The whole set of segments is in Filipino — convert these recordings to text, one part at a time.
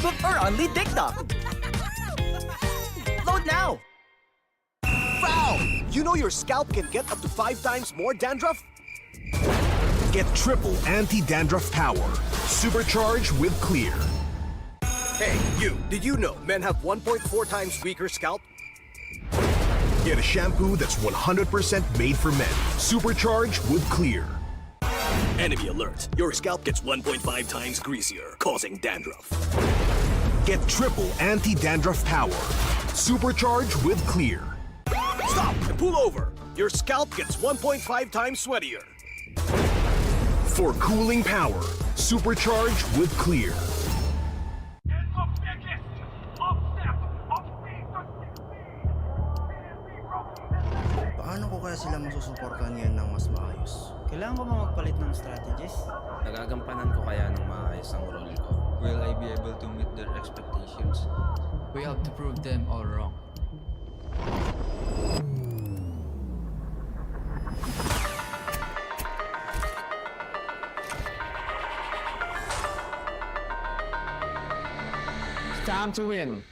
Facebook or only TikTok. Load now! Foul! You know your scalp can get up to 5 times more dandruff? Get triple anti-dandruff power. Supercharged with Clear. Hey, you, did you know men have 1.4 times weaker scalp? Get a shampoo that's 100% made for men. Supercharged with Clear. Enemy alert! Your scalp gets 1.5 times greasier, causing dandruff. Get triple anti-dandruff power. Supercharged with Clear. Stop and pull over! Your scalp gets 1.5 times sweatier. For cooling power. Supercharged with Clear. Paano ko kaya sila masusuportahan ngayon ng mas maayos? Kailangan ko ba magpalit ng strategies? Nagagampanan ko kaya ng maayos ang role ko? Will I be able to meet their expectations? We have to prove them all wrong. It's time to win.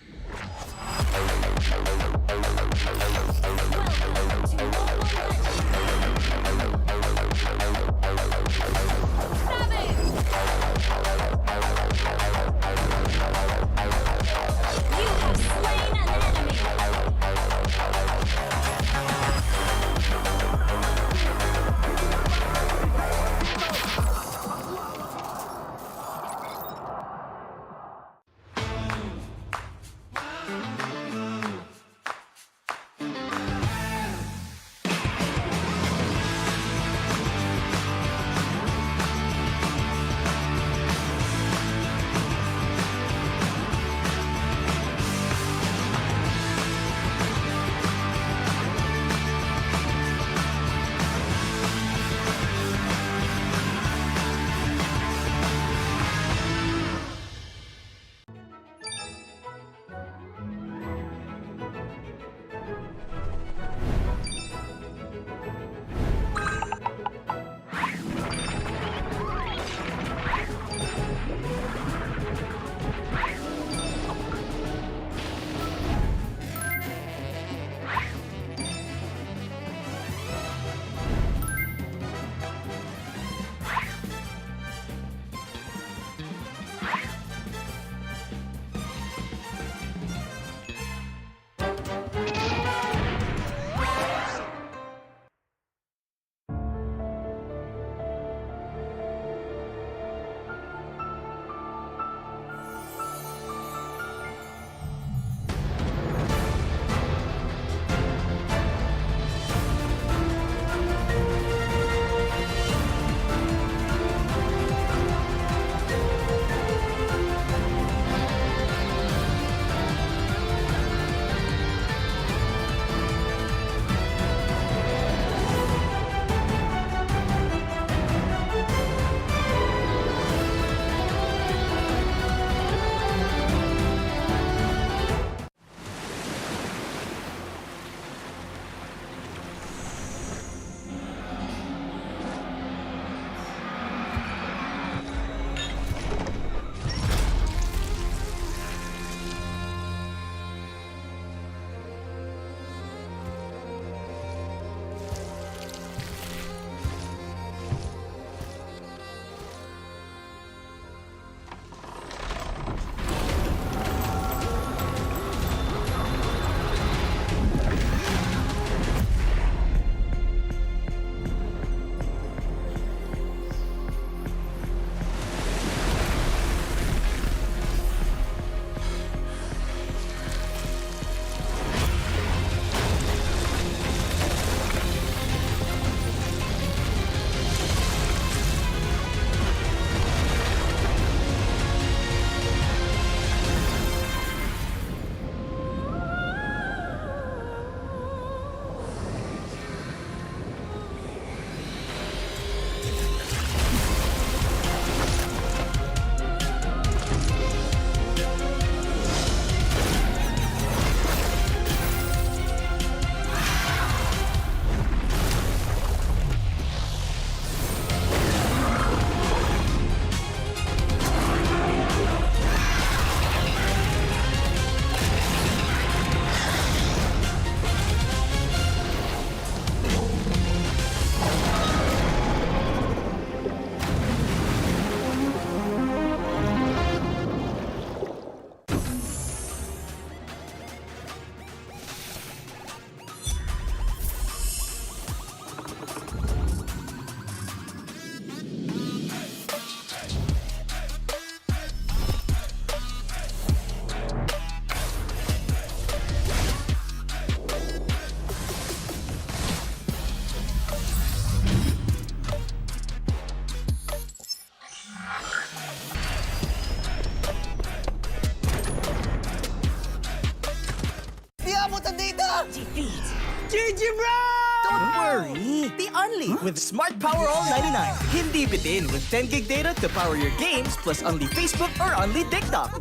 Don't worry! The Only with Smart Power All 99. Hindi bitin with 10 gig data to power your games plus only Facebook or only TikTok.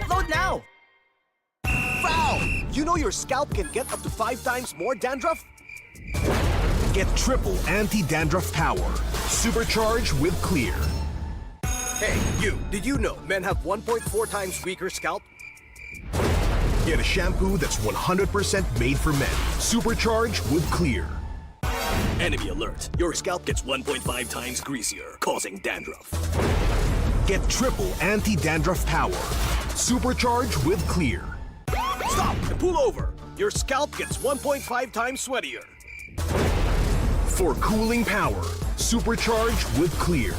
Load now! Foul! You know your scalp can get up to 5 times more dandruff? Get triple anti-dandruff power. Supercharged with Clear. Hey, you! Did you know men have 1.4 times weaker scalp? Get a shampoo that's 100% made for men. Supercharged with Clear. Enemy alert! Your scalp gets 1.5 times greasier, causing dandruff. Get triple anti-dandruff power. Supercharged with Clear. Stop and pull over! Your scalp gets 1.5 times sweatier. For cooling power. Supercharged with Clear.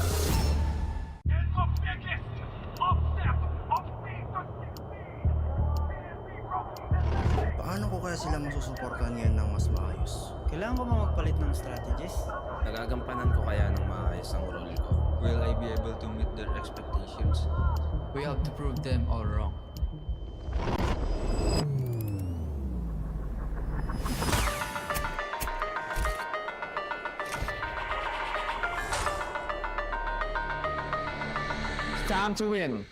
Paano ko kaya sila masusuportahan ngayon ng mas maayos? Kailangan ko bang magpalit ng strategies? Nagagampanan ko kaya ng maayos ang role ko. Will I be able to meet their expectations? We have to prove them all wrong. It's time to win.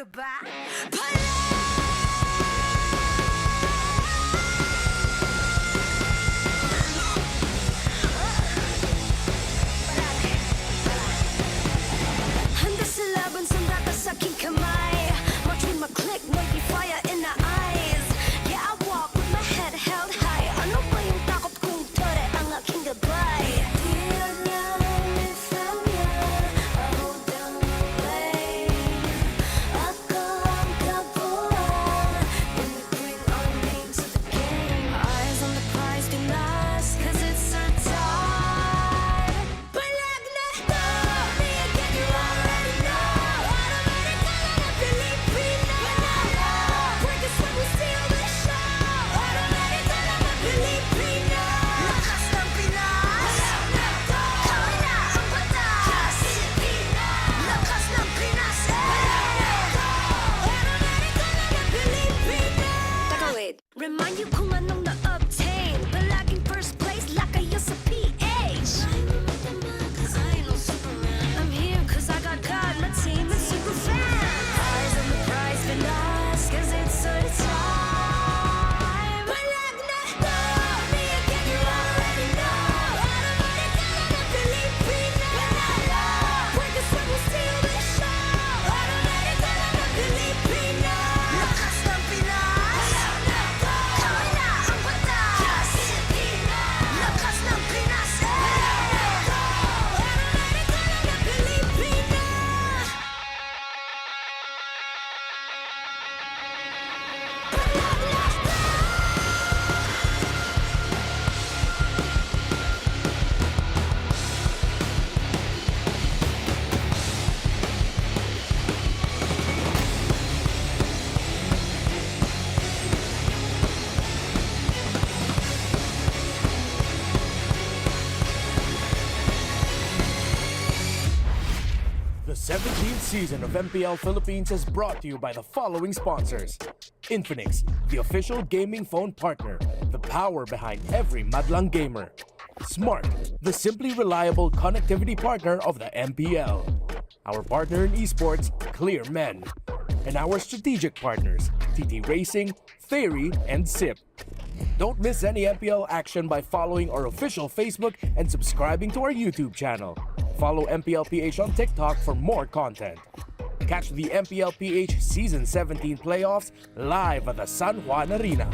ka ba? Handa sa laban, sanda ka sa aking kamay. Watch with my click, may fire in the eyes. Yeah, I walk with my head held high. Ano ba yung takot kong tore ang aking gabay? Di niya lifan niya, ako down the way. Ako ang kabuuan, when we bring our name to the game. Eyes on the prize, Pinas, cause it's our time. Palag na to, me again, you already know. Automatic ka na Filipino. Break us when we steal the show. Automatic ka na Filipino. Lakas ng Pinas. Palag na to, kami na ang batas. Filipino. Lakas ng Pinas. Palag na to, automatic ka na Filipino. Teka, wait. Remind you kung anong na-obtain. Palaging first place, lakayo sa PH. I know Superman. I'm here cause I got God, my team is super fan. Eyes on the prize, Pinas, cause it's our time. Palag na to, me again, you already know. Automatic ka na Filipino. Break us when we steal the show. Automatic ka na Filipino. Lakas ng Pinas. Palag na to, kami na ang batas. Filipino. Lakas ng Pinas. Palag na to, automatic ka na Filipino. The 17th season of MPL Philippines is brought to you by the following sponsors. Infinix, the official gaming phone partner, the power behind every madlang gamer. Smart, the simply reliable connectivity partner of the MPL. Our partner in esports, Clear Men. And our strategic partners, TT Racing, Fairy, and SIP. Don't miss any MPL action by following our official Facebook and subscribing to our YouTube channel. Follow MPL PH on TikTok for more content. Catch the MPL PH Season 17 playoffs live at the San Juan Arena.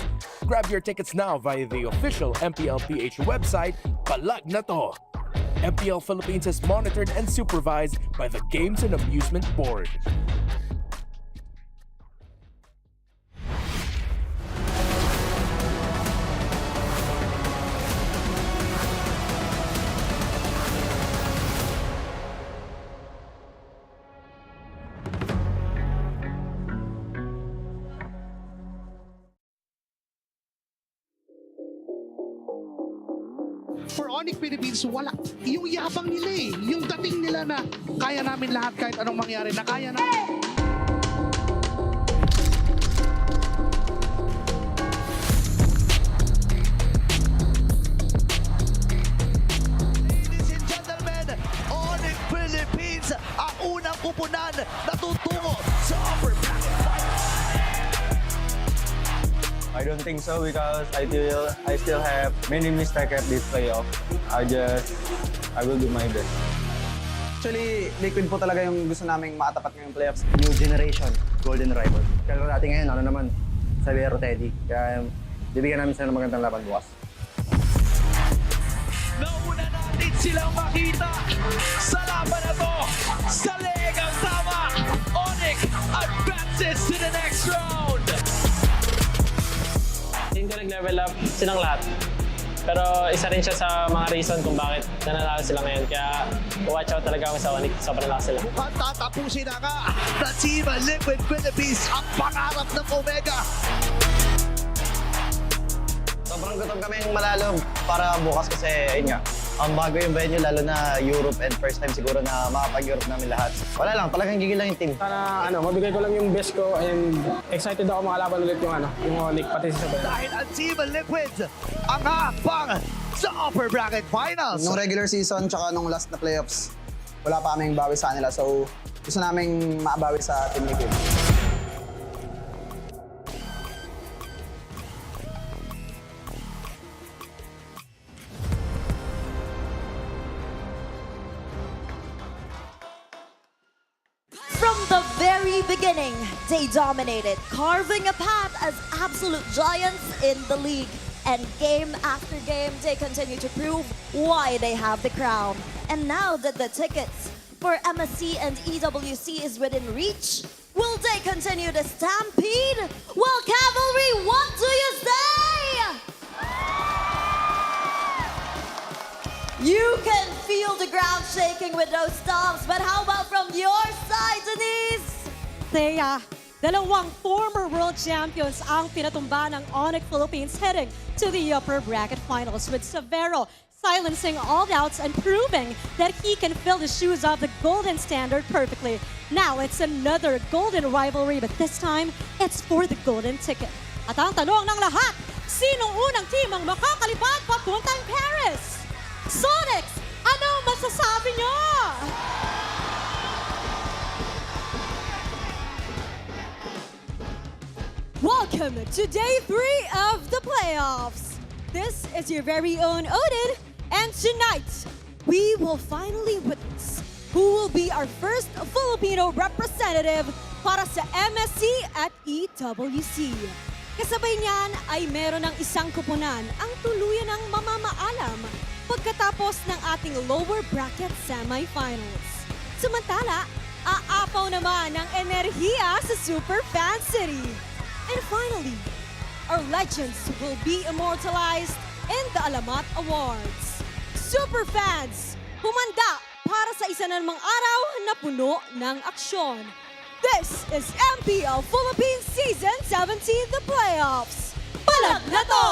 Grab your tickets now via the official MPL PH website, Palag Na To. MPL Philippines is monitored and supervised by the Games and Amusement Board. For ONIC Philippines, wala. Yung yabang nila eh. Yung dating nila na kaya namin lahat kahit anong mangyari na kaya na. Ladies and gentlemen, ONIC Philippines ang unang kupunan na tutungo sa upper bracket finals. I don't think so because I still have many mistakes at this playoff. I will do my best. Actually, Liquid po talaga yung gusto naming makatapat ngayong playoffs. New generation, Golden Rivalry. Kalaro natin ngayon, ano naman, Xavier Teddy. Kaya bibigyan namin sila ng magandang laban bukas. Nauna natin silang makita sa laban na to. Sa legang tama, ONIC advances to the next round. Hindi ko nag-level up silang lahat. Pero isa rin siya sa mga reason kung bakit nananalo sila ngayon. Kaya watch out talaga ako sa ONIC. Sobrang lakas sila. Mukhang tatapusin na nga na Team Liquid Philippines ang pangarap ng Omega. Sobrang gutom kami yung malalog para bukas kasi, ayun nga, ang bago yung venue, lalo na Europe and first time siguro na makapag-Europe namin lahat. Wala lang, talagang gigil lang yung team. Sana mabigay ko lang yung best ko and excited ako makalaban ulit yung ONIC pati sa Sabay. Dahil ang Team Liquid ang hakbang sa upper bracket finals. Nung regular season tsaka nung last na playoffs, wala pa kaming bawi sa kanila. So, gusto naming maabawi sa Team Liquid. very beginning, they dominated, carving a path as absolute giants in the league. And game after game, they continue to prove why they have the crown. And now that the tickets for MSC and EWC is within reach, will they continue the stampede? Well, Cavalry, what do you say? You can feel the ground shaking with those stomps, but how about from your side, Denise? Thea, dalawang former world champions ang pinatumba ng ONIC Philippines heading to the upper bracket finals, with Severo silencing all doubts and proving that he can fill the shoes of the golden standard perfectly. Now it's another golden rivalry, but this time it's for the golden ticket. At ang tanong ng lahat, sinong unang team ang makakalipad papuntang Paris? Sonics, ano masasabi nyo? Welcome to day 3 of the playoffs. This is your very own Odin, and tonight we will finally witness who will be our first Filipino representative para sa MSC at EWC. Kasabay niyan ay meron ng isang kupunan ang tuluyan ng mamamaalam pagkatapos ng ating lower bracket semifinals. Samantala, aapaw naman ng enerhiya sa Super Fan City. And finally, our legends will be immortalized in the Alamat Awards. Super fans, humanda para sa isa na namang araw na puno ng aksyon. This is MPL Philippines Season 17, the playoffs. Palag na to!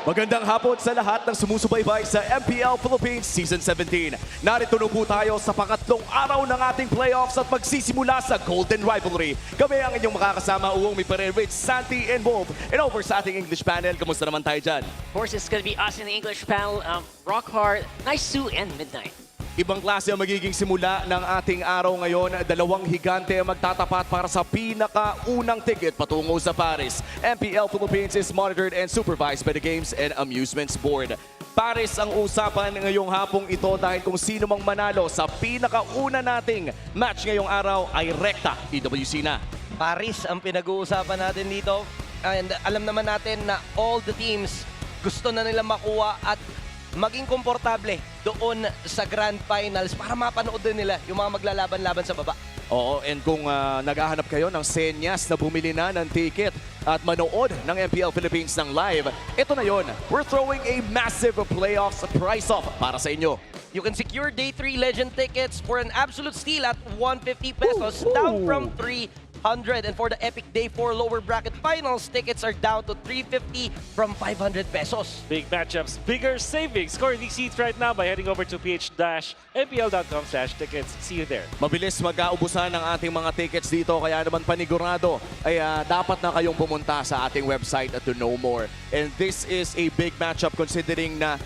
Magandang hapon sa lahat ng sumusubaybay sa MPL Philippines Season 17. Narito na po tayo sa pangatlong araw ng ating playoffs at magsisimula sa Golden Rivalry. Kami ang inyong makakasama, Uong Miparerovich, Santi, and Wolf. And over sa ating English panel, kamusta naman tayo dyan? Of course, it's gonna be us in the English panel, Rockhard, Nice Sue, and Midnight. Ibang klase ang magiging simula ng ating araw ngayon. Dalawang higante ang magtatapat para sa pinakaunang ticket patungo sa Paris. MPL Philippines is monitored and supervised by the Games and Amusements Board. Paris ang usapan ngayong hapong ito dahil kung sino mang manalo sa pinakauna nating match ngayong araw ay rekta EWC na. Paris ang pinag-uusapan natin dito. And alam naman natin na all the teams gusto na nila makuha at maging komportable doon sa Grand Finals para mapanood din nila yung mga maglalaban-laban sa baba. Oo, and kung naghahanap kayo ng senyas na bumili na ng ticket at manood ng MPL Philippines ng live, ito na yon. We're throwing a massive playoffs price-off para sa inyo. You can secure Day 3 Legend tickets for an absolute steal at 150 pesos, down from 300. And for the Epic Day 4 lower bracket finals, tickets are down to 350 from 500 pesos. Big matchups, bigger savings. Score these seats right now by heading over to ph-mpl.com/tickets. See you there. Mabilis mag-aubusan ng ating mga tickets dito, kaya naman panigurado ay dapat na kayong pumunta sa ating website to know more. And this is a big matchup considering na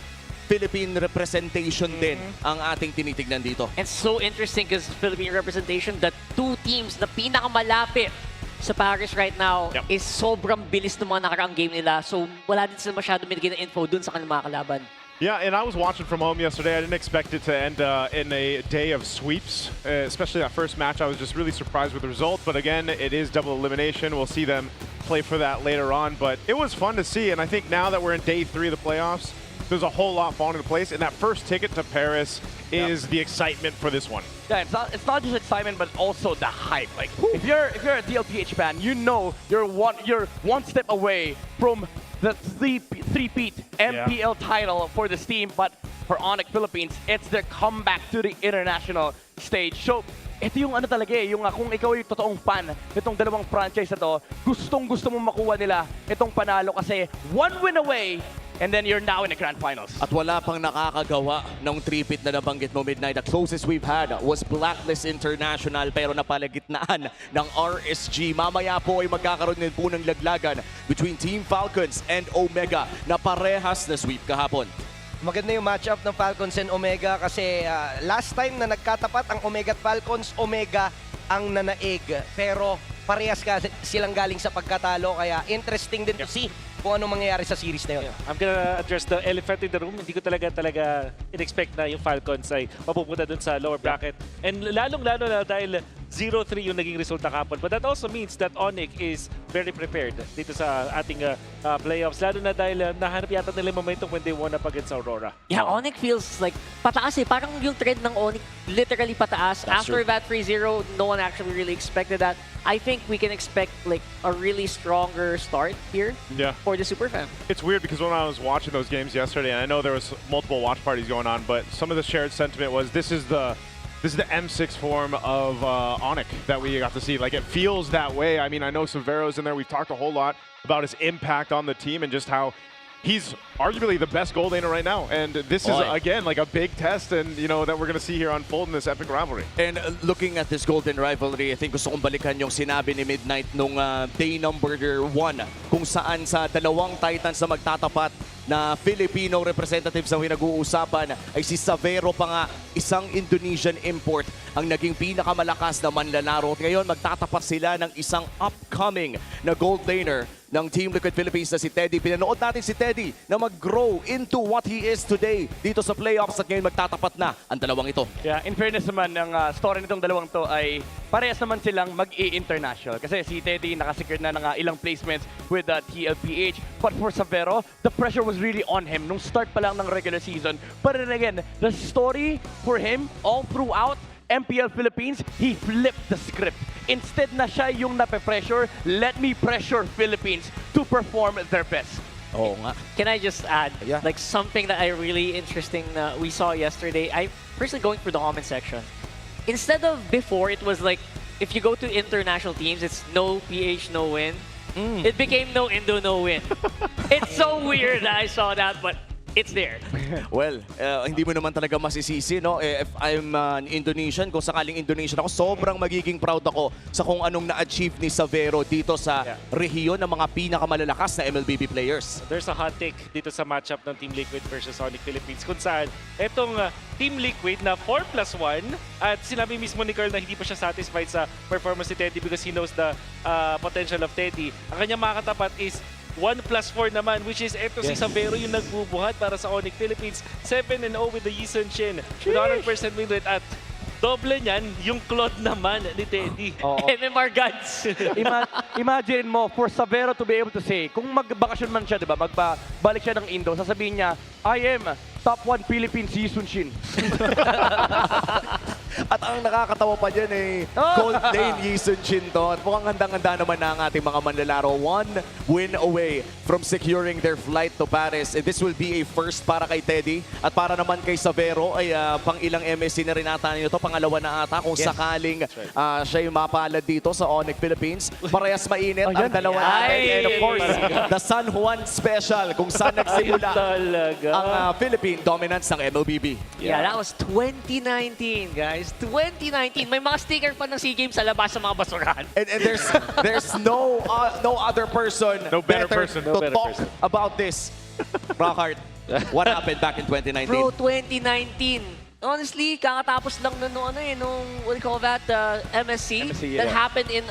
Philippine representation din ang ating tinitignan dito. It's so interesting because Philippine representation, the two teams na pinakamalapit sa Paris right now is sobrang bilis ng mga nakaraang game nila. So wala din sila masyado binigay na info dun sa kanilang mga kalaban. Yeah, and I was watching from home yesterday. I didn't expect it to end in a day of sweeps, especially that first match. I was just really surprised with the result. But again, it is double elimination. We'll see them play for that later on. But it was fun to see, and I think now that we're in day 3 of the playoffs, there's a whole lot falling into place, and that first ticket to Paris is the excitement for this one. Yeah, it's not just excitement, but also the hype. Like if you're a TLPH fan, you know you're one step away from the three-peat MPL title for this team. But for ONIC Philippines, it's their comeback to the international stage. So ito yung ano talaga yung kung ikaw yung totoong fan nitong dalawang franchise na to, gustong-gusto mong makuha nila itong panalo kasi one win away. And then you're now in the Grand Finals. At wala pang nakakagawa ng three-peat na nabanggit mo, Midnight. The closest we've had was Blacklist International pero napalagitnaan ng RSG. Mamaya po ay magkakaroon din po ng laglagan between Team Falcons and Omega na parehas na sweep kahapon. Maganda yung matchup ng Falcons and Omega kasi last time na nagkatapat ang Omega at Falcons, Omega ang nanaig. Pero parehas silang galing sa pagkatalo. Kaya interesting din to see kung ano mangyayari sa series na yun. I'm gonna address the elephant in the room. Hindi ko talaga in-expect na yung Falcons ay mapupunta dun sa lower bracket. And lalong-lalo na dahil 0-3 yung naging result na kapon. But that also means that ONIC is very prepared dito sa ating playoffs. Lalo na dahil nahanap yata nila yung momentum when they won up against Aurora. Yeah, ONIC feels like pataas eh. Parang yung trend ng ONIC literally pataas. After that 3-0, no one actually really expected that. I think we can expect like a really stronger start here for the Superfam. It's weird because when I was watching those games yesterday, and I know there was multiple watch parties going on, but some of the shared sentiment was this is the M6 form of ONIC that we got to see. Like, it feels that way. I mean, I know Severo's in there. We've talked a whole lot about his impact on the team and just how he's arguably the best goal laner right now. And this is, again, like a big test and, you know, that we're going to see here unfold in this epic rivalry. And looking at this Golden Rivalry, I think gusto kong balikan yung sinabi ni Midnight nung day number 1 kung saan sa dalawang Titans na magtatapat na Filipino representatives ang pinag-uusapan ay si Savero pa nga, isang Indonesian import ang naging pinakamalakas na manlalaro. At ngayon magtatapat sila ng isang upcoming na gold laner ng Team Liquid Philippines na si Teddy. Pinanood natin si Teddy na mag-grow into what he is today dito sa playoffs at ngayon magtatapat na ang dalawang ito. Yeah, in fairness naman, ang story nitong dalawang to ay parehas naman silang mag-i-international. Kasi si Teddy nakasecure na ng ilang placements with TLPH. But for Savero, the pressure was really on him nung start pa lang ng regular season. But then again, the story for him all throughout MPL Philippines, he flipped the script. Instead na siya yung nape-pressure, let me pressure Philippines to perform their best. Oo nga. Can I just add, like something that I really interesting we saw yesterday? I personally going through the comment section. Instead of before, it was like, if you go to international teams, it's no PH, no win. It became no Indo, no win. It's so weird that I saw that, but it's there. Well, hindi mo naman talaga masisisi, no? If I'm an Indonesian, kung sakaling Indonesian ako, sobrang magiging proud ako sa kung anong na-achieve ni Savero dito sa rehiyon ng mga pinakamalalakas na MLBB players. There's a hot take dito sa matchup ng Team Liquid versus ONIC Philippines kung saan etong Team Liquid na 4+1 at sinabi mismo ni Carl na hindi pa siya satisfied sa performance ni Teddy because he knows the potential of Teddy. Ang kanyang makakatapat is 1+4 naman, which is eto si Savero yung nagbubuhat para sa ONIC Philippines. 7-0 with the Yison Shin with 100% win rate at doble niyan yung Claude naman ni Teddy. MMR gods. Imagine mo, for Savero to be able to say, kung magbakasyon man siya, di ba, magbalik siya ng Indo, sasabihin niya, I am top 1 Philippine Yison Shin. At ang nakakatawa pa dyan Gold Lane Yison Shin to. At mukhang handang-handa naman na ang ating mga manlalaro. 1 win away from securing their flight to Paris. And this will be a first para kay Teddy. At para naman kay Savero ay pang ilang MSC na rin ata nito. Pangalawa na ata kung sakaling siya yung mapalad dito sa ONIC Philippines. Parehas mainit ang dalawa natin. And of course, the San Juan Special kung saan nagsimula ang Philippine dominance ng MLBB. Yeah, that was 2019, guys. 2019. May mga sticker pa ng SEA Games sa labas sa mga basurahan. And there's no other person better to talk about this. Rockhart, what happened back in 2019? Bro, 2019. Honestly, kakatapos lang na nung what do you call that, MSC that happened in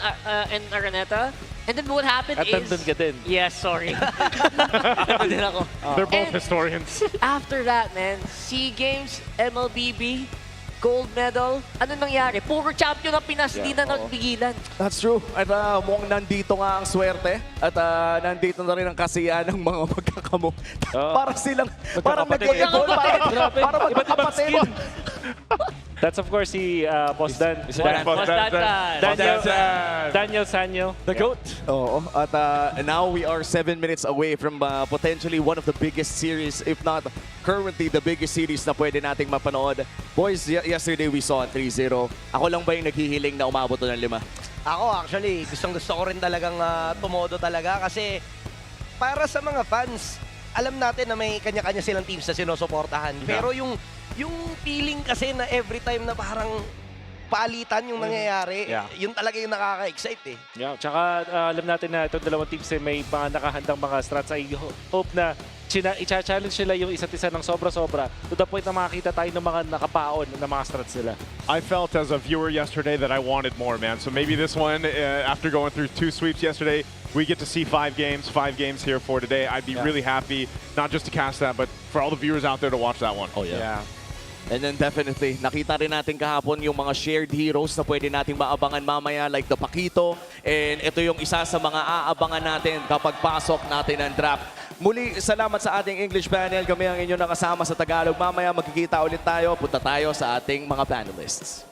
Araneta. And then what happened at is... nandun ka din. Yes, sorry. Nandun din ako. They're both historians. After that, man, SEA Games, MLBB, gold medal, ano nangyari? Puro champion ng Pinas, hindi na nagpigilan. That's true. At mukhang nandito nga ang swerte. At nandito na rin ang kasiyahan ng mga magkakamo. Parang mag-e-evolve. Parang magkakapatid. That's of course si Boss Dan. Daniel Sanyo. The GOAT. Oo. At now we are 7 minutes away from potentially one of the biggest series, if not currently the biggest series na pwede nating mapanood. Boys, yesterday we saw 3-0. Ako lang ba yung naghihiling na umabot ng 5? Ako actually, gustong-gusto ko rin talagang tumodo talaga kasi para sa mga fans, alam natin na may kanya-kanya silang teams na sinusuportahan. Pero yung feeling kasi na every time na parang palitan yung nangyayari. Yeah. Yun talaga yung nakaka-excite eh. Yeah, tsaka alam natin na itong dalawang teams may mga nakahandang mga strats. I hope na i-challenge nila yung isa't isa ng sobra-sobra to the point na makakita tayo ng mga nakapaon ng mga strats nila. I felt as a viewer yesterday that I wanted more, man. So maybe this one, after going through 2 sweeps yesterday, we get to see 5 games here for today. I'd be really happy, not just to cast that, but for all the viewers out there to watch that one. Oh, yeah. And then definitely, nakita rin natin kahapon yung mga shared heroes na pwede nating maabangan mamaya like the Pakito. And ito yung isa sa mga aabangan natin kapag pasok natin ang draft. Muli, salamat sa ating English panel. Kami ang inyong nakasama sa Tagalog. Mamaya magkikita ulit tayo. Punta tayo sa ating mga panelists.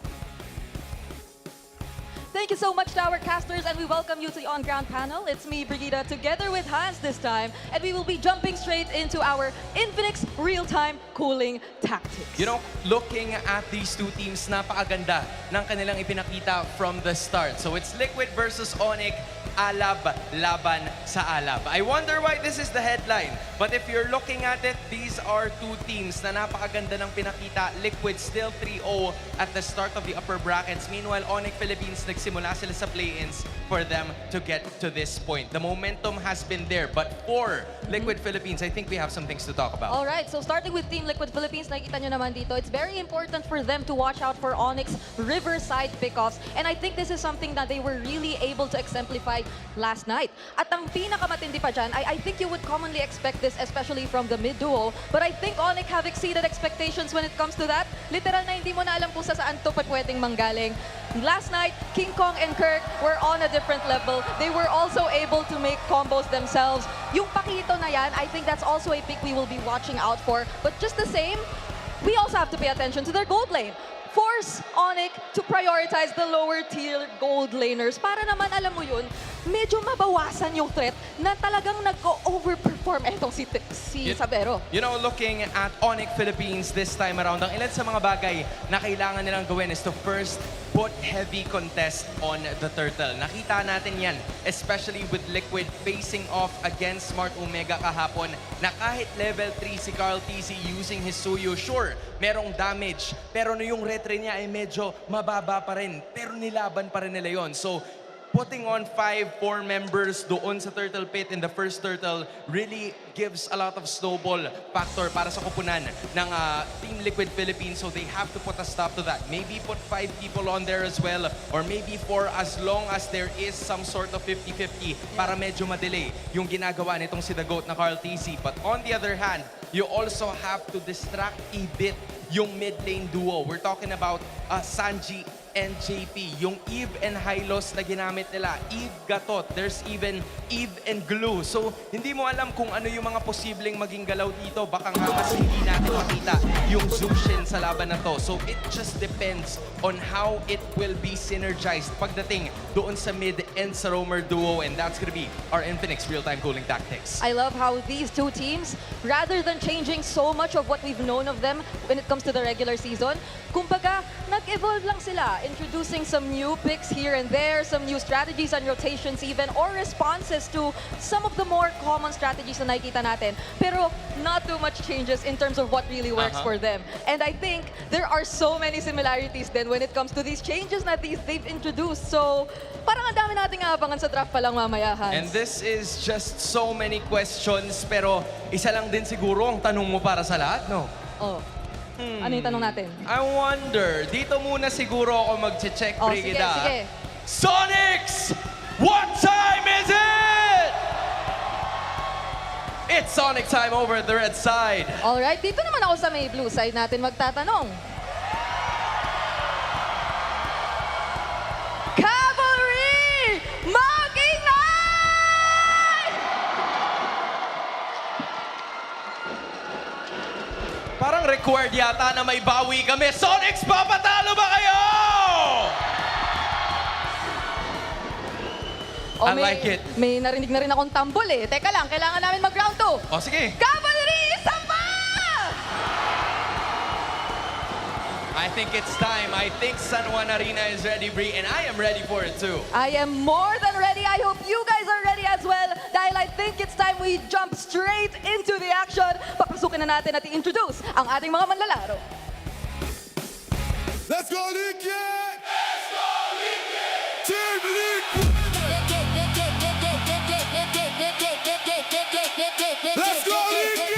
Thank you so much to our casters, and we welcome you to the on-ground panel. It's me, Brigida, together with Hans this time, and we will be jumping straight into our Infinix real-time cooling tactics. You know, looking at these two teams, napakaganda ng kanilang ipinakita from the start. So it's Liquid versus ONIC, Alab laban sa Alab. I wonder why this is the headline. But if you're looking at it, these are two teams na napakaganda ng pinakita. Liquid still 3-0 at the start of the upper brackets. Meanwhile, ONIC Philippines, nagsimula sila sa play-ins for them to get to this point. The momentum has been there. But for Liquid Philippines, I think we have some things to talk about. All right, so starting with Team Liquid Philippines, nakita nyo naman dito, it's very important for them to watch out for ONIC's Riverside pickoffs. And I think this is something that they were really able to exemplify last night. At ang pinakamatindi pa dyan, I think you would commonly expect this, especially from the mid-duo. But I think ONIC have exceeded expectations when it comes to that. Literal na hindi mo na alam kung saan to pwedeng manggaling. Last night, King Kong and Kirk were on a different level. They were also able to make combos themselves. Yung Pakito na yan, I think that's also a pick we will be watching out for. But just the same, we also have to pay attention to their gold lane. Force ONIC to prioritize the lower tier gold laners para naman, alam mo yun, medyo mabawasan yung threat na talagang nag-overperform etong si Sabero. You know, looking at ONIC Philippines this time around, ang ilan sa mga bagay na kailangan nilang gawin is to first put heavy contest on the turtle. Nakita natin yan, especially with Liquid facing off against Smart Omega kahapon, na kahit level 3 si Carl TC using his Suyo, sure, merong damage, pero no yung retre niya ay medyo mababa pa rin, pero nilaban pa rin nila yun. So, putting on 4 members doon sa Turtle Pit in the first turtle really gives a lot of snowball factor para sa kupunan ng Team Liquid Philippines. So they have to put a stop to that. Maybe put 5 people on there as well, or maybe 4 as long as there is some sort of 50-50 para medyo madelay yung ginagawa nitong si The GOAT na Carl TC. But on the other hand, you also have to distract a bit yung mid lane duo. We're talking about Sanji and JP. Yung Eve and Hylos na ginamit nila. Eve Gatot. There's even Eve and Glue. So, hindi mo alam kung ano yung mga posibleng maging galaw dito. Baka nga mas hindi natin makita yung Zushin sa laban na to. So, it just depends on how it will be synergized pagdating doon sa mid and sa roamer duo. And that's gonna be our Infinix real-time cooling tactics. I love how these two teams, rather than changing so much of what we've known of them when it comes to the regular season, kumbaga, nag-evolve lang sila, introducing some new picks here and there, some new strategies and rotations even, or responses to some of the more common strategies na nakikita natin. Pero not too much changes in terms of what really works for them. And I think there are so many similarities then when it comes to these changes na they've introduced. So, parang ang dami nating aabangan sa draft pa lang mamaya, Hans. And this is just so many questions, pero isa lang din siguro ang tanong mo para sa lahat, no? Oh. Ano yung tanong natin? I wonder, dito muna siguro ako mag-check, Brigida. Sige. Sonics! What time is it? It's Sonic time over at the red side. Alright, dito naman ako sa may blue side natin magtatanong. Cavalry! Mag-ingay! Parang required yata na may bawi kami. Sonics, papatalo ba kayo? I like it. May narinig na rin akong tambol eh. Teka lang, kailangan namin mag-round 2. O, sige. Cavalry, isa pa! I think it's time. I think San Juan Arena is ready, Bri, and I am ready for it too. I am more than ready. I hope you guys are ready as well. Dahil I think it's time we jump straight into the action. Papasukin na natin at i-introduce ang ating mga manlalaro. Let's go, Nick!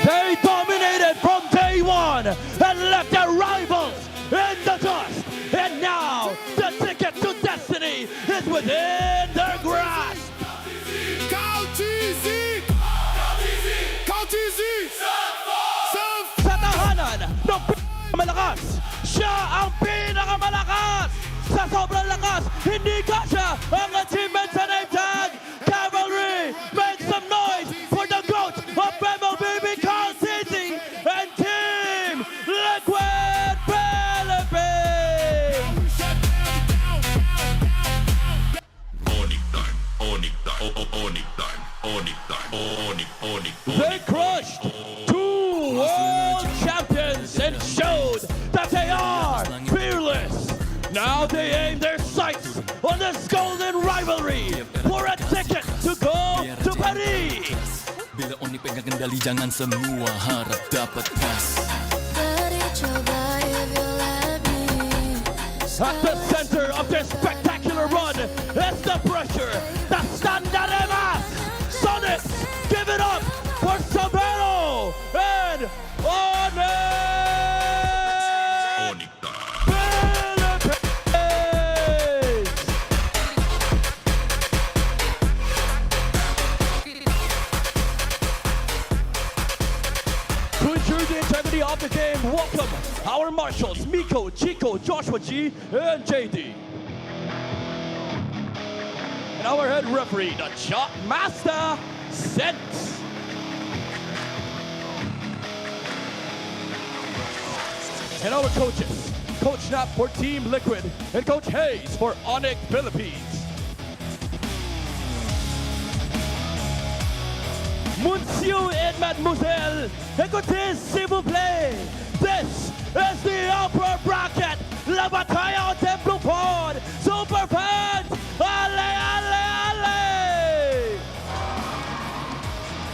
They dominated from day one and left their rivals in the dust. And now the ticket to destiny is within their grasp. Sa tahanan ng malakas, siya ang pinakamalakas. Sa sobrang lakas, hindi kasya ang achievement sa name tag. Cavalry, make some noise for the GOAT of MLBB City and Team Liquid Philippines. They crushed two world champions and showed that they are fearless. Now they aim their sights on this Golden Rivalry for a ticket to go to Paris. Bila ONIC pinagandali, jangan semua harap dapat kas. At the center of their spectacular run is the pressure, the Standaremas. Sonics, give it up for Sabero and ONIC! To ensure the integrity of the game, welcome our marshals, Miko, Chico, Joshua G, and JD. And our head referee, the Chop Master, Sense. And our coaches, Coach Knapp for Team Liquid, and Coach Hayes for ONIC Philippines. Monsieur et Mademoiselle, écoutez s'il vous plaît. This is the upper bracket. La bataille en Templo Pod. Super fans, ale, ale, ale!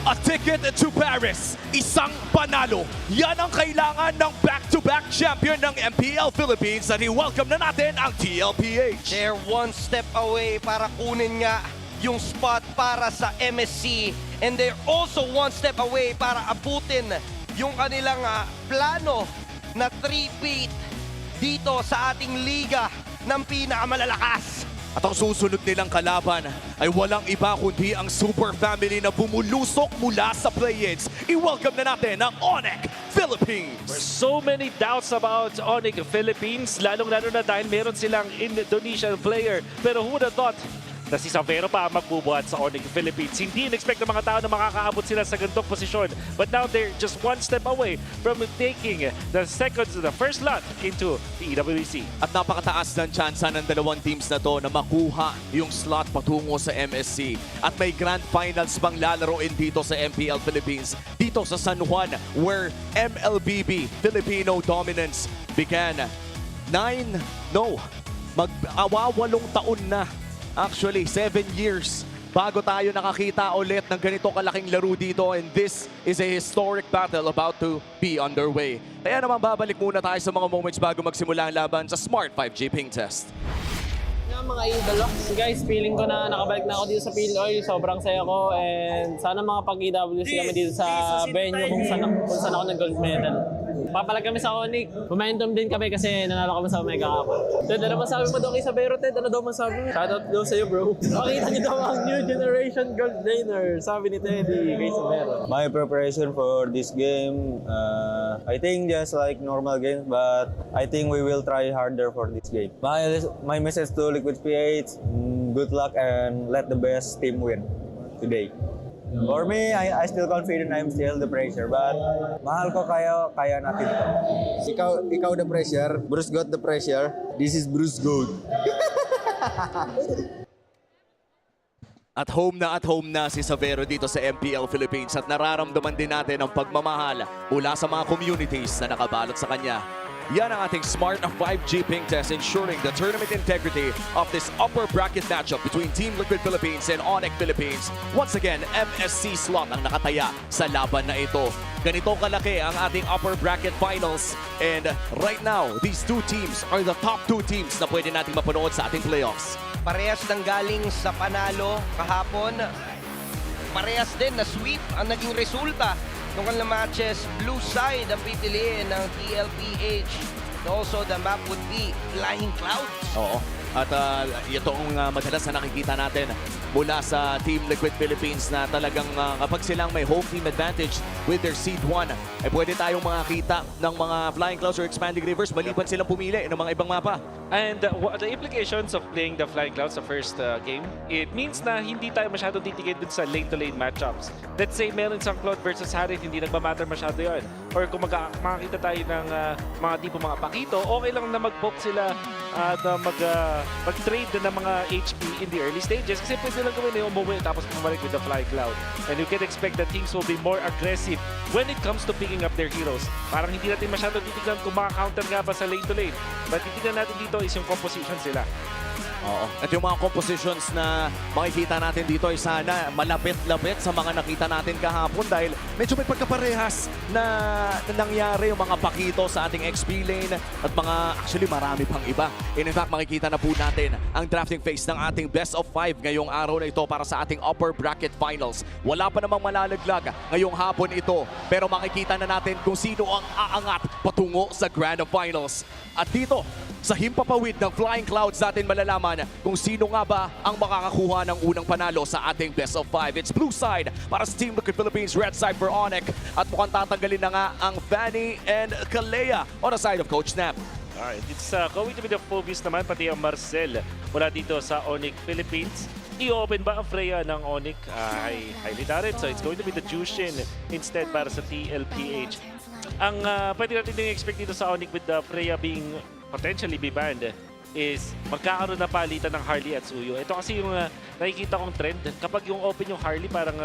A ticket to Paris, isang panalo. Yan ang kailangan ng back-to-back champion ng MPL Philippines at i-welcome na natin ang TLPH. They're one step away para kunin nga yung spot para sa MSC. And they're also one step away para abutin yung kanilang plano na 3-peat dito sa ating liga ng pinakamalalakas. At ang susunod nilang kalaban ay walang iba kundi ang super family na bumulusok mula sa play-ins. I-welcome na natin ang ONIC Philippines. There's so many doubts about ONIC Philippines, lalong-lalo na dahil meron silang Indonesian player. Pero who would have thought na si Savero pa ang magbubuhat sa ONIC Philippines. Hindi in-expect ng mga tao na makakaabot sila sa ganitong posisyon. But now they're just one step away from taking the first lot into the EWC. At napakataas ng tsansa ng dalawang teams na to na makuha yung slot patungo sa MSC. At may grand finals bang lalaroin dito sa MPL Philippines, dito sa San Juan, where MLBB Filipino dominance began 8 taon na. Actually, 7 years bago tayo nakakita ulit ng ganito kalaking laro dito, and this is a historic battle about to be underway. Kaya naman babalik muna tayo sa mga moments bago magsimula ang laban sa Smart 5G Ping Test. Mga idol, guys, feeling ko na nakabalik na ako dito sa PIL. Sobrang saya ko, and sana mga pag-EWC kami dito sa venue kung saan ako nag-gold medal. Papalag kami sa ONIC. Momentum din kami kasi nanalo kami sa Omega Cup. Ted, ano masabi mo daw kay Sabero, Ted? Ano daw masabi mo? Shoutout daw sa'yo, bro. Makita niyo daw ang new generation gold laner, sabi ni Teddy kay Sabero. My preparation for this game, I think just like normal games, but I think we will try harder for this game. My message to Liquid PH, good luck and let the best team win today. For me, I still confident I'm still the pressure, but mahal ko kaya natin to. Ikaw the pressure, Bruce got the pressure. This is Bruce Gold. At home na si Savero dito sa MPL Philippines at nararamdaman din natin ang pagmamahal mula sa mga communities na nakabalot sa kanya. Yan ang ating Smart 5G Ping Test, ensuring the tournament integrity of this upper bracket matchup between Team Liquid Philippines and ONIC Philippines. Once again, MSC slot ang nakataya sa laban na ito. Ganito kalaki ang ating upper bracket finals. And right now, these two teams are the top two teams na pwede nating mapanood sa ating playoffs. Parehas nang galing sa panalo kahapon. Parehas din na sweep ang naging resulta ng kanilang matches. Blue side ang pipiliin ng TLPH. And also, the map would be Flying Clouds. Oo. At itong madalas na nakikita natin mula sa Team Liquid Philippines na talagang kapag silang may home team advantage with their seed 1, ay pwede tayong makakita ng mga Flying Clouds or Expanding Rivers maliban silang pumili ng mga ibang mapa. And the implications of playing the Flying Clouds sa first game, it means na hindi tayo masyadong titigil dun sa lane-to-lane matchups. Let's say meron isang Claude versus Harith, hindi nagmamatter masyado yun. Or kung makakita tayo ng mga tipo mga pakito, okay lang na mag-poke sila at mag-trade ng mga HP in the early stages kasi pwede lang gawin yung umuwi tapos pumalik with the Flying Cloud. And you can expect that teams will be more aggressive when it comes to picking up their heroes. Parang hindi natin masyadong titignan kung maka-counter nga ba sa lane-to-lane. But titignan natin dito is yung composition sila. Oo. At yung mga compositions na makikita natin dito ay sana malapit-lapit sa mga nakita natin kahapon dahil medyo may pagkaparehas na nangyari yung mga pakito sa ating XP lane at mga actually marami pang iba. In fact, makikita na po natin ang drafting phase ng ating best of 5 ngayong araw na ito para sa ating upper bracket finals. Wala pa namang malalaglag ngayong hapon ito pero makikita na natin kung sino ang aangat patungo sa grand finals. At dito, sa himpapawid ng Flying Clouds natin malalaman kung sino nga ba ang makakakuha ng unang panalo sa ating best of 5. It's blue side para sa Team Liquid Philippines, red side for ONIC. At mukhang tatanggalin na nga ang Fanny and Kalea on the side of Coach Snap. Alright, it's going to be the focus naman pati ang Marcel mula dito sa ONIC Philippines. I-open ba ang Freya ng ONIC? Highly doubted. So it's going to be the Jushin instead para sa TLPH. Ang pwede natin din expect dito sa ONIC with the Freya being potentially be banned is magkakaroon na palitan ng Harley at Suyo. Ito kasi yung nakikita kong trend. Kapag yung open yung Harley, parang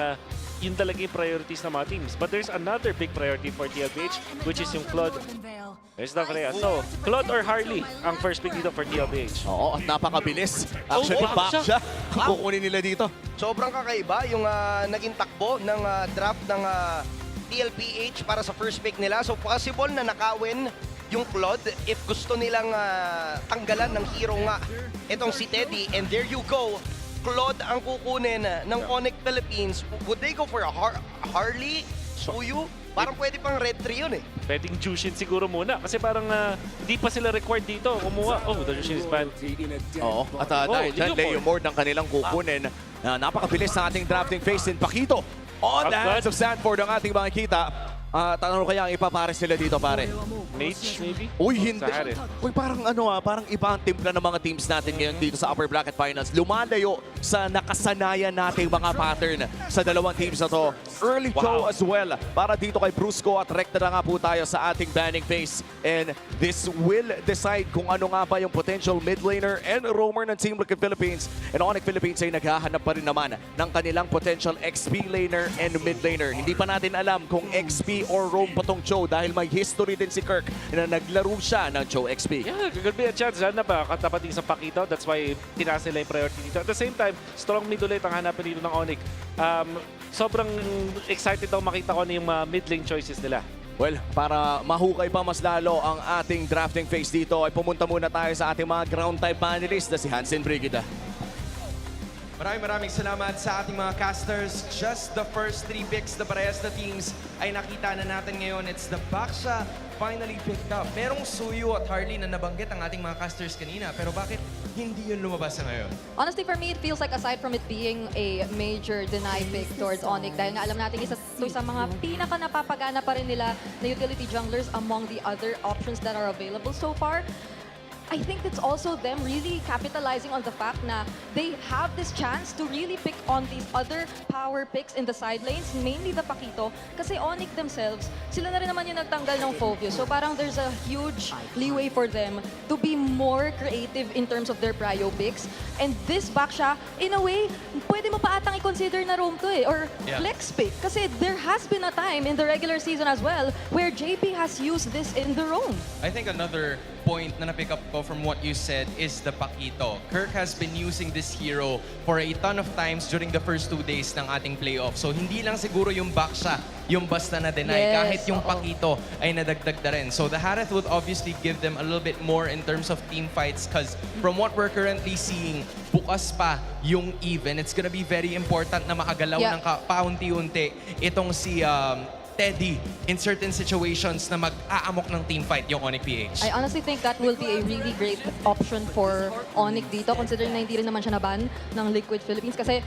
yun talaga yung priorities ng mga teams. But there's another big priority for TLPH, which is yung Claude. There's the Freya. So, Claude or Harley ang first pick dito for TLPH. Oo, at napakabilis. Actually, back siya. Kukunin nila dito. Sobrang kakaiba yung naging takbo ng draft ng TLPH para sa first pick nila. So, possible na nakawin yung Claude if gusto nilang tanggalan ng hero nga itong si Teddy. And there you go, Claude ang kukunin ng ONIC Philippines. Would they go for a Harley? Suyu? Parang pwede pang red 3 yun eh. Pwedeng Jushin siguro muna kasi parang hindi pa sila required dito kumuha. Oh, the Jushin is banned. Oo, at dahil dyan, Leomord ang kanilang kukunin. Napakabilis sa ating drafting phase in Pakito. On the hands of Sanford ang ating makikita. Tanong kaya ang ipapares nila dito, pare? Mage, maybe? Uy, hindi. Uy, parang parang iba ang timpla ng mga teams natin ngayon dito sa upper bracket finals. Lumalayo sa nakasanayan nating mga pattern sa dalawang teams na to. Early throw as well para dito kay Brusco at rekta na nga po tayo sa ating banning phase. And this will decide kung ano nga ba yung potential mid laner and roamer ng Team Liquid Philippines. And ONIC Philippines ay naghahanap pa rin naman ng kanilang potential XP laner and mid laner. Hindi pa natin alam kung XP or roam pa tong Cho dahil may history din si Kirk na naglaro siya ng Cho XP. Yeah, could be a chance. Sana ba katapating sa Pakito. That's why tinaas nila yung priority dito. At the same time, strong mid ulit ang hanapin dito ng ONIC. Sobrang excited daw makita ko na yung mid lane choices nila. Well, para mahukay pa mas lalo ang ating drafting phase dito ay pumunta muna tayo sa ating mga ground type panelists na si Hansen Brigida. Maraming salamat sa ating mga casters. Just the first 3 picks na parehas na teams ay nakita na natin ngayon. It's the Baksha finally picked up. Merong Suyu at Harley na nabanggit ang ating mga casters kanina. Pero bakit hindi yun lumabas na ngayon? Honestly, for me, it feels like aside from it being a major deny pick towards ONIC, dahil nga alam natin isa sa mga pinaka napapagana pa rin nila na utility junglers among the other options that are available so far, I think it's also them really capitalizing on the fact na they have this chance to really pick on these other power picks in the side lanes, mainly the Pakito, kasi ONIC themselves, sila na rin naman yung nagtanggal ng Fovio. So parang there's a huge leeway for them to be more creative in terms of their prio picks. And this Baksha, in a way, pwede mo pa atang i-consider na roam to eh, or flex pick. Kasi there has been a time in the regular season as well where JP has used this in the roam. I think another point na na-pick up ko from what you said is the Pakito. Kirk has been using this hero for a ton of times during the first 2 days ng ating playoff. So hindi lang siguro yung back siya, yung basta na-deny. Yes, Kahit yung Pakito ay nadagdag na rin. So the Harith would obviously give them a little bit more in terms of team fights because from what we're currently seeing, bukas pa yung even. It's gonna be very important na makagalaw ng paunti-unti itong si Teddy in certain situations na mag-aamok ng team fight yung ONIC PH. I honestly think that will be a really great option for ONIC dito considering na hindi rin naman siya naban ng Liquid Philippines kasi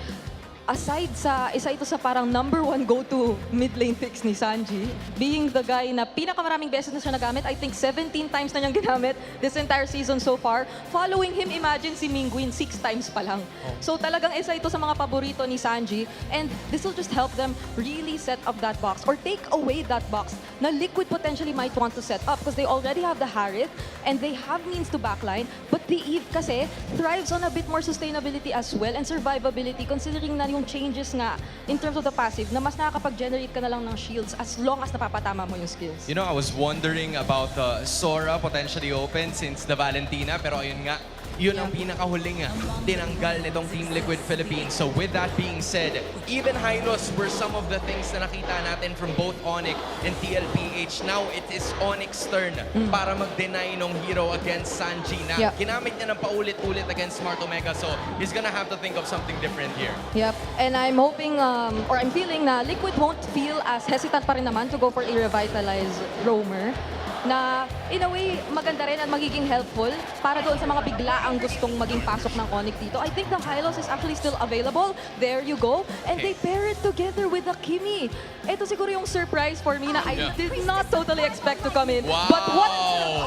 aside sa isa ito sa parang #1 go-to mid lane picks ni Sanji, being the guy na pinakamaraming beses na siya nagamit, I think 17 times na niyang ginamit this entire season so far. Following him, imagine si Mingguin 6 times pa lang. So talagang isa ito sa mga paborito ni Sanji and this will just help them really set up that box or take away that box na Liquid potentially might want to set up because they already have the Harith and they have means to backline but the Eve kasi thrives on a bit more sustainability as well and survivability considering na yung changes nga in terms of the passive na mas nakakapag-generate ka na lang ng shields as long as napapatama mo yung skills. You know, I was wondering about the Sora potentially open since the Valentina, pero ayun nga, yun ang pinakahuling tinanggal nitong Team Liquid Philippines. So with that being said, even Hylos were some of the things na nakita natin from both ONIC and TLPH. Now it is ONIC's turn para mag-deny nung hero against Sanji na ginamit niya ng paulit-ulit against Smart Omega. So he's gonna have to think of something different here. Yep, and I'm hoping or I'm feeling na Liquid won't feel as hesitant pa rin naman to go for a revitalized roamer na in a way maganda rin at magiging helpful para doon sa mga biglaang gustong maging pasok ng ONIC dito. I think the Hylos is actually still available. There you go. And they pair it together with the Kimi. Ito siguro yung surprise for me na I did not totally expect to come in. Wow. But what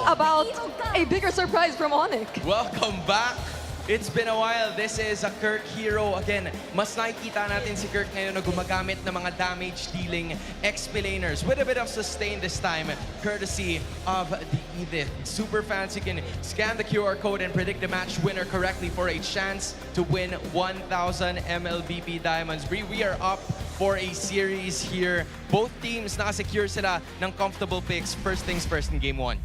about a bigger surprise from ONIC? Welcome back. It's been a while. This is a Kirk hero. Again, mas nakikita natin si Kirk ngayon na gumagamit ng mga damage-dealing XP laners with a bit of sustain this time, courtesy of the Edith. Super fans, you can scan the QR code and predict the match winner correctly for a chance to win 1,000 MLBP Diamonds. We are up for a series here. Both teams nakasecure sila ng comfortable picks. First things first in Game 1.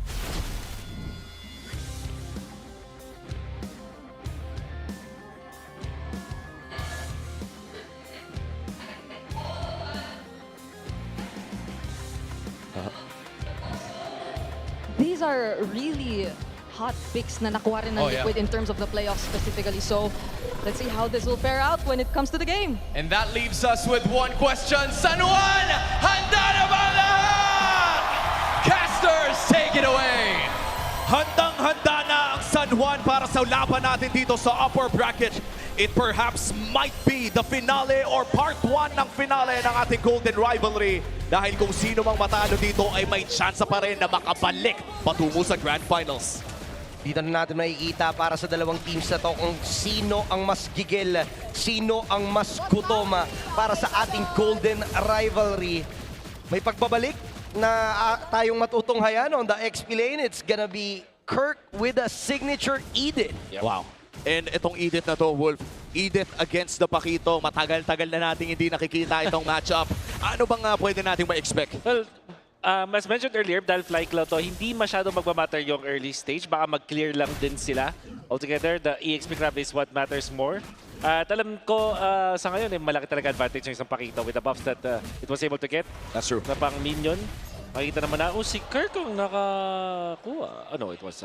These are really hot picks na nakuha rin ng Liquid in terms of the playoffs specifically. So, let's see how this will fare out when it comes to the game. And that leaves us with one question. San Juan, handa na ba lahat? Casters, take it away. Handang-handa na ang San Juan para sa laban natin dito sa upper bracket. It perhaps might be the finale or part 1 ng finale ng ating Golden Rivalry. Dahil kung sino mang matalo dito ay may chance pa rin na makabalik patungo sa Grand Finals. Dito na natin makikita para sa dalawang teams na to kung sino ang mas gigil, sino ang mas gutom para sa ating Golden Rivalry. May pagbabalik na tayong matutunghayan on the XP lane. It's gonna be Kirk with a signature Edith. Wow. And itong Edith na to, Wolf, Edith against the Pakito. Matagal-tagal na natin hindi nakikita itong matchup. Ano bang pwede nating ma-expect? Well, as mentioned earlier, dahil Fly Cloud to, hindi masyado magmamatter yung early stage. Baka mag-clear lang din sila. Altogether, the EXP grab is what matters more. At alam ko, sa ngayon, malaki talaga advantage ng isang Pakito with the buffs that it was able to get. That's true. Na pang minion. Makikita naman na, si Kirk ang nakakuha. Oh no, it was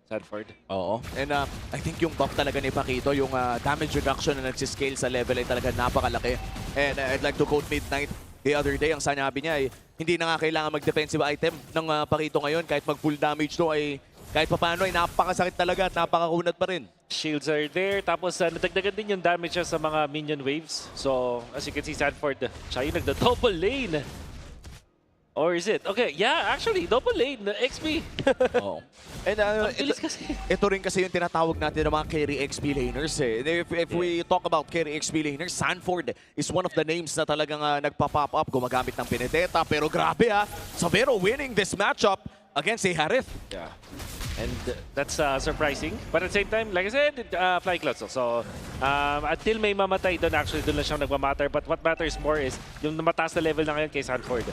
Sanford. Oo. And I think yung buff talaga ni Pakito, yung damage reduction na nagsiscale sa level ay talaga napakalaki. And I'd like to quote Midnight the other day, ang sanabi niya ay hindi na nga kailangan mag-defensive item ng Pakito ngayon. Kahit mag-full damage to ay kahit papaano ay napakasakit talaga at napakakunat pa rin. Shields are there. Tapos nadagdagan din yung damage sa mga minion waves. So as you can see, Sanford, siya yung nagda-double lane. Or is it? Okay, yeah, actually, double lane, XP. Oh. And ito rin kasi yung tinatawag natin ng mga carry XP laners. If we talk about carry XP laners, Sanford is one of the names na talagang nagpa-pop up, gumagamit ng Pinedetta. Pero grabe Sabero winning this matchup against a Harith. Yeah. And that's surprising. But at the same time, like I said, Fly Clouds. So, until may mamatay doon, actually, doon lang siyang nagmamatter. But what matters more is yung mataas na level na ngayon kay Sanford.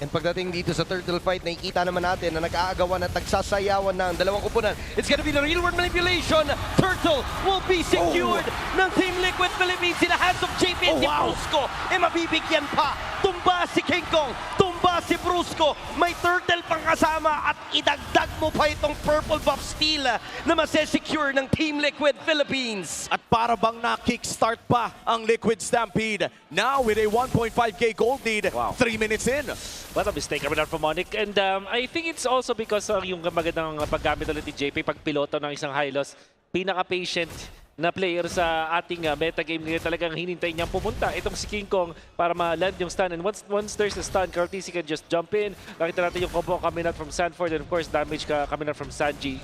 And pagdating dito sa turtle fight, nakikita naman natin na nag-aagawan at nagsasayawan ng dalawang kupunan. It's gonna be the real world manipulation. Turtle will be secured ng Team Liquid Philippines in the hands of JP and si Brusco. Mabibigyan pa. Tumba si King Kong. Tumba si Brusco. May turtle pang kasama at idagdag mo pa itong purple buff steal na masesecure ng Team Liquid Philippines. At para bang na-kickstart pa ang Liquid Stampede. Now with a 1.5k gold lead, 3 minutes in. What a mistake coming out from ONIC. And I think it's also because yung magandang paggamit ulit ni JP pag piloto ng isang high-loss. Pinaka-patient na player sa ating metagame nila, talagang hinintay niyang pumunta itong si King Kong para ma-land yung stun. And once there's a stun, Cartesi can just jump in. Nakita natin yung combo coming out from Sanford and of course damage coming out from Sanji.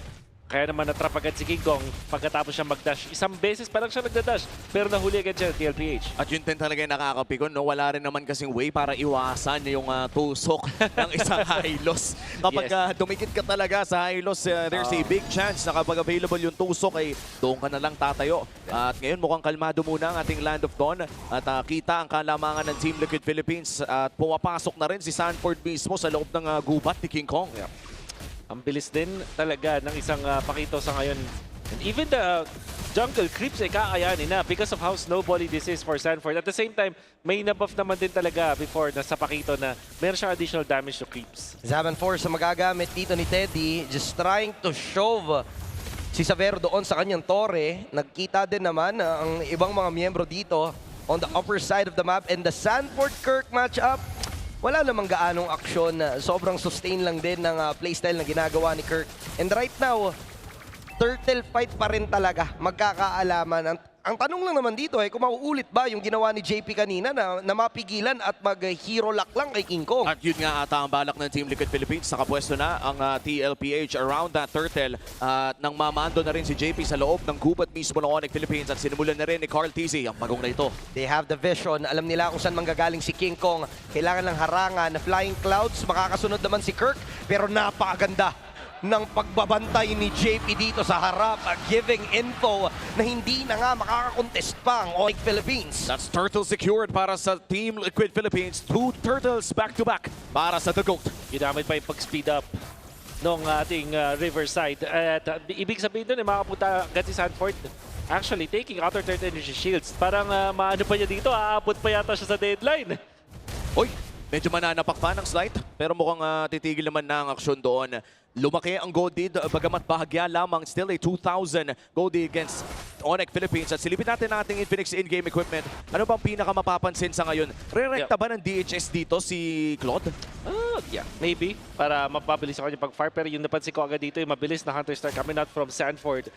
Kaya naman natrap agad si King Kong pagkatapos siya mag-dash. Isang beses pa lang siya nagda-dash pero nahuli agad siya TLPH. At yun din talaga yung nakakapikon, no? Wala rin naman kasing way para iwasan yung tusok ng isang high-loss. Kapag dumikit ka talaga sa high-loss, there's a big chance na kapag available yung tusok ay doon ka na lang tatayo. At ngayon mukhang kalmado muna ang ating Land of Dawn at kita ang kalamangan ng Team Liquid Philippines at pumapasok na rin si Sanford mismo sa loob ng gubat ni King Kong. Ang bilis din talaga ng isang pakito sa ngayon. And even the jungle creeps ay kakayanin na because of how snowbally this is for Sanford. At the same time, may nabuff naman din talaga before na sa pakito na meron siyang additional damage to creeps. 7-4 sa magagamit dito ni Teddy. Just trying to shove si Savero doon sa kanyang torre. Nagkita din naman ang ibang mga miyembro dito on the upper side of the map. And the Sanford-Kirk matchup, wala namang gaanong aksyon. Sobrang sustain lang din ng playstyle na ginagawa ni Kirk. And right now, turtle fight pa rin talaga. Magkakaalaman. Ang tanong lang naman dito ay kung mauulit ba yung ginawa ni JP kanina na mapigilan at mag-hero lock lang kay King Kong. At yun nga ata ang balak ng Team Liquid Philippines. Nakapwesto na ang TLPH around that turtle. Nang mamando na rin si JP sa loob ng gubat mismo ng ONIC Philippines at sinimulan na rin ni Carl Tizzy ang pagong na ito. They have the vision. Alam nila kung saan manggagaling si King Kong. Kailangan ng harangan na flying clouds. Makakasunod naman si Kirk pero napakaganda ng pagbabantay ni JP dito sa harap, giving info na hindi na nga makakakontest pa ang ONIC Philippines. That's turtle secured para sa Team Liquid Philippines. 2 turtles back-to-back para sa The GOAT. Ginamit pa yung pag-speed up ng ating Riverside. At ibig sabihin doon, makapunta agad si Sanford. Actually, taking outer third energy shields. Parang maano pa niya dito, aabot pa yata siya sa deadline. Oy, medyo mananapak pa ng slight, pero mukhang titigil naman na ang aksyon doon. Lumaki ang gold lead, bagamat bahagya lamang, still a 2,000 gold lead against ONIC Philippines. At silipin natin ang ating Infinix in-game equipment. Ano bang pinakamapapansin sa ngayon? Re-recta ba ng DHS dito si Claude? Yeah, maybe. Para mapabilis ako yung pag-fire. Pero yung napansin ko agad dito, yung mabilis na Hunter Star coming out from Sanford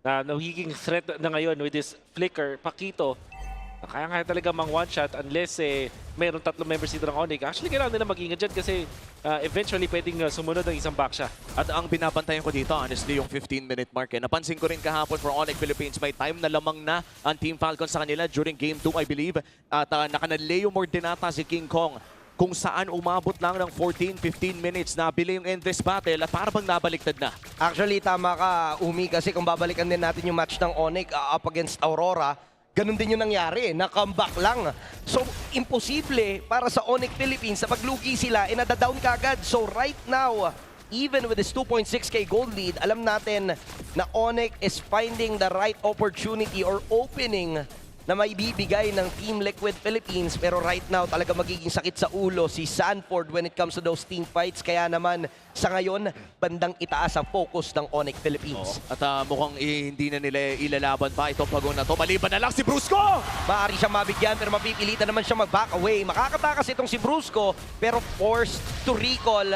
na nagiging threat na ngayon with this flicker, Pakito. Kaya talaga mang one-shot unless mayroong 3 members dito ng ONIC. Actually, kailangan nila mag-ingat dyan kasi eventually pwedeng sumunod ng isang back siya. At ang binabantayan ko dito, honestly, yung 15-minute mark. Napansin ko rin kahapon for ONIC Philippines, may time na lamang na ang Team Falcon sa kanila during Game 2, I believe. At nakanaleo more din ata si King Kong kung saan umabot lang ng 14-15 minutes na bili yung endless battle at para bang nabaliktad na. Actually, tama ka, Umi, kasi kung babalikan din natin yung match ng ONIC up against Aurora, ganun din yung nangyari, na-comeback lang. So, imposible para sa ONIC Philippines sa paglugi sila, nadadawn ka agad. So, right now, even with this 2.6k gold lead, alam natin na ONIC is finding the right opportunity or opening na may bibigay ng Team Liquid Philippines. Pero right now, talaga magiging sakit sa ulo si Sanford when it comes to those team fights. Kaya naman, sa ngayon, bandang itaas ang focus ng ONIC Philippines. At mukhang hindi na nila ilalaban pa itong pagong na to. Maliban na lang si Brusco! Maaari siyang mabigyan pero mapipilitan naman siya mag-back away. Makakatakas itong si Brusco pero forced to recall.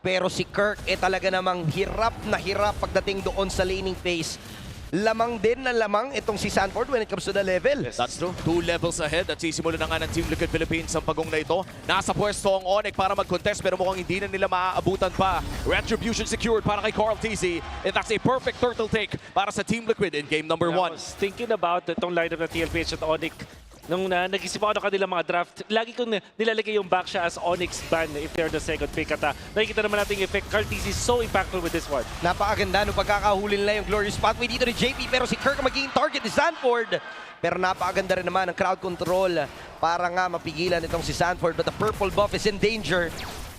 Pero si Kirk talaga namang hirap na hirap pagdating doon sa laning phase. Lamang din na lamang itong si Sanford when it comes to the level. Yes, that's true. 2 levels ahead at sisimulan na nga ng Team Liquid Philippines ang pagong na ito. Nasa pwesto ang ONIC para mag-contest pero mukhang hindi na nila maaabutan pa. Retribution secured para kay Carl Tizzy. And that's a perfect turtle take para sa Team Liquid in game number 1. I was thinking about itong lineup ng TLPH at ONIC. Nung nag-isip ako ng kanilang mga draft, lagi kong nilalagay yung back siya as Onyx ban if they're the second pick. At nakikita naman natin yung effect. Carl Tizzy is so impactful with this one. Napakaganda nung pagkakahuli nila yung glorious pathway dito ni JP pero si Kirk magiging target ni Sanford. Pero napakaganda rin naman ang crowd control para nga mapigilan itong si Sanford. But the purple buff is in danger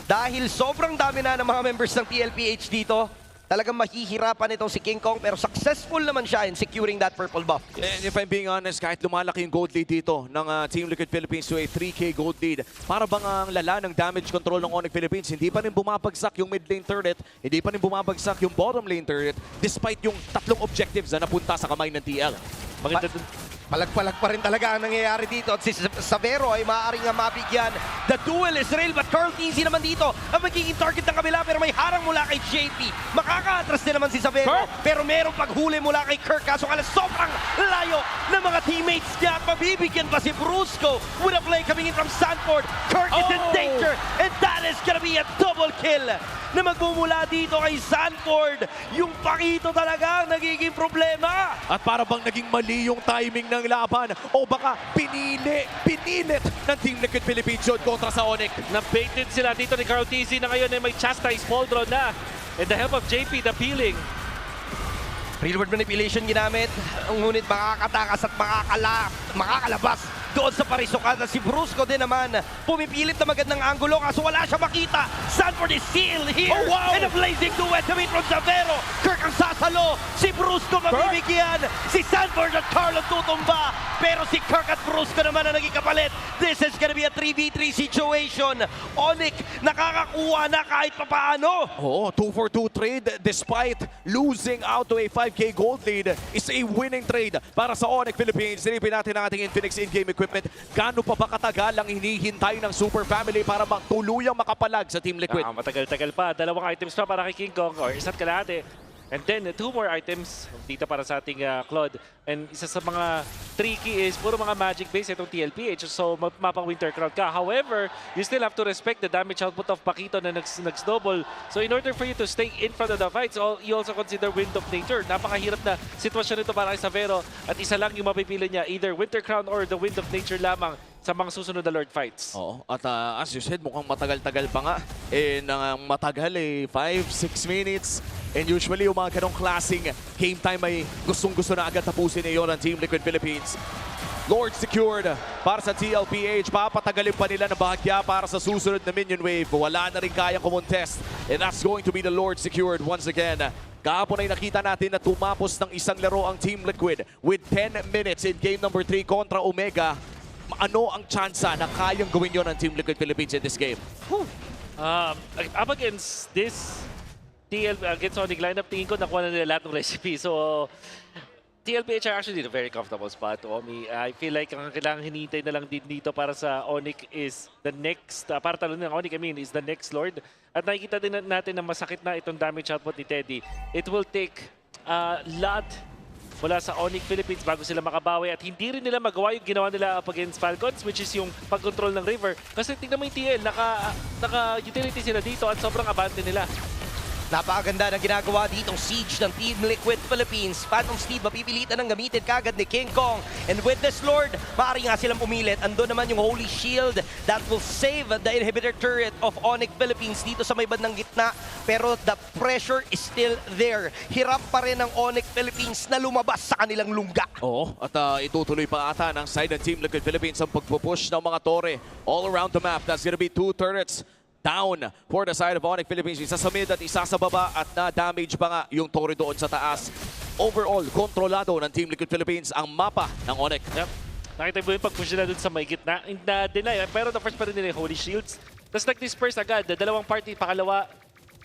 dahil sobrang dami na ng mga members ng TLPH dito. Talagang mahihirapan itong si King Kong pero successful naman siya in securing that purple buff. And if I'm being honest, kahit lumalaki yung gold lead dito ng Team Liquid Philippines to a 3K gold lead, para bang ang lala ng damage control ng ONIC Philippines, hindi pa rin bumabagsak yung mid lane turret, hindi pa rin bumabagsak yung bottom lane turret, despite yung tatlong objectives na napunta sa kamay ng TL. Maganda dun. Palag-palag pa rin talaga ang nangyayari dito. At si Savero ay maaaring nga mabigyan. The duel is real, but Carl Easy naman dito ang magiging target ng kabila, pero may harang mula kay JP. Makaka-atras din naman si Savero, pero merong paghuli mula kay Kirk. Kaso nga sobrang layo ng mga teammates niya. At mabibigyan pa si Brusco with a play coming in from Sanford. Kirk is in danger, and that is gonna be a double kill na magmumula dito kay Sanford. Yung pakito talaga ang nagiging problema. At para bang naging mali yung timing ng laban o baka pinilit ng Team Liquid Philippines yun kontra sa ONIC. Na-baited sila dito ni Carl TZ na ngayon ay may chastise fall draw na. And the help of JP, the peeling. Real-world manipulation ginamit, ngunit makakatakas at makakalabas doon sa parisukan. Si Brusco din naman pumipilit na magandang anggulo kaso wala siya makita. Sanford is still here. Oh, wow! And a blazing duet coming from Savero. Kirk ang sasalo. Si Brusco mabibigyan. Si Sanford at Carlo tutumba. Pero si Kirk at Brusco naman ang naging kapalit. This is gonna be a 3v3 situation. ONIC nakakakuha na kahit papaano. Oo, 2-for-2 trade despite losing out to a 5K gold lead is a winning trade para sa ONIC Philippines. Silipin natin ang ating Infinix in-game equipment. Gaano pa ba katagal ang hinihintay ng Super Family para tuluyang makapalag sa Team Liquid? Matagal-tagal pa. 2 items pa para kay King Kong or isa't kalahati. And then 2 more items dito para sa ating Claude. And isa sa mga tricky is puro mga magic base itong TLPH. So mapang winter crowd ka. However, you still have to respect the damage output of Pakito na nag-snowball. So in order for you to stay in front of the fights, you also consider Wind of Nature. Napakahirap na sitwasyon ito para kay Savero. At isa lang yung mapipili niya, either Winter Crown or the Wind of Nature lamang sa mga susunod na Lord fights. Oo, at as you said, mukhang matagal-tagal pa nga. And matagal 5-6 minutes. And usually yung mga ganong klaseng game time ay gustong-gusto na agad tapusin iyon ng Team Liquid Philippines. Lord secured para sa TLPH. Papatagalin pa nila na bahagya para sa susunod na minion wave. Wala na rin kayang kumontest. And that's going to be the Lord secured once again. Kahapon ay nakita natin na tumapos ng isang laro ang Team Liquid with 10 minutes in game number 3 kontra Omega. Ano ang tsansa na kayang gawin yun ng Team Liquid Philippines in this game? Up against this against ONIC lineup, tingin ko nakuha na nila lahat ng recipe. So, TLPH are actually in a very comfortable spot. Omi, I feel like ang kailangan hinihintay na lang din dito para sa ONIC is the next, para talo ng ONIC, is the next Lord. At nakikita din natin na masakit na itong damage output ni Teddy. It will take a lot mula sa ONIC Philippines bago sila makabawi at hindi rin nila magawa yung ginawa nila up against Falcons, which is yung pag-control ng river. Kasi tingnan mo yung TL, naka-utility sila dito at sobrang abante nila. Napakaganda ng ginagawa ditong siege ng Team Liquid Philippines. Phantom Steed mapipilitan ng gamitin kagad ni King Kong. And with this Lord, maaari nga silang pumilit. Andun naman yung Holy Shield that will save the inhibitor turret of ONIC Philippines dito sa may bandang gitna. Pero the pressure is still there. Hirap pa rin ng ONIC Philippines na lumabas sa kanilang lungga. Oo, at itutuloy pa ata ng side ng Team Liquid Philippines ang pagpupush ng mga tore all around the map. That's gonna be 2 turrets down for the side of ONIC Philippines. Isa sa mid at isa sa baba at na-damage pa nga yung tore doon sa taas. Overall, kontrolado ng Team Liquid Philippines ang mapa ng ONIC. Yep. Nakita mo yung pag-push nila doon sa may gitna. Na-deny, pero the first pa rin nila yung Holy Shields. Tapos nag-disperse agad, dalawang party pakalawa,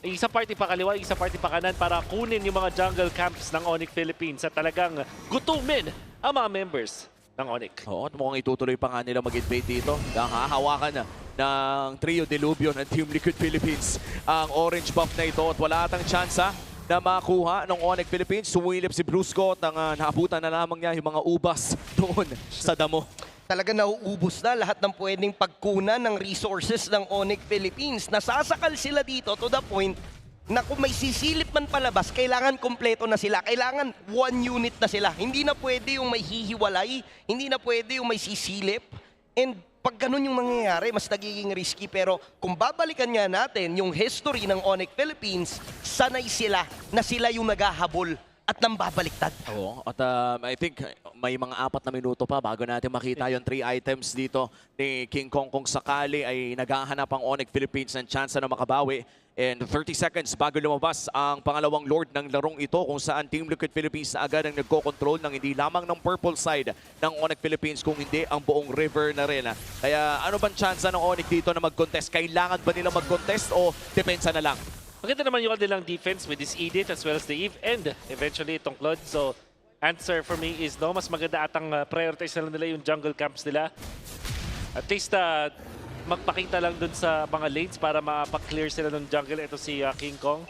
isang party pa kaliwa, isang party pa kanan para kunin yung mga jungle camps ng ONIC Philippines at talagang gutumin ang mga members ng ONIC. Oo, at mukhang itutuloy pa nga nila mag-invade dito. Hahawakan na ng trio Deluvion ng Team Liquid Philippines ang orange buff na ito at wala atang tsansa na makuha ng ONIC Philippines. Sumilip si Brusco at naabutan na lamang niya yung mga ubas doon sa damo. Talaga nauubos na lahat ng pwedeng pagkunan ng resources ng ONIC Philippines. Nasasakal sila dito to the point na kung may sisilip man palabas, kailangan kompleto na sila. Kailangan 1 unit na sila. Hindi na pwede yung may hihiwalay, hindi na pwede yung may sisilip. And pag ganun yung mangyayari, mas nagiging risky. Pero kung babalikan nga natin yung history ng ONIC Philippines, sanay sila na sila yung naghahabol at nambabaliktad. Oo, at I think may mga 4 na minuto pa bago natin makita yung 3 items dito ni King Kong kung sakali ay naghahanap ang ONIC Philippines ng chance na makabawi. And 30 seconds bago lumabas ang pangalawang Lord ng larong ito kung saan Team Liquid Philippines na agad ang nagko-control ng hindi lamang ng purple side ng ONIC Philippines kung hindi ang buong river na rin. Kaya ano bang chance ng ONIC dito na mag-contest? Kailangan ba nila mag-contest o depensa na lang? Maganda naman yung kanilang defense with this Edith as well as the Eve and eventually itong Claude. So, answer for me is no. Mas maganda atang prioritize na lang nila yung jungle camps nila. At least magpakita lang dun sa mga lanes para mapaklear sila ng jungle. Ito si King Kong.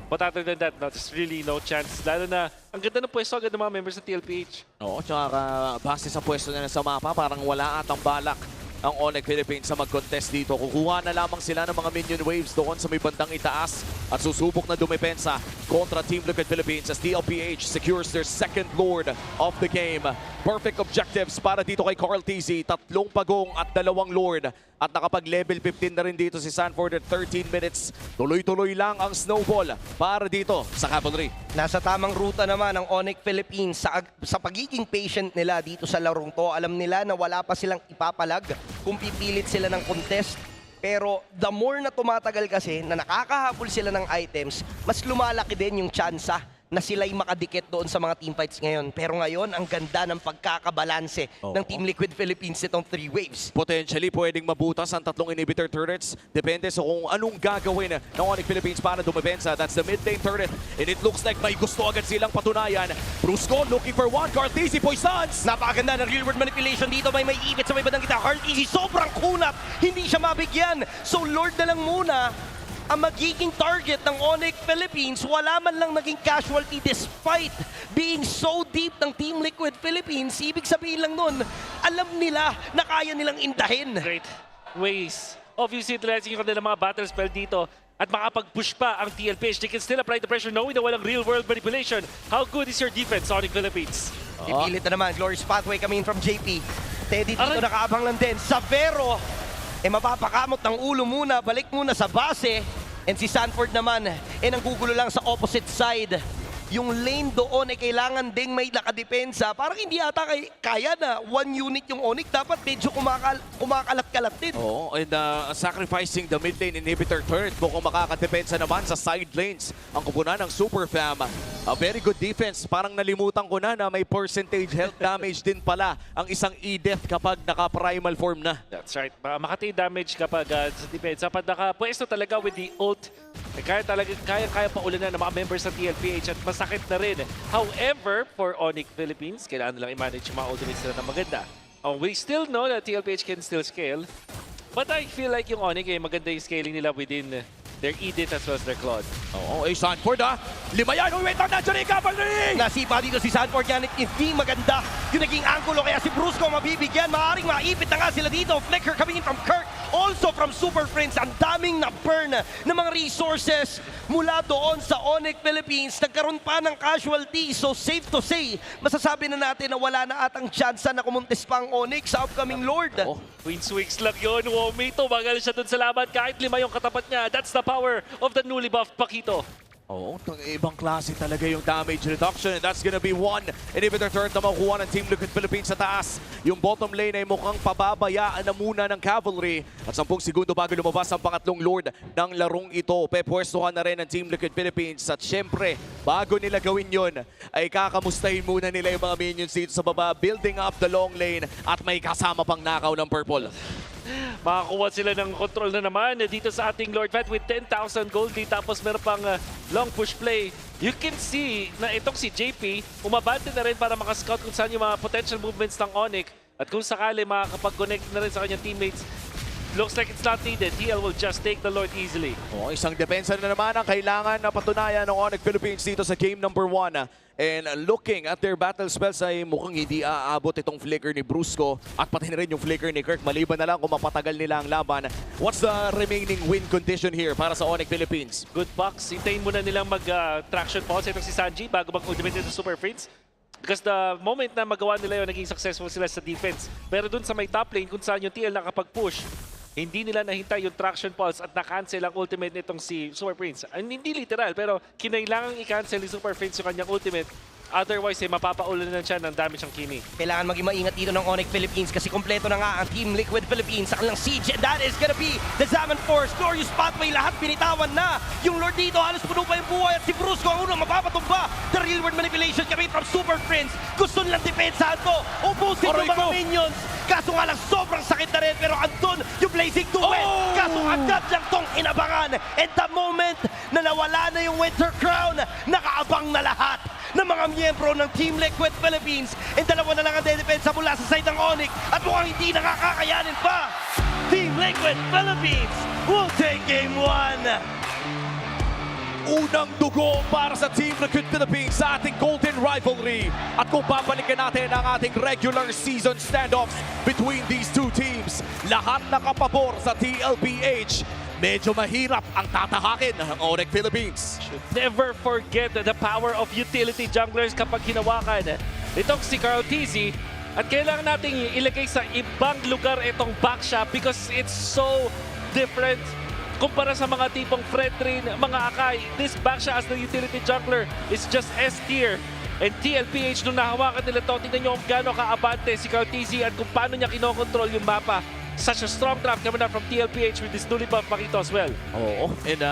But other than that, no, there's really no chance. Lalo na ang ganda ng pwesto agad ng mga members ng TLPH. Oo, tsaka base sa pwesto nila sa mapa, parang wala atang balak ang ONIC Philippines sa mag-contest dito. Kukuha na lamang sila ng mga minion waves doon sa may bandang itaas at susubok na dumepensa kontra Team Liquid Philippines as TLPH secures their second Lord of the game. Perfect objectives para dito kay Carl TZ. 3 pagong at 2 Lord. At nakapag-level 15 na rin dito si Sanford at 13 minutes. Tuloy-tuloy lang ang snowball para dito sa Cavalry. Nasa tamang ruta naman ang ONIC Philippines sa pagiging patient nila dito sa larong to. Alam nila na wala pa silang ipapalag kung pipilit sila ng contest. Pero the more na tumatagal kasi na nakakahabol sila ng items, mas lumalaki din yung tsansa na sila'y makadikit doon sa mga teamfights ngayon. Pero ngayon, ang ganda ng pagkakabalanse ng Team Liquid Philippines itong 3 waves. Potentially, pwedeng mabutas ang 3 inhibitor turrets. Depende sa kung anong gagawin ng ONIC Philippines para dumepensa. That's the mid lane turret. And it looks like may gusto agad silang patunayan. Brusco looking for one. Cartesi poisons! Napakaganda ng real-world manipulation dito. May ipit sa may badang kita. Cartesi sobrang kunat. Hindi siya mabigyan. So Lord na lang muna ang magiging target ng ONIC Philippines. Wala man lang naging casualty despite being so deep ng Team Liquid Philippines. Ibig sabihin lang nun, alam nila na kaya nilang indahin. Great ways of utilizing yung kanilang mga battle spell dito at makapag-push pa ang TLPH. They can still apply the pressure knowing na walang real-world manipulation. How good is your defense, ONIC Philippines? Ipilit na naman. Glorious pathway coming from JP. Teddy dito nakaabang lang din. Savero, mapapakamot ng ulo muna, balik muna sa base. And si Sanford naman, nanggugulo lang sa opposite side. Yung lane doon kailangan ding may nakadepensa. Parang hindi ata kaya na 1 unit yung ONIC. Dapat medyo kumakalat-kalat din. Oo, and sacrificing the mid lane inhibitor turret kung makakadepensa naman sa side lanes. Ang kupunan ng Super Fam. A very good defense. Parang nalimutan ko na may percentage health damage din pala ang isang Edith kapag naka-primal form na. That's right. Makati damage kapag sa defense. Kapag nakapwesto talaga with the ult, kaya pa ulanan ng mga members sa TLPH at masakit na rin. However, for ONIC Philippines, kailangan nilang i-manage yung mga ultimates nila na maganda. We still know that TLPH can still scale, but I feel like yung ONIC maganda yung scaling nila within their Edith as well as their Claude. Oo, Sanford 5 yan. Wait on na dyan yung Cavalry! Nasipa dito si Sanford yan. Hindi maganda yung naging angulo kaya si Brusco mabibigyan. Maaaring maipit na nga sila dito. Flicker coming in from Kirk. Also from Super Prince. Ang daming na-burn ng mga resources mula doon sa ONIC Philippines. Nagkaroon pa ng casualty. So safe to say, masasabi na natin na wala na atang tsansa na kumuntis pa ang ONIC sa upcoming Lord. Queen Swings lang yun. Womito, magal siya dun sa laban. Kahit 5 yung katapat niya. That's the power of the newly buffed Pakito. Oo, ibang klase talaga yung damage reduction. And that's gonna be 1 inhibitor turret na makukuha ng Team Liquid Philippines sa taas. Yung bottom lane ay mukhang pababayaan na muna ng Cavalry. At 10 segundo bago lumabas ang pangatlong Lord ng larong ito. Pepwestuhan na rin ng Team Liquid Philippines. At syempre, bago nila gawin yun, ay kakamustahin muna nila yung mga minions dito sa baba. Building up the long lane at may kasama pang nakaw ng purple. Makakuha sila ng control na naman dito sa ating Lord Fight with 10,000 gold. Tapos meron pang long push play. You can see na itong si JP umabante na rin para makascout kung saan yung mga potential movements ng ONIC. At kung sakali makakapag-connect na rin sa kanyang teammates, looks like it's not needed. TL will just take the Lord easily. Isang depensa na naman ang kailangan na patunayan ng ONIC Philippines dito sa game number 1. And looking at their battle spells ay mukhang hindi aabot itong flicker ni Brusco at pati na rin yung flicker ni Kirk. Maliban na lang kung mapatagal nila ang laban. What's the remaining win condition here para sa ONIC Philippines? Good box. Hintayin muna nilang mag-traction pause itong si Sanji bago mag-ultimate ito Super Prince. Because the moment na magawa nila yun, naging successful sila sa defense. Pero dun sa may top lane, kung saan yung TL nakapag-push, hindi nila nahintay yung traction pulse at na-cancel ang ultimate nitong si Super Prince. Hindi literal, pero kinailangan i-cancel ni Super Prince yung kanyang ultimate. Otherwise, mapapaulan na siya ng damage ang Kimi. Kailangan maging maingat dito ng ONIC Philippines kasi kompleto na nga ang Team Liquid Philippines sa kanilang siege. And that is gonna be the Zaman Force. Glorious Pathway, lahat binitawan na. Yung Lord dito, halos puno pa yung buhay. At si Brusco ang unang mapapatumba. The real world manipulation coming from Super Prince. Gusto nilang depensahan to. Ubusin yung mga minions. Kaso nga lang, sobrang sakit na rin. Pero andun yung Blazing Duet. Kaso agad lang tong inabangan. And the moment na nawala na yung Winter Crown, nakaabang na lahat ng mga miyembro ng Team Liquid Philippines. And dalawa na lang ang dedepensa mula sa side ng ONIC at mukhang hindi nakakakayanin pa. Team Liquid Philippines will take Game 1. Unang dugo para sa Team Liquid Philippines sa ating Golden Rivalry. At kung babalikan natin ang ating regular season standoffs between these two teams, lahat nakapabor sa TLPH. Medyo mahirap ang tatahakin ng ONIC Philippines. Never forget the power of utility junglers kapag hinawakan itong si Carl TZ. At kailangan nating ilagay sa ibang lugar itong backshot because it's so different kumpara sa mga tipong Fredrin, mga Akai. This backshot as the utility jungler is just S tier. And TLPH, nung nahawakan nila to, tingnan nyo kung gaano ka-abante si Carl TZ at kung paano niya kinokontrol yung mapa. Such a strong draft coming out from TLPH with this newly buffed Makito as well. Oo. And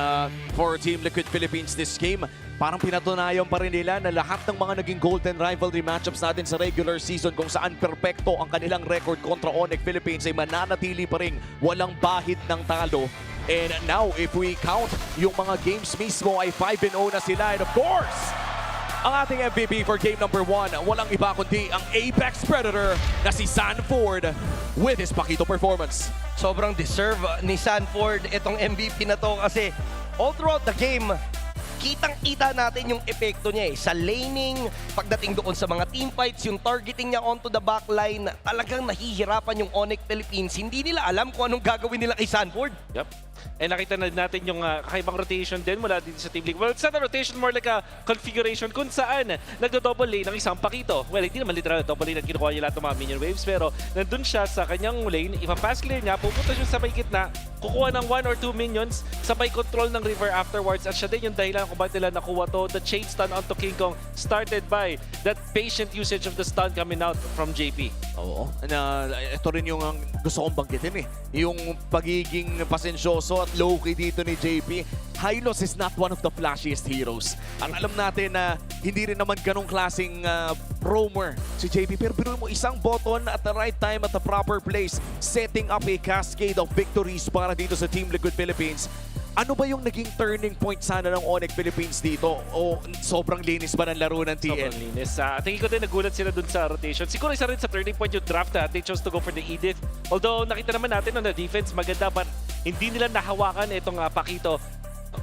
for Team Liquid Philippines this game, parang pinatunayan pa rin nila na lahat ng mga naging Golden Rivalry matchups natin sa regular season kung saan perpekto ang kanilang record kontra ONIC Philippines ay mananatili pa rin walang bahid ng talo. And now, if we count, yung mga games mismo ay 5-0 na sila. And of course, ang ating MVP for game number 1, walang iba kundi ang Apex Predator na si Sanford with his Pakito performance. Sobrang deserve ni Sanford itong MVP na to kasi all throughout the game, kitang-kita natin yung epekto niya sa laning, pagdating doon sa mga teamfights, yung targeting niya onto the backline, talagang nahihirapan yung ONIC Philippines. Hindi nila alam kung anong gagawin nila kay Sanford. Yep. And nakita na natin yung kakaibang rotation din mula dito sa Team League. Well, it's not a rotation, more like a configuration kung saan nagdo-double lane ng isang Pakito. Well, hindi naman literal double lane at kinukuha niya lahat ng mga minion waves, pero nandun siya sa kanyang lane, ipa-pass clear niya, pupunta siya sa may gitna, kukuha ng 1 or 2 minions, sabay control ng river afterwards, at siya din yung dahilan kung bakit nila nakuha to. The chain stun onto King Kong started by that patient usage of the stun coming out from JP. Oo. Ito rin yung gusto kong banggitin yung pagiging pasensyoso at low-key dito ni JP. Hylos is not one of the flashiest heroes. Ang alam natin na hindi rin naman ganong klaseng roamer si JP. Pero biro mo isang button at the right time at the proper place, setting up a cascade of victories para dito sa Team Liquid Philippines. Ano ba yung naging turning point sana ng ONIC Philippines dito? O sobrang linis ba ng laro ng TL? Sobrang linis. Tingin ko din nagulat sila dun sa rotation. Siguro isa rin sa turning point yung draft na they chose to go for the Edith. Although nakita naman natin on the defense maganda, but hindi nila nahawakan itong Pakito.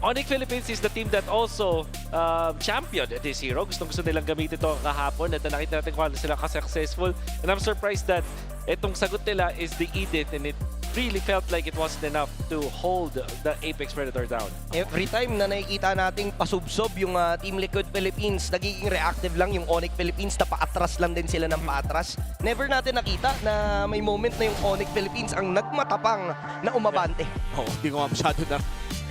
ONIC Philippines is the team that also championed this hero. Gusto nilang gamitin ito kahapon at nakita natin kung ano sila ka-successful. And I'm surprised that itong sagot nila is the Edith, and it really felt like it wasn't enough to hold the Apex Predator down. Every time na nakikita nating pasubsob yung Team Liquid Philippines, nagiging reactive lang yung ONIC Philippines na paatras lang din sila ng paatras. Never natin nakita na may moment na yung ONIC Philippines ang nagmatapang na umabante. Hindi ko nga masyado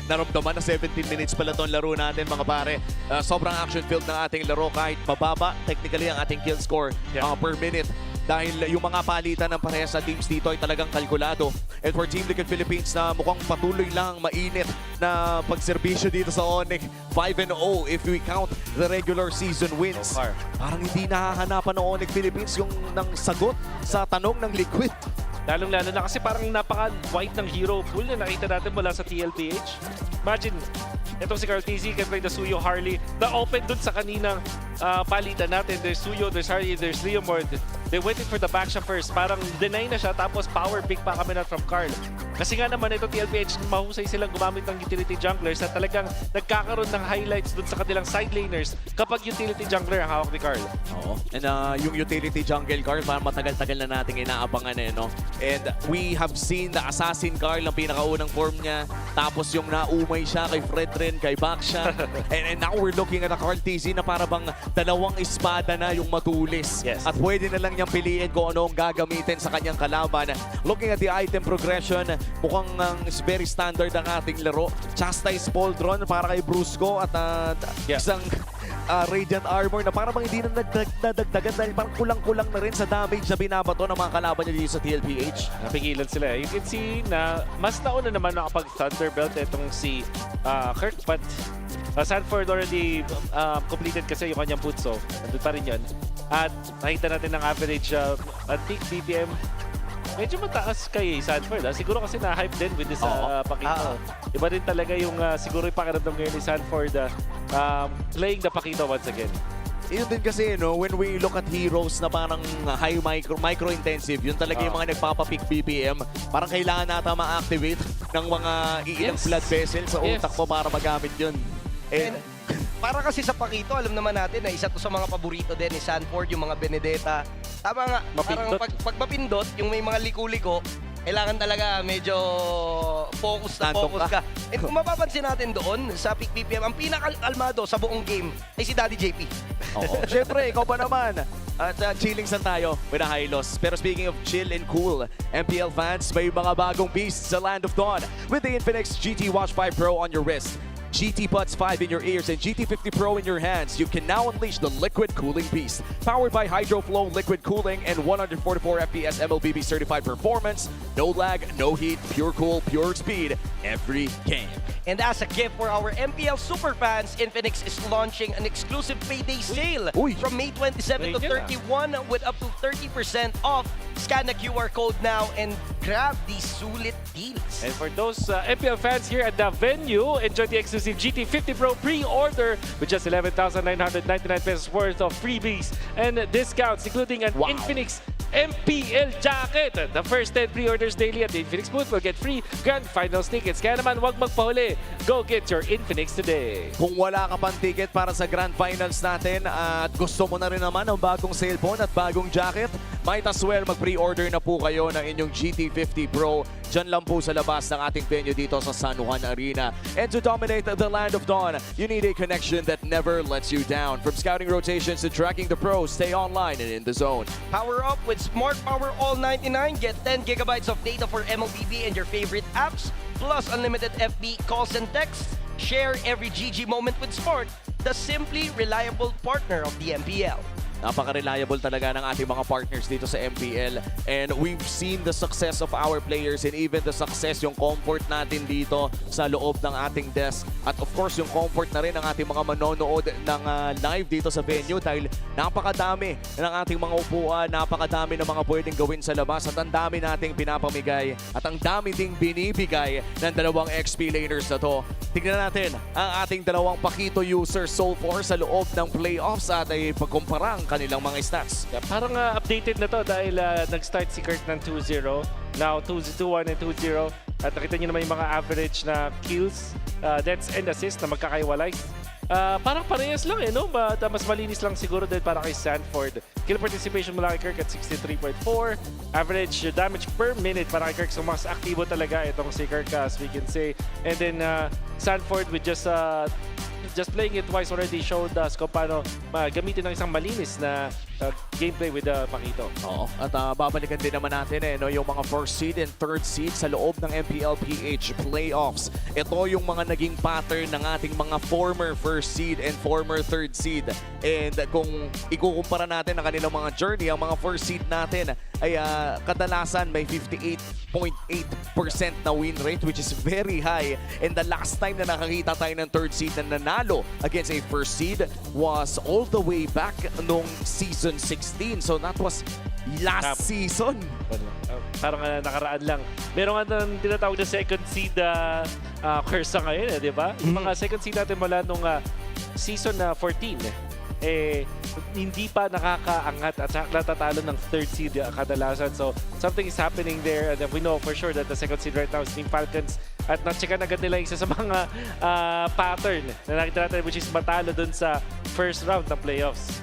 naramdaman na 17 minutes pala itong laro natin mga pare. Sobrang action-filled ng ating laro kahit mababa technically ang ating kill score per minute. Dahil yung mga palitan ng parehas sa teams dito ay talagang kalkulado. And for Team Liquid Philippines na mukhang patuloy lang mainit na pagserbisyo dito sa ONIC, 5-0 if we count the regular season wins. Parang hindi nakahanapan ng ONIC Philippines yung ng sagot sa tanong ng Liquid. Lalong-lalo na kasi parang napaka-white ng hero pool na nakita natin mula sa TLPH. Imagine, itong si Carl TZ can play the Suyo Harley na open dun sa kaninang palitan natin. There's Suyo, there's Harley, there's Leomord. They waited for the backshot first. Parang deny na siya tapos power pick pa kami na from Carl. Kasi nga naman ito TLPH, mahusay silang gumamit ng utility junglers at talagang nagkakaroon ng highlights dun sa kanilang side laners kapag utility jungler ang hawak ni Carl. Oo. And yung utility jungle Carl, parang matagal-tagal na nating inaabangan no? And we have seen the Assassin Carl ang pinakaunang form niya. Tapos yung naumay siya kay Fredrin, kay Baksha. and now we're looking at a Carl TZ na para bang dalawang espada na yung matulis. Yes. At pwede na lang niyang piliin kung ano ang gagamitin sa kanyang kalaban. Looking at the item progression, mukhang is very standard ang ating laro. Chastise Poldron para kay Brusco at isang Radiant Armor na parang hindi na nadagdagan dahil parang kulang-kulang na rin sa damage na binabato ng mga kalaban niya dito sa TLPH. Napigilan sila. You can see na mas nauna naman nakapag-Thunderbelt itong si Kirk, but Sanford already completed kasi yung kanyang putso. Nandun pa rin yun. At nakita natin ng average peak BPM. Medyo mataas kay Sanford. Siguro kasi na-hype din with this Pakito. Iba rin talaga yung siguro yung pakiramdam ngayon ni Sanford playing the Pakito once again. Yun din kasi, no, when we look at heroes na parang high micro-intensive, yun talaga yung mga nagpapapeak BPM. Parang kailangan nata ma-activate ng mga iilang blood vessels sa utak mo para magamit yun. And para kasi sa Pakito, alam naman natin na isa to sa mga paborito din ni Sanford, yung mga Benedetta. Tama nga, parang pag mapindot, yung may mga liko-liko, kailangan talaga medyo focus ka. And kung mapapansin natin doon sa peak BPM, ang pinaka-almado sa buong game ay si Daddy JP. Oo. Siyempre, ikaw pa naman. At chilling san tayo with a high loss. Pero speaking of chill and cool, MPL fans, may mga bagong beasts sa Land of Dawn with the Infinix GT Watch 5 Pro on your wrist. GT Buds 5 in your ears and GT50 Pro in your hands, you can now unleash the liquid cooling beast. Powered by HydroFlow liquid cooling and 144 FPS MLBB certified performance, no lag, no heat, pure cool, pure speed, every game. And as a gift for our MPL super fans, Infinix is launching an exclusive payday sale from May 27 to 31 with up to 30% off. Scan the QR code now and grab these sulit deals. And for those MPL fans here at the venue, enjoy the exclusive GT50 Pro pre-order with just 11,999 pesos worth of freebies and discounts, including an Infinix MPL jacket. The first 10 pre-orders daily at the Infinix booth will get free Grand Finals tickets. Kaya naman, huwag magpahuli. Go get your Infinix today. Kung wala ka pang ticket para sa Grand Finals natin at gusto mo na rin naman ng bagong cellphone at bagong jacket, might as well mag-pre-order na po kayo ng inyong GT50 Pro. Diyan lang po sa labas ng ating venue dito sa San Juan Arena. And to dominate the Land of Dawn, you need a connection that never lets you down. From scouting rotations to tracking the pros, stay online and in the zone. Power up with Smart Power All 99. Get 10 gigabytes of data for MLBB and your favorite apps, plus unlimited FB calls and texts. Share every GG moment with Smart, the simply reliable partner of the MPL. Napaka-reliable talaga ng ating mga partners dito sa MPL. And we've seen the success of our players and even the success, yung comfort natin dito sa loob ng ating desk. At of course, yung comfort na rin ng ating mga manonood ng live dito sa venue dahil napakadami ng ating mga upuan, napakadami ng mga pwedeng gawin sa labas at ang dami nating pinapamigay at ang dami ding binibigay ng dalawang XP laners na to. Tignan natin ang ating dalawang Pakito users so far sa loob ng playoffs at ay pagkumpara ang kanilang mga stats. Yeah, parang updated na to dahil nag-start si Kirk ng 2-0. Now 2-1 and 2-0. At nakita nyo naman yung mga average na kills, deaths and assists na magkakaiwalay. Parang parehas lang no? Mas malinis lang siguro dahil para kay Sanford. Kill participation mula kay Kirk at 63.4. Average damage per minute para kay Kirk. So mas aktibo talaga itong si Kirk as we can say. And then Sanford with just playing it twice already showed us kung paano gamitin ng isang malinis na gameplay with Pakito. Oo. At babalikan din naman natin no, yung mga first seed and third seed sa loob ng MPL PH playoffs. Ito yung mga naging pattern ng ating mga former first seed and former third seed. And kung ikukumpara natin ang kanilang mga journey, ang mga first seed natin ay kadalasan may 58.8% na win rate, which is very high. And the last time na nakakita tayo ng third seed na nanalo against a first seed was all the way back nung season 16. So that was last season. Parang nakaraan lang. Meron nga tinatawag na second seed curse ngayon, di ba? Yung mga second seed natin mula nung season 14. Hindi pa nakakaangat at natatalo ng third seed kadalasan. So, something is happening there. And we know for sure that the second seed right now is Team Falcons. At na-checkan agad nila isa sa mga pattern na nakita natin, which is matalo dun sa first round ng playoffs.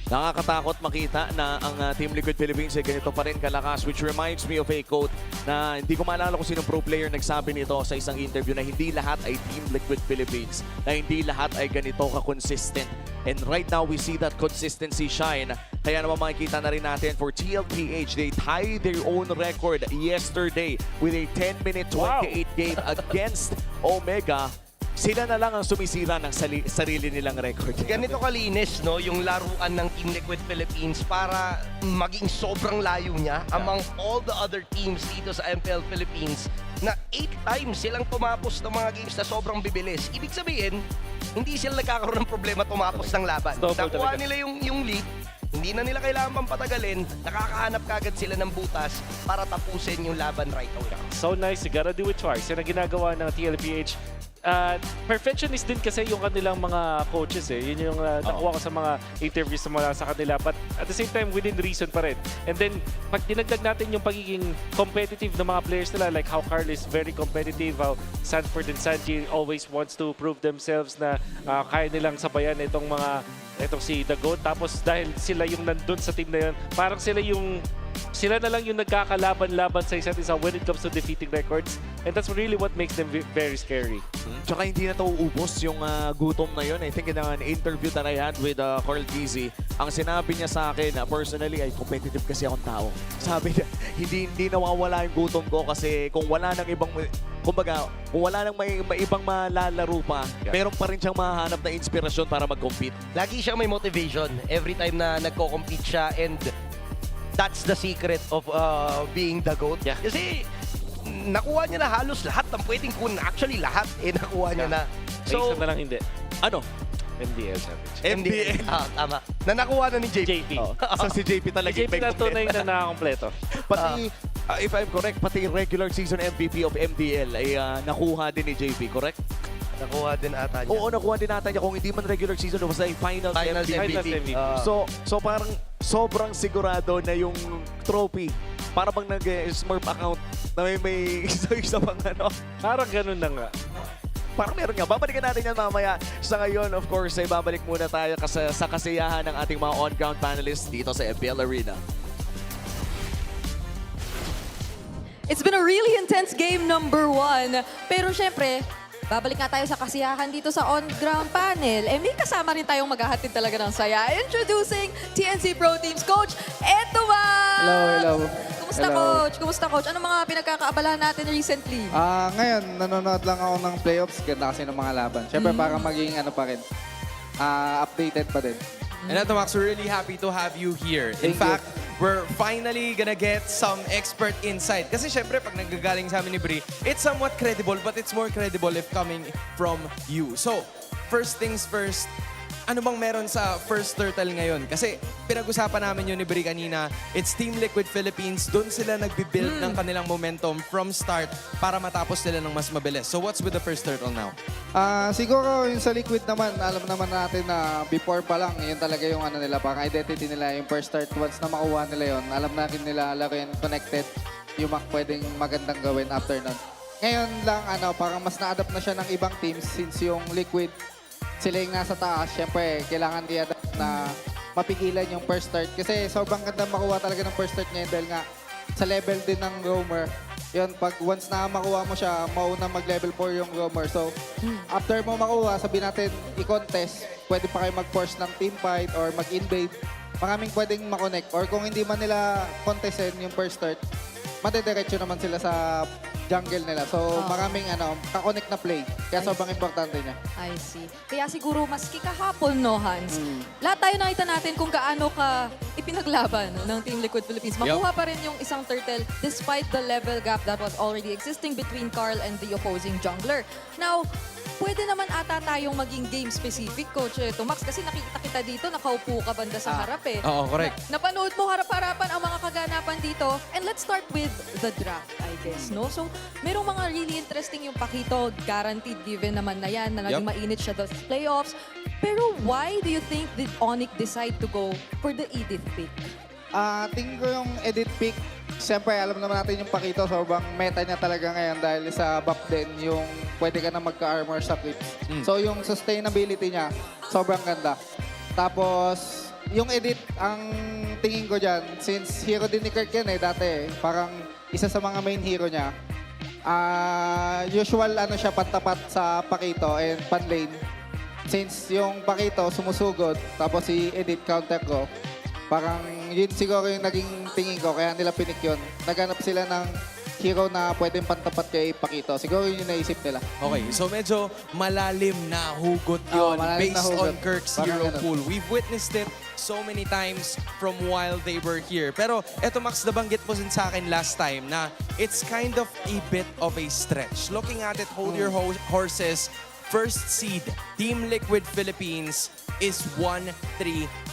Nakakatakot makita na ang Team Liquid Philippines ay ganito pa rin kalakas, which reminds me of a quote na hindi ko maalala kung sinong pro player nagsabi nito sa isang interview na hindi lahat ay Team Liquid Philippines, na hindi lahat ay ganito ka-consistent. And right now, we see that consistency shine. Kaya naman makikita na rin natin for TLPH, they tied their own record yesterday with a 10-minute 28 game against Omega. Sila na lang ang sumisira ng sarili nilang record. Ganito kalinis, no, yung laruan ng Team Liquid Philippines para maging sobrang layo niya among all the other teams dito sa MPL Philippines na 8 times silang tumapos ng mga games na sobrang bibilis. Ibig sabihin, hindi sila nagkakaroon ng problema tumapos ng laban. Nakuha nila yung lead, hindi na nila kailangan pang patagalin, nakakahanap kagad sila ng butas para tapusin yung laban right away. So nice, you gotta do it twice. Yan ang ginagawa ng TLPH. Perfectionist din kasi yung kanilang mga coaches eh. Yun yung nakuha ko sa mga interviews mula sa kanila. But at the same time, within reason pa rin. And then, pag dinagdag natin yung pagiging competitive ng mga players nila, like how Carl is very competitive, how Sanford and Sanji always wants to prove themselves na kaya nilang sabayan itong si The Goat. Tapos dahil sila yung nandun sa team na yun, parang sila na lang yung nagkakalaban-laban sa isa't isa when it comes to defeating records. And that's really what makes them very scary. Tsaka hindi na ito uubos yung gutom na yun. I think in an interview that I had with Carl Gizi, ang sinabi niya sa akin, personally, ay competitive kasi akong tao. Sabi niya, hindi nawawala yung gutom ko kasi kung wala nang ibang, kumbaga, kung wala nang may ibang malalaro pa, meron pa rin siyang mahanap na inspirasyon para mag-compete. Lagi siyang may motivation every time na nagko-compete siya, and that's the secret of being the GOAT. Kasi nakuha niya na halos lahat ng pwedeng kunin. Actually, lahat nakuha niya na. So, isa na lang hindi. Ano? MPL Championship. MPL. Tama. Na nakuha na ni JP. So si JP talaga JP na tunay na nakakompleto. Pati, if I'm correct, pati regular season MVP of MPL ay nakuha din ni JP, correct? Nakuha din ata niya. Oo, nakuha din ata niya. Kung hindi man regular season, basta ay finals MVP. So parang sobrang sigurado na yung trophy. Para bang nag-smurf account na may isa pang ano. Parang ganun na nga. Parang meron nga. Babalikan natin yan mamaya. Sa ngayon, of course, ay babalik muna tayo sa kasiyahan ng ating mga on-ground panelists dito sa MPL Arena. It's been a really intense game number 1. Pero syempre, babalik nga tayo sa kasiyahan dito sa on-ground panel. May kasama rin tayong maghahatid talaga ng saya. Introducing TNC Pro Teams Coach Etuan! Hello. Kumusta, Coach? Kumusta, Coach? Ano mga pinagkakaabalahan natin recently? Ngayon, nanonood lang ako ng playoffs. Ganda kasi ng mga laban. Siyempre, para maging pa rin. Updated pa din. And Eto Max, we're really happy to have you here. In fact, we're finally gonna get some expert insight. Kasi syempre, pag nanggagaling sa amin ni Bri, it's somewhat credible, but it's more credible if coming from you. So, first things first, ano bang meron sa first turtle ngayon? Kasi pinag-usapan namin yun ni Bri kanina, it's Team Liquid Philippines. Doon sila nagbibuild ng kanilang momentum from start para matapos sila ng mas mabilis. So what's with the first turtle now? Siguro yung sa Liquid naman, alam naman natin na before pa lang, yun talaga yung nila, parang identity nila, yung first start. Once na makuha nila yun, alam natin nila laro yun connected, yung pwedeng magandang gawin after nun. Ngayon lang, parang mas na-adapt na siya ng ibang teams since yung Liquid, sila yung nasa taas, syempre, kailangan i-adapt na mapigilan yung first start. Kasi sobrang ganda makuha talaga ng first start ngayon dahil nga sa level din ng roamer. Yun, pag once na makuha mo siya, mauna mag-level 4 yung roamer. So, after mo makuha, sabihin natin, i-contest, pwede pa kayo mag-force ng team fight or mag-invade. Maraming pwedeng makonect. Or kung hindi man nila contestin yung first start, madediretso naman sila sa jungle nila. So, maraming ka-connect na play. Kaya sobrang importante niya. I see. Kaya siguro maski kahapon, no, Hans? Lahat tayo nakita natin kung gaano ka ipinaglaban ng Team Liquid Philippines. Makuha pa rin yung isang turtle despite the level gap that was already existing between Carl and the opposing jungler. Now, pwede naman ata tayong maging game-specific, Coach Max, kasi nakita kita dito, nakaupo ka banda sa harap eh. Oo, correct. Napanood mo harap-harapan ang mga kaganapan dito. And let's start with the draft, I guess, no? So, merong mga really interesting yung pakito, guaranteed given naman na yan, na naging mainit siya sa playoffs. Pero why do you think did ONIC decide to go for the Edith pick? Tingin ko yung edit pick, siyempre alam naman natin yung Pakito, sobrang meta niya talaga ngayon dahil sa buff din yung pwede ka na magka-armor sa clips. So yung sustainability niya, sobrang ganda. Tapos, yung edit, ang tingin ko dyan, since hero din ni Kirk yan dati parang isa sa mga main hero niya. Usual siya pantapat sa Pakito and panlane. Since yung Pakito sumusugod, tapos si edit counter ko, parang yun siguro yung naging tingin ko, kaya nila pinik yun. Naghanap sila ng hero na pwedeng pantapat kay Pakito. Siguro yun yung naisip nila. Okay, so medyo malalim na hugot yun malalim na based hugot. on Kirk's Parang hero ganun. pool. We've witnessed it so many times from while they were here. Pero eto Max, nabanggit mo din sa akin last time na it's kind of a bit of a stretch. Looking at it, hold your horses. First seed, Team Liquid Philippines is 1-3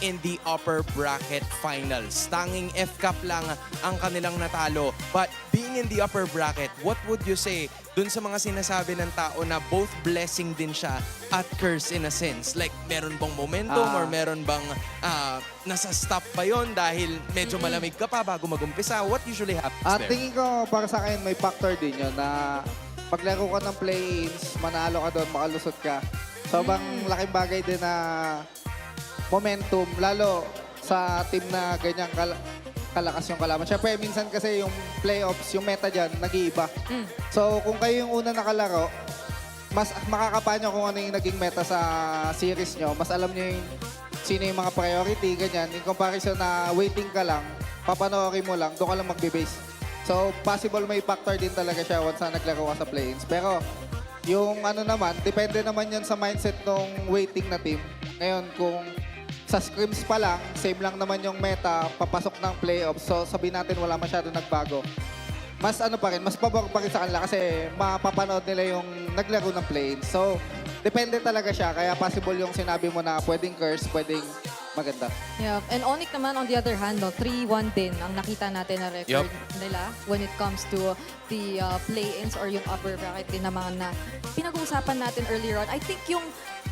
in the upper bracket finals. Tanging F-Cup lang ang kanilang natalo. But being in the upper bracket, what would you say dun sa mga sinasabi ng tao na both blessing din siya at curse in a sense? Like, meron bang momentum or meron bang nasa stop pa yon dahil medyo malamig ka pa bago mag-umpisa? What usually happens there? Tingin ko para sa akin may factor din yun na paglaro ka ng play-ins, manalo ka doon, makalusot ka. Sobrang laking bagay din na momentum, lalo sa team na ganyang kalakas yung kalaban. Siyempre, minsan kasi yung playoffs, yung meta dyan, nag-iiba. So, kung kayo yung una nakalaro, mas makakapa nyo kung ano yung naging meta sa series nyo. Mas alam nyo yung sino yung mga priority, ganyan. In comparison na waiting ka lang, papanoorin mo lang, doon ka lang magbe-base. So, possible may factor din talaga siya once na naglaro ka sa play-ins. Pero, yung naman, depende naman yan sa mindset ng waiting na team. Ngayon, kung sa scrims pa lang, same lang naman yung meta, papasok ng playoffs. So, sabihin natin wala masyado nagbago. Mas pa rin, mas pabor pa rin sa kanila kasi mapapanood nila yung naglaro ng play-ins. So, depende talaga siya. Kaya possible yung sinabi mo na pwedeng curse, pwedeng maganda. Yeah, and ONIC naman on the other hand, 3-1 din ang nakita natin na record nila when it comes to the play-ins or yung upper bracket din naman na pinag-uusapan natin earlier on. I think yung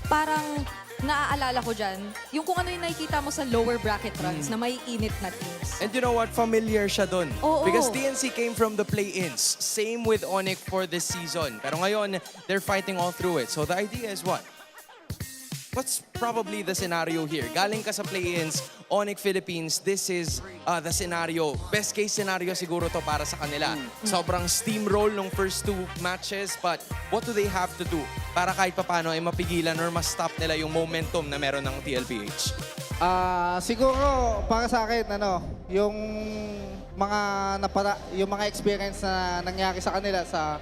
parang naaalala ko dyan, yung kung ano yung nakikita mo sa lower bracket runs na may init na teams. And you know what? Familiar siya dun. Oo. Because TNC came from the play-ins. Same with ONIC for this season. Pero ngayon, they're fighting all through it. So the idea is what? What's probably the scenario here? Galing ka sa play-ins, ONIC Philippines, this is the scenario. Best case scenario siguro to para sa kanila. Sobrang steamroll nung first 2 matches, but what do they have to do para kahit papano ay mapigilan or ma-stop nila yung momentum na meron ng TLPH? Siguro para sa akin yung mga experience na nangyari sa kanila sa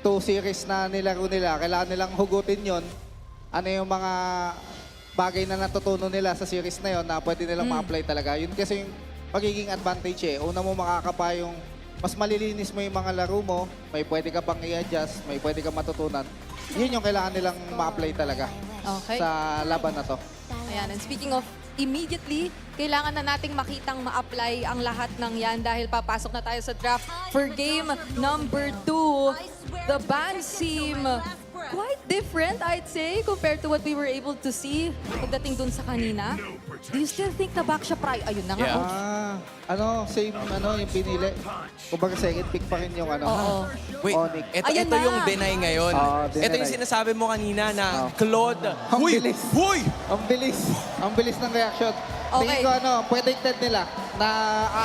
2 series na nilaro nila, kailangan nilang hugutin yon. Ano yung mga bagay na natutunan nila sa series na yon na pwede nilang ma-apply talaga. Yun kasi yung magiging advantage Una mo makakapa yung mas malilinis mo yung mga laro mo, may pwede ka pang i-adjust, may pwede ka matutunan. Yun yung kailangan nilang ma-apply talaga sa laban na to. Ayan, and speaking of immediately, kailangan na nating makitang ma-apply ang lahat ng yan dahil papasok na tayo sa draft for game number 2. The bands seem quite different, I'd say, compared to what we were able to see pagdating dun sa kanina. Do you still think na back siya Ayun na nga. Same yung pinili. Kumbaga second pick pa rin yung Wait, ONIC. ito yung deny ngayon. Ito yung sinasabi mo kanina na Claude. Ang bilis. Ang bilis ng reaction. Tingin ko predicted nila na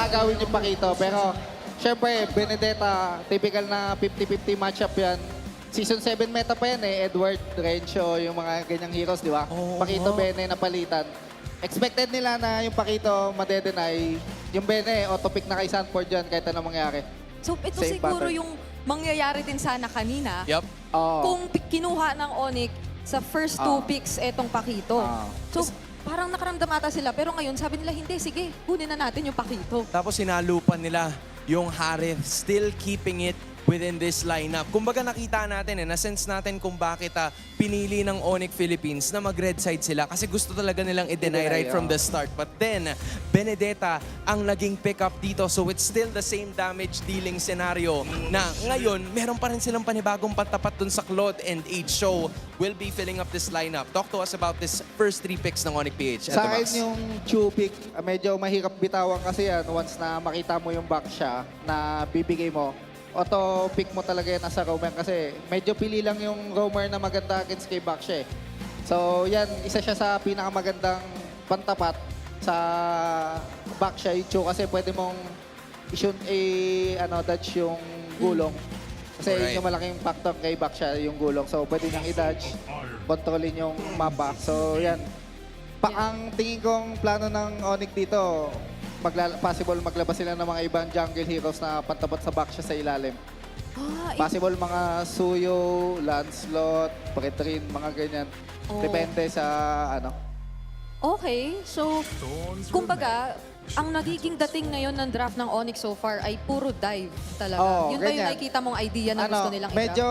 aagawin yung Pakito. Pero syempre, Benedetta, typical na 50-50 matchup yan. Season 7 meta pa yan Edward, Rencho, yung mga ganyang heroes, di ba? Pakito, Bene, napalitan. Expected nila na yung Pakito madedenay. Yung Bene, auto-pick na kay Sanford dyan kahit anong mangyari. So ito Same siguro pattern. yung mangyayari din sana kanina. Yep. Kung kinuha ng ONIC sa first 2 picks etong Pakito. So parang nakaramdam ata sila. Pero ngayon sabi nila, hindi, sige, kunin na natin yung Pakito. Tapos sinalupan nila yung Harith, still keeping it within this lineup. Kumbaga nakita natin na-sense natin kung bakit pinili ng ONIC Philippines na mag-red side sila kasi gusto talaga nilang i-deny right from the start. But then, Benedetta ang naging pick-up dito. So it's still the same damage dealing scenario na ngayon, meron pa rin silang panibagong pantapat dun sa Claude and H. So we'll be filling up this lineup. Talk to us about this first 3 picks ng ONIC PH. Sa akin yung Chu pick, medyo mahirap bitawan kasi yan once na makita mo yung back siya na bibigay mo. Auto-pick mo talaga yan as a roamer kasi medyo pili lang yung roamer na maganda against kay Baksha So yan, isa siya sa pinakamagandang pantapat sa back siya yung Chu kasi pwede mong dodge yung gulong. Kasi yun yung malaking factor kay back siya, yung gulong. So, pwede niyang i-dodge, kontrolin yung mapa. So, yan. Ang tingin kong plano ng ONIC dito, possible maglabas sila ng mga ibang jungle heroes na pantapat sa back siya sa ilalim. Possible mga Suyo, Lancelot, Pretrin, mga ganyan. Depende sa Okay, so kumbaga, ang nagiging dating ngayon ng draft ng ONIC so far ay puro dive talaga. Yun ba yung nakikita mong idea na gusto nilang i-draft? Medyo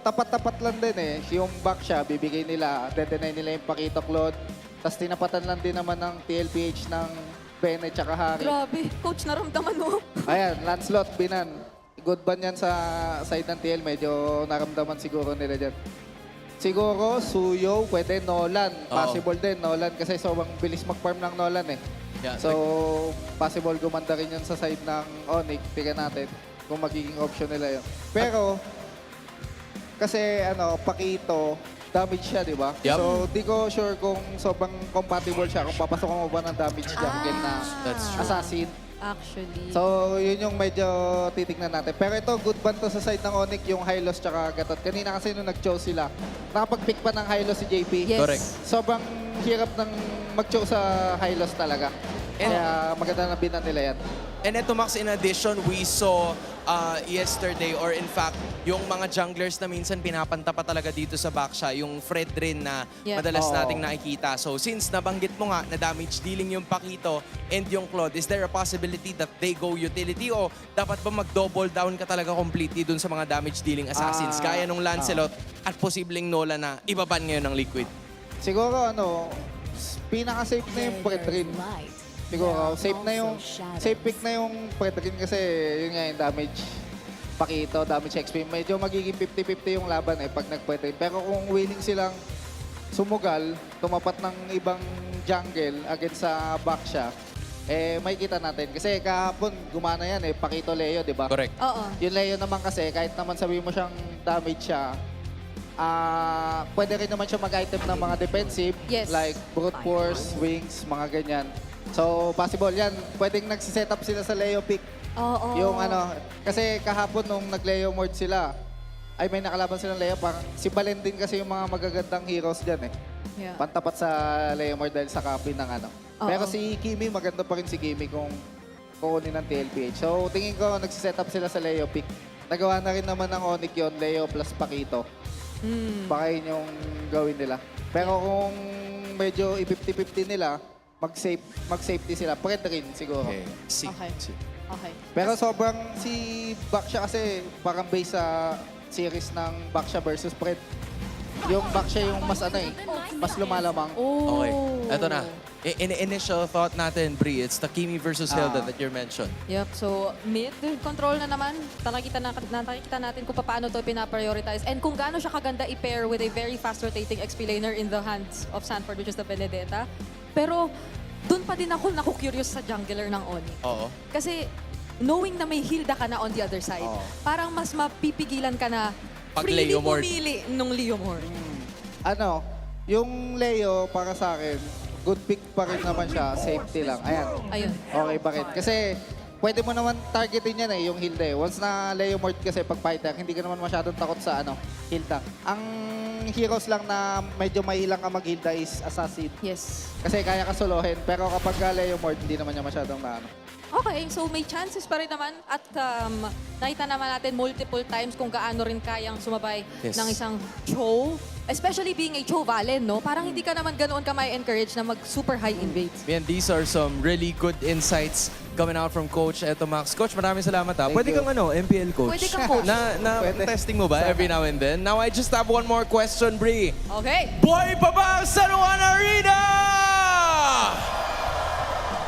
tapat-tapat lang din eh. Yung back siya, bibigay nila, dedenay nila yung Pakito Claude. Tapos tinapatan lang din naman ng TLPH ng Bene tsaka Harry. Grabe, coach, naramdaman mo. Ayan, Lancelot, Binan. Good ban yan sa side ng TL. Medyo naramdaman siguro nila dyan. Siguro, Suyo, pwede Nolan. Possible din, Nolan. Kasi sobrang bilis mag-farm ng Nolan eh. Yeah, so, possible gumanda rin yun sa side ng ONIC. Tingnan natin kung magiging option nila yun. Pero, kasi Pakito, damage siya, di ba? Yep. So, di ko sure kung sobrang compatible siya. Kung papasok mo ba ng damage jungle na assassin. Actually. So, yun yung medyo titignan natin. Pero ito, good ban to sa side ng ONIC, yung Hylos tsaka Gatot. Kanina kasi nung nag-choose sila, nakapag-pick pa ng Hylos si JP. Yes. Correct. Sobrang hirap ng mag-choose sa Hylos talaga. Kaya maganda na binan nila yan. And ito, Max, in addition, we saw yesterday, or in fact, yung mga junglers na minsan pinapanta pa talaga dito sa backsha, yung Fred rin na madalas nating nakikita. So since nabanggit mo nga na damage dealing yung Pakito and yung Claude, is there a possibility that they go utility o dapat ba mag-double down ka talaga completely dun sa mga damage dealing assassins? Kaya nung Lancelot at posibleng Nola na ibaban ngayon ng Liquid. Siguro pinaka-safe na yung Pretrin. Siguro, safe pick na yung Pretrin kasi yun nga yung damage Pakito, damage XP. Medyo magiging 50-50 yung laban pag nag-Pretrin. Pero kung willing silang sumugal, tumapat ng ibang jungle against sa back siya, may kita natin. Kasi kahapon, gumana yan Pakito Leo, di ba? Correct. Oo. Yung Leo naman kasi, kahit naman sabihin mo siyang damage siya, pwede rin naman siya mag-item ng mga defensive, like brute force, wings, mga ganyan. So, possible yan. Pwedeng nagsiset-up sila sa Leo pick. Oo. Yung kasi kahapon nung nag-Leo mode sila, ay may nakalaban silang Leo, parang si Balen din kasi yung mga magagandang heroes dyan Yeah. Pantapat sa Leo mode dahil sa copy ng Pero si Kimi, maganda pa rin si Kimi kung kukunin ng TLPH. So, tingin ko nagsiset-up sila sa Leo pick. Nagawa na rin naman ng ONIC yun, Leo plus Pakito. Baka yun yung gawin nila. Pero kung medyo i-50-50 nila, mag-safety sila. Pwede rin siguro. Okay. Pero sobrang si Baksha kasi parang base sa series ng Baksha versus Pred. Yung Baksha yung mas mas lumalamang. Okay. Ito na. Initial thought natin, Bri, it's the Kimi versus Hilda that you mentioned. Yep, so mid control na naman. Nakikita natin kung paano to pinaprioritize and kung gaano siya kaganda i-pair with a very fast rotating XP laner in the hands of Sanford, which is the Benedetta. Pero doon pa din ako naku-curious sa jungler ng ONIC. Oo. Kasi knowing na may Hilda ka na on the other side, parang mas mapipigilan ka na freely pumili nung Leomord. Yung Leo para sa akin, good pick pa rin naman siya, safety lang. Ayun. Okay pa rin. Kasi pwede mo naman targetin yan yung Hilda. Once na Leo Mort kasi pag fighter, hindi ka naman masyadong takot sa Hilda. Ang heroes lang na medyo mailang ka mag-Hilda is Assassin. Yes. Kasi kaya ka solohin, pero kapag Leo Mort, hindi naman niya masyadong Okay, so may chances pa rin naman at nakita naman natin multiple times kung gaano rin kayang sumabay ng isang Cho. Especially being a Cho Valen, no? Parang hindi ka naman ganoon ka may encourage na mag-super high invade. Man, these are some really good insights coming out from Coach. Eto, Max. Coach, maraming salamat Pwede kang MPL coach. Pwede kang coach. Testing mo ba every now and then? Now, I just have one more question, Bri. Okay. Boy pa ba ang San Juan Arena?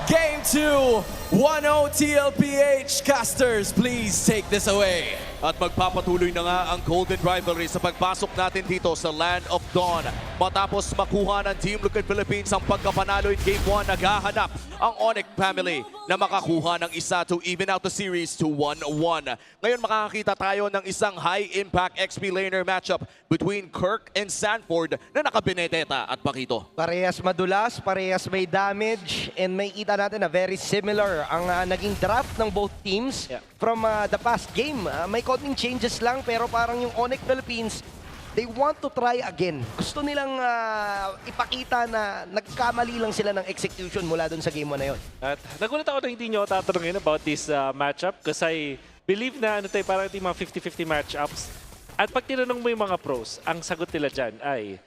Game 2. 1-0 TLPH. Casters, please take this away. At magpapatuloy na nga ang Golden Rivalry sa pagpasok natin dito sa Land of Dawn. Matapos makuha ng Team Liquid Philippines ang pagkapanalo in Game 1, naghahanap ang ONIC family na makakuha ng isa to even out the series to 1-1. Ngayon makakakita tayo ng isang high-impact XP laner matchup between Kirk and Sanford na naka-Benedetta at Pakito. Parehas madulas, parehas may damage, and may kita natin na very similar ang naging draft ng both teams from the past game. May konting changes lang pero parang yung ONIC Philippines, they want to try again. Gusto nilang ipakita na nagkamali lang sila ng execution mula dun sa game 1 na yun. At nagulat ako na hindi nyo tatanungin about this matchup because I believe na parang ito yung mga 50-50 matchups. At pag tinanong mo yung mga pros, ang sagot nila dyan ay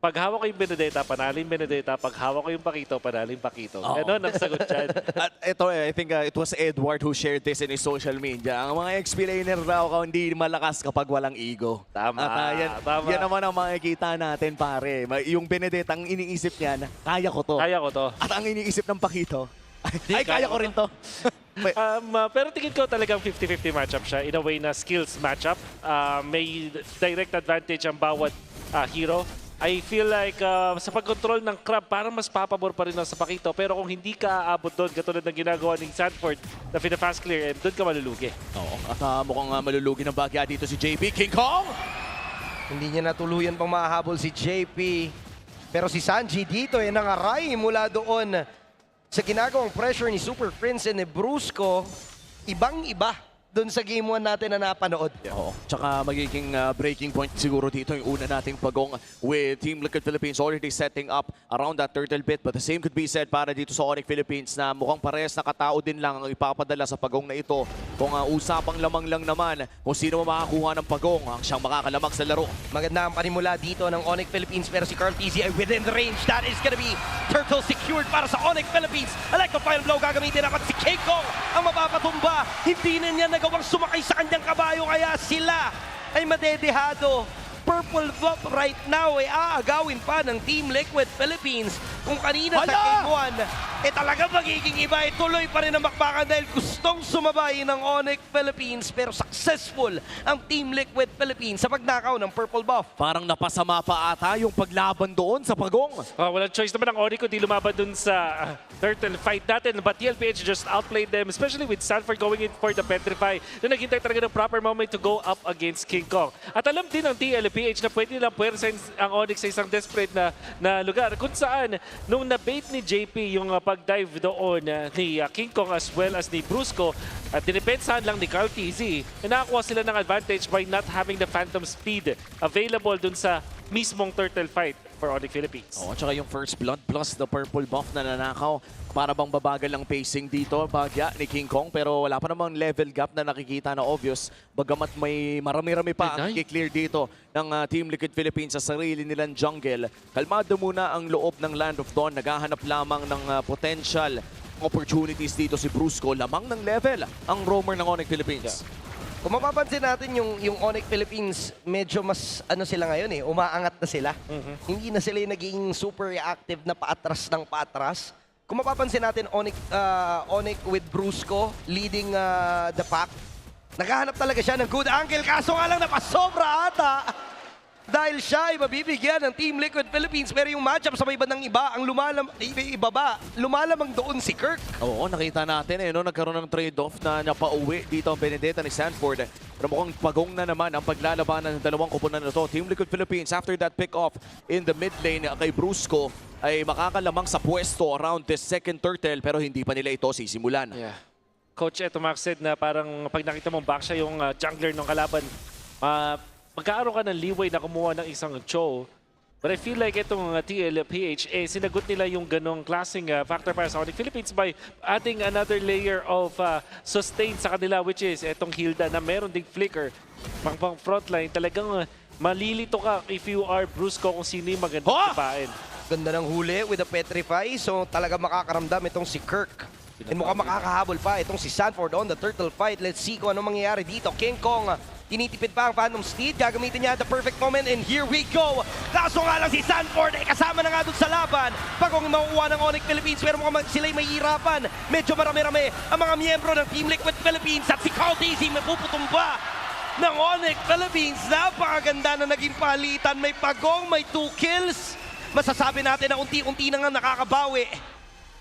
pag hawak ko yung Benedetta, panalin Benedetta. Pag hawak ko yung Pakito, panalin Pakito. Ganon ang sagot dyan. At ito, I think it was Edward who shared this in his social media. Ang mga XP laner raw hindi malakas kapag walang ego. Tama. At yan naman ang makikita natin, pare. Yung Benedetta, ang iniisip niya na, kaya ko to. Kaya ko to. At ang iniisip ng Pakito, ay kaya ko rin to. Pero tingin ko talagang 50-50 matchup siya. In a way na skills matchup. May direct advantage ang bawat hero. I feel like sa pag-control ng crab, parang mas papabor pa rin sa Pakito. Pero kung hindi ka aabot doon, katulad ng ginagawa ng Sanford na fina-fast clear, doon ka malulugi. Oo, at mukhang malulugi ng bagya dito si JP. King Kong! Hindi niya natuluyan pang mahahabol si JP. Pero si Sanji dito nangaray mula doon sa ginagawang pressure ni Super Prince and ni Brusco. Ibang-iba doon sa game 1 natin na napanood. Oo. Tsaka magiging breaking point siguro dito yung una nating pagong with Team Liquid Philippines already setting up around that turtle bit. But the same could be said para dito sa ONIC Philippines na mukhang parehas na katao din lang ang ipapadala sa pagong na ito. Kung usapang lamang lang naman kung sino makakuha ng pagong ang siyang makakalamang sa laro. Maganda ang panimula dito ng ONIC Philippines pero si Carl TZ ay within the range. That is gonna be turtle secured para sa ONIC Philippines. Electro Final Blow gagamitin dapat si King Kong ang mapapatumba. Hindi na niya nagawang sumakay sa kanyang kabayo kaya sila ay madedehado. Purple buff right now ay aagawin pa ng Team Liquid Philippines. Kung kanina sa game 1, talaga magiging iba. Tuloy pa rin ang bakbakan dahil gustong sumabay ng ONIC Philippines pero successful ang Team Liquid Philippines sa pagnakaw ng purple buff. Parang napasama pa ata yung paglaban doon sa pagong. Walang choice naman ang ONIC kundi lumaban doon sa turtle fight natin. But TLPH just outplayed them, especially with Sanford going in for the Petrify. Na naghintay talaga ng proper moment to go up against King Kong. At alam din ng TLPH na pwede nilang puwersahin ang ONIC sa isang desperate na lugar. Kung saan, nung na-bait ni JP yung pag-dive doon ni King Kong as well as ni Brusco, at dinipensahan lang ni Carl TZ, nakakuha sila ng advantage by not having the phantom speed available dun sa mismong turtle fight for ONIC Philippines. Oo, tsaka yung first blood plus the purple buff na nanakaw. Para bang babagal ang pacing dito, bagya ni King Kong. Pero wala pa namang level gap na nakikita na obvious. Bagamat may marami-rami pa ang i-clear dito ng Team Liquid Philippines sa sarili nilang jungle. Kalmado muna ang loob ng Land of Dawn. Naghahanap lamang ng potential opportunities dito si Brusco. Lamang ng level ang roamer ng ONIC Philippines. Kung mapapansin natin yung ONIC Philippines, medyo mas sila ngayon umaangat na sila. Hindi na sila yung naging super reactive na paatras ng paatras. Kung mapapansin natin, ONIC with Brusco leading the pack. Naghahanap talaga siya ng good angle, kaso nga lang napasobra ata. Dahil siya ay mabibigyan ng Team Liquid Philippines. Pero yung matchup sa may bandang iba, ang lumalamang doon si Kirk. Oo, nakita natin nagkaroon ng trade-off na napauwi dito ang Benedetta ni Sanford. Pero mukhang pagong na naman ang paglalabanan ng dalawang kupunan na to. Team Liquid Philippines, after that pick-off in the mid lane kay Brusco, ay makakalamang sa pwesto around this second turtle pero hindi pa nila ito sisimulan. Yeah. Coach Etomax said na parang pag nakita mong back siya yung jungler ng kalaban, magkaaroon ka ng leeway na kumuha ng isang Cho. But I feel like itong TLPH, sinagot nila yung ganong klaseng factor para sa ONIC Philippines by adding another layer of sustain sa kanila, which is itong Hilda na meron ding flicker. Pang frontline, talagang malilito ka if you are Brusco kung sino yung magandang sipain. Ganda ng huli with the Petrify, so talaga makakaramdam itong si Kirk. And mukhang makakahabol pa itong si Sanford on the turtle fight. Let's see kung ano mangyayari dito. King Kong, tinitipid pa ang Phantom Steed. Gagamitin niya at the perfect moment and here we go. Kaso nga lang si Sanford kasama na nga dun sa laban. Pagong makukuha ng ONIC Philippines pero mukhang sila'y mahihirapan. Medyo marami-rami ang mga miyembro ng Team Liquid Philippines at si Carl TZ may puputumba ng ONIC Philippines. Napakaganda na naging palitan. May pagong, may 2 kills. Masasabi natin na unti-unti na nga nakakabawi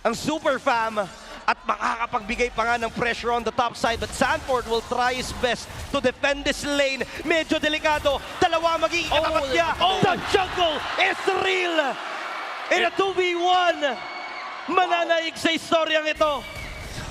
ang Super Fam at makakapagbigay pa nga ng pressure on the top side. But Sanford will try his best to defend this lane. Medyo delikado. Dalawa magiging katapat niya. The jungle is real! In a 2v1, mananaig sa istoryang ito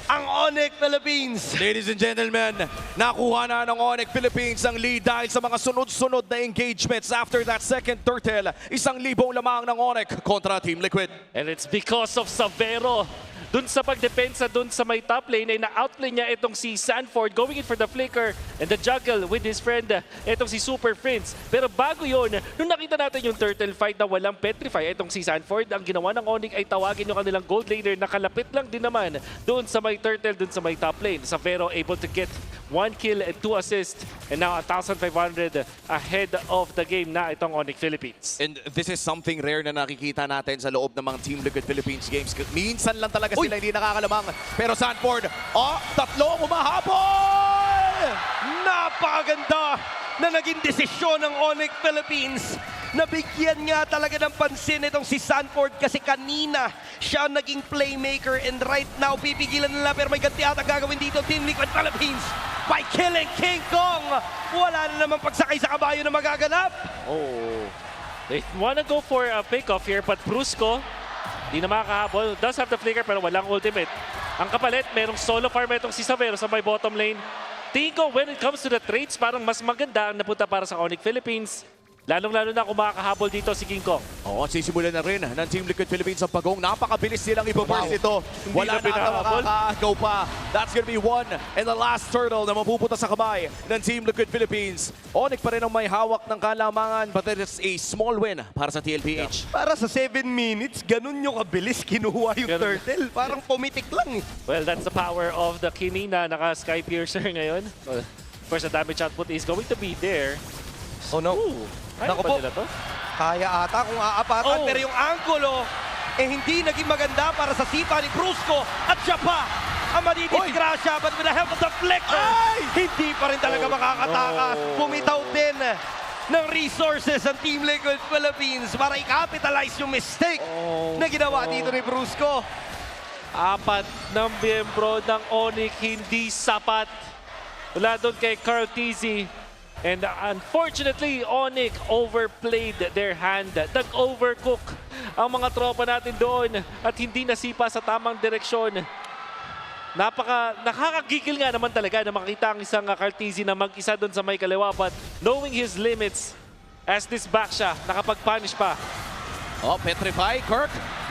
ang ONIC Philippines. Ladies and gentlemen, nakuha na ng ONIC Philippines ang lead dahil sa mga sunod-sunod na engagements. After that second turtle, 1,000 lamang ng ONIC kontra Team Liquid. And it's because of Savero. Dun sa pagdepensa, dun sa may top lane, ay na-outplay niya itong si Sanford, going in for the flicker and the juggle with his friend, itong si Super Prince. Pero bago yon, nung nakita natin yung turtle fight na walang petrify, itong si Sanford, ang ginawa ng ONIC ay tawagin yung kanilang gold laner na kalapit lang din naman doon sa may turtle, doon sa may top lane. Savero able to get 1 kill and 2 assists, and now 1,500 ahead of the game na itong ONIC Philippines. And this is something rare na nakikita natin sa loob ng mga Team Liquid Philippines games. Minsan lang talaga sila hindi nakakalamang. Pero Sanford, tatlong umahabol! Napakaganda na naging desisyon ng ONIC Philippines. Nabigyan nga talaga ng pansin itong si Sanford kasi kanina siya naging playmaker and right now pipigilan nila pero may ganti ata gagawin dito Team Liquid Philippines by killing King Kong. Wala na naman pagsakay sa kabayo na magaganap. Oh, they wanna go for a pick-off here but Brusco di na makakahabol. Does have the flicker pero walang ultimate. Ang kapalit, merong solo farm itong si Savero sa may bottom lane. Tingin ko when it comes to the trades, parang mas maganda ang napunta para sa ONIC Philippines. Lalong-lalo na kung makakahabol dito si King Kong. Oo, sisimulan na rin ng Team Liquid Philippines ang pagong. Napakabilis nilang ibaburst ito. Wala na ata makakaagaw pa. That's gonna be one and the last turtle na mapupunta sa kamay ng Team Liquid Philippines. ONIC pa rin ang may hawak ng kalamangan but it is a small win para sa TLPH. Para sa 7 minutes, ganun yung kabilis kinuha yung turtle. Parang pumitik lang eh. Well, that's the power of the Kinina. Naka-Sky Piercer ngayon. Well, of course, the damage output is going to be there. Oh no. Naku po, kaya ata kung aapatan pero yung anggulo hindi naging maganda para sa sipa ni Brusco at siya pa ang madidisgrasya but with the help of the flicker, hindi pa rin talaga makakatakas. Pumitaw din ng resources ang Team Liquid Philippines para i-capitalize yung mistake na ginawa dito ni Brusco. 4 ng miyembro ng ONIC hindi sapat. Wala doon kay Carl Tizzy. And unfortunately, ONIC overplayed their hand. Nag-overcook ang mga tropa natin doon at hindi nasipa sa tamang direksyon. Nakakagigil nga naman talaga na makita ang isang Cartesi na mag-isa doon sa may kaliwa. But knowing his limits, as this back siya, nakapag-punish pa. Petrify, Kirk.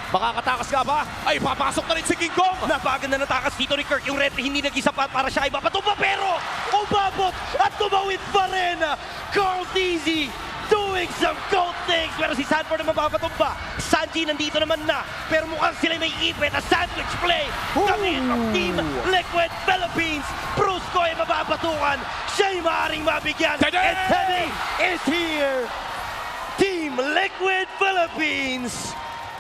Makakatakas ka ba? Ay, papasok na rin si King Kong! Napaganda na takas dito ni Kirk. Yung retry hindi naging sapat para siya ay mapatumba pero umabot at tumawid pa rin. Carl Tizzy doing some gold things pero si Sanford na mapapatumba. Sanji nandito naman na pero mukhang sila may ipit na sandwich play. Kami ng Team Liquid Philippines. Brusco ay mapapatukan. Siya'y maaaring mabigyan. And Teddy is here. Team Liquid Philippines.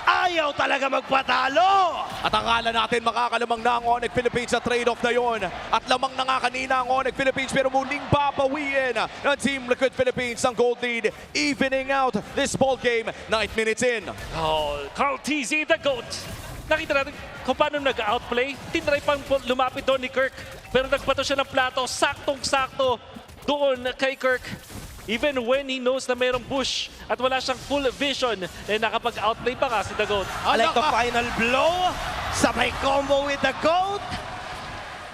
Ayaw talaga magpatalo! At akala natin makakalamang na ang ONIC Philippines sa trade-off na yon. At lamang na nga kanina ang ONIC Philippines pero muling papawiin ng Team Liquid Philippines ang gold lead, evening out this ball game 9 minutes in. Oh, Carl Tizzy, the GOAT! Nakita natin kung paano nag-outplay. Tinry pang lumapit doon ni Kirk pero nagbato siya ng plato, saktong-sakto doon kay Kirk. Even when he knows na mayroong bush at wala siyang full vision, nakapag-outplay pa nga si The GOAT. I like the final blow. Sabay combo with The GOAT.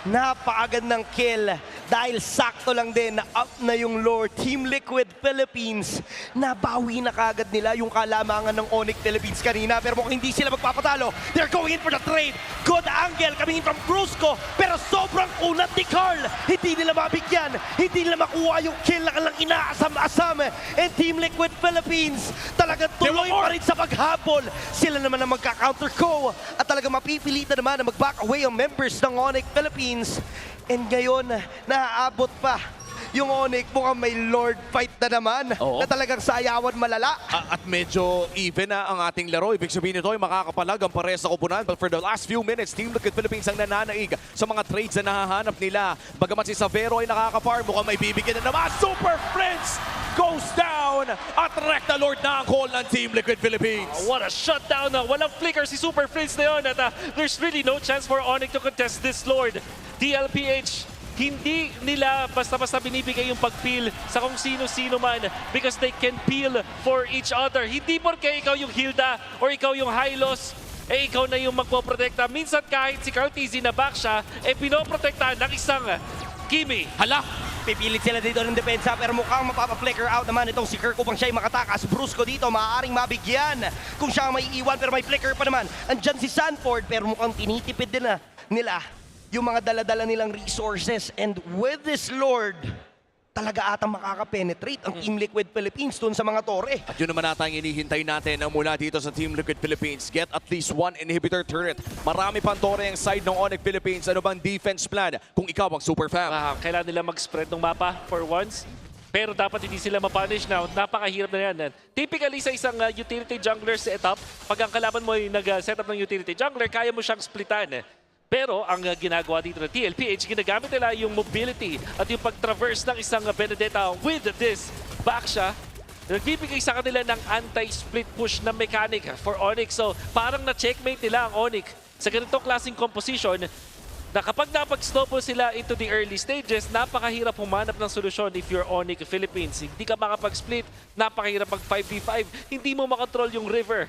Napakagandang kill dahil sakto lang din na up na yung lore. Team Liquid Philippines, nabawi na kagad nila yung kalamangan ng ONIC Philippines kanina pero mukhang hindi sila magpapatalo. They're going in for the trade. Good angle coming in from Brusco pero sobrang unat ni Carl. Hindi nila mabigyan, hindi nila makuha yung kill na kanilang inaasam-asam. And Team Liquid Philippines talagang tuloy pa rin sa paghabol. Sila naman ang magka-counter ko at talagang mapipilitan naman na mag-back away ang members ng ONIC Philippines. And ngayon, naaabot pa yung ONIC. Mukhang may Lord fight na naman na talagang sayawan malala. At medyo even na ang ating laro. Ibig sabihin nito ay makakapalag ang pares sa kupunan. But for the last few minutes, Team Liquid Philippines ang nananaig sa mga trades na nahahanap nila. Bagamat si Savero ay nakaka-farm, mukhang may bibigyan na naman. Super Prince! goes down at Recta Lord na ang call ng Team Liquid Philippines. What a shutdown! Walang flicker si Super Prince na yun at there's really no chance for ONIC to contest this Lord. TLPH, hindi nila basta-basta binibigay yung pag-peel sa kung sino-sino man because they can peel for each other. Hindi porke ikaw yung Hilda or ikaw yung Hylos, ikaw na yung magpoprotekta. Minsan kahit si Carl TZ na back siya, pinoprotektahan ng isang Kimi. Hala! Pipilit sila dito ng depensa pero mukhang mapapa-flicker out naman itong si Kirk upang siya'y makatakas. Brusco dito, maaaring mabigyan kung siya ang may iwan pero may flicker pa naman. Andyan si Sanford pero mukhang tinitipid din na nila yung mga dala-dala nilang resources. And with this Lord, talaga atang makaka-penetrate ang Team Liquid Philippines dun sa mga tore. At yun naman ata ang hinihintay natin ang mula dito sa Team Liquid Philippines. Get at least one inhibitor turret. Marami pang tore ang side ng ONIC Philippines. Ano bang defense plan kung ikaw ang super fan? Kailangan nila mag-spread ng mapa for once. Pero dapat hindi sila mapunish now. Napakahirap na yan. Typically sa isang utility jungler setup, pag ang kalaban mo ay nag-setup ng utility jungler, kaya mo siyang splitan. Pero ang ginagawa dito ng TLPH, ginagamit nila yung mobility at yung pag-traverse ng isang Benedetta with this Baksha. Nagbibigay sa kanila ng anti-split push na mechanic for ONIC. So parang na-checkmate nila ang ONIC sa ganitong klaseng composition na kapag napag-snowball sila into the early stages, napakahirap humanap ng solusyon if you're ONIC Philippines. Hindi ka makapag-split, napakahirap mag 5v5, hindi mo makontrol yung river.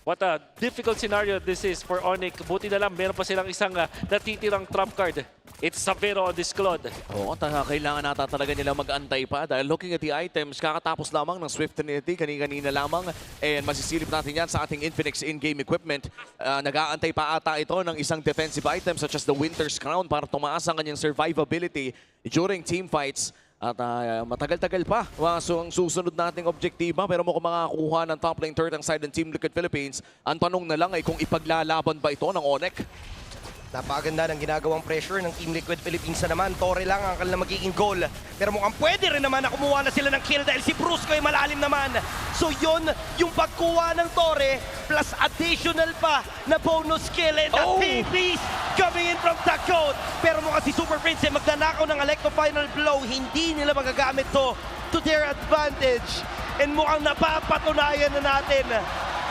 What a difficult scenario this is for ONIC. Buti na lang, meron pa silang isang natitirang trump card. It's Savero on this Claude. Oo, kailangan nata talaga nila mag-antay pa dahil looking at the items, kakatapos lamang ng Swift Trinity, kanina lamang, and masisilip natin yan sa ating Infinix in-game equipment. Nag-aantay pa ata ito ng isang defensive item such as the Winter's Crown para tumaas ang kanyang survivability during team fights. At matagal-tagal pa. So ang susunod nating objektiba pero mukhang makakuha ng top lane third ang side ng Team Liquid Philippines. Ang tanong na lang ay kung ipaglalaban ba ito ng ONIC? Napakaganda ng ginagawang pressure ng Team Liquid Philippines na naman. Tore lang ang kanilang magiging goal. Pero mukhang pwede rin naman na kumuha na sila ng kill dahil si Brusco ay malalim naman. So yun, yung pagkuha ng Tore plus additional pa na bonus kill. And the TPs coming in from the coast. Pero mukhang si Super Prince ay magnanakaw ng Electro Final Blow. Hindi nila magagamit to their advantage. And mukhang napapatunayan na natin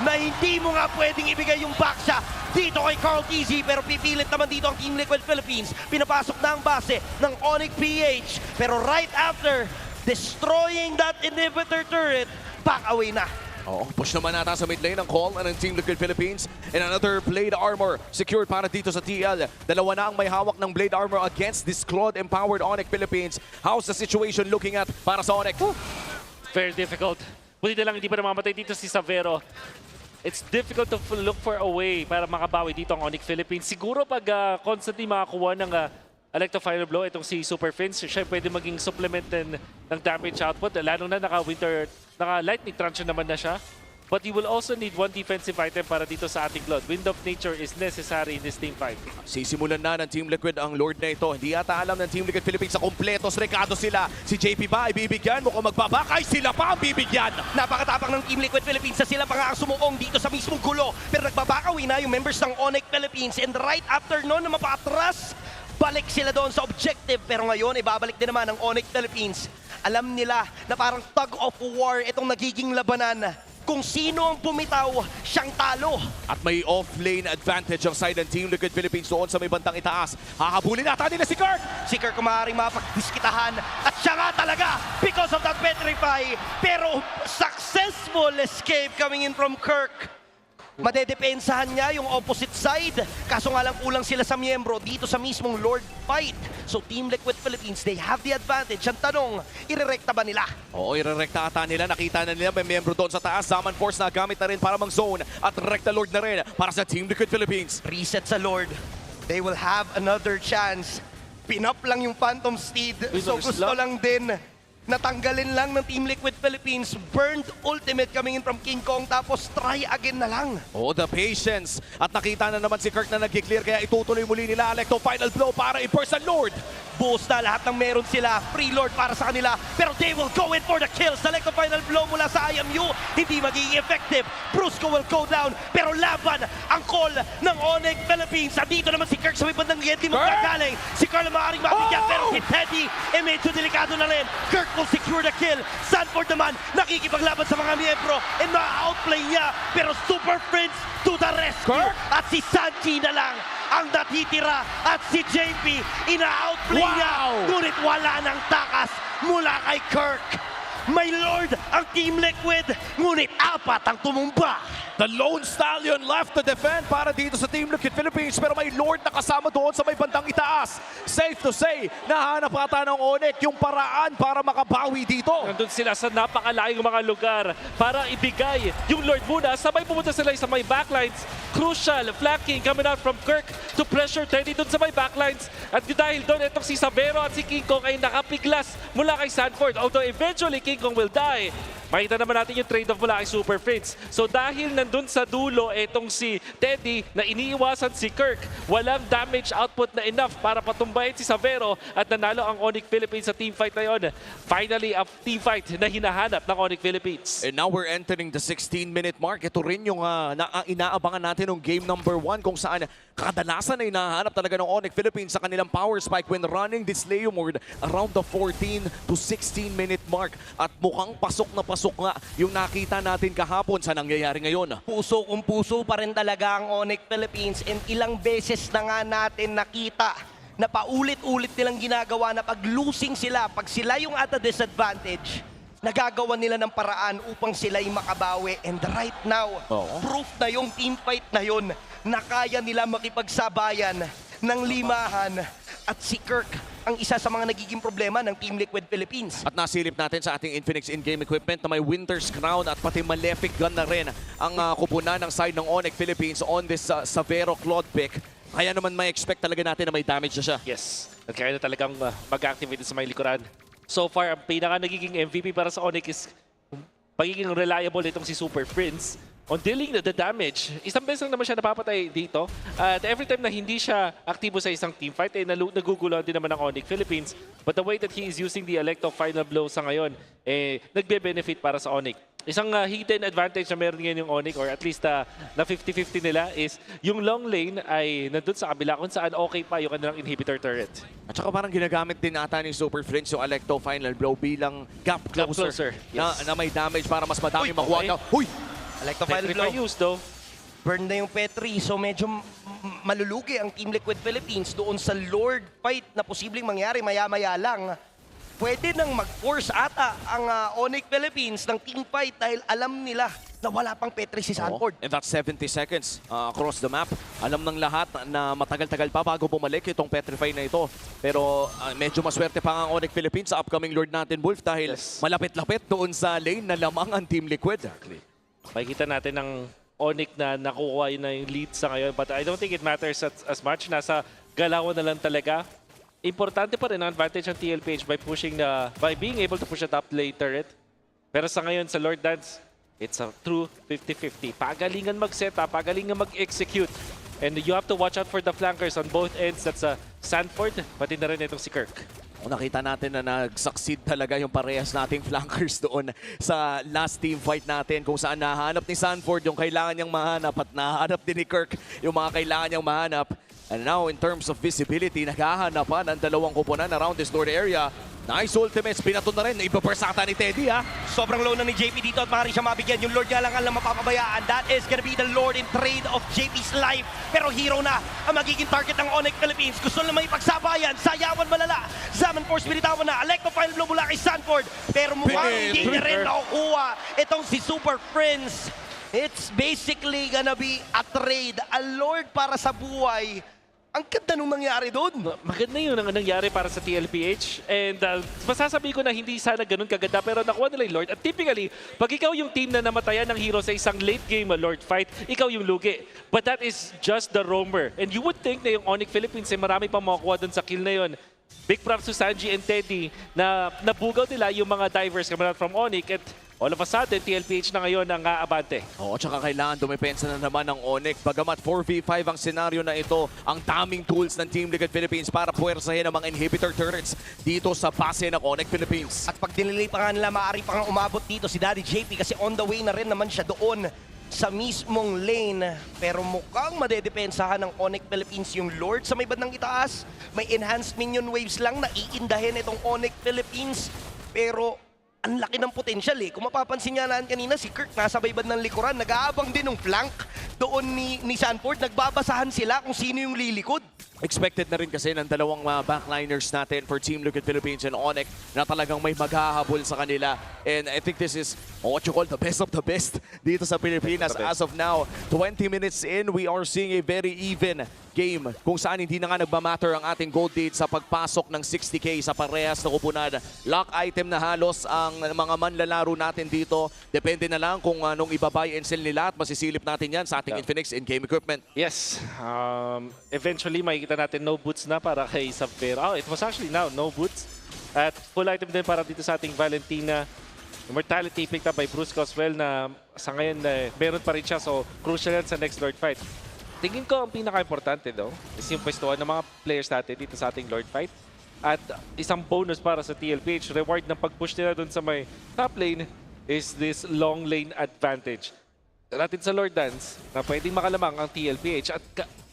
na hindi mo nga pwedeng ibigay yung backsha dito kay Carl TZ, pero pipilit naman dito ang Team Liquid Philippines. Pinapasok na ang base ng ONIC PH, pero right after destroying that inhibitor turret, back away na. Oo, push naman nata sa mid lane ang call ng Team Liquid Philippines. And another blade armor secured para dito sa TL. Dalawa na ang may hawak ng blade armor against this Claude-empowered ONIC Philippines. How's the situation looking at para sa ONIC? Very difficult. Buti na lang hindi pa namamatay dito si Savero. It's difficult to look for a way para makabawi dito ang ONIC Philippines. Siguro pag constantly makakuha ng Electro Final Blow, itong si Super Prince, siya pwede maging supplement ng damage output. Lalo na naka-lightning truncheon naman na siya. But you will also need one defensive item para dito sa ating Claude. Wind of Nature is necessary in this team fight. Sisimulan na ng Team Liquid ang Lord na ito. Hindi yata alam ng Team Liquid Philippines sa kompletos rekado sila. Si JP ba ay bibigyan? Mukhang magbabakay, sila pa ang bibigyan. Napakatapang ng Team Liquid Philippines sa sila pa nga ang sumuong dito sa mismong gulo. Pero nagbabakawi na yung members ng ONIC Philippines. And right after noon na mapatras, balik sila doon sa objective. Pero ngayon, ibabalik din naman ng ONIC Philippines. Alam nila na parang tug of war itong nagiging labanan. Kung sino ang bumitaw, siyang talo. At may off-lane advantage ang side ng Team Liquid Philippines doon sa may bandang itaas. Hahabulin nata nila si Kirk! Si Kirk maaaring mapagdiskitahan at siya nga talaga because of that petrify. Pero successful escape coming in from Kirk. Madedepensahan niya yung opposite side. Kaso nga lang kulang sila sa miyembro dito sa mismong Lord fight. So Team Liquid Philippines, they have the advantage. Ang tanong, irerekta ba nila? Oo, irerekta ata nila. Nakita na nila may miyembro doon sa taas. Zaman Force na gamit na rin para mang-zone. At rekta Lord na rin para sa Team Liquid Philippines. Reset sa Lord. They will have another chance. Pinap lang yung Phantom Steed. So gusto lang din natanggalin lang ng Team Liquid Philippines. Burned ultimate coming in from King Kong, tapos try again na lang. Oh, the patience. At nakita na naman si Kirk na nag-clear, kaya itutuloy muli nila Electro Final Blow para i-burst ang Lord. buhos na lahat ng meron sila. Free Lord para sa kanila. Pero they will go in for the kill. Select the final blow mula sa IMU. Hindi magiging effective. Brusco will go down. Pero laban ang call ng ONIC Philippines. At dito naman si Kirk sa may bandang hindi magkagaling. Si Carl maaaring mabigyan. Pero si Teddy, medyo delikado na rin. Kirk will secure the kill. Sanford naman, nakikipaglaban sa mga miyembro. And ma-outplay niya. Pero Super Prince to the rescue. At si Sanji na lang ang natitira. At si JP, ina-outplay niya. Ngunit wala ng takas mula kay Kirk. May Lord ang Team Liquid, ngunit 4 ang tumumba. The Lone Stallion left to defend para dito sa Team Liquid Philippines, pero may Lord na kasama doon sa may bandang itaas. Safe to say, nahanap ata ng ONIC yung paraan para makabawi dito. Nandun sila sa napakalayong mga lugar para ibigay yung Lord muna. Sabay pumunta sila sa may backlines. Crucial flanking coming out from Kirk to pressure Teddy dun sa may backlines. At dahil doon, itong si Savero at si King Kong ay nakapiglas mula kay Sanford. Although eventually King Kong will die. Makita naman natin yung trade-off mula kay Super Prince. So dahil nandun sa dulo, itong si Teddy na iniiwasan si Kirk, walang damage output na enough para patumbahin si Savero at nanalo ang ONIC Philippines sa teamfight na yun. Finally, a teamfight na hinahanap ng ONIC Philippines. And now we're entering the 16-minute mark. Ito rin yung inaabangan natin ng game number 1 kung saan kadalasan na hinahanap talaga ng ONIC Philippines sa kanilang power spike when running this Leo mode around the 14 to 16-minute mark. At mukhang pasok na pasok nga yung nakita natin kahapon sa nangyayari ngayon. Puso kung puso pa rin talaga ang ONIC Philippines, and ilang beses na nga natin nakita na paulit-ulit nilang ginagawa na pag losing sila, pag sila yung at a disadvantage, nagagawa nila ng paraan upang sila'y makabawi. And right now, proof na yung teamfight na yun na kaya nila makipagsabayan ng limahan. At si Kirk ang isa sa mga nagiging problema ng Team Liquid Philippines. At nasilip natin sa ating Infinix in-game equipment na may Winter's Crown at pati Malefic Gun na rin ang kupunan ng side ng ONIC Philippines on this Savero Claude pick. Kaya naman may expect talaga natin na may damage na siya. Yes, at kaya na talagang mag-activate sa may likuran. So far, ang pinaka nagiging MVP para sa ONIC is pagiging reliable itong si Super Prince on dealing the damage. Isang beses lang naman siya napapatay dito. At every time na hindi siya aktibo sa isang teamfight, naguguluhan din naman ng ONIC Philippines. But the way that he is using the Electo final blow sa ngayon, nagbe-benefit para sa ONIC. Isang hidden advantage na meron ngayon yung ONIC, or at least na 50-50 nila, is yung long lane ay nandun sa kabila kung saan okay pa yung kanilang inhibitor turret. At saka parang ginagamit din ata ni Super Prince yung Electo final blow bilang gap closer. Yes. Na may damage para mas madami makuha. Huy! Electo final blow. Use though. Burn na yung Petri, so medyo malulugi ang Team Liquid Philippines doon sa Lord fight na posibleng mangyari maya-maya lang. Pwede nang mag-force ata ang ONIC Philippines ng team fight dahil alam nila na wala pang Petri si Sanford. And that's 70 seconds across the map. Alam ng lahat na matagal-tagal pa bago bumalik itong Petrify na ito. Pero medyo maswerte pa ang ONIC Philippines sa upcoming Lord natin, Wolf, dahil malapit-lapit doon sa lane na lamang ang Team Liquid. Exactly. Makikita natin ng ONIC na nakukuha na yung lead sa ngayon. But I don't think it matters as much. Nasa galawan na lang talaga. Importante pa rin ang advantage ng TLPH by being able to push a top lane turret. Pero sa ngayon, sa Lord Dance, it's a true 50-50. Pagalingan mag-setup, pagalingan mag-execute. And you have to watch out for the flankers on both ends. That's Sanford, pati na rin itong si Kirk. Nakita natin na nag-succeed talaga yung parehas nating flankers doon sa last team fight natin kung saan nahanap ni Sanford yung kailangan niyang mahanap at nahanap din ni Kirk yung mga kailangan niyang mahanap. And now, in terms of visibility, naghahanapan ang dalawang kupunan around this north area. Nice ultimates, pinato na rin. Iba-burst ata ni Teddy, ha? Sobrang low na ni JP dito at maaari siya mabigyan. Yung Lord nga lang ang mapapabayaan. That is gonna be the Lord in trade of JP's life. Pero hero na ang magiging target ng ONIC Philippines. Gusto na may pagsabayan. Sayawan malala. Zaman Force pinitawan na. Electo final blow mula kay Sanford. Pero mukhang hindi niya rin nakukuha itong si Super Prince. It's basically gonna be a trade. A Lord para sa buhay. Ang ganda nung nangyari doon. Maganda yun ang nangyari para sa TLPH. And masasabi ko na hindi sana ganun kaganda, pero nakuha nila yung Lord. At typically, pag ikaw yung team na namatayan ng hero sa isang late game Lord fight, ikaw yung lugi. But that is just the roamer. And you would think na yung ONIC Philippines ay marami pang makukuha doon sa kill na yun. Big props to Sanji and Teddy na nabugaw nila yung mga divers coming out from ONIC. At all of a sudden, TLPH na ngayon ang aabante. Oo, tsaka kailangan dumepensa na naman ng ONIC. Bagamat 4v5 ang senaryo na ito, ang daming tools ng Team Liquid Philippines para puwersahin ang mga inhibitor turrets dito sa base ng ONIC Philippines. At pag dinilay pa nga nila, maaari pa nga umabot dito si Daddy JP kasi on the way na rin naman siya doon sa mismong lane. Pero mukhang madedepensahan ng ONIC Philippines yung Lord sa may bandang itaas. May enhanced minion waves lang na iindahin itong ONIC Philippines. Pero ang laki ng potential eh. Kung mapapansin nga natin kanina, si Kirk nasa baybad ng likuran. Nag-aabang din ng flank doon ni Sanford. Nagbabasahan sila kung sino yung lilikod. Expected na rin kasi ng dalawang backliners natin for Team Liquid Philippines and ONIC na talagang may maghahabol sa kanila. And I think this is what you call the best of the best dito sa Pilipinas. As of now, 20 minutes in, we are seeing a very even game kung saan hindi na nga nagmamatter ang ating gold lead sa pagpasok ng 60k sa parehas na kupunan. Lock item na halos ang mga manlalaro natin dito. Depende na lang kung anong ibabay and sell nila at masisilip natin yan sa ating Infinix in-game equipment. Yes, eventually makikita natin no boots na para kay Saber. Oh, it was actually now no boots. At full item din para dito sa ating Valentina. Immortality picked up by Bruce Coswell na sa ngayon meron pa rin siya. So crucial yan sa next Lord fight. Tingin ko ang pinaka-importante daw is yung pwestuhan ng mga players natin dito sa ating Lord fight. At isang bonus para sa TLPH, reward ng pag-push nila dun sa may top lane is this long lane advantage. Natin sa Lord Dance na pwedeng makalamang ang TLPH at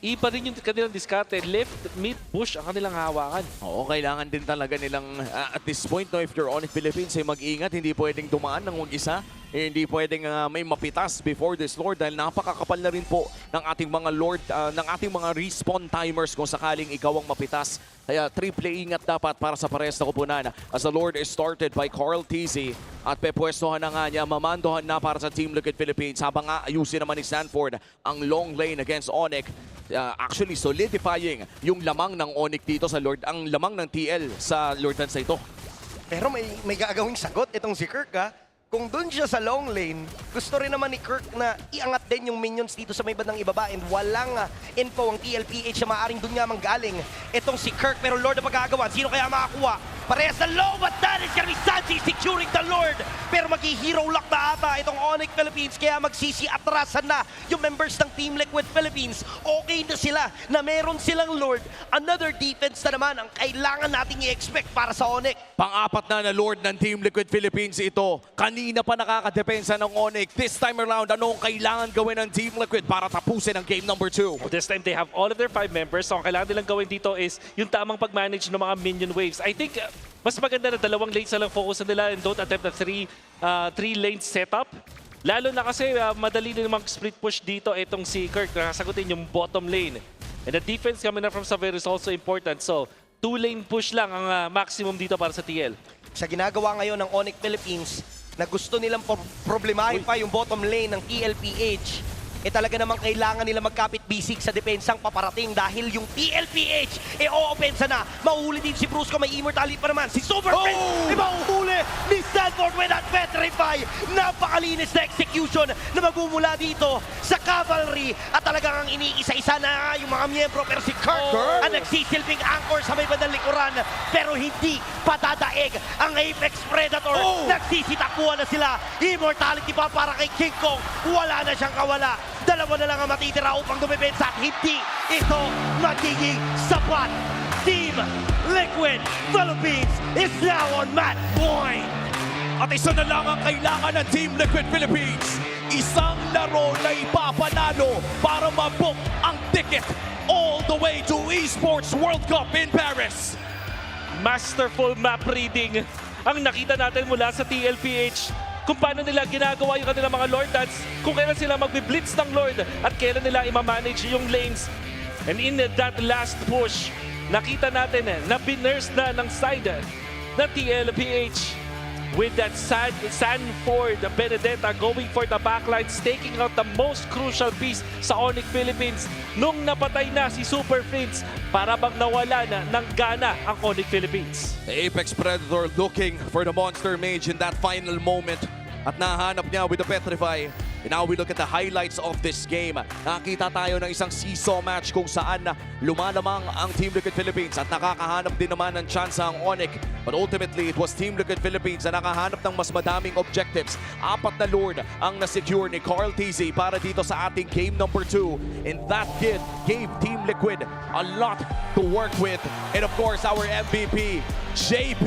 iba rin yung kanilang diskarte. Left, mid, push ang kanilang hawakan. Oo, kailangan din talaga nilang at this point, no, if you're ONIC Philippines, ay mag-ingat. Hindi pwedeng dumaan ng mag-isa. Hindi pwedeng may mapitas before this Lord dahil napakakapal na rin po ng ating mga Lord, ng ating mga respawn timers kung sakaling ikaw ang mapitas. Kaya triple ingat dapat para sa parehas na kupunan. As the Lord is started by Carl TZ at pepwestohan na nga niya, mamandohan na para sa Team Liquid Philippines habang ayusin naman ni Stanford ang long lane against ONIC. Actually solidifying yung lamang ng ONIC dito sa Lord, ang lamang ng TL sa Lord Dance ito. Pero may gagawing sagot itong si Kirk ha. Kung dun siya sa long lane, gusto rin naman ni Kirk na iangat din yung minions dito sa may bandang ibaba and walang info ang TLPH na maaaring dun nga manggaling. Itong si Kirk, pero Lord ang magagawa. Sino kaya makakuha? Parehas na low, but that is gonna be Sanji securing the Lord. Pero mag-hero lock na ata itong ONIC Philippines, kaya magsisi-atrasan na yung members ng Team Liquid Philippines. Okay na sila na meron silang Lord. Another defense na naman ang kailangan nating i-expect para sa ONIC. Pang-apat na Lord ng Team Liquid Philippines ito. Kanina pa nakakadepensa ng ONIC. This time around, anong kailangan gawin ng Team Liquid para tapusin ang game number 2? This time they have all of their 5 members. So ang kailangan nilang gawin dito is yung tamang pag-manage ng mga minion waves. I think mas maganda na 2 lanes na lang focus nila and don't attempt a 3 lane setup. Lalo na kasi madali din mag-split push dito itong si Kirk na sagutin yung bottom lane. And the defense coming up from Saver is also important. So 2 lane push lang ang maximum dito para sa TL. Sa ginagawa ngayon ng ONIC Philippines na gusto nilang problemahin pa yung bottom lane ng TLPH, talaga namang kailangan nila magkapit bisig sa depensang paparating dahil yung TLPH o-opensa na. Mauhuli din si Brusco, may immortality pa naman. Si Super Prince, mauhuli ni Stanford with that petrify. Napakalinis na execution na magmumula dito sa Cavalry at talagang ang iniisa-isa na yung mga miyembro. Pero si Kirk ang nagsisilbing anchor sa may bandang likuran pero hindi patadaig ang Apex Predator. Nagsisitakuan na sila. Immortality pa para kay King Kong. Wala na siyang kawala. 2 na lang ang matitira upang dumibensa at hindi ito magiging sapat. Team Liquid Philippines is now on match point. At isa na lang ang kailangan ng Team Liquid Philippines. Isang laro na ipapanalo para mabook ang ticket all the way to Esports World Cup in Paris. Masterful map reading ang nakita natin mula sa TLPH. Kung paano nila ginagawa yung kanilang mga Lord Dance, kung kailan sila magbi-blitz ng Lord at kailan nila ima-manage yung lanes. And in that last push, nakita natin na binurst na ng side na TLPH with that Sanford Benedetta going for the backlines, taking out the most crucial piece sa ONIC Philippines. Nung napatay na si Super Prince, para bang nawala na ng gana ang ONIC Philippines. The Apex Predator looking for the Monster Mage in that final moment. At nahanap niya with the Petrify. And now we look at the highlights of this game. Nakita tayo ng isang seesaw match kung saan lumalamang ang Team Liquid Philippines at nakakahanap din naman ng chance ang ONIC. But ultimately, it was Team Liquid Philippines na nakahanap ng mas madaming objectives. 4 na Lord ang nasecure ni Carl TZ para dito sa ating game number 2. And that gave Team Liquid a lot to work with. And of course, our MVP, JP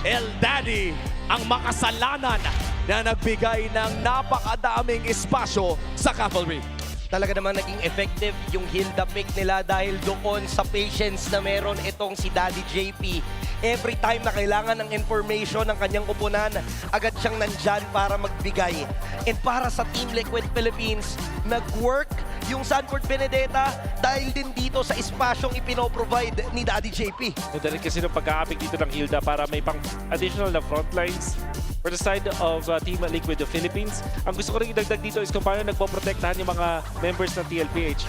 El Daddy, ang makasalanan na nagbigay ng napakadaming espasyo sa Cavalry. Talaga naman naging effective yung Hilda pick nila dahil doon sa patience na meron itong si Daddy JP. Every time na kailangan ng information ng kanyang kupunan, agad siyang nandyan para magbigay. And para sa Team Liquid Philippines, nag-work yung Sanford Benedetta dahil din dito sa espasyong ipinoprovide ni Daddy JP. Ganda rin kasi ng pag-aapik dito ng Hilda para may pang additional na frontlines for the side of Team Liquid of Philippines. Ang gusto ko rin idagdag dito is kung paano nagpoprotektahan yung mga members ng TLPH.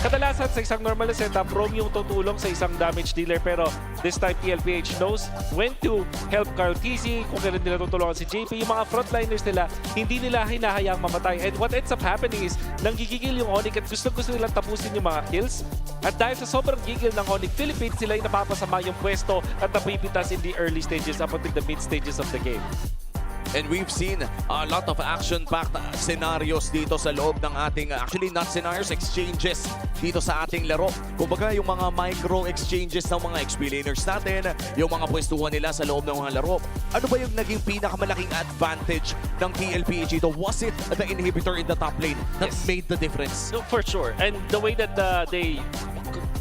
Kadalasan sa isang normal na setup, Rome yung tutulong sa isang damage dealer, pero this time TLPH knows when to help Carl TZ, kung kailan nila tutulungan si JP. Yung mga frontliners nila, hindi nila hinahayaang mamatay. And what ends up happening is, nanggigigil yung ONIC at gusto nilang tapusin yung mga kills. At dahil sa sobrang gigil ng ONIC Philippines, sila yung napapasama yung pwesto at napipitas in the early stages up until the mid stages of the game. And we've seen a lot of action-packed scenarios dito sa loob ng ating, actually not scenarios, exchanges dito sa ating laro. Kumbaga yung mga micro-exchanges ng mga XP-laners natin, yung mga pwestuhan nila sa loob ng mga laro. Ano ba yung naging pinakamalaking advantage ng TLPH dito? Was it the inhibitor in the top lane that made the difference? No, for sure. And the way that they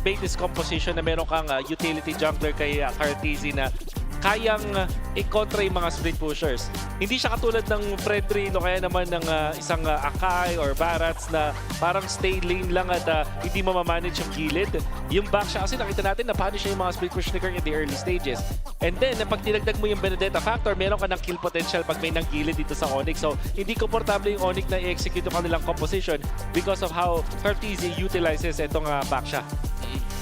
made this composition na meron kang utility jungler kay Cartesi na kayang i-contra yung mga split pushers. Hindi siya katulad ng Fredrin o kaya naman ng isang Akai or Barats na parang stay lane lang at hindi mamamanage yung gilid. Yung back siya kasi nakita natin na paano siya yung mga split push in the early stages. And then, pag tinagdag mo yung Benedetta factor, meron ka ng kill potential pag may nanggilid dito sa ONIC. So, hindi komportable yung ONIC na i-execute yung kanilang composition because of how Cartesi utilizes itong back siya.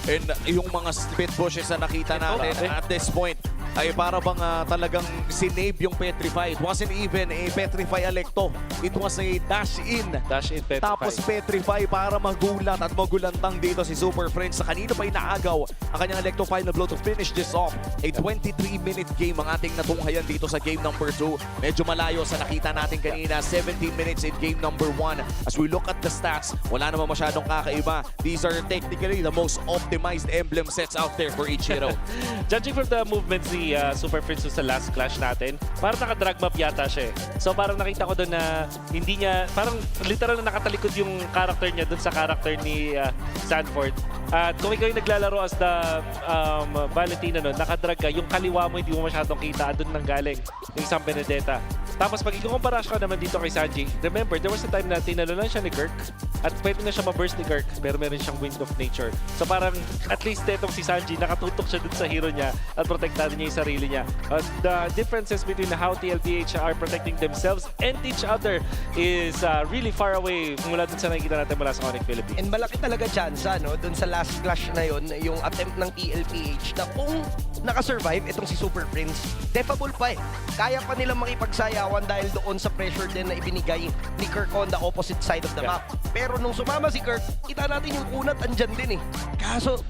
And yung mga split pushes na nakita natin at this point, ay para bang talagang sinave yung Petrify. It wasn't even a Petrify Alecto. It was a dash-in. Dash-in Petrify. Tapos Petrify para magulat at magulantang dito si Super Friends. Sa kanino pa inaagaw ang kanyang Alecto final blow to finish this off. A 23-minute game ang ating natunghayan dito sa game number 2. Medyo malayo sa nakita natin kanina. 17 minutes in game number 1. As we look at the stats, wala naman masyadong kakaiba. These are technically the most optimized emblem sets out there for each hero. Judging from the movements ni Super Prince sa last clash natin, parang naka-drag map yata siya eh. So parang nakita ko doon na hindi niya, parang literal na nakatalikod yung character niya doon sa character ni Sanford. At kung ikaw yung naglalaro as the Valentina nun, naka-drag ka, yung kaliwa mo hindi mo masyadong kita, doon nang galing yung isang Benedetta. Tapos pag ikukumpara ka naman dito kay Sanji, remember, there was a time na tinalo lang siya ni Kirk at pwede na siya ma-burst ni Kirk pero meron siyang Wind of Nature. So parang at least itong si Sanji, nakatutok siya dun sa hero niya at protektado niya yung sarili niya. The differences between how TLPH are protecting themselves and each other is really far away mula dun sa nakikita natin mula sa ONIC Philippines. And malaki talaga chance, no? Dun sa last clash na yon, yung attempt ng TLPH na kung nakasurvive itong si Super Prince, defable pa eh. Kaya pa nilang makipagsayawan dahil doon sa pressure din na ibinigay ni Kirk on the opposite side of the map. Pero nung sumama si Kirk, kita natin yung kunat andyan din eh. Kaso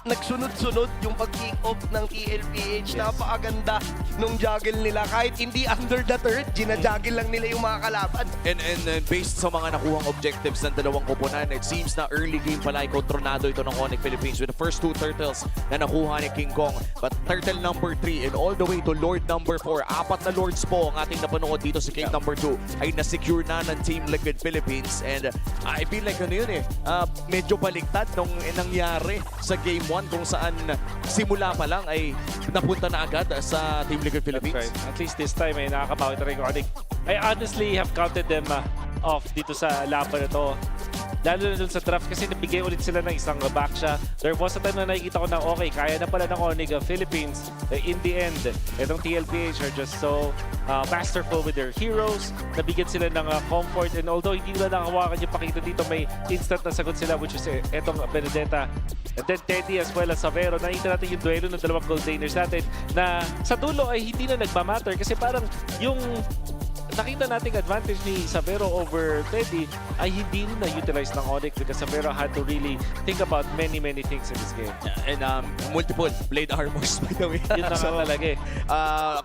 nagsunod-sunod yung pag-kick off ng TLPH. Napakaganda nung juggle nila. Kahit hindi under the turret, ginajuggle lang nila yung mga kalaban. And based sa mga nakuhang objectives ng dalawang koponan, it seems na early game pala ay kontrolado ito ng ONIC Philippines with the first 2 turtles na nakuha ni King Kong. But turtle number 3 and all the way to Lord number 4, 4 na Lords po ang ating napanood dito si King number 2 ay na-secure na ng Team Liquid Philippines. And I feel like ano yun eh, medyo baliktad nung nangyari sa Game 1 kung saan simula pa lang ay napunta na agad sa Team Liquid Philippines. Right. At least this time ay nakakabawi na rin yung ONIC. I honestly have counted them off dito sa laban na to. Lalo na dun sa draft kasi nabigay ulit sila ng isang back siya. There was a time na nakikita ko na okay, kaya na pala ng ONIC Philippines. In the end, itong TLPH are just so masterful with their heroes. Nabigyan sila ng comfort, and although hindi nila nakahawakan yung pakita dito, may instant na sagot sila, which is itong Benedetta. And then Teddy as well as Savero. Nakita natin yung duelo ng dalawang gold laners natin na sa dulo ay hindi na nagmamatter kasi parang yung nakita nating advantage ni Savero over Teddy ay hindi rin na-utilize ng ONIC because Savero had to really think about many things in this game. And multiple blade armors, by the way. Yun na nga talaga eh.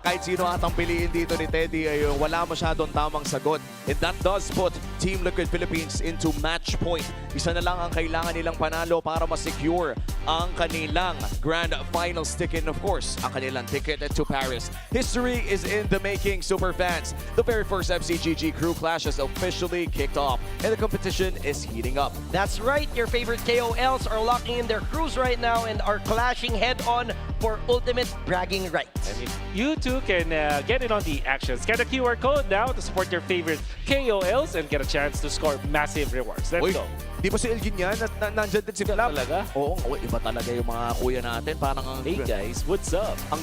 Kahit sino atang piliin dito ni Teddy ay wala masyadong tamang sagot. And that does put Team Liquid Philippines into match point. Isa na lang ang kailangan nilang panalo para ma-secure ang kanilang Grand Finals ticket and of course, ang kanilang ticket to Paris. History is in the making, super fans. The very first FCGG crew clash has officially kicked off and the competition is heating up. That's right, your favorite KOLs are locking in their crews right now and are clashing head-on for ultimate bragging rights. And you too can get in on the action. Scan the QR code now to support your favorite KOLs and get a chance to score massive rewards. Let's go. Di ba si Elgin yan? Nandyan din si Flap. Talaga? Oo, iba talaga yung mga kuya natin. Parang hey guys, what's up? Ang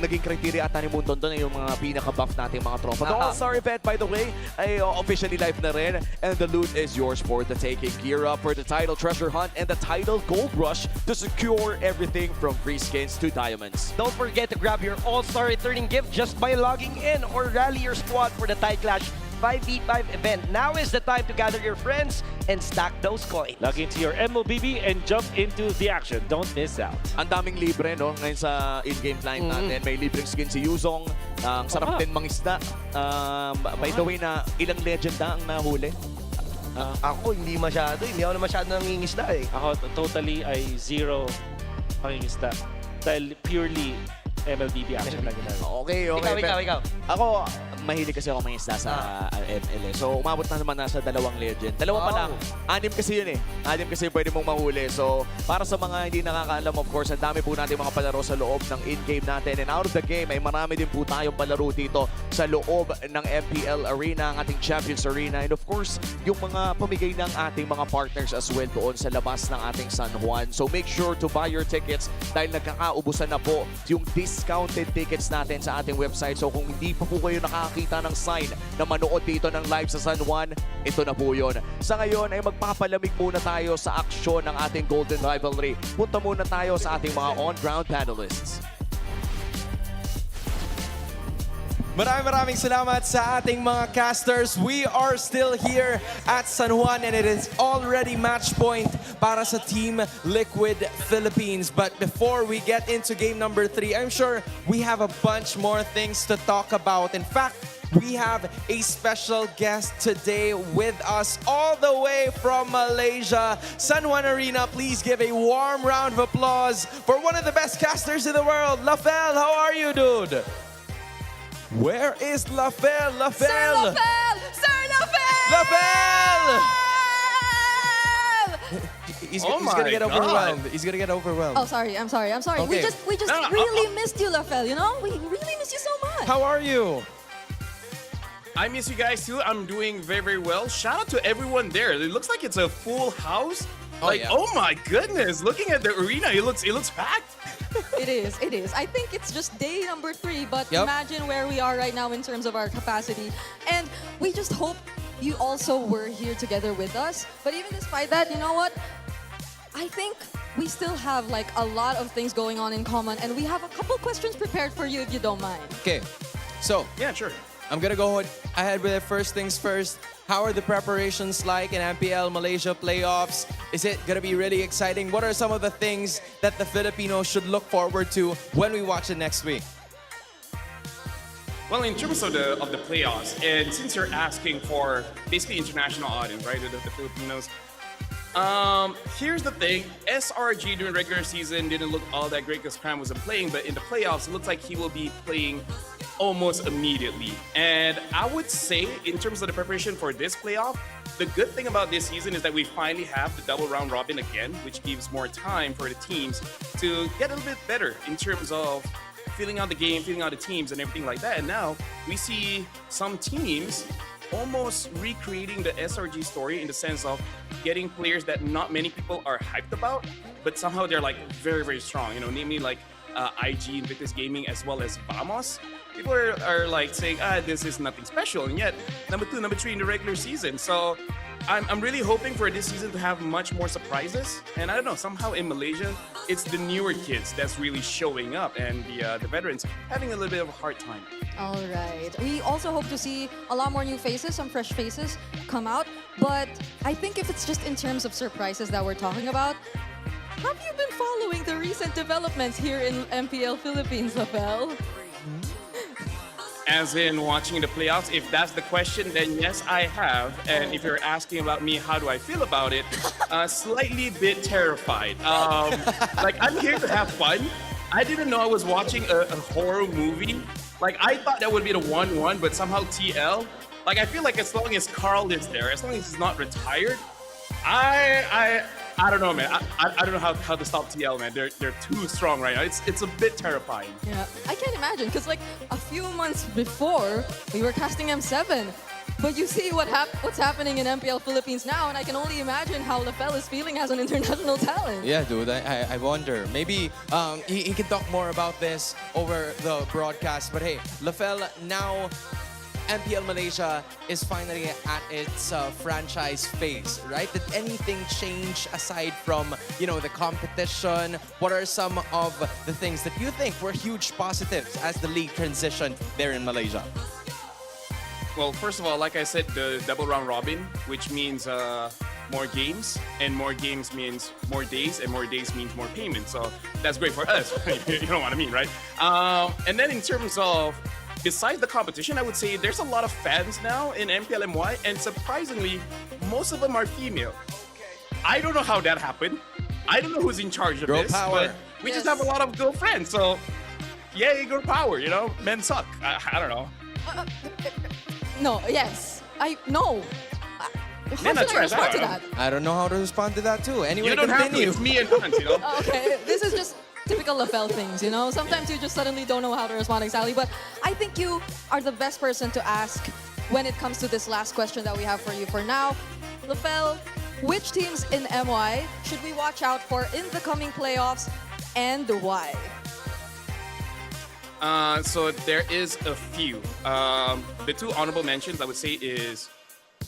naging criteria ata ni Munton doon ay yung mga pinaka-buff nating mga tropa. The All-Star event, by the way, ay officially live na rin. And the loot is yours for the taking. Gear up for the title treasure hunt and the title gold rush to secure everything from free skins to diamonds. Don't forget to grab your All-Star returning gift just by logging in or rally your squad for the Thai Clash 5v5 event. Now is the time to gather your friends and stack those coins. Log into your MOBB and jump into the action. Don't miss out. Ang daming libre, no? Ngayon sa in-game client natin. May libreng skin si Yuzong. Ang sarap din mangisda. By the way, na ilang legenda ang nahuli? Ako, hindi masyado. Hindi ako na masyado nangingisda eh. Ako, totally ay zero pangingisda. Dahil purely MLBB action na ginagawa. Okay. Ikaw. Ako, mahilig kasi ako mangisda sa ML. So, umabot na naman nasa 2 legend. 2 pa lang. 6 kasi yun eh. 6 kasi pwede mong mahuli. So, para sa mga hindi nakakaalam, of course, ang dami po natin mga palaro sa loob ng in-game natin. And out of the game, ay marami din po tayong palaro dito sa loob ng MPL Arena, ang ating Champions Arena. And of course, yung mga pamigay ng ating mga partners as well doon sa labas ng ating San Juan. So, make sure to buy your tickets dahil nagkakaubusan na po yung discounted tickets natin sa ating website. So, kung hindi pa po kayo nakakita ng sign na manood dito ng live sa San Juan, ito na po yun. Sa ngayon ay magpapalamig muna tayo sa aksyon ng ating Golden Rivalry. Punta muna tayo sa ating mga on-ground panelists. Maraming salamat sa ating mga casters. We are still here at San Juan and it is already match point para sa Team Liquid Philippines. But before we get into game number 3, I'm sure we have a bunch more things to talk about. In fact, we have a special guest today with us all the way from Malaysia. San Juan Arena, please give a warm round of applause for one of the best casters in the world. Lafel, how are you, dude? Where is Lafel? Sir Lafel! Sir Lafel! Lafel! He's gonna get overwhelmed. He's gonna get overwhelmed. Oh, sorry. I'm sorry. Okay. We just really missed you, Lafel. You know, we really miss you so much. How are you? I miss you guys too. I'm doing very well. Shout out to everyone there. It looks like it's a full house. Oh my goodness! Looking at the arena, it looks packed. It is. I think it's just day number 3, but imagine where we are right now in terms of our capacity. And we just hope you also were here together with us. But even despite that, you know what? I think we still have like a lot of things going on in common, and we have a couple questions prepared for you if you don't mind. Okay, so yeah, sure. I'm gonna go ahead with the first things first. How are the preparations like in MPL Malaysia playoffs? Is it gonna be really exciting? What are some of the things that the Filipinos should look forward to when we watch it next week? Well, in terms of the playoffs, and since you're asking for basically international audience, right, the Filipinos, here's the thing. SRG during regular season didn't look all that great because Cram wasn't playing, but in the playoffs, it looks like he will be playing almost immediately. And I would say, in terms of the preparation for this playoff, the good thing about this season is that we finally have the double round robin again, which gives more time for the teams to get a little bit better in terms of feeling out the game, feeling out the teams, and everything like that. And now we see some teams almost recreating the SRG story in the sense of getting players that not many people are hyped about, but somehow they're like very strong. You know, namely like IG, Invictus Gaming, as well as Vamos. People are like saying, this is nothing special, and yet number 2, number 3 in the regular season. So I'm really hoping for this season to have much more surprises. And I don't know, somehow in Malaysia, it's the newer kids that's really showing up, and the veterans having a little bit of a hard time. All right. We also hope to see a lot more new faces, some fresh faces come out. But I think if it's just in terms of surprises that we're talking about, have you been following the recent developments here in MPL Philippines, Lafel? As in watching the playoffs, if that's the question, then yes, I have. And if you're asking about me, how do I feel about it? Slightly bit terrified. Like, I'm here to have fun. I didn't know I was watching a horror movie. Like, I thought that would be the 1-1, but somehow TL. Like, I feel like as long as Carl is there, as long as he's not retired, I don't know, man. I don't know how to stop TL, man. They're too strong right now. It's a bit terrifying. Yeah, I can't imagine, because like a few months before, we were casting M7. But you see what's happening in MPL Philippines now, and I can only imagine how Lafel is feeling as an international talent. Yeah, dude, I wonder. Maybe he can talk more about this over the broadcast. But hey, Lafel, now MPL Malaysia is finally at its franchise phase, right? Did anything change aside from, you know, the competition? What are some of the things that you think were huge positives as the league transitioned there in Malaysia? Well, first of all, like I said, the double round robin, which means more games, and more games means more days, and more days means more payments. So that's great for us. You know what I mean, right? And then in terms of, besides the competition, I would say there's a lot of fans now in MPLMY, and surprisingly, most of them are female. I don't know how that happened. I don't know who's in charge of Girl this, power. but we just have a lot of girlfriends. So, yay, girl power, you know? Men suck. I don't know. No, yes. No. How Men should are I trash. respond to I don't that? I don't know how to respond to that too. Anyway, You don't have to. continue. It's me and Hans, you know? Okay, this is just typical Lafel things, you know? Sometimes you just suddenly don't know how to respond exactly, but I think you are the best person to ask when it comes to this last question that we have for you for now. Lafel, which teams in MY should we watch out for in the coming playoffs, and why? So there is a few. The two honorable mentions I would say is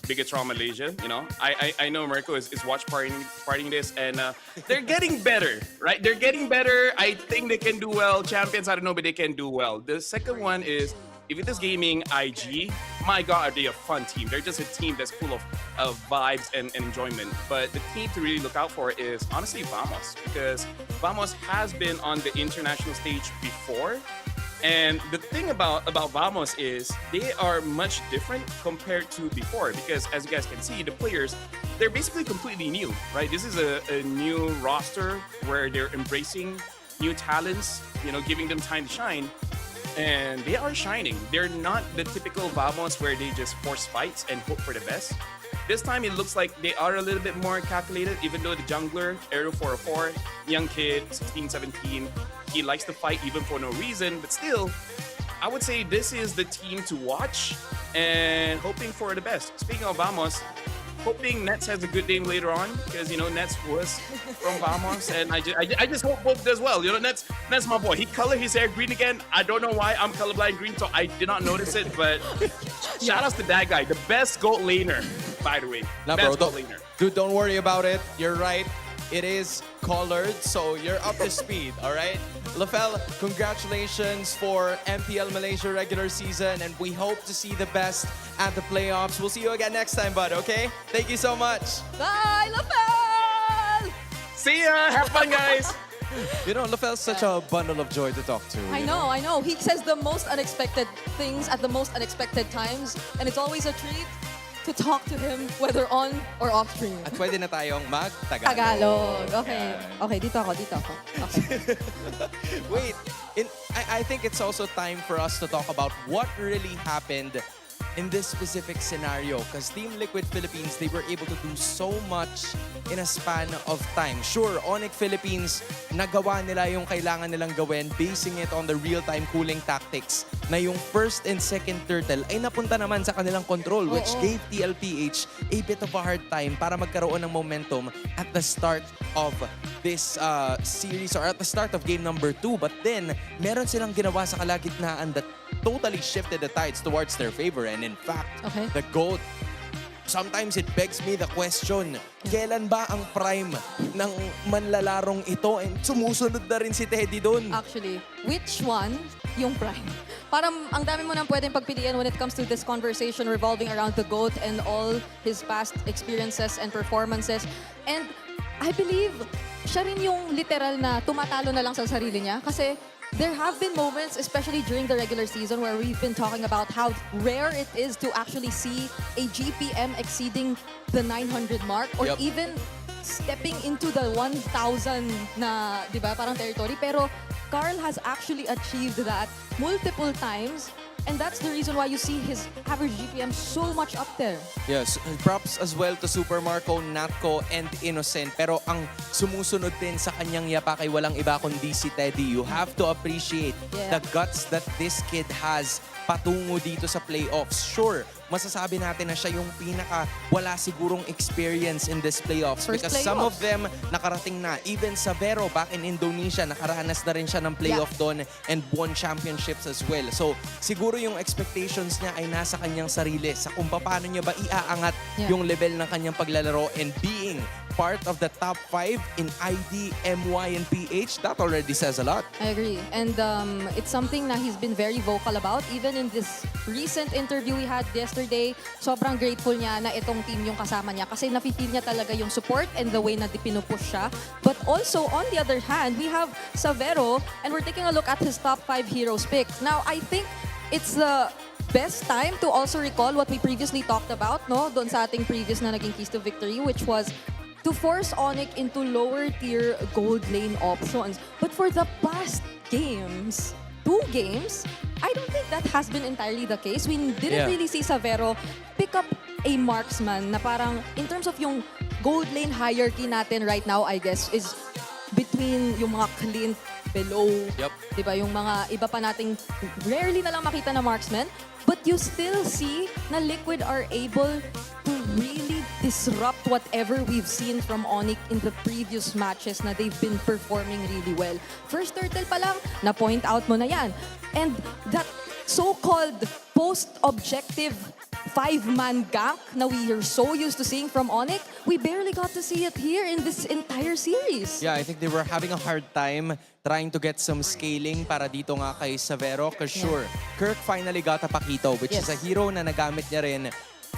Bigatron Malaysia. You know, I know Mirko is watch partying this, and they're getting better, right? They're getting better. I think they can do well. Champions, I don't know, but they can do well. The second one is Evitas Gaming IG. My God, are they a fun team? They're just a team that's full of vibes and enjoyment. But the team to really look out for is honestly Vamos, because Vamos has been on the international stage before. And the thing about Vamos is they are much different compared to before, because as you guys can see, the players, they're basically completely new, right? This is a new roster where they're embracing new talents, you know, giving them time to shine. And they are shining. They're not the typical Vamos where they just force fights and hope for the best. This time it looks like they are a little bit more calculated, even though the jungler, Aero 404, young kid, 16, 17, he likes to fight even for no reason, but still, I would say this is the team to watch and hoping for the best. Speaking of Vamos, hoping Nets has a good game later on, because, you know, Nets was from Vamos, and I just hope both does well. You know, Nets my boy. He colored his hair green again. I don't know why. I'm colorblind green, so I did not notice it, but shout outs to that guy, the best gold laner, by the way. Nah, best bro, gold laner. Dude, don't worry about it. You're right. It is colored, so you're up to speed, all right? Lafel, congratulations for MPL Malaysia regular season, and we hope to see the best at the playoffs. We'll see you again next time, bud, okay? Thank you so much. Bye, Lafel! See ya! Have fun, guys! You know, Lafel's such a bundle of joy to talk to. I know. He says the most unexpected things at the most unexpected times, and it's always a treat to talk to him, whether on or off stream. At pwede na tayong mag-Tagalog. Tagalog. Okay. Okay, dito ako. Okay. Wait, I think it's also time for us to talk about what really happened in this specific scenario, because Team Liquid Philippines, they were able to do so much in a span of time. Sure, ONIC Philippines, nagawa nila yung kailangan nilang gawin, basing it on the real-time cooling tactics, na yung first and second turtle ay napunta naman sa kanilang control, which gave TLPH a bit of a hard time para magkaroon ng momentum at the start of this series, or at the start of game number 2. But then, meron silang ginawa sa kalagitnaan that totally shifted the tides towards their favor. And in fact, the GOAT, sometimes it begs me the question, kailan ba ang prime ng manlalarong ito? And sumusunod na rin si Teddy dun. Actually, which one yung prime? parang ang dami mo nang pwedeng pagpilian when it comes to this conversation revolving around the GOAT and all his past experiences and performances. And I believe siya rin yung literal na tumatalo na lang sa sarili niya kasi there have been moments, especially during the regular season, where we've been talking about how rare it is to actually see a GPM exceeding the 900 mark or even stepping into the 1,000 na, di ba, parang territory. Pero Carl has actually achieved that multiple times. And that's the reason why you see his average GPM so much up there. Yes, props as well to Super Marco, Natco, and Innocent. Pero ang sumusunod din sa kanyang yapak ay walang iba kundi si Teddy. You have to appreciate the guts that this kid has patungo dito sa playoffs. Sure, masasabi natin na siya yung pinaka wala sigurong experience in this playoffs because some of them nakarating na. Even Savero back in Indonesia, nakaranas na rin siya ng playoff doon and won championships as well. So siguro yung expectations niya ay nasa kanyang sarili sa kung paano niya ba iaangat yung level ng kanyang paglalaro, and being part of the top 5 in ID, MY, and PH, that already says a lot. I agree. And it's something na he's been very vocal about. Even in this recent interview we had yesterday, sobrang grateful niya na itong team yung kasama niya kasi nafe-feel niya talaga yung support and the way na pinupush siya. But also, on the other hand, we have Savero and we're taking a look at his top 5 heroes pick. Now, I think it's the best time to also recall what we previously talked about, no? Doon sa ating previous na naging keys to victory, which was to force ONIC into lower tier gold lane options. But for the past games, 2 games, I don't think that has been entirely the case. We didn't really see Savero pick up a marksman na parang in terms of yung gold lane hierarchy natin right now, I guess, is between yung mga Clint below, diba? Yung mga iba pa nating rarely na lang makita na marksman. But you still see na Liquid are able to really disrupt whatever we've seen from ONIC in the previous matches na they've been performing really well. First turtle pa lang, na-point out mo na yan. And that so-called post-objective 5-man gank na we are so used to seeing from ONIC, we barely got to see it here in this entire series. Yeah, I think they were having a hard time trying to get some scaling para dito nga kay Savero. Because sure, Kirk finally got a Pakito, which is a hero na nagamit niya rin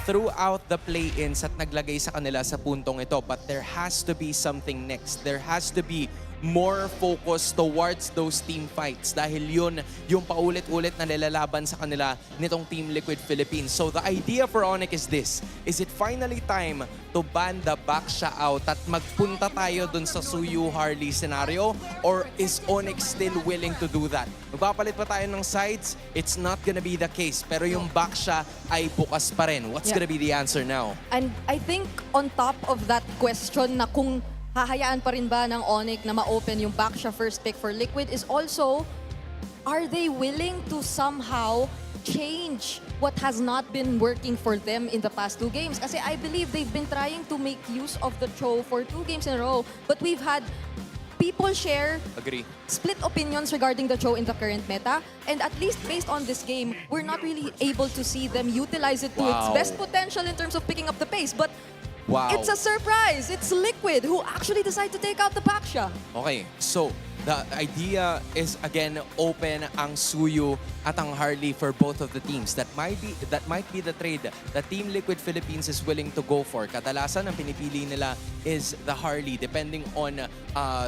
throughout the play-ins at naglagay sa kanila sa puntong ito. But there has to be something next. There has to be more focus towards those team fights dahil yun yung paulit-ulit na nilalaban sa kanila nitong Team Liquid Philippines. So the idea for ONIC is this. Is it finally time to ban the Baksha out at magpunta tayo dun sa Suyu Harley scenario? Or is ONIC still willing to do that? Magpapalit pa tayo ng sides? It's not gonna be the case. Pero yung Baksha ay bukas pa rin. What's gonna be the answer now? And I think on top of that question na kung hahayaan pa rin ba ng ONIC na ma-open yung Baksha first pick for Liquid is also, are they willing to somehow change what has not been working for them in the past 2 games? Kasi I believe they've been trying to make use of the Cho for 2 games in a row, but we've had people share split opinions regarding the Cho in the current meta, and at least based on this game, we're not really able to see them utilize it to its best potential in terms of picking up the pace. But it's a surprise. It's Liquid who actually decide to take out the Baksha. Okay, so the idea is again open ang Suyu at ang Harley for both of the teams. That might be the trade that Team Liquid Philippines is willing to go for. Kadalasan ang pinipili nila is the Harley depending on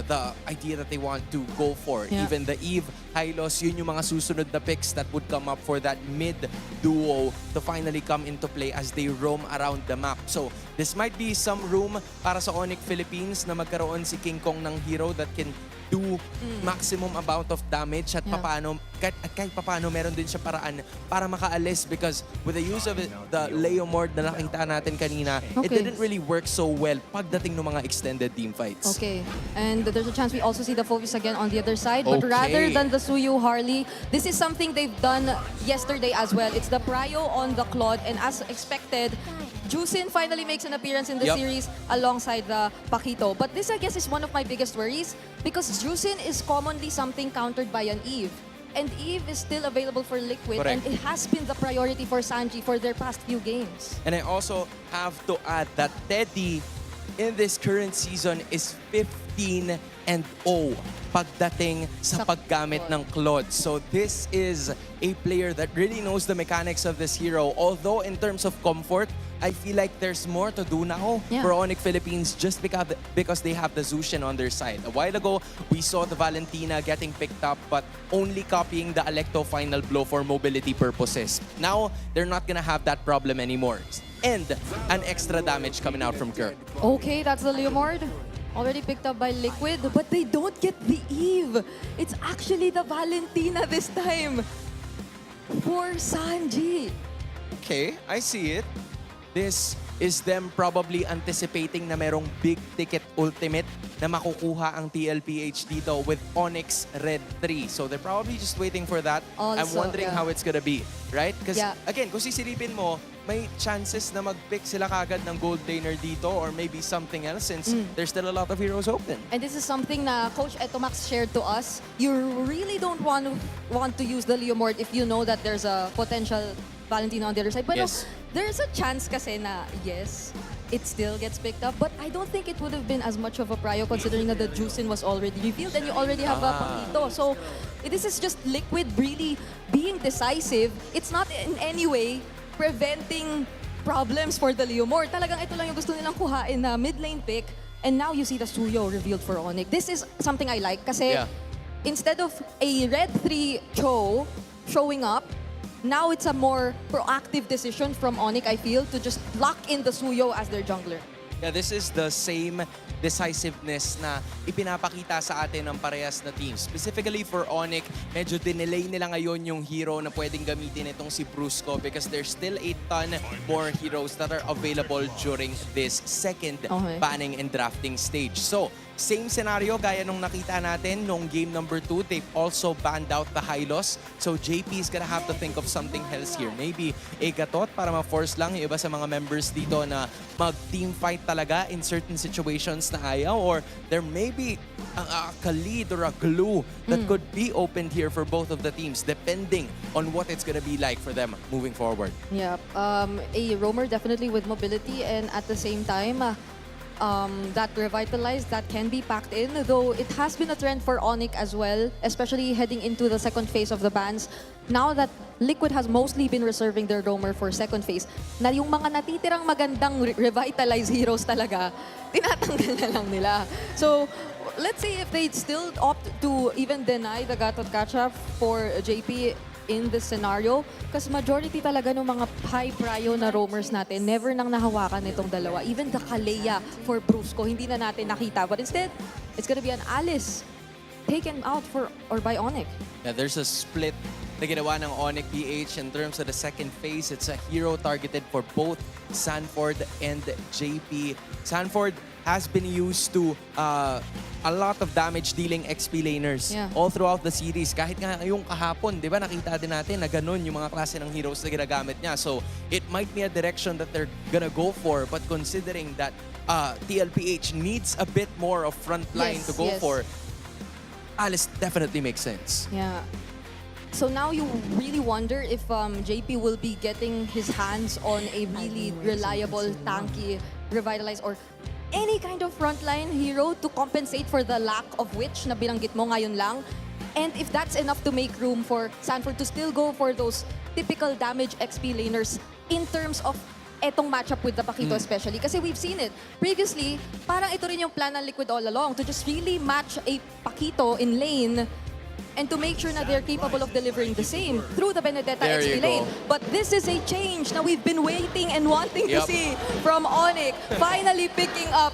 the idea that they want to go for. Even the Eve, Hylos, yun yung mga susunod na picks that would come up for that mid duo to finally come into play as they roam around the map. So this might be some room para sa ONIC Philippines na magkaroon si King Kong ng hero that can do maximum amount of damage at kahit papano meron din siya paraan para makaalis, because with the use of the Leomord na nakita natin kanina, it didn't really work so well pagdating ng mga extended team fights. Okay, and there's a chance we also see the focus again on the other side, but rather than the Suyu Harley, this is something they've done yesterday as well. It's the Prio on the Claude, and as expected, Jusin finally makes an appearance in the series alongside the Pakito. But this, I guess, is one of my biggest worries because Jusin is commonly something countered by an Eve. And Eve is still available for Liquid, and it has been the priority for Sanji for their past few games. And I also have to add that Teddy in this current season is 15-0 pagdating sa paggamit ng Claude. So this is a player that really knows the mechanics of this hero. Although in terms of comfort, I feel like there's more to do now for ONIC Philippines just because they have the Zushin on their side. A while ago, we saw the Valentina getting picked up but only copying the Alecto final blow for mobility purposes. Now, they're not gonna have that problem anymore. And an extra damage coming out from Kirk. Okay, that's the Leomord. Already picked up by Liquid, but they don't get the Eve. It's actually the Valentina this time for Sanji. Okay, I see it. This is them probably anticipating na merong big ticket ultimate na makukuha ang TLPH dito with Onyx Red 3. So they're probably just waiting for that. I'm Also, wondering how it's gonna be, right? Because Yeah. again, kung sisilipin mo, may chances na mag-pick sila kagad ng gold laner dito or maybe something else since there's still a lot of heroes open. And this is something na Coach Etomax shared to us. You really don't want to use the Leomord if you know that there's a potential Valentino on the other side. But Yes. there's a chance kasi na, yes, it still gets picked up. But I don't think it would have been as much of a prio considering that the Juicin was already revealed and you already have a Pakito. So this is just Liquid really being decisive. It's not in any way preventing problems for the Leomord. Talagang ito lang yung gusto nilang kuhain na mid lane pick. And now you see the Suyo revealed for ONIC. This is something I like kasi instead of a red 3 Cho showing up, now it's a more proactive decision from ONIC, I feel, to just lock in the Suyo as their jungler. Yeah, this is the same decisiveness na ipinapakita sa atin ng parehas na teams. Specifically for ONIC, medyo dinelay nila ngayon yung hero na pwedeng gamitin itong si Brusco because there's still a ton more heroes that are available during this second banning and drafting stage. So, same scenario gaya nung nakita natin nung game number 2. They've also banned out the Hylos. So JP is gonna have to think of something else here. Maybe a gatot para ma-force lang yung iba sa mga members dito na mag-team fight talaga in certain situations na ayaw. Or there may be a Khalid or a glue that could be opened here for both of the teams depending on what it's gonna be like for them moving forward. Yeah, a roamer definitely with mobility and at the same time, that revitalized, that can be packed in. Though it has been a trend for ONIC as well, especially heading into the second phase of the bans. Now that Liquid has mostly been reserving their roamer for second phase, na yung mga natitirang magandang revitalized heroes talaga, tinatanggal na lang nila. So, let's see if they still opt to even deny the Gatot Catch-up for JP in this scenario. Kasi majority talaga ng mga high prio na roamers natin, never nang nahawakan itong dalawa. Even the Kalea for Brusco, hindi na natin nakita. But instead, it's gonna be an Alice taken out by ONIC. Yeah, there's a split na ginawa ng ONIC PH in terms of the second phase. It's a hero targeted for both Sanford and JP. Sanford has been used to a lot of damage-dealing XP laners all throughout the series. Kahit nga yung kahapon, di ba, nakita din natin na ganun yung mga klase ng heroes na ginagamit niya. So, it might be a direction that they're gonna go for, but considering that TLPH needs a bit more of front line to go for, Alice definitely makes sense. Yeah. So now you really wonder if JP will be getting his hands on a really reliable, tanky, revitalized, or any kind of frontline hero to compensate for the lack of which na binanggit mo ngayon lang. And if that's enough to make room for Sanford to still go for those typical damage XP laners in terms of etong matchup with the Pakito especially. Kasi we've seen it. Previously, parang ito rin yung plan ng Liquid all along to just really match a Pakito in lane and to make sure that they're capable of delivering the same through the Benedetta XP lane. But this is a change na we've been waiting and wanting to see from ONIC. Finally picking up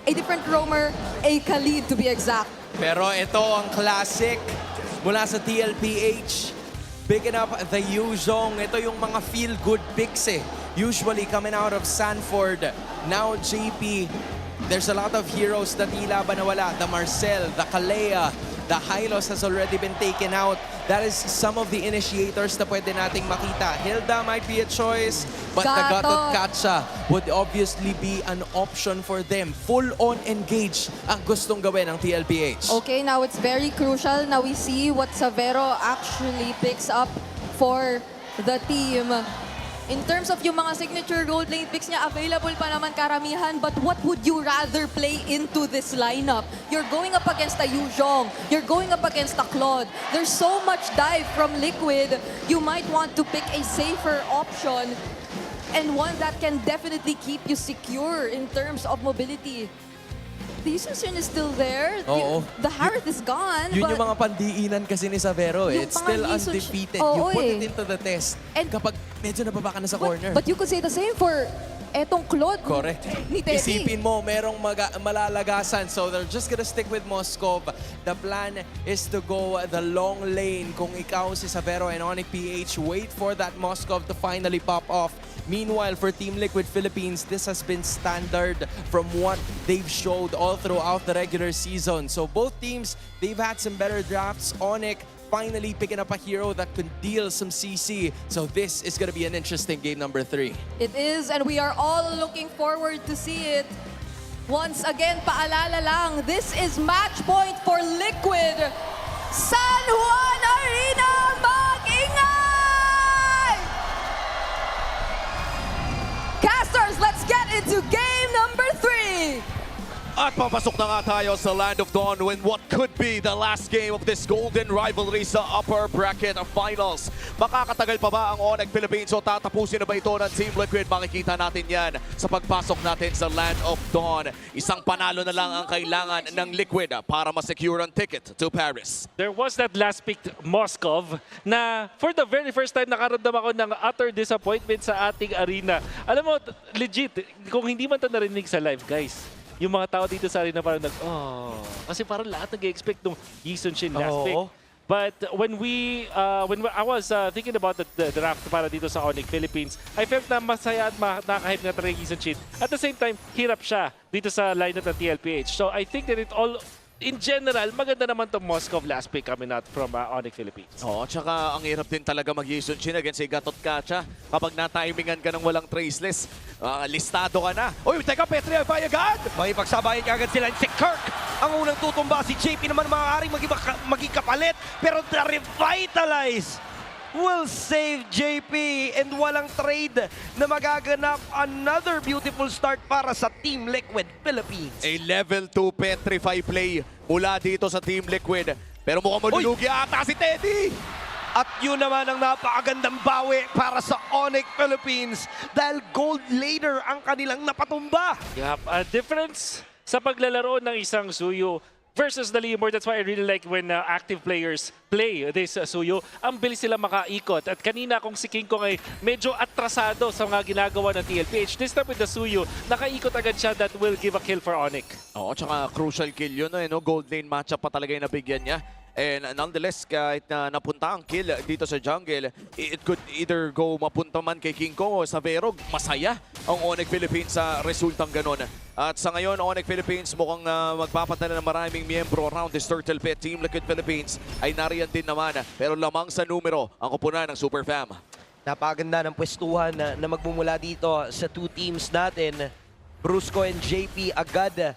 a different roamer, a Khalid to be exact. Pero ito ang classic mula sa TLPH. Picking up the Yuzhong. Ito yung mga feel-good picks usually coming out of Sanford. Now JP, there's a lot of heroes na tila ba nawala. The Marcel, the Kalea, the Hylos has already been taken out. That is some of the initiators na pwede nating makita. Hilda might be a choice, but the Gatot Katsa would obviously be an option for them. Full-on engage ang gustong gawin ng TLPH. Okay, now it's very crucial. Now we see what Savero actually picks up for the team. In terms of yung mga signature gold lane picks niya, available pa naman karamihan. But what would you rather play into this lineup? You're going up against a Yuzhong. You're going up against a Claude. There's so much dive from Liquid. You might want to pick a safer option and one that can definitely keep you secure in terms of mobility. The Yusun is still there. Oo. The Harith is gone. Yun but yung mga pandiinan kasi ni Savero. Yung It's mga still Yusun- undefeated. Oo, You put eh. it into the test. Kapag medyo nababa ka na sa corner. But you could say the same for etong Claude. Correct. Ni Teddy. Isipin mo, merong malalagasan. So they're just gonna stick with Moskov. The plan is to go the long lane. Kung ikaw si Savero and ONIC PH, wait for that Moskov to finally pop off. Meanwhile, for Team Liquid Philippines, this has been standard from what they've showed all throughout the regular season. So both teams, they've had some better drafts. ONIC finally picking up a hero that could deal some CC. So this is going to be an interesting game number 3. It is, and we are all looking forward to see it. Once again, paalala lang, this is match point for Liquid. San Juan Arena, mag-ingay! Casters, let's get into game number 3. At papasok na nga tayo sa Land of Dawn when what could be the last game of this Golden Rivalry sa upper bracket of finals. Makakatagal pa ba ang ONIC Philippines o tatapusin na ba ito ng Team Liquid? Makikita natin yan sa pagpasok natin sa Land of Dawn. Isang panalo na lang ang kailangan ng Liquid para ma-secure ang ticket to Paris. There was that last pick, Moskov, na for the very first time nakaramdam ako ng utter disappointment sa ating arena. Alam mo, legit, kung hindi man ito narinig sa live, guys, yung mga tao dito sa arena parang kasi parang lahat nag-expect nung Yisun Shin last pick. But when I was thinking about the draft para dito sa ONIC Philippines, I felt na masaya at nakaka-hype nga talaga yung Yisun Shin. At the same time, hirap siya dito sa lineup ng TLPH. So I think that in general, maganda naman itong Moskov last pick coming out from ONIC Philippines. Oo, tsaka ang hirap din talaga mag-Yisun Shin against Gatot Kacha. Kapag na-timingan ka ng walang traceless, listado ka na. Uy, teka, Petri, ay agad! May pagsabayan ka agad sila. Si Kirk ang unang tutumba. Si JP naman maaaring maging kapalit. Pero the-revitalize will save JP and walang trade na magaganap. Another beautiful start para sa Team Liquid Philippines. A level 2 Petrify play mula dito sa Team Liquid. Pero mukhang malulugi ata si Teddy! At yun naman ang napakagandang bawi para sa ONIC Philippines dahil gold later ang kanilang napatumba. Yep, a difference sa paglalaro ng isang Suyo versus the Leomord. That's why I really like when active players play this Suyo. Ang bilis sila makaikot. At kanina kung si King Kong ay medyo atrasado sa mga ginagawa ng TLPH, this time with the Suyo, nakaikot agad siya that will give a kill for ONIC. Oo, tsaka crucial kill yun. No? Gold lane matchup pa talaga yung nabigyan niya. And nonetheless, kahit na napunta ang kill dito sa jungle, it could either go mapunta man kay King Kong o sa Verog. Masaya ang ONIC Philippines sa resultang ganon. At sa ngayon, ONIC Philippines mukhang magpapadala ng maraming miyembro around this Turtle Pit. Team Liquid Philippines ay nariyan din naman, pero lamang sa numero ang kupunan ng Super Fam. Napakaganda ng pwestuhan na magmumula dito sa two teams natin. Brusco and JP agad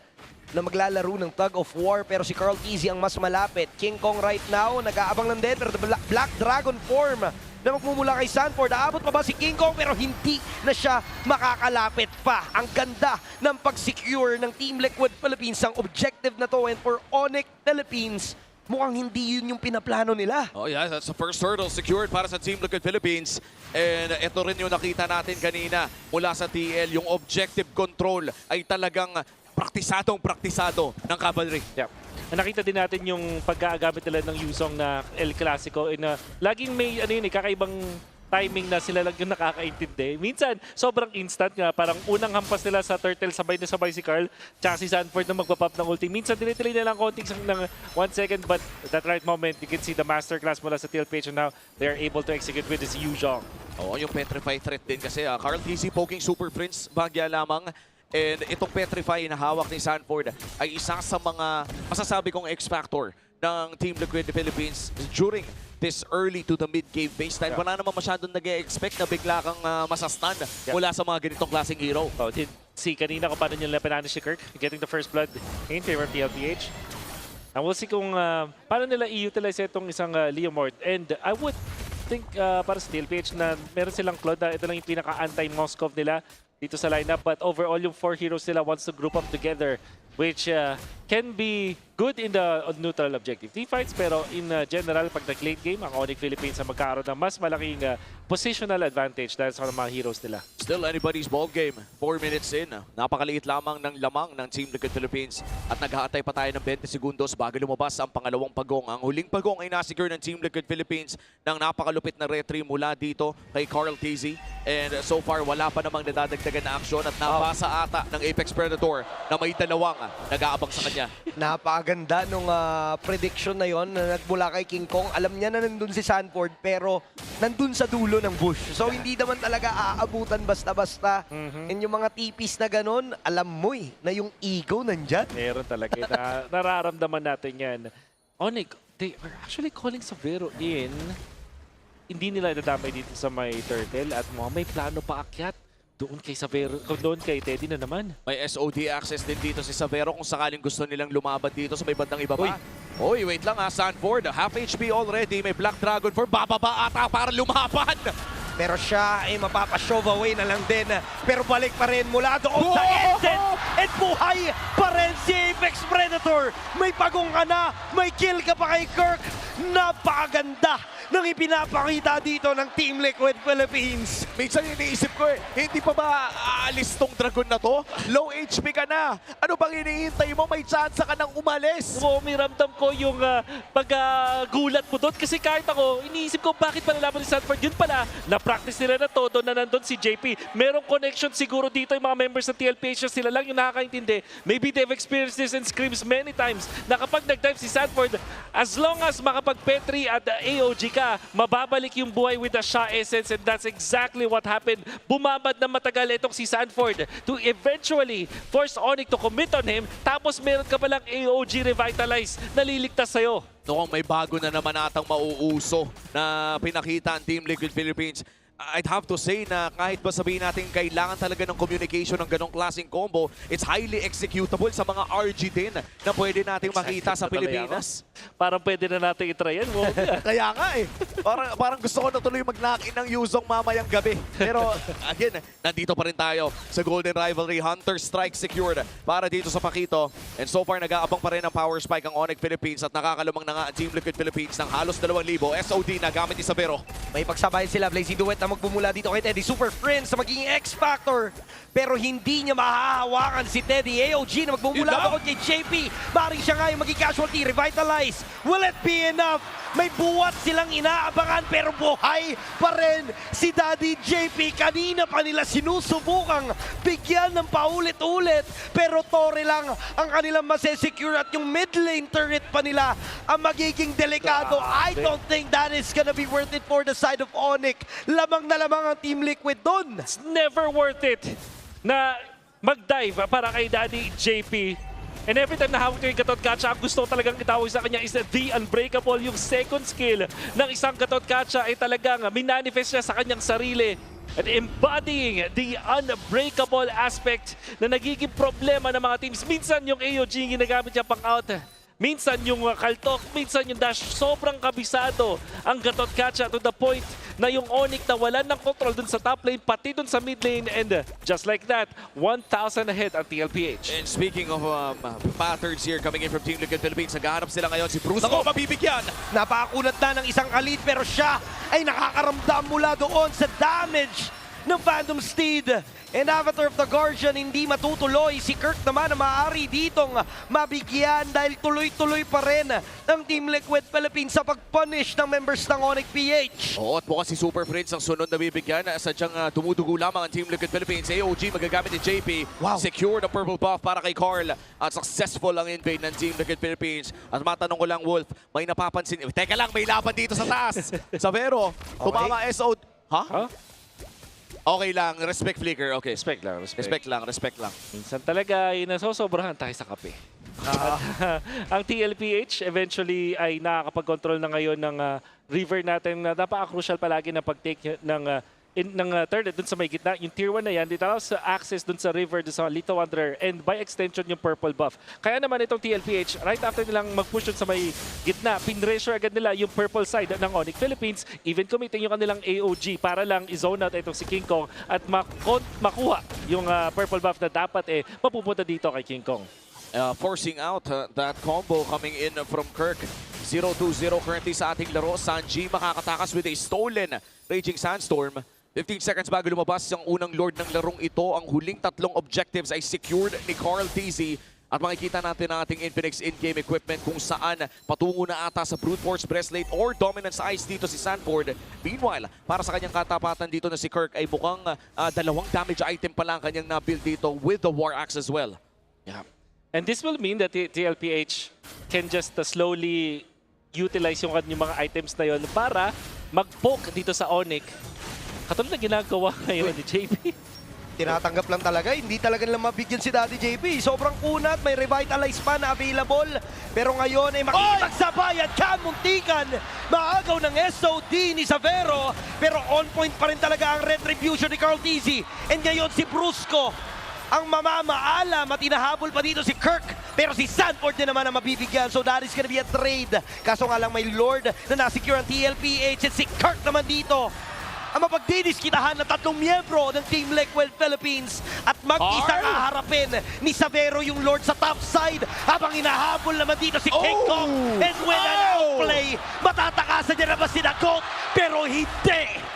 na maglalaro ng tug of war, pero si Carl Easy ang mas malapit. King Kong right now, nag-aabang lang din, pero the Black Dragon form na magmumula kay Sanford. Aabot pa ba si King Kong? Pero hindi na siya makakalapit pa. Ang ganda ng pag-secure ng Team Liquid Philippines ang objective na to. And for ONIC Philippines, mukhang hindi yun yung pinaplano nila. Oh yeah, that's the first hurdle secured para sa Team Liquid Philippines. And ito rin yung nakita natin kanina mula sa TL. Yung objective control ay talagang praktisado ng Cavalry. Yep. Nakita din natin yung pagkagamit nila ng Yuzhong na El Clasico na laging may kakaibang timing na sila lang yung nakakaintindi. Minsan, sobrang instant nga. Parang unang hampas nila sa Turtle, sabay na sabay si Carl, tsaka si Sanford na magpapop ng ulti. Minsan, dinitili na lang konting ng 1 second, but that right moment, you can see the masterclass mula sa TLPH and now they're able to execute with this Yuzhong. Oo, yung Petrify threat din kasi. Carl TC poking Super Prince, bagya lamang. And itong Petrify na hawak ni Sanford ay isa sa mga masasabi kong X-Factor ng Team Liquid Philippines during this early to the mid-game baseline. Wala naman masyadong nag-e-expect na bigla kang masastan mula sa mga ganitong klaseng hero. Oh, see kanina kung paano nila pinanish si Kirk, getting the first blood in favor of TLPH. And we'll see kung paano nila i-utilize itong isang Leomord. And I would think para sa TLPH na meron silang Claude na ito lang yung pinaka-anti-Moskov nila dito sa lineup. But overall, yung 4 heroes nila wants to group up together, which can be good in the neutral objective teamfights. Pero in general, pag nag-late game, ang ONIC Philippines ang magkaroon ng mas malaking positional advantage dahil sa mga heroes nila. Still anybody's ball game. 4 minutes in. Napakaliit lamang ng lamang ng Team Liquid Philippines. At nag-aantay pa tayo ng 20 segundos bago lumabas ang pangalawang pagong. Ang huling pagong ay nasecure ng Team Liquid Philippines ng napakalupit na retry mula dito kay Carl TZ. And so far, wala pa namang nadadagdagan na aksyon at nabasa ata ng Apex Predator na may dalawang nag-aabang sa kanya. Napakaganda nung prediction na yon na nagmula kay King Kong. Alam niya na nandun si Sanford pero nandun sa dulo ng bush. So hindi naman talaga aabutan basta-basta. And yung mga tipis na ganun, alam mo na yung ego nandyan. Meron talaga. Nararamdaman natin yan. ONIC, they are actually calling Savero in. Hindi nila nadamay dito sa may turtle at may plano pa akyat. Doon kay Savero, doon kay Teddy na naman. May SOD access din dito si Savero kung sakaling gusto nilang lumaban dito sa may bandang ibaba. Uy, wait lang Sanford. Half HP already. May Black Dragon for bababa ata para lumaban. Pero siya ay mapapa-shove away na lang din. Pero balik pa rin mula doon sa essence. At buhay pa rin si Apex Predator. May pagong ka na. May kill ka pa kay Kirk. Napakaganda ng ipinapakita dito ng Team Liquid Philippines. Minsan iniisip ko hindi pa ba aalis tong dragon na to? Low HP ka na. Ano bang iniintay mo? May chance ka nang umalis. Oo, may ramdam ko yung paggulat mo doon. Kasi kahit ako, iniisip ko bakit palalaban ni Sanford. Yun pala, na-practice nila na todo na nandun si JP. Merong connection siguro dito yung mga members ng TLPH na sila lang yung nakakaintindi. Maybe they've experienced this in scrims many times na kapag nag-dive si Sanford, as long as makapag-petri at AOG ka, mababalik yung buhay with the Sha Essence, and that's exactly what happened. Bumabad na matagal itong si Sanford to eventually force ONIC to commit on him, tapos meron ka palang AOG Revitalize na liligtas sa'yo. Noong may bago na naman atang mauuso na pinakita ang Team Liquid Philippines, I'd have to say na kahit ba sabihin natin kailangan talaga ng communication ng ganong klaseng combo, it's highly executable sa mga RG din na pwede nating makita sa Pilipinas. Parang pwede na natin itry yan. Kaya nga parang gusto ko na tuloy mag-knock-in ng Yuzong mamayang gabi. Pero again, nandito pa rin tayo sa Golden Rivalry. Hunter Strike secured para dito sa Pakito. And so far, nag-aabang pa rin ang power spike ang ONIC Philippines at nakakalumang na nga ang Team Liquid Philippines ng halos 2,000. SOD na gamit ni Savero. May pagsabayan sila, Blazy Duet na magpumula dito kay Teddy. Super Friends na magiging X-Factor. Pero hindi niya mahahawakan si Teddy. AOG na magpumula ako kay JP. Maring siya nga yung magiging casualty. Revitalize. Will it be enough? May buwat silang inaabangan pero buhay pa rin si Daddy JP. Kanina pa nila sinusubukang bigyan ng paulit-ulit. Pero Torre lang ang kanilang masesecure at yung mid lane turret pa nila ang magiging delikado. I don't think that is gonna be worth it for the side of ONIC. Lamang na lamang ang Team Liquid doon. It's never worth it na mag-dive para kay Daddy JP. And every time na hawak yung Gatot Kacha, ang gusto talagang itawag sa kanya is the Unbreakable. Yung second skill ng isang Gatot Kacha ay talagang minanifest niya sa kanyang sarili. And embodying the unbreakable aspect na nagiging problema ng mga teams. Minsan yung AOG yung ginagamit niya pang out. Minsan yung kaltok, minsan yung dash. Sobrang kabisado ang Gatot Kacha to the point na yung ONIC na wala ng control dun sa top lane, pati dun sa mid lane. And just like that, 1,000 ahead ang TLPH. And speaking of patterns here coming in from Team Liquid Philippines, naghahanap sila ngayon si Bruce. Ako, mabibigyan! Napakakunat na ng isang kalit pero siya ay nakakaramdam mula doon sa damage ng Phantom Steed. And Avatar of the Guardian hindi matutuloy. Si Kirk naman na maaari ditong mabigyan dahil tuloy-tuloy pa rin ng Team Liquid Philippines sa pag-punish ng members ng ONIC PH. Oo, at bukas si Super Prince ang sunod na bibigyan. Sadyang dumudugo lamang ang Team Liquid Philippines. AOG magagamit ni JP. Wow. Secure the purple buff para kay Carl. At successful ang invade ng Team Liquid Philippines. At matanong ko lang, Wolf, may napapansin. Teka lang, may laban dito sa taas. Savero, tumama SO. Ha? Okay lang, respect flicker, okay. Respect lang. Respect lang. Minsan talaga ay nasosobrahan tayo sa kape. Ang TLPH eventually ay nakakapag-control na ngayon ng river natin na napaka-crucial palagi na pag-take ng third dun sa may gitna. Yung tier 1 na yan, it allows access dun sa river, dun sa Little Wanderer, and by extension yung purple buff. Kaya naman itong TLPH, right after nilang mag-push dun sa may gitna, pinressure agad nila yung purple side ng ONIC Philippines, even committing yung kanilang AOG para lang i-zone out itong si King Kong at makuha yung purple buff na dapat mapupunta dito kay King Kong. Forcing out that combo coming in from Kirk. 0-2-0 currently sa ating laro. Sanji makakatakas with a stolen Raging Sandstorm. 15 seconds bago lumabas ang unang Lord ng larong ito. Ang huling tatlong objectives ay secured ni Carl TZ. At makikita natin ang ating Infinix in-game equipment kung saan patungo na ata sa Brute Force Breastplate or Dominance Eyes dito si Sanford. Meanwhile, para sa kanyang katapatan dito na si Kirk ay mukhang dalawang damage item pa lang kanyang na-build dito with the War Axe as well. Yeah. And this will mean that TLPH can just slowly utilize yung mga items na yun para mag-poke dito sa ONIC. Katulad na ginagawa ngayon ni JP. Tinatanggap lang talaga, hindi talaga nila mabigyan si Daddy JP. Sobrang kunat, may revitalize pa na available. Pero ngayon ay makikipagsabayan, kamuntikan. Maagaw ng SOD ni Savero. Pero on point pa rin talaga ang retribution ni Carl TZ. And ngayon si Brusco ang mamamaalam at inahabol pa dito si Kirk. Pero si Sanford na naman ang mabibigyan. So that is gonna be a trade. Kaso nga lang may Lord na nasecure ang TLPH at si Kirk naman dito ang mapagdidiskitahan ng tatlong miyembro ng Team Liquid Philippines at mag-isang haharapin ni Savero yung Lord sa top side habang inahabol naman dito si King Kong. And when an outplay, matatakasan niya naman si Nakot pero hindi!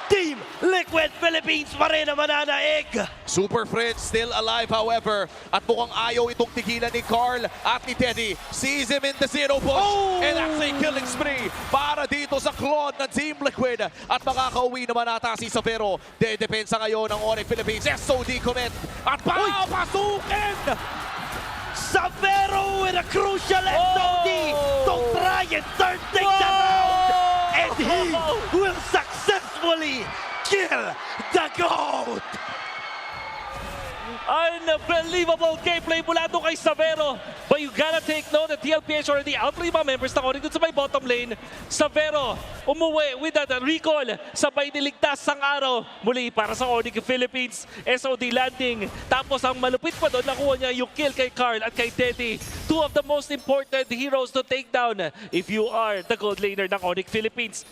Team Liquid Philippines pa rin ang mananaig. Super Friends still alive however at mukhang ayaw itong tigilan ni Carl at ni Teddy. Sees him in the zero push and that's a killing spree para dito sa clone ng Team Liquid at makakauwi naman ata si Savero. Dedepensa ngayon ng ONIC Philippines. SOD commit at pasukin! Savero with a crucial SOD to try and turn things around and he will successfully kill the GOAT! Unbelievable gameplay mula doon kay Savero. But you gotta take note that TLPH already out 3 members na dun sa may bottom lane. Savero umuwi with that recall. Sabay niligtas ang araw muli para sa ONIC Philippines. SOD landing. Tapos ang malupit pa doon, nakuha niya yung kill kay Carl at kay Teddy. 2 of the most important heroes to take down if you are the gold laner ng ONIC Philippines.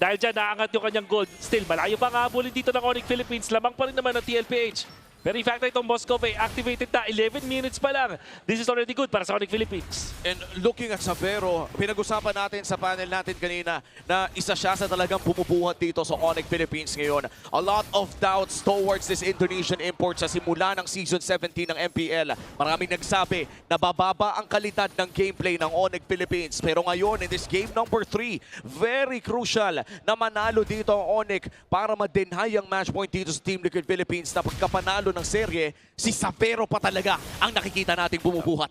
Dahil dyan, naangat yung kanyang gold. Still, malayo pa nga habulin dito ng ONIC Philippines. Lamang pa rin naman ng TLPH. Pero in fact, itong Moscow ay activated na. 11 minutes pa lang. This is already good para sa ONIC Philippines. And looking at Savero, pinag-usapan natin sa panel natin kanina na isa siya sa talagang bumubuhat dito sa ONIC Philippines ngayon. A lot of doubts towards this Indonesian import sa simula ng Season 17 ng MPL. Maraming nagsabi na bababa ang kalidad ng gameplay ng ONIC Philippines. Pero ngayon, in this game number 3, very crucial na manalo dito ang ONIC para ma-deny ang match point dito sa Team Liquid Philippines na pagkapanalo ng serye, si Savero pa talaga ang nakikita nating bumubuhat.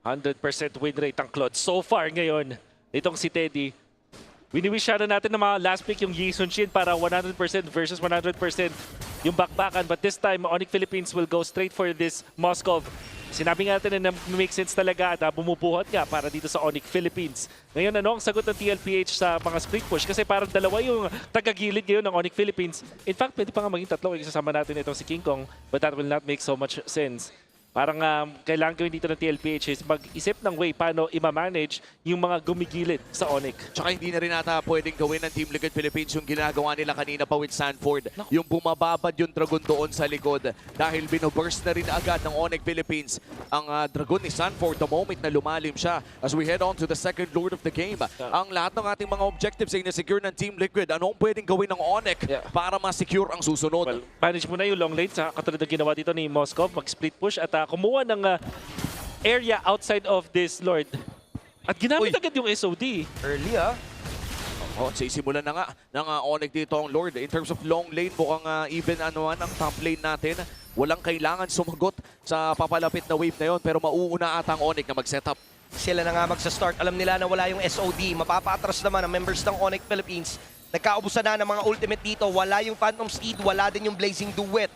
100% win rate ang Claude so far ngayon. Itong si Teddy, wini-wish na natin na mga last pick yung Yisun Shin para 100% versus 100% yung bakbakan. But this time, ONIC Philippines will go straight for this Moscow. Sinabi nga natin na make sense talaga at bumubuhat nga para dito sa ONIC Philippines. Ngayon, ano ang sagot ng TLPH sa mga split push? Kasi parang dalawa yung tagagilid ngayon ng ONIC Philippines. In fact, pwede pa nga maging tatlo. Isasama natin itong si King Kong, but that will not make so much sense. Parang kailangan gawin dito ng TLPH is mag-isip ng way paano i-manage yung mga gumigilid sa ONIC. Tsaka hindi na rin ata pwedeng gawin ng Team Liquid Philippines yung ginagawa nila kanina pa with Sanford. Yung bumababad yung dragon doon sa likod dahil binoburst na rin agad ng ONIC Philippines ang dragon ni Sanford the moment na lumalim siya. As we head on to the second lord of the game, ang lahat ng ating mga objectives ay na-secure ng Team Liquid. Anong pwedeng gawin ng ONIC para ma-secure ang susunod? Well, manage mo na yung long lane sa katulad na ginawa dito ni Moscow, mag-split push at kumuha ng area outside of this Lord. At ginamit agad yung SOD. Early Sisimulan na nga ng ONIC dito ang Lord. In terms of long lane, mukhang even ang top lane natin. Walang kailangan sumagot sa papalapit na wave na yon, pero mauuna ata ang ONIC na mag-setup. Sila na nga magsa-start. Alam nila na wala yung SOD. Mapapatras naman ang members ng ONIC Philippines. Nagkaubusan na ng mga ultimate dito. Wala yung Phantom Steed, wala din yung Blazing Duet.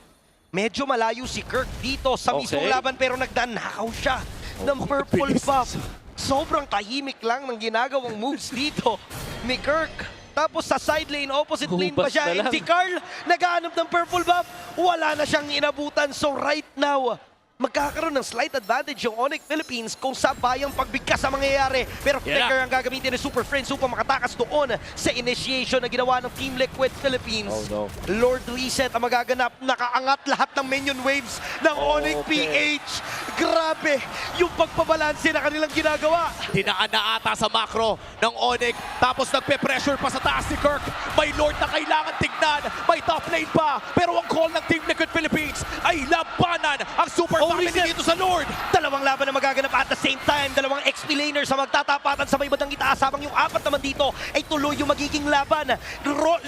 Medyo malayo si Kirk dito sa mismong laban pero nagdanakaw siya ng purple buff. Sobrang tahimik lang ng ginagawang moves dito ni Kirk. Tapos sa side lane, opposite lane pa Hupas siya. na And lang. si Carl, naghahanap ng purple buff. Wala na siyang inabutan. So right now, magkakaroon ng slight advantage yung ONIC Philippines kung sabayang pagbigkas ang mangyayari. Pero Flicker ang gagamitin ng Super Friends upang makatakas doon sa initiation na ginawa ng Team Liquid Philippines. Oh, no. Lord Reset ang magaganap. Nakaangat lahat ng minion waves ng ONIC PH. Grabe yung pagpabalanse na kanilang ginagawa. Dinaan na ata sa macro ng ONIC. Tapos nagpe-pressure pa sa taas si Kirk. May Lord na kailangan tignan. May top lane pa. Pero ang call ng Team Liquid Philippines ay labanan ang Super Family dito sa Lord. Dalawang laban na magaganap at the same time. Dalawang XP laners sa magtatapatan sa may bandang itaas. Habang yung apat naman dito ay tuloy yung magiging laban.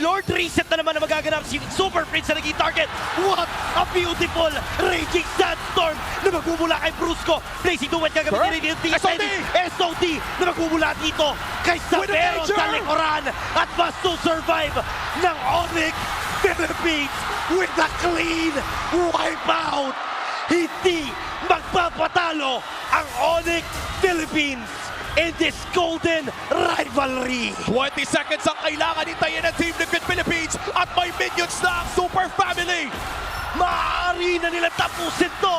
Lord Reset na naman na magaganap. Si Super Prince na naging target. What a beautiful Raging Sandstorm na magmumula kay Brusco. Blazing Duet gagamitin rin yung SOD na magmumula dito kay Savero sa likuran. At must to survive ng ONIC Philippines with a clean wipeout. Hindi magpapatalo ang ONIC Philippines in this Golden Rivalry. 20 seconds ang kailangan hintayin ng Team Liquid Philippines at may minions na ang Super Family. Maaari na nila tapusin to.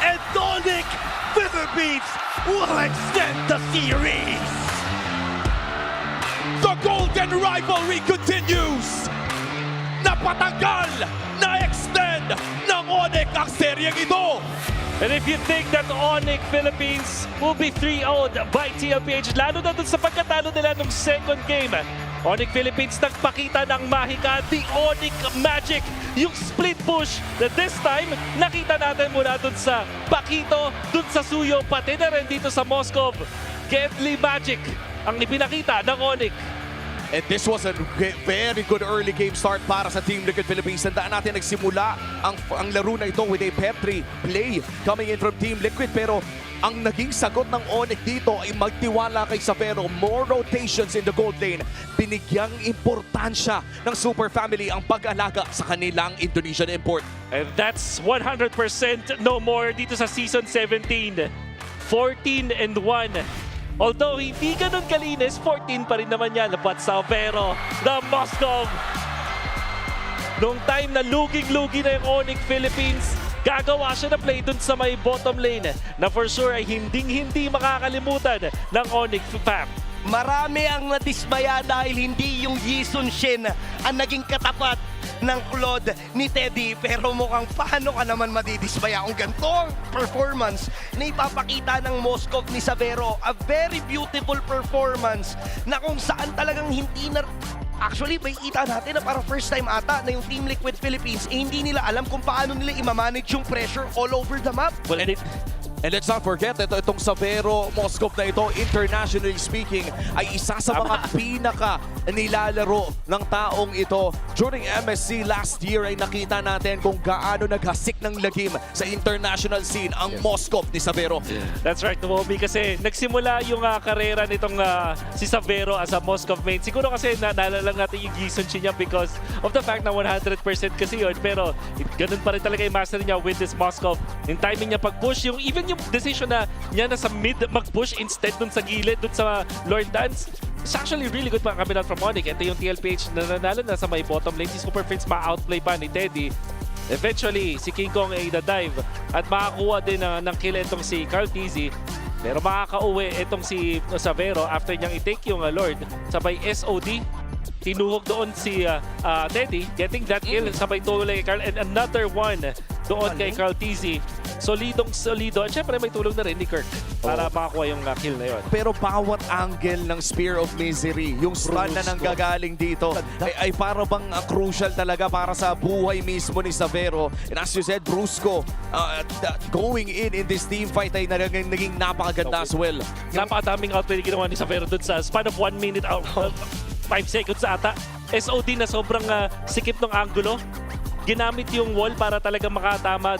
And ONIC Philippines will extend the series. The Golden Rivalry continues. Napatagal, na-extend ng ONIC ang seryeng ito. And if you think that ONIC Philippines will be 3-0'd by TLPH, lalo na dun sa pagkatalo nila nung second game, ONIC Philippines nagpakita ng mahika, the ONIC Magic, yung split push na this time, nakita natin mula dun sa Pakito, dun sa Suyo, pati na rin dito sa Moscow. Deadly Magic ang ipinakita ng ONIC. And this was a very good early game start para sa Team Liquid Philippines. Tandaan natin nagsimula ang laro na ito with a Petri play coming in from Team Liquid. Pero ang naging sagot ng ONIC dito ay magtiwala kay Savero. More rotations in the gold lane. Binigyang importansya ng Super Family ang pag-alaga sa kanilang Indonesian import. And that's 100% no more dito sa Season 17. 14-1. Although hindi ganun kalinis, 14 pa rin naman yan. But Savero, the Moscow. Noong time na luging-lugi na yung ONIC Philippines, gagawa siya na play dun sa may bottom lane na for sure ay hinding-hindi makakalimutan ng ONIC fam. Marami ang nadismaya dahil hindi yung Yisun Shin ang naging katapat ng Claude ni Teddy. Pero mukhang paano ka naman madidismaya kung ganito ang performance na ipapakita ng Moscow ni Savero. A very beautiful performance na kung saan talagang hindi na... Actually, may kita natin na para first time ata na yung Team Liquid Philippines hindi nila alam kung paano nila i-manage yung pressure all over the map. Well, and let's not forget, itong Savero Moscow na ito, internationally speaking, ay isa sa mga pinaka nilalaro ng taong ito. During MSC last year ay nakita natin kung gaano naghasik ng lagim sa international scene ang Moscow ni Savero. That's right, Moby, kasi nagsimula yung karera nitong si Savero as a Moscow main. Siguro kasi naalala lang natin yung Gison niya because of the fact na 100% kasi yun. Pero ganun pa rin talaga yung master niya with this Moscow. Yung timing niya pag-push, even yung decision na niya na sa mid mag-push instead dun sa gilid, dun sa Lord Dance. It's actually really good pa ang kabilang from ONIC. Ito yung TLPH na nanalo na sa may bottom lane. Si Super Prince ma-outplay pa ni Teddy. Eventually, si King Kong ay dive at makakuha din ng kill itong si Carl Tizzy. Pero makakauwi itong si Savero after niyang i-take yung Lord. Sabay SOD, tinuhog doon si Teddy, getting that kill. Sabay tuloy kay Carl and another one doon kay Carl Tizzy. Solidong solido. At syempre may tulong na rin ni Kirk para makakuha yung kill na yun. Pero bawat angle ng Spear of Misery, yung stun na nanggagaling dito, ay para bang crucial talaga para sa buhay mismo ni Savero. And as you said, Brusco, going in this team fight ay naging napakaganda as well. Napakadaming outplay ginawa ni Savero dun sa span of 1 minute, 5 seconds ata. SOD na sobrang sikip ng angulo. Ginamit yung wall para talaga makatama,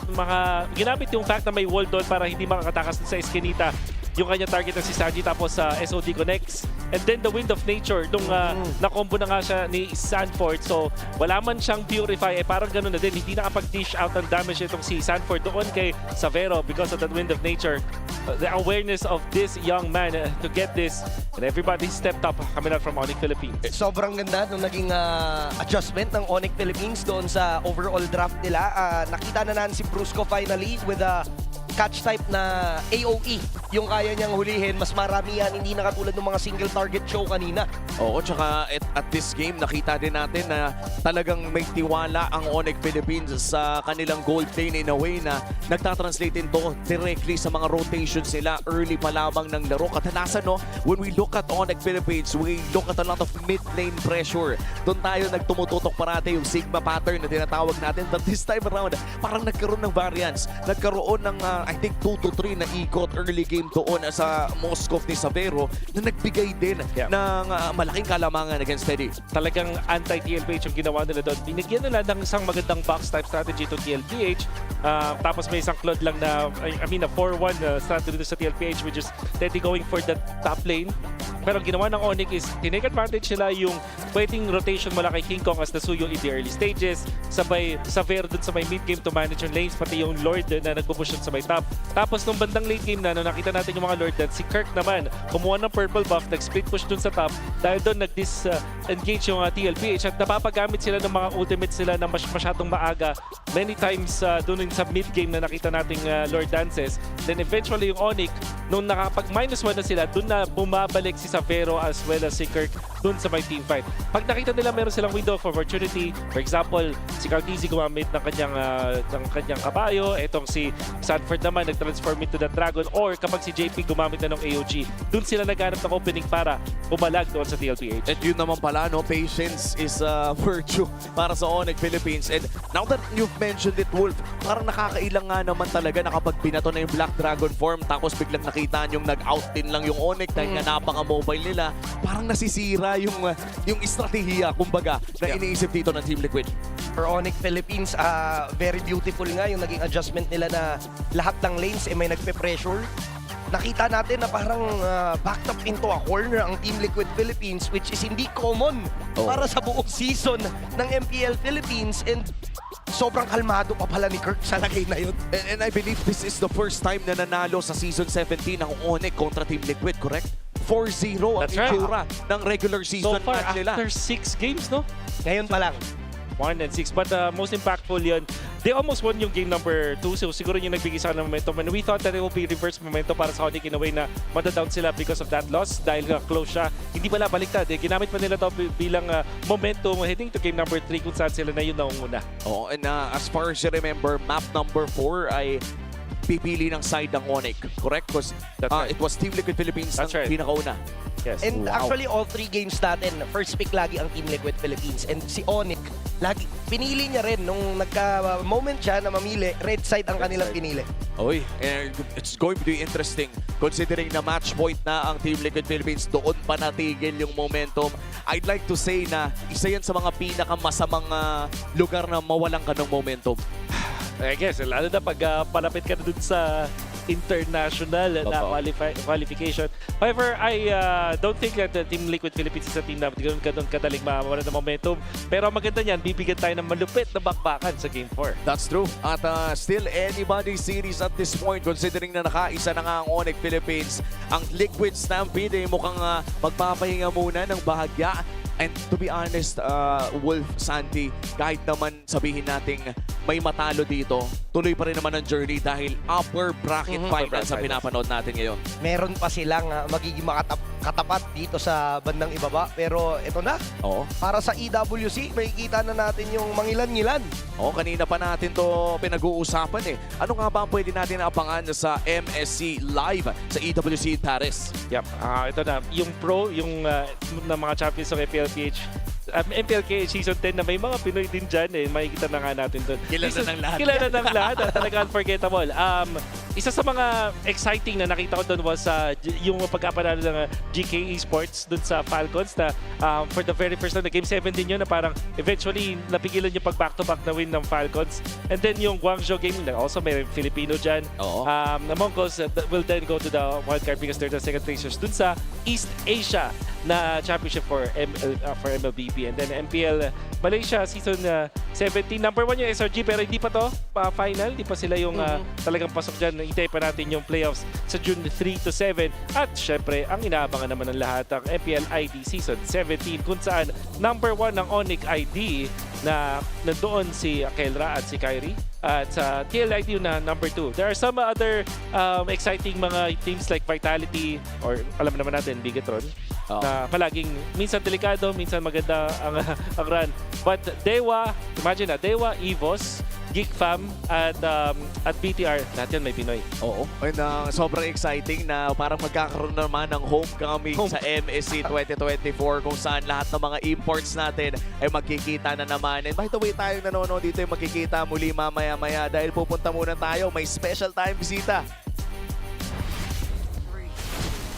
ginamit yung fact na may wall doon para hindi makakatakas sa Eskinita yung kanyang target na si Sanji, tapos sa SOD connects. And then the Wind of Nature, nung nakombo na nga siya ni Sanford. So wala man siyang Purify, parang ganun na din. Hindi nakapag-dish out ang damage itong si Sanford doon kay Savero because of that Wind of Nature. The awareness of this young man to get this, and everybody stepped up coming out from ONIC Philippines. Sobrang ganda nung naging adjustment ng ONIC Philippines doon sa overall draft nila. Nakita na natin si Brusco finally with a catch type na AOE. Yung kaya niyang hulihin, mas marami yan, hindi na katulad ng mga single target show kanina. Oo, tsaka at this game, nakita din natin na talagang may tiwala ang ONIC Philippines sa kanilang gold lane in a way na nagtatranslate ito directly sa mga rotations nila early pa lamang ng laro. Kadalasan, no, when we look at ONIC Philippines, we look at a lot of mid-lane pressure. Doon tayo nagtumututok parate yung Sigma pattern na tinatawag natin. But this time around, parang nagkaroon ng variance. Nagkaroon ng, I think, 2 to 3 na ikot early game doon sa Moscow ni Savero na nagbigay din ng malaking kalamangan against Teddy. Talagang anti-TLPH yung ginawa nila doon. Binigyan nila ng isang magandang box type strategy to TLPH. Tapos may isang Claude lang na, I mean, a 4-1 strategy sa TLPH, which is Teddy going for the top lane. Pero ang ginawa ng ONIC is tinake advantage nila yung pwedeng rotation mula kay King Kong as Nasuyo in the early stages. Sabay Savero dun sa may mid game to manage yung lanes, pati yung Lord na nagpupush sa may top. Tapos nung bandang late game na, nakita natin yung mga Lord si Kirk naman kumuha ng purple buff, nag-split push dun sa top. Dahil doon nag-disengage yung TLPH at napapagamit sila ng mga ultimates sila na masyadong maaga. Many times doon sa mid game na nakita nating Lord dances. Then eventually yung ONIC, nung nakapag -1 na sila, doon na bumabalik si Savero as well as si Kirk doon sa may team fight. Pag nakita nila meron silang window of opportunity, for example, si Cartesi gumamit ng kanyang kabayo, etong si Sanford naman nag-transform into the Dragon, or kapag si JP gumamit na ng AOG, doon sila naghanap ng opening para bumalag doon sa TLPH. And yun naman pala, no, patience is a virtue para sa ONIC Philippines. And now that you've mentioned it, Wolf, parang nakakailang nga naman talaga na kapag binato na yung Black Dragon form, tapos biglang nakita yung nag-out din lang yung ONIC dahil nga napaka-mobile nila, parang nasisira yung estratehiya, kumbaga, na iniisip dito ng Team Liquid. For ONIC Philippines, very beautiful nga yung naging adjustment nila na lahat ng lanes may nagpe-pressure. Nakita natin na parang backed up into a corner ang Team Liquid Philippines, which is hindi common para sa buong season ng MPL Philippines, and sobrang kalmado pa pala ni Kirk sa lagay na yun. And I believe this is the first time na nanalo sa Season 17 ng ONIC kontra Team Liquid, correct? 4-0 ang itsura ng regular season so far, match nila. after 6 games, no? Ngayon pa lang. 1-6. But most impactful yun, they almost won yung game number 2. So siguro yung nagbigay sa ng momentum. And we thought that it will be reverse momentum para sa ONIC in a way na madadown sila because of that loss. Dahil close siya. Hindi pala baliktad. Ginamit pa nila to bilang momentum heading to game number 3 kung saan sila na yun naunguna. Oh, and as far as you remember, map number 4 ay pipili ng side ng ONIC, correct? Because it was Team Liquid Philippines ang pinakauna. Yes. And actually, all 3 games natin, first pick lagi ang Team Liquid Philippines. And si ONIC, lagi, pinili niya rin nung nagka-moment siya na mamili, red side ang kanilang pinili. Oy, and it's going to be interesting considering na match point na ang Team Liquid Philippines, doon pa natigil yung momentum. I'd like to say na isa yan sa mga pinakamasamang lugar na mawalan ka ng momentum. I guess, lalo na pag palapit ka na dun sa international na qualification. However, I don't think that Team Liquid Philippines is a team na ganoon kadaling mawala ng momentum. Pero maganda niyan, bibigyan tayo ng malupit na bakbakan sa Game 4. That's true. At still anybody's series at this point, considering na nakaisa na nga ang ONIC Philippines. Ang Liquid Stampede mukhang magpapahinga muna ng bahagya. And to be honest, Wolf, Santi, kahit naman sabihin nating may matalo dito, tuloy pa rin naman ang journey dahil upper bracket finals ang pinapanood natin ngayon. Meron pa silang magiging katapat dito sa bandang ibaba. Pero ito na, para sa EWC, makikita na natin yung mangilan-ngilan. Kanina pa natin to pinag-uusapan eh. Ano nga ba ang pwede natin abangan sa MSC Live sa EWC in Paris? Yep, ito na. Yung pro, yung mga champions ng FLPH, MPL Season 10 na may mga Pinoy din dyan eh. Makikita na nga natin doon. Kilala ng lahat. Kilala ng lahat. Talaga unforgettable. Isa sa mga exciting na nakita ko doon was yung pagkapanalo ng GK Esports doon sa Falcons na for the very first time na Game 7 din yun na parang eventually napigilan yung pag-back-to-back na win ng Falcons. And then yung Guangzhou game, also may Filipino dyan. The Mongols will then go to the wildcard because they're the second placers doon sa East Asia. na championship for MLBB. And then MPL Malaysia Season 17. Number 1 yung SRG pero hindi pa to final. Hindi pa sila yung talagang pasok dyan. Hintay pa natin yung playoffs sa June 3 to 7. At syempre, ang inaabangan naman ng lahat ang MPL ID Season 17 kung saan number 1 ng ONIC ID na nandoon si Akelra at si Kyrie. At sa TLID na number 2. There are some other exciting mga teams like Vitality or alam naman natin, Bigatron. Na palaging minsan delikado, minsan maganda ang run. But Dewa, imagine na, Dewa, Evos, GeekFam at BTR, lahat yan may Pinoy. Oo. And sobrang exciting na parang magkakaroon naman ng homecoming sa MSC 2024 kung saan lahat ng mga imports natin ay magkikita na naman. And by the way, tayong nanonood dito ay magkikita muli mamaya-maya dahil pupunta muna tayo. May special time bisita.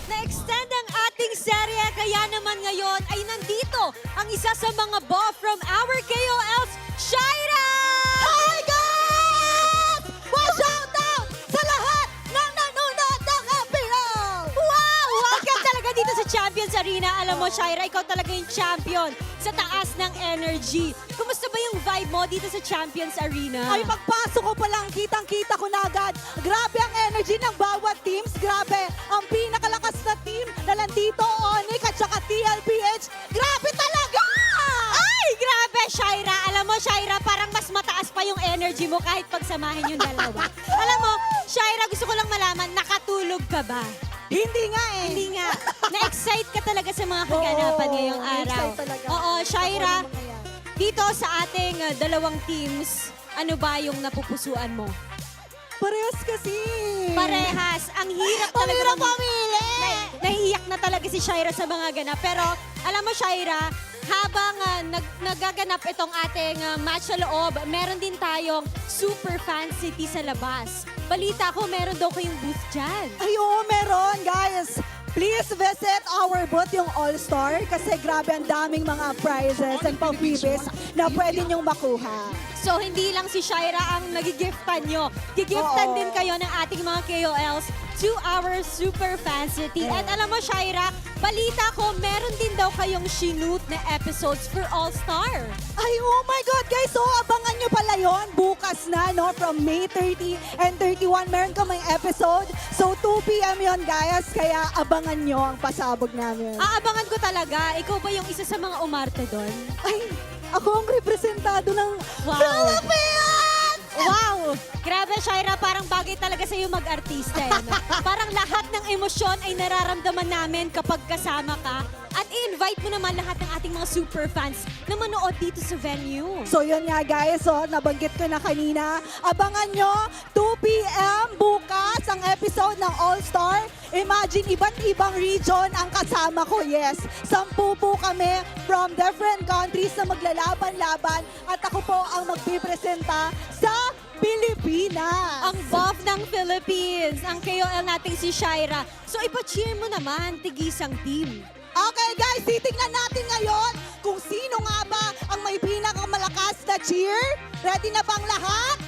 Na-extend ang ating serye, kaya naman ngayon ay nandito ang isa sa mga buff from our KOLs, Shaira! Hi guys! Shout out sa lahat ng nanonood ng MPL! Wow! Welcome talaga dito sa Champions Arena. Alam mo, Shaira, ikaw talaga yung champion sa taas ng energy. Kumusta ba yung vibe mo dito sa Champions Arena? Ay, pagpasok ko pa lang, kitang-kita ko na agad. Grabe ang energy ng bawat teams. Grabe, ang pinakalakas na team na nandito, ONIC at saka TLPH. Grabe talaga! Ay, grabe, Shaira. Alam mo, Shaira, parang mas mataas pa yung energy mo kahit pagsamahin yung dalawa. Alam mo, Shaira, gusto ko lang malaman, nakatulog ka ba? Hindi nga eh. Hindi nga. Na-excite ka talaga sa mga kaganapan ngayong araw. Na-excite talaga. Oo, Shaira, dito sa ating dalawang teams, ano ba yung napupusuan mo? Parehas kasi. Parehas. Ang hirap talaga. Ang hirap pamili. Nahiiyak na talaga si Shaira sa mga ganap. Pero alam mo, Shaira, habang nagaganap itong ating match sa loob, meron din tayong super fan city sa labas. Balita ko, meron daw kayong booth dyan. Ay, oo, meron, guys. Please visit our booth, yung All-Star, kasi grabe ang daming mga prizes and pang-freebies na pwede nyong makuha. So, hindi lang si Shaira ang nagigiftan nyo. Gigiftan din kayo ng ating mga KOLs to our super fan city. And alam mo, Shaira, balita ko, meron din daw kayong shoot na episodes for All-Star. Ay, oh my God, guys. So, abangan nyo pala yon bukas na, no? From May 30 and 31, meron kaming episode. So, 2 p.m. yon, guys. Kaya abangan nyo ang pasabog namin. Aabangan ko talaga. Ikaw ba yung isa sa mga umarte doon? Ay, ako ang representado ng Philippines! Wow! Grabe, Shaira, parang bagay talaga sa'yo mag-artista. Eh, no? Parang lahat ng emosyon ay nararamdaman namin kapag kasama ka. At i-invite mo naman lahat ng ating mga super fans na manood dito sa venue. So yun nga guys, nabanggit ko na kanina. Abangan nyo, 2 p.m. bukas ang episode ng All-Star. Imagine, iba't ibang region ang kasama ko, yes. 10 po kami from different countries na maglalaban-laban. At ako po ang magpipresenta sa Pilipinas. Ang buff ng Philippines, ang KOL nating si Shaira. So ipa-cheer mo naman, tigisang team. Okay guys, titignan natin ngayon kung sino nga ba ang may pinakamalakas na cheer. Ready na bang lahat?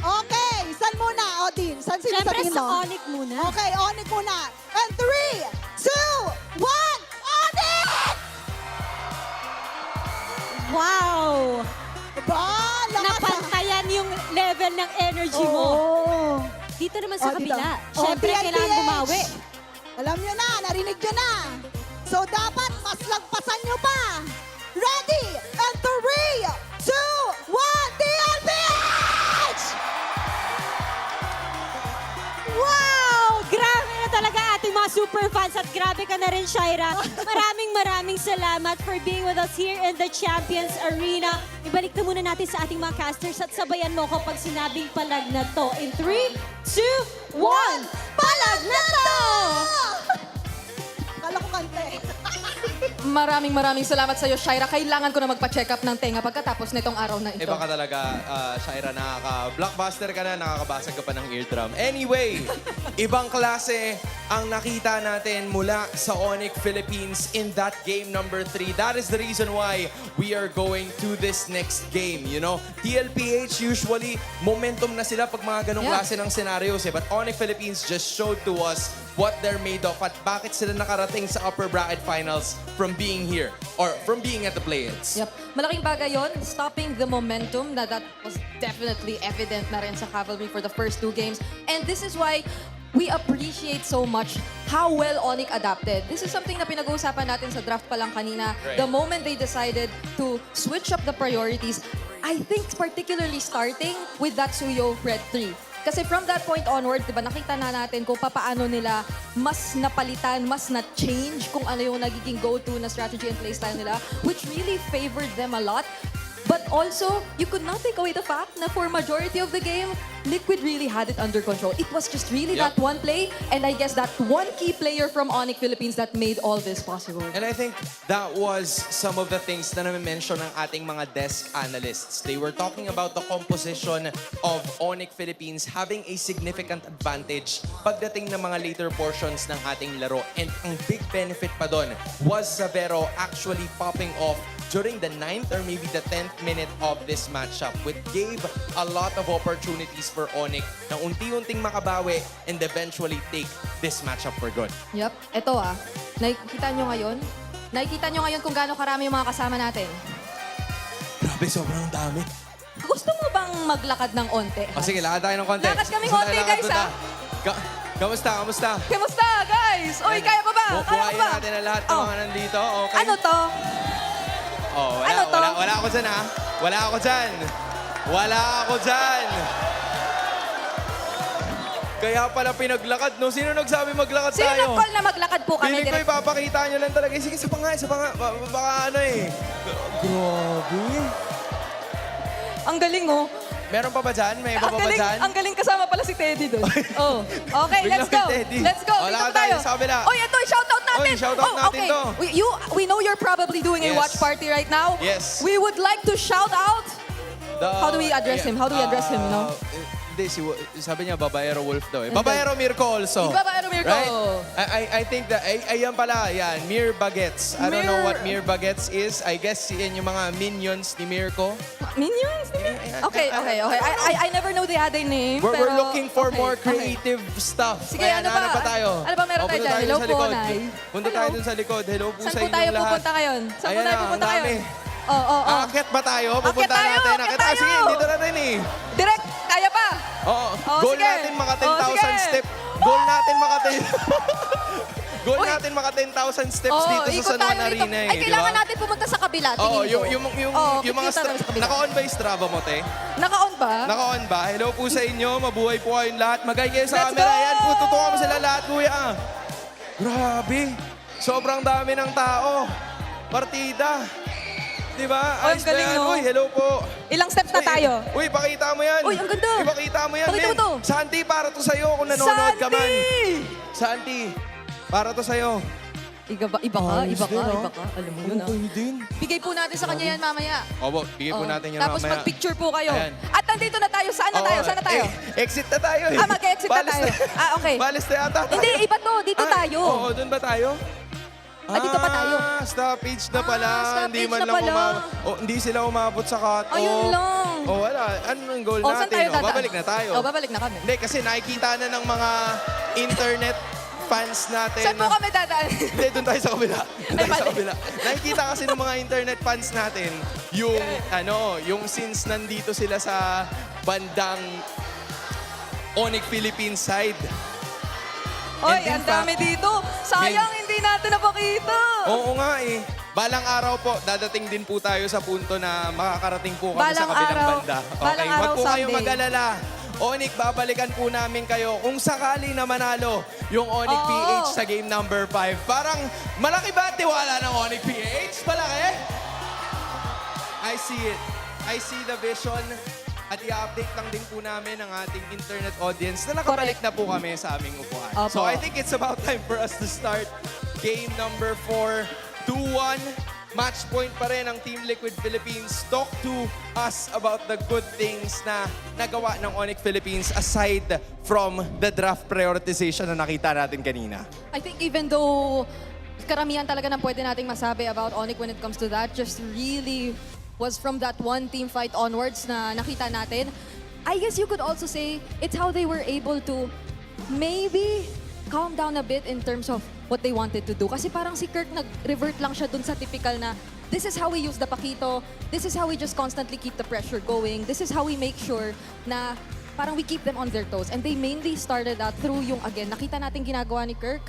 Okay, saan muna, Odin? Saan Siyempre sinasabihin mo? sa ONIC muna. Okay, ONIC muna. And 3, 2, 1, ONIC! Wow! Ba, Napantayan yung level ng energy mo. Dito naman sa kabila. Siyempre, kailangan bumawi. Alam nyo na, narinig nyo na. So dapat mas lagpasan nyo pa. Ready? And 3, 2, 1, TLPH! Wow! Grabe na talaga ating mga super fans at grabe ka na rin, Shaira. Maraming salamat for being with us here in the Champions Arena. Ibalik na muna natin sa ating mga casters at sabayan mo ko pag sinabing Palag Na To. In 3, 2, 1, Palag Na To! Kala ko kante. Maraming salamat sa iyo, Shaira. Kailangan ko na magpa-check up ng tenga pagkatapos nitong araw na ito. Iba ka talaga, Shaira. Nakaka-blockbuster ka na, nakakabasag ka pa ng eardrum. Anyway, ibang klase ang nakita natin mula sa ONIC Philippines in that game number 3. That is the reason why we are going to this next game, you know? TLPH usually, momentum na sila pag mga ganong klase ng scenarios. But ONIC Philippines just showed to us what they're made of at bakit sila nakarating sa upper bracket finals from being here or from being at the play-ins. Yep. Malaking bagay yon, stopping the momentum that was definitely evident na rin sa Cavalry for the first 2 games. And this is why we appreciate so much how well ONIC adapted. This is something na pinag-uusapan natin sa draft pa lang kanina. Right. The moment they decided to switch up the priorities, I think particularly starting with that Suyo Red 3. Kasi from that point onward, diba, nakita na natin kung paano nila mas napalitan, mas na-change kung ano yung nagiging go-to na strategy and playstyle nila, which really favored them a lot. But also, you could not take away the fact na for majority of the game, Liquid really had it under control. It was just really that one play, and I guess that one key player from ONIC Philippines that made all this possible. And I think that was some of the things na na-mention ng ating mga desk analysts. They were talking about the composition of ONIC Philippines having a significant advantage pagdating ng mga later portions ng ating laro. And ang big benefit pa doon was Zavero actually popping off during the 9th or maybe the 10th minute of this matchup, which gave a lot of opportunities for ONIC na unti-unting makabawi and eventually take this matchup for good. Yep. Ito nakikita nyo ngayon kung gaano karami yung mga kasama natin. Grabe, sobrang dami. Gusto mo bang maglakad ng onte? O sige, lakad tayo ng konti. Lakad kaming onte, guys, ha? Kamusta? Kamusta, guys? Oy, kaya pa ba? Kaya pa Buhayin ba? natin ang lahat ng mga nandito. Okay? Ano to? Oh, Ano to? wala ako dyan, ha? Wala ako dyan. Kaya pala pinaglakad, no? Sino nagsabi maglakad Sino tayo? nag-call na maglakad po kami? Feeling ko ipapakita nyo lang talaga. Sige, isa pa nga. Baka ano eh. Grabe. Ang galing, oh. Meron pa ba dyan? May iba pa ba dyan? Ang galing kasama pala si Teddy doon. Oh. Okay, let's go. Let's go. Wala Dito ka tayo tayo. sa kabila. Oy, ito, shoutout natin. Oy, shoutout natin okay. to. We know you're probably doing a Yes. watch party right now. Yes. We would like to shout out. How do we address him? How do we address him, you know? Hindi, sabi niya, Babayero Wolf daw eh. Babayero Mirko also. Babayero Mirko. Right? I think that, ayan pala, yan, Mir Bagets. I don't know what Mir Bagets is. I guess yan yung mga minions ni Mirko. Minions? Okay. I never know the other name. We're looking for more creative stuff. Sige, Kaya ano ba? nahanap pa tayo. Ano ba meron tayo dyan? Hello po, Nay. Punta tayo dun sa likod. Hello po Saan sa po inyong tayo lahat. pupunta ngayon? Saan po Ayan tayo na, pupunta ang dami. ngayon? Oo. Aakyat ba tayo? Pupunta Akyat natin. tayo, akyat tayo. Sige, dito na rin eh. Direct, kaya pa. Oo. Oh, Goal sige. natin maka Oh, 10,000 sige. step. Goal natin maka 10,000 steps dito sa San Juan Arena eh. Ay, kailangan natin pumunta sa kabila. Oo, tingin ko. yung mga naka-on ba yung Strava mo, te? Naka-on ba? Naka-on ba? Hello po sa inyo. Mabuhay po kayong lahat. Magay kayo sa Let's camera. go! Yan po, tutuwa mo sila lahat, kuya. Grabe. Sobrang dami ng tao. Partida. Diba? Ang galing, no? Uy, hello po. Ilang steps na tayo? Uy, pakita mo yan. Uy, ang ganda. Ipakita mo yan, Pakita mo men. to. Santi, para to sa'yo kung nanonood ka man. Santi, para to sa'yo. Iba ka. Alam mo yun, ah. Bigay po natin sa kanya yan mamaya. Opo, bigay po Oo. natin yan Tapos mamaya. mag-picture po kayo. Ayan. At nandito na tayo. Saan na tayo? Saan na tayo? Exit na tayo eh. Mag-exit na tayo. Okay. Balis na yata tayo. Hindi, iba to. Dito tayo. Oo, doon ba tayo? Dito pa tayo. Stoppage na pala. Hindi man stoppage na lang pala. hindi sila umabot sa cut-off. Ayun lang. Wala. Anong goal Saan natin? tayo dadaan? Babalik na tayo. Babalik na kami. Hindi, kasi nakikita na ng mga internet fans natin. Saan po kami dadaan? Hindi, doon tayo sa kabila. Nakikita kasi ng mga internet fans natin yung since nandito sila sa bandang ONIC Philippines side. Oy, ang dami dito. Sayang, hindi natin napakita. Oo nga eh. Balang araw po, dadating din po tayo sa punto na makakarating po kami sa kabilang banda. Balang araw, Huwag po kayong someday. mag-alala. ONIC, babalikan po namin kayo kung sakali na manalo yung ONIC Oo. PH sa game number 5. Parang malaki ba tiwala ng ONIC PH? Malaki? I see it. I see the vision. At i-update lang din po namin ang ating internet audience na nakabalik na po kami sa aming upuan. Opo. So I think it's about time for us to start game number 4. 2-1 Match point pa rin ang Team Liquid Philippines. Talk to us about the good things na nagawa ng ONIC Philippines aside from the draft prioritization na nakita natin kanina. I think even though karamihan talaga ng pwede nating masabi about ONIC when it comes to that, just really was from that one team fight onwards na nakita natin. I guess you could also say it's how they were able to maybe calm down a bit in terms of what they wanted to do. Kasi parang si Kirk nag-revert lang siya dun sa typical na this is how we use the pakito, this is how we just constantly keep the pressure going, this is how we make sure na parang we keep them on their toes. And they mainly started that through yung, again, nakita natin ginagawa ni Kirk,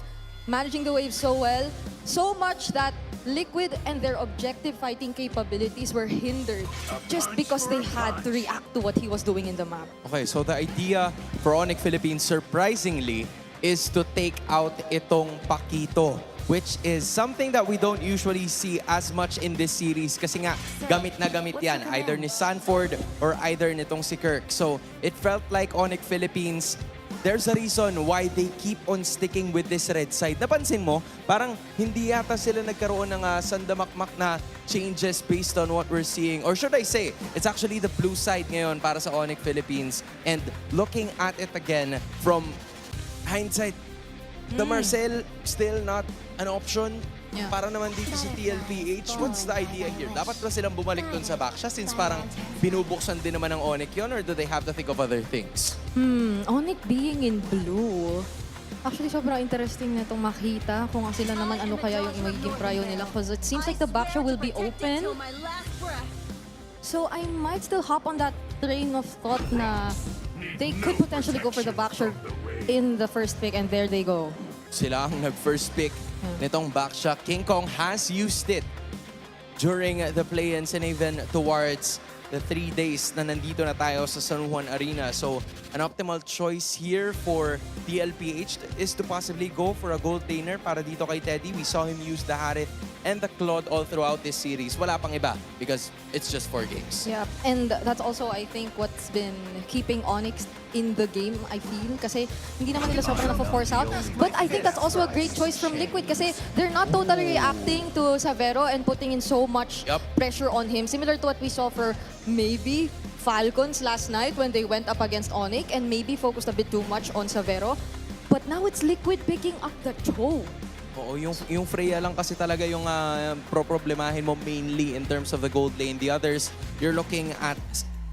managing the waves so well, so much that Liquid and their objective fighting capabilities were hindered just because they had to react to what he was doing in the map. Okay, so the idea for ONIC Philippines, surprisingly, is to take out itong pakito, which is something that we don't usually see as much in this series kasi nga gamit na gamit yan either ni Sanford or either nitong si Kirk. So it felt like ONIC Philippines, there's a reason why they keep on sticking with this red side. Napansin mo, parang hindi yata sila nagkaroon ng sandamakmak na changes based on what we're seeing. Or should I say, it's actually the blue side ngayon para sa ONIC Philippines. And looking at it again from hindsight, the Marcel still not an option para naman dito sa TLPH. What's the idea here? Dapat ba silang bumalik dun sa backsha since parang binubuksan din naman ng ONIC yun, or do they have to think of other things? ONIC being in blue. Actually, sobrang interesting na itong makita kung sila naman ano kaya yung magiging prio nila because it seems like the backsha will be open. So I might still hop on that train of thought na they could potentially go for the backsha in the first pick, and there they go. Sila ang nag-first pick nitong backsha. King Kong has used it during the play-ins and even towards the 3 days na nandito na tayo sa San Juan Arena. So, an optimal choice here for TLPH is to possibly go for a gold laner para dito kay Teddy. We saw him use the Harith and the Claude all throughout this series. Wala pang iba because it's just 4 games. Yeah, and that's also, I think, what's been keeping ONIC in the game, I feel. Kasi hindi naman nila sobrang na-force out. But I think that's also a great choice from Liquid kasi they're not totally reacting to Savero and putting in so much pressure on him. Similar to what we saw for maybe Falcons last night when they went up against ONIC and maybe focused a bit too much on Savero. But now it's Liquid picking up the toe. Oo, yung Freya lang kasi talaga yung problemahin mo mainly in terms of the gold lane. The others, you're looking at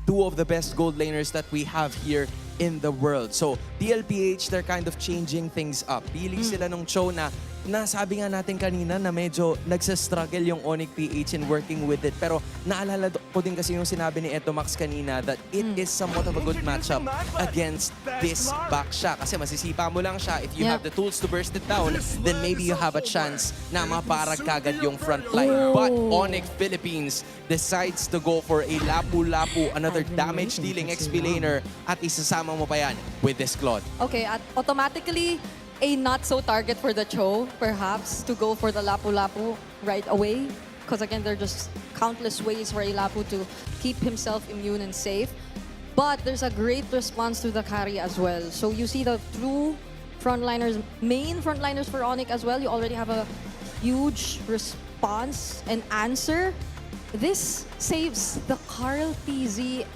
two of the best gold laners that we have here in the world. So, TLPH, they're kind of changing things up. Pili sila nung show na nasabi nga natin kanina na medyo nagsastruggle yung ONIC PH in working with it. Pero naalala ko din kasi yung sinabi ni Eto Max kanina that it is somewhat of a good matchup against this backsha. Kasi masisipa mo lang siya. If you have the tools to burst it down, then maybe you have a chance na maparag kagad yung front line. But ONIC Philippines decides to go for a lapu-lapu, another damage-dealing XP laner, at isasama mo pa yan with this Claude. Okay, at automatically, a not-so-target for the Cho, perhaps, to go for the Lapu-Lapu right away. Because again, there are just countless ways for a Lapu to keep himself immune and safe. But there's a great response to the carry as well. So you see the true frontliners, main frontliners for ONIC as well. You already have a huge response and answer. This saves the Carl TZ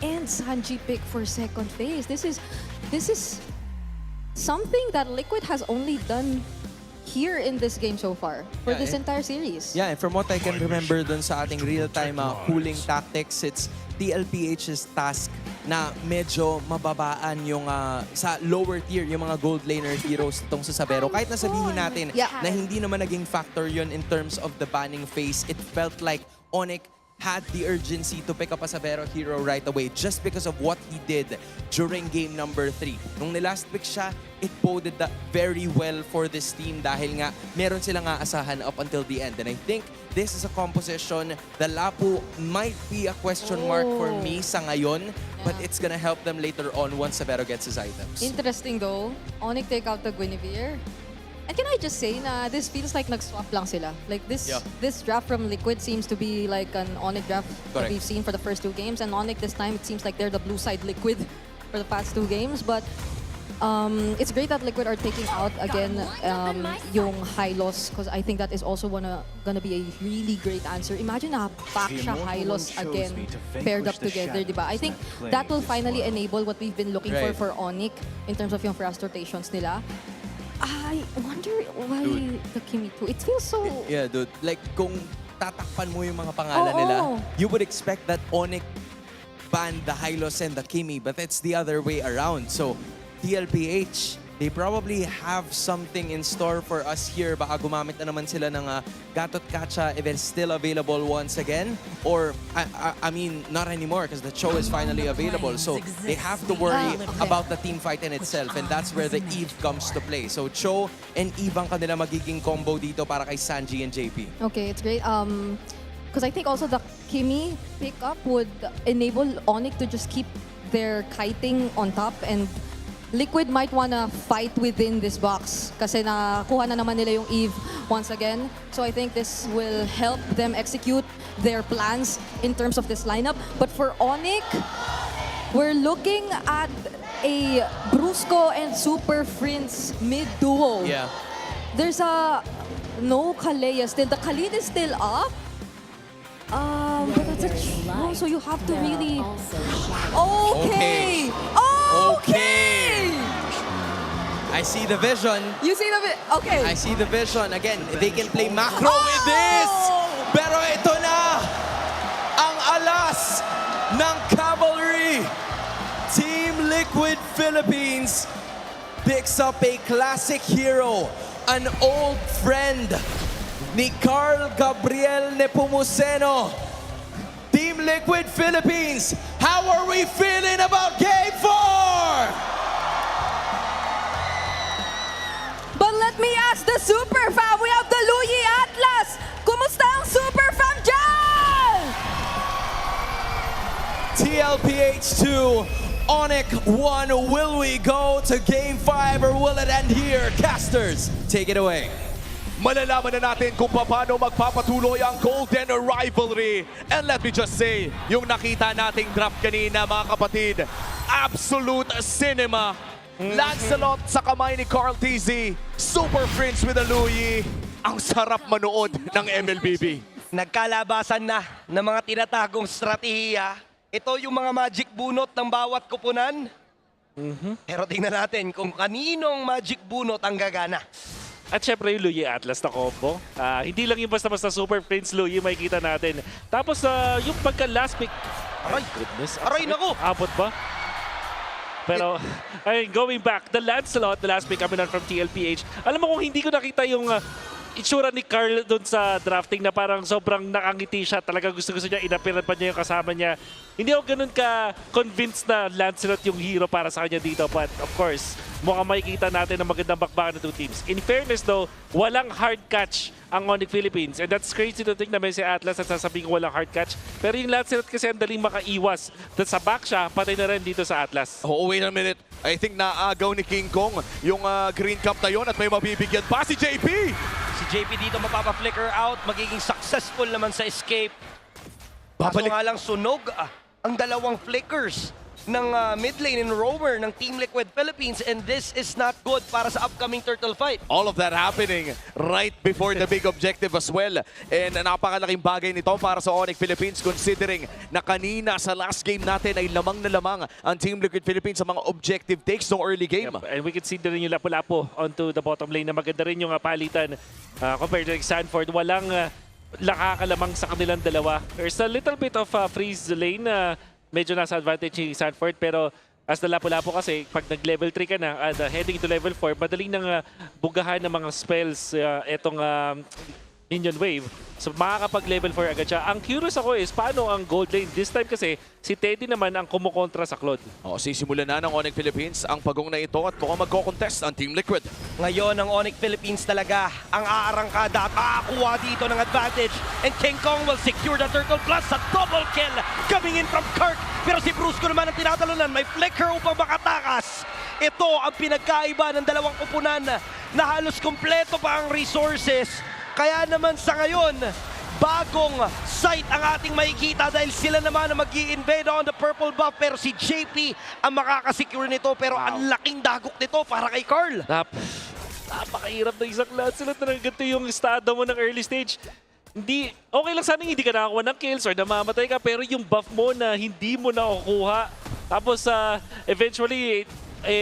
and Sanji pick for second phase. This is something that Liquid has only done here in this game so far for this entire series. Yeah, and from what I can remember dun sa ating real-time cooling tactics, it's TLPH's task na medyo mababaan yung sa lower tier, yung mga gold laner heroes itong sa Savero. Kahit na sabihin natin na hindi naman naging factor yun in terms of the banning phase, it felt like ONIC had the urgency to pick up a Savero hero right away just because of what he did during game number 3. Nung nilast pick siya, it boded that very well for this team dahil nga meron silang aasahan up until the end. And I think this is a composition, the Lapu might be a question mark for me sa ngayon, but it's gonna help them later on once Savero gets his items. Interesting though, ONIC take out the Guinevere. And can I just say na this feels like nag-swap lang sila. Like this draft from Liquid seems to be like an ONIC draft that we've seen for the first 2 games. And ONIC this time, it seems like they're the blue side Liquid for the past 2 games. But It's great that Liquid are taking out again yung Hylos, because I think that is also gonna be a really great answer. Imagine a Paksha Hylos again paired up together, diba? I think that will finally enable what we've been looking for ONIC in terms of yung first rotations nila. I wonder why the Kimi 2. It feels so... Yeah, dude. Like, kung tatakpan mo yung mga pangalan nila, you would expect that ONIC banned the Hylos and the Kimi, but it's the other way around. So, TLPH, they probably have something in store for us here. Baka gumamit na naman sila ng Gatot Kacha if it's still available once again. Or, I mean, not anymore because the Cho is finally available. So, they have to worry about the team fight in itself. And that's where the Eve comes to play. So, Cho and Eve ang kanila magiging combo dito para kay Sanji and JP. Okay, it's great. Because I think also the Kimi pickup would enable ONIC to just keep their kiting on top, and Liquid might wanna fight within this box kasi nakuha na naman nila yung Eve once again. So I think this will help them execute their plans in terms of this lineup. But for ONIC, we're looking at a Brusco and Super Prince mid-duo. Yeah. There's no Kalea still. The Khalid is still up. But that's a Cho, so you have to really... Okay! Okay! I see the vision. You see the okay. I see the vision. Again, they can play macro with this. Pero ito na ang alas ng Cavalry. Team Liquid Philippines picks up a classic hero, an old friend ni Carl Gabriel Nepomuceno. Team Liquid Philippines, how are we feeling about Game 4? But let me ask the Super Fam. We have the Luyi Atlas. Kumusta ang Super Fam dyan? TLPH 2, ONIC 1. Will we go to Game 5 or will it end here? Casters, take it away. Malalaman na natin kung paano magpapatuloy ang Golden Rivalry. And let me just say, yung nakita nating draft kanina, mga kapatid, absolute cinema. Lancelot sa kamay ni Carl TZ, Super Prince with a Louie. Ang sarap manood ng MLBB. Nagkalabasan na ng mga tinatagong strategiya. Ito yung mga magic bunot ng bawat kupunan. Pero tingnan natin kung kaninong magic bunot ang gagana. At syempre yung Luyi Atlas na combo. Hindi lang yung basta-basta Super Prince Luyi makikita natin. Tapos yung pagka-last pick. Aray, goodness. Aray, naku! Abot ba? Pero, ay, going back, the Lancelot, the last pick coming on from TLPH. Alam mo kung hindi ko nakita yung itsura ni Carl doon sa drafting na parang sobrang nakangiti siya. Talaga gusto-gusto niya, inapiran pa niya yung kasama niya. Hindi ako ganun ka-convinced na Lancelot yung hero para sa kanya dito. But of course, mukhang makikita natin ang magandang bakbakan ng two teams. In fairness though, walang hard catch ang ONIC Philippines. And that's crazy to think na may si Atlas at sasabihin ko walang hard catch. Pero yung Lancelot kasi ang daling makaiwas. Sa back siya, patay na rin dito sa Atlas. Oh, wait a minute. I think naagaw ni King Kong yung green cap na yun at may mabibigyan pa si JP. Si JP dito mapapa-flicker out, magiging successful naman sa escape. Kaso nga lang sunog ang dalawang flickers ng mid lane in roamer ng Team Liquid Philippines, and this is not good para sa upcoming turtle fight. All of that happening right before the big objective as well. And napakalaking bagay nito para sa ONIC Philippines considering na kanina sa last game natin ay lamang na lamang ang Team Liquid Philippines sa mga objective takes ng early game. Yep. And we can see din yung lapu-lapu onto the bottom lane na maganda rin yung palitan compared to Sanford. Walang nakakalamang sa kanilang dalawa. There's a little bit of freeze lane medyo nasa advantage ni Sanford, pero as the lapu-lapu kasi, pag nag-level 3 ka na, heading to level 4, madaling nang bugahan ng mga spells etong Minion Wave. So makakapag-level 4 agad siya. Ang curious ako is, paano ang gold lane? This time kasi, si Teddy naman ang kumukontra sa Claude. Sisimulan na ng ONIC Philippines ang pagong na ito at mukhang magko-contest ang Team Liquid. Ngayon, ang ONIC Philippines talaga ang aarangkada at makakuha dito ng advantage. And King Kong will secure the turtle plus sa double kill coming in from Kirk. Pero si Brusco naman ang tinatalunan. May flicker upang makatakas. Ito ang pinagkaiba ng dalawang kupunan na halos kompleto pa ang resources. Kaya naman sa ngayon, bagong sight ang ating makikita dahil sila naman ang mag-i-invade on the purple buff pero si JP ang makakasecure nito pero ang laking dagok nito para kay Carl. Napakahirap na isang lahat sila talaga. Ganito yung estado mo ng early stage. Hindi, okay lang sana hindi ka nakakuha ng kills or namamatay ka, pero yung buff mo na hindi mo nakukuha. Tapos eventually,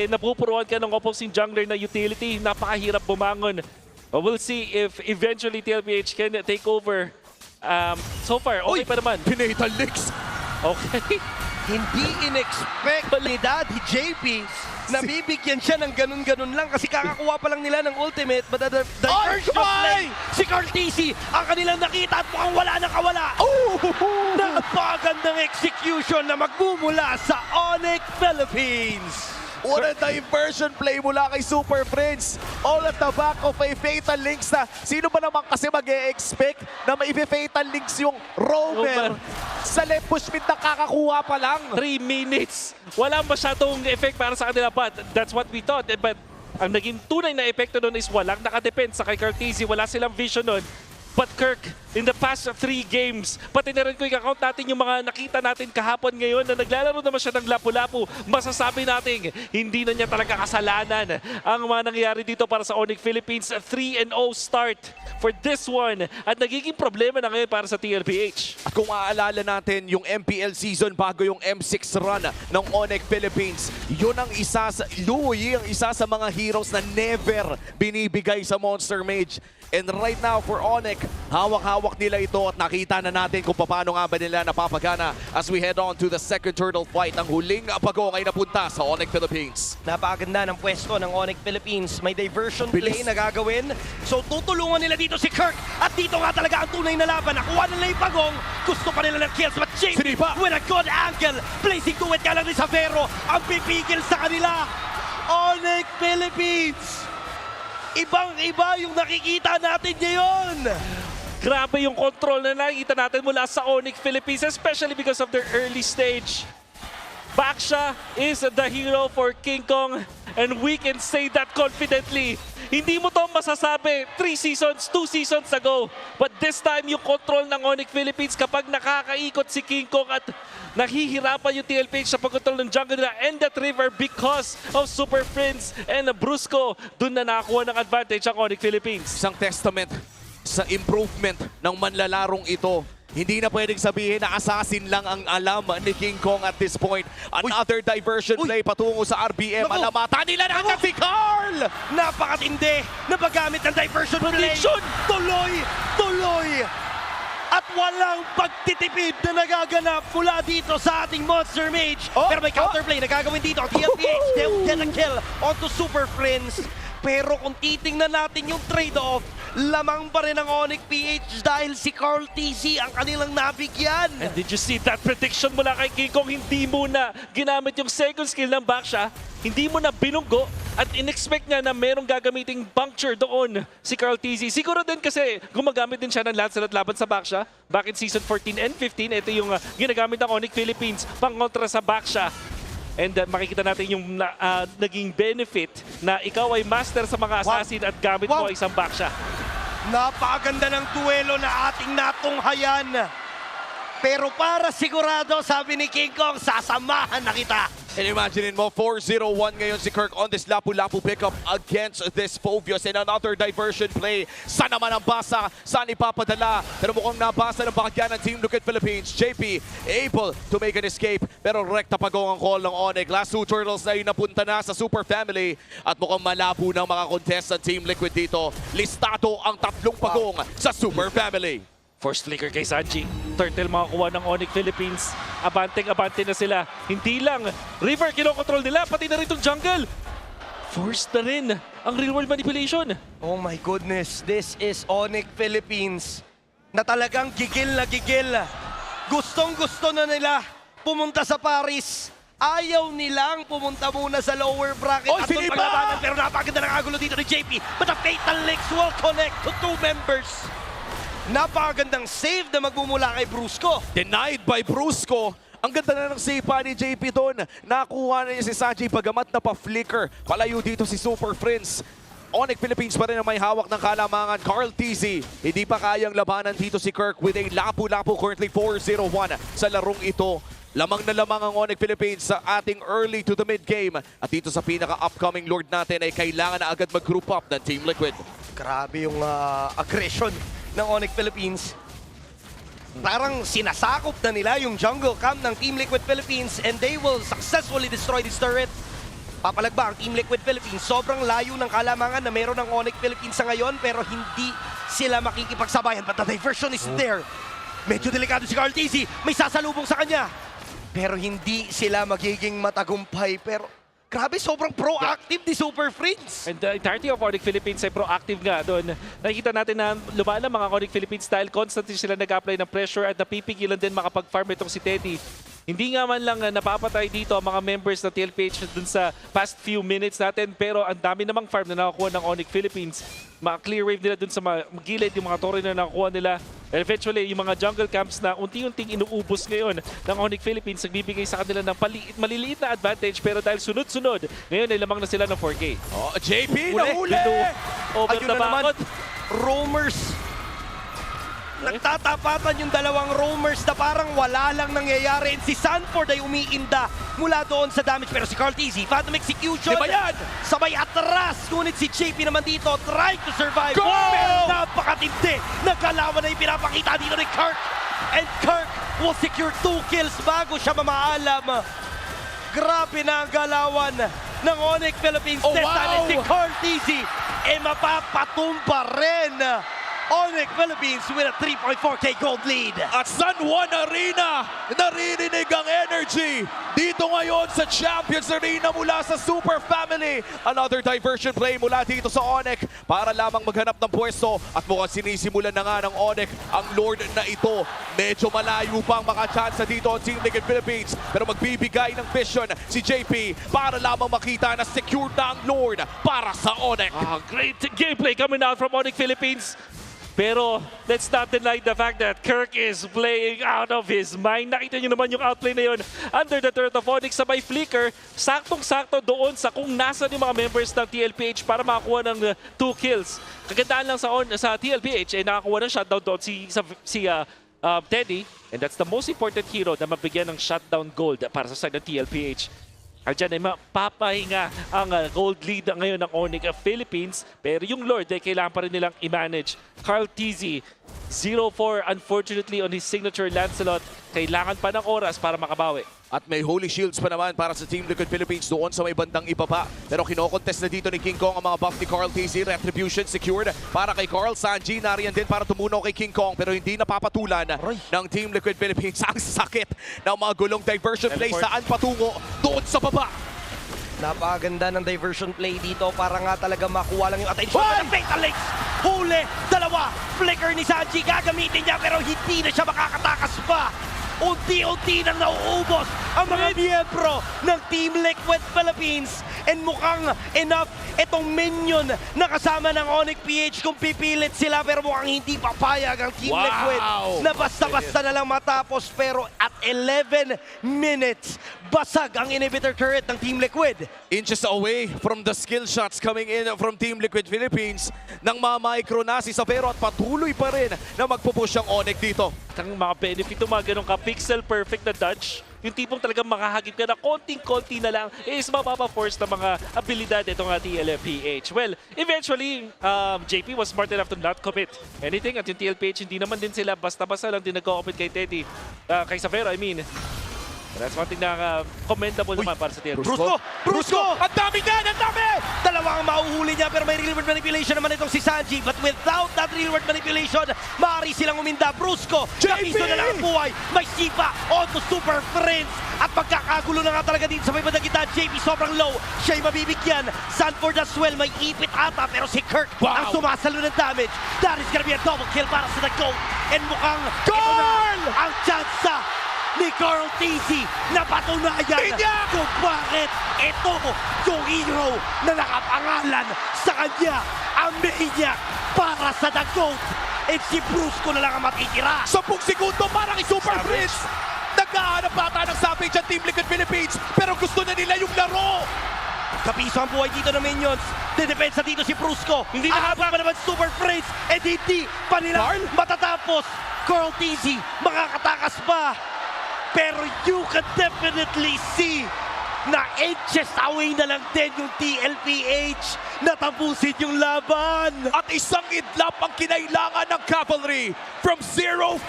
napupuruan ka ng opposing jungler na utility. Napakahirap bumangon. We'll see if eventually TLPH can take over. So far, okay pa naman. Pinatal licks! Okay. Hindi in-expect ni Daddy JP na bibigyan siya ng ganun-ganun lang kasi kakakuha pa lang nila ng ultimate but the diversion of play si Carl TC ang kanilang nakita at mukhang wala na kawala. Napakagandang execution na magmumula sa ONIC Philippines. What a diversion play mula kay Super Friends. All at the back of a Fatal Links na sino ba naman kasi mag-e-expect na may-fatal Links yung Roamer sa left push mid na kakakuha pa lang. 3 minutes. Wala masyadong effect para sa kanila but that's what we thought. But ang naging tunay na epekto doon is walang nakadepend sa kay Cartesi. Wala silang vision nun. But Kirk, in the past 3 games, pati na rin ko i-count natin yung mga nakita natin kahapon ngayon na naglalaro naman siya ng lapu-lapu. Masasabi natin, hindi na niya talaga kasalanan ang mga nangyayari dito para sa ONIC Philippines. 3-0 start for this one. At nagiging problema na ngayon para sa TLPH. At kung maaalala natin yung MPL season bago yung M6 run ng ONIC Philippines, yun ang isa sa, Louie, ang isa sa mga heroes na never binibigay sa Monster Mage. And right now for ONIC, hawak-hawak nila ito at nakita na natin kung paano nga ba nila napapagana as we head on to the second turtle fight. Ang huling pagong ay napunta sa ONIC Philippines. Napakaganda ng pwesto ng ONIC Philippines. May diversion play na gagawin. So tutulungan nila dito si Kirk. At dito nga talaga ang tunay na laban. Nakuha nila yung pagong. Gusto pa nila ng kills. But James with a good angle. Placing to it ka lang ni Savero. Ang pipigil sa kanila. ONIC Philippines. Ibang-iba yung nakikita natin ngayon. Grabe yung control na nakikita natin mula sa ONIC Philippines, especially because of their early stage. Baksha is the hero for King Kong, and we can say that confidently. Hindi mo to masasabi 3 seasons, 2 seasons ago. But this time, yung control ng ONIC Philippines kapag nakakaikot si King Kong at nahihirapan yung TLPH sa pagkontrol ng jungle nila and that river because of Super Friends and Brusco. Doon na nakakuha ng advantage ang ONIC Philippines. Isang testament sa improvement ng manlalarong ito. Hindi na pwedeng sabihin na assassin lang ang alam ni King Kong at this point. Another diversion play patungo sa RBM. Alamata nila na agad si Carl! Napakatindi na paggamit ng diversion play. Tuloy! At walang pagtitipid na nagaganap mula dito sa ating Monster Mage. Pero may counterplay na gagawin dito. TLPH, they will get a kill onto Super Friends. Pero kung titingnan natin yung trade-off, lamang pa rin ang ONIC PH dahil si Carl TC ang kanilang nabigyan. And did you see that prediction mula kay King Kong? Hindi mo na ginamit yung second skill ng Baksha, hindi mo na binunggo, at in-expect niya na merong gagamiting puncture doon si Carl TC. Siguro din kasi gumagamit din siya ng Lancelot laban sa Baksha. Back in Season 14 and 15, ito yung ginagamit ng ONIC Philippines pang kontra sa Baksha. And makikita natin yung naging benefit na ikaw ay master sa mga assassin at gamit mo ay isang Baksha. Napakaganda ng duelo na ating natunghayan. Pero para sigurado, sabi ni King Kong, sasamahan na kita. And imagine mo, 4-0-1 ngayon si Kirk on this lapu-lapu pickup against this Phobios. And another diversion play. Saan naman ang basa? Saan ipapadala? Pero mukhang nabasa ng bahagyan ng Team Liquid Philippines. JP able to make an escape. Pero rekta pagong ang call ng ONIC. Last 2 turtles na napunta na sa Super Family. At mukhang malabo ng mga contestant Team Liquid dito. Listado ang 3 pagong sa Super Family. First flicker kay Sanji. Turtle makakuha ng ONIC Philippines. Abanteng-abante na sila. Hindi lang river kinokontrol nila, pati na rin itong jungle. Forced na rin ang real-world manipulation. Oh my goodness, this is ONIC Philippines na talagang gigil na gigil. Gustong-gusto na nila pumunta sa Paris. Ayaw nilang pumunta muna sa lower bracket at doon paglabanan. Pero napakaganda ng agulo dito ni JP. But the Fatal Links will connect to 2 members. Napakagandang save na magmumula kay Brusco. Denied by Brusco. Ang ganda na ng save pa ni JP doon. Nakuha na niya si Sanji pagamat na pa-flicker. Palayo dito si Super Friends. ONIC Philippines pa rin ang may hawak ng kalamangan. Carl TZ, hindi pa kayang labanan dito si Kirk with a lapu-lapu, currently 4-0-1 sa larong ito. Lamang na lamang ang ONIC Philippines sa ating early to the mid-game. At dito sa pinaka-upcoming Lord natin ay kailangan na agad mag-group up ng Team Liquid. Grabe yung aggression ng ONIC Philippines. Parang sinasakop na nila yung jungle camp ng Team Liquid Philippines and they will successfully destroy this turret. Papalag ba ang Team Liquid Philippines? Sobrang layo ng kalamangan na meron ng ONIC Philippines sa ngayon pero hindi sila makikipagsabayan. But the diversion is there. Medyo delikado si Carl TZ. May sasalubong sa kanya. Pero hindi sila magiging matagumpay. Pero grabe, sobrang proactive ni Super Friends. And the entirety of ONIC Philippines ay proactive nga doon. Nakikita natin na lumalang mga ONIC Philippines dahil constantly sila nag-apply ng pressure at napipigilan din makapag-farm itong si Teddy. Hindi nga man lang napapatay dito ang mga members ng TLPH dun sa past few minutes natin, pero ang dami namang farm na nakakuha ng ONIC Philippines. Clear wave nila dun sa gilid, yung mga torre na nakakuha nila. And eventually, yung mga jungle camps na unti-unting inuubos ngayon ng ONIC Philippines, nagbibigay sa kanila ng maliliit na advantage, pero dahil sunod-sunod, ngayon ay lamang na sila ng 4K. Oh, JP, nahuli! Over Ayun the na naman, bakot. roamers. Nagtatapatan yung dalawang roamers na parang wala lang nangyayari. And si Sanford ay umiinda mula doon sa damage. Pero si Carl TZ, Phantom Execution. Di ba yan? Sabay atras. Ngunit si JP naman dito, trying to survive. Go! Pero napakatindi. Nagkalaman na ipinapakita dito ni Kirk. And Kirk will secure 2 kills bago siya mamaalam. Grabe na ang galawan ng ONIC Philippines. Oh, This time wow! si Carl TZ mapapatumba rin ONIC Philippines with a 3.4K gold lead. At San Juan Arena, naririnig ang energy dito ngayon sa Champions Arena mula sa Super Family. Another diversion play mula dito sa ONIC para lamang maghanap ng pwesto at mukhang sinisimulan na nga ng ONIC ang Lord na ito. Medyo malayo pang makachansa dito ang Team Liquid Philippines pero magbibigay ng vision si JP para lamang makita na secure na ang Lord para sa ONIC. Great gameplay coming out from ONIC Philippines. Pero let's not deny the fact that Kirk is playing out of his mind. Nakita nyo naman yung outplay na yun under the turret of ONIC sabay flicker. Saktong-sakto doon sa kung nasan yung mga members ng TLPH para makakuha ng 2 kills. Kagandaan lang sa TLPH ay nakakuha ng shutdown doon si Teddy. And that's the most important hero na mabigyan ng shutdown gold para sa side ng TLPH. Diyan ay mapapahinga ang gold lead ngayon ng ONIC Philippines. Pero yung Lord ay kailangan pa rin nilang i-manage. Carl TZ, 0-4 unfortunately on his signature Lancelot. Kailangan pa ng oras para makabawi. At may Holy Shields pa naman para sa Team Liquid Philippines doon sa may bandang ibaba. Pero kinokontest na dito ni King Kong ang mga buff ni Carl TZ. Retribution secured para kay Carl. Sanji nariyan din para tumunaw kay King Kong pero hindi napapatulan ng Team Liquid Philippines. Ang sakit ng mga gulong diversion play. Saan patungo? Doon sa baba. Napakaganda ng diversion play dito para nga talaga makuha lang yung attention ng Fatal Links. Huli, dalawa, flicker ni Sanji, gagamitin niya pero hindi na siya makakatakas pa. Unti-unti nang nauubos ang mga miyembro ng Team Liquid Philippines. And mukhang enough itong minion na kasama ng ONIC PH kung pipilit sila pero mukhang hindi papayag ang Team Liquid na basta-basta na lang matapos. Pero at 11 minutes, basag ang inhibitor turret ng Team Liquid. Inches away from the skill shots coming in from Team Liquid Philippines nang ma-micro na si Savero at patuloy pa rin na magpupush ang ONIC dito. Ang mga benefit ng mga ganun ka pixel perfect na dodge, yung tipong talagang makahagip ka na konting-konti na lang is mapapa-force ng mga abilidad itong TLPH. Well, eventually, JP was smart enough to not commit anything at yung TLPH hindi naman din sila basta-basta lang din nag-commit kay Teddy, kay Savero, I mean. That's one thing na commendable naman para sa TLPH. Brusco! Ang dami yan! Ang dami! Dalawang mauhuli niya pero may real-world manipulation naman itong si Sanji. But without that real-world manipulation, maaari silang uminda. Brusco! Kapiso na lang ang buhay. May sipa onto Super Friends. At magkakagulo na nga talaga din sa may bandang gitna. JP sobrang low. Siya'y mabibigyan. Sanford as well. May ipit ata pero si Kirk ang sumasalo ng damage. That is gonna be a double kill para sa the GOAT. And mukhang ito na ang tsansa ni Carl TZ na patunayan kung bakit ito yung hero na nakapangalan sa kanya, ang Maniac para sa The GOAT. And si Brusco na lang ang matitira. 10 segundo para kay Super Prince. Naghahanap bata ng savage ang Team Liquid Philippines pero gusto na nila yung laro. Kapiso ang buhay dito ng minions. Dedepensa dito si Brusco. Hindi nakabot pa naman Super Prince. And hindi pa nila matatapos. Carl TZ, makakatakas pa. Pero you can definitely see na inches away na lang din yung TLPH na tapusin yung laban. At isang idlap ang kinailangan ng Cavalry. From 0-4-0,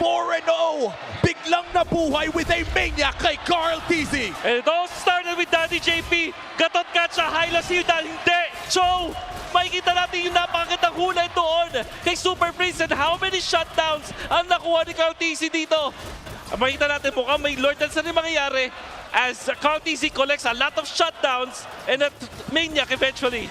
biglang nabuhay with a maniac kay Carl TZ. And it all started with Daddy JP. Gatot catch sa high last dahil hindi. So, makikita natin yung napakagandang hulay doon kay Super Prince and how many shutdowns ang nakuha ni Carl TZ dito. Makikita natin mukhang may Lord Dance na rin mangyayari as Carl TZ collects a lot of shutdowns and that maniac eventually.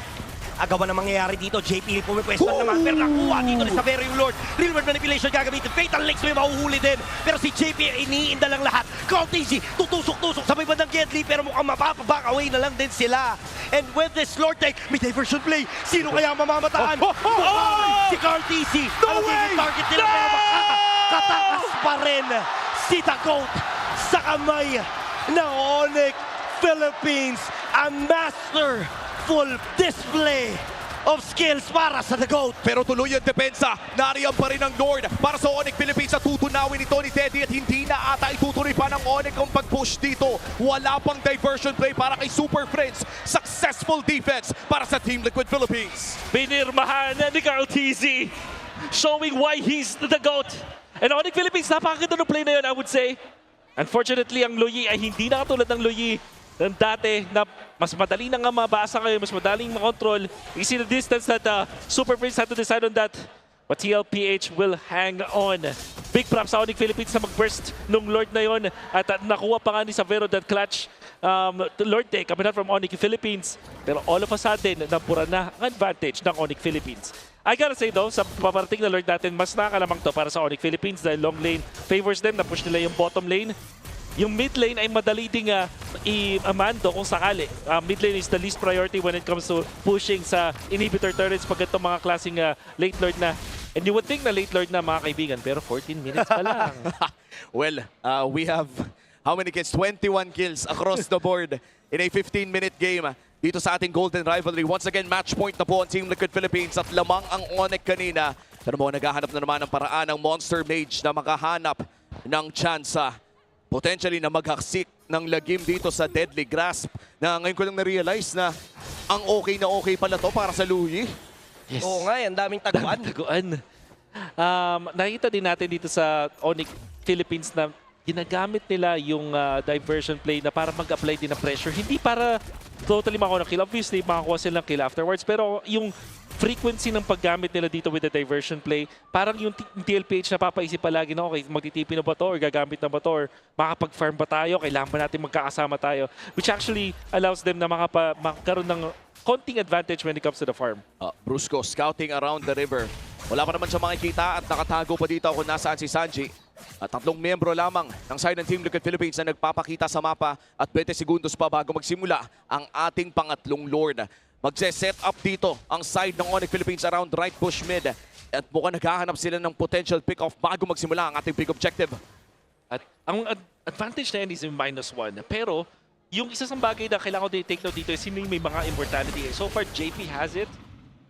Agawan na mangyayari dito, JP pumipwesto naman, pero nakuha dito ni Savero yung Lord. Real world manipulation gagamitin, Fatal Links may mahuhuli din. Pero si JP iniinda lang lahat. Carl TZ, tutusok-tusok sa may bandang Gedli, pero mukhang mapapaback away na lang din sila. And with this Lord Tank, may diversion play. Sino kaya mamamataan? Si Carl TZ. Ang magiging target nila, pero makakatakas pa rin si The GOAT sa kamay ng ONIC Philippines. A masterful display of skills para sa The GOAT. Pero tuloy ang depensa. Nariyan pa rin ang Lord para sa ONIC Philippines sa tutunawin ito ni Teddy at hindi na ata itutuloy pa ng ONIC ang pag-push dito. Wala pang diversion play para kay Super Friends. Successful defense para sa Team Liquid Philippines. Binirmahan ni Carl TZ, showing why he's the GOAT. And ONIC Philippines, napakaganda ng play na yun, I would say. Unfortunately, ang Luyi ay hindi na katulad ng Luyi ng dati na mas madali na nga mabasa kayo, mas madaling makontrol. You see the distance that Super Prince had to decide on that. But TLPH will hang on. Big props sa ONIC Philippines na mag-burst nung Lord na yon. At nakuha pa nga ni Savero that clutch Lord take coming out from ONIC Philippines. Pero all of a sudden, napura na ang advantage ng ONIC Philippines. I gotta say though, sa paparating na Lord natin, mas nakakalamang to para sa ONIC Philippines dahil long lane favors them, na-push nila yung bottom lane. Yung mid lane ay madali ding i-amando kung sakali. Mid lane is the least priority when it comes to pushing sa inhibitor turrets pag itong mga klaseng late Lord na. And you would think na late Lord na mga kaibigan, pero 14 minutes pa lang. Well, we have how many kills? 21 kills across the board in a 15-minute game dito sa ating Golden Rivalry. Once again, match point na po ang Team Liquid Philippines at lamang ang ONIC kanina. Pero mo, naghahanap na naman ng paraan ng Monster Mage na makahanap ng tsansa potentially na maghaksik ng lagim dito sa Deadly Grasp na ngayon ko lang na-realize na ang okay na okay pala to para sa Luyi. Yes. Oo nga, ang daming taguan. Nakita din natin dito sa ONIC Philippines na ginagamit nila yung diversion play na para mag-apply din ng pressure. Hindi para totally makakuha ng kill. Obviously, makakuha sila ng kill afterwards. Pero yung frequency ng paggamit nila dito with the diversion play, parang yung TLPH napapaisip palagi na, okay, magtitipin na ba to or gagamit na ba to or makapag-farm ba tayo, kailangan ba natin magkakasama tayo, which actually allows them na magkaroon ng konting advantage when it comes to the farm. Brusco scouting around the river. Wala pa naman siya makikita at nakatago pa dito kung nasaan si Sanji. At 3 miyembro lamang ng side ng Team Liquid Philippines na nagpapakita sa mapa at 20 segundos pa bago magsimula ang ating pangatlong Lord. Magse-set up dito ang side ng ONIC Philippines around right bush mid. At mukhang naghahanap sila ng potential pick-off bago magsimula ang ating big objective. At ang advantage na yan is yung -1. Pero yung isa sa bagay na kailangan ko take note dito is sino yung may mga immortality. So far, JP has it.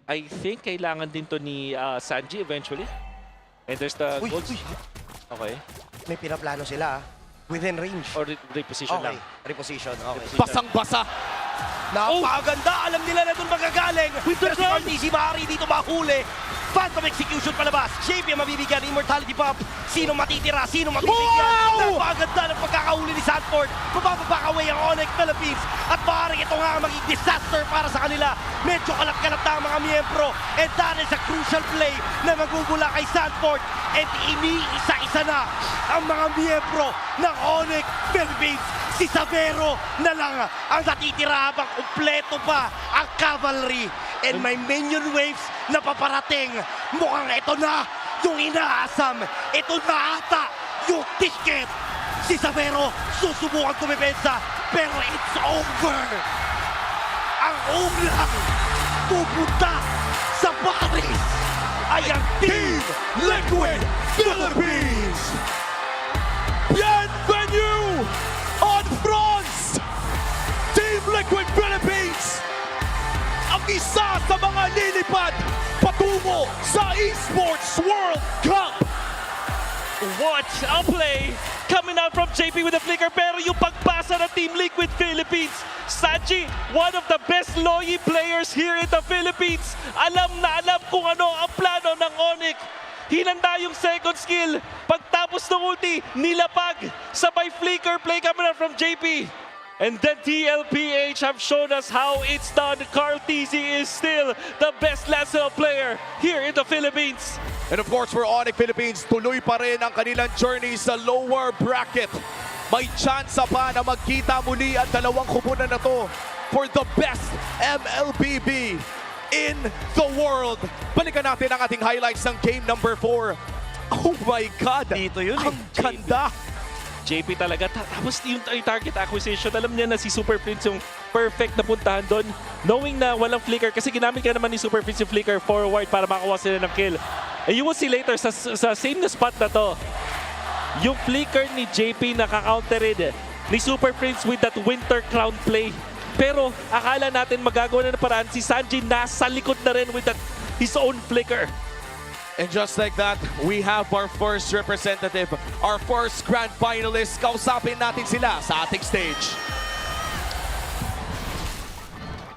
I think kailangan din to ni Sanji eventually. And there's the gold. Okay. May pinaplano sila within range. Or reposition okay. lang. Reposition, okay. Basang-basa. Napakaganda! Alam nila na doon magagaling. Pero si RTC maaari dito mahuli. Phantom Execution palabas. JP ang mabibigyan. Immortality Pump. Sino matitira? Sino mabibigyan? Napakaganda ng pagkakahuli ni Sanford. Mababack away ang ONIC Philippines. At maaaring ito nga ang maging disaster para sa kanila. Medyo kalat-kalat na ang mga miyembro. And that is a crucial play na magugula kay Sanford. And iniisa-isa na ang mga miyembro ng ONIC Philippines. Si Savero na lang ang natitira habang kumpleto pa ang cavalry. And may minion waves na paparating. Mukhang ito na yung inaasam. Ito na ata yung ticket. Si Savero susubukan tumipensa. Pero it's over. Ang unang pupunta sa Paris ay ang Team Liquid Philippines. Bienvenue on France! Team Liquid Philippines isa sa mga lilipad patungo sa Esports World Cup. What a play coming out from JP with a flicker, pero yung pagpasa ng Team Liquid Philippines, Sanji, one of the best Loyi players here in the Philippines. Alam na alam kung ano ang plano ng ONIC. Hinanda yung second skill. Pagtapos ng ulti, nilapag. Sabay flicker play coming out from JP. And then TLPH have shown us how it's done. Carl TZ is still the best Lancer player here in the Philippines. And of course, for ONIC Philippines, tuloy pa rin ang kanilang journey sa lower bracket. May chance pa na magkita muli ang dalawang kupunan na to for the best MLBB in the world. Balikan natin ang ating highlights ng game number 4. Oh my God! Dito yun ang ganda! JP talaga. Tapos yung target acquisition, alam niya na si Super Prince yung perfect na puntahan doon. Knowing na walang flicker, kasi ginamit ka naman ni Super Prince yung flicker forward para makakuha sila ng kill. And you will see later, sa same na spot na to, yung flicker ni JP nakaka-countered ni Super Prince with that Winter Clown play. Pero akala natin magagawa na ng paraan, si Sanji nasa likod na rin with that his own flicker. And just like that, we have our first representative, our first grand finalist. Kausapin natin sila sa ating stage.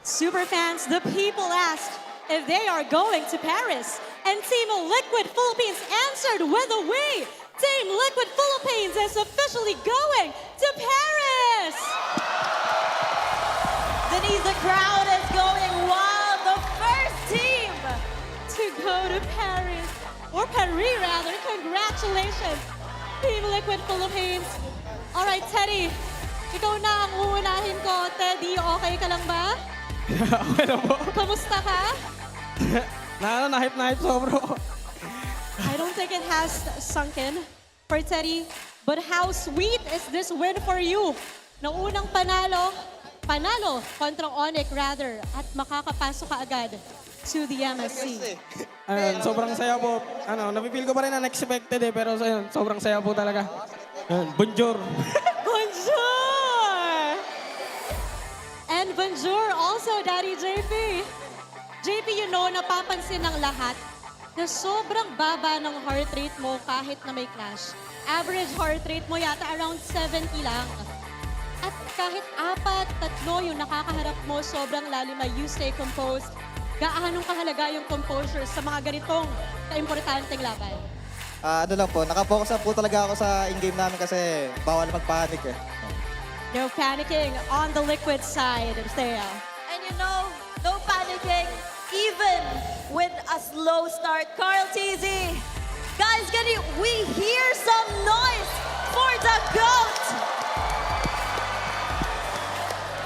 Superfans, the people asked if they are going to Paris. And Team Liquid Philippines answered with a we. Team Liquid Philippines is officially going to Paris! Denise, the crowd is going wild. The first team to go to Paris. Or Paris, rather. Congratulations, Team Liquid Philippines. All right, Teddy. Ikaw na ang uunahin ko. Teddy, okay ka lang ba? Okay na po. Kamusta ka? Na-hype sobro. I don't think it has sunk in for Teddy. But how sweet is this win for you? Nang unang panalo kontra ONIC rather, at makakapasok ka agad to the MSC. Sobrang saya po. Napipil ko pa rin unexpected pero sobrang saya po talaga. Bonjour. Bonjour! And bonjour also, Daddy JP. JP, you know, napapansin ng lahat na sobrang baba ng heart rate mo kahit na may clash. Average heart rate mo yata around 70 lang. At kahit 4-3 yung nakakaharap mo, sobrang lalim na you stay composed. Gaanong kahalaga yung composure sa mga ganitong kaimportanteng laban? Ano lang po, nakapokus na po talaga ako sa in-game namin kasi bawal magpanik eh. No panicking on the Liquid side, Thea. And you know, no panicking even with a slow start. Carl TZ, guys, we hear some noise for the GOAT!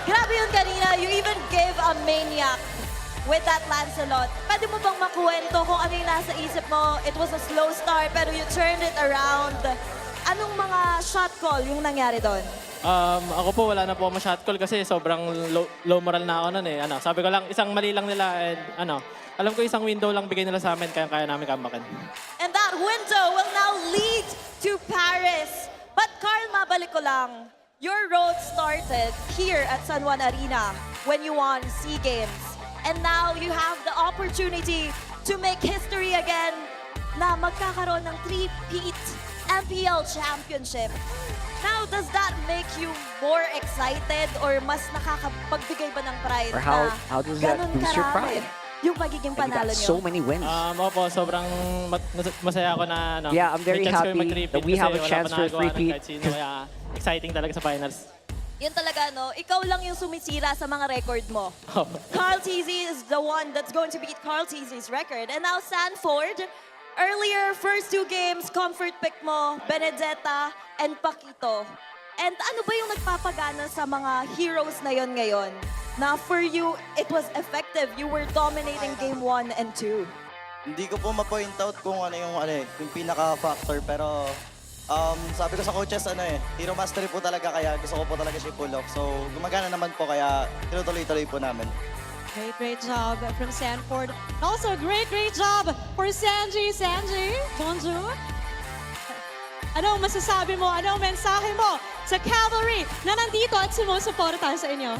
Grabe yun kanina, you even gave a maniac with that Lancelot. Pwede mo bang makuwento kung ano yung nasa isip mo? It was a slow start pero you turned it around. Anong mga shot call yung nangyari doon? Ako po, wala na po akong shot call kasi sobrang low moral na ako nun eh. Sabi ko lang, isang mali lang nila and alam ko isang window lang bigay nila sa amin kaya namin kambakan. And that window will now lead to Paris. But Carl, mabalik ko lang. Your road started here at San Juan Arena when you won SEA Games. And now you have the opportunity to make history again na magkakaroon ng 3-peat MPL Championship. Now, does that make you more excited or mas nakakapagbigay ba ng pride Or how does that boost your pride? Yung magiging And you panalo got nyo? so many wins. Opo, sobrang masaya ako na Yeah, I'm very may chance happy kami mag-repeat that we kasi have a wala chance pa for a nagawa ng three-peat. kahit sino, kaya exciting talaga sa finals. Yun talaga, no? Ikaw lang yung sumisira sa mga record mo. Carl TZ is the one that's going to beat Carl TZ's record. And now Sanford, earlier, first 2 games, comfort pick mo, Benedetta, and Paquito. And ano ba yung nagpapagana sa mga heroes na yon ngayon? Na for you, it was effective. You were dominating game 1 and 2. Hindi ko po ma-point out kung yung pinaka-factor pero sabi ko sa coaches hero mastery po talaga kaya gusto ko po talaga siya pull off. So gumagana naman po kaya tinutuloy-tuloy po namin. Great job from Sanford. Also, great job for Sanji. Sanji, bonjour. Ano ang masasabi mo? Ano ang mensahe mo sa Cavalry na nandito at sumusuporta sa inyo?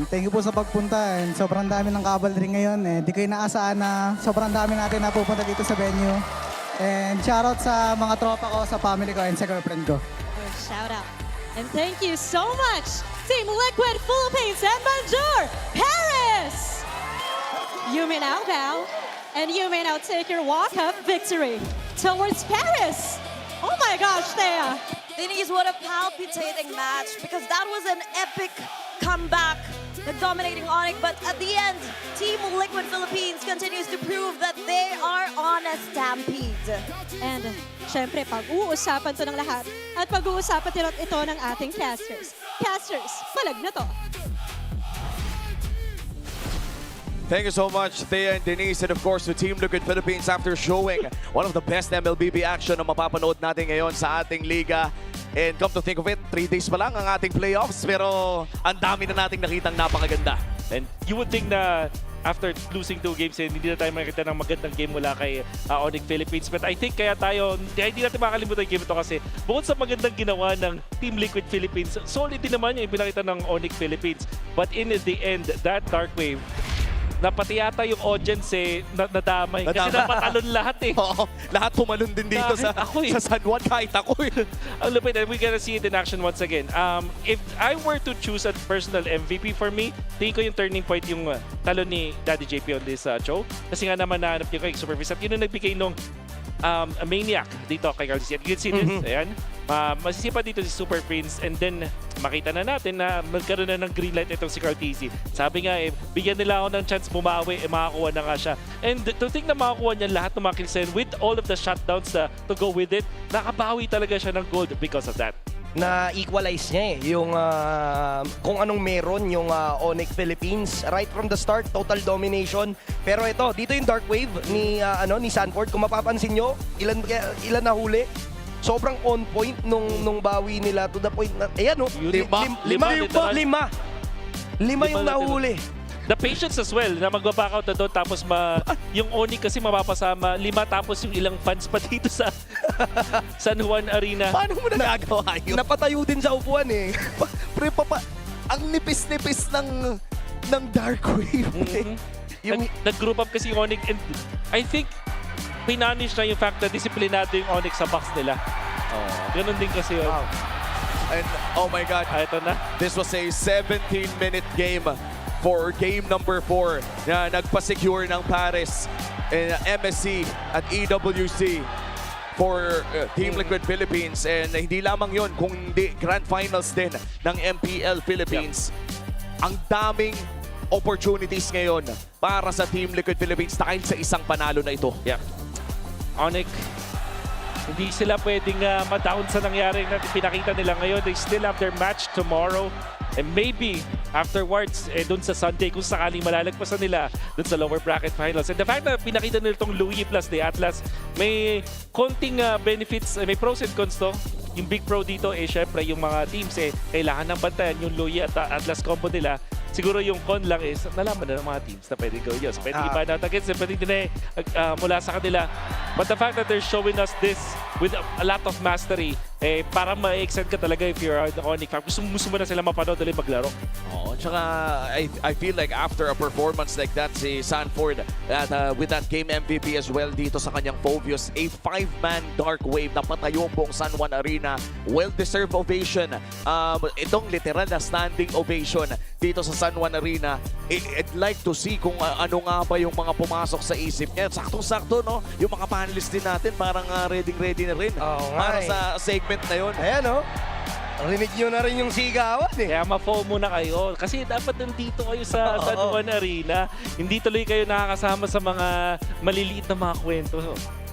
Thank you po sa pagpunta and sobrang dami ng cavalry ngayon. Di ko inaasahan na sobrang dami natin na pupunta dito sa venue. And shoutout sa mga tropa ko, sa family ko, and sa girlfriend ko. Shout out. And thank you so much, Team Liquid Philippines and Bonjour, Paris! You may now bow, and you may now take your walk-up victory towards Paris. Oh my gosh, Thea. Denise, what a palpitating match because that was an epic comeback, the dominating ONIC. But at the end, Team Liquid Philippines continues to prove that they are on a stampede. And syempre, pag-uusapan to ng lahat at pag-uusapan din ito ng ating casters. Casters, palag na to. Thank you so much, Thea and Denise, and of course to Team Liquid Philippines after showing one of the best MLBB action na mapapanood natin ngayon sa ating liga. And come to think of it, 3 days pa lang ang ating playoffs, pero ang dami na nating nakitang napakaganda. And you would think na after losing 2 games, hindi na tayo makikita ng magandang game mula kay ONIC Philippines. But I think kaya hindi natin makakalimutan yung game ito kasi bukod sa magandang ginawa ng Team Liquid Philippines, solid din naman yung pinakita ng ONIC Philippines. But in the end, that Dark Wave, na pati yata yung audience nadamay. Kasi napatalon lahat eh. Oo, lahat tumalon din dito sa San Juan, kahit ako eh. Ang lupit, and we gotta see it in action once again. If I were to choose a personal MVP for me, tingin ko yung turning point yung talon ni Daddy JP on this show. Kasi nga naman nahanap yung kay Supervis at yun ang nagbigay nung maniac dito kay Carlos. You can see this, ayan. Masisipa dito si Super Prince and then makita na natin na magkaroon na ng green light itong si Carl TZ. Sabi nga bigyan nila ako ng chance bumawi, makakuha na nga siya. And to think na makakuha niya lahat ng mga kills with all of the shutdowns to go with it, nakabawi talaga siya ng gold because of that. Na-equalize niya yung kung anong meron yung ONIC Philippines. Right from the start, total domination. Pero ito, dito yung Dark Wave ni Sanford. Kung mapapansin nyo, ilan na huli? Sobrang on point nung bawi nila to the point na, ayan lima yung nahuli. The patience as well na magbaback out na doon tapos yung ONIC kasi mapapasama 5 tapos yung ilang fans pa dito sa San Juan Arena. Paano mo nagagawa yun? Napatayo din sa upuan eh. Pre, ang nipis-nipis ng Dark Wave. Nag-group up kasi yung ONIC and I think pinanish na yung fact na disiplinado yung ONIC sa box nila. Ganun din kasi yun. Wow. And oh my God, ito na. This was a 17-minute game for game number 4 na nagpa-secure ng Paris, MSC at EWC for Team Liquid Philippines. And hindi lamang yun, kung hindi Grand Finals din ng MPL Philippines. Ang daming opportunities ngayon para sa Team Liquid Philippines dahil sa isang panalo na ito. ONIC, hindi sila pwedeng ma-down sa nangyari na pinakita nila ngayon. They still have their match tomorrow. And maybe afterwards, dun sa Sunday, kung sakaling malalagpasan nila dun sa lower bracket finals. And the fact na pinakita nila itong Louis plus the Atlas, may konting benefits, may pros and cons to. Yung big pro dito, syempre yung mga teams, kailangan ng bantayan yung Louis at Atlas combo nila. Siguro yung con lang is, nalaman na ng mga teams na pwedeng gawin yun. So pwedeng iba na against, pwedeng din mula sa kanila. But the fact that they're showing us this with a lot of mastery, para ma-extend ka talaga if you're on the ONIC. Gusto mo na sila mapanood dali maglaro. Oo, tsaka I feel like after a performance like that, si Sanford with that game MVP as well dito sa kanyang Phobius, a 5-man Dark Wave na patayo buong San Juan Arena. Well-deserved ovation. Itong literal na standing ovation dito sa San Juan Arena. I'd like to see kung ano nga ba yung mga pumasok sa isip niya. Saktong-sakto, no? Yung mga panelists din natin parang ready na rin para sa segment na yun. Ayan, no? Rinig nyo na rin yung sigawan eh. Kaya ma-FOMO muna kayo. Kasi dapat nandito kayo sa San Juan Arena. Hindi tuloy kayo nakakasama sa mga maliliit na mga kwento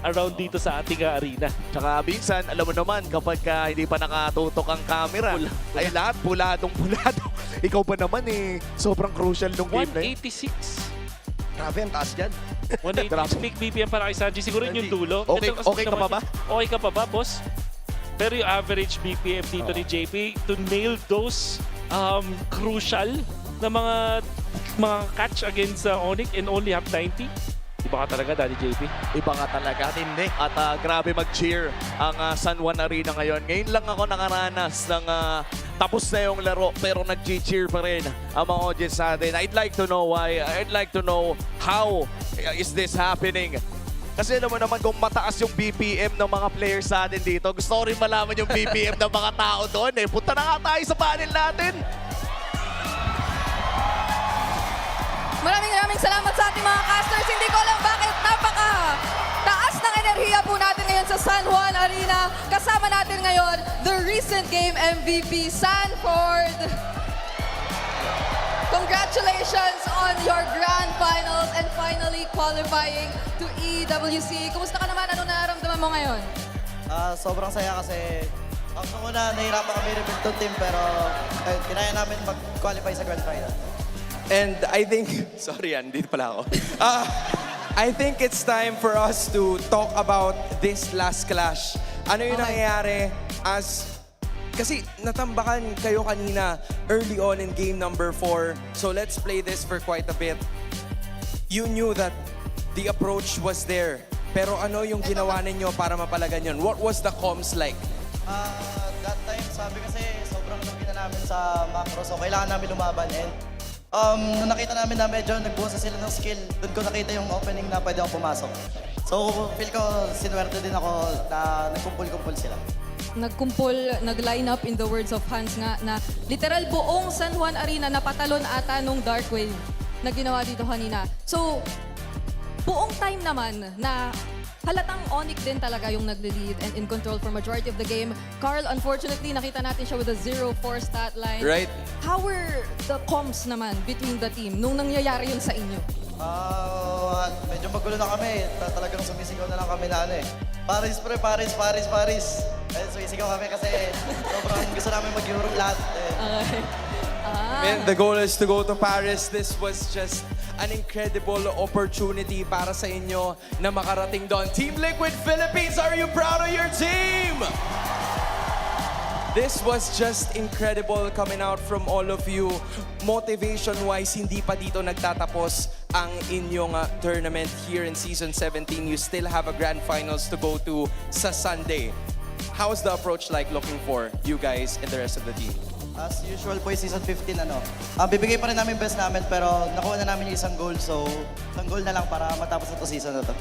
around dito sa ating arena. Tsaka minsan, alam mo naman, kapag hindi pa nakatutok ang camera, ay lahat puladong-pulado. Ikaw ba naman sobrang crucial nung game na yun. 186. Grabe, ang taas dyan. 186 peak BPM para kay Sanji. Siguro yun yung dulo. Okay ka pa ba? Okay ka pa ba, boss? Pero yung average BPM dito ni JP to nail those crucial na mga catch against ONIC and only have 90. Iba ka talaga, Daddy JP. Iba ka talaga. Hindi. At grabe mag-cheer ang San Juan Arena ngayon. Ngayon lang ako nakaranas ng tapos na yung laro pero nag-cheer pa rin ang mga audience natin. I'd like to know why. I'd like to know how is this happening. Kasi naman kung mataas yung BPM ng mga players natin dito, gusto ko rin malaman yung BPM ng mga tao doon. Punta na nga tayo sa panel natin. Maraming salamat sa ating mga casters. Hindi ko alam bakit taas ng enerhiya po natin ngayon sa San Juan Arena. Kasama natin ngayon, the recent game MVP, Sanford. Congratulations on your grand finals and finally qualifying to EWC. Kumusta ka naman? Ano nararamdaman mo ngayon? Sobrang saya kasi nung una nahirapan kami rebuild to team pero kinaya namin mag-qualify sa grand final. And I think, sorry yan, dito pala ako. I think it's time for us to talk about this last clash. Ano yung nangyayari kasi natambakan kayo kanina early on in game number 4. So let's play this for quite a bit. You knew that the approach was there. Pero ano yung ginawa ninyo para mapalagan yun? What was the comms like? That time, sabi kasi sobrang lugi na namin sa macro. So kailangan namin lumaban. And nung nakita namin na medyo nagbuhos sila ng skill, doon ko nakita yung opening na pwede ako pumasok. So feel ko sinuwerte din ako na nagkumpul-kumpul sila. Nag-line up in the words of Hans nga na literal buong San Juan Arena napatalon ata nung Dark Wave na ginawa dito kanina. So, buong time naman na halatang ONIC din talaga yung nag-lead and in control for majority of the game. Carl, unfortunately, nakita natin siya with a 0-4 stat line. Right. How were the comms naman between the team nung nangyayari yun sa inyo? Medyo magulo na kami. Talagang sumisigaw na lang kami na Paris, pre, Paris. Ayun, sumisigaw kami kasi sobrang gusto namin mag-Europe lahat. Okay. And the goal is to go to Paris. This was just an incredible opportunity para sa inyo na makarating doon. Team Liquid Philippines, are you proud of your team? This was just incredible coming out from all of you. Motivation-wise, hindi pa dito nagtatapos ang inyong tournament here in Season 17. You still have a grand finals to go to sa Sunday. How is the approach like looking for you guys and the rest of the team? As usual po yung Season 15, bibigay pa rin namin best namin pero nakuha na namin yung isang goal. So, isang goal na lang para matapos na to season na to.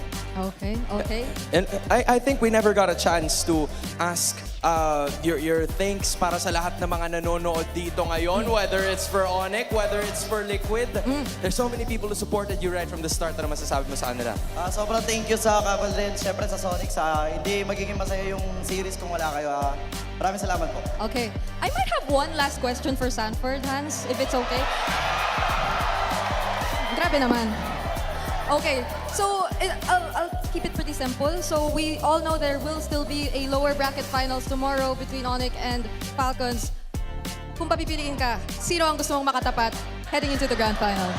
Okay. And I think we never got a chance to ask your thanks para sa lahat ng mga nanonood dito ngayon, whether it's for ONIC, whether it's for Liquid. There's so many people who supported you right from the start. Ano masasabi mo sa kanila? Sobrang thank you sa Cavalry, syempre sa Sonic. Hindi magiging masaya yung series kung wala kayo. Maraming salamat po. Okay. I might have one last question for Sanford, Hans, if it's okay. Grabe naman. Okay, so I'll keep it pretty simple. So we all know there will still be a lower bracket finals tomorrow between ONIC and Falcons. Kung papipiliin ka, sino ang gusto mong makatapat heading into the grand final?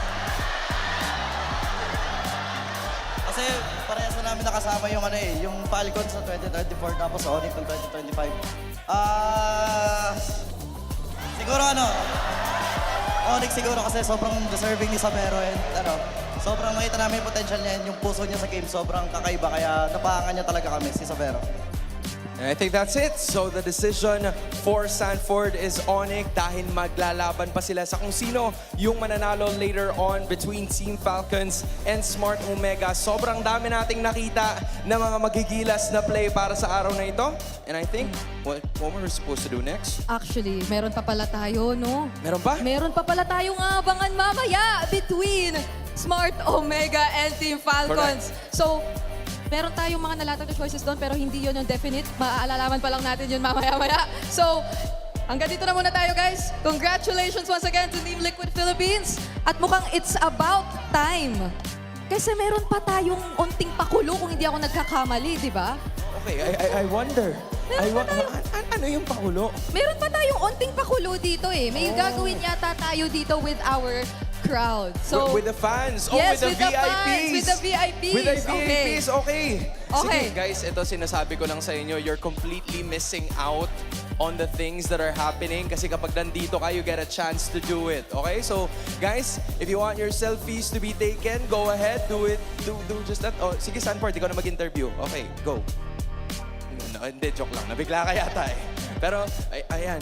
Kasi parehas na namin nakasama yung yung Falcons sa 2024 tapos ONIC ng 2025. Siguro ONIC siguro kasi sobrang deserving ni Sabero and sobrang makita namin yung potential niya and yung puso niya sa game sobrang kakaiba kaya napahangan niya talaga kami si Sabero. And I think that's it. So the decision for Sanford is ONIC dahil maglalaban pa sila sa kung sino yung mananalo later on between Team Falcons and Smart Omega. Sobrang dami nating nakita na mga magigilas na play para sa araw na ito. And I think, what we're supposed to do next? Actually, meron pa pala tayo, no? Meron pa? Meron pa pala tayong abangan mamaya between Smart Omega and Team Falcons. So, meron tayong mga nalatag na choices doon pero hindi yun yung definite. Maaalalaman pa lang natin yun mamaya-maya. So, hanggang dito na muna tayo, guys. Congratulations once again to Team Liquid Philippines. At mukhang it's about time. Kasi meron pa tayong onting pakulo kung hindi ako nagkakamali, di ba? Okay, I wonder. Ano yung pakulo? Meron pa tayong onting pakulo dito eh. May gagawin yata tayo dito with our crowd. So, with the fans. Yes, with the VIPs. fans. With the VIPs. With the VIPs, okay. Okay. Sige, guys, ito sinasabi ko lang sa inyo, you're completely missing out on the things that are happening kasi kapag nandito ka, you get a chance to do it. Okay? So, guys, if you want your selfies to be taken, go ahead, do it. Do just that. Oh, sige, Sanford, ikaw na mag-interview. Okay, go. No, hindi, joke lang. Nabigla ka yata eh. Pero, ayan.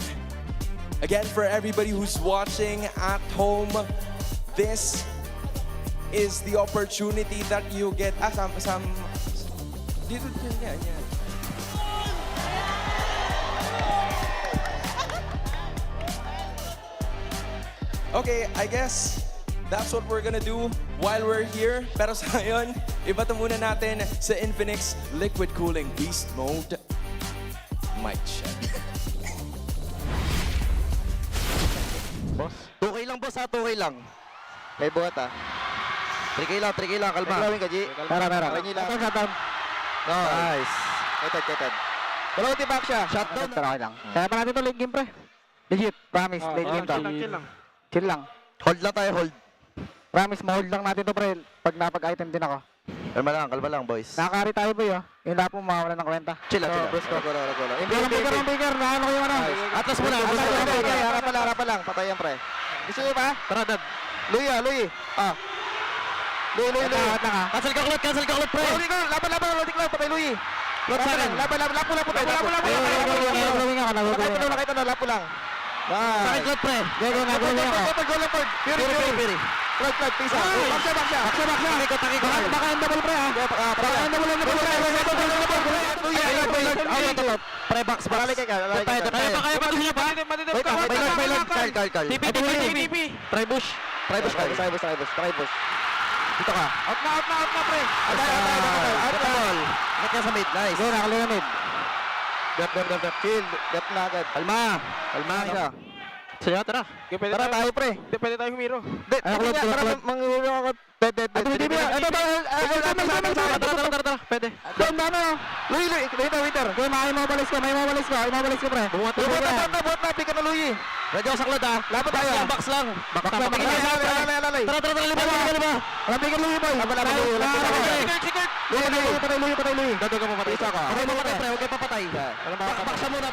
Again, for everybody who's watching at home, this is the opportunity that you get. Dito, yan. Okay, I guess that's what we're gonna do while we're here. Pero sa ngayon, ibato muna natin sa Infinix Liquid Cooling Beast Mode. Mic check. Boss? 2K lang, boss, ha? 2K lang. May buhat, ha? 3K lang, kalma. Gawin ka, G. Tara. Kanya lang. Shutdown. Nice. Keted. Pero ulti-back siya. Shutdown. Pero okay lang. Kaya pa natin ito late game, pre. Legit. Promise. Late game to. Chill lang. Hold lang tayo, hold. Promise, ma-hold lang natin to, pre. Pag napag-item din ako. Kalma lang, boys. Nakakari tayo, boy, oh. Yung lahat mo mawawala ng kwenta. Chill lang. Bros ko. Bigger. Nahan ko yung ano. Atlas muna. Harap pa lang. Patayan, pre. Gusto nyo ba? Tara, dad. Louie. Louie. Cancel ka ulit, pre. Loading lang. Patay, Louie. Lapo tayo. Nakita na, lapo lang. Sakit klot, pre. Go lang, Ford. Fury. Klot, pisa. Back siya. Takiko. Baka yung double, pre, ha? Baka yung double, pre. Pre, box. Balik ka. Kaya pa siya pa. By Lord. Carl. TP. Try bush. Dito ka. Out na, pre. Out na ball. Ingat ka sa mid. Nice. Go, nakalo na mid. Dep. Chill. Dep na agad. Kalma siya. Sige, tara. Tara tayo, pre. Pwede tayo humiro. Tara, manghihiro ako. Pwede. Tara. Pwede. Doon na, Louie. Waiter. May mabalis ka, pre. Buhat na. Pick ka na, Louie. Radyo sa klot, ha. Lapit tayo. Box lang. Lalay. Tara. Liba. Lapit ka, Louie, boy. Louie. Patay, Louie. Dado ka mo, patay. Isa ka. Patay mo, pre. Huwag kayo papatay. Box muna.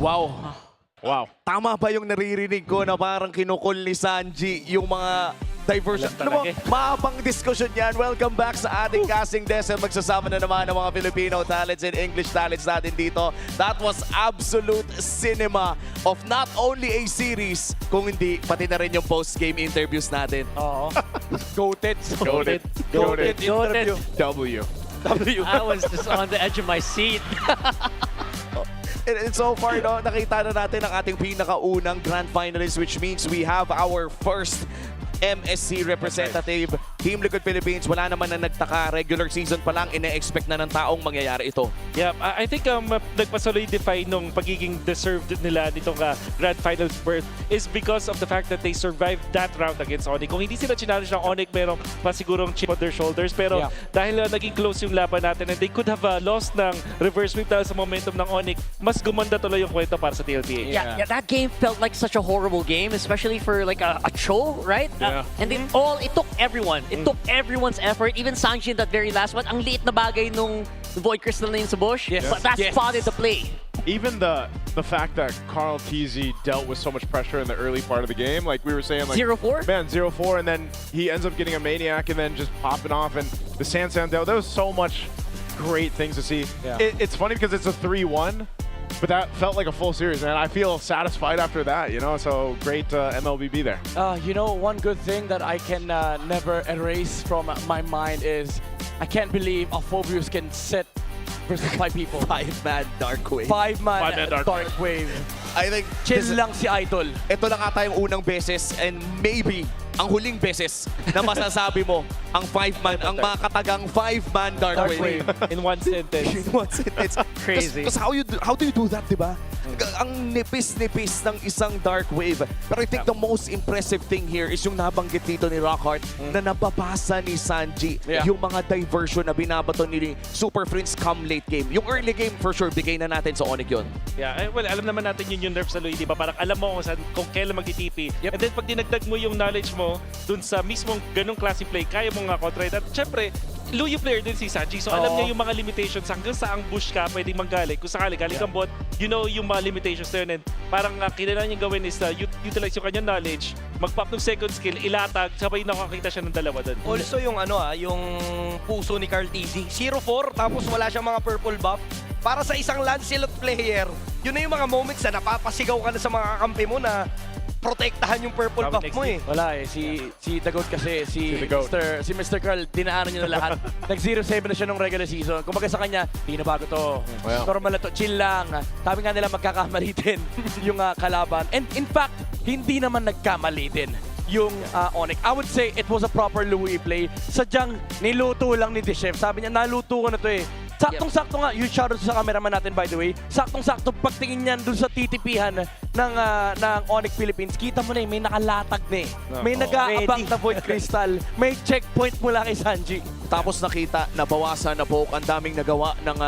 Wow. Tama ba yung naririnig ko na parang kinukul ni Sanji yung mga diversion? Ano mo, mahabang diskusyon yan. Welcome back sa ating casting desk. Magsasama na naman ng mga Filipino talents and English talents natin dito. That was absolute cinema of not only a series, kung hindi, pati na rin yung post-game interviews natin. Oo. Goated. W. I was just on the edge of my seat. And so far, no, nakita na natin ang ating pinakaunang grand finalist, which means we have our first MSC representative. Team Liquid Philippines, wala naman na nagtaka. Regular season pa lang, ine-expect na ng taong mangyayari ito. Yeah, I think nagpa-solidify nung pagiging deserved nila nitong Grand Finals berth is because of the fact that they survived that round against ONIC. Kung hindi sila challenge ng ONIC, merong pasigurong chip on their shoulders. Pero dahil naging close yung laban natin and they could have lost ng reverse sweep dahil sa momentum ng ONIC, mas gumanda tuloy yung kwento para sa TLPH. Yeah, that game felt like such a horrible game, especially for like a cho, right? And it took everyone. It took everyone's effort. Even Sanji in that very last one. Ang liit na bagay nung Void Crystal na yun sa bush. But that spotted the play. Even the fact that Carl TZ dealt with so much pressure in the early part of the game, like we were saying, like 0-4? Man, 0-4, and then he ends up getting a maniac and then just popping off, and the Sansan dealt. There was so much great things to see. It's funny because it's a 3-1. But that felt like a full series, and I feel satisfied after that, you know, so great MLBB there. You know, one good thing that I can never erase from my mind is I can't believe a Phobius can sit versus 5 people. 5-man Dark Wave. 5-man Dark Wave. I think chill lang si Idol. Ito lang ata yung unang beses and maybe ang huling beses na masasabi mo ang 5-man, ang mga katagang 5-man Dark Wave. In one sentence. In one sentence. Crazy. Because how do you do that, di ba? Ang nipis-nipis ng isang Dark Wave. Pero I think the most impressive thing here is yung nabanggit dito ni Rockhart na nababasa ni Sanji yung mga diversion na binabato ni Super Prince come late game. Yung early game, for sure, bigay na natin sa ONIC yun. Yeah, well, alam naman natin yun yung nerf sa Louie, di ba? Parang alam mo kung kailan magtitipi. And then pag dinagdag mo yung knowledge mo dun sa mismong ganong klase play, kaya mo nga kontra. At syempre, Louie player din si Sanji. So alam niya yung mga limitations hanggang saang bush ka pwedeng manggaling. Kung sakali galing kang bot, you know yung mga limitations na yun. And parang kailangan niyang gawin is utilize yung kanyang knowledge, mag-pop ng second skill, ilatag, sabay nakakita siya ng dalawa doon. Also yung yung puso ni Carl TZ. 0-4, tapos wala siyang mga purple buff. Para sa isang Lancelot player, yun na yung mga moments na napapasigaw ka na sa mga kakampi mo na protektahan yung purple buff mo eh. Wala eh. Si The Goat kasi, si The Goat. Mr. Carl, dinaanan niya na lahat. Nag-0-7 na siya nung regular season. Kumbaga sa kanya, di na bago to. Well. Normal na to. Chill lang. Sabi nga nila magkakamali din yung kalaban. And in fact, hindi naman nagkamali din yung ONIC. I would say it was a proper Louis play. Sadyang niluto lang ni Deshev. Sabi niya, naluto ko na to eh. Saktong-sakto nga, yung shoutout sa cameraman natin by the way, saktong-sakto pagtingin niyan dun sa TTP-han ng ONIC Philippines, kita mo na eh, may nakalatag na eh. May nag-aabang na void crystal, may checkpoint mula kay Sanji. Tapos nakita, nabawasan na poke, ang daming nagawa ng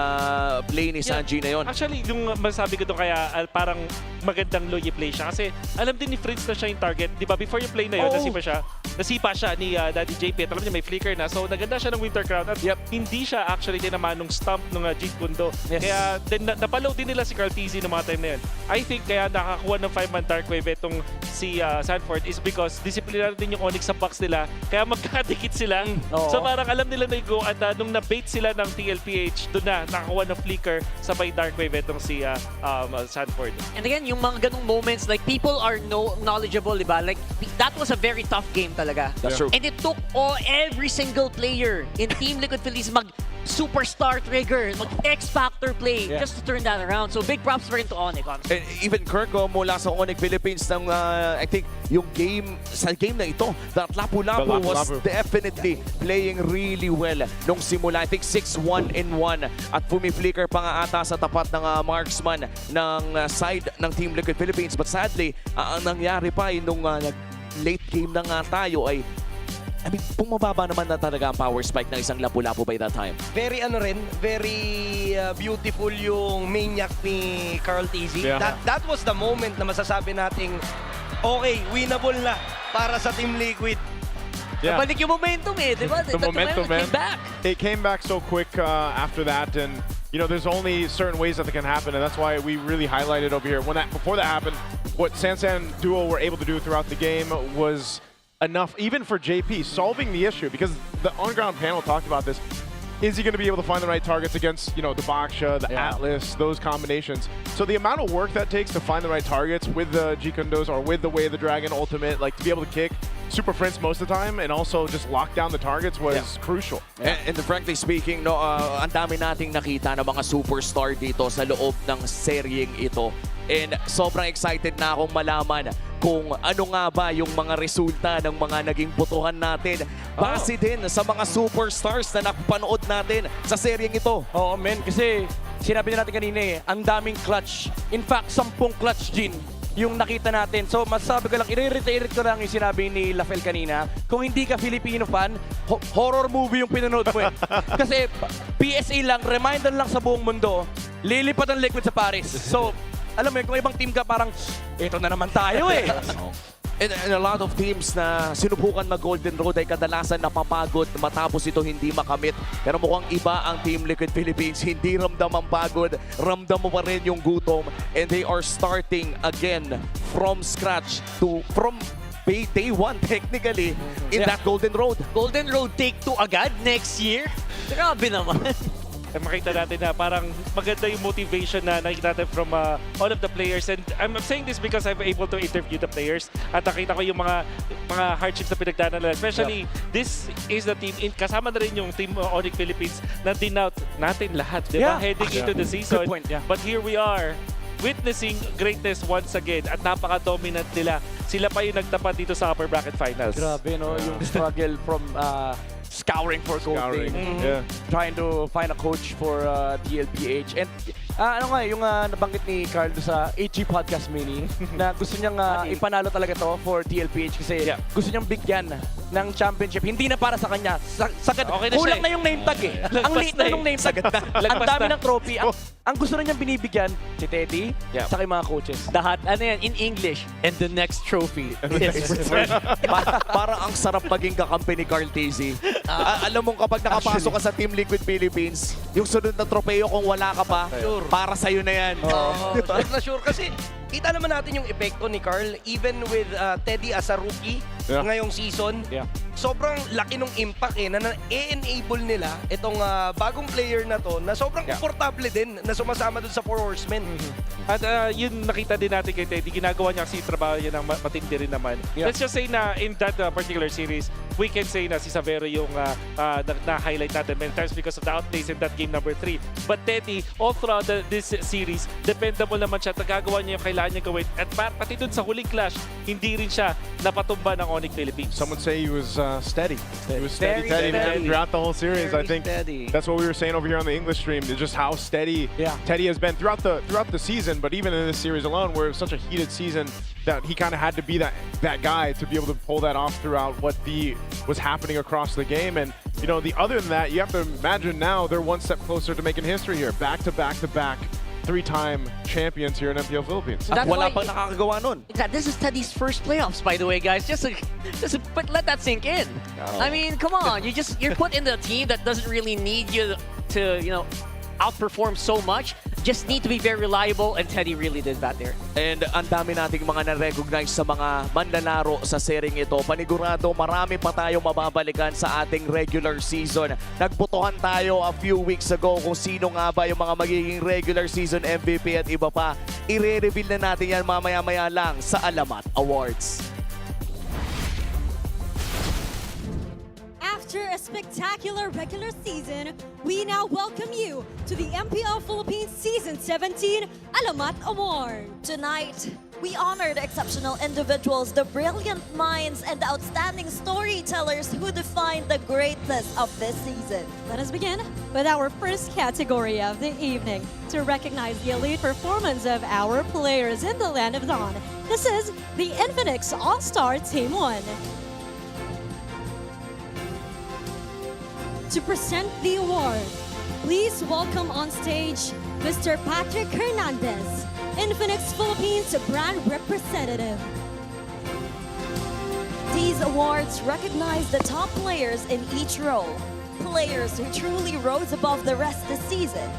play ni Sanji na yon. Actually, yung masabi ko doon kaya parang magandang Loye play siya kasi alam din ni Fritz na siya yung target. Di ba before yung play na yun, nasipa siya ni Daddy JP at alam niya may flicker na. So naganda siya ng Winter Crown at hindi siya actually tinamaan nung stump ng Jeet Kundo. Kaya napaload din nila si Carl TZ ng mga time na yun. I think kaya nakakuha ng 5-man Dark Wave itong si Sanford is because disciplinary din yung ONIC sa box nila. Kaya magkakadikit sila. So parang alam nila na go at nung na-bait sila ng TLPH, doon na nakakuha ng flicker sabay Dark Wave itong si Sanford. And again, yung mga ganung moments, like people are knowledgeable, diba? Like that was a very tough game talaga. That's true. And it took every single player in Team Liquid Philippines superstar trigger, X-Factor play just to turn that around. So big props for into ONIC, honestly. And even Kirko mula sa ONIC Philippines ng I think yung sa game na ito, that Lapu-Lapu was definitely playing really well nung simula. I think 6-1-1 at pumi-flicker pa nga ata sa tapat ng marksman ng side ng Team Liquid Philippines. But sadly, ang nangyari pa nung late game na nga tayo ay bumababa naman na talaga ang power spike ng isang Lapu-Lapu by that time. Very very beautiful yung maniac ni Carl TZ. Yeah. That was the moment na masasabi nating okay, winnable na para sa Team Liquid. Yeah. Nabalik yung momentum eh, di ba? The momentum, man. Came back. It came back so quick after that, and you know, there's only certain ways that can happen, and that's why we really highlighted over here. Before that happened, what Sansan duo were able to do throughout the game was enough, even for JP, solving the issue, because the on-ground panel talked about this. Is he going to be able to find the right targets against, you know, the Baksha, the Atlas, those combinations? So the amount of work that takes to find the right targets with the G-Kundos or with the Way of the Dragon ultimate, like to be able to kick Super Prince most of the time and also just lock down the targets was crucial. And frankly speaking, no, ang dami nating nakita ng mga superstar dito sa loob ng seryeng ito. And sobrang excited na akong malaman kung ano nga ba yung mga resulta ng mga naging botohan natin. Base din sa mga superstars na napanood natin sa seryeng ito. Oo, men. Kasi sinabi na natin kanina eh, ang daming clutch. In fact, 10 clutch gin yung nakita natin. So masasabi ko lang, i-reiterate ko lang yung sinabi ni Lafel kanina. Kung hindi ka Filipino fan, horror movie yung pinanood mo eh. Kasi PSA lang, reminder lang sa buong mundo, lilipat ang Liquid sa Paris. So, alam mo, kung ibang team ka, parang, ito na naman tayo eh. And a lot of teams na sinubukan mag-Golden Road ay kadalasan napapagod matapos ito hindi makamit. Pero mukhang iba ang Team Liquid Philippines. Hindi ramdam ang pagod, ramdam mo pa rin yung gutom. And they are starting again from scratch from day one technically in that Golden Road. Golden Road take 2 agad next year? Grabe naman. Makita natin na parang maganda yung motivation na nakikita natin from all of the players. And I'm saying this because I'm able to interview the players at nakita ko yung mga hardships na pinagdaanan nila. Especially, this is the team, kasama na rin yung team ONIC Philippines na dinout natin lahat, di ba? Heading into the season. Good point, But here we are, witnessing greatness once again at napaka-dominant nila. Sila pa yung nagtapat dito sa upper bracket finals. Grabe, no? Yung struggle from scouring for gold, trying to find a coach for TLPH. And ano nga, yung nabanggit ni Carl sa HG Podcast Mini na gusto niyang ipanalo talaga to for TLPH kasi gusto niyang bigyan ng championship. Hindi na para sa kanya. Kulang na yung name tag eh. Ang liit na yung name tag. Ang dami ng trophy. Ang gusto na niyang binibigyan, si Teddy, sa mga coaches. Lahat, ano yan, in English, and the next trophy is Parang ang sarap maging kakampi ni Carl TZ. Alam mo kapag nakapasok ka sa Team Liquid Philippines, yung sunod na tropeo kung wala ka pa, para sa'yo na yan. Sure na sure kasi kita naman natin yung epekto ni Carl even with Teddy as a rookie ngayong season. Sobrang laki ng impact na na-enable nila itong bagong player na to na sobrang komportable din na sumasama dun sa Four Horsemen. At yun nakita din natin kay Teddy, ginagawa niya kasi trabaho niya ng matindi rin naman. Let's just say na in that particular series, we can say na si Savero yung na-highlight natin many times because of the outplays in that game number 3. But Teddy, all throughout this series, dependable naman siya, nagagawa niya yung kailangan niya gawin. At pati dun sa huling clash, hindi rin siya napatumba ng ONIC Philippines. Some would say he was steady. He was steady Very steady. throughout the whole series. Very I think steady. that's what we were saying over here on the English stream. Just how steady Teddy has been throughout the season, but even in this series alone, where it was such a heated season, that he kind of had to be that guy to be able to pull that off throughout what was happening across the game. And you know, other than that, you have to imagine now they're one step closer to making history here. Back to back to back. 3-time champions here in MPL Philippines. That's Wala why- pang nakakagawa nun. This is Teddy's first playoffs, by the way, guys. But let that sink in. I mean, come on. You're put in the team that doesn't really need you to outperform so much. Just need to be very reliable, and Teddy really did that there. And ang dami nating mga na-recognize sa mga manlalaro sa sering ito. Panigurado, marami pa tayong mababalikan sa ating regular season. Nagbotohan tayo a few weeks ago kung sino nga ba yung mga magiging regular season MVP at iba pa. I-reveal na natin yan mamaya-maya lang sa Alamat Awards. After a spectacular regular season, we now welcome you to the MPL Philippines Season 17 Alamat Award. Tonight, we honor the exceptional individuals, the brilliant minds, and the outstanding storytellers who define the greatness of this season. Let us begin with our first category of the evening to recognize the elite performance of our players in the Land of Dawn. This is the Infinix All-Star Team 1. To present the award, please welcome on stage Mr. Patrick Hernandez, Infinix Philippines brand representative. These awards recognize the top players in each role, players who truly rose above the rest this season.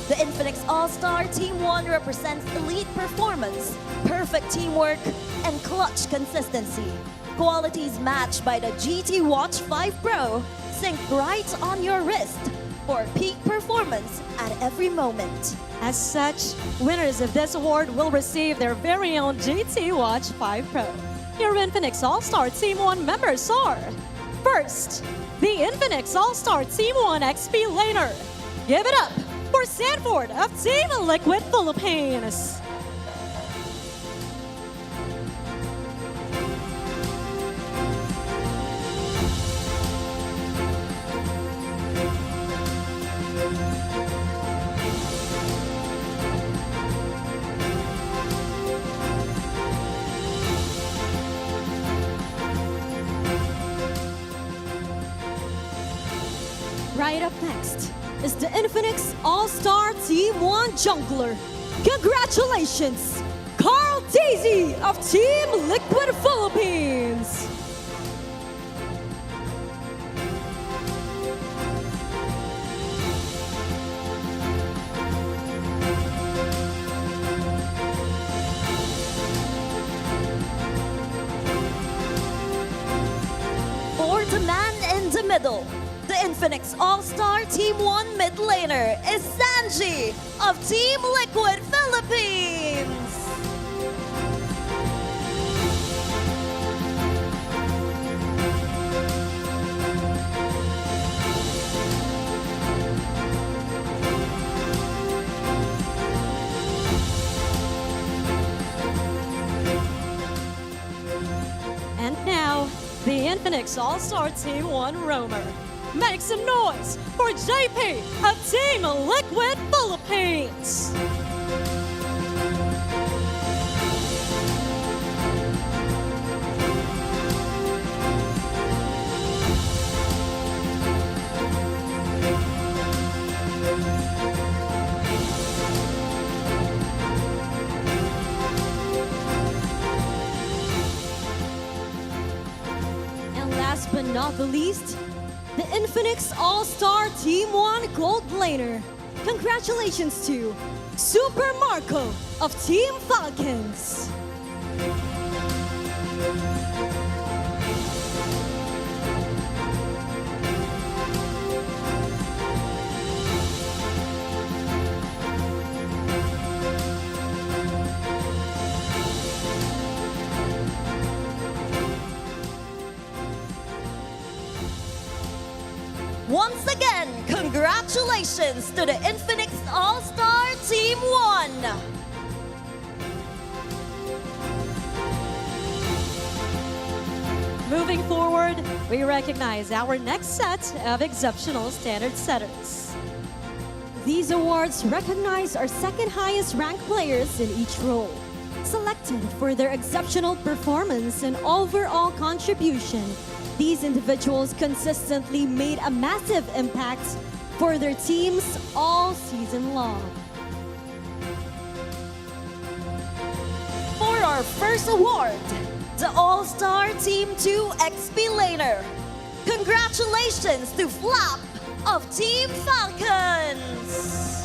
The Infinix All-Star Team 1 represents elite performance, perfect teamwork, and clutch consistency. Qualities matched by the GT Watch 5 Pro, synced right on your wrist for peak performance at every moment. As such, winners of this award will receive their very own GT Watch 5 Pro. Your Infinix All-Star Team 1 members are: first, the Infinix All-Star Team 1 XP Laner. Give it up for Sanford of Team Liquid Philippines. Right up next is the Infinix All-Star Team 1 Jungler. Congratulations, Carl Daisy of Team Liquid Philippines. For the man in the middle, the Infinix All-Star Team 1 mid laner is Sanji of Team Liquid Philippines. And now, the Infinix All-Star Team 1 Roamer. Make some noise for JP of Team Liquid Philippines. And last but not the least, the Infinix All-Star Team 1 Gold Laner. Congratulations to Super Marco of Team Falcons. Once again, congratulations to the Infinix All-Star Team 1. Moving forward, we recognize our next set of exceptional standard setters. These awards recognize our second highest ranked players in each role, selected for their exceptional performance and overall contribution. These individuals consistently made a massive impact for their teams all season long. For our first award, the All-Star Team 2 XP Laner. Congratulations to Flap of Team Falcons.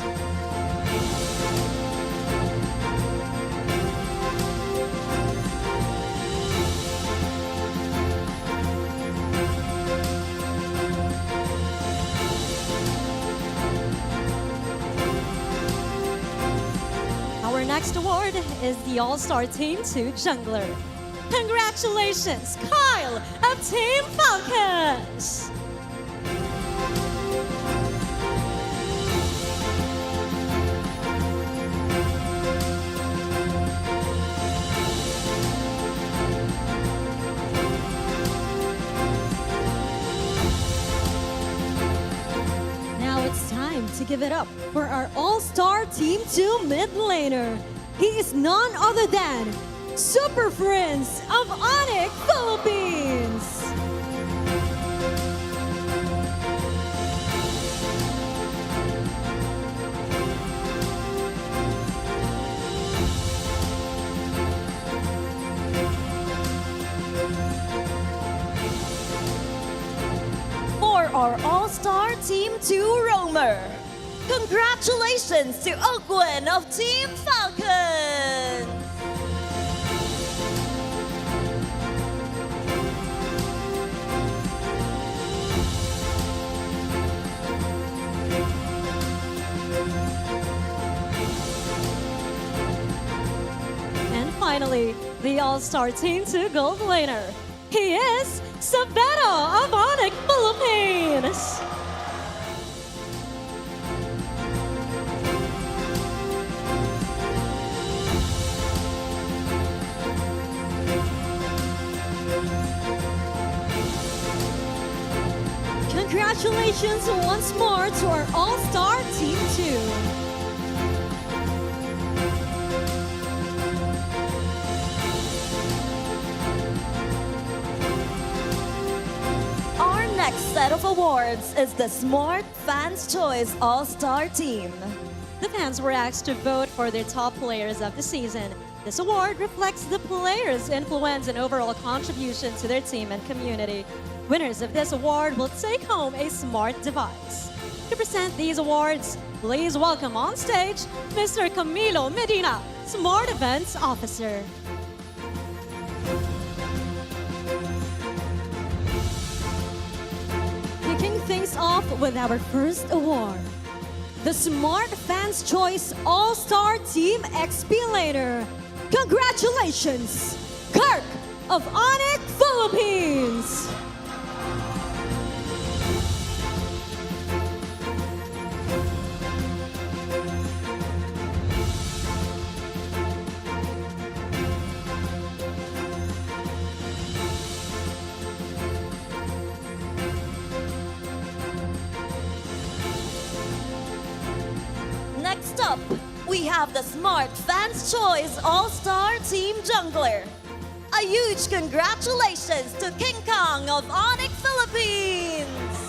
Our next award is the All-Star Team 2 Jungler. Congratulations, Kyle of Team Falcons! Now it's time to give it up for our All-Star Team 2 mid laner. He is none other than Super Friends of ONIC Philippines. For our All-Star Team 2 Roamer. Congratulations to Oakwen of Team Falcons. And finally, the All-Star Team 2 Gold Laner. He is Sabeto of ONIC Philippines. Congratulations once more to our All-Star Team 2. Our next set of awards is the Smart Fans Choice All-Star Team. The fans were asked to vote for their top players of the season. This award reflects the players' influence and overall contribution to their team and community. Winners of this award will take home a smart device. To present these awards, please welcome on stage Mr. Camilo Medina, Smart Events Officer. Kicking things off with our first award, the Smart Fans Choice All-Star Team XP Laner. Congratulations, Kirk of ONIC Philippines! Next up, we have the Smart Fans Choice All-Star Team Jungler. A huge congratulations to King Kong of ONIC Philippines!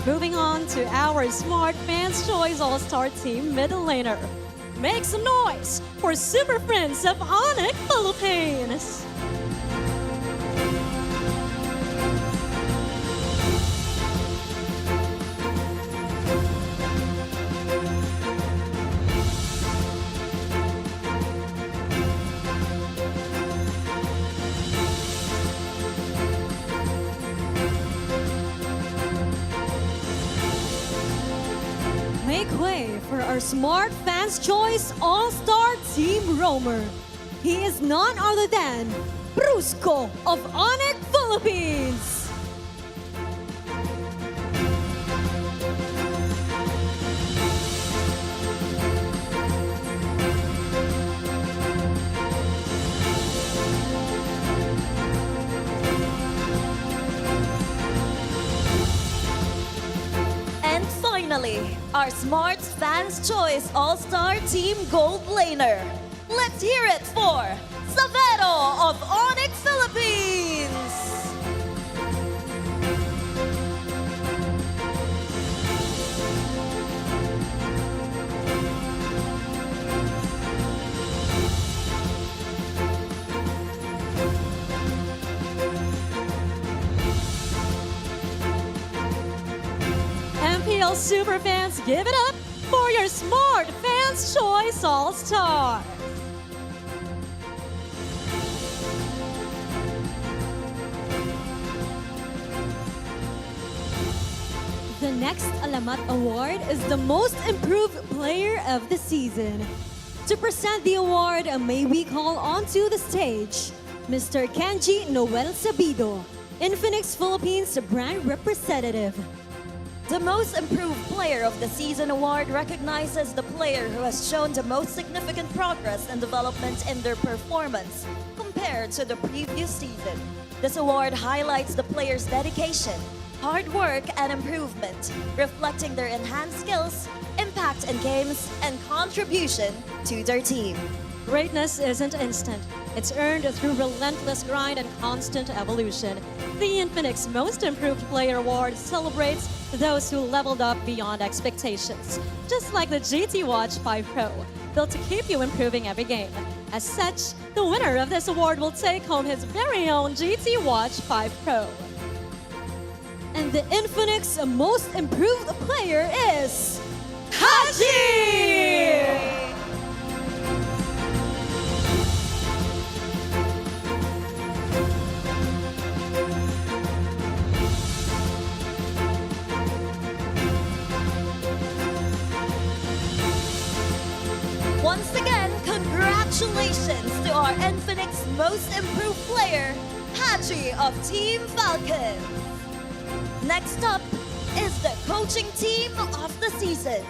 Moving on to our Smart Fans Choice All-Star Team middle laner. Make some noise for Super Friends of ONIC Philippines. Make way for our Smart Fans Choice All-Star Team Roamer. He is none other than Brusco of ONIC Philippines. And finally, our Smart Fans Choice All-Star Team Gold Laner. Let's hear it for Savero of ONIC Philippines! MPL Superfans, give it up for your Smart Fans Choice All-Star. The next Alamat Award is the Most Improved Player of the Season. To present the award, may we call onto the stage Mr. Kenji Noel Sabido, Infinix Philippines brand representative. The Most Improved Player of the Season award recognizes the player who has shown the most significant progress and development in their performance compared to the previous season. This award highlights the player's dedication, hard work, and improvement, reflecting their enhanced skills, impact in games, and contribution to their team. Greatness isn't instant. It's earned through relentless grind and constant evolution. The Infinix Most Improved Player Award celebrates those who leveled up beyond expectations, just like the GT Watch 5 Pro, built to keep you improving every game. As such, the winner of this award will take home his very own GT Watch 5 Pro. And the Infinix Most Improved Player is Haji! Once again, congratulations to our Infinix Most Improved Player, Haji of Team Falcon. Next up is the Coaching Team of the Season.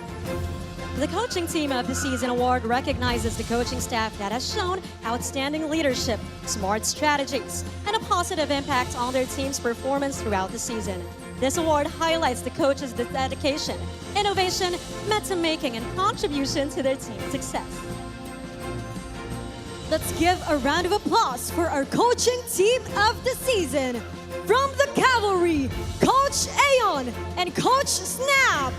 The Coaching Team of the Season award recognizes the coaching staff that has shown outstanding leadership, smart strategies, and a positive impact on their team's performance throughout the season. This award highlights the coaches' dedication, innovation, meta-making, and contribution to their team's success. Let's give a round of applause for our Coaching Team of the Season. From the Cavalry, Coach Aeon and Coach Snap.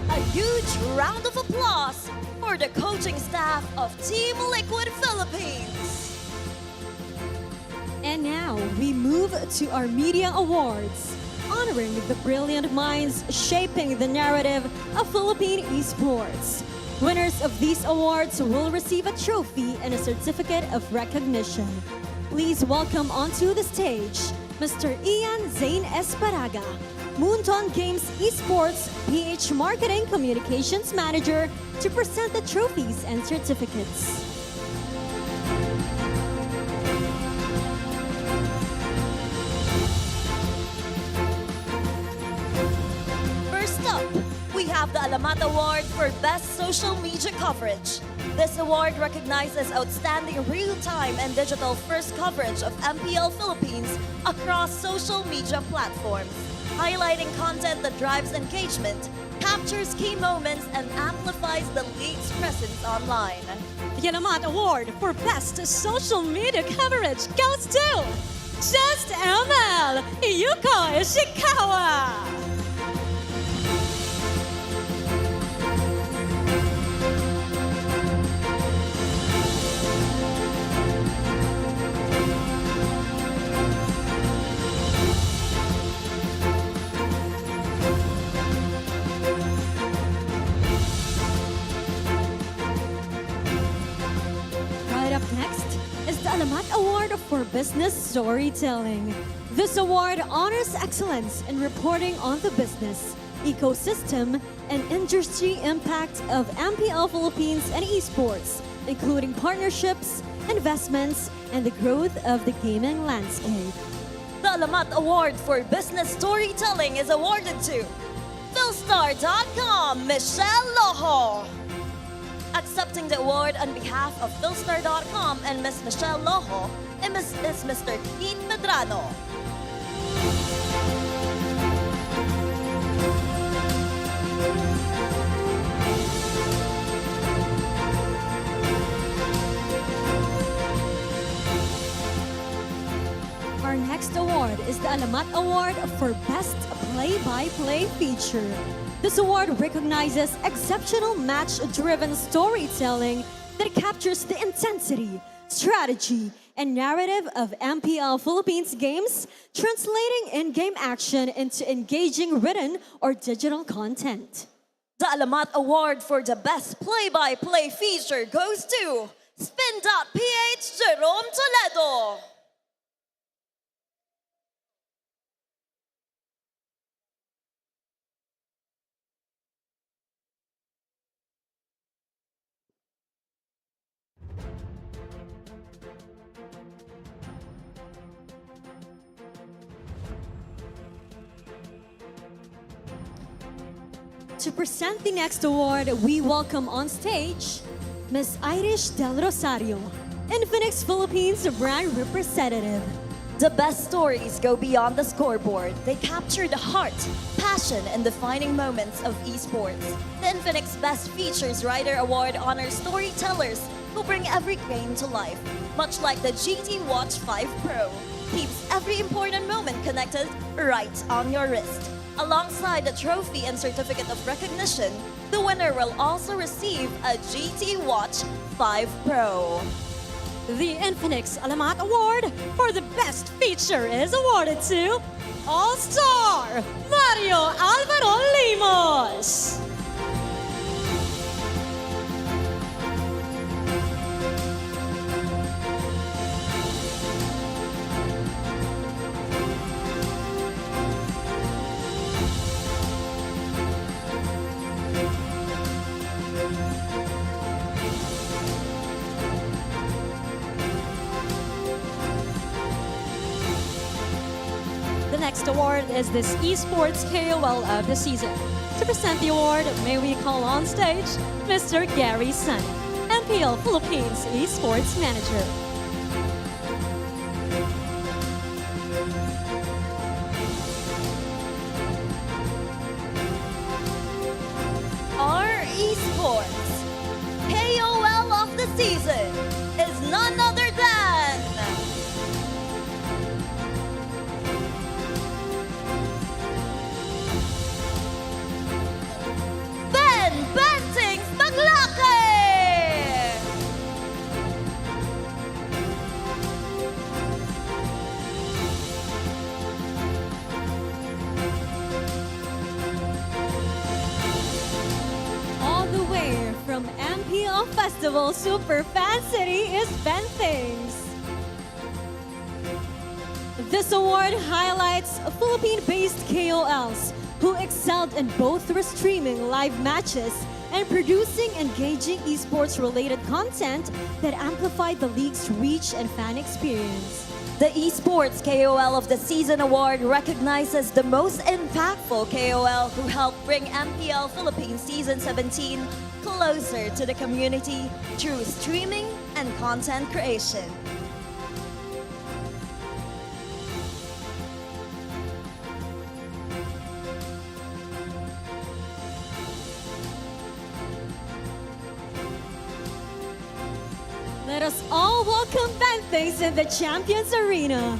A huge round of applause for the coaching staff of Team Liquid Philippines. And now we move to our media awards, honoring the brilliant minds shaping the narrative of Philippine esports. Winners of these awards will receive a trophy and a certificate of recognition. Please welcome onto the stage Mr. Ian Zane Esparaga, Moonton Games Esports PH Marketing Communications Manager, to present the trophies and certificates. First up, we have the Alamat Award for Best Social Media Coverage. This award recognizes outstanding real-time and digital-first coverage of MPL Philippines across social media platforms, highlighting content that drives engagement, captures key moments, and amplifies the league's presence online. The Alamat Award for Best Social Media Coverage goes to Just ML Yuko Ishikawa. Right up next is the Alamat Award for Business Storytelling. This award honors excellence in reporting on the business, ecosystem, and industry impact of MPL Philippines and esports, including partnerships, investments, and the growth of the gaming landscape. The Alamat Award for Business Storytelling is awarded to Philstar.com, Michelle Loho. Accepting the award on behalf of Philstar.com and Miss Michelle Loho is Mr. Keith Medrano. Our next award is the Alamat Award for Best Play-by-Play Feature. This award recognizes exceptional match-driven storytelling that captures the intensity, strategy, and narrative of MPL Philippines games, translating in-game action into engaging written or digital content. The Alamat Award for the Best Play-by-Play Feature goes to Spin.ph Jerome Toledo. To present the next award, we welcome on stage Ms. Irish Del Rosario, Infinix Philippines brand representative. The best stories go beyond the scoreboard. They capture the heart, passion, and defining moments of esports. The Infinix Best Features Writer Award honors storytellers who bring every game to life, much like the GT Watch 5 Pro. Keeps every important moment connected right on your wrist. Alongside the trophy and certificate of recognition, the winner will also receive a GT Watch 5 Pro. The Infinix Alamat Award for the Best Feature is awarded to All-Star Mario Alvaro Limos. The next award is this Esports KOL of the season. To present the award, may we call on stage Mr. Gary Sun, MPL Philippines Esports Manager. Our esports KOL of the season is none other than Ben Bentings Maglake! All the way from MPL Festival Super Fan City is Ben Things. This award highlights Philippine-based KOLs who excelled in both streaming live matches and producing engaging esports-related content that amplified the league's reach and fan experience. The Esports KOL of the Season Award recognizes the most impactful KOL who helped bring MPL Philippines Season 17 closer to the community through streaming and content creation. Let us all welcome Benthays in the Champions Arena.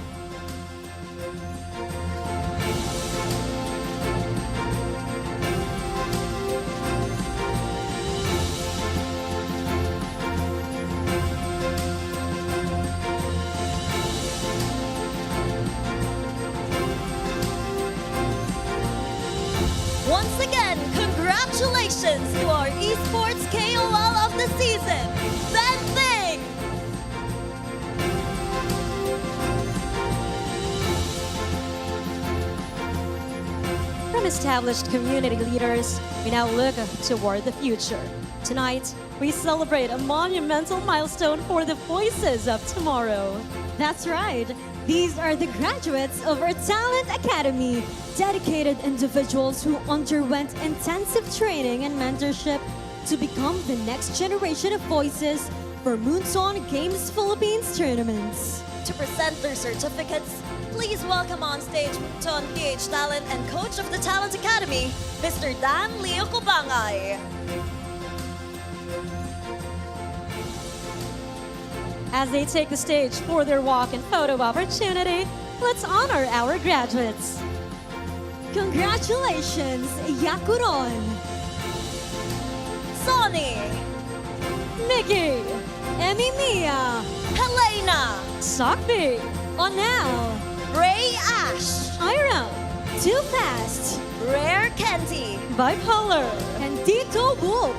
Once again, congratulations to our Esports KOL of the season, Benthay! From established community leaders, we now look toward the future. Tonight, we celebrate a monumental milestone for the voices of tomorrow. That's right. These are the graduates of our Talent Academy, dedicated individuals who underwent intensive training and mentorship to become the next generation of voices for Moonson Games Philippines tournaments. To present their certificates, please welcome on stage Moonson PH Talent and Coach of the Talent Academy, Mr. Dan Leo Kubangay. As they take the stage for their walk and photo opportunity, let's honor our graduates. Congratulations, Yakuron, Sonny, Mickey, Emimia, Helena, Sakbi, Onel, Ray Ash, Ira, Too Fast, Rare Candy, Bipolar, and Dito Wolf.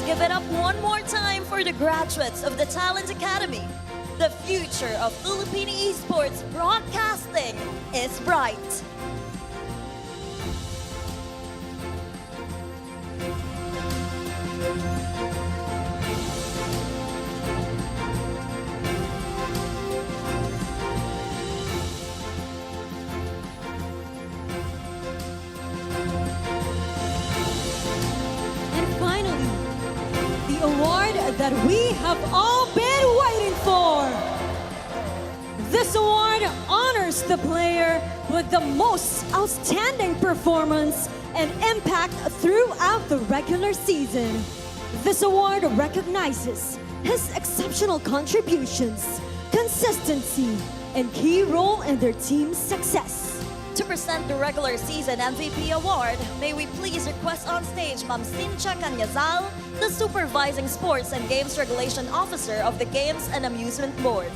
Give it up one more time for the graduates of the Talent Academy. The future of Filipino esports broadcasting is bright. Award that we have all been waiting for. This award honors the player with the most outstanding performance and impact throughout the regular season. This award recognizes his exceptional contributions, consistency, and key role in their team's success. To present the regular season MVP award, may we please request on stage Ma'am Cynthia Canyazal, the Supervising Sports and Games Regulation Officer of the Games and Amusement Board.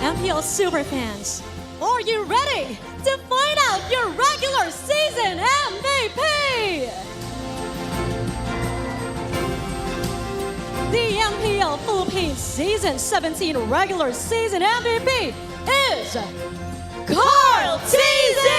MPL Superfans, are you ready to find out your regular season MVP? The MPL Philippines Season 17 regular season MVP is Carl Teasy!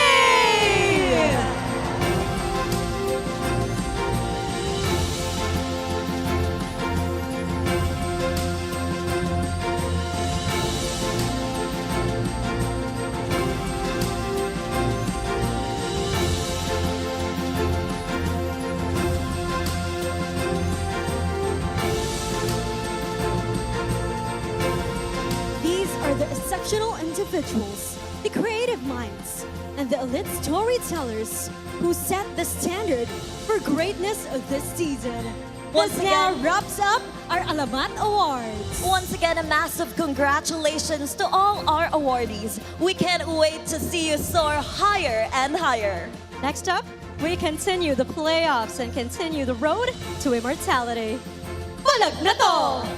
These are the exceptional individuals, the creative minds, and the elite storytellers who set the standard for greatness of this season. This now wraps up our Alamat Awards. Once again, a massive congratulations to all our awardees. We can't wait to see you soar higher and higher. Next up, we continue the playoffs and continue the road to immortality. Palag Na To!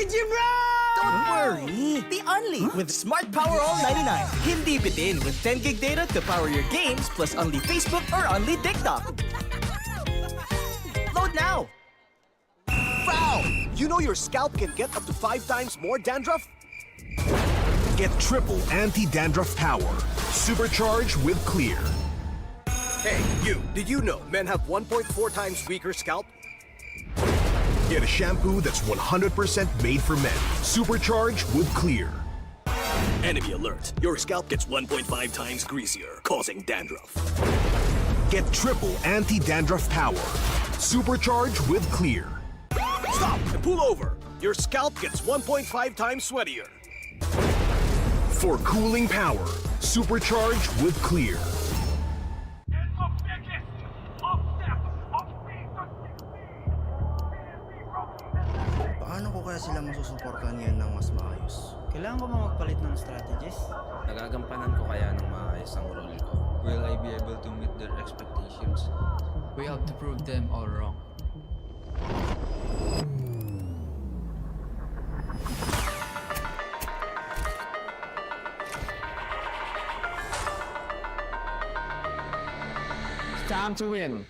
Gym Don't worry! The Only with Smart Power All 99. Hindi bitin with 10 gig data to power your games plus Only Facebook or Only TikTok. Load now! Wow! You know your scalp can get up to 5 times more dandruff? Get triple anti-dandruff power. Supercharged with Clear. Hey, you! Did you know men have 1.4 times weaker scalp? Get a shampoo that's 100% made for men. Supercharged with Clear. Enemy alert! Your scalp gets 1.5 times greasier, causing dandruff. Get triple anti-dandruff power. Supercharged with Clear. Stop and pull over! Your scalp gets 1.5 times sweatier. For cooling power. Supercharged with Clear. Paano ko kaya sila masusuportahan ngayon ng mas maayos? Kailangan ko ba magpalit ng strategies? Nagagampanan ko kaya ng maayos ang role ko? Will I be able to meet their expectations? We have to prove them all wrong. Time to win.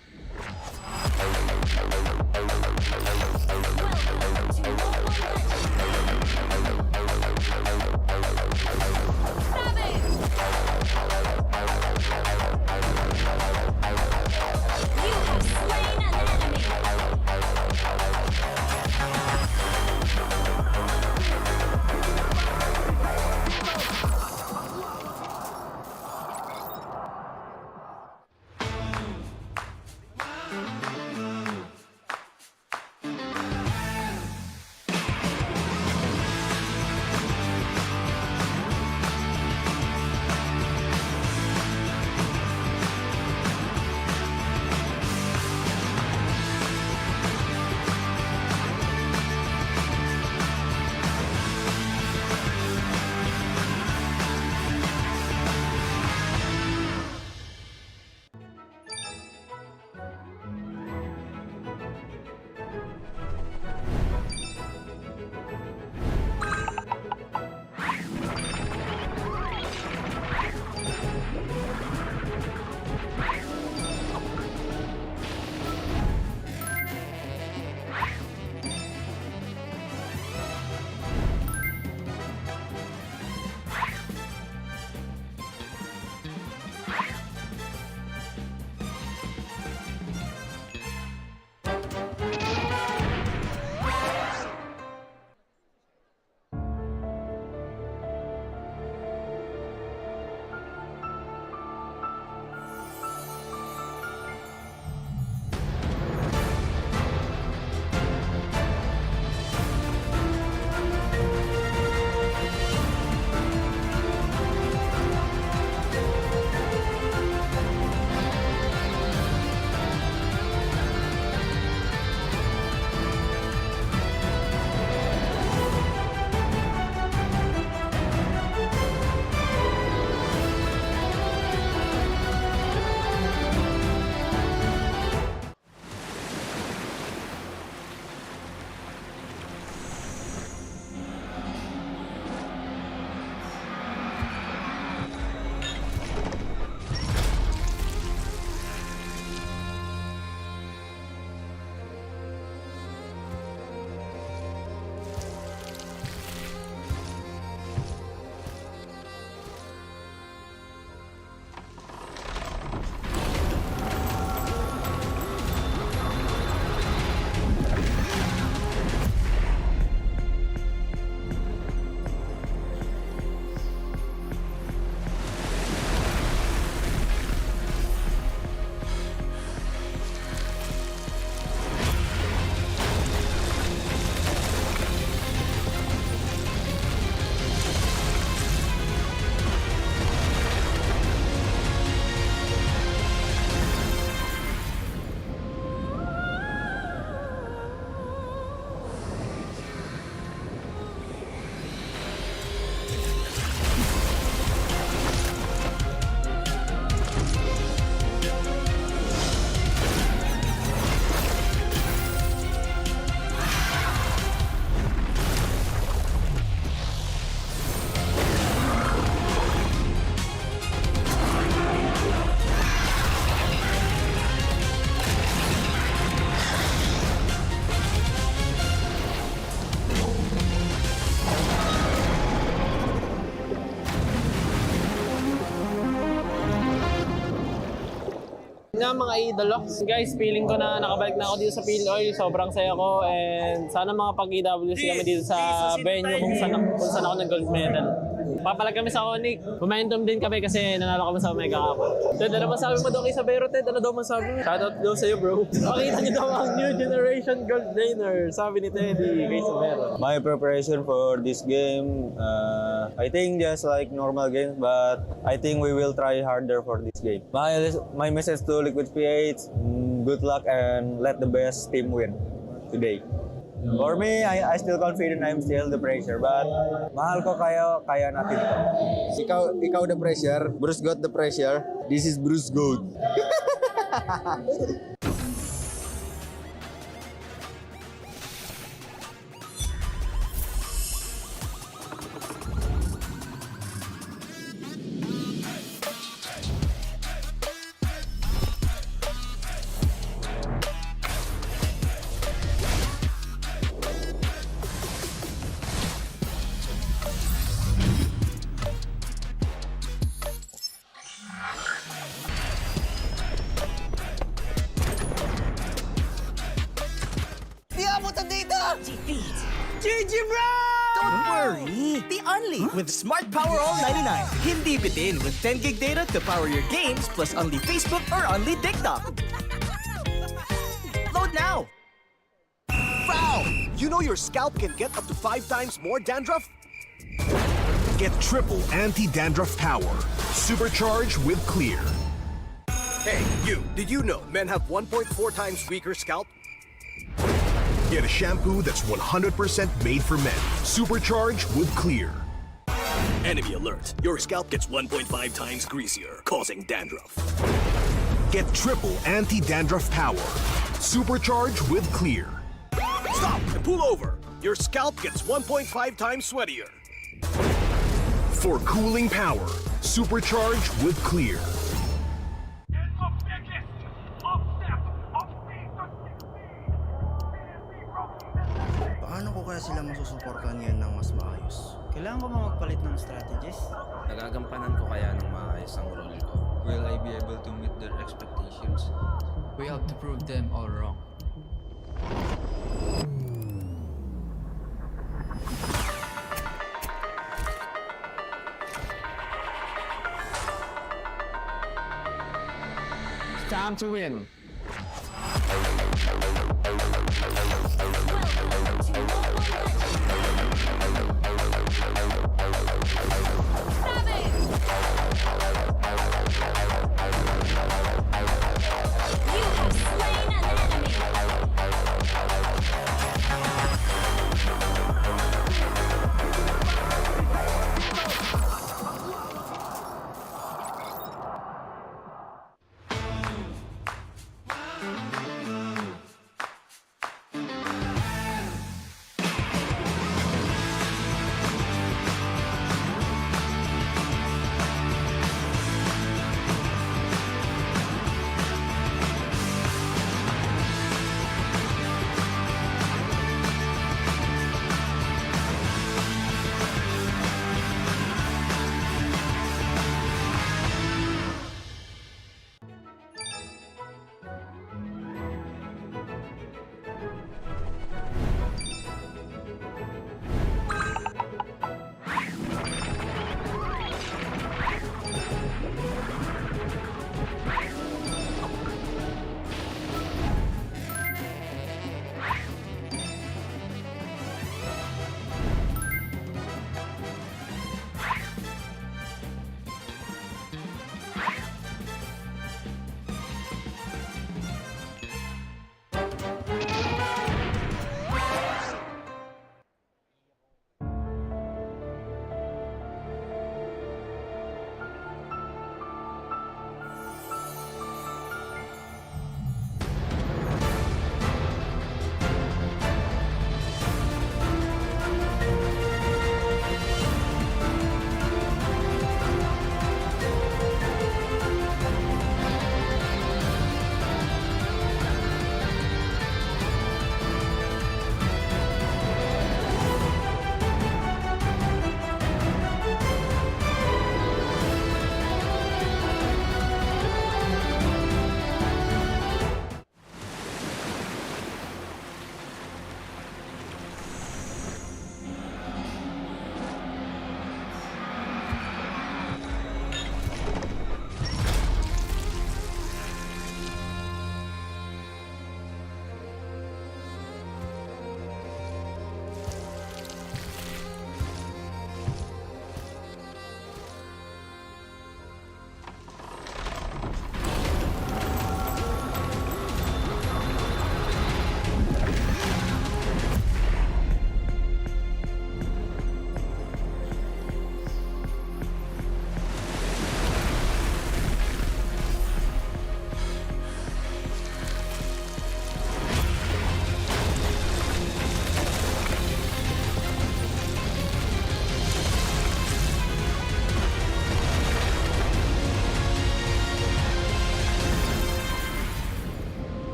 mga idolo. Guys, feeling ko na nakabalik na ako dito sa PLOY. Sobrang saya ko and sana mga pag-EWC kami dito sa venue kung saan ako nag-gold medal. Papalag kami sa ONIC. Momentum din kami kasi nanalo kami sa Omega Cup. Ted, ano masabi mo daw kay Sabero, Ted? Ano daw masabi mo? Shoutout daw sa'yo, bro. Pakita niyo daw ang new generation gold laner. Sabi ni Teddy kay Sabero. My preparation for this game, I think just like normal games, but I think we will try harder for this game. My message to Liquid PH, good luck and let the best team win today. For me, I still confident I'm still the pressure, but mahal ko kaya natin ito. Ikaw the pressure, Bruce got the pressure. This is Bruce Gold. GG, bro! Don't worry. The only with Smart Power All 99. Hindi bitin with 10 gig data to power your games plus only Facebook or only TikTok. Load now. Foul! You know your scalp can get up to 5 times more dandruff? Get triple anti-dandruff power. Supercharged with Clear. Hey, you, did you know men have 1.4 times weaker scalp? Get a shampoo that's 100% made for men. Supercharged with Clear. Enemy alert. Your scalp gets 1.5 times greasier, causing dandruff. Get triple anti-dandruff power. Supercharged with Clear. Stop and pull over. Your scalp gets 1.5 times sweatier. For cooling power. Supercharged with Clear. Paano ko kaya sila masusuportahan ngayon ng mas maayos? Kailangan ko ba magpalit ng strategies? Nagagampanan ko kaya ng maayos ang role ko? Will I be able to meet their expectations? We have to prove them all wrong. It's time to win.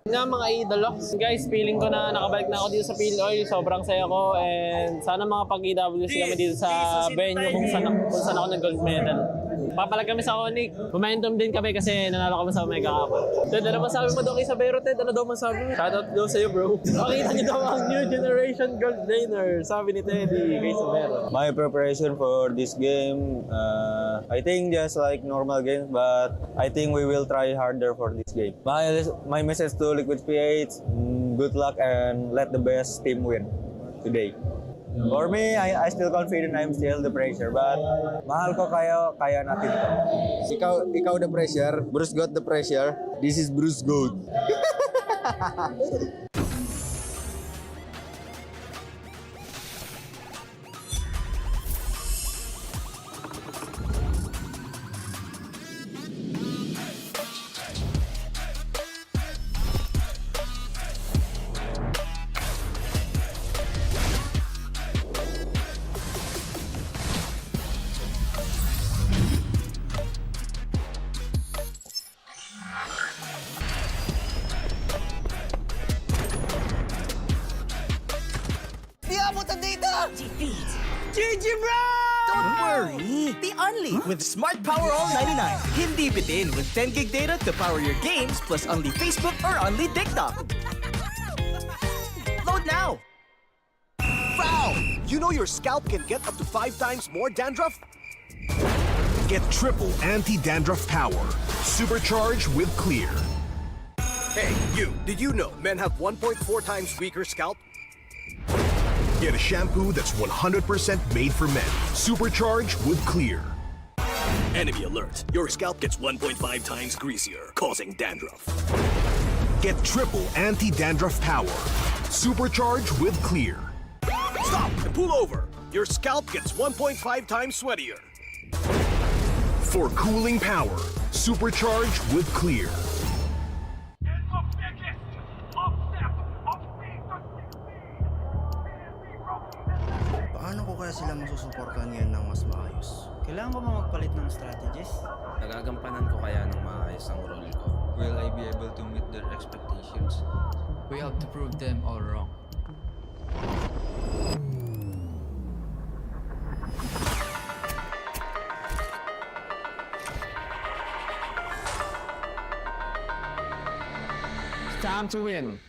Nga mga idolo. Guys, feeling ko na nakabalik na ako dito sa PLOY. Sobrang saya ko and sana mga pag-EWC kami dito sa venue kung saan ako nag-gold medal. Papalag kami sa ONIC. Momentum din kami kasi nanalo kami sa Omega Cup. Ted, ano masabi mo daw kay Sabero, Ted? Ano daw masabi mo? Shoutout daw sa'yo, bro. Makita niyo daw ang new generation gold laner. Sabi ni Teddy kay Sabero. My preparation for this game, I think just like normal games, but I think we will try harder for this game. My message to Liquid PH, good luck and let the best team win today. For me, I still confident I'm still the pressure, but mahal ko kaya natin ito. Ikaw the pressure, Bruce got the pressure. This is Bruce Gold. GG, bro! Don't worry. The only with Smart Power All 99. Hindi bitin with 10 gig data to power your games plus only Facebook or only TikTok. Load now. Foul! You know your scalp can get up to 5 times more dandruff? Get triple anti-dandruff power. Supercharged with Clear. Hey, you! Did you know men have 1.4 times weaker scalp? Get a shampoo that's 100% made for men. Supercharged with Clear. Enemy alert! Your scalp gets 1.5 times greasier, causing dandruff. Get triple anti-dandruff power. Supercharged with Clear. Stop and pull over! Your scalp gets 1.5 times sweatier. For cooling power. Supercharged with Clear. Paano ko kaya sila masusuportahan ngayon ng mas maayos? Kailangan ko ba magpalit ng strategies? Nagagampanan ko kaya ng maayos ang role ko? Will I be able to meet their expectations? We have to prove them all wrong. It's time to win.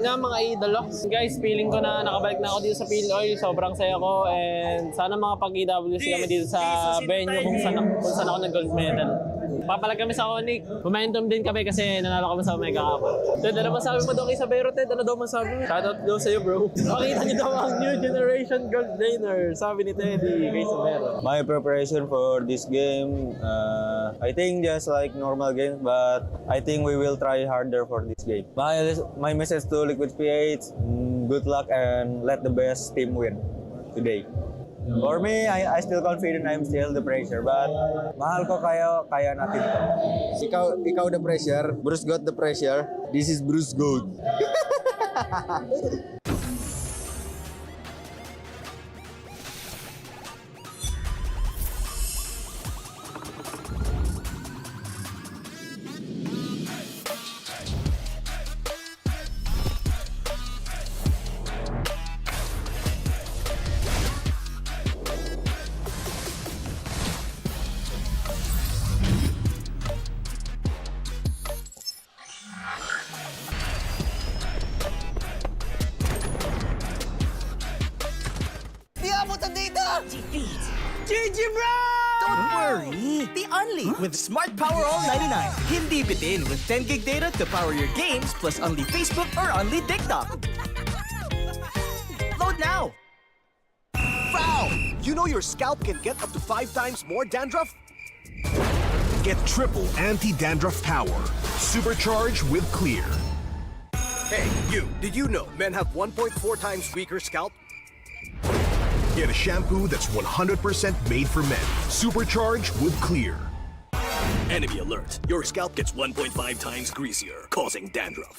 na mga idolo. Guys, feeling ko na nakabalik na ako dito sa PLOY. Sobrang saya ko and sana mga pag-EWC kami dito sa venue kung saan ako nag-gold medal. Papalag kami sa ONIC. Momentum din kami kasi nanalo kami sa Omega Cup. Ted, ano masabi mo daw kay Sabero, Ted? Ano daw masabi mo? Shoutout daw sa'yo, bro. Pakita niyo daw ang new generation gold laner. Sabi ni Teddy kay Sabero. My preparation for this game, I think just like normal games, but I think we will try harder for this game. My message to Liquid PH, good luck and let the best team win today. For me, I still confident I'm still the pressure, but mahal ko kaya natin ito. Ikaw the pressure, Bruce got the pressure. This is Bruce Gold. GG, bro! Don't worry. The only with Smart Power All 99. Hindi bitin with 10 gig data to power your games plus only Facebook or only TikTok. Load now. Foul! You know your scalp can get up to 5 times more dandruff? Get triple anti-dandruff power. Supercharged with Clear. Hey, you! Did you know men have 1.4 times weaker scalp? Get a shampoo that's 100% made for men. Supercharged with Clear. Enemy alert! Your scalp gets 1.5 times greasier, causing dandruff.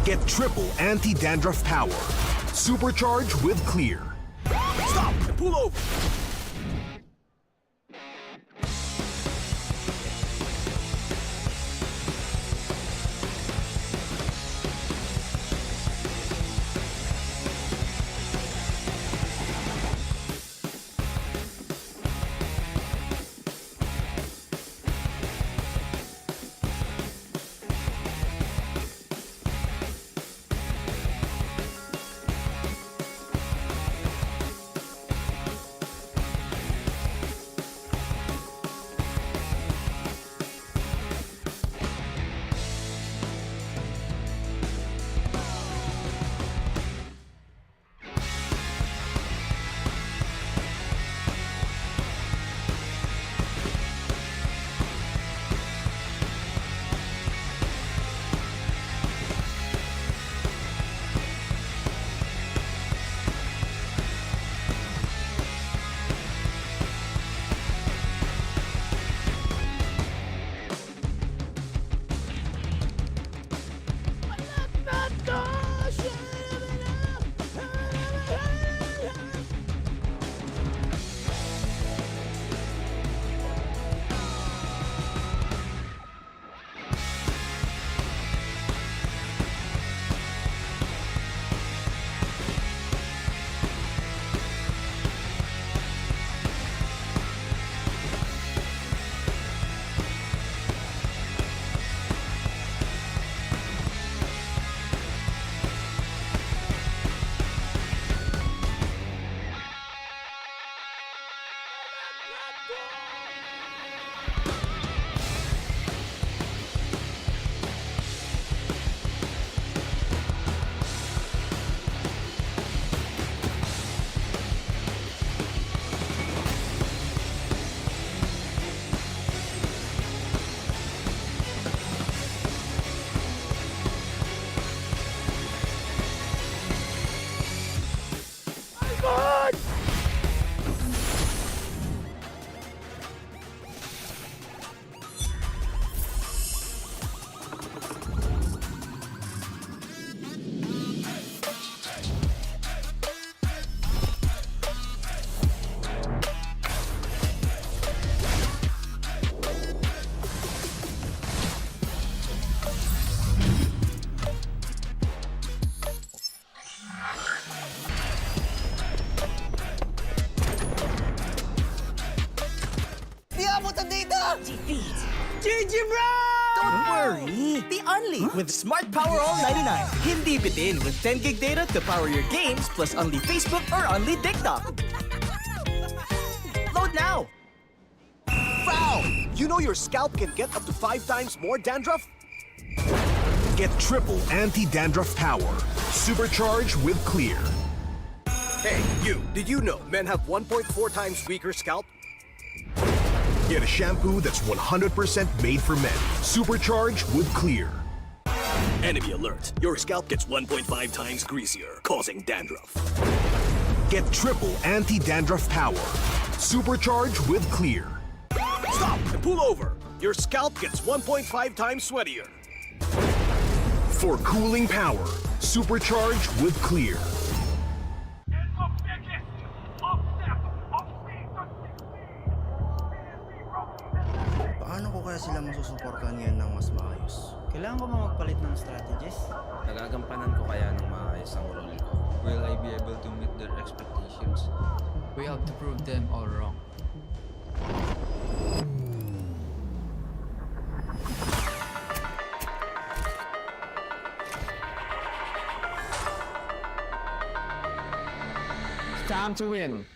Get triple anti-dandruff power. Supercharged with Clear. Stop and pull over! GG, bro! Don't worry! The Only with Smart Power All 99. Hindi bitin with 10 gig data to power your games plus only Facebook or only TikTok. Load now! Foul! You know your scalp can get up to 5 times more dandruff? Get triple anti-dandruff power. Supercharged with Clear. Hey, you, did you know men have 1.4 times weaker scalp? Get a shampoo that's 100% made for men. Supercharged with Clear. Enemy alert. Your scalp gets 1.5 times greasier, causing dandruff. Get triple anti-dandruff power. Supercharged with Clear. Stop and pull over. Your scalp gets 1.5 times sweatier. For cooling power. Supercharged with Clear. Paano ko kaya sila masusuportahan ngayon ng mas maayos? Kailangan ko ba magpalit ng strategies? Nagagampanan ko kaya ng maayos ang role ko? Will I be able to meet their expectations? We have to prove them all wrong. It's time to win.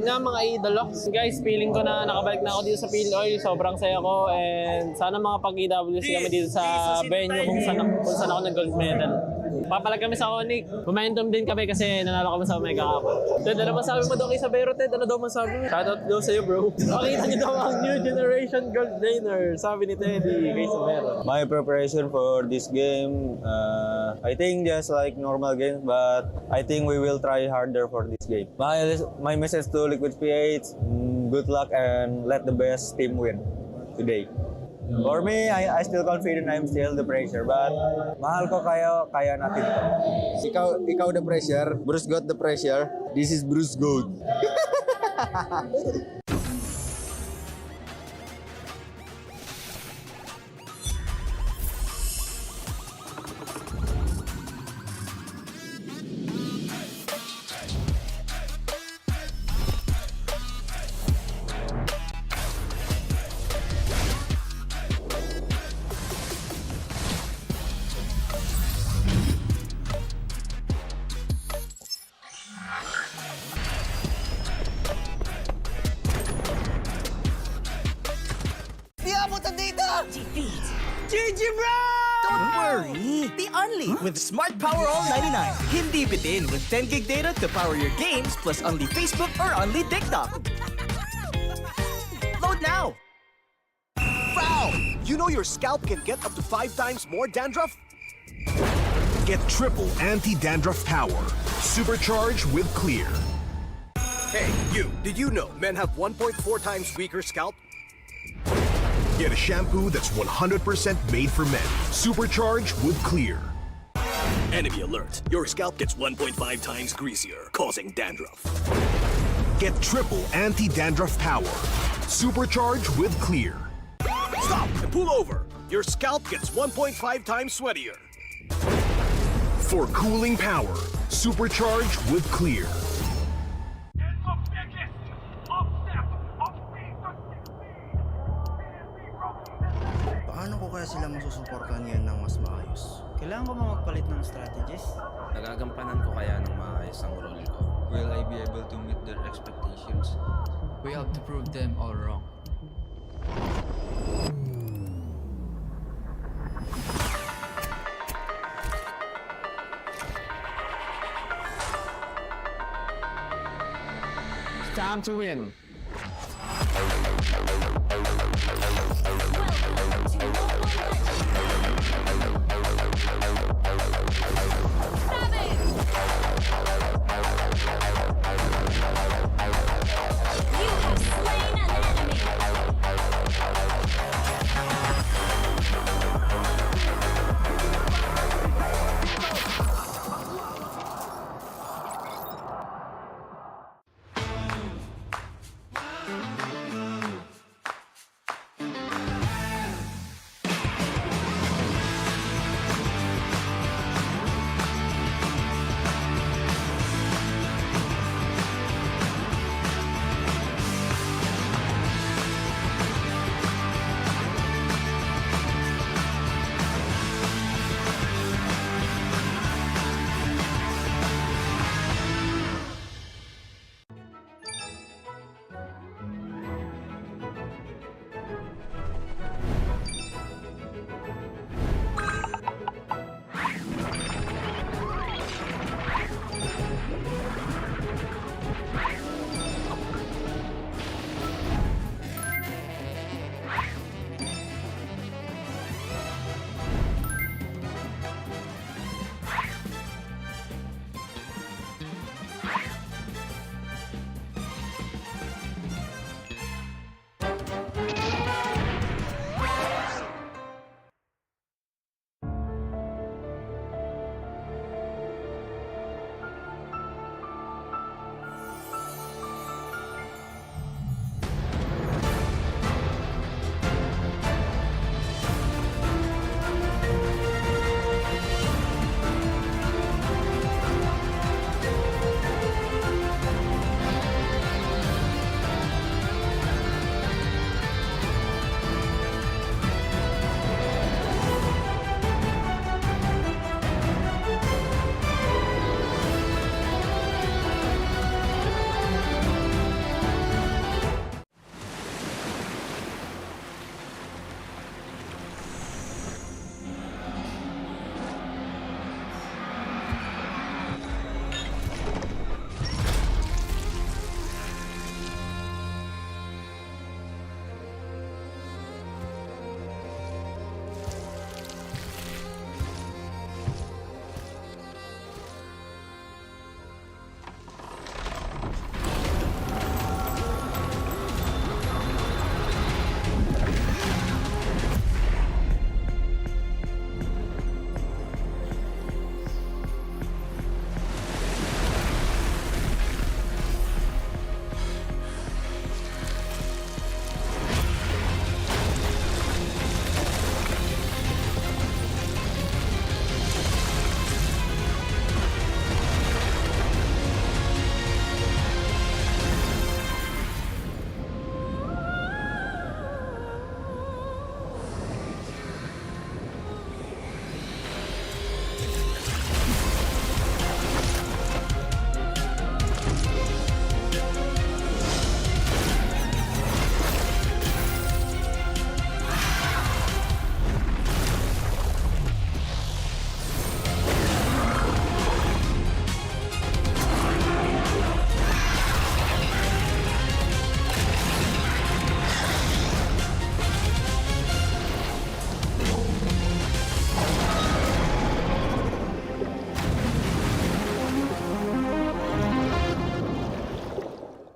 Nga mga idolo. Guys, feeling ko na nakabalik na ako dito sa PLOY. Sobrang saya ko and sana mga pag-EWC kami dito sa venue kung saan ako nag-gold medal. Papalag kami sa ONIC. Momentum din kami kasi nanalo kami sa Omega Cup. Ted, ano masabi mo daw kay Sabero, Ted? Ano daw masabi mo? Shoutout daw sa'yo, bro. Makita niyo daw ang new generation gold laner. Sabi ni Teddy kay Sabero. My preparation for this game, I think just like normal games, but I think we will try harder for this game. My message to Liquid PH, good luck and let the best team win today. For me, I still confident I'm still the pressure, but mahal ko kaya natin to. Ikaw the pressure, Bruce got the pressure. This is Bruce Gold. GG bro! Don't worry! The only with Smart Power All 99. Hindi bitin with 10 gig data to power your games plus only Facebook or only TikTok. Load now! Foul! You know your scalp can get up to 5 times more dandruff? Get triple anti-dandruff power. Supercharged with Clear. Hey, you, did you know men have 1.4 times weaker scalp? Get a shampoo that's 100% made for men. Supercharged with Clear. Enemy alert. Your scalp gets 1.5 times greasier, causing dandruff. Get triple anti-dandruff power. Supercharged with Clear. Stop and pull over. Your scalp gets 1.5 times sweatier. For cooling power. Supercharged with Clear. Paano ko kaya sila masusuportahan ngayon ng mas maayos? Kailangan ko ba magpalit ng strategies? Nagagampanan ko kaya ng maayos ang role ko? Will I be able to meet their expectations? We have to prove them all wrong. It's time to win.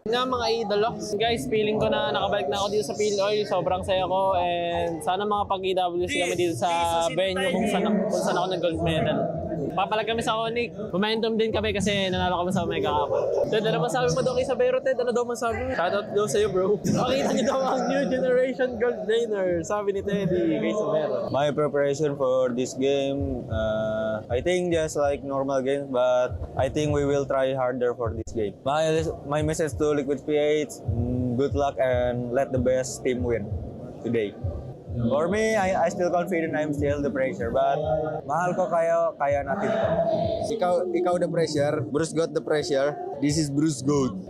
Nga mga idolo, guys, feeling ko na nakabalik na ako dito sa PLOY. Sobrang saya ko and sana mga pag-EWC kami dito sa venue kung saan ako nag-gold medal. Papalag kami sa ONIC. Momentum din kami kasi nanalo kami sa Omega Cup. Ted, ano masabi mo daw kay Sabero, Ted? Ano daw masabi mo? Shoutout daw sa'yo, bro. Makita niyo daw ang new generation gold laner, sabi ni Teddy kay Sabero. My preparation for this game, I think just like normal games, but I think we will try harder for this game. My message to Liquid PH, good luck and let the best team win today. For me, I still confident I'm still the pressure, but mahal ko kaya natin to. Ikaw the pressure, Bruce got the pressure. This is Bruce Gold.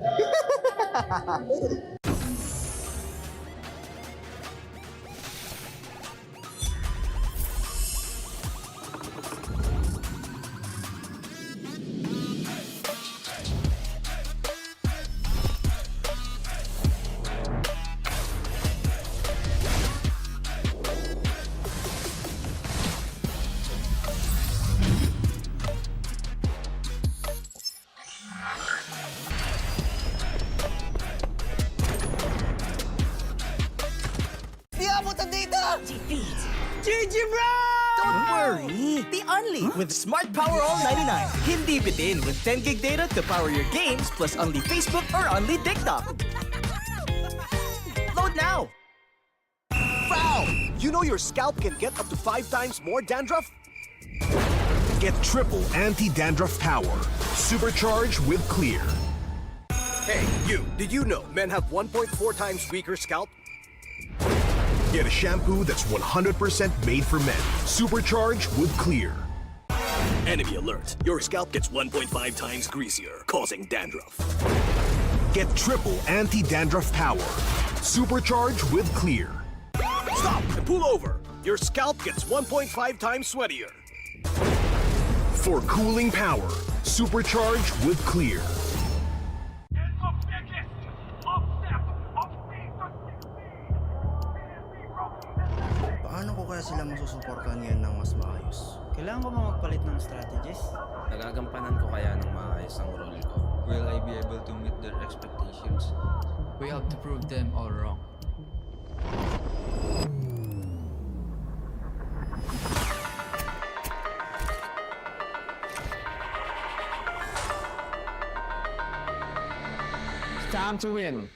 GG bro! Don't worry! The only with Smart Power All 99. Hindi bitin with 10 gig data to power your games plus only Facebook or only TikTok. Load now! Foul! You know your scalp can get up to 5 times more dandruff? Get triple anti-dandruff power. Supercharged with Clear. Hey, you, did you know men have 1.4 times weaker scalp? Get a shampoo that's 100% made for men. Supercharged with Clear. Enemy alert. Your scalp gets 1.5 times greasier, causing dandruff. Get triple anti-dandruff power. Supercharged with Clear. Stop and pull over. Your scalp gets 1.5 times sweatier. For cooling power. Supercharged with Clear. Paano ko kaya sila masusuportahan ngayon ng mas maayos? Kailangan ko ba magpalit ng strategies? Nagagampanan ko kaya ng maayos ang role ko? Will I be able to meet their expectations? We have to prove them all wrong. It's time to win.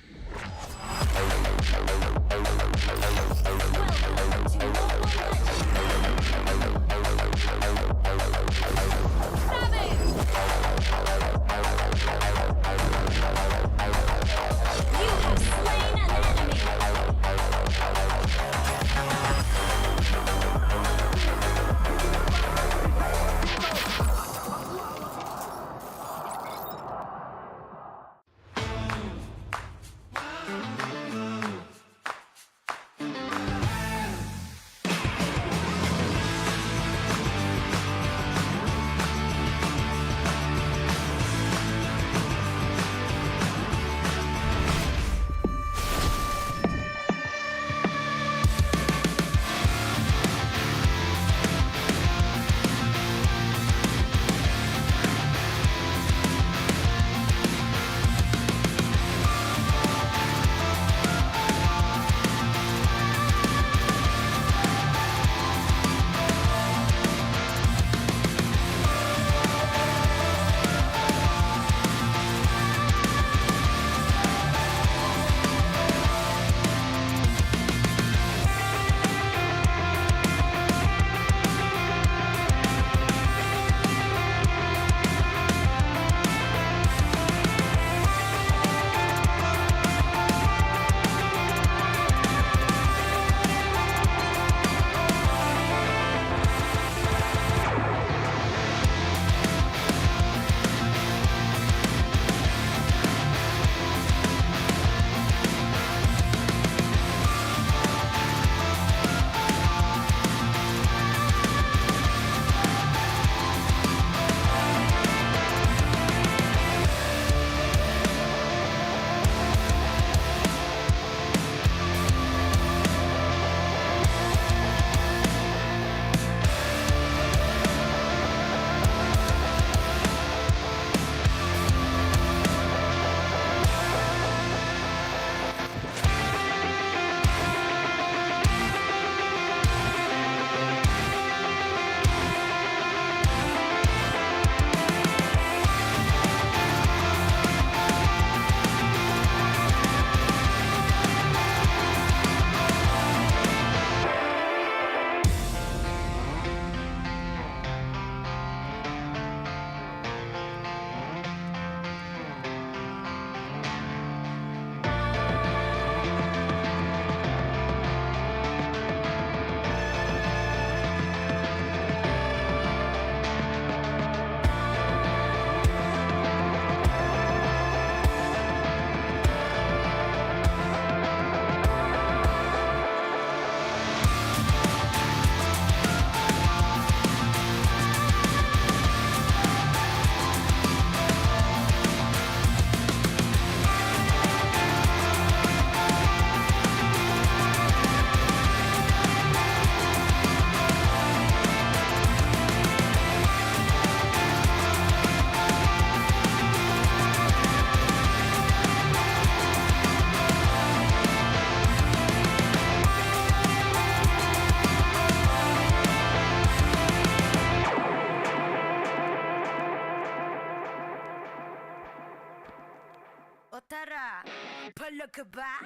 ka ba?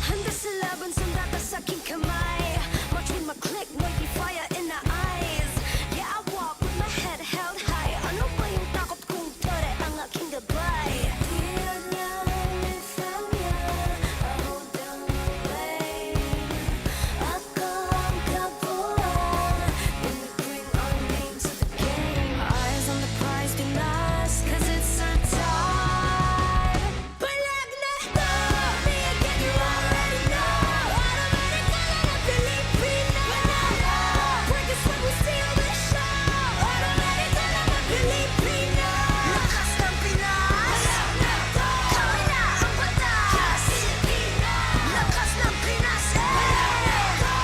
Handa sa laban, sanda ka sa aking kamay. Watch with my click, may fire in the eyes. Yeah, I walk with my head held high. Ano ba yung takot kung tore ang aking gabay? Di niya lifam niya, ako down the lane. Ako ang kapuan, when we bring our name to the game. Eyes on the prize, Pinas, 'cause it's our time. Palag na to, me again, you already know. Automatic ka na Filipino. Break us when we steal the show. Automatic ka na Filipino. Lakas ng Pinas. Palag na to, kami na ang batas. Filipino. Lakas ng Pinas. Palag na to,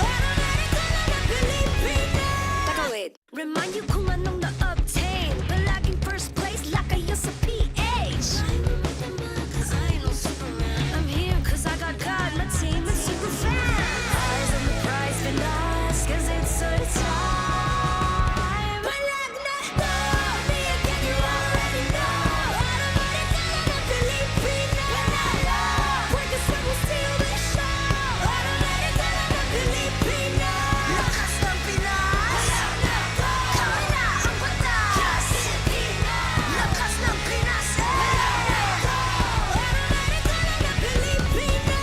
automatic ka na Filipino. Teka, wait. Remind you kung anong na-obtain. Palaging first place, lakayo sa PH. I'm here 'cause I got God, my team is super fast. Eyes on the prize, Pinas, 'cause it's our time. Palag na to, me again, you already know. Automatic ka na Filipino. Break us when we steal the show. Automatic ka na Filipino. Lakas ng Pinas. Palag na to, kami na ang batas. Filipino. Lakas ng Pinas. Palag na to, automatic ka na Filipino.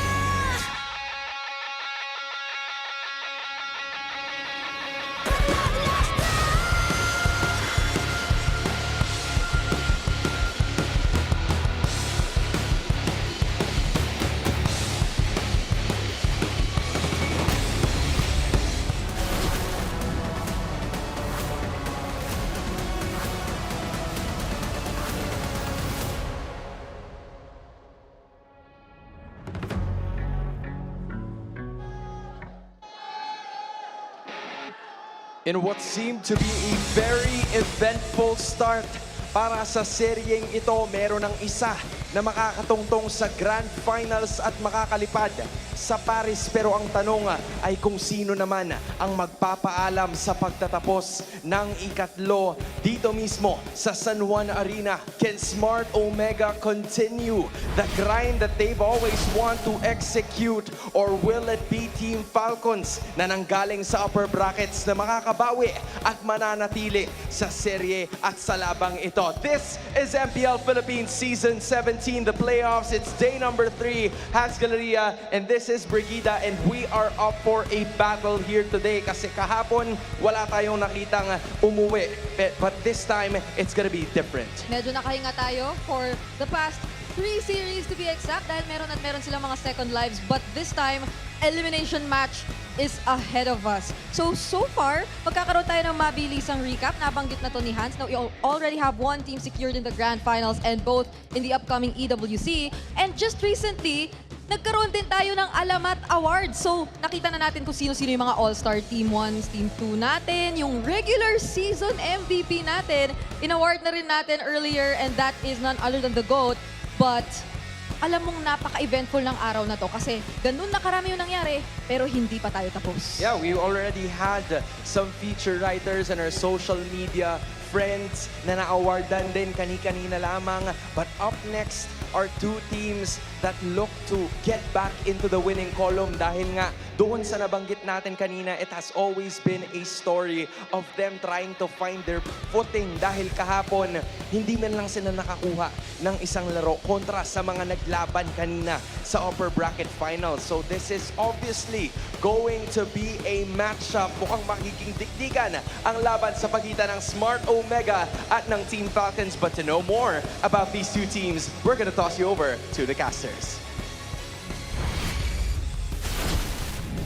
In what seemed to be a very eventful start para sa seryeng ito, meron ng isa na makakatungtong sa Grand Finals at makakalipad sa Paris. Pero ang tanong ay kung sino naman ang magpapaalam sa pagtatapos ng ikatlo dito mismo sa San Juan Arena. Can Smart Omega continue the grind that they've always want to execute, or will it be Team Falcons na nanggaling sa upper brackets na makakabawi at mananatili sa serye at sa labang ito? This is MPL Philippines Season 17, the playoffs. It's day number 3, Hans Galeria, and this is Brigida, and we are up for a battle here today kasi kahapon wala tayong nakitang umuwi. But this time, it's gonna be different. Medyo nakahinga tayo for the past 3 series to be exact dahil meron silang mga second lives. But this time, elimination match is ahead of us. So far, magkakaroon tayo ng mabilisang recap. Nabanggit na to ni Hans. Now, we already have one team secured in the Grand Finals and both in the upcoming EWC. And just recently, nagkaroon din tayo ng Alamat Awards. So, nakita na natin kung sino-sino yung mga All-Star Team 1, Team 2 natin, yung regular season MVP natin. In-award na rin natin earlier, and that is none other than the GOAT. But, alam mong napaka-eventful ng araw na to kasi ganun na karami yung nangyari, pero hindi pa tayo tapos. Yeah, we already had some feature writers and our social media friends na na-awardan din kani-kanina lamang. But up next are 2 teams that look to get back into the winning column dahil nga doon sa nabanggit natin kanina, it has always been a story of them trying to find their footing dahil kahapon hindi man lang sila nakakuha ng isang laro kontra sa mga naglaban kanina sa upper bracket finals. So this is obviously going to be a matchup. Mukhang magiging dikdikan ang laban sa pagitan ng Smart Omega at ng Team Falcons. But to know more about these 2 teams, we're gonna toss you over to the casters.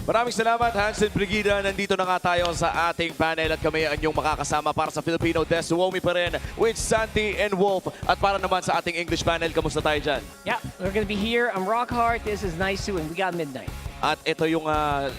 Maraming salamat, Hans and Brigida. Nandito na nga tayo sa ating panel at kami ang inyong makakasama para sa Filipino Des Suomi pa rin with Santi and Wolf. At para naman sa ating English panel, kamusta tayo dyan? Yeah, we're gonna be here. I'm Rockhart, this is Nice and we got Midnight. At ito yung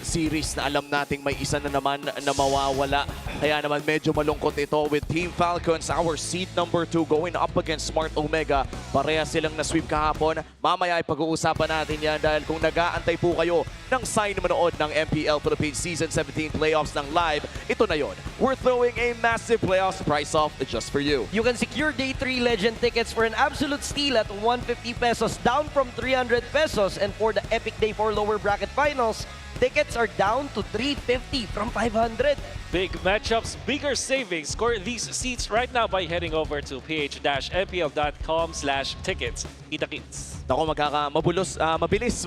series na alam nating may isa na naman na mawawala Kaya naman medyo malungkot ito with Team Falcons, our seed number 2 going up against Smart Omega. Pareha silang na-sweep kahapon. Mamaya ay pag-uusapan natin yan dahil kung nag-aantay po kayo ng sign manood ng MPL Philippines Season 17 playoffs ng live, ito na yon. We're throwing a massive playoffs price off just for you. You can secure Day 3 Legend tickets for an absolute steal at 150 pesos, down from 300 pesos. And for the Epic Day 4 lower bracket finals, tickets are down to 350 from 500. Big matchups, bigger savings. Score these seats right now by heading over to ph-mpl.com/tickets. Kita-kits. Naku, mabilis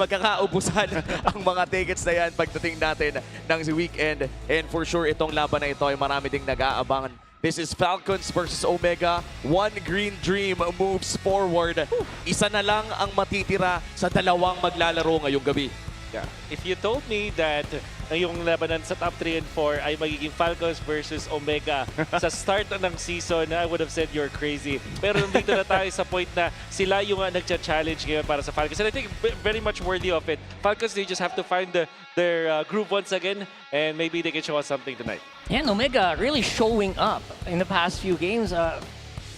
magkakaubusan ang mga tickets na yan pagdating natin ng weekend. And for sure, itong laban na ito ay marami ding nag-aabangan. This is Falcons versus Omega. One green dream moves forward. Isa na lang ang matitira sa dalawang maglalaro ngayong gabi. Yeah. If you told me that yung labanan sa top 3 and 4 ay magiging Falcons versus Omega sa start ng season, I would have said you're crazy. Pero nandito na tayo sa point na sila yung nagcha-challenge ngayon para sa Falcons. And I think very much worthy of it. Falcons, they just have to find their groove once again and maybe they can show us something tonight. And Omega really showing up in the past few games.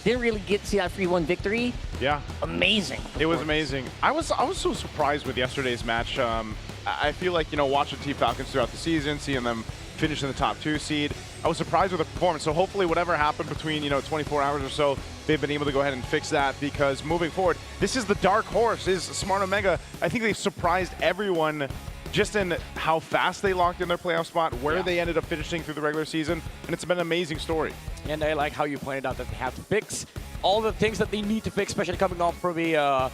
Didn't really see that 3-1 victory. Yeah. Amazing. It was amazing. I was so surprised with yesterday's match. I feel like, watching Team Falcons throughout the season, seeing them finish in the top 2 seed, I was surprised with the performance. So hopefully whatever happened between, 24 hours or so, they've been able to go ahead and fix that, because moving forward, this is the dark horse, is Smart Omega. I think they've surprised everyone just in how fast they locked in their playoff spot, where they ended up finishing through the regular season, and it's been an amazing story. And I like how you pointed out that they have to fix all the things that they need to fix, especially coming off from a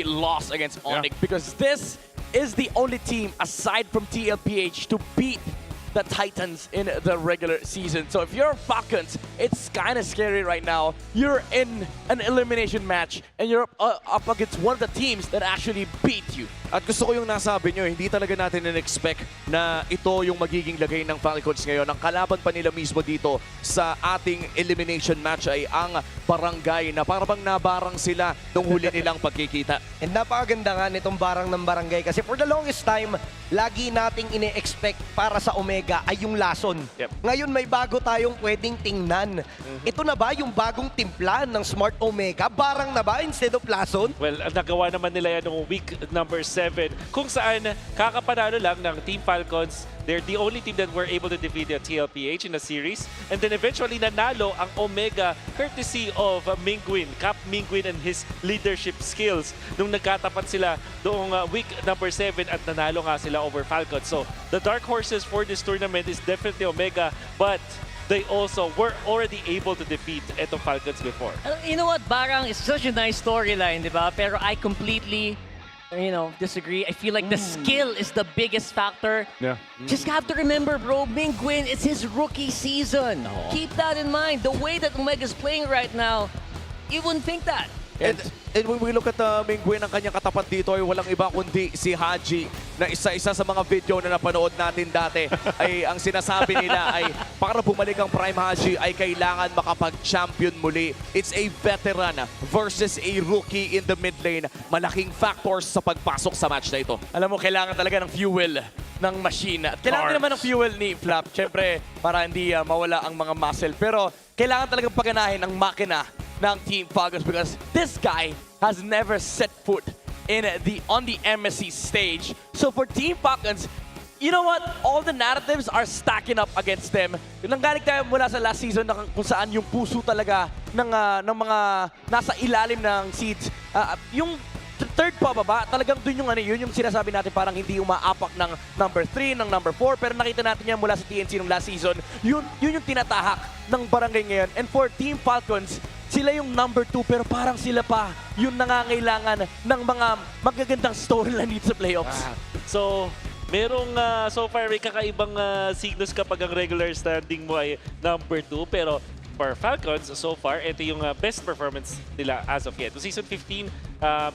loss against ONIC, because this is the only team aside from TLPH to beat the Titans in the regular season. So if you're Falcons, it's kind of scary right now. You're in an elimination match and you're up against one of the teams that actually beat you. At gusto ko yung nasabi nyo, hindi talaga natin in-expect na ito yung magiging lagay ng Falcons ngayon. Ang kalaban pa nila mismo dito sa ating elimination match ay ang Barangay, na parang nabarang sila nung huli nilang pagkikita. And napakaganda nga nitong barang ng Barangay kasi for the longest time, lagi nating ine-expect para sa Omega ay yung lason. Ngayon may bago tayong pwedeng tingnan. Ito na ba yung bagong timpla ng Smart Omega? Barang na ba instead of lason? Well, nagawa naman nila yan noong week number 7, kung saan kakapanalo lang ng Team Falcons. They're the only team that were able to defeat the TLPH in a series. And then eventually nanalo ang Omega courtesy of Mingwin, Cap Mingwin and his leadership skills nung nagkatapat sila noong week number 7 at nanalo nga sila over Falcons. So the dark horses for this tournament is definitely Omega, but they also were already able to defeat etong Falcons before. You know what, Barang is such a nice storyline, di ba? Pero I completely disagree. I feel like the skill is the biggest factor. Yeah. Just have to remember, bro, Mingwin, it's his rookie season. Keep that in mind. The way that Omega's playing right now, you wouldn't think that. And when we look at Mingwin, ang kanyang katapat dito ay walang iba kundi si Haji, na isa-isa sa mga video na napanood natin dati ay ang sinasabi nila ay para bumalik ang Prime Haji ay kailangan makapag-champion muli. It's a veteran versus a rookie in the mid lane. Malaking factors sa pagpasok sa match na ito. Alam mo, kailangan talaga ng fuel ng machine. At kailangan din naman ng fuel ni Flap. Siyempre, para hindi mawala ang mga muscle. Pero kailangan talagang paganahin ang makina ng Team Falcons because this guy has never set foot on the MSC stage. So for Team Falcons, you know what? All the narratives are stacking up against them. Nanggaling tayo mula sa last season na kung saan yung puso talaga ng mga nasa ilalim ng seeds. Yung third pababa, talagang dun yun yung sinasabi natin parang hindi umaapak ng number 3, ng number 4. Pero nakita natin yan mula sa TNC nung last season. Yun yung tinatahak ng Barangay ngayon. And for Team Falcons, sila yung number 2 pero parang sila pa yung nangangailangan ng mga magagandang storyline dito sa playoffs. So, merong so far may kakaibang signos kapag ang regular standing mo ay number 2, pero for Falcons, so far, ito yung best performance nila as of yet. So season 15,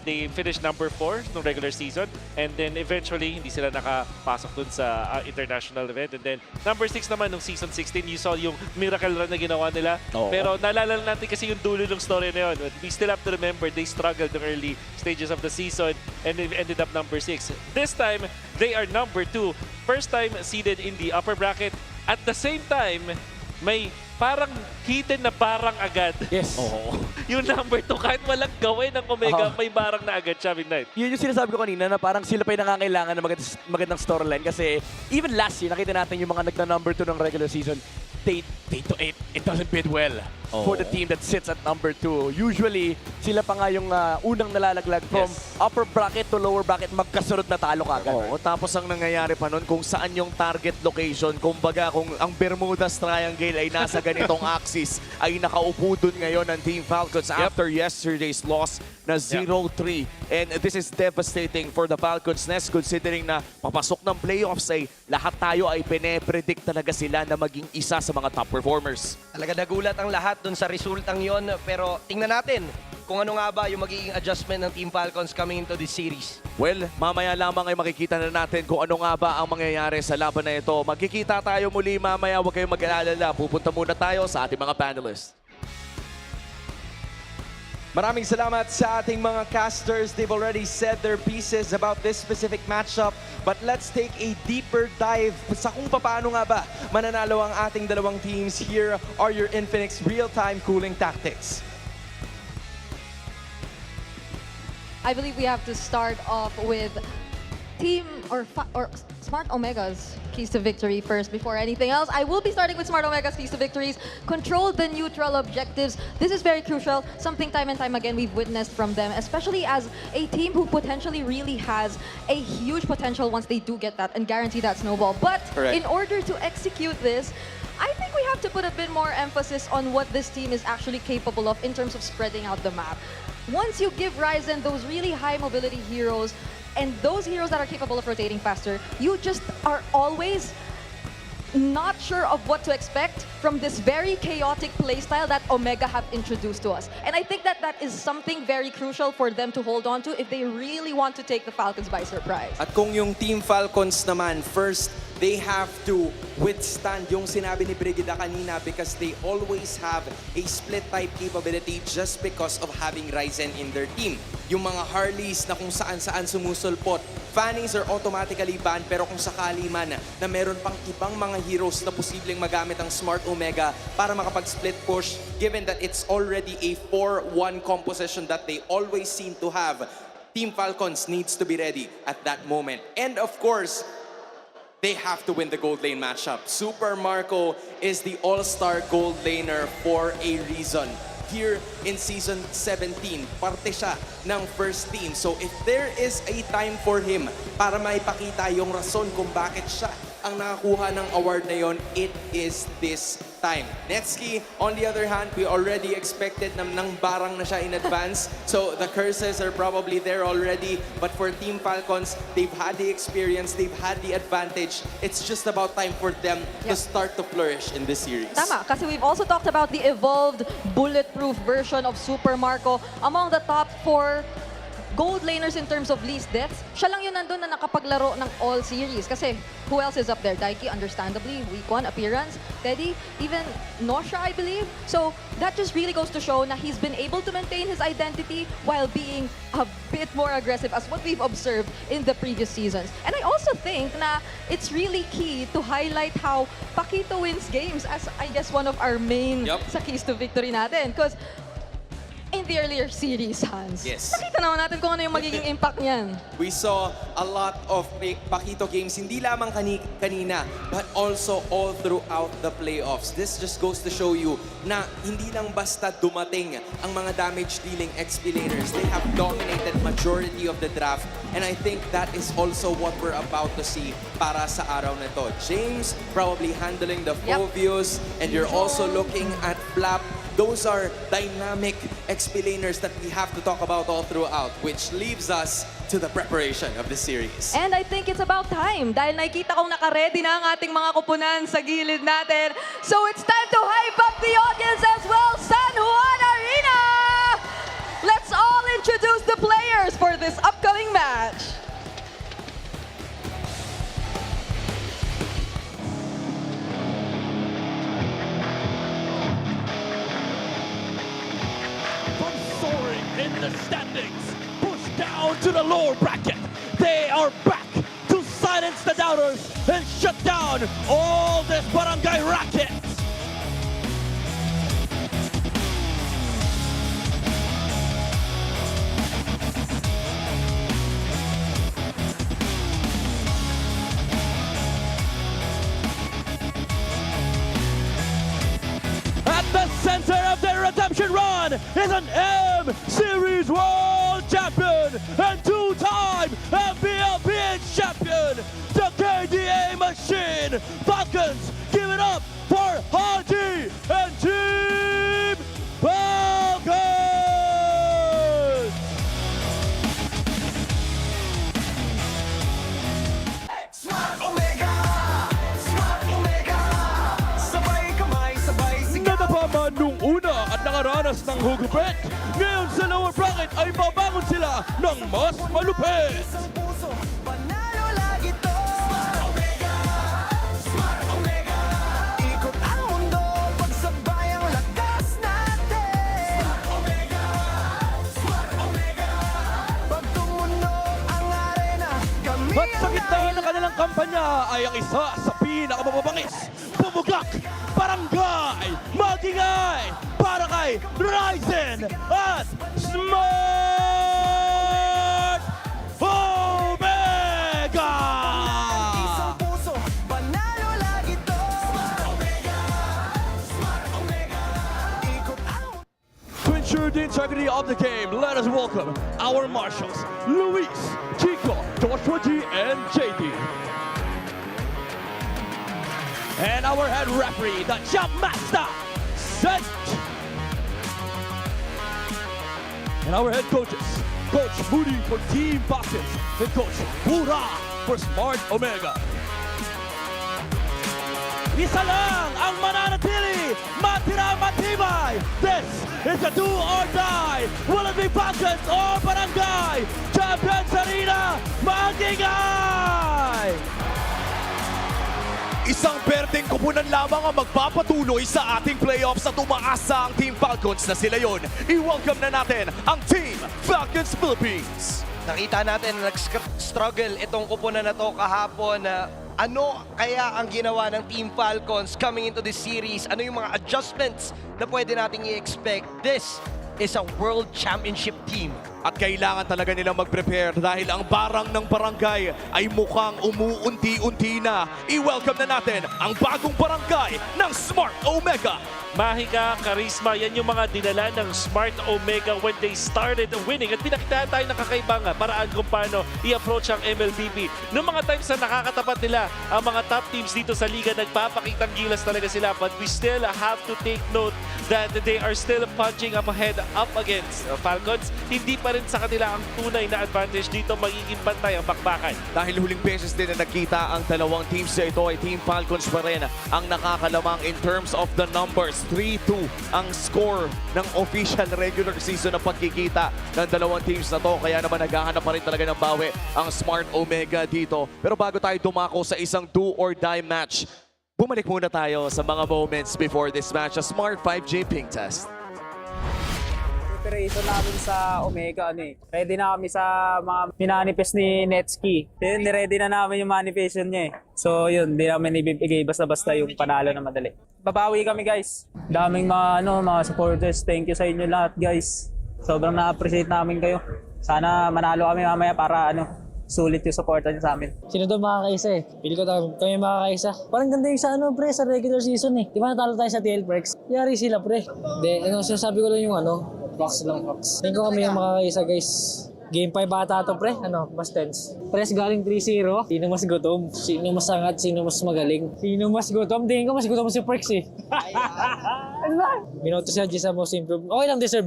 they finished number 4 ng regular season, and then eventually, hindi sila nakapasok dun sa international event. And then, number 6 naman nung season 16, you saw yung miracle run na ginawa nila. Pero naalala natin kasi yung dulo ng story na yun. We still have to remember, they struggled in early stages of the season, and they ended up number 6. This time, they are number 2. First time seeded in the upper bracket. At the same time, may parang hidden na barang agad. Yes. Yung number 2, kahit walang gawin ng Omega, may barang na agad siya, Midnight. Yun yung sinasabi ko kanina na parang sila pa yung nangangailangan ng magandang storyline kasi even last year, nakita natin yung mga nagna-number 2 ng regular season, it doesn't bid well for the team that sits at number 2. Usually, sila pa nga yung unang nalalaglag from upper bracket to lower bracket, magkasunod na talo kagad. Tapos ang nangyayari pa nun kung saan yung target location, kumbaga kung ang Bermudas Triangle ay nasa ganitong axis, ay nakaupo dun ngayon ng Team Falcons after yesterday's loss na 0-3. And this is devastating for the Falcons Nest considering na papasok ng playoffs ay lahat tayo ay pine-predict talaga sila na maging isa sa mga top performers. Talaga nagulat ang lahat dun sa resultang yon, pero tingnan natin kung ano nga ba yung magiging adjustment ng Team Falcons coming into this series. Well, mamaya lamang ay makikita na natin kung ano nga ba ang mangyayari sa laban na ito. Magkikita tayo muli mamaya, huwag kayong mag-aalala. Pupunta muna tayo sa ating mga panelists. Maraming salamat sa ating mga casters. They've already said their pieces about this specific matchup. But let's take a deeper dive sa kung paano nga ba mananalo ang ating dalawang teams. Here are your Infinix real-time cooling tactics. I believe we have to start off with Team or Smart Omega's keys to victory first before anything else. I will be starting with Smart Omega's keys to victories. Control the neutral objectives. This is very crucial. Something time and time again we've witnessed from them, especially as a team who potentially really has a huge potential once they do get that and guarantee that snowball. But in order to execute this, I think we have to put a bit more emphasis on what this team is actually capable of in terms of spreading out the map. Once you give Ryzen those really high mobility heroes, and those heroes that are capable of rotating faster, you just are always not sure of what to expect from this very chaotic playstyle that Omega have introduced to us. And I think that that is something very crucial for them to hold on to if they really want to take the Falcons by surprise. At kung yung Team Falcons naman, first, they have to withstand yung sinabi ni Brigida kanina because they always have a split-type capability just because of having Ryzen in their team. Yung mga Harleys na kung saan-saan sumusulpot, Fannings are automatically banned pero kung sakali man na meron pang ibang mga heroes na posibleng magamit ang Smart Omega para makapag-split push, given that it's already a 4-1 composition that they always seem to have, Team Falcons needs to be ready at that moment. And of course, they have to win the gold lane matchup. Super Marco is the all-star gold laner for a reason. Here in Season 17, parte siya ng first team. So if there is a time for him para maipakita yung rason kung bakit siya ang nakakuha ng award na yon, it is this time. Netski, on the other hand, we already expected na nang barang na siya in advance. So the curses are probably there already. But for Team Falcons, they've had the experience, they've had the advantage. It's just about time for them to start to flourish in this series. Tama, kasi we've also talked about the evolved, bulletproof version of Super Marco. Among the top 4 gold laners in terms of least deaths, siya lang yun nandun na nakapaglaro ng all series. Kasi who else is up there? Daiki, understandably, week 1 appearance. Teddy, even Nosha, I believe. So that just really goes to show na he's been able to maintain his identity while being a bit more aggressive as what we've observed in the previous seasons. And I also think na it's really key to highlight how Paquito wins games as, I guess, one of our main sa keys to victory natin. Because in the earlier series, Hans. Yes. Nakita naman natin kung ano yung magiging impact niyan. We saw a lot of Paquito games, hindi lamang kanina, but also all throughout the playoffs. This just goes to show you na hindi lang basta dumating ang mga damage-dealing XP laners. They have dominated majority of the draft, and I think that is also what we're about to see para sa araw na to. James probably handling the Phobius, and you're also looking at Flap. Those are dynamic XP laners that we have to talk about all throughout, which leaves us to the preparation of the series. And I think it's about time dahil nakikita kong naka-ready na ang ating mga kupunan sa gilid natin. So it's time to hype up the audience as well, San Juan Arena! Let's all introduce the players for this upcoming match. In the standings, pushed down to the lower bracket. They are back to silence the doubters and shut down all this barangay racket. man is an M Series World Champion and two-time MPL champion, the KDA Machine. Falcons, give it up for Haji and Team Falcons! Nadapa man nung una at nakaranas ng hugupit, ngayon sa lower bracket ay babangon sila ng mas malupit. At sa gitna ng kanilang kampanya ay ang isa sa pinakamababangis, bumugak, barangay, magingay, para kay Ryzen at Smart Omega! To ensure the integrity of the game, let us welcome our marshals, Luis, Chico, Joshua G, and JD. And our head referee, the Jump Master, Set. And our head coaches, Coach Moody for Team Falcons and Coach Pura for Smart Omega. Isa lang ang mananatili, matira matibay. This is a do or die. Will it be Falcons or Barangay? Champions Arena, magingay! Isang perteng kupunan lamang ang magpapatuloy sa ating playoffs at umaasa ang Team Falcons na sila yon. I-welcome na natin ang Team Falcons Philippines. Nakita natin na nag-struggle itong kupunan na to kahapon. Ano kaya ang ginawa ng Team Falcons coming into this series? Ano yung mga adjustments na pwede nating i-expect? This is a World Championship team. At kailangan talaga nilang mag-prepare dahil ang barang ng barangay ay mukhang umuunti-unti na. I-welcome na natin ang bagong barangay ng Smart Omega. Mahika, charisma, yan yung mga dinala ng Smart Omega when they started winning. At pinakita tayo ng kakaibang paraan kung paano i-approach ang MLBB. Noong mga times na nakakatapat nila ang mga top teams dito sa liga, nagpapakitang gilas talaga sila. But we still have to take note that they are still punching up ahead up against Falcons. Hindi pa rin sa kanila ang tunay na advantage dito, magiging pantay ang bakbakan. Dahil huling beses din na nagkita ang dalawang teams na ito ay Team Falcons pa rin ang nakakalamang in terms of the numbers. 3-2 ang score ng official regular season na pagkikita ng dalawang teams na to. Kaya naman naghahanap pa rin talaga ng bawi ang Smart Omega dito. Pero bago tayo dumako sa isang do or die match, bumalik muna tayo sa mga moments before this match, a Smart 5G ping test. Preparation namin sa Omega, ready na kami sa mga minanifest ni Netski. Yun, niready na namin yung manifestation niya So yun, di namin ibibigay basta-basta yung panalo na madali. Babawi kami guys. Daming mga supporters. Thank you sa inyo lahat guys. Sobrang na-appreciate namin kayo. Sana manalo kami mamaya para sulit yung supportan niyo sa amin. Sino daw makakaisa Pili ko kami makakaisa. Parang ganda yung sa pre, sa regular season Di ba natalo tayo sa TLPH? Yari sila pre. Sinasabi ko lang yung Fox lang Fox. Tingin ko kami yung makakaisa guys. Game 5 bata to pre, mas tense. Press galing 3-0. Sino mas gutom? Sino mas angat? Sino mas magaling? Sino mas gutom? Tingin ko mas gutom si Prex Ano ba? Binoto siya sa most improved. Okay lang, deserve.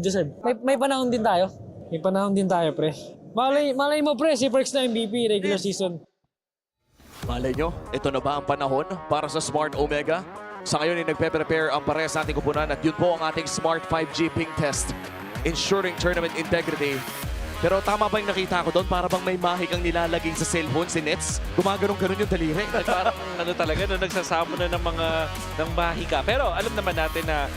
May panahon din tayo. May panahon din tayo pre. Malay mo pre, si Prex na MVP regular season. Malay nyo, ito na ba ang panahon para sa Smart Omega? Sa ngayon ay nagpe-prepare ang parehas nating kupunan at yun po ang ating Smart 5G ping test, ensuring tournament integrity. Pero tama ba yung nakita ko doon? Para bang may mahikang nilalagay sa cellphone si Nets? Gumaganon-ganon yung daliri. Parang talaga, nagsasamo na ng mahika. Pero alam naman natin na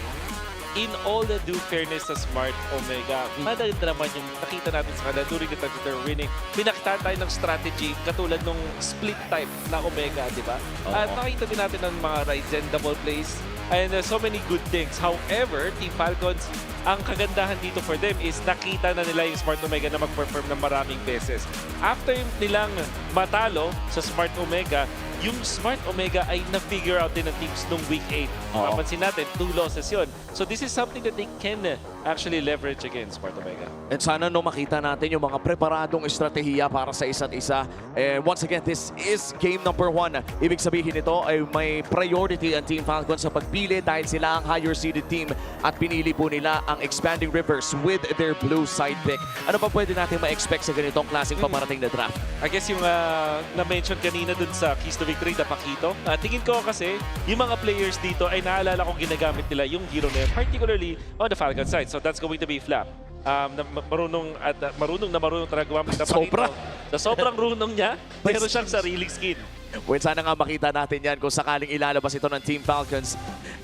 in all the due fairness sa Smart Omega, maganda naman yung nakita natin sa kanila during the time that they're winning. Pinakita tayo ng strategy katulad nung split type na Omega, di ba? At nakita din natin ng mga Ryzen double plays and so many good things. However, Team Falcons, ang kagandahan dito for them is nakita na nila yung Smart Omega na mag-perform ng maraming beses. After nilang matalo sa Smart Omega, yung Smart Omega ay na-figure out din ng teams nung Week 8. Mapansin natin, 2 losses yun. So this is something that they can actually leverage against Smart Omega. And sana makita natin yung mga preparadong estratehiya para sa isa't isa. And once again, this is game number 1. Ibig sabihin nito ay may priority ang Team Falcons sa pagpili dahil sila ang higher seeded team at pinili po nila ang Expanding Rivers with their blue side pick. Ano pa pwede natin ma-expect sa ganitong klaseng paparating na draft? I guess yung na-mention kanina dun sa Keys to Victory na Pakito. Tingin ko kasi yung mga players dito ay naalala kong ginagamit nila yung hero na yun, particularly on the Falcon side. So that's going to be Flap. Marunong talaga gumamit ng Pakito. Na sobrang runong niya, meron siyang sariling skin. Well, sana nga makita natin yan kung sakaling ilalabas ito ng Team Falcons.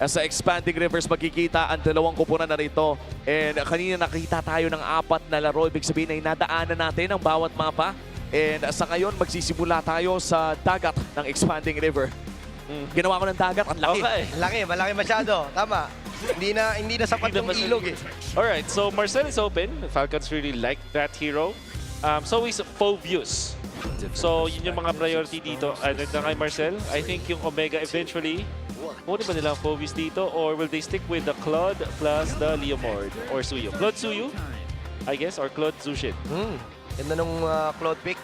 Sa Expanding Rivers, magkikita ang dalawang kupunan na rito. And kanina nakita tayo ng 4 na laro. Ibig sabihin ay nadaanan natin ang bawat mapa. And sa ngayon, magsisimula tayo sa dagat ng Expanding River. Ginawa ko ng dagat, ang laki. Okay. Malaki masyado. Tama. Hindi na sapat yung ilog eh. Alright, so Marcel is open. Falcons really like that hero. So is Phobius. So yun yung mga priority dito. Na kay Marcel, I think yung Omega eventually, kunin ba nila ang Phobius dito? Or will they stick with the Claude plus the Leomord or Suyu? Claude Suyu, I guess, or Claude Zushin. Ganda nung Claude pick.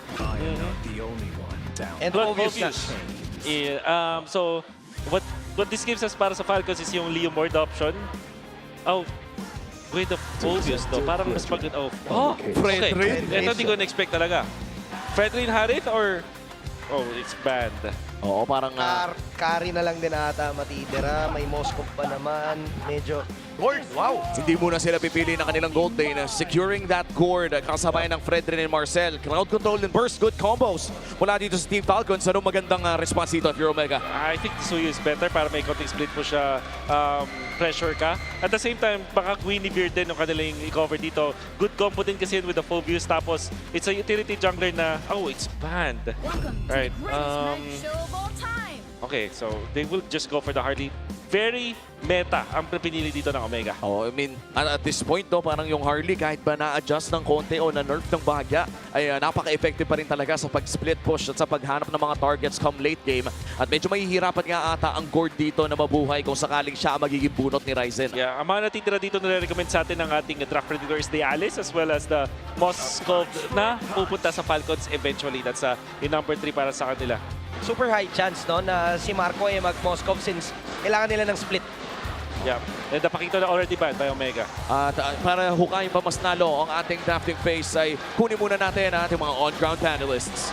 And Claude Phobius. Yeah, so what this gives us para sa Falcons is yung Leomord option. Oh, with the Phobius though, parang mas maganda. Oh, Fredrin. Okay. Ito hindi ko na-expect talaga. Fredrin Harith or... Oh, it's banned. Oo, parang... Carry na lang din ata matitira. May Moscow pa naman. Medyo... Gold! Wow! Hindi muna sila pipili ng kanilang gold lane. Securing that gourd kasabay ng Fredrin and Marcel. Crowd control and burst. Good combos mula dito sa Team Falcons. Anong magandang response dito if you're Omega? I think the Suyu is better para may konting split po siya, pressure ka. At the same time, baka Guinevere din yung kanilang i-cover dito. Good combo din kasi with the Phobius. Tapos, it's a utility jungler na, oh, it's banned. Right. Okay, so they will just go for the Harley. Very meta ang pinili dito ng Omega. Oh, I mean, at this point, parang yung Harley, kahit ba na-adjust ng konti o na-nerf ng bahagya, ay napaka-effective pa rin talaga sa pag-split push at sa paghanap ng mga targets come late game. At medyo mahihirapan nga ata ang Gord dito na mabuhay kung sakaling siya magiging bunot ni Ryzen. Yeah, ang mga natitira dito na recommend sa atin ng ating draft predictor is the Alice as well as the Moskov na pupunta sa Falcons eventually. That's yung number 3 para sa kanila. Super high chance no na si Marco ay mag-Moscow since kailangan nila ng split. Yeah, and napakita na already banned by Omega. At para hukayin pa mas nalo ang ating drafting phase ay kunin muna natin ang ating mga on-ground panelists.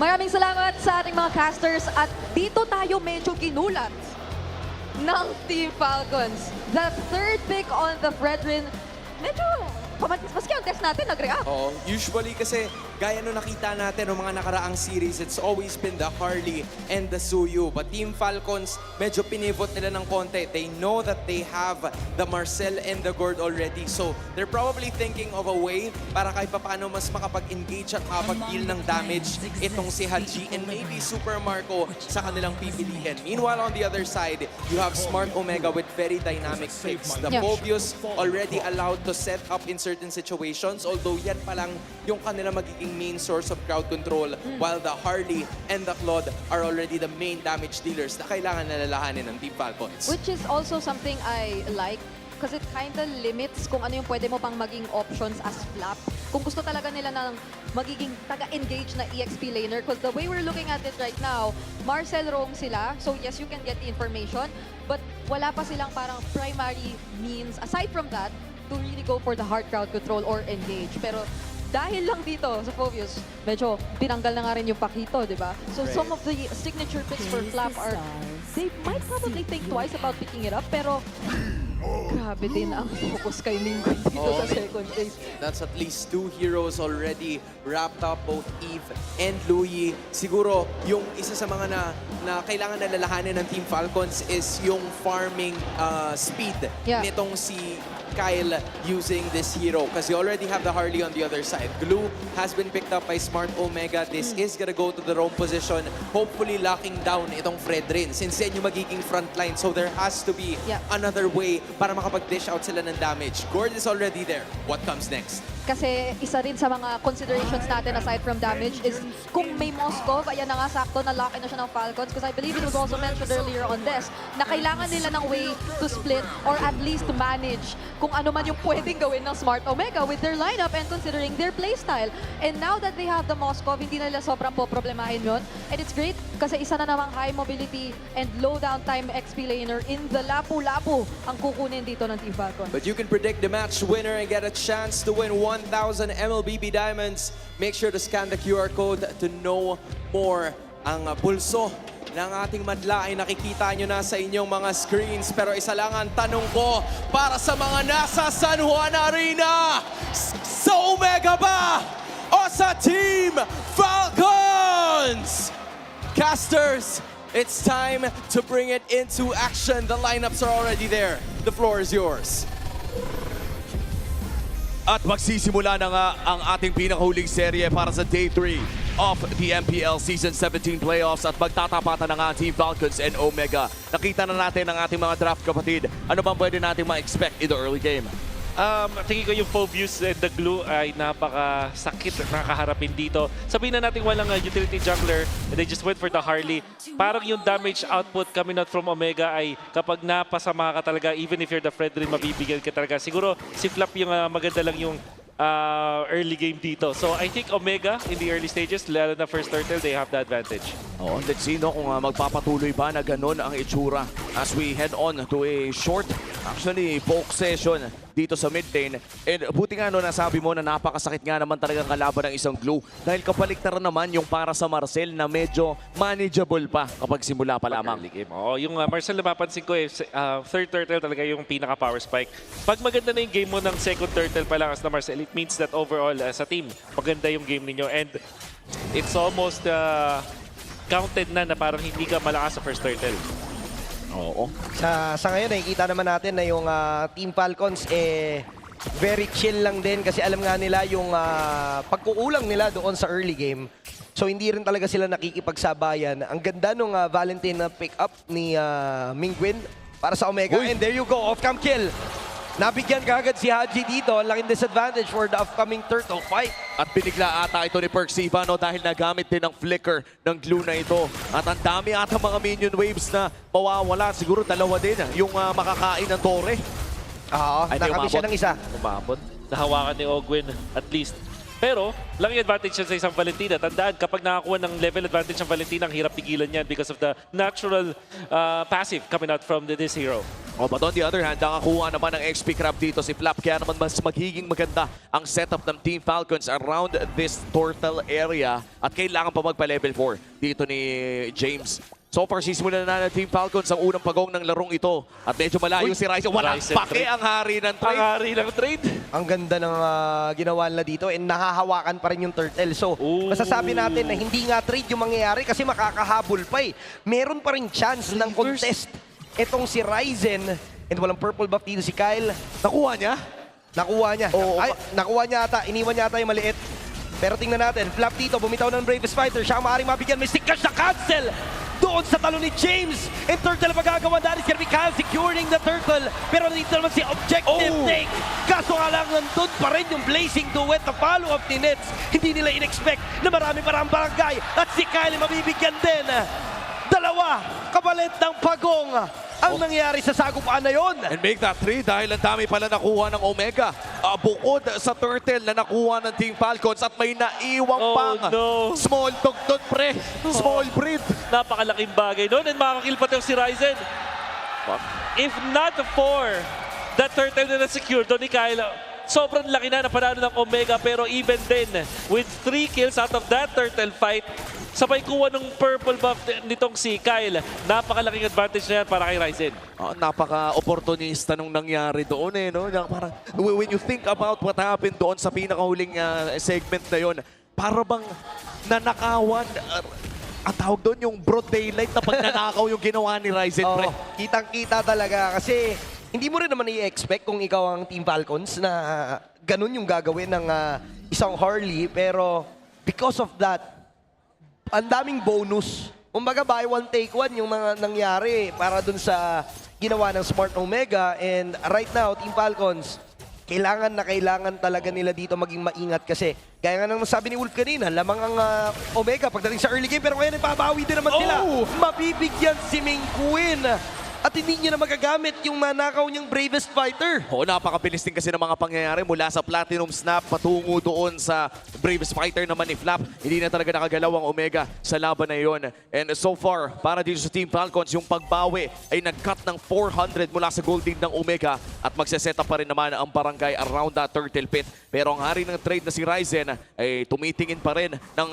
Maraming salamat sa ating mga casters at dito tayo medyo ginulat ng Team Falcons. The third pick on the Fredrin, medyo maski ang test natin nag-react. Oo, usually kasi gaya nung nakita natin ng mga nakaraang series, it's always been the Harley and the Suyu. But Team Falcons, medyo pinivot nila ng konti. They know that they have the Marcel and the Gord already. So they're probably thinking of a way para kahit paano mas makapag-engage at makapag-deal ng damage itong si Haji and maybe Super Marco sa kanilang pipiliin. Meanwhile, on the other side, you have Smart Omega with very dynamic picks. The Phobius already allowed to set up in certain situations, although yan pa lang yung kanila magiging main source of crowd control, while the Harley and the Claude are already the main damage dealers na kailangan nalalahanin ng Team Falcons. Which is also something I like because it kind of limits kung ano yung pwede mo pang maging options as flap. Kung gusto talaga nila ng magiging taga-engage na EXP laner, because the way we're looking at it right now, Marcel roam sila, so yes, you can get the information, but wala pa silang parang primary means, aside from that, to really go for the hard crowd control or engage. Pero dahil lang dito sa Phobius, medyo tinanggal na nga rin yung Pakito, di ba? So some of the signature picks for Flap are, they might probably think twice about picking it up, pero Grabe din ang focus kay Mingwin dito sa second phase. That's at least 2 heroes already wrapped up, both Eve and Louie. Siguro, yung isa sa mga na kailangan nalalahanin ng Team Falcons is yung farming speed nitong si Kyle using this hero because you already have the Harley on the other side. Glue has been picked up by Smart Omega. This is gonna go to the roam position, hopefully locking down itong Fredrin since yan yung magiging front line. So there has to be another way para makapag-dish out sila ng damage. Gord is already there. What comes next? Kasi isa rin sa mga considerations natin aside from damage is kung may Moskov, ayan na nga sakto na lock-in na siya ng Falcons because I believe it was also mentioned earlier on this na kailangan nila ng way to split or at least to manage kung ano man yung pwedeng gawin ng Smart Omega with their lineup and considering their playstyle. And now that they have the Moskov, hindi na nila sobrang poproblemahin yun. And it's great kasi isa na namang high mobility and low downtime XP laner in the lapu-lapu ang kukunin dito ng Team Falcons. But you can predict the match winner and get a chance to win 1,000 MLBB Diamonds. Make sure to scan the QR code to know more. Ang pulso ng ating madla ay nakikita nyo na sa inyong mga screens. Pero isa lang ang tanong ko para sa mga nasa San Juan Arena. Sa Omega ba o sa Team Falcons? Casters, it's time to bring it into action. The lineups are already there. The floor is yours. At magsisimula na nga ang ating pinakahuling serye para sa Day 3 of the MPL Season 17 playoffs at magtatapatan na nga ang Team Falcons and Omega. Nakita na natin ang ating mga draft kapatid. Ano bang pwede natin ma-expect in the early game? Tingin ko yung Phobius and the Glue ay napakasakit na nakaharapin dito. Sabihin na natin walang utility jungler and they just went for the Harley. Parang yung damage output coming out from Omega ay kapag napasama ka talaga, even if you're the Fredrin, mabibigyan ka talaga. Siguro si Flap yung maganda lang yung early game dito. So I think Omega in the early stages, lalo na first turtle, they have the advantage. Oo, let's see no, kung magpapatuloy ba na ganun ang itsura as we head on to a short, actually, poke session dito sa mid lane. And buti nga no, nasabi mo na napakasakit nga naman talagang kalaban ng isang Glue dahil kapaliktaran naman yung para sa Marcel na medyo manageable pa kapag simula pa lamang. Oo, yung Marcel napapansin ko third turtle talaga yung pinaka-power spike. Pag maganda na yung game mo ng second turtle pa lang as na Marcel, it means that overall as a team, maganda yung game ninyo. And it's almost counted na parang hindi ka malakas sa first turtle. Oo. Sa ngayon, nakikita naman natin na yung Team Falcons very chill lang din kasi alam nga nila yung pagkukulang nila doon sa early game. So hindi rin talaga sila nakikipagsabayan. Ang ganda nung Valentine na pick-up ni Mingwin para sa Omega. And there you go, off-cam kill. Nabigyan kagad si Haji dito. Ang laking disadvantage for the upcoming turtle fight. At binigla ata ito ni Perksiva no, dahil nagamit din ng flicker ng Glue na ito. At ang dami ata mga minion waves na mawawala. Siguro dalawa din yung makakain ng Torre. Oo, nakami siya ng isa. Umabot. Nahawakan ni Ogwin at least. Pero, lang yung advantage sa isang Valentina. Tandaan, kapag nakakuha ng level advantage ng Valentina, ang hirap pigilan yan because of the natural passive coming out from this hero. Oh, but on the other hand, nakakuha naman ng XP Crab dito si Flap. Kaya naman mas magiging maganda ang setup ng Team Falcons around this turtle area. At kailangan pa magpa-level 4 dito ni James. So far, sisimulan na ng Team Falcons ang unang pagong ng larong ito. At medyo malayo si Ryzen. Walang pake ang hari ng trade. Ang hari ng trade. Ang ganda ng ginawa nila dito and nahahawakan pa rin yung turtle. So, masasabi natin na hindi nga trade yung mangyayari kasi makakahabol pa eh. Meron pa rin chance ng contest itong si Ryzen. And walang purple buff dito si Kyle. Nakuha niya? Nakuha niya. Ay, nakuha niya ata. Iniwan niya ata yung maliit. Pero tingnan natin, Flap dito, bumitaw ng Bravest Fighter. Siya ang maaaring mabigyan. May stick cash na cancel doon sa talo ni James. And turtle ang magagawa. That is gonna be Kyle securing the turtle. Pero dito naman si Objective Take. Kaso nga lang, nandun pa rin yung Blazing Duet na follow-up ni Nets. Hindi nila in-expect na marami parang barangay. At si Kyle mabibigyan din. Dalawa, kapalit ng pagong ang nangyari sa sagupaan na yon. And make that 3 dahil ang dami pala nakuha ng Omega. Bukod sa turtle na nakuha ng Team Falcons at may naiwang pang small tugtod pre. Small breed. Napakalaking bagay doon and makakil pati si Ryzen. If not for the turtle na na-secure doon ni Kyle, sobrang laki na panalo ng Omega, pero even then, with 3 kills out of that turtle fight, sabay kuha ng purple buff nitong si Kyle. Napakalaking advantage na yan para kay Ryzen. Napaka-opportunista nung nangyari doon no? Parang, when you think about what happened doon sa pinakahuling segment na yon, para bang nanakawan, ang tawag doon yung broad daylight na pagnanakaw yung ginawa ni Ryzen. Kitang-kita talaga kasi hindi mo rin naman i-expect kung ikaw ang Team Falcons na ganun yung gagawin ng isang Harley, pero because of that, ang daming bonus. Kumbaga buy one take one yung mga nangyari para dun sa ginawa ng Smart Omega, and right now Team Falcons kailangan talaga nila dito maging maingat kasi gaya nga nang sabi ni Wolf kanina, lamang ang Omega pagdating sa early game, pero ngayon ipabawi din naman sila. Mabibigyan si Ming Queen at hindi niya na magagamit yung nanakaw niyang bravest fighter. Napakabilis din kasi ng mga pangyayari mula sa Platinum Snap patungo doon sa bravest fighter naman ni Flap. Hindi na talaga nakagalaw ang Omega sa laban na yon. And so far, para dito sa Team Falcons, yung pagbawi ay nag-cut ng 400 mula sa gold lead ng Omega at magse-setup pa rin naman ang barangay around that turtle pit. Pero ang hari ng trade na si Ryzen ay tumitingin pa rin ng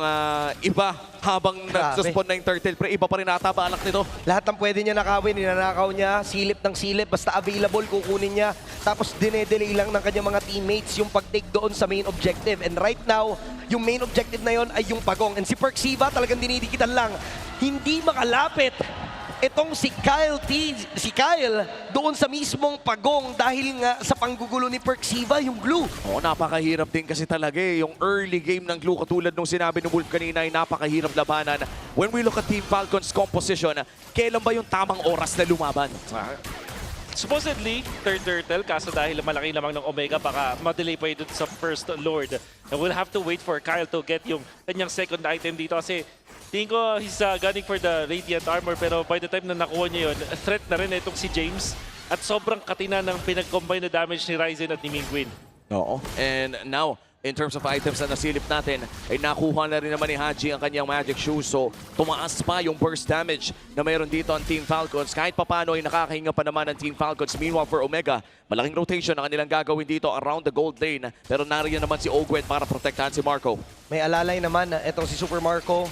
iba habang nagsuspawn na yung turtle. Pero iba pa rin ata balak nito. Lahat ng pwede niya nakawin, ninanakaw niya, silip ng silip, basta available, kukunin niya. Tapos dinedelay lang ng kanyang mga teammates yung pag-take doon sa main objective. And right now, yung main objective na yon ay yung pagong. And si Perksiva talagang dinidikitan lang. Hindi makalapit itong si Kyle doon sa mismong pagong dahil nga sa panggugulo ni Perksiva, yung glue. Napakahirap din kasi talaga yung early game ng glue, katulad nung sinabi ni Wolf kanina, ay napakahirap labanan. When we look at Team Falcon's composition, kailan ba yung tamang oras na lumaban? Supposedly, third turtle, kaso dahil malaki lamang ng Omega, baka ma-delay pa yun sa first Lord. And we'll have to wait for Kyle to get yung kanyang second item dito kasi tingin ko he's gunning for the Radiant Armor, pero by the time na nakuha niya yun, threat na rin itong si James at sobrang katina ng pinag-combine na damage ni Ryzen at ni Ming Queen. And now, in terms of items na nasilip natin, ay nakuha na rin naman ni Haji ang kanyang Magic Shoes. So, tumaas pa yung burst damage na mayroon dito ang Team Falcons. Kahit papano ay nakakahinga pa naman ang Team Falcons. Meanwhile, for Omega, malaking rotation ang kanilang gagawin dito around the gold lane. Pero nariyan naman si Ogwen para protektahan si Marco. May alalay naman itong si Super Marco.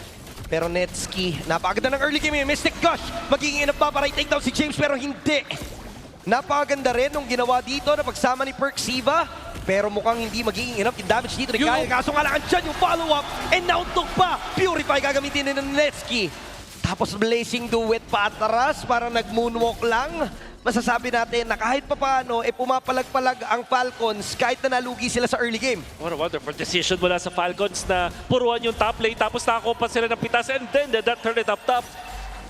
Pero Netski, napakaganda ng early game. Mystic Gush, magiging enough pa para i-take down si James, pero hindi. Napakaganda rin nung ginawa dito na pagsama ni Perksiva. Pero mukhang hindi magiging enough yung damage dito ni Kyle. Kaso nga lang dyan yung follow-up. And nauntok pa. Purify gagamitin ni Netski. Tapos Blazing Duet pa atras para nag-moonwalk lang. Masasabi natin na kahit papaano, pumapalag-palag ang Falcons kahit na nalugi sila sa early game. What a wonderful decision mula sa Falcons na puruan yung top lane, tapos nakakuha pa sila ng pitas, and then that turn it up top.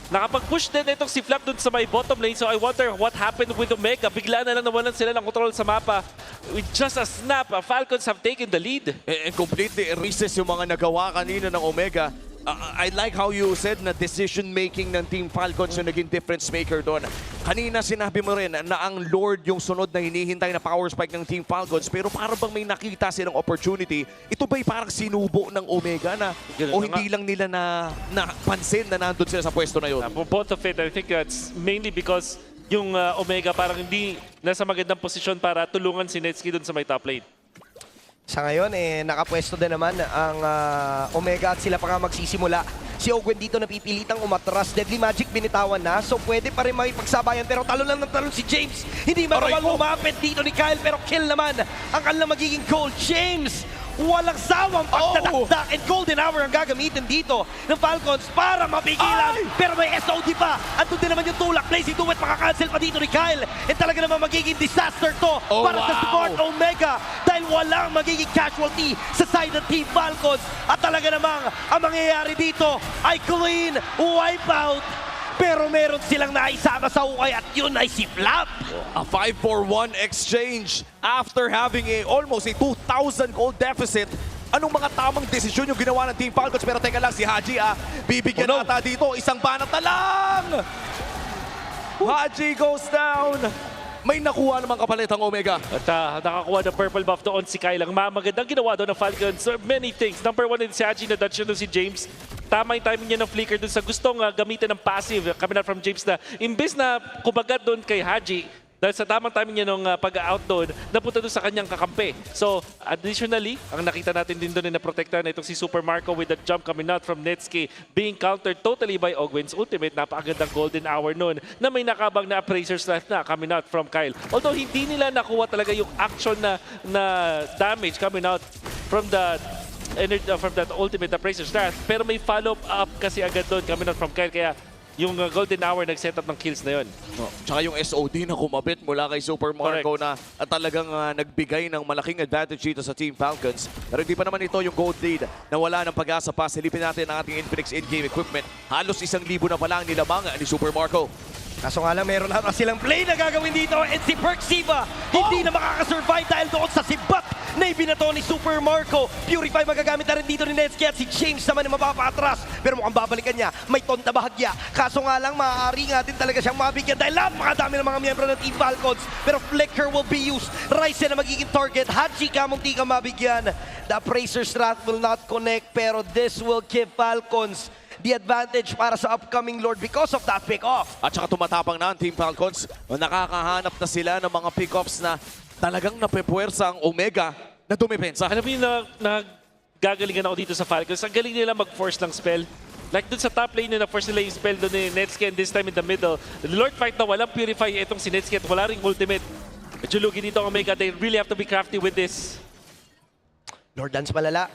Nakapag-push din itong si Flap dun sa may bottom lane, so I wonder what happened with Omega. Bigla na lang nawalan sila ng control sa mapa. With just a snap, Falcons have taken the lead. And completely recess yung mga nagawa kanina ng Omega. I like how you said na decision-making ng Team Falcons yung naging difference maker doon. Kanina sinabi mo rin na ang Lord yung sunod na hinihintay na power spike ng Team Falcons, pero para bang may nakita silang opportunity, ito ba'y parang sinubo ng Omega na o hindi lang nila napansin na nandun sila sa pwesto na yun? Both of it, I think that's mainly because yung Omega parang hindi nasa magandang posisyon para tulungan si Netski dun sa may top lane. Sa ngayon, nakapwesto din naman ang Omega at sila pa nga magsisimula. Si Ogwen dito napipilitang umatras. Deadly Magic binitawan na, so pwede pa rin makipagsabayan. Pero talon lang ng talon si James. Hindi magawang umapit dito ni Kyle, pero kill naman ang kanilang magiging goal. James! Walang sawang pagdadakdak, and golden hour ang gagamitin dito ng Falcons para mapigilan. Pero may SOD pa. Andun din naman yung tulak. Blazing Duet, makakancel pa dito ni Kyle. And talaga naman magiging disaster to para sa Smart Omega dahil walang magiging casualty sa side ng Team Falcons. At talaga namang ang mangyayari dito ay clean wipeout. Pero meron silang naisama sa ukay at yun ay si Flap. A 5-4-1 exchange after having almost a 2,000 gold deficit. Anong mga tamang desisyon yung ginawa ng Team Falcons? Pero teka lang, si Haji bibigyan ata dito. Isang banat na lang! Haji goes down. May nakuha naman kapalit ang Omega. At nakakuha ng purple buff doon si Kyle. Ang magandang ginawa doon ng Falcons. Many things. Number one, si Haji na dodge doon si James. Tama yung timing niya ng flicker doon sa gustong gamitin ng passive coming out from James na imbes na kumagat doon kay Haji, Dahil sa tamang timing niya nung pag-out doon, napunta doon sa kanyang kakampi. So, additionally, ang nakita natin din doon na protektahan na itong si Super Marco with the jump coming out from Netsuke being countered totally by Ogwen's ultimate. Napakagandang golden hour noon na may nakabang na appraiser's left na coming out from Kyle. Although hindi nila nakuha talaga yung action na damage coming out from that ultimate appraiser's wrath, pero may follow-up kasi agad doon coming out from Kyle. Kaya yung golden hour nag-set up ng kills na yun. Tsaka yung SOD na kumabit mula kay Super Marco na talagang nagbigay ng malaking advantage dito sa Team Falcons. Pero hindi pa naman ito yung gold lead na wala ng pag-asa pa. Silipin natin ang ating Infinix in-game equipment. Halos 1,000 na pa lang nilamang ni Super Marco. Kaso nga lang, meron na silang play na gagawin dito. And si Perk Siva, hindi na makakasurvive dahil doon sa sibat na ibinato ni Super Marco. Purify magagamit na rin dito ni Netsuke at si James naman na mapapa-atras. Pero mukhang babalikan niya, may tonta bahagya. Kaso nga lang, maaari nga din talaga siyang mabigyan dahil napakadami ng mga miyembro ng Team Falcons. Pero Flicker will be used. Ryzen na magiging target. Haji ka, munti ka mabigyan. The Appraiser's Wrath will not connect, pero this will give Falcons the advantage para sa upcoming Lord because of that pick-off. At saka tumatapang na ang Team Falcons. Nakakahanap na sila ng mga pick-offs na talagang napepuwersa ang Omega na dumipensa. Alam mo yung nagagalingan ako dito sa Falcons. Ang galing nila mag-force ng spell. Like dun sa top lane na force nila yung spell doon ni Netsuke and this time in the middle. The Lord fight na walang purify itong si Netsuke at wala ring ultimate. Medyo lugi dito ang Omega. They really have to be crafty with this. Lord Dance malala.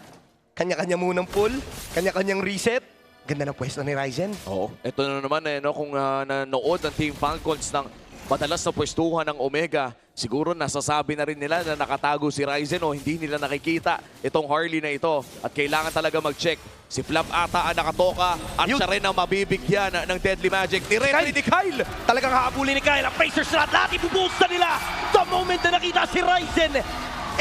Kanya-kanya munang pull. Kanya-kanyang reset. Ganda ng pwesto ni Ryzen. Oo. Ito na naman kung nanood ng Team Falcons ng madalas na pwestuhan ng Omega, siguro nasasabi na rin nila na nakatago si Ryzen o hindi nila nakikita itong Harley na ito. At kailangan talaga mag-check. Si Flap ata ang nakatoka at siya rin ang mabibigyan ng Deadly Magic ni Retry ni Kyle. Talagang hahabulin ni Kyle. Ang Appraiser's Wrath, lahat ibubuhos na nila. The moment na nakita si Ryzen,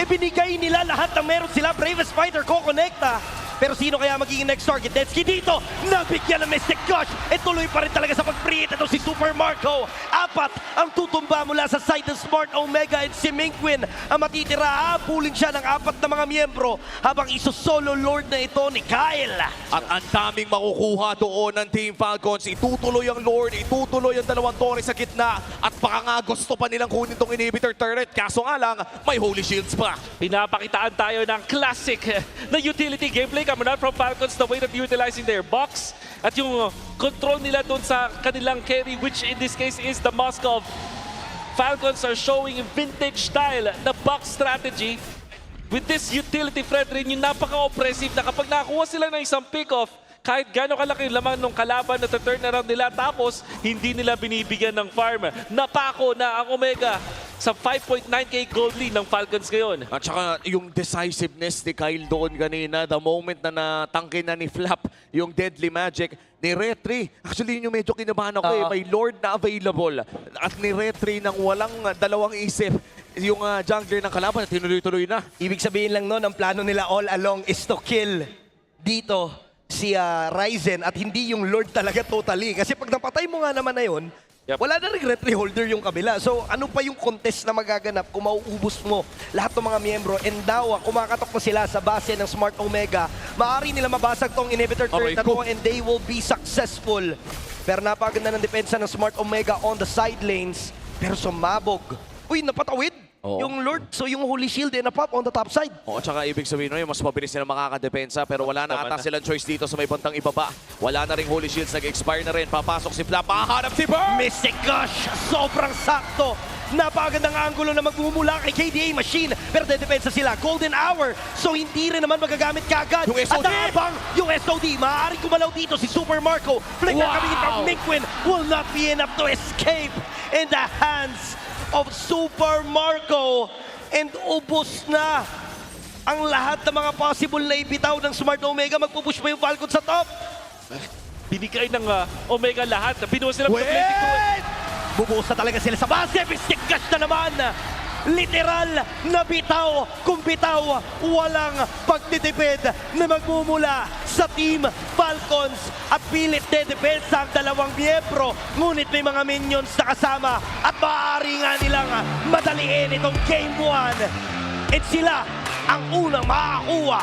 binigay nila lahat ng meron sila. Bravest Fighter ko-connecta. Pero sino kaya magiging next target? Netsuke dito, nabigyan ng Mystic Gush. Tuloy pa rin talaga sa pag-create ito si Super Marco. 4 ang tutumba mula sa side ng Smart Omega and si Minkwin. Ang matitira, habulin siya ng 4 na mga miyembro habang iso-solo Lord na ito ni Kyle. At ang daming makukuha doon ng Team Falcons. Itutuloy ang Lord, itutuloy ang 2 torre sa gitna. At baka nga gusto pa nilang kunin itong inhibitor turret. Kaso nga lang, may Holy Shields pa. Pinapakitaan tayo ng classic na utility gameplay coming out from Falcons, the way that utilizing their box at yung control nila doon sa kanilang carry, which in this case is the Moscow. Falcons are showing vintage style na box strategy with this utility threat rin, yung napaka-oppressive na kapag nakakuha sila ng isang pick-off, kahit gano'ng kalaki yung laman ng kalaban na turn around nila, tapos hindi nila binibigyan ng farm. Napako na ang Omega sa 5.9k gold lead ng Falcons ngayon. At saka yung decisiveness ni Kyle doon kanina, the moment na natangke na ni Flap yung Deadly Magic ni Retry. Actually, yun yung medyo kinabahan ako may Lord na available. At ni Retry nang walang dalawang isip yung jungler ng kalaban, tinuloy-tuloy na. Ibig sabihin lang nun, ang plano nila all along is to kill dito si Ryzen at hindi yung Lord talaga totally. Kasi pag napatay mo nga naman na yun, wala na rin retry holder yung kabila. So ano pa yung contest na magaganap kung mauubos mo lahat ng mga miyembro? And now, kumakatok na sila sa base ng Smart Omega. Maaari nila mabasag tong inhibitor turret na to and they will be successful. Pero napaganda ng depensa ng Smart Omega on the side lanes. Pero sumabog. Uy, napatawid! Yung Lord, so yung Holy Shield na pop on the top side. Oo, tsaka ibig sabihin mas mabilis nila makakadepensa pero wala na ata silang choice dito sa may bantang ibaba. Wala na ring Holy Shields, nag-expire na rin. Papasok si Flap, makahanap si Burr! Mystic Gush, sobrang sakto. Napakagandang angulo na magmumula kay KDA Machine. Pero dedepensa sila, Golden Hour. So hindi rin naman magagamit kagad. Yung SOD! At habang yung SOD, maaaring kumalaw dito si Super Marco. Flicker coming from Minkwin will not be enough to escape in the hands of Super Marco. And ubos na ang lahat ng mga possible na ibitaw ng Smart Omega. Magpupush pa yung Falcon sa top. Binigay ng Omega lahat. Binuha sila. Bubuhos na talaga sila sa base. Mystic Gush na naman. Literal na bitaw. Kung bitaw, walang pagtitipid na magmumula sa Team Falcons. At pilit dedepensa ang 2 miyembro. Ngunit may mga minions na kasama. At maaari nga nilang madaliin itong Game 1. At sila ang unang makakuha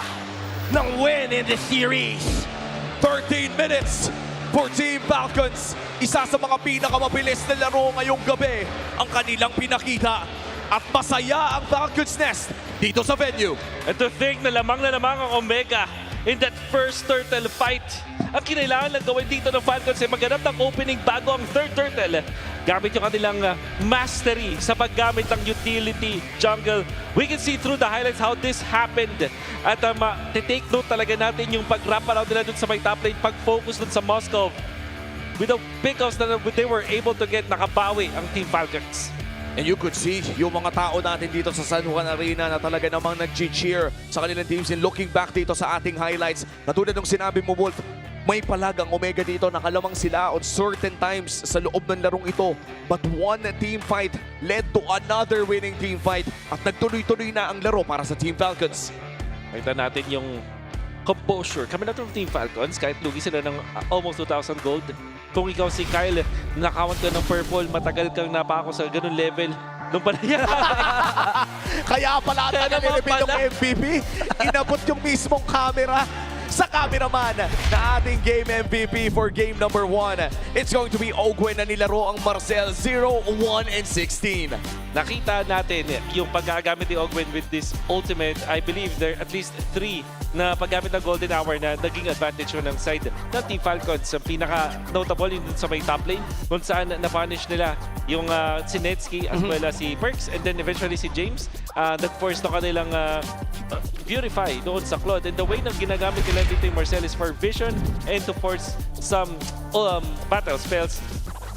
ng win in the series. 13 minutes for Team Falcons. Isa sa mga pinakamabilis na laro ngayong gabi ang kanilang pinakita. At masaya ang Falcons Nest dito sa venue. And to think na lamang ang Omega in that first turtle fight. Ang kinailangan lang gawin dito ng Falcons ay maghanap ng opening bago ang third turtle. Gamit yung kanilang mastery sa paggamit ng utility jungle. We can see through the highlights how this happened. At take note talaga natin yung pag-wrap around nila dun sa may top lane, pag-focus dun sa Moscow. With the pickups that they were able to get, nakabawi ang Team Falcons. And you could see yung mga tao natin dito sa San Juan Arena na talaga namang nag-cheer sa kanilang teams. And looking back dito sa ating highlights, katulad ng sinabi mo, Wolf, may palag ang Omega dito. Nakalamang sila on certain times sa loob ng larong ito. But one team fight led to another winning team fight. At nagtuloy-tuloy na ang laro para sa Team Falcons. Makita natin yung composure. Kami na ng Team Falcons, kahit lugi sila ng almost 2,000 gold. Kung ikaw si Kyle, nakawant ka ng purple, matagal kang napako sa ganun level. Nung pala yan. Kaya pala nalilipid yung MVP. Inabot yung mismong camera sa cameraman na ating game MVP for game number 1. It's going to be Ogwen na nilaro ang Marcel 0, 1, and 16. Nakita natin yung paggagamit ni Ogwen with this ultimate. I believe there are at least 3 na paggamit ng Golden Hour na naging advantage ng side ng Team Falcons. Ang pinaka-notable yung sa may top lane kung saan na-punish nila yung si Netsky as well as si Perks and then eventually si James that forced na kanilang purify doon sa Claude. And the way na ginagamit nila dito yung Marcel is for vision and to force some battle spells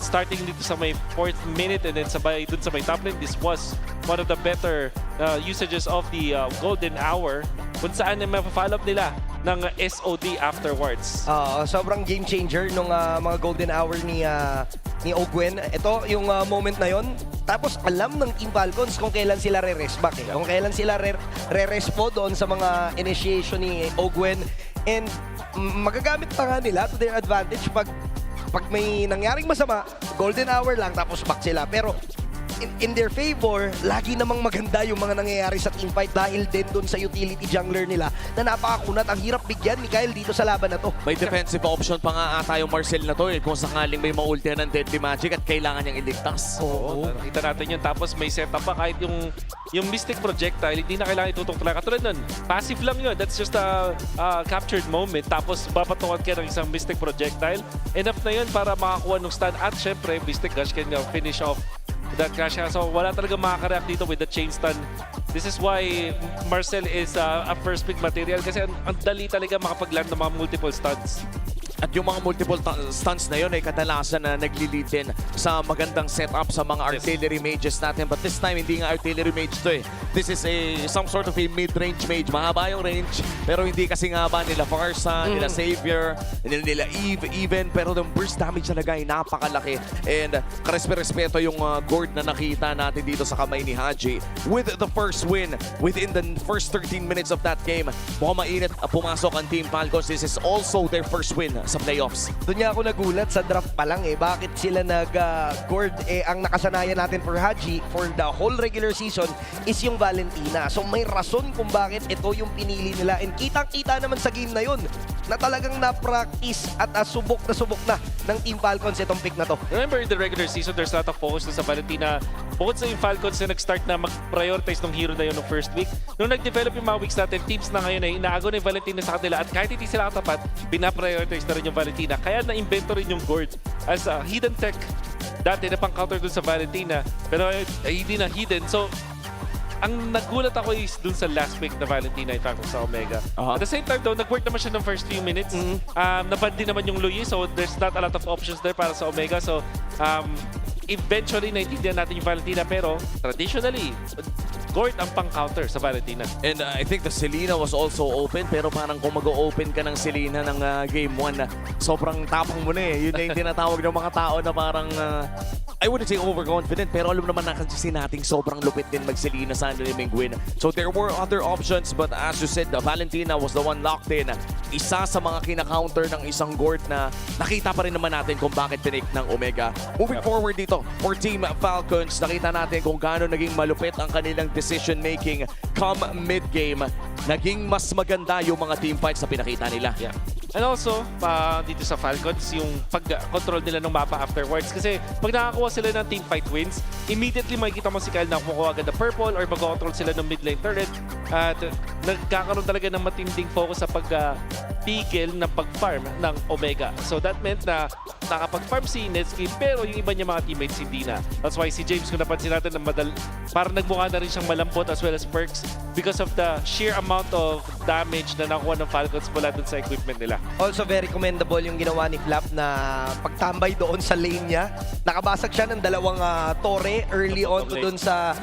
starting dito sa may 4th minute and then sabay dun sa may top lane. This was one of the better usages of the Golden Hour kung saan ma-follow up nila ng SOD afterwards. Sobrang game changer nung mga Golden Hour ni Ogwen. Ito yung moment na yon. Tapos alam ng Team Falcons kung kailan sila re-rest back. Kung kailan sila re-respo doon sa mga initiation ni Ogwen. And magagamit pa nga nila to their advantage pag may nangyaring masama, Golden Hour lang tapos back sila. Pero in their favor, lagi namang maganda yung mga nangyayari sa teamfight dahil din dun sa utility jungler nila na napakakunat. Ang hirap bigyan ni Kyle dito sa laban na to. May defensive option pa nga ata yung Marcel na to kung sakaling may maultihan ng Deadly Magic at kailangan niyang iligtas. Oo. Nakita natin yun. Tapos may setup pa kahit yung Mystic Projectile, hindi na kailangan itutok talaga. Katulad nun, passive lang yun. That's just a captured moment. Tapos babatungan ka ng isang Mystic Projectile. Enough na yun para makakuha ng stun. At syempre, Mystic Gush can finish off that crash. So wala talaga makaka-react dito with the chain stun. This is why Marcel is a first pick material kasi ang dali talaga makapag-land ng mga multiple stuns. At yung mga multiple stunts na yun ay kadalasan na nagli-lead din sa magandang setup sa mga artillery mages natin. But this time, hindi nga artillery mage to This is some sort of a mid-range mage. Mahaba yung range, pero hindi kasi nga ba nila Farsa, nila Savior, nila Eve even. Pero yung burst damage talaga ay napakalaki. And karespe-respeto yung gourd na nakita natin dito sa kamay ni Haji. With the first win, within the first 13 minutes of that game, mukhang mainit pumasok ang Team Falcons. This is also their first win sa playoffs. Doon niya ako nagulat sa draft pa lang bakit sila nag-gourd ang nakasanayan natin for Haji for the whole regular season is yung Valentina. So may rason kung bakit ito yung pinili nila and kitang-kita naman sa game na yun na talagang na-practice at subok na ng Team Falcons itong pick na to. Remember in the regular season, there's a lot of focus sa Valentina. Bukod sa yung Falcons na nag-start na mag-prioritize ng hero na yun ng first week, nung nag-develop yung mga weeks natin, teams na ngayon ay inaago na yung Valentina sa kanila at kahit hindi sila katapat, pina-prioritize na rin yung Valentina. Kaya na-invento rin yung gourd as a hidden tech dati na pang-counter dun sa Valentina pero hindi na hidden. So, ang nagulat ako is dun sa last pick na Valentina ito sa Omega. At the same time though, nag-work naman siya ng first few minutes. Napad din naman yung Luis, so there's not a lot of options there para sa Omega. So, eventually, naintindihan natin yung Valentina pero traditionally, gourd ang pang-counter sa Valentina. And I think the Selena was also open pero parang kung mag-open ka ng Selena ng Game 1, sobrang tapang mo na Yun na yung tinatawag ng mga tao na parang I wouldn't say overconfident pero alam naman na kasi nating sobrang lupit din mag-Selena sa Mingwin. So there were other options but as you said, Valentina was the one locked in. Isa sa mga kina-counter ng isang gourd na nakita pa rin naman natin kung bakit tinake ng Omega. Moving forward dito for Team Falcons, nakita natin kung gaano naging malupit ang kanilang decision-making come mid-game. Naging mas maganda yung mga team fights na pinakita nila. And also, dito sa Falcons, yung pag-control nila ng mapa afterwards. Kasi pag nakakuha sila ng teamfight wins, immediately makikita mo si Kyle na kumukuha agad ng purple or mag-control sila ng mid lane turret. At nagkakaroon talaga ng matinding focus sa pag-pigil ng pag-farm ng Omega. So that meant na nakapag-farm si Netscape pero yung iba niya mga teammates hindi na. That's why si James, kung napansin natin, parang nagmukha na rin siyang malambot as well as perks because of the sheer amount of damage na nakuha ng Falcons mula dun sa equipment nila. Also very commendable yung ginawa ni Flap na pagtambay doon sa lane niya. Nakabasag siya ng dalawang tore early on to doon sa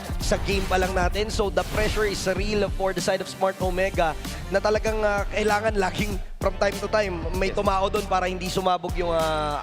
game pa lang natin. So the pressure is real for the side of Smart Omega na talagang kailangan laging from time to time may tumao doon para hindi sumabog yung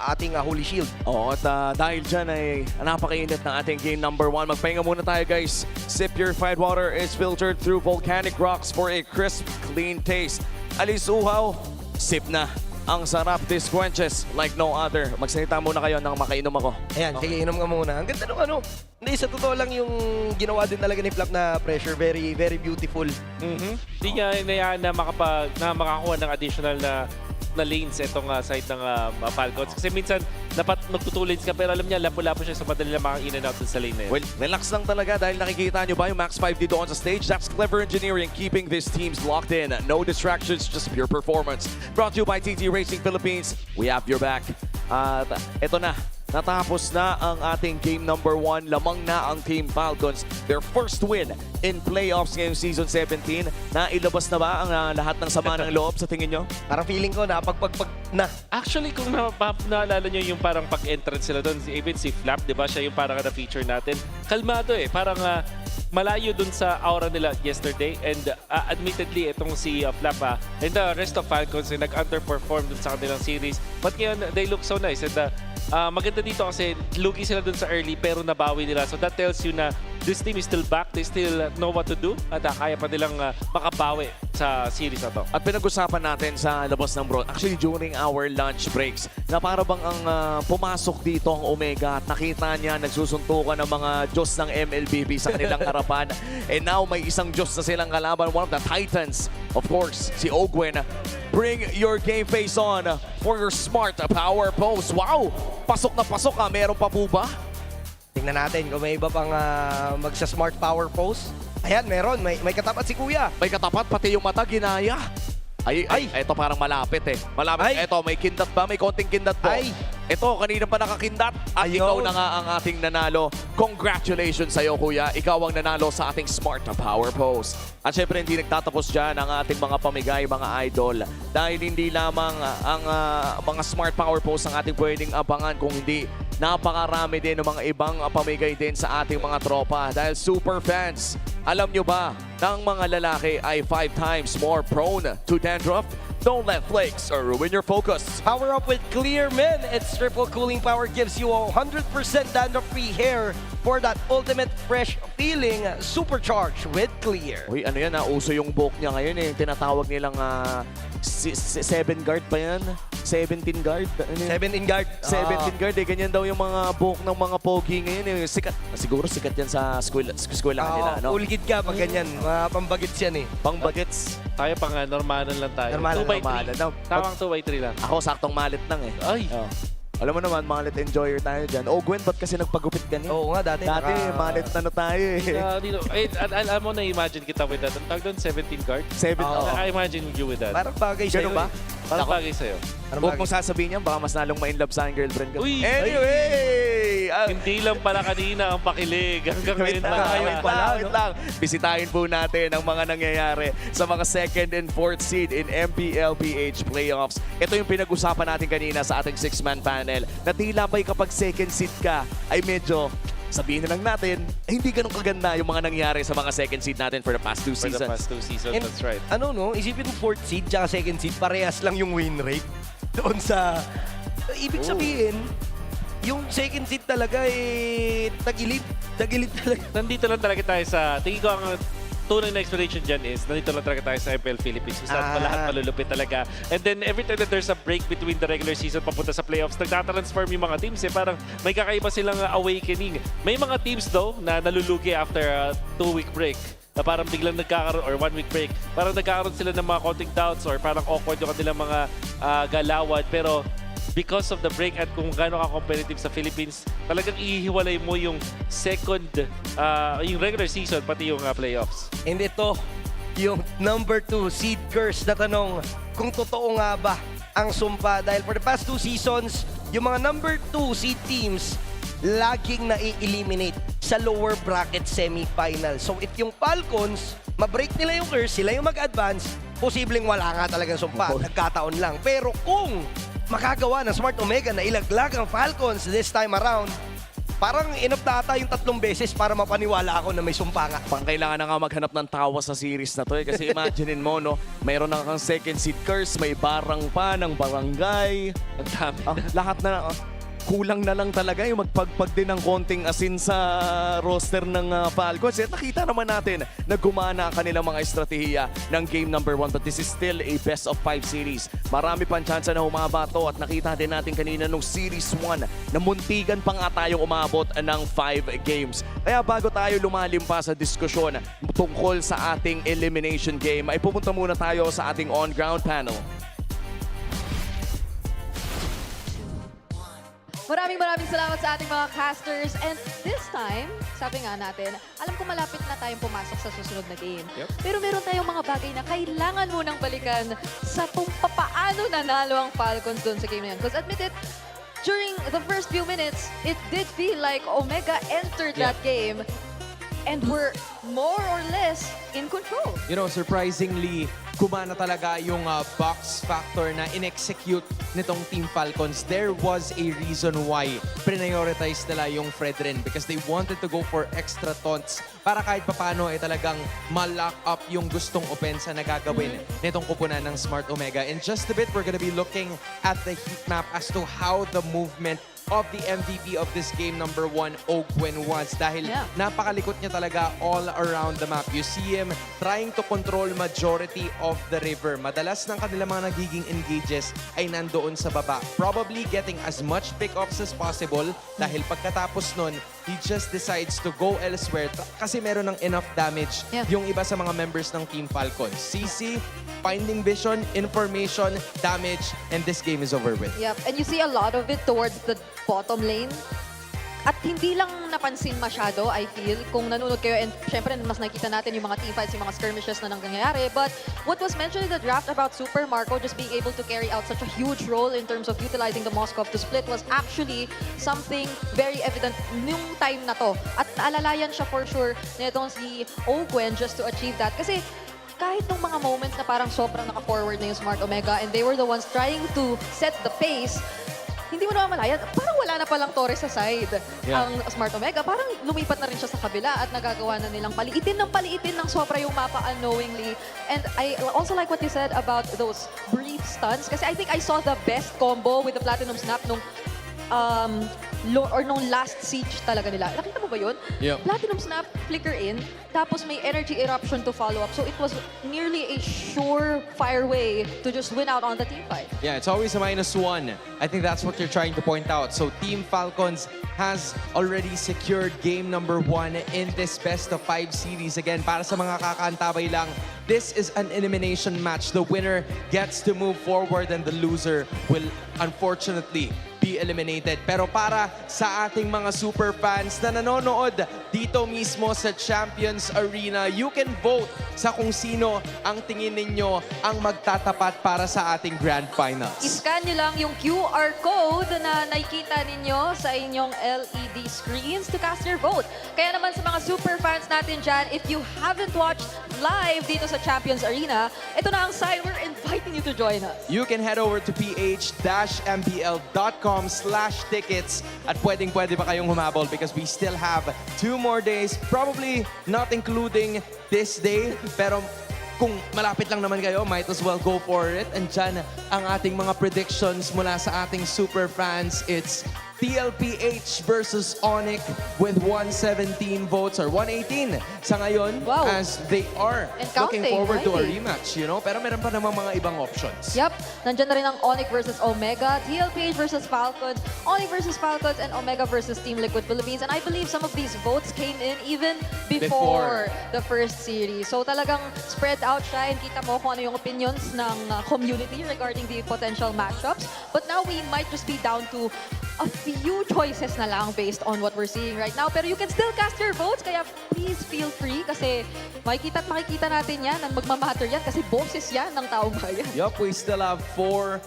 ating Holy Shield. Oo, at dahil dyan ay napakainit ng ating game number 1. Magpahinga muna tayo guys. Sip purified water is filtered through volcanic rocks for a crisp, clean taste. Alis uhaw, sip na. Ang sarap, this quenches like no other. Magsalita muna kayo nang makainom ako. Ayan, sige, inom ka muna. Ang ganda nung ano. Hindi, sa totoo lang yung ginawa din talaga ni Flap na pressure. Very, very beautiful. Hindi niya inayaan na makakuha ng additional na lanes itong side ng Falcons. Kasi minsan, dapat magtutulins ka pero alam niya, lapo-lapo siya sa madali na mga in and out sa lane na yun. Well, relax lang talaga dahil nakikita nyo ba yung Max 5 dito on the stage? That's clever engineering keeping these teams locked in. No distractions, just pure performance. Brought to you by TT Racing Philippines. We have your back. At ito na. Natapos na ang ating game number 1. Lamang na ang Team Falcons. Their first win in playoffs ngayong season 17. Nailabas na ba ang lahat ng sama ng loob sa tingin nyo? Parang feeling ko na pagpagpag na. Actually, kung naalala nyo yung parang pag-entrance sila doon, even si Flap, di ba? Siya yung parang na-feature natin. Kalmado eh. Parang malayo dun sa aura nila yesterday. And admittedly, itong si Flap and the rest of Falcons ay nag-underperform dun sa kanilang series. But ngayon, they look so nice. And maganda dito kasi lugi sila dun sa early pero nabawi nila. So that tells you na this team is still back. They still know what to do. At kaya pa nilang makabawi sa series na to. At pinag-usapan natin sa labas ng bro, actually during our lunch breaks, na para bang ang pumasok dito ang Omega at nakita niya nagsusuntukan ng mga Diyos ng MLBB sa kanilang harapan. And now may isang Diyos na silang kalaban, one of the Titans, of course, si Ogwen. Bring your game face on for your smart power pose. Wow! Pasok na pasok ha. Meron pa po ba? Tingnan natin kung may iba pang magsa-smart power pose. Ayan, meron. May katapat si Kuya. May katapat, pati yung mata ginaya. Ay, ito parang malapit eh. Malapit. Ito, may kindat ba? May konting kindat po. Ito, kanina pa nakakindat. At ikaw na nga ang ating nanalo. Congratulations sa'yo, Kuya. Ikaw ang nanalo sa ating Smart Power Pose. At syempre, hindi nagtatapos dyan ang ating mga pamigay, mga idol. Dahil hindi lamang ang mga Smart Power Pose ang ating pwedeng abangan, kung hindi napakarami din ng mga ibang pamigay din sa ating mga tropa. Dahil super fans, alam nyo ba na ang mga lalaki ay 5 times more prone to dandruff? Don't let flakes ruin your focus. Power up with Clear Men. Its triple cooling power gives you 100% dandruff-free hair for that ultimate fresh feeling. Supercharged with Clear. Uy, ano yan, uso yung buhok niya ngayon eh. Tinatawag nilang 7 guard pa yan. 17 guard. Ano 17 guard. 17 guard eh. Ganyan daw yung mga buhok ng mga pogi ngayon eh. Sikat. Siguro sikat yan sa eskwela nila. No? Ulgid ka pag ganyan. Mga pambagits yan eh. Pangbagits. Tayo pang normalan lang tayo. Normalan. 2x3. Tamang 2x3 lang. Ako saktong malit lang eh. Ay! Alam mo naman, malit enjoyer tayo dyan. Oh, Gwen, ba't kasi nagpagupit ka niya? Oo nga, dati. Dati, malit na tayo eh. Dito, alam mo, na-imagine kita with that. Tawag doon, 17 guard? I imagine you with that. Parang bagay sa'yo ba? Parang bagay sa'yo. Huwag mong sasabihin yan, baka mas nalong ma-inlove sa aking girlfriend ko. Uy! Anyway! Hindi lang pala kanina ang pakilig. Hanggang ngayon Wait lang. Bisitahin po natin ang mga nangyayari sa mga 2nd and 4th seed in MPL PH playoffs. Ito yung pinag-usapan natin kanina sa ating 6-man panel. Na tila ba'y kapag 2nd seed ka ay medyo, sabihin na lang natin, hindi ganun kaganda yung mga nangyari sa mga 2nd seed natin for the past 2 seasons. For the past 2 seasons, And, that's right. Ano no, isipin mo 4th seed tsaka 2nd seed, parehas lang yung win rate doon sa... Ibig sabihin, yung 2nd seed talaga eh, tagilid talaga. Nandito lang talaga tayo sa... Tingin ko ang tunay na explanation dyan is nandito lang talaga tayo sa MPL Philippines. Kung saan lahat malulupit talaga. And then every time that there's a break between the regular season papunta sa playoffs, nagtatransform yung mga teams eh. Parang may kakaiba silang awakening. May mga teams though na nalulugi after a 2-week break. Na parang biglang nagkakaroon, or 1-week break, parang nagkakaroon sila ng mga konting doubts or parang awkward yung kanilang mga galawan. Pero because of the break at kung gaano ka-competitive sa Philippines, talagang ihiwalay mo yung yung regular season, pati yung playoffs. And ito, yung number 2 seed curse na tanong, kung totoo nga ba ang sumpa? Dahil for the past 2 seasons, yung mga number 2 seed teams, laging na-eliminate sa lower bracket semifinal. So if yung Falcons, ma-break nila yung curse, sila yung mag-advance, posibleng wala nga talagang sumpa. Nagkataon lang. Pero kung makagawa ng Smart Omega na ilaglag ang Falcons this time around, parang enough na ata yung 3 beses para mapaniwala ako na may sumpa nga. Pang kailangan na nga maghanap ng tawa sa series na to Kasi imaginein mo, no? Mayroon na kang second seed curse, may barang pa ng barangay. Ang dami. Lahat na, kulang na lang talaga yung magpagpag din ng konting asin sa roster ng Falcons. At nakita naman natin na gumana ang kanilang mga estratehiya ng game number 1. But this is still a best of 5 series. Marami pang tsansa na humaba to. At nakita din natin kanina nung series 1 na muntigan pa nga tayong umabot ng 5 games. Kaya bago tayo lumalim pa sa diskusyon tungkol sa ating elimination game, ay pupunta muna tayo sa ating on-ground panel. Maraming salamat sa ating mga casters. And this time, sabi nga natin, alam ko malapit na tayong pumasok sa susunod na game. Pero meron tayong mga bagay na kailangan munang balikan sa kung paano nanalo ang Falcons doon sa game na yan. Because admit it, during the first few minutes, it did feel like Omega entered that game and were more or less in control. You know, surprisingly, gumana talaga yung box factor na in-execute nitong Team Falcons. There was a reason why prioritize nila yung Fredrin because they wanted to go for extra taunts para kahit papano ay talagang ma-lock up yung gustong opensa na gagawin nitong kupunan ng Smart Omega. In just a bit, we're gonna be looking at the heat map as to how the movement of the MVP of this game number 1, Ogwen was. Dahil napakalikot niya talaga all around the map. You see him trying to control majority of the river. Madalas ng kanila mga nagiging engages ay nandoon sa baba. Probably getting as much pickups as possible dahil pagkatapos nun, he just decides to go elsewhere kasi meron ng enough damage yung iba sa mga members ng Team Falcons. CC, finding vision, information, damage, and this game is over with. Yep, and you see a lot of it towards the bottom lane. At hindi lang napansin masyado, I feel, kung nanonood kayo. And syempre, mas nakikita natin yung mga teamfights, yung mga skirmishes na nangyayari. But what was mentioned in the draft about Super Marco just being able to carry out such a huge role in terms of utilizing the Moskov to split was actually something very evident nung time na to. At naalalayan siya for sure nitong si Ogwen just to achieve that. Kasi kahit nung mga moments na parang sobrang naka-forward na yung Smart Omega and they were the ones trying to set the pace, hindi mo naman malaya, parang wala na palang Torres sa side ang Smart Omega. Parang lumipat na rin siya sa kabila at nagagawa na nilang paliitin ng sobra yung mapa unknowingly. And I also like what you said about those brief stunts kasi I think I saw the best combo with the Platinum Snap nung nung last siege talaga nila. Nakita mo ba yun? Yep. Platinum Snap, flicker in, tapos may energy eruption to follow up. So it was nearly a sure-fire way to just win out on the team fight. Yeah, it's always a -1. I think that's what you're trying to point out. So Team Falcons has already secured game number 1 in this best of 5 series. Again, para sa mga kakaantabay lang, this is an elimination match. The winner gets to move forward and the loser will unfortunately be eliminated. Pero para sa ating mga super fans na nanonood dito mismo sa Champions Arena, you can vote sa kung sino ang tingin ninyo ang magtatapat para sa ating Grand Finals. I-scan nyo lang yung QR code na nakikita ninyo sa inyong LED screens to cast your vote. Kaya naman sa mga super fans natin dyan, if you haven't watched live dito sa Champions Arena, ito na ang sign. We're inviting you to join us. You can head over to ph-mpl.com/tickets at pwede pa kayong humabol because we still have 2 more days, probably not including this day, pero kung malapit lang naman kayo, might as well go for it. And dyan ang ating mga predictions mula sa ating super fans. It's TLPH versus ONIC with 117 votes or 118 sa ngayon as they are And looking counting, forward to a right? rematch, you know? Pero meron pa namang mga ibang options. Yep. Nandiyan na rin ang ONIC versus Omega, TLPH versus Falcons, ONIC versus Falcons, and Omega versus Team Liquid Philippines. And I believe some of these votes came in even before the first series. So talagang spread out siya and kita mo kung ano yung opinions ng community regarding the potential matchups. But now we might just be down to a few choices na lang based on what we're seeing right now. Pero you can still cast your votes, kaya please feel free kasi makikita at makikita natin yan at magmamatter yan kasi boses yan ng taong bayan. Yup, we still have 4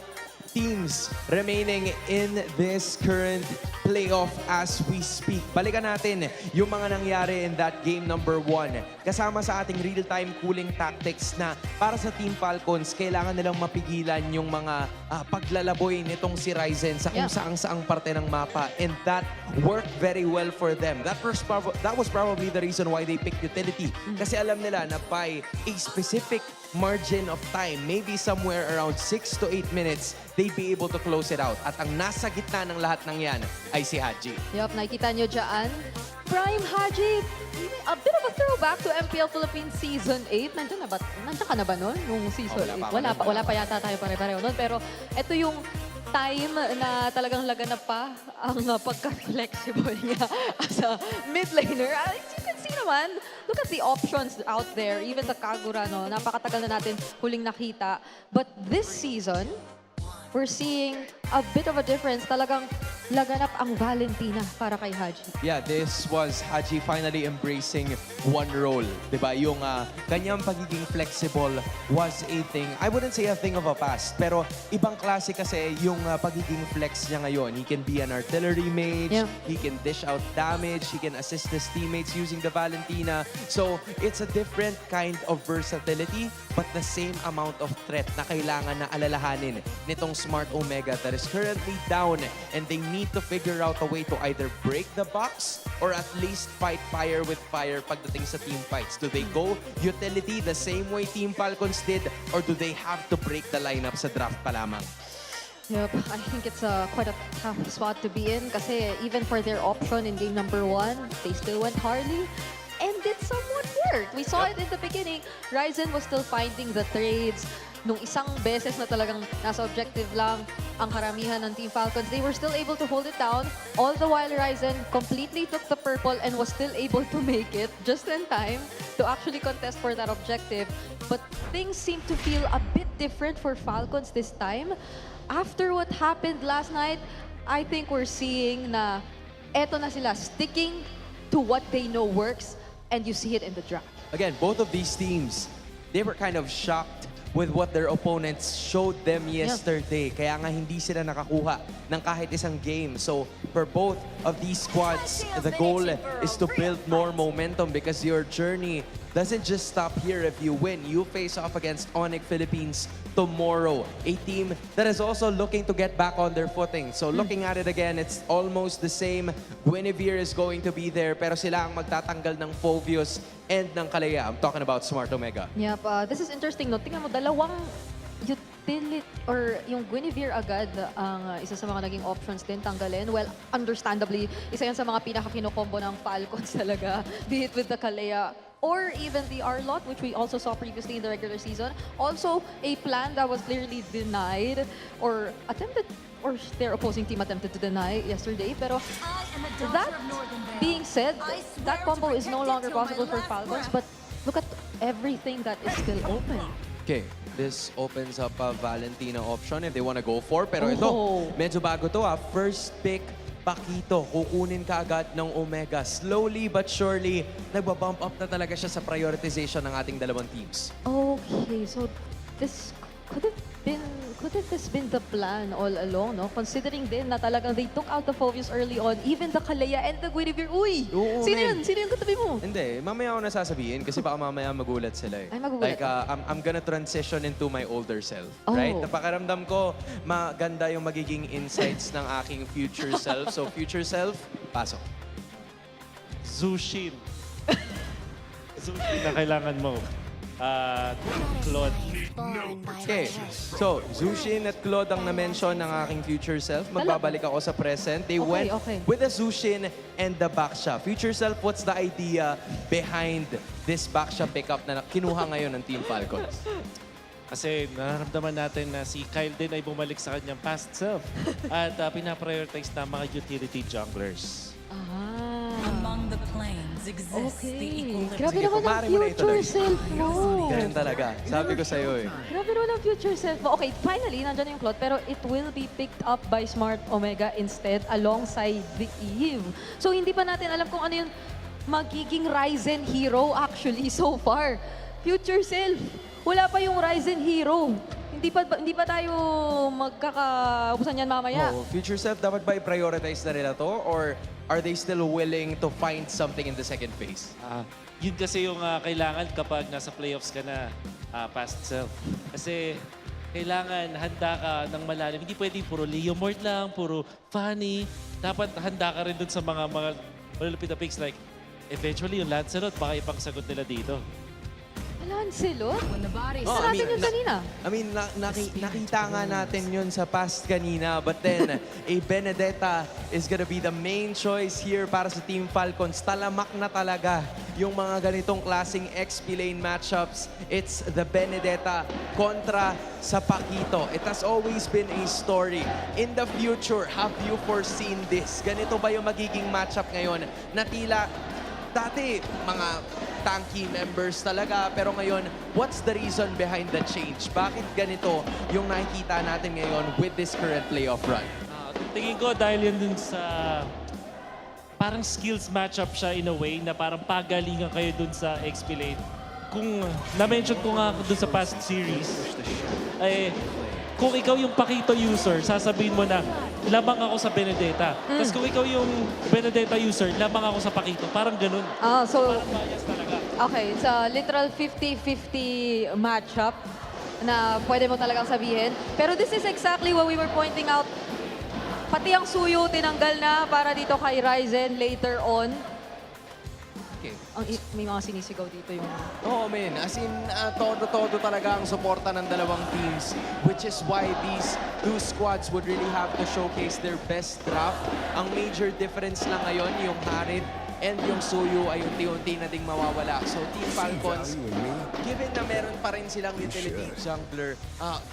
teams remaining in this current playoff as we speak. Balikan natin yung mga nangyari in that game number 1. Kasama sa ating real-time cooling tactics na para sa Team Falcons, kailangan nilang mapigilan yung mga paglalaboy nitong si Ryzen sa kung saang-saang parte ng mapa. And that worked very well for them. That was probably the reason why they picked utility. Kasi alam nila na by a specific margin of time, maybe somewhere around 6 to 8 minutes, they'd be able to close it out. At ang nasa gitna ng lahat ng yan ay si Haji. Yup, nakikita nyo dyan. Prime Haji, a bit of a throwback to MPL Philippines Season 8. Nandiyan ka na ba nun? Nung Season 8? Wala pa yata tayo pare-pareho nun. Pero ito yung time na talagang laganap pa ang pagka-flexible niya as a mid laner. As you can see naman, look at the options out there. Even the Kagura, no? Napakatagal na natin huling nakita. But this season, we're seeing a bit of a difference. Talagang laganap ang Valentina para kay Haji. Yeah, this was Haji finally embracing one role. Diba? Yung kanyang pagiging flexible was a thing. I wouldn't say a thing of a past, pero ibang klase kasi yung pagiging flex niya ngayon. He can be an artillery mage, he can dish out damage, he can assist his teammates using the Valentina. So, it's a different kind of versatility, but the same amount of threat na kailangan na alalahanin nitong Smart Omega that is currently down, and they need to figure out a way to either break the box or at least fight fire with fire pagdating sa team fights. Do they go utility the same way Team Falcons did, or do they have to break the lineup sa draft pa lamang? Yep, I think it's quite a tough spot to be in kasi even for their option in game number 1, they still went Harley. And it somewhat worked. We saw it in the beginning. Ryzen was still finding the trades. Nung isang beses na talagang nasa objective lang ang karamihan ng Team Falcons, they were still able to hold it down. All the while, Ryzen completely took the purple and was still able to make it just in time to actually contest for that objective. But things seem to feel a bit different for Falcons this time. After what happened last night, I think we're seeing na eto na sila, sticking to what they know works, and you see it in the draft. Again, both of these teams, they were kind of shocked with what their opponents showed them yesterday. Kaya nga hindi sila nakakuha ng kahit isang game. So for both of these squads, the goal is to build more momentum because your journey doesn't just stop here if you win. You face off against ONIC Philippines tomorrow, a team that is also looking to get back on their footing. So looking at it again, it's almost the same. Guinevere is going to be there, pero sila ang magtatanggal ng Phovius and ng Kalaya. I'm talking about Smart Omega. Yep, this is interesting, no? Tingnan mo, dalawang utility or yung Guinevere agad ang isa sa mga naging options din tanggalin. Well, understandably, isa yan sa mga pinaka-kinokombo ng Falcons talaga, be it with the Kalaya or even the Arlot, which we also saw previously in the regular season. Also, a plan that was clearly denied or attempted, or their opposing team attempted to deny yesterday. Pero that being said, that combo is no longer possible for Falcons, but look at everything that is still open. Okay, this opens up a Valentina option if they want to go for. Pero ito, medyo bago to First pick, Pakito. Kukunin ka agad ng Omega. Slowly but surely, nagbabump up na talaga siya sa prioritization ng ating dalawang teams. Okay, so this could have this been the plan all along, no? Considering din na talagang they took out the Phovius early on, even the Kalaya and the Guinevere. Uy! Sino yun? Sino yung katabi mo? Hindi, mamaya ako nasasabihin kasi baka mamaya magulat sila eh. Ay, magugulat. Like, I'm gonna transition into my older self, Oh. right? Napakaramdam ko, maganda yung magiging insights ng aking future self. So, future self, pasok. Zushin. Zushin na kailangan mo. Claude. Okay, so Zushin at Claude ang na-mention ng aking future self. Magbabalik ako sa present. They went with the Zushin and the Baksha. Future self, what's the idea behind this Baksha pickup na kinuha ngayon ng Team Falcons? Kasi nararamdaman natin na si Kyle din ay bumalik sa kanyang past self at pinaprioritize na mga utility junglers. Among the planes exists the equilibrium. Grabe naman ang future self mo. Ganyan talaga. Sabi ko sa'yo eh. Grabe naman ang future self mo. Okay, finally, nandyan na yung Claude, pero it will be picked up by Smart Omega instead alongside the Eve. So hindi pa natin alam kung ano yung magiging Ryzen hero actually so far. Future self. Wala pa yung Ryzen hero. Hindi pa tayo magkakaubusan yan mamaya. Oh, future self, dapat ba i-prioritize na nila to? Or are they still willing to find something in the second phase? Yun kasi yung kailangan kapag nasa playoffs ka na, past self. Kasi kailangan handa ka ng malalim. Hindi pwedeng puro Leomord lang, puro Fanny. Dapat handa ka rin dun sa mga malulupit na picks like eventually yung Lancelot, baka ipangsagot nila dito. Lancelot? Oh, Sa natin yun kanina. Nakita nga natin yun sa past kanina. But then, a Benedetta is gonna be the main choice here para sa Team Falcons. Talamak na talaga yung mga ganitong klaseng XP lane matchups. It's the Benedetta kontra sa Paquito. It has always been a story. In the future, have you foreseen this? Ganito ba yung magiging matchup ngayon na tila dati mga tanky members talaga, pero ngayon, what's the reason behind the change? Bakit ganito yung nakikita natin ngayon with this current playoff run? Tingin ko dahil yun dun sa parang skills matchup siya in a way na parang pagalingan kayo dun sa XP lane. Kung na-mention ko nga dun sa past series, kung ikaw yung Paquito user, sasabihin mo na, lamang ako sa Benedetta. Tapos kung ikaw yung Benedetta user, lamang ako sa Paquito. Parang ganun. So, parang bias talaga. Okay, it's a literal 50-50 matchup na pwede mo talagang sabihin. Pero this is exactly what we were pointing out. Pati ang suyo tinanggal na para dito kay Ryzen later on. Okay. May mga sinisigaw dito yung... Oo, man. As in, todo-todo talaga ang suporta ng dalawang teams. Which is why these two squads would really have to showcase their best draft. Ang major difference lang ngayon, yung Harid and yung Suyu ay unti-unti na ding mawawala. So, Team Falcons, given na meron pa rin silang utility jungler,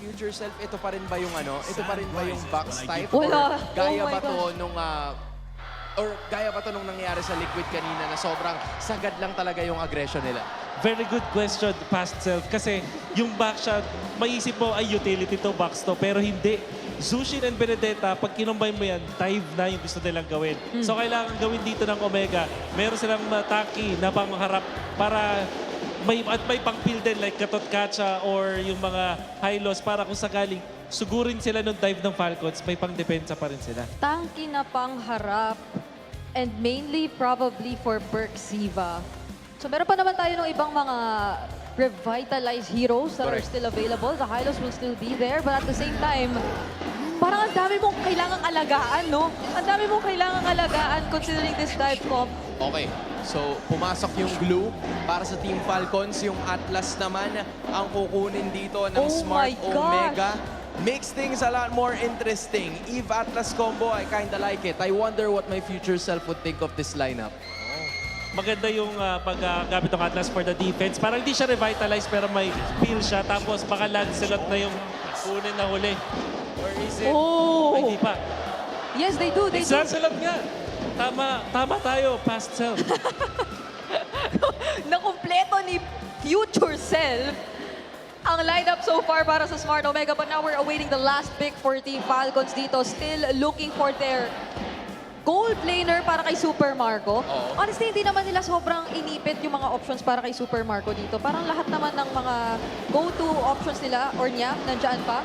future self, ito pa rin ba yung ito pa rin ba yung box type? Wala. Or gaya ba to nung... Or gaya ba ito nung nangyari sa Liquid kanina na sobrang sagad lang talaga yung aggression nila? Very good question, past self. Kasi yung backshot, maisip mo ay utility to, box to, pero hindi. Zushin and Benedetta, pag kinumbine mo yan, dive na yung gusto nilang gawin. So kailangan gawin dito ng Omega. Meron silang tanky na pangharap para may pang-fill din like Katot Kacha or yung mga high-loss para kung sakaling sugurin sila ng dive ng Falcons, may pang-depensa pa rin sila. Tanky na pangharap and mainly probably for Berk Siva. So meron pa naman tayo ng ibang mga revitalized heroes that are still available. The Hylos will still be there, but at the same time, parang ang dami mong kailangang alagaan, no? Ang dami mong kailangang alagaan considering this dive comp. Okay, so pumasok yung glue para sa Team Falcons. Yung Atlas naman ang kukunin dito ng Smart Omega. Makes things a lot more interesting. Eve Atlas combo, I kinda like it. I wonder what my future self would think of this lineup. Maganda yung paggamit ng Atlas for the defense. Parang hindi siya revitalized pero may feel siya. Tapos baka Lancelot na yung kunin na huli. Or is it? Ay, di pa. Yes, they do. They do. Lancelot nga. Tama tayo, past self. Nakumpleto ni future self ang lineup so far para sa Smart Omega. But now we're awaiting the last pick for Team Falcons dito. Still looking for their gold laner para kay Super Marco. Honestly, hindi naman nila sobrang inipit yung mga options para kay Super Marco dito. Parang lahat naman ng mga go-to options nila or niya, nandyan pa.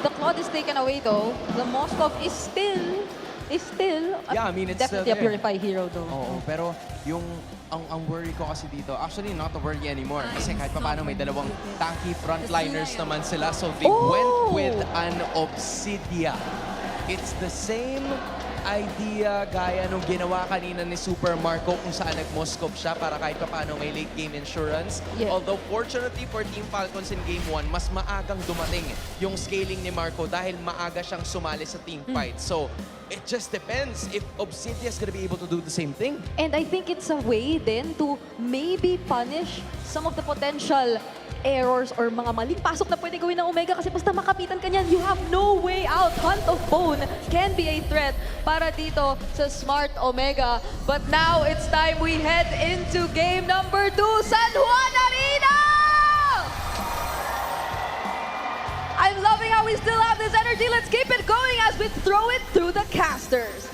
The Claude is taken away though. The Moskov is still Yeah, I mean, it's definitely a purified hero though. Oo, pero yung ang worry ko kasi dito, actually not a worry anymore. Kasi kahit pa paano may dalawang tanky frontliners naman sila. So they went with an Obsidia. It's the same idea gaya nung ginawa kanina ni Super Marco kung saan nag-Moscow siya para kahit paano may late game insurance. Yeah. Although fortunately for Team Falcons in Game 1, mas maagang dumating yung scaling ni Marco dahil maaga siyang sumali sa team fight. So, it just depends if Obsidian's gonna be able to do the same thing. And I think it's a way then to maybe punish some of the potential errors or mga maling pasok na pwede gawin ng Omega kasi basta makapitan ka niyan, you have no way out. Hunt of Bone can be a threat para dito sa Smart Omega. But now it's time we head into game number 2, San Juan Arena! I'm loving how we still have this energy. Let's keep it going as we throw it through the casters.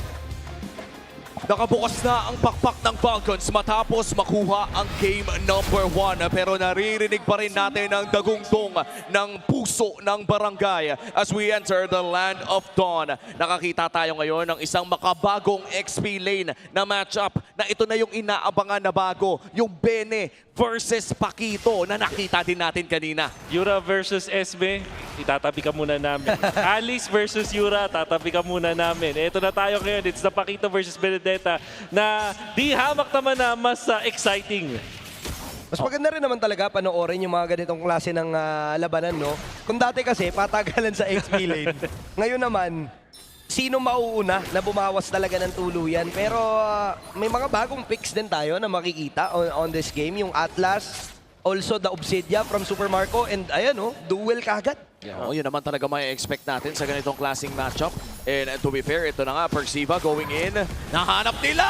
Nakabukas na ang pakpak ng Falcons matapos makuha ang game number 1. Pero naririnig pa rin natin ang dagungtong ng puso ng barangay as we enter the Land of Dawn. Nakakita tayo ngayon ng isang makabagong XP lane na matchup na ito na yung inaabangan na bago. Yung Bene versus Paquito na nakita din natin kanina. Yura versus SB, itatabi ka muna namin. Alice versus Yura, tatabi ka muna namin. Ito na tayo ngayon. It's the Paquito versus Benedetta na di hamak naman na mas exciting. Mas maganda rin naman talaga panoorin yung mga ganitong klase ng labanan, no? Kung dati kasi patagalan sa XP lane. Ngayon naman, sino mauuna na bumawas talaga ng tuluyan. Pero may mga bagong picks din tayo na makikita on this game. Yung Atlas, also the Obsidia from Super Marco, and ayan, no, duel kagad. Yun naman talaga may expect natin sa ganitong klaseng matchup. And to be fair, ito na nga, Persiva going in. Nahanap nila!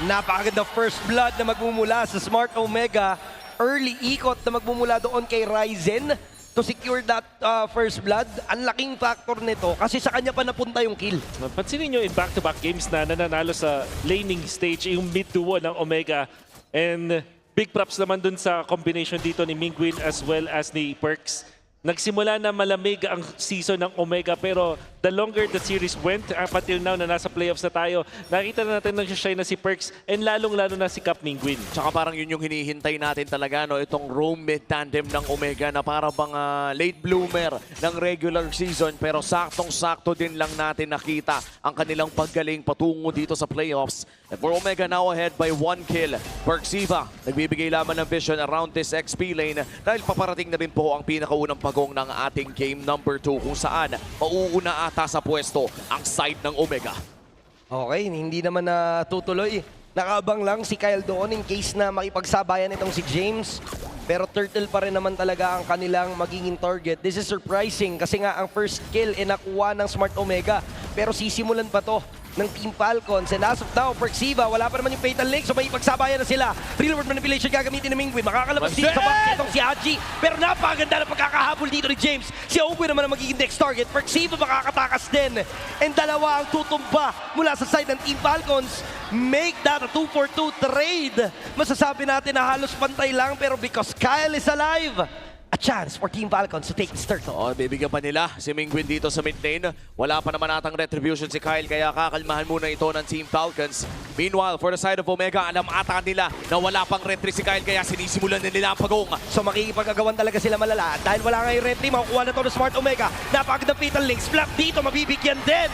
Napakaganda first blood na magmumula sa Smart Omega. Early ikot na magmumula doon kay Ryzen to secure that first blood. Ang laking factor nito kasi sa kanya pa napunta yung kill. Pansinin nyo in back-to-back games na nananalo sa laning stage yung mid-duo ng Omega. And big props naman dun sa combination dito ni Mingwin as well as ni Perks. Nagsimula na malamig ang season ng Omega pero the longer the series went up until now na nasa playoffs na tayo, nakita na natin nag-shine na si Perks and lalong-lalo na si Cap Mingwin. Tsaka parang yun yung hinihintay natin talaga, no? Itong roam mid tandem ng Omega na para bang late bloomer ng regular season pero saktong-sakto din lang natin nakita ang kanilang paggaling patungo dito sa playoffs. And for Omega now ahead by 1 kill. Perksiva nagbibigay laman ng vision around this XP lane dahil paparating na rin po ang pinakaunang pagong ng ating game number 2 kung saan mauuna ata sa pwesto ang side ng Omega. Okay, hindi naman tutuloy. Nakaabang lang si Kyle doon in case na makipagsabayan itong si James. Pero turtle pa rin naman talaga ang kanilang magiging target. This is surprising kasi nga ang first kill nakuha ng Smart Omega. Pero sisimulan pa to ng Team Falcons. And as of now, Perksiva, wala pa naman yung Fatal Link. So may ipagsabayan na sila. Real world manipulation gagamitin ng Mingwin. Makakalabas dito sa basket itong si Haji. Pero napakaganda na pagkakahabol dito ni James. Si Owen naman ang magiging next target. Perksiva makakatakas din. And dalawa ang tutumba mula sa side ng Team Falcons. Make that a 2-for-2 trade. Masasabi natin na halos pantay lang. Pero because Kyle is alive, a chance for Team Falcons to take this turtle. Bibigyan pa nila si Mingwin dito sa mid lane. Wala pa naman atang retribution si Kyle kaya kakalmahan muna ito ng Team Falcons. Meanwhile, for the side of Omega, alam ata nila na wala pang retry si Kyle kaya sinisimulan na nila ang pagong. So makikipag-agawan talaga sila malala. Dahil wala nga yung retry, makukuha na ito ng Smart Omega. Napakagandang Fatal Links. Flap dito, mabibigyan din.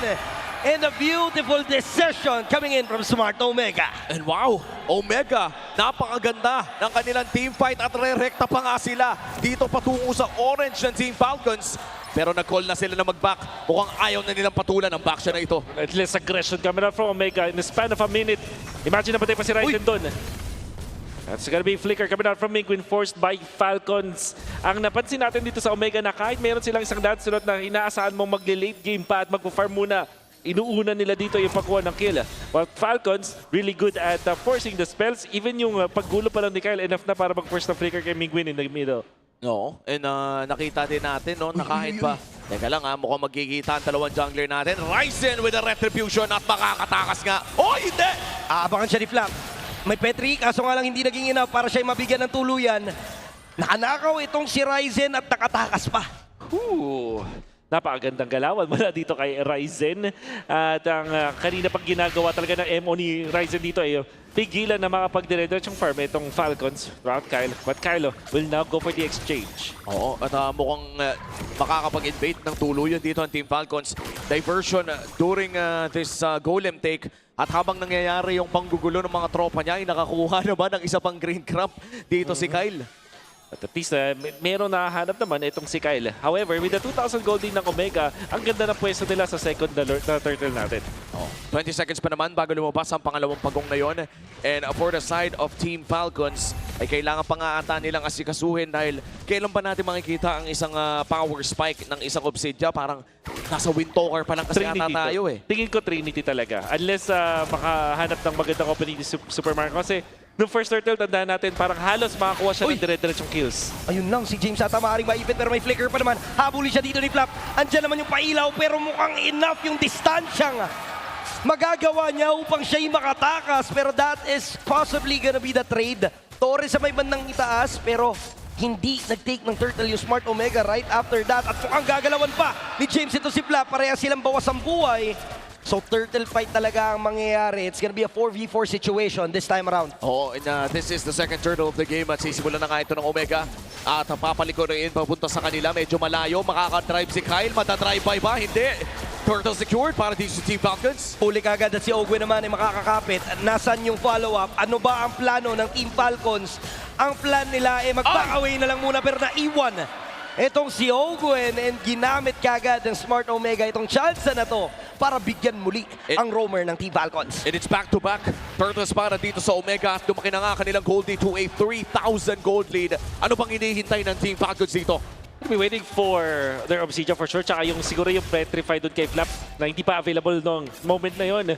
And a beautiful decision coming in from Smart Omega. And wow, Omega, napakaganda ng kanilang team fight at re-recta pa nga sila dito patungo sa orange ng Team Falcons. Pero nag-call na sila na mag-back. Mukhang ayaw na nilang patulan ang back shot na ito. At least aggression coming out from Omega in the span of a minute. Imagine na patay pa si Ryzen doon. That's gonna be flicker coming out from Mingwin, forced by Falcons. Ang napansin natin dito sa Omega na kahit meron silang isang Lancelot na inaasahan mong magle-late game pa at magpo-farm muna, inuuna nila dito yung pagkuha ng kill. While Falcons, really good at forcing the spells. Even yung paggulo pa lang ni Kyle, enough na para mag-force ng flicker kay Mingwin in the middle. No, and nakita din natin no, na kahit pa, teka lang mukhang magkikita ang dalawang jungler natin. Ryzen with a retribution at makakatakas nga. Oh, hindi! Aabangan siya ni Flap. May Petri, kaso nga lang hindi naging enough para siya mabigyan ng tuluyan. Nakanakaw itong si Ryzen at nakatakas pa. napakagandang galawan mula dito kay Ryzen. At ang kanina pag ginagawa talaga ng MO ni Ryzen dito ay pigilan na makapag-dire-diretsong farm itong Falcons throughout Kyle. But Kylo will now go for the exchange. Oo, at mukhang makakapag-invade ng tuluyan dito ang Team Falcons. Diversion during this golem take. At habang nangyayari yung panggugulo ng mga tropa niya, ay nakakuha naman ng isa pang green crop dito si Kyle. At at least meron nakahanap naman itong si Kyle. However, with the 2,000 gold din ng Omega, ang ganda ng pwesto nila sa second na turtle natin. 20 seconds pa naman bago lumabas ang pangalawang pagong na yon. And for the side of Team Falcons, ay kailangan pa nga ata nilang asikasuhin dahil kailan ba natin makikita ang isang power spike ng isang Obsidia? Parang nasa Windtalker pa lang kasi ata tayo eh. Tingin ko Trinity talaga. Unless makahanap ng magandang opening ni Superman. Kasi nung first turtle, tandaan natin, parang halos makakuha siya ng dire-diretsong kills. Ayun lang, si James ata maaaring maipit pero may flicker pa naman. Habulin siya dito ni Flap. Andyan naman yung pailaw pero mukhang enough yung distansyang magagawa niya upang siya'y makatakas. Pero that is possibly gonna be the trade. Torres sa may bandang itaas pero hindi nag-take ng turtle yung Smart Omega right after that. At mukhang gagalawan pa ni James ito si Flap. Pareha silang bawas ang buhay. So turtle fight talaga ang mangyayari. It's gonna be a 4v4 situation this time around. Oo, and this is the second turtle of the game at sisimulan na nga ito ng Omega. At papaliko rin papunta sa kanila. Medyo malayo. Makaka-drive si Kyle. Mata-drive by ba? Hindi. Turtle secured para dito sa Team Falcons. Huli kagad at si Ogwe naman ay makakakapit. Nasaan yung follow-up? Ano ba ang plano ng Team Falcons? Ang plan nila ay mag-back away na lang muna pero naiwan itong si Ogwen and ginamit kagad ng Smart Omega itong chance na to para bigyan muli ang roamer ng Team Falcons. And it's back-to-back. Turtles para dito sa Omega. Lumaki na nga kanilang gold lead to a 3,000 gold lead. Ano bang hinihintay ng Team Falcons dito? We'll be waiting for their Obsidian for sure. Tsaka yung siguro yung Petrify doon kay Flap na hindi pa available nung moment na yon.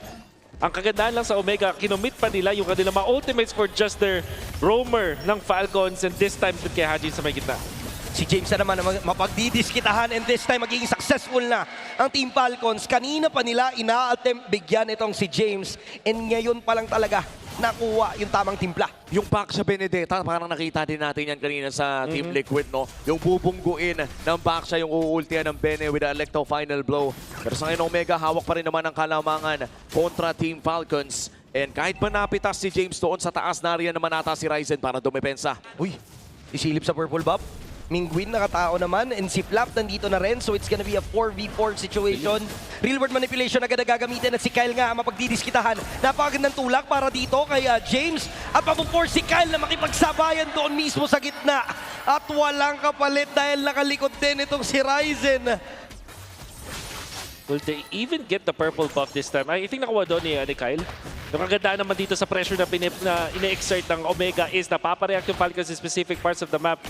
Ang kagandahan lang sa Omega, kinomit pa nila yung kanilang mga ultimates for just their roamer ng Falcons and this time doon kay Hajin sa may gitna. Si James na naman mapagdidiskitahan and this time magiging successful na ang Team Falcons. Kanina pa nila ina-attempt bigyan itong si James and ngayon pa lang talaga nakuha yung tamang timpla. Yung pack sa Benedetta, parang nakita din natin yan kanina sa Team Liquid, no? Yung bubungguin ng pack siya, yung uultihan ng Bene with the Electo final blow. Pero sa ngayon Omega, hawak pa rin naman ang kalamangan kontra Team Falcons. And kahit pa napitas si James doon sa taas, nariyan naman ata si Ryzen para dumepensa. Uy, isilip sa purple buff. Mingguin nakatao naman and si Flap nandito na rin so it's gonna be a 4v4 situation. Real world manipulation agad na gagamitin at si Kyle nga mapagdidiskitahan. Napakagandang tulak para dito kay James at mapuforce si Kyle na makipagsabayan doon mismo sa gitna. At walang kapalit dahil nakalikod din itong si Ryzen. Will they even get the purple buff this time? I think nakuha doon ni Kyle. Yung kagandaan naman dito sa pressure na ina-exert ng Omega is napapareact yung Falcons in specific parts of the map.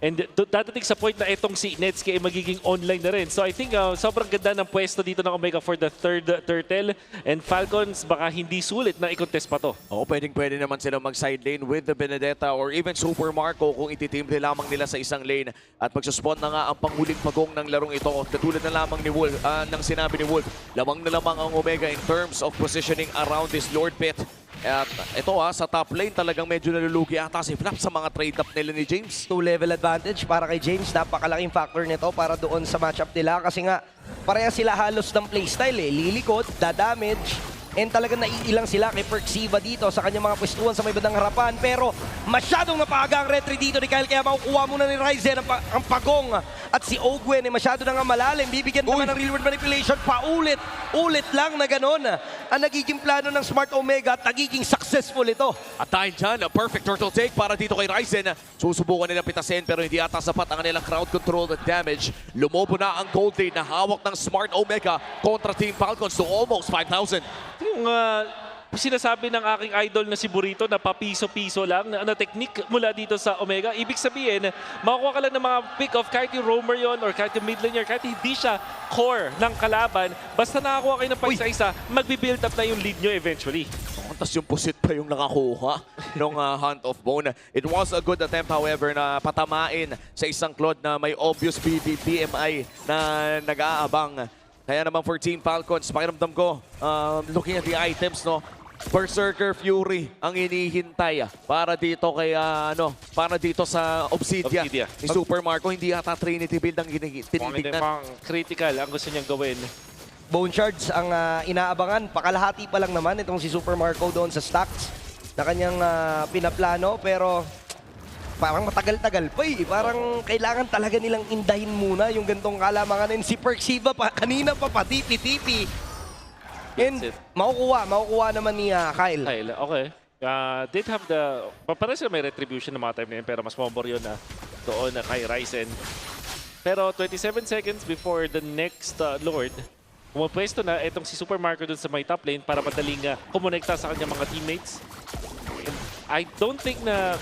And dadating sa point na itong si Netsuke ay magiging online na rin. So I think sobrang ganda ng pwesto dito ng Omega for the third turtle. And Falcons baka hindi sulit na i-contest pa to. Oo, pwede naman sila mag-side lane with the Benedetta or even Super Marco kung ititimbre lamang nila sa isang lane. At magsuspawn na nga ang panghuling pagong ng larong ito. Katulad na lamang ni Wolf, ng sinabi ni Wolf, lamang na lamang ang Omega in terms of positioning around this Lord Pit. At ito sa top lane talagang medyo nalulugi ata si Flap sa mga trade-up nila ni James. 2-level advantage para kay James. Napakalaking factor nito para doon sa matchup nila kasi nga pareha sila halos ng playstyle lilikot, dadamage, and talagang naiilang sila kay Perksiva dito sa kanyang mga pwestuhan sa may bandang harapan. Pero masyadong napaaga ang retry dito ni Kyle kaya makukuha muna ni Ryzen ang pagong. At si Ogwen masyado na nga malalim. Bibigyan naman ng real world manipulation. Paulit lang na ganon. Ang nagiging plano ng Smart Omega at nagiging successful ito. At dahil dyan, a perfect turtle take para dito kay Ryzen. Susubukan nila pitasin pero hindi ata sapat ang kanilang crowd control at damage. Lumobo na ang gold lead na hawak ng Smart Omega kontra Team Falcons to almost 5,000. Yung sinasabi ng aking idol na si Burrito na papiso-piso lang na technique mula dito sa Omega. Ibig sabihin, makukuha ka lang ng mga pick-off kahit yung roamer yon or kahit yung mid laner, kahit hindi siya core ng kalaban. Basta nakakuha kayo ng paisa-isa, magbi-build up na yung lead nyo eventually. Tapos yung pusit pa yung nakakuha ng Hunt of Bone. It was a good attempt however na patamain sa isang Claude na may obvious BMI na nag-aabang. Kaya naman for Team Falcons, pakiramdam ko, looking at the items, no, Berserker Fury ang inihintay para dito kay para dito sa Obsidian ni Super Marco. Hindi yata Trinity build ang tinitignan. Pang critical ang gusto niyang gawin. Bone Shards ang inaabangan. Pakalahati pa lang naman itong si Super Marco doon sa stacks na kanyang pinaplano. Pero parang matagal-tagal pa eh. Parang kailangan talaga nilang indahin muna yung gantong kalamangan. And si Perksiva kanina pa tipi-tipi. And makukuha naman ni Kyle. Okay. Did have the... Parang sila may retribution na mga time na yun, pero mas mabor yun na doon na kay Ryzen. Pero 27 seconds before the next Lord, pumapwesto na itong si Super Marco dun sa may top lane para madaling kumonekta sa kanyang mga teammates. And I don't think na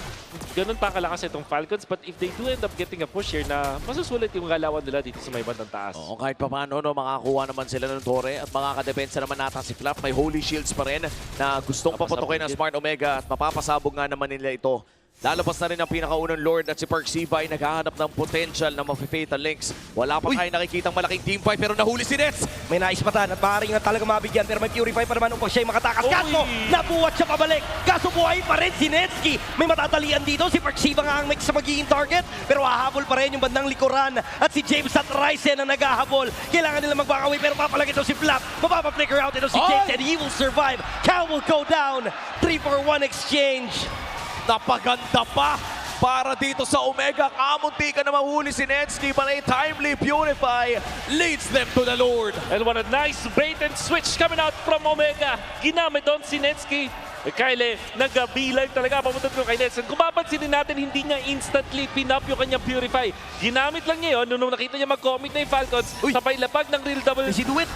ganun pa kalakas itong Falcons, but if they do end up getting a push here na masusulit yung galawan nila dito sa may bandang taas. Oo, kahit pa paano, makakuha naman sila ng Torre at makakadepensa naman nata si Flap. May Holy Shields pa rin na gustong paputukin ng Smart Omega at mapapasabog nga naman nila ito. Lalabas na rin ang pinakaunang Lord at si Perksiva ay naghahanap ng potential na mafe-fatal links. Wala pa tayo nakikitang malaking teamfight pero nahuli si Nets. May naispatan at maaaring nga talaga mabigyan pero may Purify pa naman upang siya'y makatakas. Kaso, nabuhat siya pabalik. Kaso buhay pa rin si Netsky. May matatalian dito. Si Perksiva nga ang next sa magiging target pero hahabol pa rin yung bandang likuran. At si James at Ryzen ang naghahabol. Kailangan nila magbakaway pero papalag ito si Flap. Mapapa-flicker out ito si James and he will survive. Cal will go down. 3-for-1 exchange. Napaganda pa para dito sa Omega. Kamunti ka na mahuli si Netsky, but a timely Purify leads them to the Lord. And what a nice bait and switch coming out from Omega. Ginamit doon si Netsky. Kyle, nag-bilag talaga papunta ko kay Nets. Kung mapansinin natin, hindi niya instantly pin-up yung kanyang Purify. Ginamit lang niya yun nung nakita niya mag-commit na yung Falcons. Sabay lapag ng real double. Si Duet.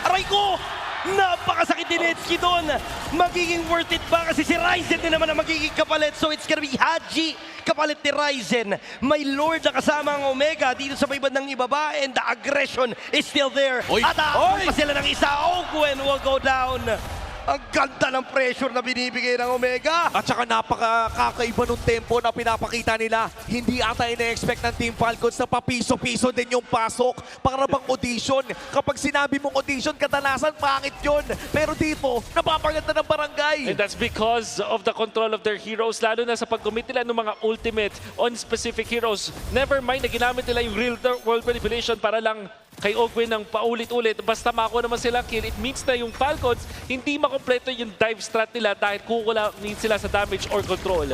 Aray ko! Napakasakit ni Netsky doon. Magiging worth it ba? Kasi si Ryzen din naman ang magiging kapalit. So it's gonna be Haji kapalit ni Ryzen. May Lord na kasama ang Omega dito sa may bandang ibaba and the aggression is still there. At pa sila ng isa. Gwen will go down. Ang ganda ng pressure na binibigay ng Omega. At saka napakakaiba ng tempo na pinapakita nila. Hindi ata ina-expect ng Team Falcons na papiso-piso din yung pasok. Para bang audition. Kapag sinabi mong audition, kadalasan pangit yun. Pero dito, napapaganda ng barangay. And that's because of the control of their heroes. Lalo na sa pag-commit nila ng mga ultimate on specific heroes. Never mind na ginamit nila yung real world manipulation para lang kay Ogwin ng paulit-ulit. Basta makuha naman sila kill, it means na yung Falcons hindi makompleto yung dive strat nila dahil kukulangin sila sa damage or control.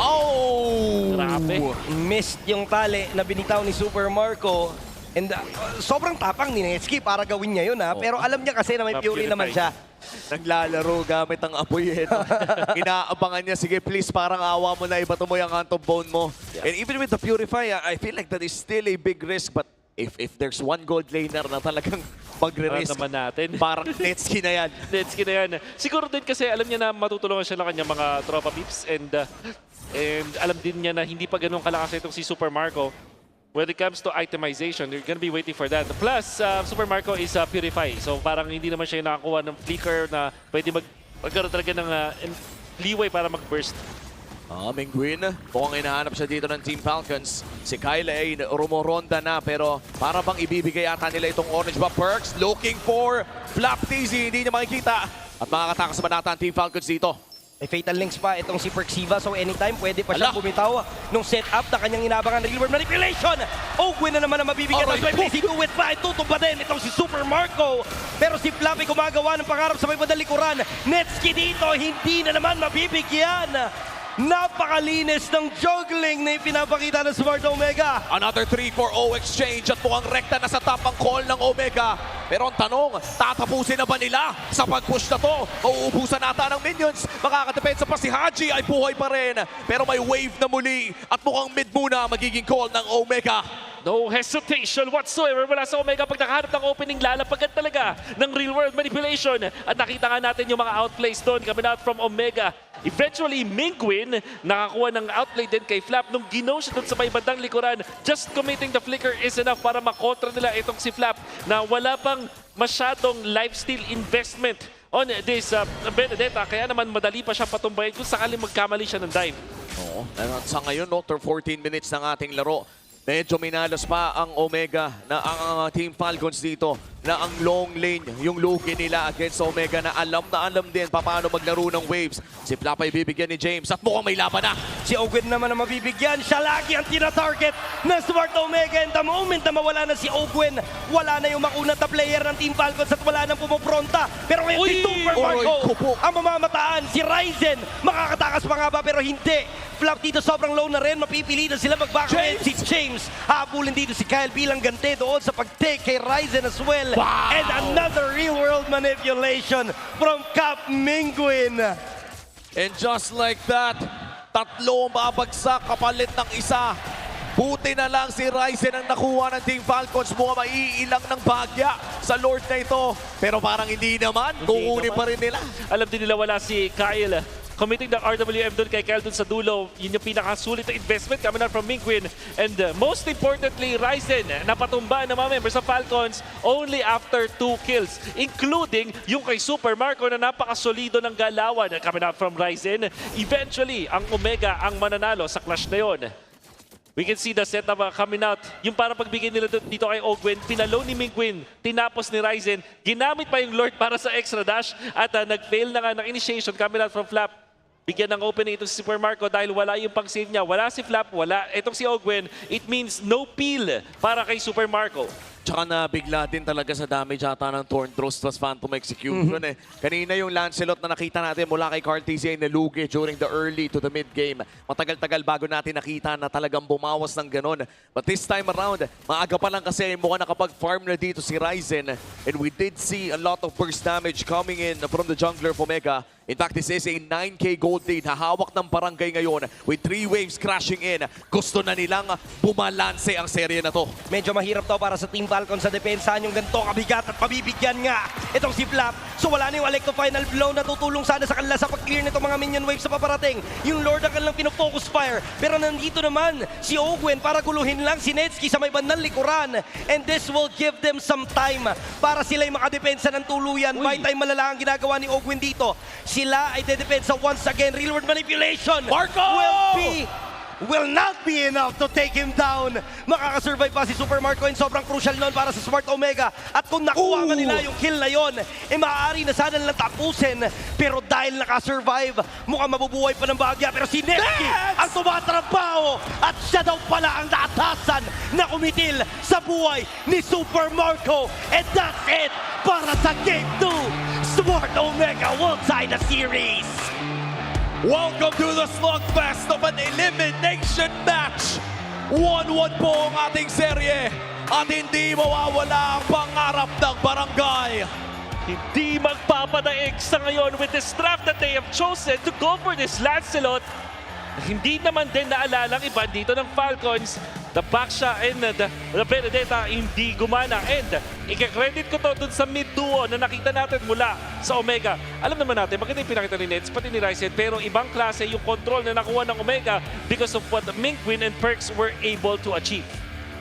Grabe. Missed yung tali na binitaw ni Super Marco. And sobrang tapang ni Netsky para gawin niya yun pero alam niya kasi na may Fury naman siya. Naglalaro gamit ang apoy. Inaabangan niya, sige please, parang awa mo na, ibato mo yung Phantom Bone mo. And even with the Purify, I feel like that is still a big risk, but if there's one gold laner na talagang magre-risk, parang Netsky na yan. Netsky na yan. Siguro din kasi alam niya na matutulungan siya ng kanyang mga tropa peeps and alam din niya na hindi pa ganun kalakas itong si Super Marco. When it comes to itemization, you're gonna be waiting for that. Plus, Super Marco is Purify. So parang hindi naman siya nakakuha ng flicker na pwede magkaroon talaga ng leeway para mag-burst. Mingwin, mukhang hinahanap siya dito ng Team Falcons. Si Kyle ay rumoronda na pero para bang ibibigay ata nila itong orange ba perks. Looking for Flap TZ, hindi niya makikita. At makakatakas naman ata ang Team Falcons dito. May fatal links pa itong si Perksiva, so anytime pwede pa siyang bumitaw nung setup na kanyang inabangan real world manipulation. Win na naman ang mabibigyan ng Swift. Si Duet pa, tutumba din itong si Super Marco. Pero si Flap ay gumagawa ng pangarap sa may madalikuran. Netsky dito, hindi na naman mabibigyan. Napakalinis ng juggling na ipinapakita ng Smart Omega. Another 3-4-0 exchange at mukhang rekta na sa top ang call ng Omega. Pero ang tanong, tatapusin na ba nila sa pag-push na to? Mauubusan nata ng minions. Makakadepensa pa si Haji, ay buhay pa rin. Pero may wave na muli at mukhang mid muna magiging call ng Omega. No hesitation whatsoever mula sa Omega pag nakahanap ng opening, lalapagan talaga ng real world manipulation. At nakita nga natin yung mga outplays doon coming out from Omega. Eventually, Mingwin nakakuha ng outplay din kay Flap nung ginaw siya doon sa may bandang likuran. Just committing the flicker is enough para makontra nila itong si Flap na wala pang masyadong lifesteal investment on this Benedetta. Kaya naman madali pa siya patumbayin kung sakaling magkamali siya ng dive. Oo, sa ngayon, 14 minutes ng ating laro. Medyo minalas pa ang Omega na ang Team Falcons dito. na ang long lane, yung lugi nila against Omega na alam din paano maglaro ng waves. Si Flap ay bibigyan ni James at mukhang may laban na. Si Ogwen naman ang mabibigyan. Siya lagi ang tina-target ng Smart Omega. And the moment na mawala na si Ogwen, wala na yung makunat na player ng Team Falcons at wala nang pumupronta. Pero ngayon si Super Marco ang mamamataan. Si Ryzen, makakatakas pa nga ba pero hindi. Flap dito sobrang low na rin. Mapipilitan sila mag-backman. Si James, habulin dito si Kyle bilang gante doon sa pag-take kay Ryzen as well. Wow. And another real-world manipulation from Cap Mingwin. And just like that, tatlo babagsak kapalit ng isa. Buti na lang si Ryzen ang nakuha ng Team Falcons. Mukhang maiilang ng bagya sa Lord na ito. Pero parang hindi naman. Kukunin pa rin nila. Alam din nila wala si Kyle. Committing the RWM doon kay Kyle doon sa dulo. Yun yung pinakasulit na investment coming out from Mingwin. And most importantly, Ryzen napatumba ng mga members sa Falcons only after 2 kills. Including yung kay Super Marco na napakasolido ng galawan coming out from Ryzen. Eventually, ang Omega ang mananalo sa clash na yon. We can see the setup coming out. Yung parang pagbigay nila dito kay Ogwen, pinalo ni Mingwin, tinapos ni Ryzen, ginamit pa yung Lord para sa extra dash at nag-fail na nga ng initiation coming out from Flap. Bigyan ng opening ito si Super Marco dahil wala yung pang-save niya. Wala si Flap, wala itong si Ogwen. It means no peel para kay Super Marco. Tsaka na bigla din talaga sa damage ata ng Torn Throws plus Phantom Execution eh. Kanina yung Lancelot na nakita natin mula kay Cartesian na lugi during the early to the mid game. Matagal-tagal bago natin nakita na talagang bumawas ng ganon. But this time around, maaga pa lang kasi mukhang nakapag-farm na dito si Ryzen. And we did see a lot of burst damage coming in from the jungler of Omega. In fact, this is a 9k gold lead. Hahawak ng barangay ngayon with 3 waves crashing in. Gusto na nilang bumalanse ang serye na to. Medyo mahirap to para sa Team Falcons sa depensahan yung ganito kabigat at pabibigyan nga itong si Flap. So wala na yung Electro Final Blow na tutulong sana sa kanila sa pag-clear nitong mga minion waves sa paparating. Yung Lord ang kanilang pinofocus fire. Pero nandito naman si Ogwen para guluhin lang si Netsky sa may bandang likuran. And this will give them some time para sila'y makadepensa ng tuluyan. By time malala ang ginagawa ni Ogwen dito. Sila ay dedepensa once again. Real world manipulation Marco! will not be enough to take him down. Makakasurvive pa si Super Marco and sobrang crucial nun para sa Smart Omega. At kung nakuha nga nila yung kill na yon, eh maaari na sana nilang tapusin. Pero dahil nakasurvive, mukhang mabubuhay pa ng bagya. Pero si Netsky ang tumatrabaho at siya daw pala ang naatasan na kumitil sa buhay ni Super Marco. And that's it para sa Game 2. Smart Omega will tie the series. Welcome to the slugfest of an elimination match. 1-1 po ang ating serye at hindi mawawala ang pangarap ng barangay. Hindi magpapadaig sa ngayon with this draft that they have chosen to go for this Lancelot. Hindi naman din naalala ang iba dito ng Falcons. The Baksha and the Benedetta hindi gumana. And i-credit ko to dun sa mid-duo na nakita natin mula sa Omega. Alam naman natin, maganda yung pinakita ni Nets, pati ni Ryzen, pero ibang klase yung control na nakuha ng Omega because of what Mingwin and Perks were able to achieve.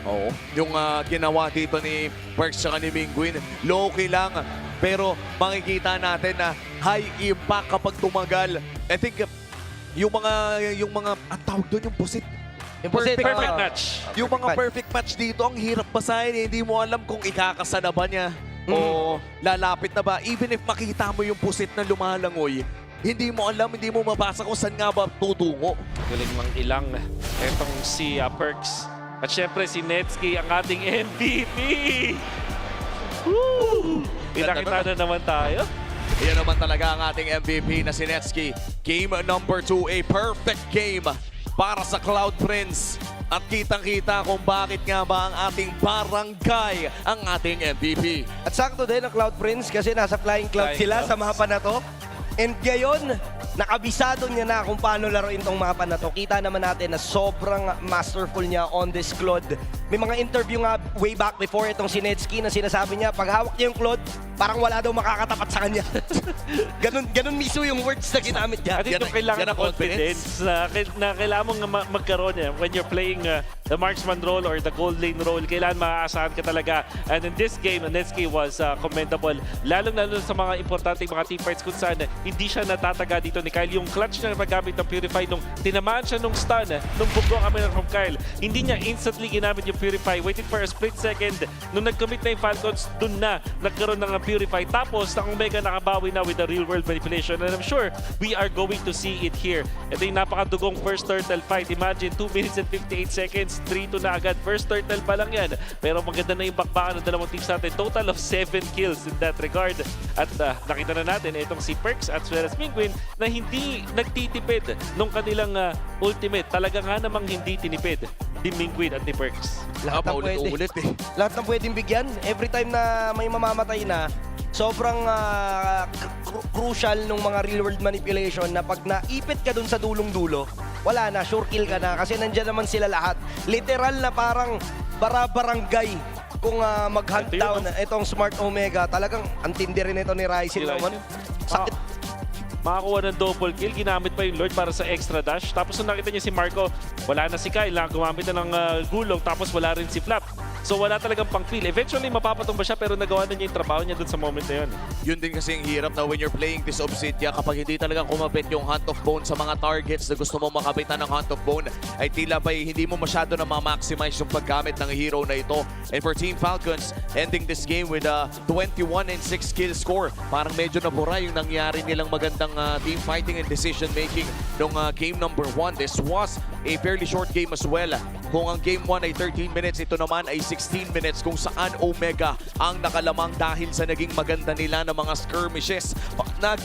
Oo, yung ginawa dito ni Perks at ni Mingwin, low-key lang. Pero makikita natin na high impact kapag tumagal. I think yung mga ang tawag doon yung pusit. Perfect match. Yung mga perfect match dito, ang hirap basahin. Hindi mo alam kung ikakasana ba niya o lalapit na ba. Even if makita mo yung pusit na lumalangoy, hindi mo alam, hindi mo mabasa kung saan nga ba tutungo. Galing mang ilang etong si Perks. At syempre si Netsky, ang ating MVP. Woo! Pinakita na naman tayo. Yan naman talaga ang ating MVP na si Netsky. Game number 2, a perfect game para sa Cloud Prince. At kitang-kita kung bakit nga ba ang ating barangay ang ating MVP. At sakto din ang Cloud Prince kasi nasa Flying Cloud sila sa mapa na to. And ngayon, nakabisado niya na kung paano laruin tong mapa na to. Kita naman natin na sobrang masterful niya on this Claude. May mga interview nga way back before itong si Netsky na sinasabi niya, pag hawak niya yung Claude, parang wala daw makakatapat sa kanya. ganun mismo yung words na ginamit niya. I think yung kailangan ng confidence na kailangan mong magkaroon when you're playing the marksman role or the gold lane role, kailangan maaasahan ka talaga. And in this game, Netsky was commendable. Lalong-lalo sa mga importanteng mga team fights kung saan hindi siya natataga dito ni Kyle. Yung clutch na magamit ng Purify nung tinamaan siya nung stun, nung buggo kami from Kyle, hindi niya instantly ginamit yung Purify. Waited for a split second. Nung nag-commit na yung Falcons, dun na nagkaroon ng Purify. Tapos, ang Omega nakabawi na with the real-world manipulation. And I'm sure we are going to see it here. Ito yung napakadugong first turtle fight. Imagine, 2 minutes and 58 seconds. 3-2 na agad. First turtle pa lang yan. Pero maganda na yung bakbakan ng dalawang teams natin. Total of 7 kills in that regard. At nakita na natin itong si Perks as well as Mingwin na hindi nagtitipid nung kanilang ultimate. Talaga nga namang hindi tinipid ni Mingwin at ni Perks. Lahat ng pwede. Lahat ng pwedeng bigyan. Every time na may mamamatay na, sobrang crucial nung mga real-world manipulation na pag naipit ka dun sa dulong-dulo, wala na, sure kill ka na kasi nandyan naman sila lahat. Literal na parang bara-barangay kung mag-hunt down itong Smart Omega. Talagang antindi rin ito ni Ryzen naman. Sakit. Makakuha ng double kill, ginamit pa yung Lord para sa extra dash. Tapos nung nakita niya si Marco, wala na si Kyle, gumamit na ng gulong, tapos wala rin si Flap. So wala talagang pang-feel. Eventually mapapatumba siya pero nagawa na niya yung trabaho niya dun sa moment na yun. Yun din kasi yung hirap na when you're playing this Obsidia, kapag hindi talagang kumapit yung Hunt of Bone sa mga targets na gusto mo makapitan ng Hunt of Bone, ay tila ba hindi mo masyado na ma-maximize yung paggamit ng hero na ito. And for Team Falcons, ending this game with a 21-6 kill score. Parang medyo nabura yung nangyari nilang magandang team fighting and decision making nung game number 1. This was a fairly short game as well. Kung ang game 1 ay 13 minutes, ito naman ay 16 minutes kung saan Omega ang nakalamang dahil sa naging maganda nila ng mga skirmishes.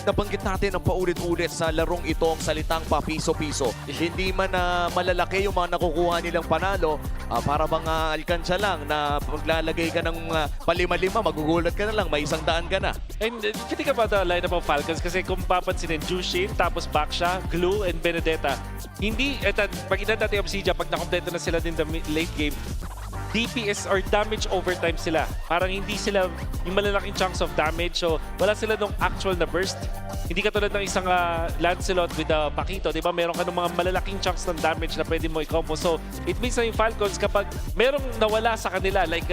Nabanggit natin ang paulit-ulit sa larong ito ang salitang papiso-piso. Hindi man malalaki yung mga nakukuha nilang panalo, para bang alkansya lang na maglalagay ka ng palima-lima, magugulat ka na lang, may 100 ka na. And think about the lineup of Falcons kasi kung papansinin, Jushin, tapos Baksha, Glue, and Benedetta. Hindi, pag inan natin yung Obsidia, pag nakompleto na sila din the late game, DPS or damage overtime sila. Parang hindi sila yung malalaking chunks of damage. So, wala sila nung actual na burst. Hindi katulad ng isang Lancelot with a Pakito. Diba? Meron ka ng mga malalaking chunks ng damage na pwede mo i-combo. So, it means na yung Falcons kapag merong nawala sa kanila, like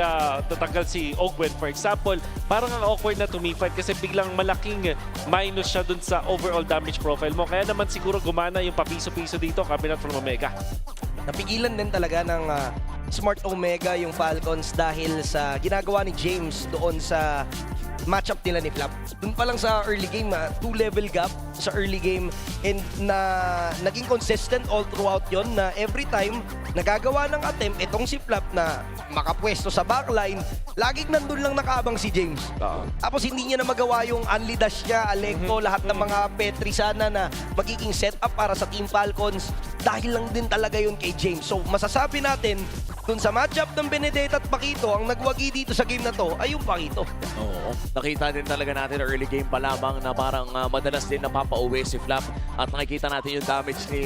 tatanggal si Ogwen for example, parang ang awkward na tumifight kasi biglang malaking minus siya dun sa overall damage profile mo. Kaya naman siguro gumana yung papiso-piso dito, cabinet from Omega. Napigilan din talaga ng Smart Omega yung Falcons dahil sa ginagawa ni James doon sa matchup nila ni Flap. Doon pa lang sa early game, 2-level gap sa early game and na naging consistent all throughout yon na every time nagagawa ng attempt itong si Flap na makapwesto sa backline, laging nandun lang nakaabang si James. Tapos hindi niya na magawa yung unli dash niya, Aleko, lahat ng mga Petri sana na magiging setup para sa Team Falcons dahil lang din talaga yun kay James. So masasabi natin, dun sa matchup ng Benedetta at Pakito, ang nagwagi dito sa game na to ay yung Pakito. Oo. Nakita din talaga natin early game pa lamang na parang madalas din napapauwi si Flap at nakikita natin yung damage ni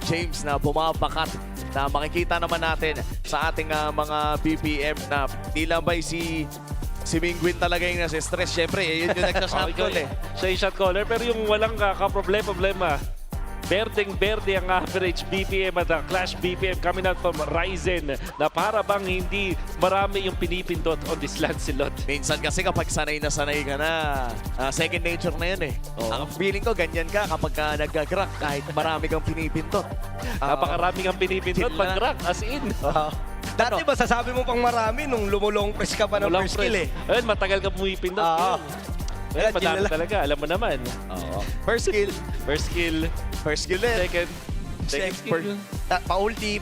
James na bumabakat na makikita naman natin sa ating mga BPM na tila ba'y si Mingwin talaga yung nasa stress. Siyempre, yun yung nagsa-shot call eh. Siya yung shot caller pero yung walang kaproblema. Berdeng-berde ang average BPM at ang Clash BPM coming out from Ryzen na para bang hindi marami yung pinipindot on this Lancelot. Minsan kasi kapag sanay na second nature na yun eh. Ang feeling ko ganyan ka kapag nag-crack kahit marami kang pinipindot. Napakarami kang pinipindot pag-crack as in. Dati ba sasabi mo pang marami nung lumulong press ka pa ng first kill eh? Ayun, matagal ka pumipindot. Ayun, madami talaga. Alam mo naman. First kill. First kill. First kill eh. Second skill. Pa-ulti,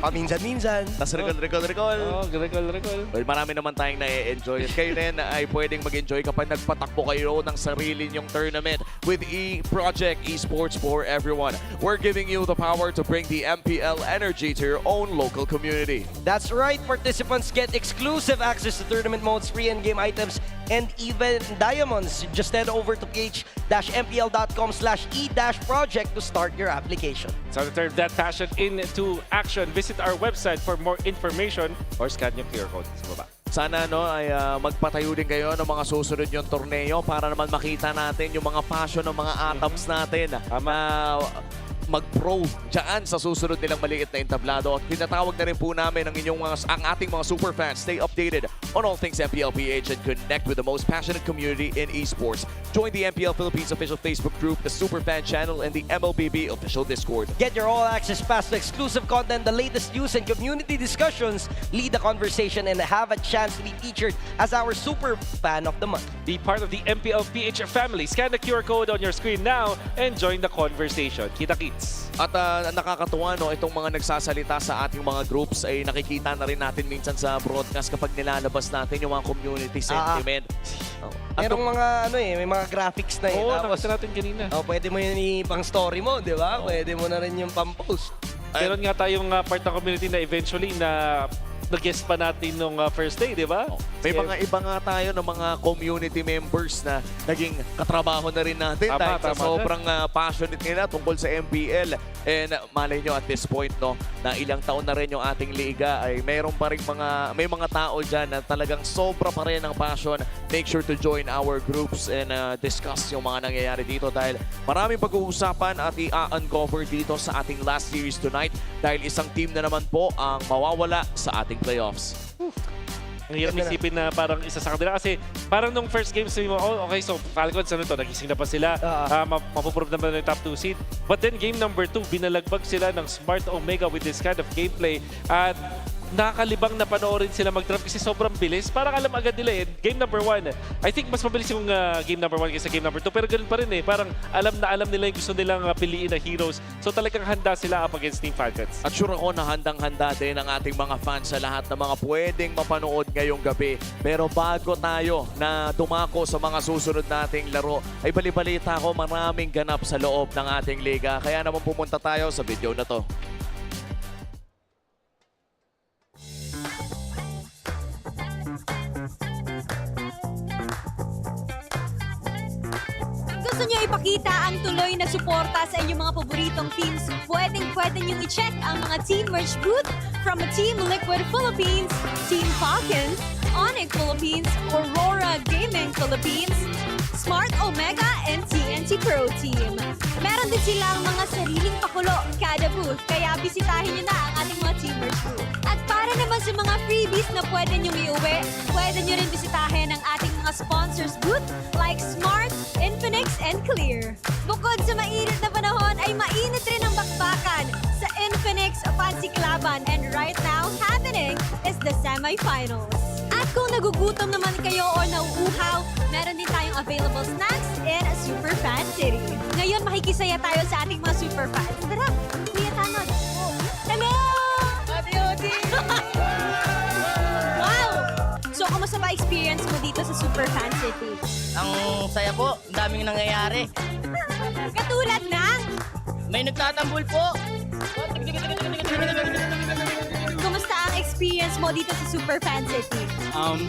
paminsan-minsan. Tapos recall. Recall. Well, marami naman tayong na-enjoy. Kayo rin ay pwedeng mag-enjoy kapag nagpatakbo kayo ng sarili nyong tournament with E-Project Esports for everyone. We're giving you the power to bring the MPL energy to your own local community. That's right. Participants get exclusive access to tournament modes, free in-game items, and even diamonds. Just head over to ph-mpl.com/e-project to start your application. So to turn that passion into action, visit our website for more information or scan yung QR code sa baba. Sana no, ay magpatayo din kayo ng mga susunod yung torneo para naman makita natin yung mga passion ng mga atoms natin na mag-pro dyan sa susunod nilang maliit na entablado. At pinatawag na rin po namin ang ating mga super fans. Stay updated on all things MPL PH and connect with the most passionate community in esports. Join the MPL Philippines official Facebook group, the Super Fan channel, and the MLBB official Discord. Get your all-access pass to exclusive content, the latest news and community discussions. Lead the conversation and have a chance to be featured as our Super Fan of the Month. Be part of the MPL PH family. Scan the QR code on your screen now and join the conversation. Kita-kits! At nakakatuwa, no, itong mga nagsasalita sa ating mga groups ay nakikita na rin natin minsan sa broadcast kapag nilalabas natin yung mga community sentiment. Merong mga may mga graphics na Oo, tapos nakita natin kanina. pwede mo yun ipang story mo, di ba? Pwede mo na rin yung pang-post. Meron nga tayong part ng community na eventually na nag-guest pa natin nung first day, di ba? May mga iba nga tayo ng mga community members na naging katrabaho na rin natin dahil sa sobrang passionate nila tungkol sa MPL. And malay nyo at this point, no, na ilang taon na rin yung ating liga ay mayroon pa rin may mga tao dyan na talagang sobra pa rin ang passion. Make sure to join our groups and discuss yung mga nangyayari dito dahil maraming pag-uusapan at i-uncover dito sa ating last series tonight dahil isang team na naman po ang mawawala sa ating playoffs. Ang hirap isipin na parang isa sa kanila kasi parang nung first game sabi mo, oh, okay, so Falcons ano to, nagising na pa sila, mapuprove naman na yung top 2 seed. But then game number 2, binalagbag sila ng Smart Omega with this kind of gameplay at nakakalibang na panoorin sila mag-drop kasi sobrang bilis. Parang alam agad nila eh. Game number 1, I think mas mabilis yung game number 1 kaysa game number 2. Pero ganun pa rin eh. Parang alam na alam nila yung gusto nilang piliin na heroes. So talagang handa sila up against Team Falcons. At sure ako na handang-handa din ang ating mga fans sa lahat ng mga pwedeng mapanood ngayong gabi. Pero bago tayo na dumako sa mga susunod nating laro, ay balibalita ko maraming ganap sa loob ng ating liga. Kaya naman pumunta tayo sa video na to. Gusto nyo ipakita ang tuloy na suporta sa inyong mga paboritong teams, pwedeng nyo i-check ang mga team merch booth from Team Liquid Philippines, Team Falcons, ONIC Philippines, Aurora Gaming Philippines, Smart Omega, and TNT Pro Team. Meron din silang mga sariling pakulo kada booth, kaya bisitahin nyo na ang ating mga team merch booth. At para naman sa mga freebies na pwede nyo iuwi, pwede nyo rin bisitahin ang ating mga sponsors booth like Smart, Infinix, and Clear. Bukod sa mainit na panahon ay mainit rin ang bakbakan sa Infinix Fancy Klaban, and right now happening is the semifinals. At kung nagugutom naman kayo o nauuhaw, meron din tayong available snacks in Super Fan City. Ngayon makikisaya tayo sa ating mga super fans. Tara, Kuya Tanod. Hello! Wow! So, kumusta ba experience mo dito sa Super Fan City? Ang saya po, ang daming nangyayari. Katulad na? May nagtatambol po. Kumusta ang experience mo dito sa Super Fan City?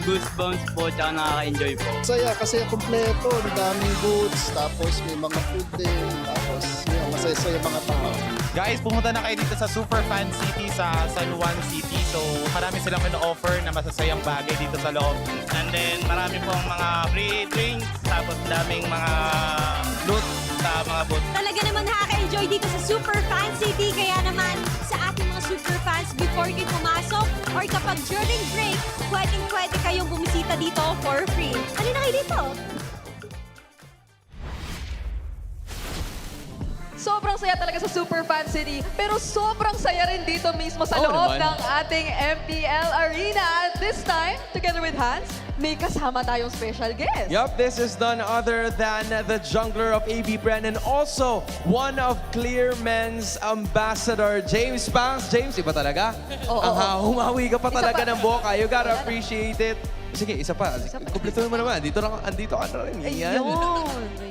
Goosebumps po, tsaka nakaka-enjoy po. Saya kasi kompleto, ang daming booths, tapos may mga food din, tapos masaya-saya mga tao. Guys, pumunta na kayo dito sa Super Fan City sa San Juan City. So, marami silang ino-offer na masasayang bagay dito sa loob. And then, marami pong mga free drinks, tapos daming mga loot sa mga booth. Talaga naman nakaka-enjoy dito sa Super Fan City. Kaya naman, sa ating mga super fans, before kayo pumasok or kapag during break, pwede kayong bumisita dito for free. Halina kayo dito! Sobrang saya talaga sa Super Fan City, pero sobrang saya rin dito mismo sa loob ng ating MPL Arena. At this time, together with Hans, may kasama tayong special guest. Yup, this is none other than the jungler of AB Brand and also one of Clear Men's ambassador, James Pangs. James, iba talaga? Humawi ka pa talaga ng boka. You gotta appreciate it. Sige, isa pa. Kumpletuhin mo naman. Andito ka na rin. Yan.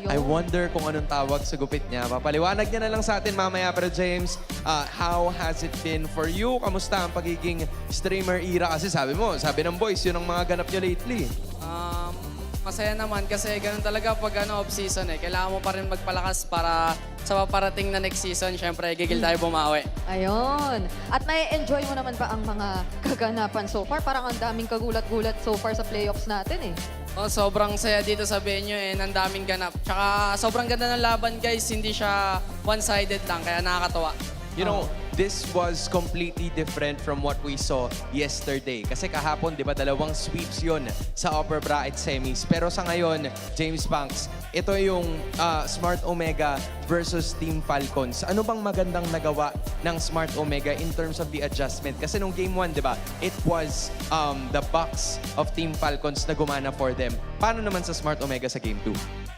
I wonder kung anong tawag sa gupit niya. Papaliwanag niya na lang sa atin mamaya. Pero James, how has it been for you? Kamusta ang pagiging streamer era? Kasi sabi ng boys, yun ang mga ganap niyo lately. Masaya naman kasi ganun talaga pag off-season eh. Kailangan mo pa rin magpalakas para sa paparating na next season, syempre gigil tayo bumawi. Ayun. At na-enjoy mo naman ba ang mga kaganapan so far? Parang ang daming kagulat-gulat so far sa playoffs natin eh. Oh, sobrang saya dito sa venue and ang daming ganap. Tsaka sobrang ganda ng laban guys, hindi siya one-sided lang kaya nakakatawa. You know, this was completely different from what we saw yesterday. Kasi kahapon, di ba, 2 sweeps yun sa upper bracket semis. Pero sa ngayon, James Banks, ito yung Smart Omega versus Team Falcons. Ano bang magandang nagawa ng Smart Omega in terms of the adjustment? Kasi nung Game 1, di ba, it was the box of Team Falcons na gumana for them. Paano naman sa Smart Omega sa Game 2?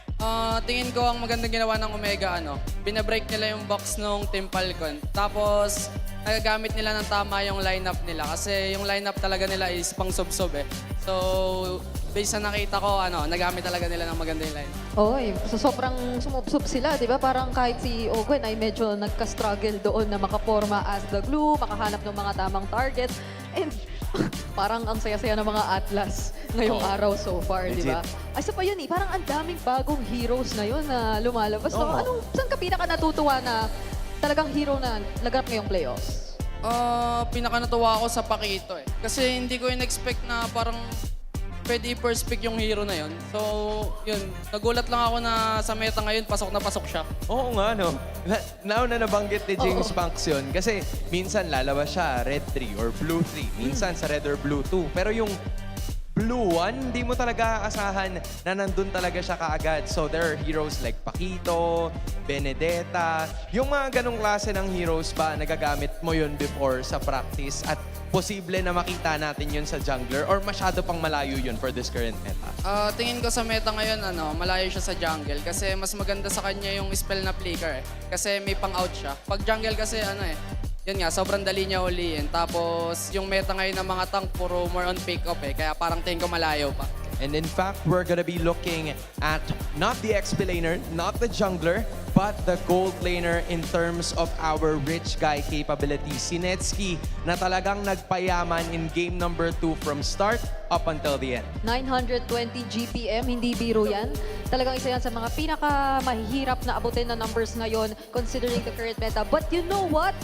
Tingin ko ang magandang ginawa ng Omega, binabreak nila yung box ng Team Falcon. Tapos, nagagamit nila ng tama yung lineup nila. Kasi yung lineup talaga nila is pang sub-sub eh. So, based sa nakita ko, nagamit talaga nila ng maganda yung lineup. Oy, so sobrang sumubsob sila, di ba? Parang kahit si Ogwen ay medyo nagka-struggle doon na makaporma as the glue, makahanap ng mga tamang target. And parang ang saya-saya ng mga Atlas ngayong araw so far, di ba? Ay, sa pa yun parang ang daming bagong heroes na yun na lumalabas. So, saan ka pinaka natutuwa na talagang hero na laganap ngayong playoffs? Pinaka natuwa ako sa Pakito eh. Kasi hindi ko in-expect na parang pwede i-first pick yung hero na yun. So, yun. Nagulat lang ako na sa meta ngayon, pasok na pasok siya. Oo nga, no? Now na nabanggit ni James Banks yun. Kasi minsan lalabas siya, red 3 or blue 3. Minsan sa red or blue 2. Pero yung blue 1, hindi mo talaga asahan na nandun talaga siya kaagad. So there are heroes like Pakito, Benedetta. Yung mga ganong klase ng heroes ba, nagagamit mo yun before sa practice? At posible na makita natin yun sa jungler or masyado pang malayo yun for this current meta? Tingin ko sa meta ngayon, malayo siya sa jungle kasi mas maganda sa kanya yung spell na flicker eh. Kasi may pang-out siya. Pag jungle kasi yun nga, sobrang dali niya uliin. Tapos yung meta ngayon ng mga tank, puro more on pick-up eh. Kaya parang tingin ko malayo pa. And in fact, we're gonna be looking at not the XP laner, not the jungler, but the gold laner in terms of our rich guy capabilities. Si Netsky na talagang nagpayaman in game number 2 from start up until the end. 920 GPM, hindi biro yan. Talagang isa yan sa mga pinaka-mahihirap na abutin na numbers ngayon considering the current meta. But you know what?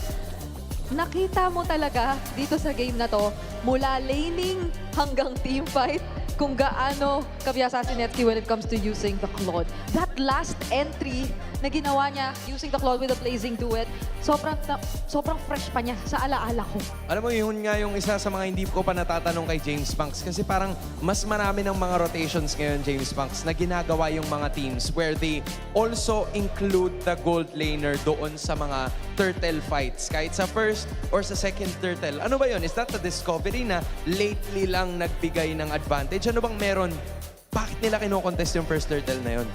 Nakita mo talaga dito sa game na to, mula laning hanggang teamfight, kung gaano kabiyasa si Netsky when it comes to using the Claude. That last entry na ginawa niya using the Claude with the Blazing Duet, sobrang fresh pa niya sa alaala ko. Alam mo, yun nga yung isa sa mga hindi ko pa natatanong kay James Banks kasi parang mas marami ng mga rotations ngayon, James Banks, na ginagawa yung mga teams where they also include the gold laner doon sa mga turtle fights. Kahit sa first or sa second turtle. Ano ba yun? Is that the discovery na lately lang nagbigay ng advantage? Ano bang meron? Bakit nila kino-contest yung first turtle na yun?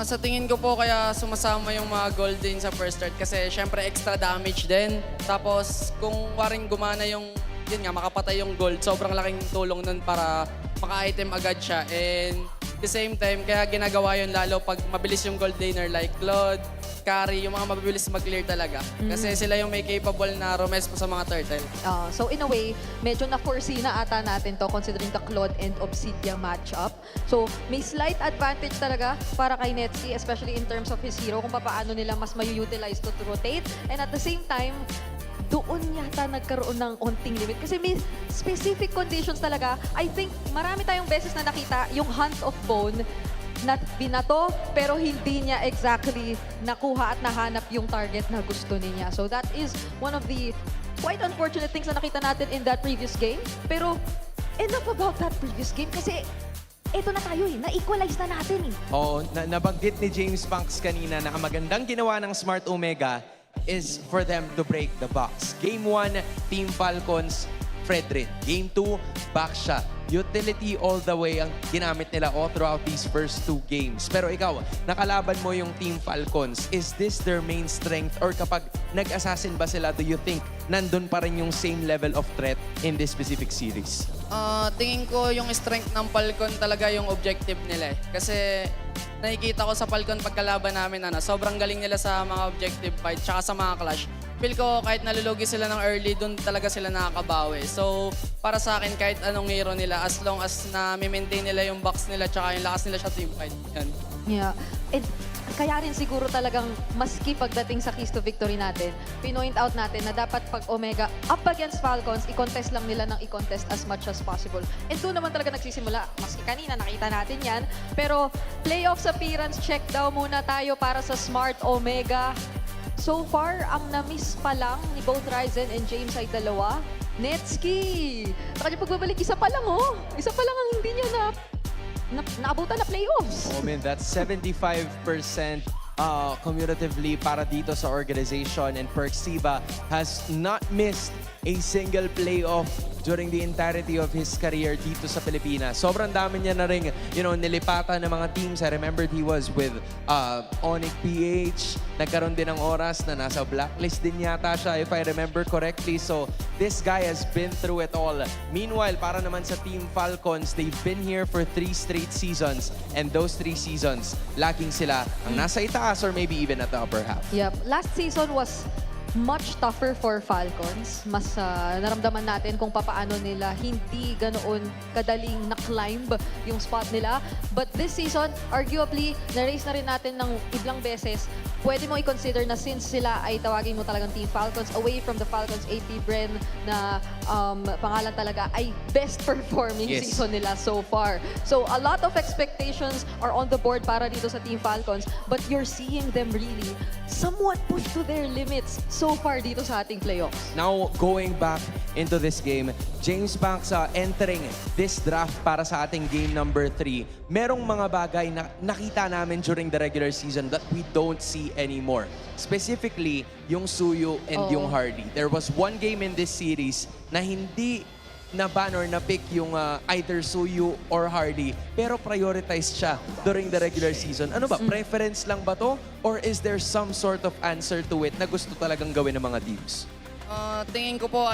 Sa tingin ko po kaya sumasama yung mga golden sa first start kasi syempre extra damage din. Tapos kung waring gumana yung, yun nga, makapatay yung gold, sobrang laking tulong nun para maka-item agad siya. And at the same time, kaya ginagawa yun lalo pag mabilis yung gold laner like Claude, Carry, yung mga mabilis mag-clear talaga. Kasi sila yung may capable na romes po sa mga turtle. So in a way, medyo na-foresee na ata natin to considering the Claude and Obsidian matchup. So may slight advantage talaga para kay Netsky, especially in terms of his hero, kung paano nila mas may-utilize to rotate. And at the same time, doon yata nagkaroon ng onting limit. Kasi may specific conditions talaga. I think marami tayong beses na nakita yung Hunt of Bone na binato pero hindi niya exactly nakuha at nahanap yung target na gusto niya. So that is one of the quite unfortunate things na nakita natin in that previous game. Pero enough about that previous game kasi eto na tayo na-equalize na natin Oo, nabanggit ni James Banks kanina na ang magandang ginawa ng Smart Omega is for them to break the box. Game 1, Team Falcons, Fredrin. Game 2, back siya. Utility all the way ang ginamit nila all throughout these first 2 games. Pero ikaw, nakalaban mo yung Team Falcons. Is this their main strength? Or kapag nag-assassin ba sila, do you think nandun pa rin yung same level of threat in this specific series? Tingin ko yung strength ng Falcon talaga yung objective nila eh. Kasi nakikita ko sa Falcon pagkalaban namin, sobrang galing nila sa mga objective fight tsaka sa mga clash. feel ko kahit nalulugi sila ng early, doon talaga sila nakakabawi. So, para sa akin, kahit anong hero nila, as long as na-maintain nila yung box nila tsaka yung lakas nila sa teamfight. Yan. Yeah. And kaya rin siguro talagang maski pagdating sa keys to victory natin, pinoint out natin na dapat pag Omega up against Falcons, i-contest lang nila ng i-contest as much as possible. And doon naman talaga nagsisimula. Maski kanina nakita natin yan. Pero playoffs appearance check daw muna tayo para sa Smart Omega. So far, ang na-miss pa lang ni both Ryzen and James ay dalawa. Netski! Sa kanya pagbabalik, isa pa lang oh. Isa pa lang ang hindi niya naabutan na playoffs. Oh man, that's 75% cumulatively para dito sa organization, and Perksiba has not missed a single playoff during the entirety of his career dito sa Pilipinas. Sobrang dami niya na rin, nilipatan ng mga teams. I remembered he was with ONIC PH. Nagkaroon din ng oras na nasa blacklist din yata siya, if I remember correctly. So, this guy has been through it all. Meanwhile, para naman sa Team Falcons, they've been here for 3 straight seasons. And those 3 seasons, laging sila ang nasa itaas or maybe even at the upper half. Yep. Last season was much tougher for Falcons. Mas naramdaman natin kung papaano nila hindi ganoon kadaling na-climb yung spot nila. But this season, arguably, na-raise na rin natin ng iblang beses. Pwede mo i-consider na since sila ay tawagin mo talagang Team Falcons, away from the Falcons AP Bren na pangalan talaga ay best performing season nila so far. So a lot of expectations are on the board para dito sa Team Falcons, but you're seeing them really somewhat push to their limits so far dito sa ating playoffs. Now, going back into this game, James Banks entering this draft para sa ating game number 3. Merong mga bagay na nakita namin during the regular season that we don't see anymore. Specifically, yung Suyu and yung Hardy. There was one game in this series na hindi na-ban or na-pick yung either Suyu or Hardy, pero prioritized siya during the regular season. Ano ba? Preference lang ba to? Or is there some sort of answer to it na gusto talagang gawin ng mga teams? Tingin ko po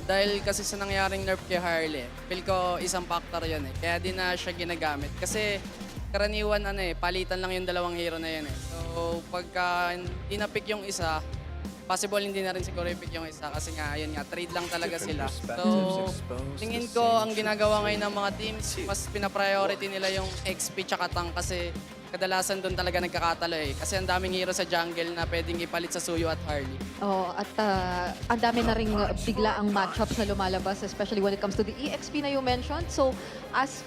dahil kasi sa nangyaring nerf kay Harley, feel ko isang factor yun eh. Kaya di na siya ginagamit. Kasi karaniwan palitan lang yung dalawang hero na yun eh. So pagka hindi na-pick yung isa, possible hindi na rin siguro i-pick yung isa kasi yun nga, trade lang talaga sila. So, tingin ko ang ginagawa ngayon ng mga teams, mas pina-priority nila yung XP tsaka tank kasi kadalasan doon talaga nagkakatalo eh. Kasi ang daming hero sa jungle na pwedeng ipalit sa Suyu at Harley. At ang dami na rin bigla ang matchups na lumalabas, especially when it comes to the EXP na you mentioned. So, as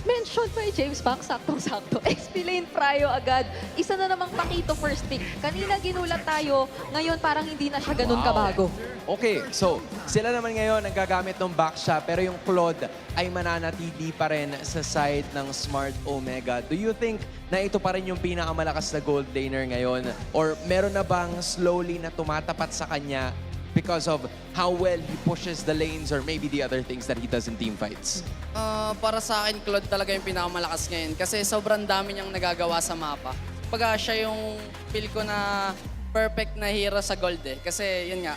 mentioned by James Banks, saktong-sakto. XP lane Pryo agad. Isa na namang Pakito first pick. Kanina ginulat tayo, ngayon parang hindi na siya ganun kabago. Okay, so sila naman ngayon ang gagamit ng backshot, pero yung Claude ay mananatili pa rin sa side ng Smart Omega. Do you think na ito pa rin yung pinakamalakas na gold laner ngayon? Or meron na bang slowly na tumatapat sa kanya because of how well he pushes the lanes or maybe the other things that he does in team fights? Para sa akin, Claude talaga yung pinakamalakas ngayon kasi sobrang dami niyang nagagawa sa mapa. Pagka siya yung feel ko na perfect na hero sa gold eh. Kasi yun nga,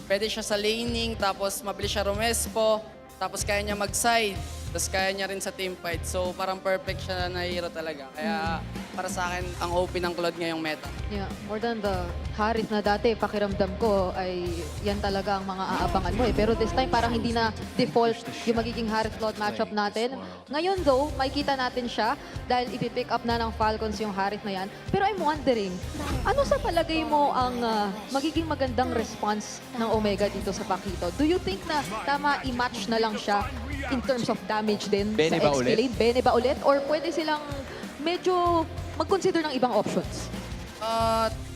pwede siya sa laning, tapos mabilis siya rumespo, tapos kaya niya mag-side, tapos kaya niya rin sa team fight. So parang perfect siya na hero talaga. Kaya para sa akin, ang OP ng Claude ngayong meta. Yeah, more than the Harith na dati, pakiramdam ko ay yan talaga ang mga aabangan mo eh. Pero this time parang hindi na default yung magiging Harith-Claude matchup natin. Ngayon though, makikita natin siya dahil ipipick up na ng Falcons yung Harith na yan. Pero I'm wondering, ano sa palagay mo ang magiging magandang response ng Omega dito sa Pakito? Do you think na tama i-match na lang siya in terms of damage din Bene sa ba XP ulit? lane? Bene ba ulit? Or pwede silang medyo mag-consider ng ibang options?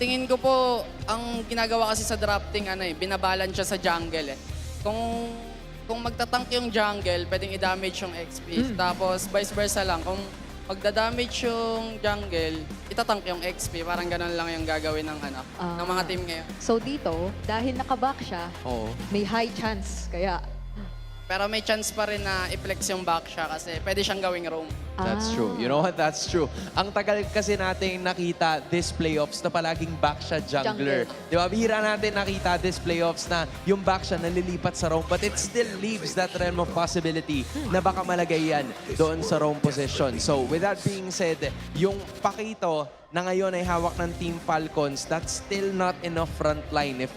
Tingin ko po, ang ginagawa kasi sa drafting, binabalance siya sa jungle eh. Kung magtatank yung jungle, pwedeng i-damage yung XP. Tapos vice versa lang, kung magda-damage yung jungle, itatank yung XP. Parang ganun lang yung gagawin ng, ng mga team ngayon. So dito, dahil nakaback siya, may high chance. Kaya pero may chance pa rin na i-flex yung back siya kasi pwede siyang gawing roam. That's true. You know what? That's true. Ang tagal kasi natin nakita this playoffs na palaging back siya jungler. Di ba? Bihira natin nakita this playoffs na yung back siya nalilipat sa roam. But it still leaves that realm of possibility na baka malagay yan doon sa roam position. So with that being said, yung Pakito na ngayon ay hawak ng Team Falcons, that's still not enough front line if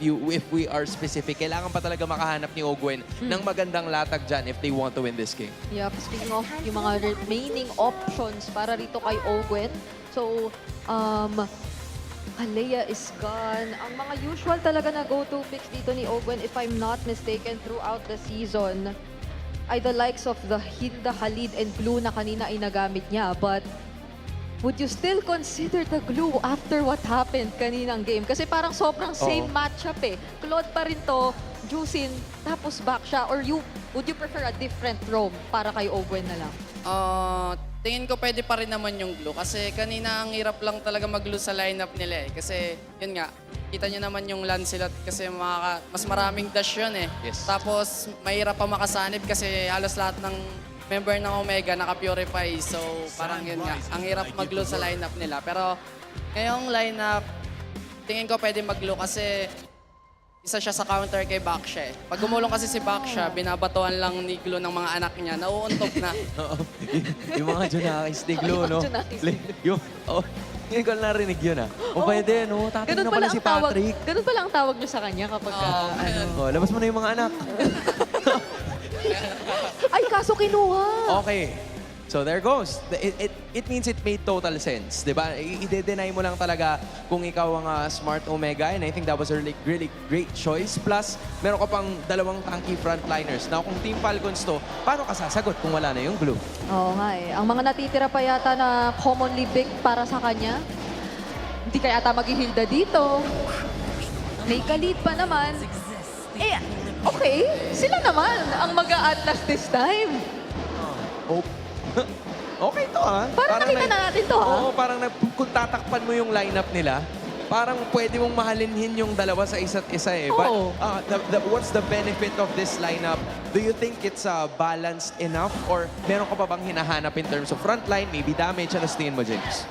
we are specific. Kailangan pa talaga makahanap ni Ogwen ng magandang latag dyan if they want to win this game. Yep, speaking of yung mga remaining options para rito kay Ogwen. So, Alea is gone. Ang mga usual talaga na go-to picks dito ni Ogwen, if I'm not mistaken, throughout the season, ay the likes of the Hilda, Khalid, and Blue na kanina ay nagamit niya. But would you still consider the Glue after what happened kaninang game? Kasi parang sobrang same matchup eh. Claude pa rin to, Juicin, tapos back siya. Or would you prefer a different roam para kay Ogwen na lang? Tingin ko pwede pa rin naman yung Glue. Kasi kanina ang hirap lang talaga mag-glue sa lineup nila eh. Kasi yun nga, kita nyo naman yung Lancelot kasi mas maraming dash yun eh. Yes. Tapos mahirap pa makasanib kasi halos lahat ng member ng Omega naka-purify. So parang yun nga, ang hirap mag-glue sa lineup nila. Pero ngayong lineup, tingin ko pwede mag-glue kasi isa siya sa counter kay Baksha eh. Pag gumulong kasi si Baksha, binabatuan lang ni Glue ng mga anak niya, nauuntog na. Yung mga Junakis ni Glue, no? Hindi ko narinig yun ah. O pwede, no? Tatingin na pala si Patrick. Ganun pala ang tawag niyo sa kanya kapag Labas mo na yung mga anak. Ay, kaso kinuha. Okay. So there goes. It means it made total sense, di ba? I-deny mo lang talaga kung ikaw ang smart Omega, and I think that was a really great choice. Plus, meron ka pang dalawang tanky frontliners. Now, kung Team Falcons to, paano ka sasagot kung wala na yung Glue? Oo nga eh. Ang mga natitira pa yata na commonly picked para sa kanya, hindi kaya ata mag-Hilda dito. May Khalid pa naman. Eh, okay. Sila naman ang mag-a-Atlas this time. Okay to ah. Parang nakita na natin to ha. Oo, parang kung tatakpan mo yung lineup nila, parang pwede mong mahalinhin yung dalawa sa isa't isa eh. Oo. But what's the benefit of this lineup? Do you think it's balanced enough or meron ka pa bang hinahanap in terms of frontline, maybe damage? Ano tingin mo, James?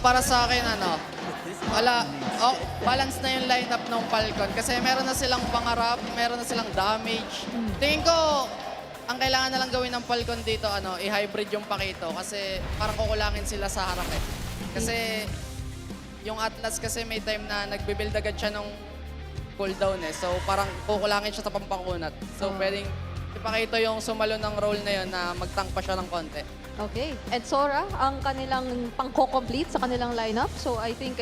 Para sa akin, wala. Balance na yung lineup ng Falcon kasi meron na silang pangarap, meron na silang damage. Tingin ko, ang kailangan na lang gawin ng Falcon dito, i-hybrid yung Pakito kasi parang kukulangin sila sa harap eh. Kasi yung Atlas kasi may time na nagbe-build agad siya ng cooldown eh. So parang kukulangin siya sa pampakunat. So pwedeng ipakita yung sumalo ng role na yun na mag-tank pa siya ng konti. Okay. And Sora, ang kanilang pang-complete sa kanilang lineup. So I think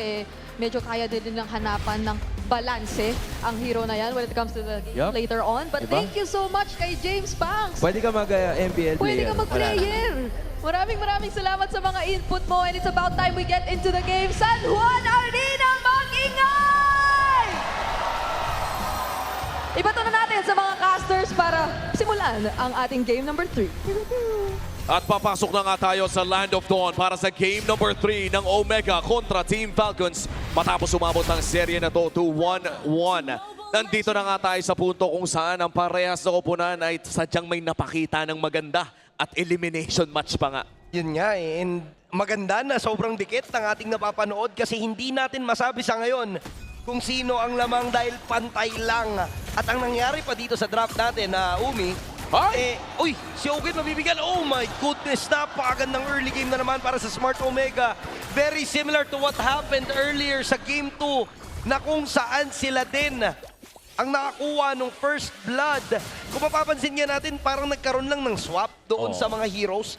medyo kaya din ng hanapan ng balanse ang hero na yan when it comes to the game later on. But thank you so much kay James Banks. Pwede ka mag-MPL player. Pwede ka mag-player. Maraming salamat sa mga input mo. And it's about time we get into the game. San Juan Arena, mag-ingay! Ibato na natin sa mga casters para simulan ang ating game number 3. At papasok na nga tayo sa Land of Dawn para sa game number 3 ng Omega kontra Team Falcons. Matapos umabot ang serye na to 1-1. Nandito na nga tayo sa punto kung saan ang parehas na koponan ay sadyang may napakita ng maganda at elimination match pa nga. Yun nga eh. And maganda na sobrang dikit ng ating napapanood kasi hindi natin masabi sa ngayon kung sino ang lamang dahil pantay lang. At ang nangyari pa dito sa draft natin na Umi, uy, si Ogwen mabibigyan. Oh my goodness, napakagandang early game na naman para sa Smart Omega. Very similar to what happened earlier sa Game 2 na kung saan sila din ang nakakuha ng first blood. Kung mapapansin nga natin, parang nagkaroon lang ng swap doon sa mga heroes.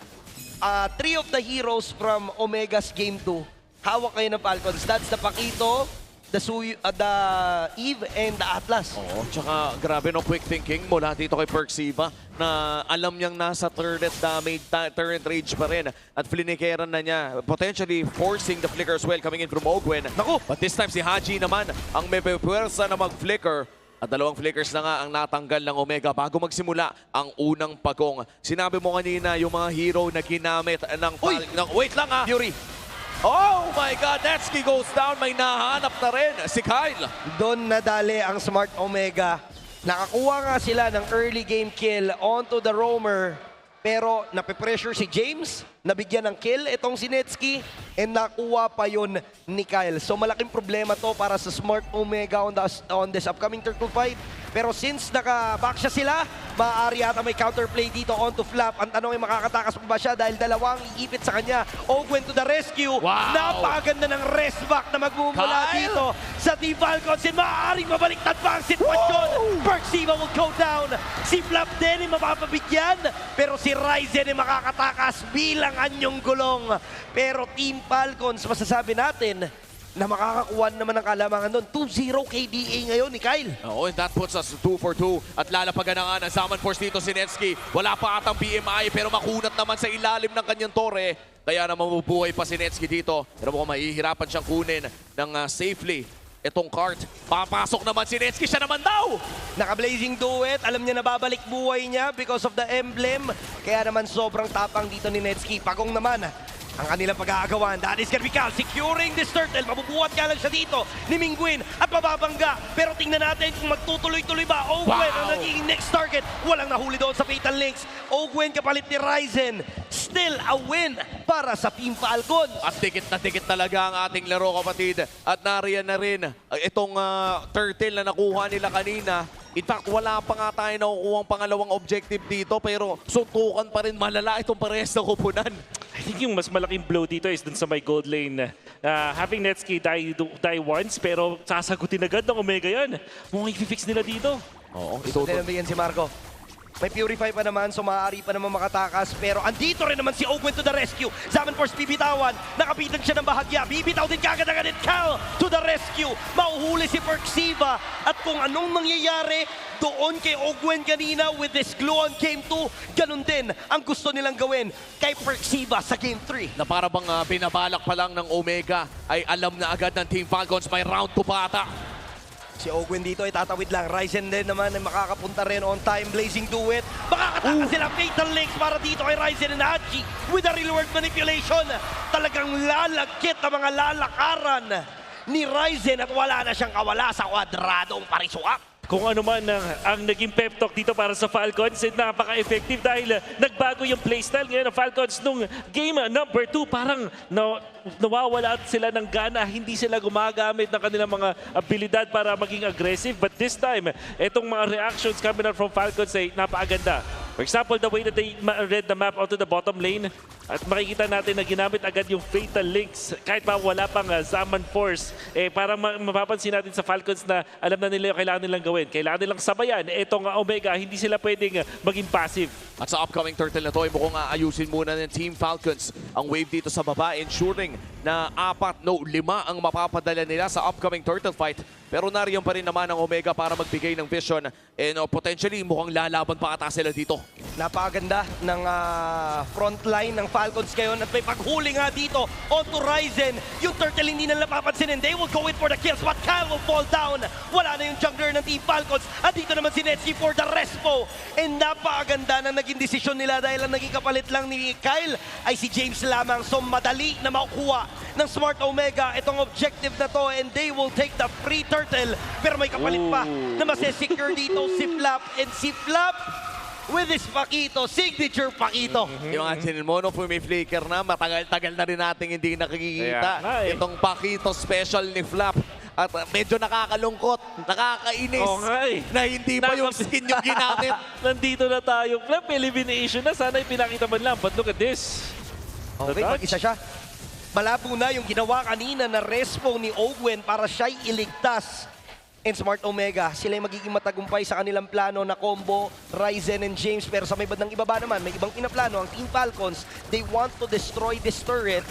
3 of the heroes from Omega's Game 2, hawak kayo ng Falcons. That's the Pakito, the Eve, and the Atlas. Oo, tsaka grabe no quick thinking mula dito kay Perksiva na alam niyang nasa turret damage, turret rage pa rin at flinikeran na niya, potentially forcing the flicker as well coming in from Ogwen. Naku, but this time si Haji naman ang may puwersa na mag-flicker. At dalawang flickers na nga ang natanggal ng Omega bago magsimula ang unang pagong. Sinabi mo kanina yung mga hero na ginamit ng... Wait lang ah! Fury! Oh my God! Netsky goes down. May nahanap na rin si Kyle. Doon nadali ang Smart Omega. Nakakuha nga sila ng early game kill onto the roamer. Pero nape-pressure si James, nabigyan ng kill itong si Netsky, and nakuha pa yun ni Kyle. So malaking problema to para sa Smart Omega on this upcoming turtle fight. Pero since naka-back siya sila, maaari yata may counterplay dito onto Flap. Ang tanong ay makakatakas pa ba siya dahil dalawang iipit sa kanya. Ogwen to the rescue. Wow! Napakaganda ng rest back na magmumula dito sa Team Falcons. And maaaring mabaliktad pa ang sitwasyon. Perksiva will go down. Si Flap din ay mapapabigyan. Pero si Ryzen ay makakatakas bilang anyong gulong. Pero Team Falcons, masasabi natin, na makakakuha naman ng kalamangan doon. 2-0 KDA ngayon ni Kyle. Oo, and that puts us 2 for 2. At lalapagan na nga ng Zaman Force dito si Netsky. Wala pa atang PMI pero makunat naman sa ilalim ng kanyang tore. Kaya naman mabubuhay pa si Netsky dito. Pero mukhang mahihirapan siyang kunin ng safely itong cart. Papasok naman si Netsky, siya naman daw! Naka-blazing duet, alam niya na babalik buhay niya because of the emblem. Kaya naman sobrang tapang dito ni Netsky. Pagong naman ang kanilang pag-aagawan. That is gonna be Cal securing this turtle. Mabubuhat nga lang siya dito ni Mingguin at mababangga. Pero tingnan natin kung magtutuloy-tuloy ba. Ogwen ang nagiging next target. Walang nahuli doon sa Fatal Links. Ogwen kapalit ni Ryzen. Still a win para sa Team Falcons. At dikit na dikit talaga ang ating laro, kapatid. At nariyan na rin itong turtle na nakuha nila kanina. In fact, wala pa nga tayo nakukuha ang pangalawang objective dito, pero suntukan pa rin malala itong parehas na kupunan. I think yung mas malaking blow dito is dun sa may gold lane. Having Netsky die once, pero sasagutin agad ng Omega yan. Mukhang i-fix nila dito. Oo, ito. Tinambigan si Marco. May Purify pa naman, so maaari pa naman makatakas. Pero andito rin naman si Ogwen to the rescue. Zaman Force bibitawan. Nakapitan siya ng bahagya. Bibitaw din kagad-agad Cal to the rescue. Mauhuli si Perksiva. At kung anong mangyayari doon kay Ogwen kanina with this glue on Game 2, ganun din ang gusto nilang gawin kay Perksiva sa Game 3. Na para bang binabalak pa lang ng Omega ay alam na agad ng Team Falcons may round 2 pa ata. Si Ogwen dito ay tatawid lang. Ryzen din naman ay makakapunta rin on time. Blazing duet. Makakatakas sila Fatal Links para dito kay Ryzen and Haji with a real world manipulation. Talagang lalagkit ang mga lalakaran ni Ryzen at wala na siyang kawala sa kwadradong parisuak. Kung ano man ang naging pep talk dito para sa Falcons, napaka-effective dahil nagbago yung playstyle ngayon ng Falcons nung game number 2. Parang nawawala sila ng gana, hindi sila gumagamit ng kanilang mga abilidad para maging aggressive. But this time, itong mga reactions coming out from Falcons ay napakaganda. For example, the way that they read the map onto the bottom lane, at makikita natin na ginamit agad yung Fatal Links kahit pa wala pang Zaman Force. Parang mapapansin natin sa Falcons na alam na nila yung kailangan nilang gawin. Kailangan nilang sabayan. Itong Omega, hindi sila pwedeng maging passive. At sa upcoming turtle na to, mukhang aayusin muna ng Team Falcons ang wave dito sa baba, ensuring na 5 ang mapapadala nila sa upcoming turtle fight. Pero nariyan pa rin naman ang Omega para magbigay ng vision and potentially mukhang lalaban pa ata sila dito. Napakaganda ng front line ng Falcons ngayon at may paghuli nga dito onto Ryzen. Yung turtle hindi nila napapansin and they will go in for the kills but Kyle will fall down. Wala na yung jungler ng Team Falcons at dito naman si Netsky for the respo. And napakaganda ng naging desisyon nila dahil ang naging kapalit lang ni Kyle ay si James lamang. So madali na makukuha ng Smart Omega itong objective na to and they will take the free turtle. Pero may kapalit pa na masesecure dito si Flap and si Flap with his Pakito, signature Pakito. Yung atin mo, no, may flicker na, matagal-tagal na rin natin hindi nakikita. Itong Pakito special ni Flap. At medyo nakakalungkot, nakakainis na hindi pa yung skin yung ginamit. Nandito na tayo. Flap, elimination na. Sana ipinakita man lang. But look at this. Okay, mag-isa siya. Malabo na yung ginawa kanina na respo ni Ogwen para siya'y iligtas. And Smart Omega, sila yung magiging matagumpay sa kanilang plano na combo Ryzen and James. Pero sa may bandang ibaba naman, may ibang pinaplano ang Team Falcons. They want to destroy this turret.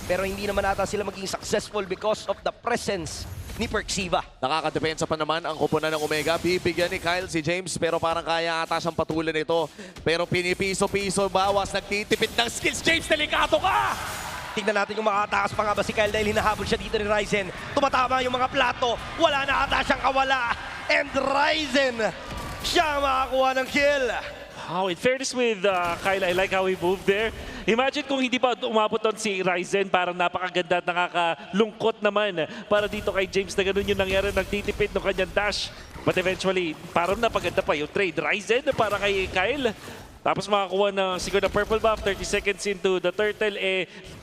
Pero hindi naman ata sila magiging successful because of the presence ni Perksiva. Nakakadepensa pa naman ang kupunan ng Omega. Bibigyan ni Kyle si James pero parang kaya ata siyang patulan ito. Pero pinipiso-piso bawas, nagtitipid ng skills. James, delikado ka! Tingnan natin kung makatakas pa nga ba si Kyle dahil hinahabol siya dito ni Ryzen. Tumatama yung mga plato. Wala na ata siyang kawala. And Ryzen, siya makakuha ng kill. Wow, in fairness with Kyle, I like how he moved there. Imagine kung hindi pa umabot doon si Ryzen, parang napakaganda at nakakalungkot naman para dito kay James na ganun yung nangyari, nagtitipid ng kanyang dash. But eventually, parang napaganda pa yung trade. Ryzen para kay Kyle. Tapos makakuha ng siguro na purple buff, 30 seconds into the turtle,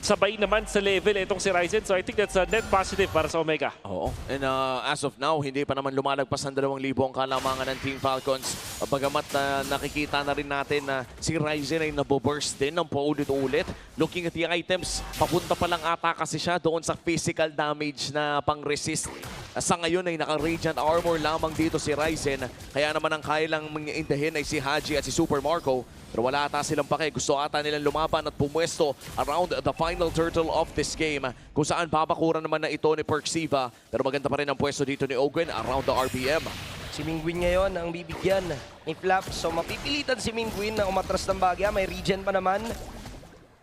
sabay naman sa level itong si Ryzen. So I think that's a net positive para sa Omega. Oo. And as of now, hindi pa naman lumalagpas ng 2,000 ang kalamangan ng Team Falcons. Bagamat nakikita na rin natin na si Ryzen ay naboburst din ng paulit-ulit. Looking at the items, papunta pa lang ata kasi siya doon sa physical damage na pang-resist. Sa ngayon ay naka-Radiant Armor lamang dito si Ryzen. Kaya naman ang kaya lang indahin ay si Haji at si Super Marco. Pero wala ata silang pake. Gusto ata nilang lumaban at pumwesto around the final turtle of this game. Kung saan babakuran naman na ito ni Perksiva. Pero maganda pa rin ang pwesto dito ni Ogwen around the RPM. Si Mingwin ngayon ang bibigyan ni Flap. So mapipilitan si Mingwin na umatras ng bagya. May regen pa naman.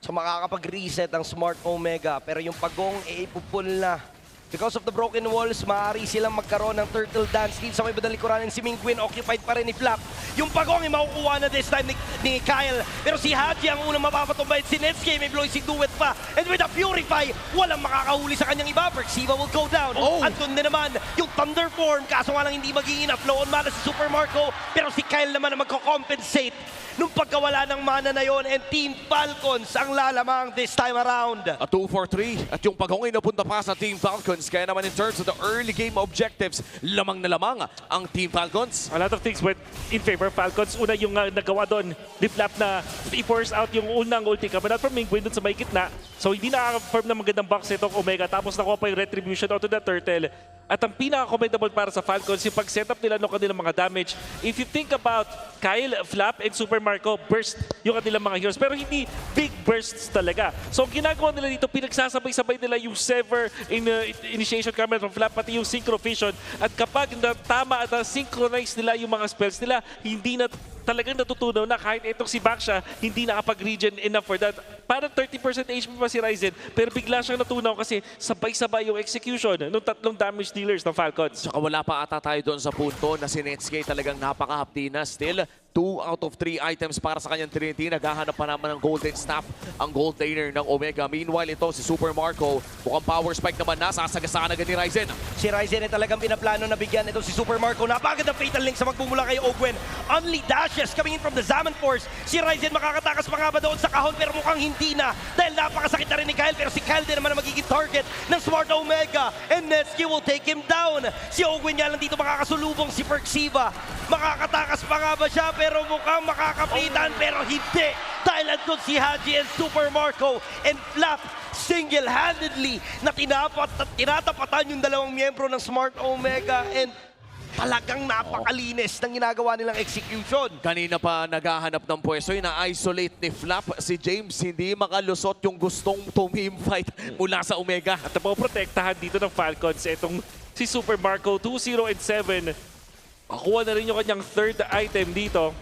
So makakapag-reset ang Smart Omega. Pero yung pagong ipupul na. Because of the broken walls, maaari silang magkaroon ng turtle dance dito sa may bandang likuran. Si Mingwin occupied pa rin ni Flap. Yung pagong ay makukuha na this time ni Kyle. Pero si Haji ang unang mapapatumbay. Si Netsuke may bloising duet pa. And with a Purify, walang makakahuli sa kanyang iba. Perksiva will go down. Andun na naman yung Thunder Form. Kaso nga lang hindi magiging enough. Flow on mana si Super Marco. Pero si Kyle naman ang magko-compensate nung pagkawala ng mana na yon. And Team Falcons ang lalamang this time around. A 2 for 3 at yung pagong ay napunta pa sa Team Falcons. Kaya naman in terms of the early game objectives, lamang na lamang ang Team Falcons. A lot of things went in favor of Falcons. Una yung nagawa doon, Flap na i-force out yung unang ulti kabanat from Mingwin doon sa may gitna. So hindi nakaka-confirm na magandang box itong Omega. Tapos nakuha pa yung retribution out to the turtle. At ang pinaka-commendable para sa Falcons, yung pag-setup nila ng kanilang mga damage. If you think about Kyle, Flap, and Super Marco, burst yung kanilang mga heroes. Pero hindi big bursts talaga. So ang ginagawa nila dito, pinagsasabay-sabay nila yung sever initiation camera from Flap, pati yung synchro vision. At kapag tama at synchronize nila yung mga spells nila, hindi na talagang natutunaw na kahit itong si Baksha, hindi nakapag-regen enough for that. Parang 30% HP pa si Ryzen, pero bigla siyang natunaw kasi sabay-sabay yung execution ng tatlong damage dealers ng Falcons. Tsaka wala pa ata tayo doon sa punto na si Netsuke talagang napaka-hapdi na. Still, 2 out of 3 items para sa kanyang Trinity. Naghahanap pa naman ng Golden Staff ang gold laner ng Omega. Meanwhile, ito si Super Marco. Mukhang power spike naman na. Sasagasaan agad ni Ryzen. Si Ryzen ay talagang pinaplano na bigyan ito si Super Marco. Napagad ang fatal link sa magmumula kay Ogwen. Only dashes coming in from the Zaman Force. Si Ryzen makakatakas pa nga ba doon sa kahon pero mukhang hindi na. Dahil napakasakit na rin ni Kyle. Pero si Kyle din naman ang magiging target ng Smart Omega. And Netsuke will take him down. Si Ogwen nga lang dito makakasulubong si Perksiva. Makakatakas pa nga ba siya? Pero mukhang makakapitan, pero hindi. Dahil andun si Haji and Super Marco and Flap single-handedly na tinatapatan yung dalawang miyembro ng Smart Omega and talagang napakalinis ng ginagawa nilang execution. Kanina pa naghahanap ng pwesto, ina-isolate ni Flap. Si James hindi makalusot yung gustong team fight mula sa Omega. At napoprotektahan dito ng Falcons itong si Super Marco 2-0 and 7. Makuha na rin yung kanyang third item dito.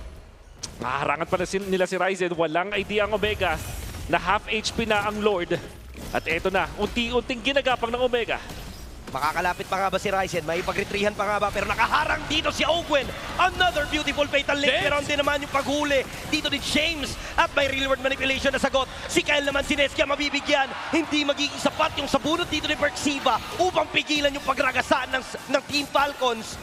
Nakaharangan pa na nila si Ryzen. Walang idea ang Omega na half HP na ang Lord. At eto na, unti-unting ginagapang ng Omega. Makakalapit pa nga ba si Ryzen? May pagretrihan pa nga ba? Pero nakaharang dito si Ogwen. Another beautiful fatal link. Pero hindi naman yung paghuli dito ni James. At may real world manipulation na sagot. Si Kyle naman si Netsuke mabibigyan. Hindi magiging sapat yung sabunot dito ni Perksiva upang pigilan yung pagragasaan ng Team Falcons.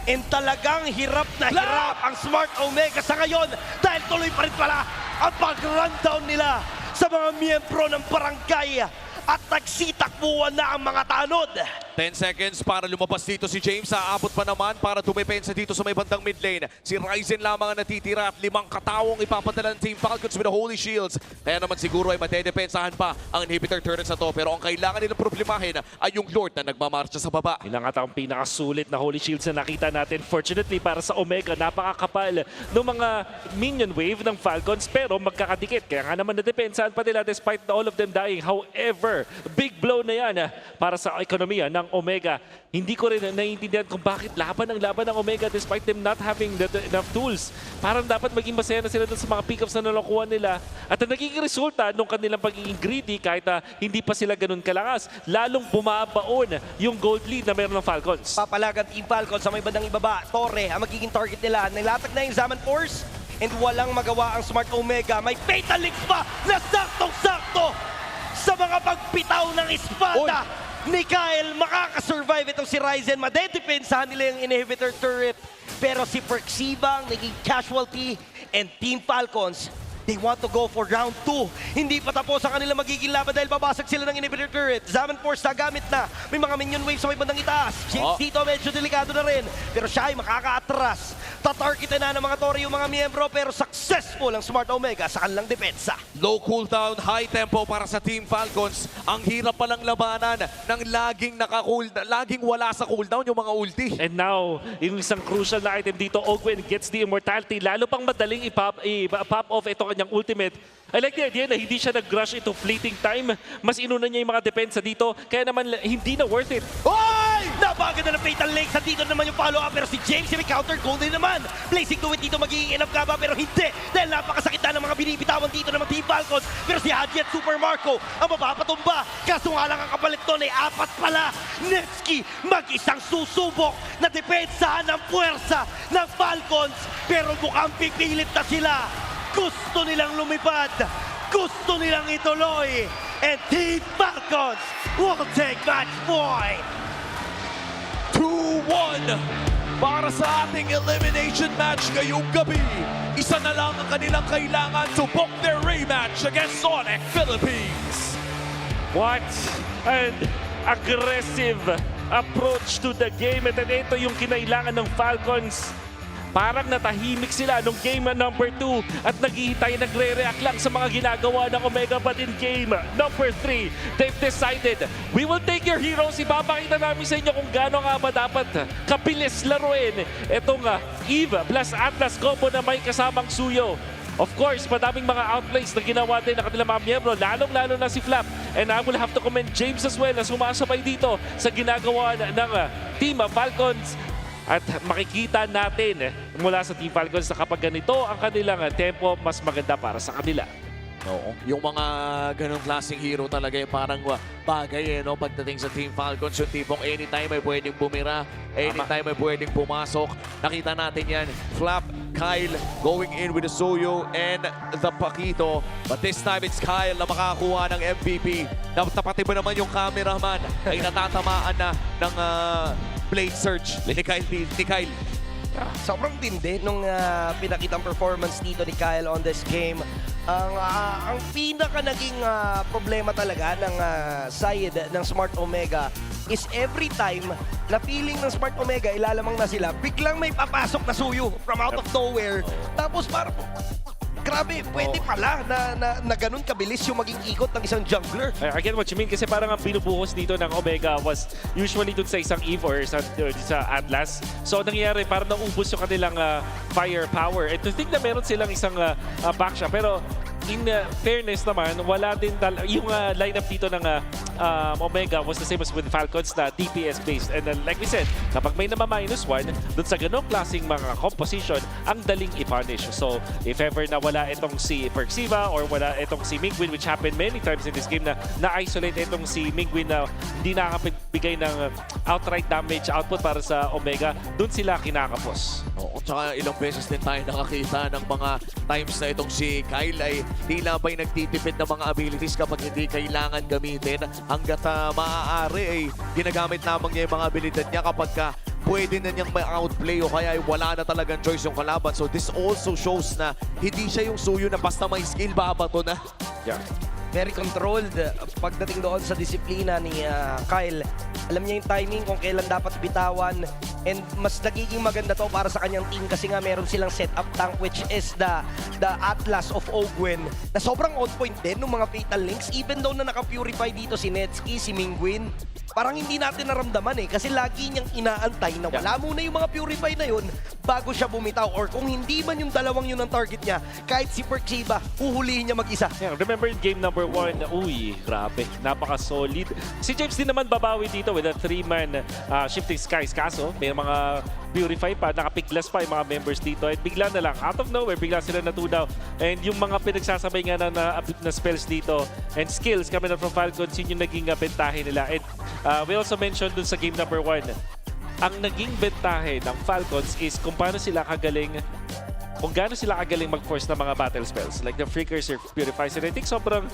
And talagang hirap na hirap ang Smart Omega sa ngayon dahil tuloy pa rin pala ang pag-rundown nila sa mga miyembro ng barangay at nagsitakbuhan na ang mga tanod. 10 seconds para lumabas dito si James. Aabot pa naman para tumipensa dito sa may bandang mid lane. Si Ryzen lamang ang natitira at 5 katawong ipapadala ng Team Falcons with the Holy Shields. Kaya naman siguro ay matedepensahan pa ang inhibitor turrets na to. Pero ang kailangan nilang problemahin ay yung Lord na nagmamarcha sa baba. Yun ang atang pinakasulit na Holy Shields na nakita natin. Fortunately para sa Omega, napakakapal ng mga minion wave ng Falcons pero magkakadikit. Kaya nga naman nadepensahan pa nila despite all of them dying. However, big blow na yan para sa ekonomiya ng Omega. Hindi ko rin naiintindihan kung bakit laban ng Omega despite them not having enough tools. Parang dapat maging masaya na sila dun sa mga pickups na nalakuha nila. At ang nagiging resulta nung kanilang pagiging greedy kahit hindi pa sila ganun kalakas, lalong bumabaon yung gold lead na meron ng Falcons. Papalag ang Team Falcons sa may bandang ibaba. Torre ang magiging target nila. Nilatag na yung Zaman Force and walang magawa ang Smart Omega. May fatal link pa na saktong-sakto sa mga pagpitaw ng espada. Ni Kyle, makakasurvive itong si Ryzen. Madedepensahan nila yung inhibitor turret. Pero si Perksiva ang naging casualty. And Team Falcons, they want to go for round 2. Hindi pa tapos ang kanila magiging laban dahil babasag sila ng inhibitor turret. Zaman Force nagamit na. May mga minion waves sa may bandang itaas. James dito medyo delikado na rin. Pero siya ay makaka-atras. Tatargetin na ng mga Tori yung mga miyembro pero successful ang Smart Omega sa kanilang depensa. Low cooldown, high tempo para sa Team Falcons. Ang hirap palang labanan ng laging wala sa cooldown yung mga ulti. And now, yung isang crucial na item dito, Ogwen gets the immortality. Lalo pang madaling i-pop off ito kanyang ultimate. I like the idea na hindi siya nag-rush into fleeting time. Mas inuna niya yung mga depensa dito. Kaya naman hindi na worth it. Oy! Napaganda ng Fatal Link. Sa dito naman yung follow-up. Pero si James yung counter Golden naman. Placing to it dito magiging enough ka ba? Pero hindi. Dahil napakasakit na ng mga binibitawan dito ng Team Falcons. Pero si Haji at Super Marco ang mapapatumba. Kaso nga lang ang kapalit doon ay 4 pala. Netski mag-isang susubok na depensahan ng puwersa ng Falcons. Pero mukhang pipilit na sila. Gusto nilang lumipad. Gusto nilang ituloy. And Team Falcons will take match point. 2-1 para sa ating elimination match ngayong gabi. Isa na lang ang kanilang kailangan to book their rematch against ONIC Philippines. What an aggressive approach to the game. At ito yung kinailangan ng Falcons. Parang natahimik sila nung game number 2 at naghihintay, nagre-react lang sa mga ginagawa ng Omega. But in game number 3, they've decided, we will take your heroes. Ipapakita namin sa inyo kung gaano nga ba dapat kabilis laruin itong Eve plus Atlas combo na may kasamang Suyo. Of course, madaming mga outplays na ginawa din ng kanilang mga miyembro, lalong-lalo na si Flap. And I will have to commend James as well na sumasabay dito sa ginagawa ng Team Falcons. At makikita natin mula sa Team Falcons na kapag ganito ang kanilang tempo, mas maganda para sa kanila. Oo. Yung mga ganong klaseng hero talaga yung parang bagay no? Pagdating sa Team Falcons, yung tipong anytime ay pwedeng bumira, anytime ay pwedeng pumasok. Nakita natin yan. Flap, Kyle going in with the Suyo and the Paquito. But this time it's Kyle na makakuha ng MVP. Pati ba naman yung cameraman ay natatamaan na ng blade search ni Kyle. Sobrang tindi nung pinakitang performance dito ni Kyle on this game. Ang pinaka naging problema talaga ng side ng Smart Omega is every time na feeling ng Smart Omega ilalamang na sila, biglang may papasok na Suyo from out of nowhere. Tapos parang grabe, pwede pala na ganun kabilis yung maging ikot ng isang jungler. I get what you mean kasi parang ang binubuhos dito ng Omega was usually dun sa isang Eve or sa Atlas. So nangyayari parang naubos yung kanilang firepower. And to think na meron silang isang backshot. Pero in fairness naman, wala din yung lineup dito ng Omega was the same as with Falcons na DPS based. And like we said, kapag may nama-1, dun sa ganong klaseng mga composition, ang daling i-punish. So if ever na wala itong si Perxiva or wala itong si Mingwin, which happened many times in this game na na-isolate itong si Mingwin na hindi nakakabigay ng outright damage output para sa Omega, dun sila kinakapos. Oo, tsaka ilang beses din tayo nakakita ng mga times na itong si Kyle ay tila ba'y nagtitipid ng mga abilities kapag hindi kailangan gamitin hanggat maaari ay ginagamit lamang niya yung mga abilidad niya kapag pwede na niyang may outplay o kaya ay wala na talagang choice yung kalaban. So this also shows na hindi siya yung Suyo na basta may skill, babato na. Yeah. Very controlled pagdating doon sa disiplina ni Kyle. Alam niya yung timing kung kailan dapat bitawan. And mas nagiging maganda to para sa kanyang team kasi nga meron silang setup tank which is the Atlas of Ogwen na sobrang on point din ng mga Fatal Links. Even though na naka-purify dito si Netski, si Mingwin, parang hindi natin naramdaman kasi lagi niyang inaantay na wala muna yung mga purify na yun bago siya bumitaw. Or kung hindi man yung dalawang yun ang target niya, kahit si Perxiva, uhulihin niya mag-isa. Yeah, remember in game number 1, uy, grabe, napaka-solid. Si James din naman babawi dito with a 3-man Shifting Skies. Kaso, may mga purify pa, nakapiglas pa yung mga members dito. At bigla na lang, out of nowhere, bigla sila natudaw. And yung mga pinagsasabay nga na spells dito and skills coming up from Falcons, yun yung naging bentahe nila. And we also mentioned dun sa game number 1, ang naging bentahe ng Falcons is kung paano sila kagaling mag-force ng mga battle spells. Like the Freakers or Purifies. And I think sobrang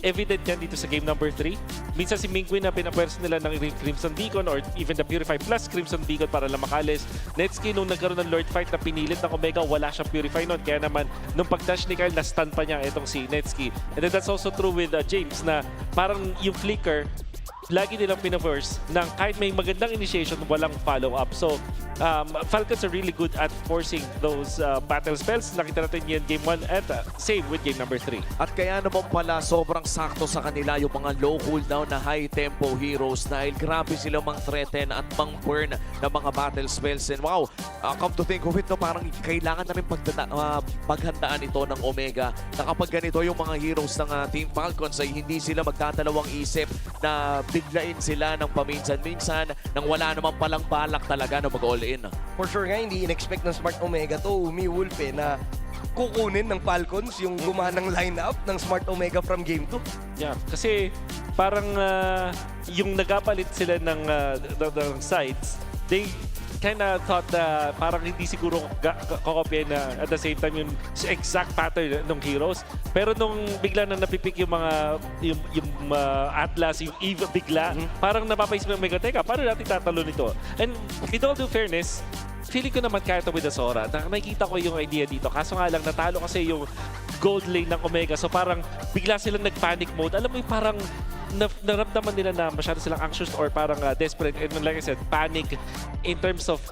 evident yan dito sa game number 3. Minsan si Mingwin na pinapwersa nila ng Crimson Beacon or even the Purify plus Crimson Beacon para lang makalis. Netsuki, nung nagkaroon ng Lord Fight na pinilit ng Omega, wala siyang Purify nun. Kaya naman, nung pag-dash ni Kyle, na-stun pa niya itong si Netsuki. And then that's also true with James na parang yung flicker, lagi nilang pinaverse ng kahit may magandang initiation, walang follow-up. So, Falcons are really good at forcing those battle spells. Nakita natin yan game 1 at same with game number 3. At kaya naman pala sobrang sakto sa kanila yung mga low cooldown na high tempo heroes dahil grabe sila mang-threaten at mang-burn ng mga battle spells. And wow, come to think of it, no, parang kailangan na rin paghandaan ito ng Omega na kapag ganito yung mga heroes ng Team Falcons ay hindi sila magdadalawang isip na biglain sila ng paminsan-minsan nang wala naman palang balak talaga na mag-all-in. For sure nga, hindi in-expect ng Smart Omega to, Wolf na kukunin ng Falcons yung gumanang lineup ng Smart Omega from game 2. Yeah, kasi parang yung nagapalit sila ng sides, they kinda thought na parang hindi siguro kakopya na at the same time yung exact pattern ng heroes. Pero nung bigla na napipik yung mga yung Atlas, yung Eve bigla, parang napapaisip ng Omega, teka, paano natin tatalo nito? And with all due fairness, feeling ko naman kaya ito with the Sora. Nakikita ko yung idea dito. Kaso nga lang, natalo kasi yung gold lane ng Omega. So parang bigla silang nag-panic mode. Alam mo yung parang naramdaman nila na masyado silang anxious or parang desperate. And like I said, panic in terms of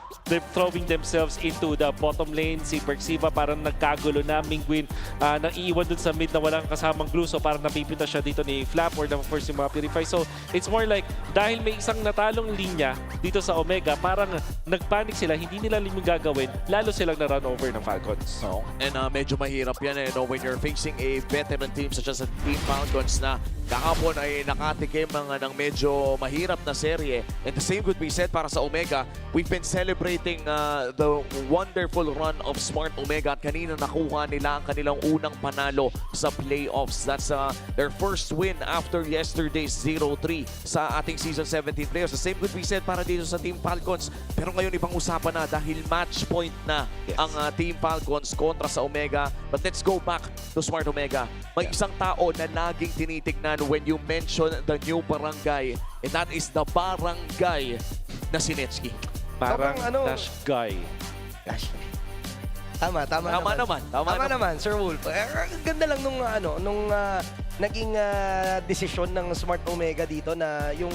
throwing themselves into the bottom lane. Si Perxiva parang nagkagulo na. Mingwin naiiwan dun sa mid na walang kasamang glue. So parang napipita siya dito ni Flap or na-force yung mga Purify. So it's more like dahil may isang natalong linya dito sa Omega, parang nagpanic sila. Hindi nila yung gagawin. Lalo silang na-run over ng Falcons. So, and medyo mahirap yan when you're facing a veteran team such as Team Falcons na kahapon ay nakatikim ng medyo mahirap na serye. And the same could be said para sa Omega. We've been celebrating the wonderful run of Smart Omega at kanina nakuha nila ang kanilang unang panalo sa playoffs. That's their first win after yesterday's 0-3 sa ating Season 17 playoffs. The same could be said para dito sa Team Falcons. Pero ngayon ibang usapan na dahil match point na ang Team Falcons kontra sa Omega. But let's go back to Smart Omega. May isang tao na laging tinitignan when you mention the new barangay, and that is the barangay na si Netsuki. Parang dash guy. Tama naman, Sir Wolf. Ganda lang nung naging desisyon ng Smart Omega dito na yung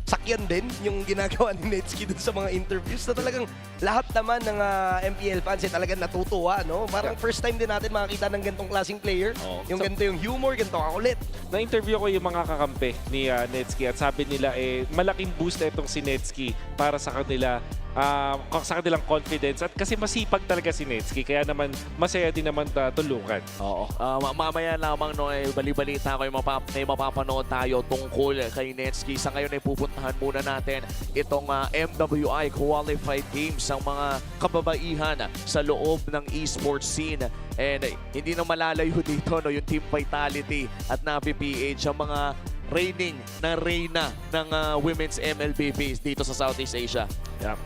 sakyan din yung ginagawa ni Netsuki dun sa mga interviews na talagang lahat naman ng MPL fans talagang natutuwa, no? Parang first time din natin makakita ng ganitong klaseng player. Yung ganito yung humor, ganito kakulit. Na-interview ko yung mga kakampi ni Netsuki at sabi nila malaking boost itong si Netsuki para sa kanila. Sa kanilang confidence at kasi masipag talaga si Netsuki kaya naman masaya din naman tulungan. Oo. Mamaya lamang bali-balita ko yung mapapanood tayo tungkol kay Netsuki. Sa ngayon ay pupuntahan muna natin itong MWI Qualified Games ang mga kababaihan sa loob ng esports scene. And hindi na malalayo dito yung Team Vitality at Navi PH ang mga reigning na reyna ng women's MLBB dito sa Southeast Asia. Yeah.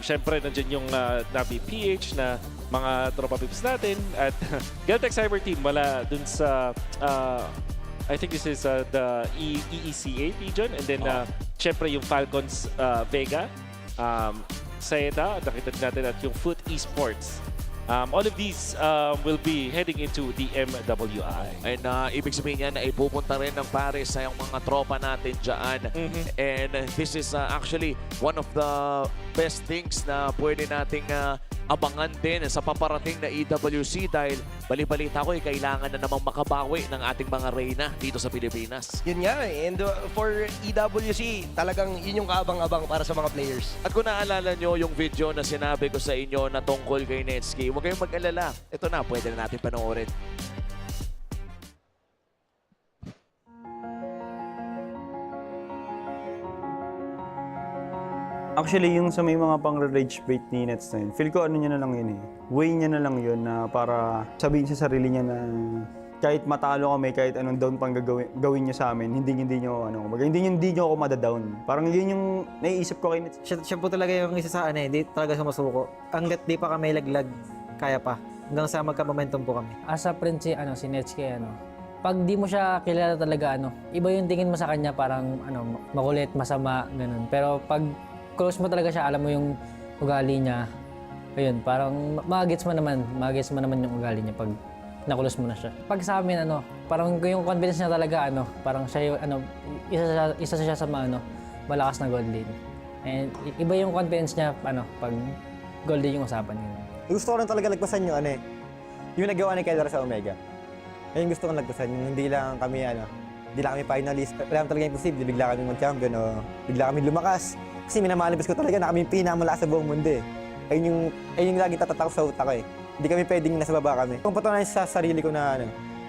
Siyempre nandiyan yung Navi PH na mga tropa pips natin at Galtech Cyber Team wala dun sa I think this is the EECA region and then siyempre yung Falcons Vega, Saeta, nakita natin at yung Foot Esports. All of these will be heading into the MWI. And ibig sabihin yan ay pupunta rin ng Paris sa yung mga tropa natin dyan. And this is actually one of the best things na pwede nating abangan din sa paparating na EWC dahil bali-balita ko kailangan na namang makabawi ng ating mga reyna dito sa Pilipinas. Yun nga and for EWC, talagang yun yung kaabang-abang para sa mga players. At kung naalala nyo yung video na sinabi ko sa inyo na tungkol kay Netsuki, huwag kayong mag-alala. Ito na, pwede na natin panoorin. Actually, yung sa may mga pang-rage bait ni Nets na yun, feel ko niya na lang yun way niya na lang yun na para sabihin sa sarili niya na kahit matalo kami, kahit anong down pang gawin niyo sa amin, hindi niyo ako madadown. Parang yun yung naiisip ko kay Nets. Siya po talaga yung isa sa hindi talaga sumusuko. Hanggat di pa kami laglag, kaya pa. Hanggang sa magka-momentum po kami. As a friend si Netsuki, pag di mo siya kilala talaga, iba yung tingin mo sa kanya, parang makulit, masama, ganun. Pero pag close mo talaga siya, alam mo yung ugali niya, ayun, parang magets mo naman yung ugali niya pag nakulos mo na siya. Pag sa amin, parang yung confidence niya talaga, parang siya yung, isa siya sa mga, malakas na gold lane. And iba yung confidence niya, pag gold lane yung usapan niya. Gusto ko rin talaga lagpasan yung yung nagawa ni Keller sa Omega. Ayun gusto kong lagpasan, yung hindi lang kami finalist. Alam talaga imposible, bigla kami mag-champion o bigla kami lumakas. Kasi minamalibas ko talaga na kami pinamalakas sa buong mundo eh. Ayun yung lagi tatatak sa utak ko eh. Hindi kami pwedeng nasa baba kami. Kung patunayan sa sarili ko na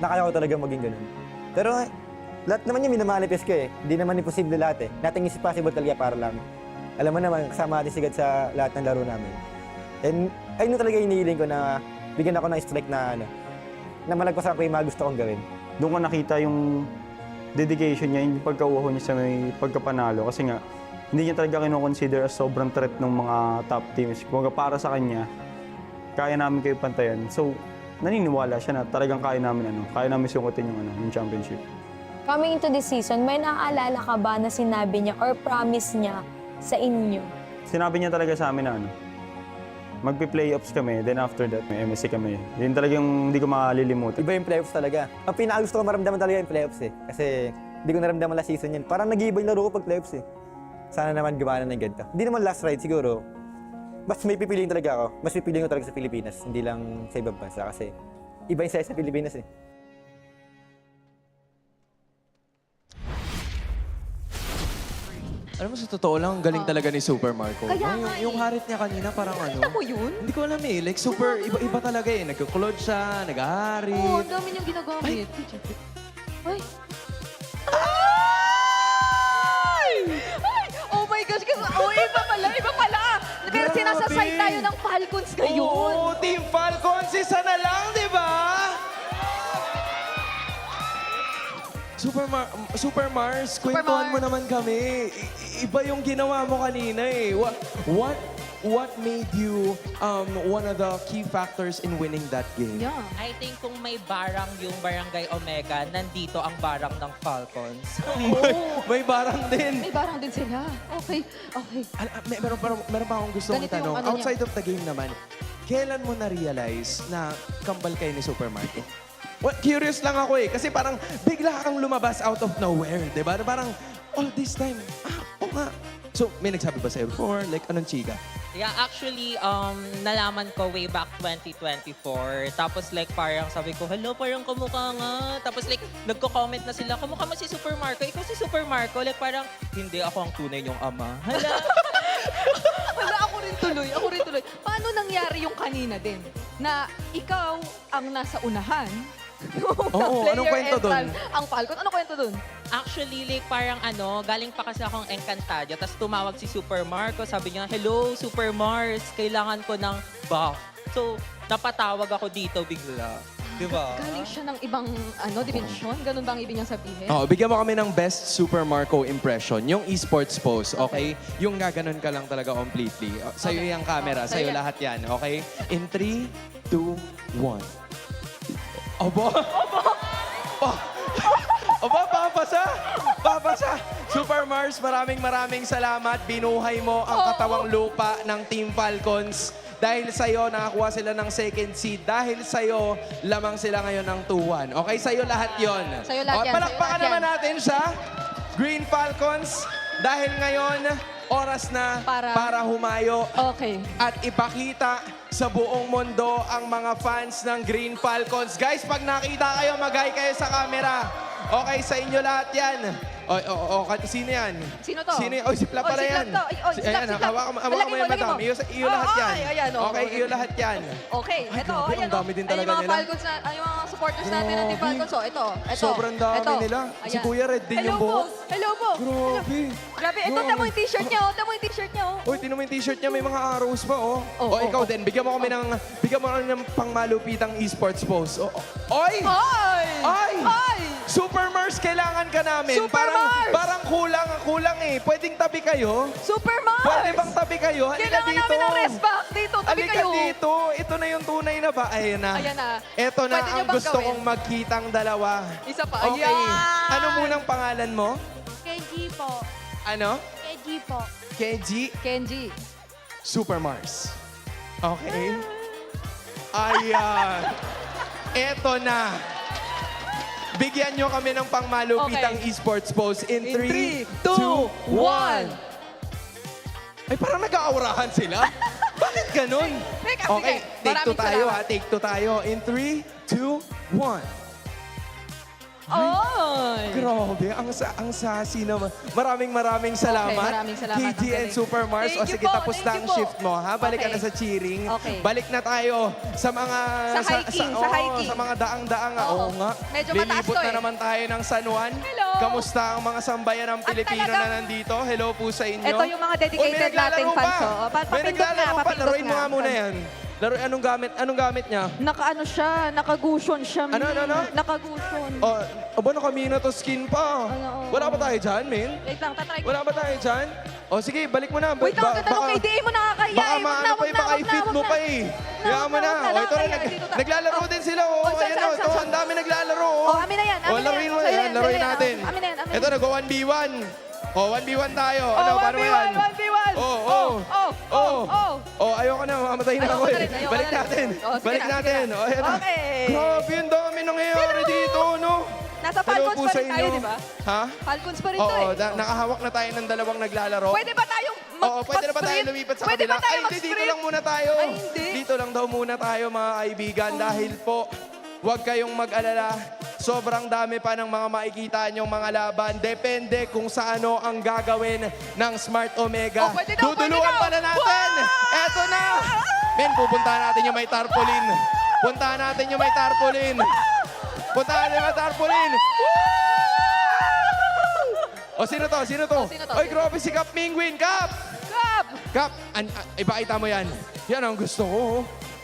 kaya ko talaga maging ganun. Pero lahat naman yung minamanifest ko eh. Hindi naman imposible lahat eh. Nothing is possible talaga para lang. Alam mo naman, kasama natin sigad sa lahat ng laro namin. And ayun talaga hinihiling ko na bigyan ako ng strike na malagpasan ko yung mga gusto kong gawin. Doon ko nakita yung dedication niya, yung pagkauho niya sa may pagkapanalo. Kasi nga, hindi niya talaga kinoconsider as sobrang threat ng mga top teams. Kung para sa kanya, kaya namin kayo pantayan. So, naniniwala siya na talagang kaya namin sungkutin yung championship. Coming into this season, may naaalala ka ba na sinabi niya or promise niya sa inyo? Sinabi niya talaga sa amin na magpi-playoffs kami, then after that, may MSC kami. Yun talagang hindi ko malilimutan. Iba yung playoffs talaga. Ang pinakagusto ko maramdaman talaga yung playoffs eh. Kasi hindi ko naramdaman last season yan. Parang nag-iiba yung laro ko pag playoffs eh. Sana naman gumana ng ganito. Hindi naman last ride siguro. Mas may pipiliin talaga ako. Mas pipiliin ko talaga sa Pilipinas. Hindi lang sa ibang bansa kasi iba yung sa Pilipinas eh. Alam mo, sa totoo lang, ang galing talaga ni Super Marco. Kaya nga Yung harit niya kanina, parang Nakita mo yun? Hindi ko alam eh. Like, super, iba talaga eh. Nagkukulod siya, nag-harit. Oo, ang dami niyang ginagamit. Ay! Oh my gosh! Iba pala! Pero sinasasay tayo ng Falcons ngayon. Oo, Team Falcons, isa na lang, di ba? Super Mars, kwentuhan mo naman kami. Iba yung ginawa mo kanina eh. What made you one of the key factors in winning that game? Yeah. I think kung may barang yung Barangay Omega, nandito ang barang ng Falcons. May barang din. May barang din sila. Okay. Meron pa akong gusto kong tanong. Outside of the game naman, kailan mo na-realize na kambal kayo ni Super Marco? Well, curious lang ako eh. Kasi parang bigla kang lumabas out of nowhere, di ba? Parang, this time, nga. So, may nagsabi ba sa'yo before? Like, anong chika? Yeah, actually, nalaman ko way back 2024. Tapos like parang sabi ko, hello, parang kamukha nga. Tapos like, nagko-comment na sila, kamukha mo si Super Marco. Ikaw si Super Marco. Like parang, hindi ako ang tunay niyong ama. Hala. Ako rin tuloy. Paano nangyari yung kanina din? Na ikaw ang nasa unahan? Oo, anong kwento dun? Ang Falcon, anong kwento dun? Actually, like parang galing pa kasi akong Encantadia. Tapos tumawag si Super Marco. Sabi niya, hello, Super Mars. Kailangan ko ng buff. So, napatawag ako dito bigla. Diba? Galing siya ng ibang dimension? Ganun ba ang ibig niyang sabihin? Bigyan mo kami ng best Super Marco impression. Yung esports pose, okay? Yung gaganon ka lang talaga completely. Sa'yo yung camera, sa'yo lahat yan, okay? In 3, 2, 1. Aba! Aba, papasa! Super Mars, maraming salamat. Binuhay mo ang katawang lupa ng Team Falcons. Dahil sa'yo, nakakuha sila ng second seed. Dahil sa'yo, lamang sila ngayon ng 2-1. Okay, sa'yo lahat yon. Sa'yo lahat yan. Palakpakan naman natin siya. Green Falcons. Dahil ngayon, oras na para humayo. Okay. At ipakita sa buong mundo ang mga fans ng Green Falcons. Guys, pag nakita kayo, mag-hi kayo sa camera. Okay, sa inyo lahat yan. Sino yan? Sino to? Si Flap pala yan. Si Flap. Hawakan mo yung madam. Iyo lahat yan. Okay, iyo lahat yan. Okay, ito. Ang dami din talaga mga nila. Falcons yung mga supporters natin ng Team Falcons. Ito. Sobrang dami nila. Si Kuya Red din yung buhok. Hello po. Grabe. Ito, tamo yung t-shirt niya. Tinan mo yung t-shirt niya. May mga arrows pa, ikaw din. Bigyan mo kami ng pangmalupitang esports pose. Oy! Super Mars, kailangan ka namin. Parang kulang eh. Pwedeng tabi kayo? Super Mars! Pwede bang tabi kayo? Halika Kailangan dito. namin ng rest back dito. Halika kayo. dito. Ito na yung tunay na ba? Ayan na. Ayan na. Ito na Pwede niyo ang bang gusto gawin? kong magkitang dalawa. Isa pa. Okay. Ayan! Ano munang pangalan mo? Kenji po. Ano? Kenji po. Kenji Kenji. Super Mars. Okay. Ayan. Eto na. Bigyan nyo kami ng pangmalupitang esports pose in 3, 2, 1. Ay, parang nag-aurahan sila. Bakit ganun? Okay, take 2 tayo ha. Take 2 tayo. In 3, 2, 1. Ay! Grabe, ang sassy naman. Maraming salamat. maraming salamat. KG and Super Mars. Thank O you sige, po, tapos thank na you ang po. shift mo, ha? Balik ka Okay. na sa cheering. Okay. Balik na tayo sa mga... Sa hiking, sa hiking. Sa mga daang-daang. Oo. Oo nga. Medyo mataas Lilibot to na eh. naman tayo ng San Juan. Hello. Kamusta ang mga sambayan ng Pilipino talagang- na nandito? Hello po sa inyo. Ito yung mga dedicated Uy, may naglalaro nating pa. fans, oh. May Papindot naglalaro nga, pa. papindot Laruin mo nga. nga muna yan. Anong gamit niya? Naka-ano siya, naka-gushon siya. Ano? Naka-gushon. Aba, nakamina to skin pa. Ano, Wala ba tayo dyan, Min? Wait lang, tatry ko. Wala ba tayo dyan? O sige, balik mo na. Wait lang, ganda nung KDA mo nakakaya. Baka eh. Wag maano na, pa wag eh, na, baka wag na, i-fit wag mo na. pa eh. Kaya mo na. O, ito na. Naglalaro din sila. O, Oh, saan, ayan saan, o. Ito, saan? ang dami naglalaro. Oh, amin na yan, amin O, na laruin yan. mo Sa'yo yan. yan, Laruin sa'yo yan. natin. Amin na yan, amin na Ito, yan. nag-1v1. O, 1v1 tayo. Ano, Oh, paano mo yan? 1v1. Oh, ayoko na. Mamamatay na ako eh. Ayoko Balik na rin. natin. Oh, sige Balik na, natin. sige na. O, ayan na. Okay. Grabe, ang dami nangyayari dito, no? Nasa Hello Falcons po pa sa rin tayo, inyo. di ba? Ha? Falcons pa rin to Oo, eh. nakahawak na tayo ng dalawang naglalaro. Pwede ba tayong Oo, pwede na ba tayo lumipat sa Pwede kabila? ba tayo Ay, hindi, dito mag-sprint? lang muna tayo. Ay, hindi. Dito lang daw muna tayo, mga kaibigan. Dahil po, huwag kayong mag-alala. Sobrang dami pa ng mga makikita nyong mga laban. Depende kung sa ano ang gagawin ng Smart Omega. Oh, pwede daw, Duduluan pwede daw. pa na natin. Eto na. Men, pupuntahan natin yung may tarpaulin. Puntahan natin yung may tarpaulin. Puntahan natin yung may tarpaulin. O, sino to? Sino to? Sino to? Oy, grabe si Cap Mingwin. Cap! Kap! Ipakita mo yan. Yan ang gusto ko.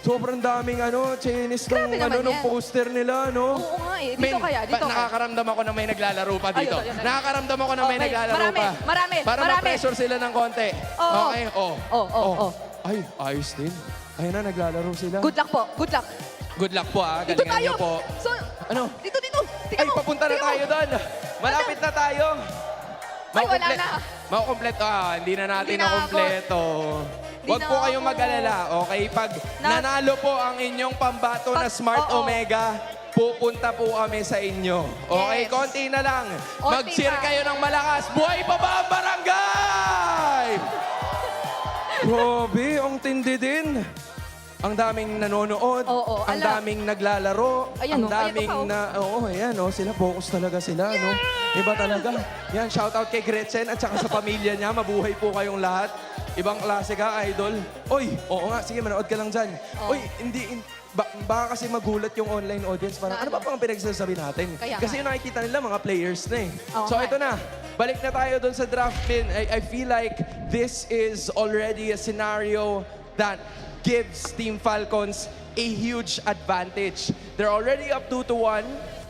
Sobrang daming Chinese Grabe naman nung yan. poster nila, no? Oo nga eh. Dito kaya, dito kaya. Nakakaramdam ako na may naglalaro pa dito. Ayun. Nakakaramdam ako na may Okay, naglalaro pa. marami. Para ma-pressure sila ng konti. Oo. Okay, Ay, ayos din. Ayun na, naglalaro sila. Good luck po. Good luck. Good luck po, Dito Galingan tayo. niyo po. So, Ano? dito. Tingnan Ay, mo. papunta na Tingnan mo. tayo doon. Malapit na tayo. Ay, wala na. Makukompleto. Hindi na natin Hindi na nakompleto. Hindi Huwag na po kayong ako. mag-alala, okay? Pag nanalo po ang inyong pambato na Smart oo. Omega, pupunta po kami sa inyo. Okay, Yes. konti na lang. Konti Mag-cheer pa. kayo ng malakas. Buhay pa ba ang barangay? Grabe, ang tindi din. Ang daming nanonood, Oo, ang ala. daming naglalaro, Ayan, ang oh. Ayan daming pa, oh. ayan, sila focus talaga sila, no? Iba talaga. Yan, shout out kay Gretchen at saka sa pamilya niya. Mabuhay po kayong lahat. Ibang klase ka, idol. Oy, oo nga, sige, manood ka lang dyan. Oy, baka kasi magulat yung online audience. Parang, ano ba pang pinagsasabi natin? Kaya Kasi nga. yung nakikita nila, mga players na eh. Oo So, nga. ito na. Balik na tayo doon sa draft pin. I feel like this is already a scenario that gives Team Falcons a huge advantage. They're already up 2-1.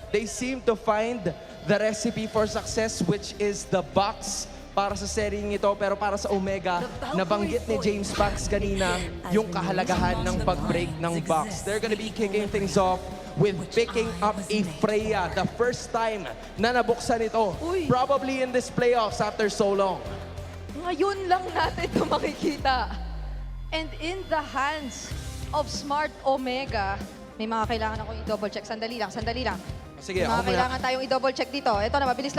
They seem to find the recipe for success, which is the box para sa seryeng ito. Pero para sa Omega, nabanggit ni James Banks kanina yung kahalagahan ng pag-break ng box. They're gonna be kicking things off with picking up a Freya. The first time na nabuksan ito. Probably in this playoffs after so long. Ngayon lang natin ito makikita. And in the hands of Smart Omega, may mga kailangan akong i-double check. Sandali lang. Sige, May ako mga muna. kailangan tayong i-double check dito. Ito na, mabilis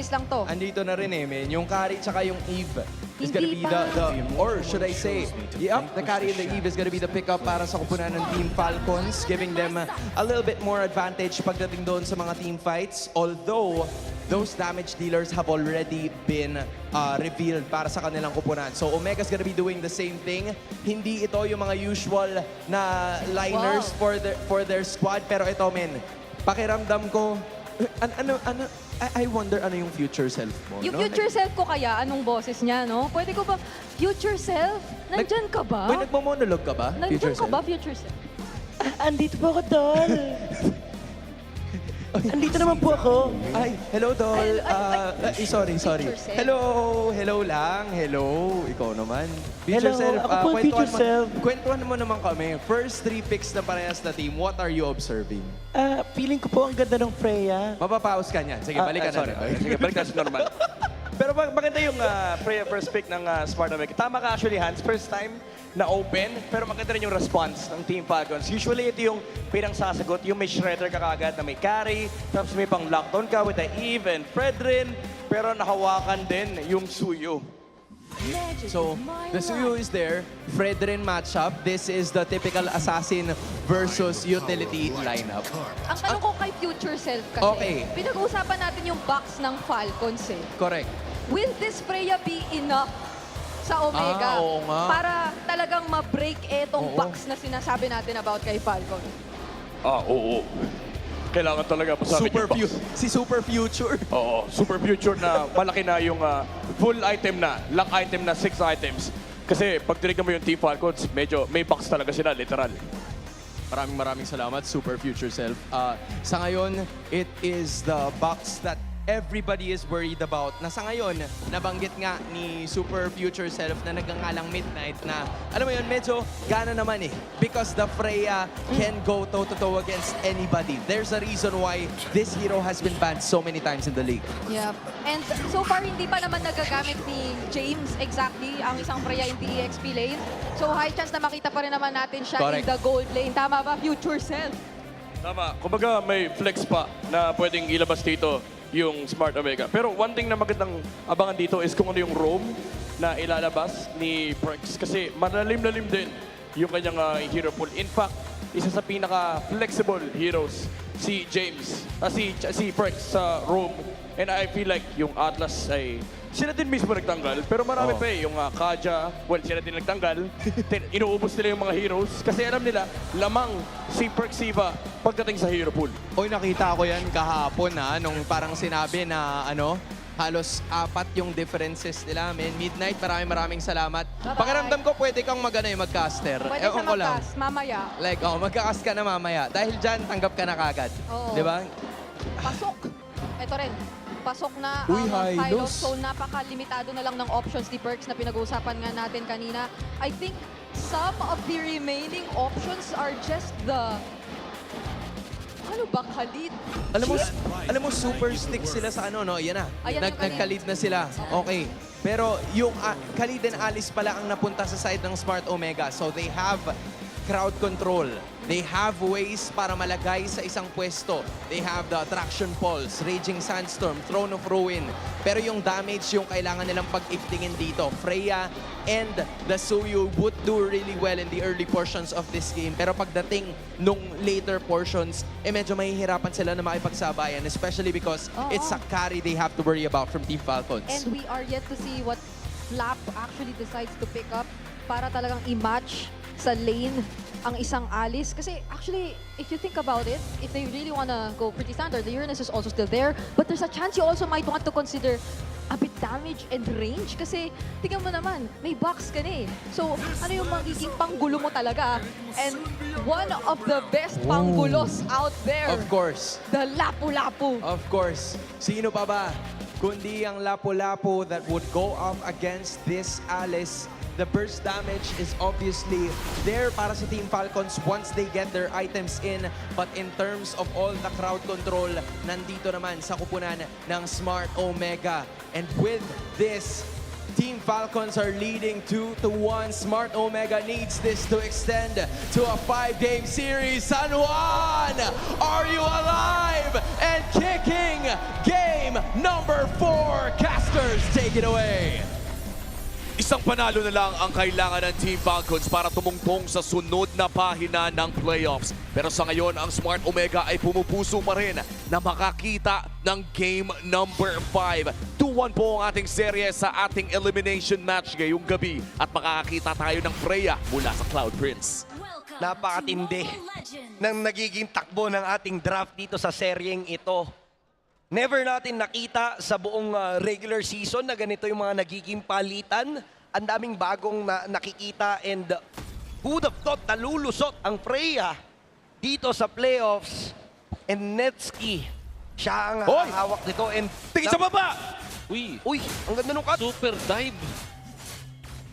lang to. Andito na rin men. Yung carry tsaka yung Eve is gonna Hindi be or should I say, the carry and the Eve is gonna be the pickup para sa kupunan ng Team Falcons, giving them a little bit more advantage pagdating doon sa mga team fights. Although, those damage dealers have already been revealed para sa kanilang kupunan. So, Omega's gonna be doing the same thing. Hindi ito yung mga usual na liners for their squad. Pero ito, men, pakiramdam ko, I wonder ano yung future self mo. Yung no? future self ko kaya, anong boses niya, no? Pwede ko ba, future self? Nandyan ka ba? May nagmo-monologue ka ba? Nandyan Future ka self? ba, future self? Andito po ako, Dol. Andito naman po ako. Ay, hello, Dol. Sorry. Hello lang. Hello. Ikaw naman. Hello, ako po yung future self. Kwentuhan mo naman kami. First 3 picks na parehas na team, what are you observing? Feeling ko po ang ganda ng Freya. Mapapaus ka niyan. Sige, balikan Sorry. na. Sige, balik tayo sa normal. Pero maganda yung first pick ng Smart Omega. Tama ka actually, Hans. First time na open, pero maganda rin yung response ng Team Falcons. Usually, ito yung pinang sasagot, yung may shredder ka kagad na may carry, tapos may pang lockdown ka with the Eve and Fredrin, pero nahawakan din yung Suyo. So, the Suyo is there. Fredrin matchup. This is the typical assassin versus utility lineup. Ang tanong ko kay Future Self kasi, Okay. pinag-uusapan natin yung box ng Falcons eh. Correct. Will this Freya be enough sa Omega oo nga. para talagang ma-break etong Oo. box na sinasabi natin about kay Falcon? Oo. Kailangan talaga masabi Si Super Future. Oo, Super Future na malaki na yung full item na, lock item na 6 items. Kasi pag tinignan mo yung Team Falcons, medyo may box talaga sila, literal. Maraming salamat, Super Future Self. Sa ngayon, it is the box that everybody is worried about. Na sa ngayon, nabanggit nga ni Super Future Self na nagngangalang Midnight na, alam mo yun, medyo gana naman eh. Because the Freya can go toe-to-toe against anybody. There's a reason why this hero has been banned so many times in the league. Yep. And so far, hindi pa naman nagagamit ni James exactly ang isang Freya in the EXP lane. So high chance na makita pa rin naman natin siya Correct. in the gold lane. Tama ba, Future Self? Tama. Kumbaga may flex pa na pwedeng ilabas dito yung Smart Omega. Pero one thing na magandang abangan dito is kung ano yung roam na ilalabas ni Prex. Kasi malalim-lalim din yung kanyang hero pool. In fact, isa sa pinaka-flexible heroes si James, si Prex sa roam. And I feel like yung Atlas ay sila din mismo nagtanggal, pero marami pa eh. Yung Kaja, well, sila din nagtanggal. Inuubos nila yung mga heroes kasi alam nila, lamang si Perxiva pagdating sa hero pool. Oy, nakita ko yan kahapon nung parang sinabi na halos 4 yung differences nila. Midnight, maraming salamat. Bye-bye. Pakiramdam ko pwede kang mag-caster. Pwede Ewan siya ko lang. mag-cast mamaya. Like, magka-cast ka na mamaya. Dahil dyan, tanggap ka na kagad. Oo. Di ba? Pasok. Ito rin. Pasok na Uy, ang high Philo. loss. So napaka-limitado na lang ng options ni Perks na pinag-uusapan nga natin kanina. I think some of the remaining options are just the... Ano ba, Khalid? Alam mo, super stick sila sa ano, no? Yan na. Ayan yung Khalid. Nagka-lead na sila. Okay. Pero yung Khalid and Alice pala ang napunta sa side ng Smart Omega. So they have crowd control. They have ways para malagay sa isang pwesto. They have the Attraction Pulse, Raging Sandstorm, Throne of Ruin. Pero yung damage yung kailangan nilang pag-iftingin dito. Freya and the Suyu would do really well in the early portions of this game. Pero pagdating nung later portions, medyo mahihirapan sila na makipagsabayan. Especially because it's a carry they have to worry about from Team Falcons. And we are yet to see what Flap actually decides to pick up para talagang i-match sa lane ang isang Alice. Kasi actually, if you think about it, if they really wanna go pretty standard, the Uranus is also still there. But there's a chance you also might want to consider a bit damage and range. Kasi, tingnan mo naman, may box ka na eh. So, ano yung magiging panggulo mo talaga? And one of the best panggulos out there. Of course. The Lapu-Lapu. Of course. Sino pa ba? Kundi ang Lapu-Lapu that would go up against this Alice. The burst damage is obviously there para sa Team Falcons once they get their items in. But in terms of all the crowd control, nandito naman sa kupunan ng Smart Omega. And with this, Team Falcons are leading 2-1. Smart Omega needs this to extend to a 5-game series. San Juan, are you alive and kicking? Game number 4. Casters, take it away. Isang panalo na lang ang kailangan ng Team Falcons para tumungtong sa sunod na pahina ng playoffs. Pero sa ngayon, ang Smart Omega ay pumupuso pa rin na makakita ng game number 5. 2-1 po ang ating serye sa ating elimination match ngayong gabi. At makakakita tayo ng Freya mula sa Cloud Prince. Napakatindi ng nagiging takbo ng ating draft dito sa seryeng ito. Never natin nakita sa buong regular season na ganito yung mga nagiging palitan. Ang daming bagong nakikita and who would have thought na lulusot ang Freya dito sa playoffs. And Netski Siya ang Hoy! hawak nito. And Tingin sa baba! Uy, ang ganda nung cut. super dive.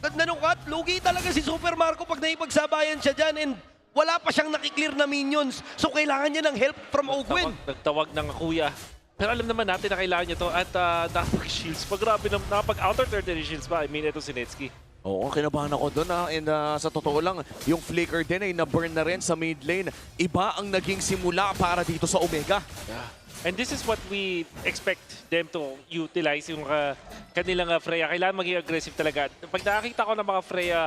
Ganda nung cut. Lugi talaga si Super Marco pag naipagsabayan siya dyan. And wala pa siyang nakiklear na minions. So kailangan niya ng help from Ogwen. Nagtawag ng kuya. Pero alam naman natin na kailangan niya to at nakapag-shields pa. Grabe na nakapag-outer third shields pa. I mean, ito si Netsky. Oo, kinabahan ako doon and sa totoo lang, yung flicker din ay na-burn na rin sa mid lane. Iba ang naging simula para dito sa Omega. Yeah. And this is what we expect them to utilize yung kanilang Freya. Kailangan maging aggressive talaga. Pag nakakita ko ng mga Freya,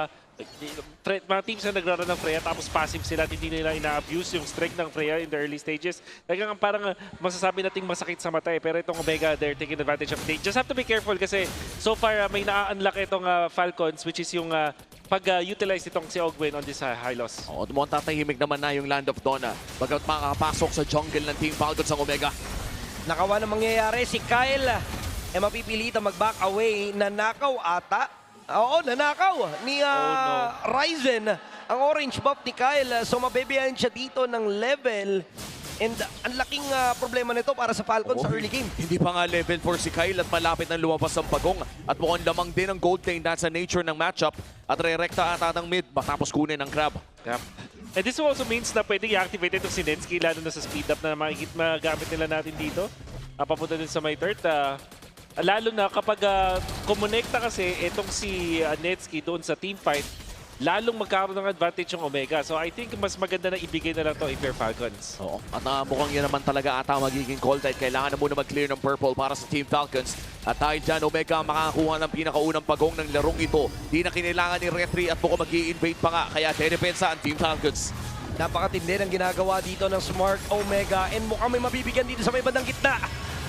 mga teams na nagraro ng Freya tapos passive sila at hindi nila ina-abuse yung strength ng Freya in the early stages. Talagang parang masasabi nating masakit sa mata eh. Pero itong Omega, they're taking advantage of it. They just have to be careful kasi so far may na-unlock itong Falcons which is yung pag-utilize itong si Ogwen on this high loss. Oo, mukhang tatahimik naman na yung Land of Dawn. Bagamat makakapasok sa jungle ng Team Falcons ang Omega. Nakawa na mangyayari si Kyle. Mapipilitan mag-back away. Nanakaw ata. Oo, nanakaw ni Ryzen ang orange buff ni Kyle. So mabibiyahin siya dito ng level. And ang laking problema nito para sa Falcons sa early game. Hindi pa nga level 4 si Kyle at malapit na lumabas ang pagong. At mukhang lamang din ang gold lane dahil sa nature ng matchup. At re-recta ata ng mid matapos kunin ng crab. Yep. And this also means na pwedeng i-activate itong si Netsky lalo na sa speed up na magamit nila natin dito. Papunta din sa my third. Lalo na kapag kumonekta kasi itong si Netsky doon sa team fight, lalong magkaroon ng advantage yung Omega. So I think mas maganda na ibigay na lang to if you're Falcons. Oo. At mukhang yan naman talaga ata magiging call dahil kailangan na muna mag-clear ng purple para sa Team Falcons. At dahil dyan, Omega makakakuha ng pinakaunang pagong ng larong ito. Di na kinailangan ni Retri at mukhang mag-i-invade pa nga. Kaya dedepensa ang Team Falcons. Napakatindi ng ginagawa dito ng Smart Omega. And mukhang may mabibigyan dito sa may bandang gitna.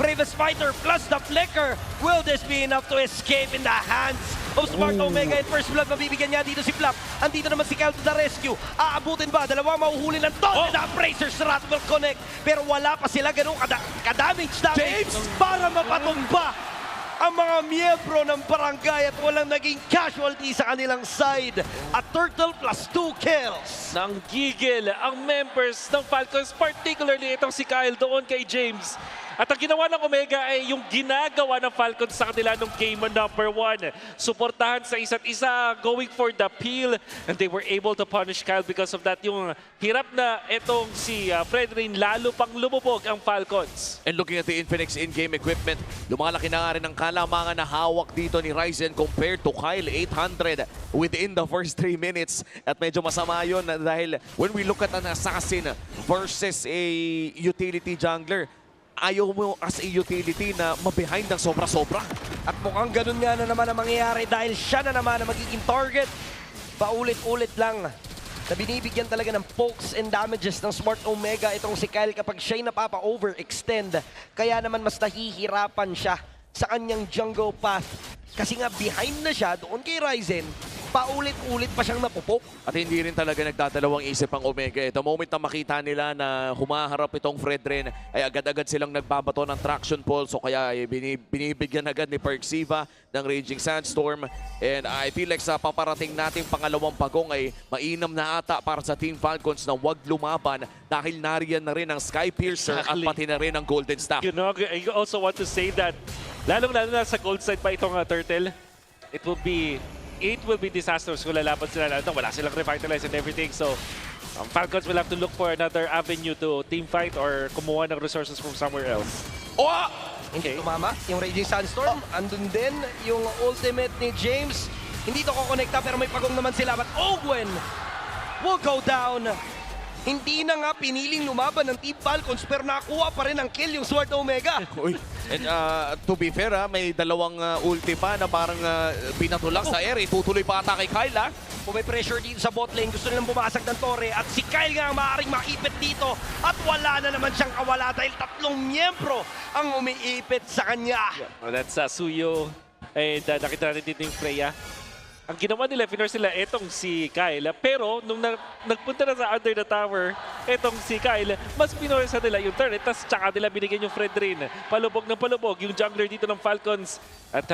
Bravest Fighter plus the Flicker. Will this be enough to escape in the hands of Smart Omega? And first blood, mabibigyan niya dito si Flap. Andito naman si Kyle to the rescue. Aabutin ba? Dalawa mahuhuli ng Don. And the Brazers Rat will connect. Pero wala pa sila ganun ka-damage. James! Para mapatumba ang mga miyembro ng barangay at walang naging casualty sa kanilang side. At Turtle plus 2 kills. Nang gigil ang members ng Falcons, particularly itong si Kyle doon kay James. At ang ginawa ng Omega ay yung ginagawa ng Falcons sa kanila nung game number 1. Suportahan sa isa't isa, going for the peel. And they were able to punish Kyle because of that. Yung hirap na itong si Fredrin, lalo pang lumubog ang Falcons. And looking at the Infinix in-game equipment, lumalaki na nga rin ang kalamangan na hawak dito ni Ryzen compared to Kyle. 800 within the first 3 minutes. At medyo masama yun dahil when we look at an assassin versus a utility jungler, ayaw mo as a utility na mabehind ng sobra-sobra. At mukhang ganun nga na naman ang mangyayari dahil siya na naman ang magiging target. Paulit-ulit lang na binibigyan talaga ng pokes and damages ng Smart Omega itong si Kyle kapag siya'y napapa-overextend. Kaya naman mas nahihirapan siya sa kanyang jungle path. Kasi nga behind na siya doon kay Ryzen, paulit-ulit pa siyang napupok. At hindi rin talaga nagdadalawang isip ang Omega. The moment na makita nila na humaharap itong Fredrin, ay agad-agad silang nagbabato ng traction pole. So kaya binibigyan agad ni Perksiva ng Raging Sandstorm. And I feel like sa paparating nating pangalawang pagong ay mainam na ata para sa Team Falcons na wag lumaban dahil nariyan na rin ang Sky Piercer at pati na rin ang Golden Staff. You know, I also want to say that lalong-lalo na sa gold side pa itong Turtle, it will be disastrous kung lalaban sila. Wala silang revitalize and everything. So, Falcons will have to look for another avenue to team fight or kumuha ng resources from somewhere else. Oh! Hindi tumama. Yung Raging Sandstorm, andun din yung ultimate ni James. Hindi to kukonekta pero may pagong naman sila. But Ogwen will go down. Hindi na nga piniling lumaban ng Team Falcons pero nakuha pa rin ang kill yung Sword Omega. Uy. And to be fair, may dalawang ulti pa na parang pinatulak sa air. Tutuloy pa ata kay Kyle. Kung may pressure dito sa bot lane, gusto nilang bumasag ng torre at si Kyle nga maaaring maipit dito at wala na naman siyang kawala dahil 3 miyembro ang umiipit sa kanya. Well, that's Suyo and nakita natin dito yung Freya. Ang ginawa nila, finurse nila etong si Kyle. Pero nung nagpunta na sa under the tower, etong si Kyle, mas pinorsa nila yung turret. Tapos tsaka nila binigyan yung Fredrin. Palubog ng palubog yung jungler dito ng Falcons. At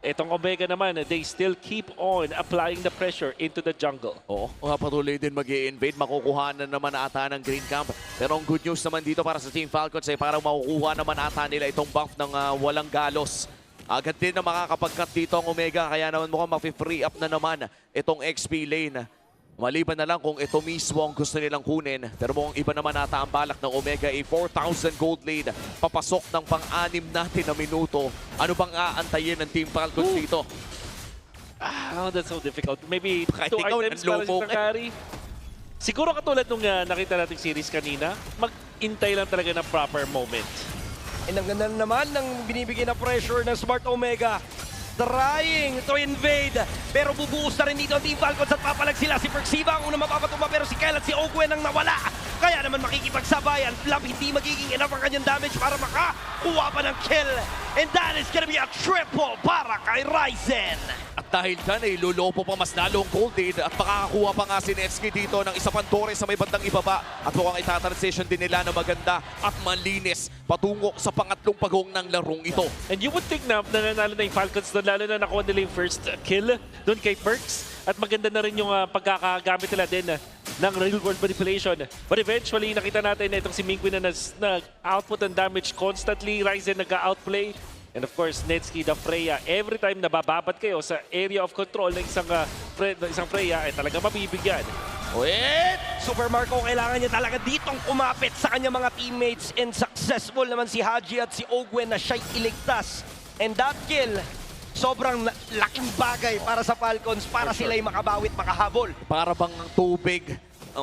Itong Omega naman, they still keep on applying the pressure into the jungle. Oo, patuloy din mag-i-invade. Makukuha na naman ata ng Green Camp. Pero ang good news naman dito para sa Team Falcons ay parang makukuha naman ata nila itong buff ng walang galos. Agad din na makakapag-cut dito ang Omega. Kaya naman mukhang ma-free up na naman itong XP lane. Maliban na lang kung ito mismo ang gusto nilang kunin. Pero mukhang iba naman ata ang balak ng Omega. 4,000 gold lead. Papasok ng pang-anim natin na minuto. Ano bang aantayin ng Team Falcons dito? Oh, that's so difficult. Maybe Kahit 2 ikaw, items para sa nanloko ka. carry. Siguro katulad nung nakita nating series kanina, mag-intay lang talaga ng proper moment. And ang ganda naman ng binibigay na pressure ng Smart Omega. Trying to invade. Pero bubuhos na rin dito ang Team Falcons at papalag sila. Si Perxiva ang unang mapapatumba pero si Kyle at si Ogwen ang nawala. Kaya naman makikipagsabayan. Flap hindi magiging enough ang kanyang damage para makakuha pa ng kill. And that is gonna be a triple para kay Ryzen. At dahil dyan ay lulupo pa mas lalong gold lead at makakakuha pa nga si Netsky dito ng isa pang tore sa may bandang ibaba. At mukhang itatransition din nila na maganda at malinis patungo sa pangatlong pagong ng larong ito. And you would think na nananalo na yung Falcons doon, lalo na nakuha nila yung first kill doon kay Perks. At maganda na rin yung pagkakagamit nila din ng real world manipulation. But eventually, nakita natin na itong si Mingwin na nag-output and damage constantly. Ryzen nag-outplay. And of course, Netsky, the Freya, every time nabababat kayo sa area of control ng isang Freya, ay talaga mabibigyan. Wait! Super Marco, kailangan niya talaga ditong kumapit sa kanyang mga teammates. And successful naman si Haji at si Ogwen na siya'y iligtas. And that kill, sobrang laking bagay para sa Falcons para sila'y makabawit, makahabol. Para bang tubig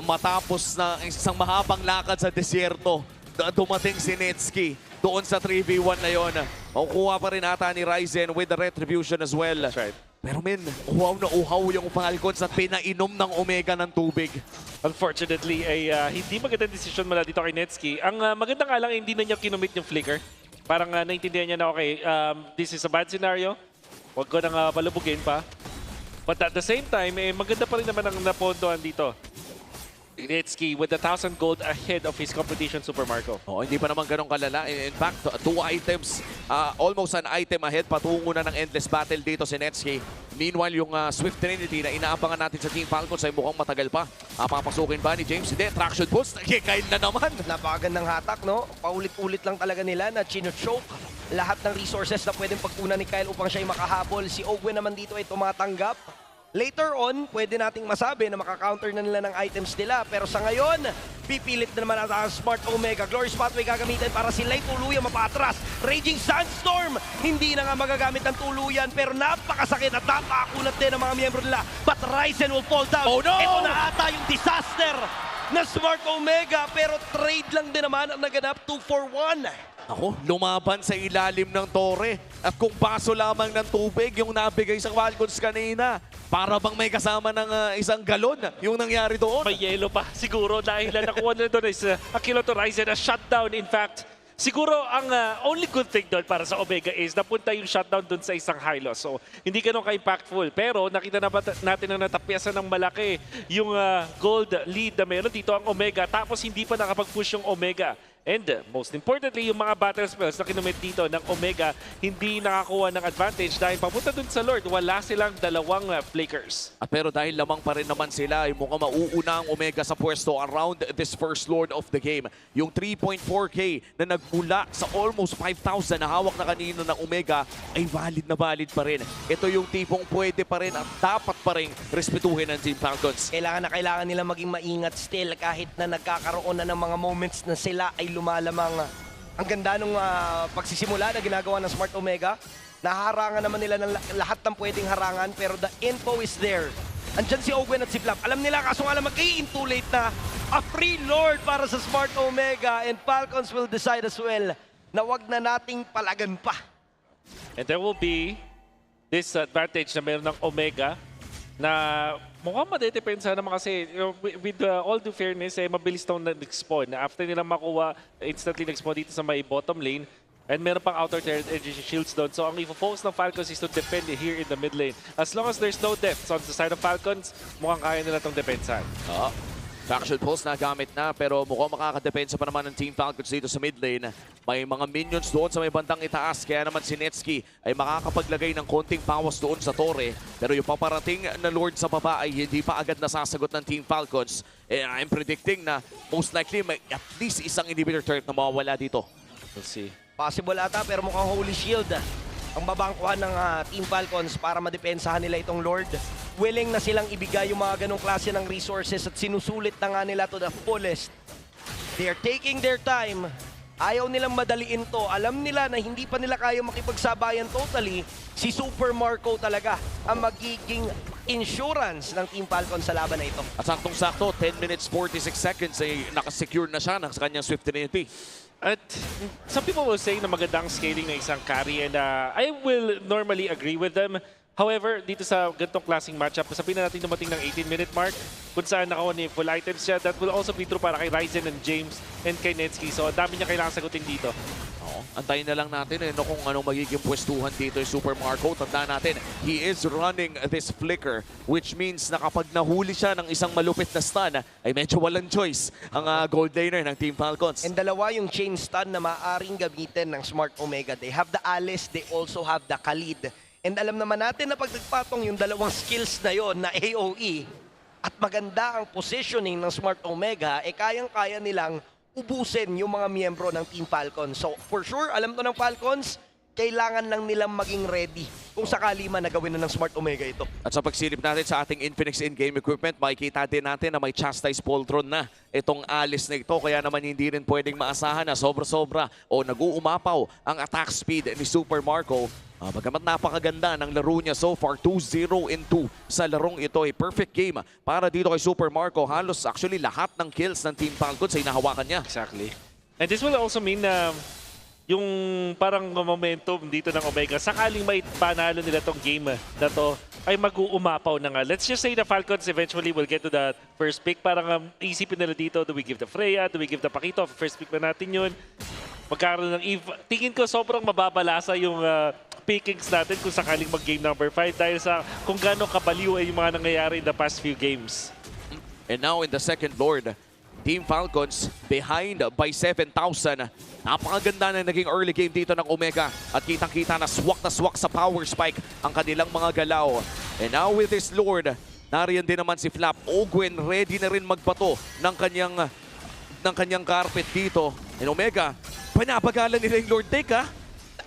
matapos na isang mahabang lakad sa desierto. Dumating si Netsky doon sa 3v1 na yon. Makukuha pa rin ata ni Ryzen with the retribution as well. That's right. Pero men, uhaw na uhaw yung Falcons at pinainom ng Omega ng tubig. Unfortunately, ay hindi magandang decision mula dito kay Netsky. Ang maganda nga lang, hindi na niya kinumit yung flicker. Parang naintindihan niya na, okay, this is a bad scenario. Huwag ko nang palubugin pa. But at the same time, maganda pa rin naman ang napondohan dito. Netsky with 1,000 gold ahead of his competition, Super Marco. Oh, hindi pa naman ganun kalala. In fact, 2 items, almost an item ahead. Patungo na ng endless battle dito si Netsky. Meanwhile, yung Swift Trinity na inaabangan natin sa Team Falcons ay mukhang matagal pa. Papasukin ba ni James? Hindi, traction boost. Kikail na naman. Napakagandang hatak, no? Paulit-ulit lang talaga nila na chino-choke lahat ng resources na pwedeng pagkunan ni Kyle upang siya'y makahabol. Si Ogwen naman dito ay tumatanggap. Later on, pwede nating masabi na makakounter na nila ng items nila. Pero sa ngayon, pipilit na naman ang Smart Omega. Glory Spotway gagamitin para sila'y tuluyan mapatras. Raging Sandstorm, hindi na nga magagamit ng tuluyan. Pero napakasakit at napakakunat din ang mga miyembro nila. But Ryzen will fall down. Oh no! Ito na ata yung disaster na Smart Omega. Pero trade lang din naman ang naganap 2-for-1. Ako, lumaban sa ilalim ng tore. At kung baso lamang ng tubig yung nabigay sa Falcons kanina, para bang may kasama ng isang galon yung nangyari doon. May yelo pa siguro dahil nakuha nila doon is a kill to Ryzen, a shutdown in fact. Siguro ang only good thing doon para sa Omega is napunta yung shutdown doon sa isang high loss. So hindi ganun ka-impactful. Pero nakita na natin na natapyasan ng malaki yung gold lead na meron dito ang Omega. Tapos hindi pa nakapag-push yung Omega. And most importantly, yung mga battle spells na kinumit dito ng Omega, hindi nakakuha ng advantage dahil papunta dun sa Lord, wala silang dalawang flickers. At pero dahil lamang pa rin naman sila, ay mukhang mauuna ang Omega sa pwesto around this first Lord of the game. Yung 3.4K na nagmula sa almost 5,000 na hawak na kanina ng Omega ay valid na valid pa rin. Ito yung tipong pwede pa rin at dapat pa rin respetuhin ng Team Falcons. Kailangan na kailangan nila maging maingat still kahit na nagkakaroon na ng mga moments na sila ay lumalamang. Ang ganda nung pagsisimula na ginagawa ng Smart Omega. Naharangan naman nila ng lahat ng pwedeng harangan pero the info is there. Andyan si Ogwen at si Flap. Alam nila kaso nga lang mag-i-intulate na a free Lord para sa Smart Omega and Falcons will decide as well na wag na nating palagan pa. And there will be this advantage na meron ng Omega na mukhang madedepensa naman kasi with all due fairness, mabilis itong nag-spawn. After nilang makuha, instantly nag-spawn dito sa may bottom lane. And meron pang outer energy shields doon. So ang i-focus ng Falcons is to defend here in the mid lane. As long as there's no deaths on the side of Falcons, mukhang kaya nila itong depensahan. Faction Pulse na gamit na pero mukhang makakadepensa pa naman ng Team Falcons dito sa mid lane. May mga minions doon sa may bandang itaas kaya naman si Netsky ay makakapaglagay ng konting pawas doon sa torre. Pero yung paparating na Lord sa baba ay hindi pa agad nasasagot ng Team Falcons. I'm predicting na most likely may at least isang inhibitor turret na mawawala dito. We'll see. Possible ata pero mukhang Holy Shield ang babangkuhan ng Team Falcons para madepensahan nila itong Lord. Willing na silang ibigay yung mga ganong klase ng resources at sinusulit na nga nila to the fullest. They're taking their time. Ayaw nilang madaliin to. Alam nila na hindi pa nila kaya makipagsabayan totally. Si Super Marco talaga ang magiging insurance ng Team Falcons sa laban na ito. At saktong-sakto, 10 minutes 46 seconds ay nakasecure na siya sa kanyang Swift Trinity. At some people will say na magandang scaling ng isang carry and I will normally agree with them. However, dito sa ganitong klaseng matchup, sabihin na natin dumating ng 18-minute mark kung saan nakakuha ni full items siya. That will also be true para kay Ryzen and James and kay Netsky. So, ang dami niya kailangan sagutin dito. Oo, antayin na lang natin kung anong magiging pwestuhan dito yung Super Marco. Tandaan natin, he is running this flicker which means na kapag nahuli siya ng isang malupit na stun ay medyo walang choice ang gold laner ng Team Falcons. And dalawa yung chain stun na maaaring gamitin ng Smart Omega. They have the Alice, they also have the Khalid. And alam naman natin na pag nagpatong yung dalawang skills na yon na AOE at maganda ang positioning ng Smart Omega, kayang-kaya nilang ubusin yung mga miyembro ng Team Falcons. So for sure, alam to ng Falcons, kailangan lang nilang maging ready kung sakali man na gawin na ng Smart Omega ito. At sa pagsilip natin sa ating Infinix in-game equipment, makikita din natin na may Chastise Poltron na itong Alice na ito. Kaya naman hindi rin pwedeng maasahan na sobra-sobra o nag-uumapaw ang attack speed ni Super Marco. Bagamat napakaganda ng laro niya so far, 2-0-2 sa larong ito. A perfect game para dito kay Super Marco. Halos actually lahat ng kills ng Team Falcons ay nahawakan niya. Exactly. And this will also mean na yung parang momentum dito ng Omega, sakaling may panalo nila tong game na to, ay mag-uumapaw na nga. Let's just say the Falcons eventually will get to the first pick. Parang isipin nila dito, do we give the Freya, do we give the Pakito? First pick na natin yun. Magkaroon ng Eve. Tingin ko sobrang mababalasa yung pickings natin kung sakaling mag-game number 5 dahil sa kung gaano kabaliw ay yung mga nangyayari in the past few games. And now in the second Lord, Team Falcons behind by 7,000. Napakaganda na naging early game dito ng Omega at kitang-kita na swak sa power spike ang kanilang mga galaw. And now with this Lord, nariyan din naman si Flap. Ogwen ready na rin magbato ng kanyang carpet dito. And Omega, pinapagalan nila yung Lord Take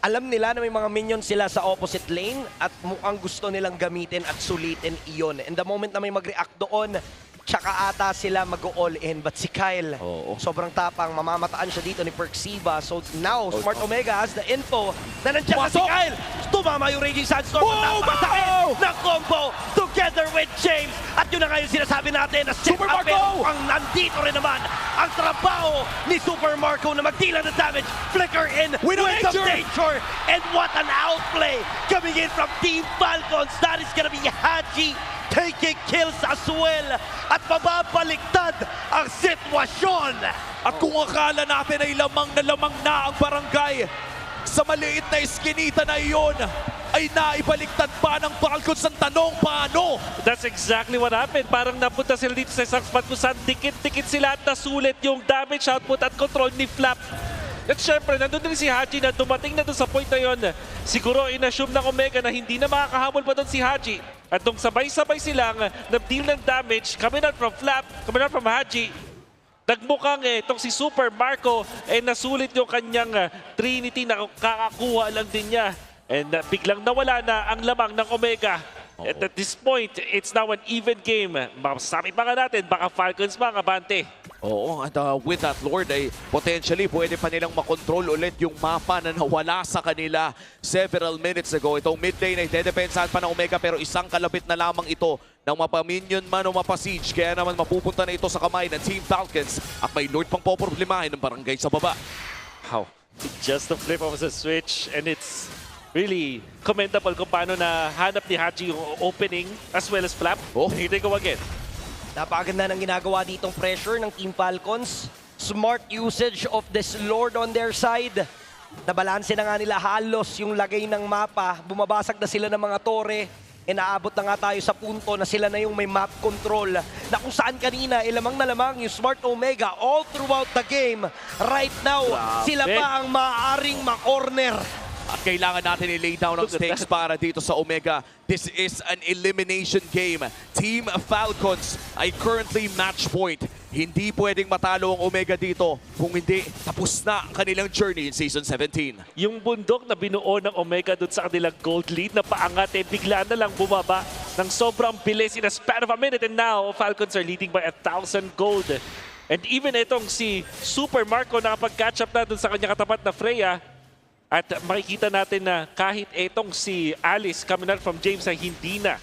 Alam nila na may mga minions sila sa opposite lane at mukhang gusto nilang gamitin at sulitin iyon. And the moment na may mag-react doon, tsaka ata sila mag-all in. But si Kyle, sobrang tapang, mamamataan siya dito ni Perksiba. So now, Smart Omega has the info na nandiyan na si Kyle. Tumama yung Raging Sandstorm. Napakasakit ng combo together with James. At yun na nga yung sinasabi natin na Super Marco ang nandito rin naman ang trabaho ni Super Marco na magdila ng damage. Flicker in with some danger. And what an outplay coming in from Team Falcons. That is gonna be Haji taking kills as well at mababaliktad ang sitwasyon. At kung akala natin ay lamang na ang barangay, sa maliit na iskinita na iyon, ay naibaliktad pa ng Falcons ang tanong paano? That's exactly what happened. Parang napunta sila dito sa isang spot kung saan dikit-dikit sila at nasulit yung damage output at control ni Flap. At syempre, nandun din si Haji na dumating na doon sa point na yun. Siguro in-assume ng Omega na hindi na makakahabol pa doon si Haji. At nung sabay-sabay silang na-deal ng damage, coming out from Flap, coming out from Haji, nagmukhang itong si Super Marco nasulit yung kanyang Trinity na kakakuha lang din niya. And biglang nawala na ang lamang ng Omega. At this point, it's now an even game. Masasabi pa nga natin, baka Falcons pa ang abante. Oo, at with that Lord ay potentially pwede pa nilang makontrol ulit yung mapa na nawala sa kanila several minutes ago. Itong mid lane ay dedepensahan pa ng Omega pero isang kalapit na lamang ito ng mapaminion man o mapasiege. Kaya naman mapupunta na ito sa kamay ng Team Falcons at may Lord pang poproblemahin ng barangay sa baba. Wow, just a flip of the switch and it's really commendable kung paano na hanap ni Haji yung opening as well as Flap. Here they go again. Napakaganda ng ginagawa ditong pressure ng Team Falcons. Smart usage of this Lord on their side. Nabalanse na nga nila halos yung lagay ng mapa. Bumabasag na sila ng mga tore. naabot na nga tayo sa punto na sila na yung may map control na kung saan kanina lamang na lamang yung Smart Omega all throughout the game. Right now, sila pa ang maaaring ma-corner. At kailangan natin i-lay down ang stakes para dito sa Omega. This is an elimination game. Team Falcons ay currently match point. Hindi pwedeng matalo ang Omega dito. Kung hindi, tapos na ang kanilang journey in Season 17. Yung bundok na binuo ng Omega doon sa kanilang gold lead na paangat bigla na lang bumaba ng sobrang bilis in a span of a minute. And now, Falcons are leading by 1,000 gold. And even itong si Super Marco nakapag-catch up na doon sa kanya katapat na Freya. At makikita natin na kahit itong si Alice coming out from James ay hindi na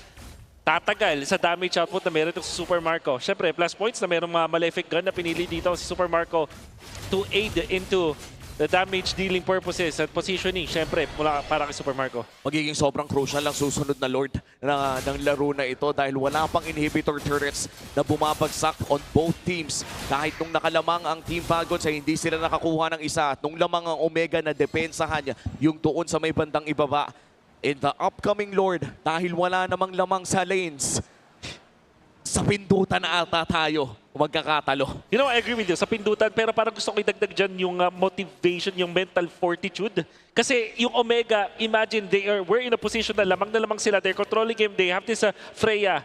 tatagal sa damage output na meron itong si Super Marco. Siyempre, plus points na merong mga malefic gun na pinili dito si Super Marco to aid into the damage dealing purposes at positioning. Siyempre, mula para kay Super Marco. Magiging sobrang crucial ang susunod na Lord ng laro na ito dahil wala pang inhibitor turrets na bumabagsak on both teams. Kahit nung nakalamang ang Team Falcons ay hindi sila nakakuha ng isa at nung lamang ang Omega na depensahan yung doon sa may bandang ibaba. In the upcoming Lord, dahil wala namang lamang sa lanes, sa pindutan na ata tayo magkakatalo. You know, I agree with you sa pindutan, pero parang gusto ko idagdag dyan yung motivation, yung mental fortitude. Kasi yung Omega, imagine, we're in a position na lamang sila. They're controlling game, they have this Freya.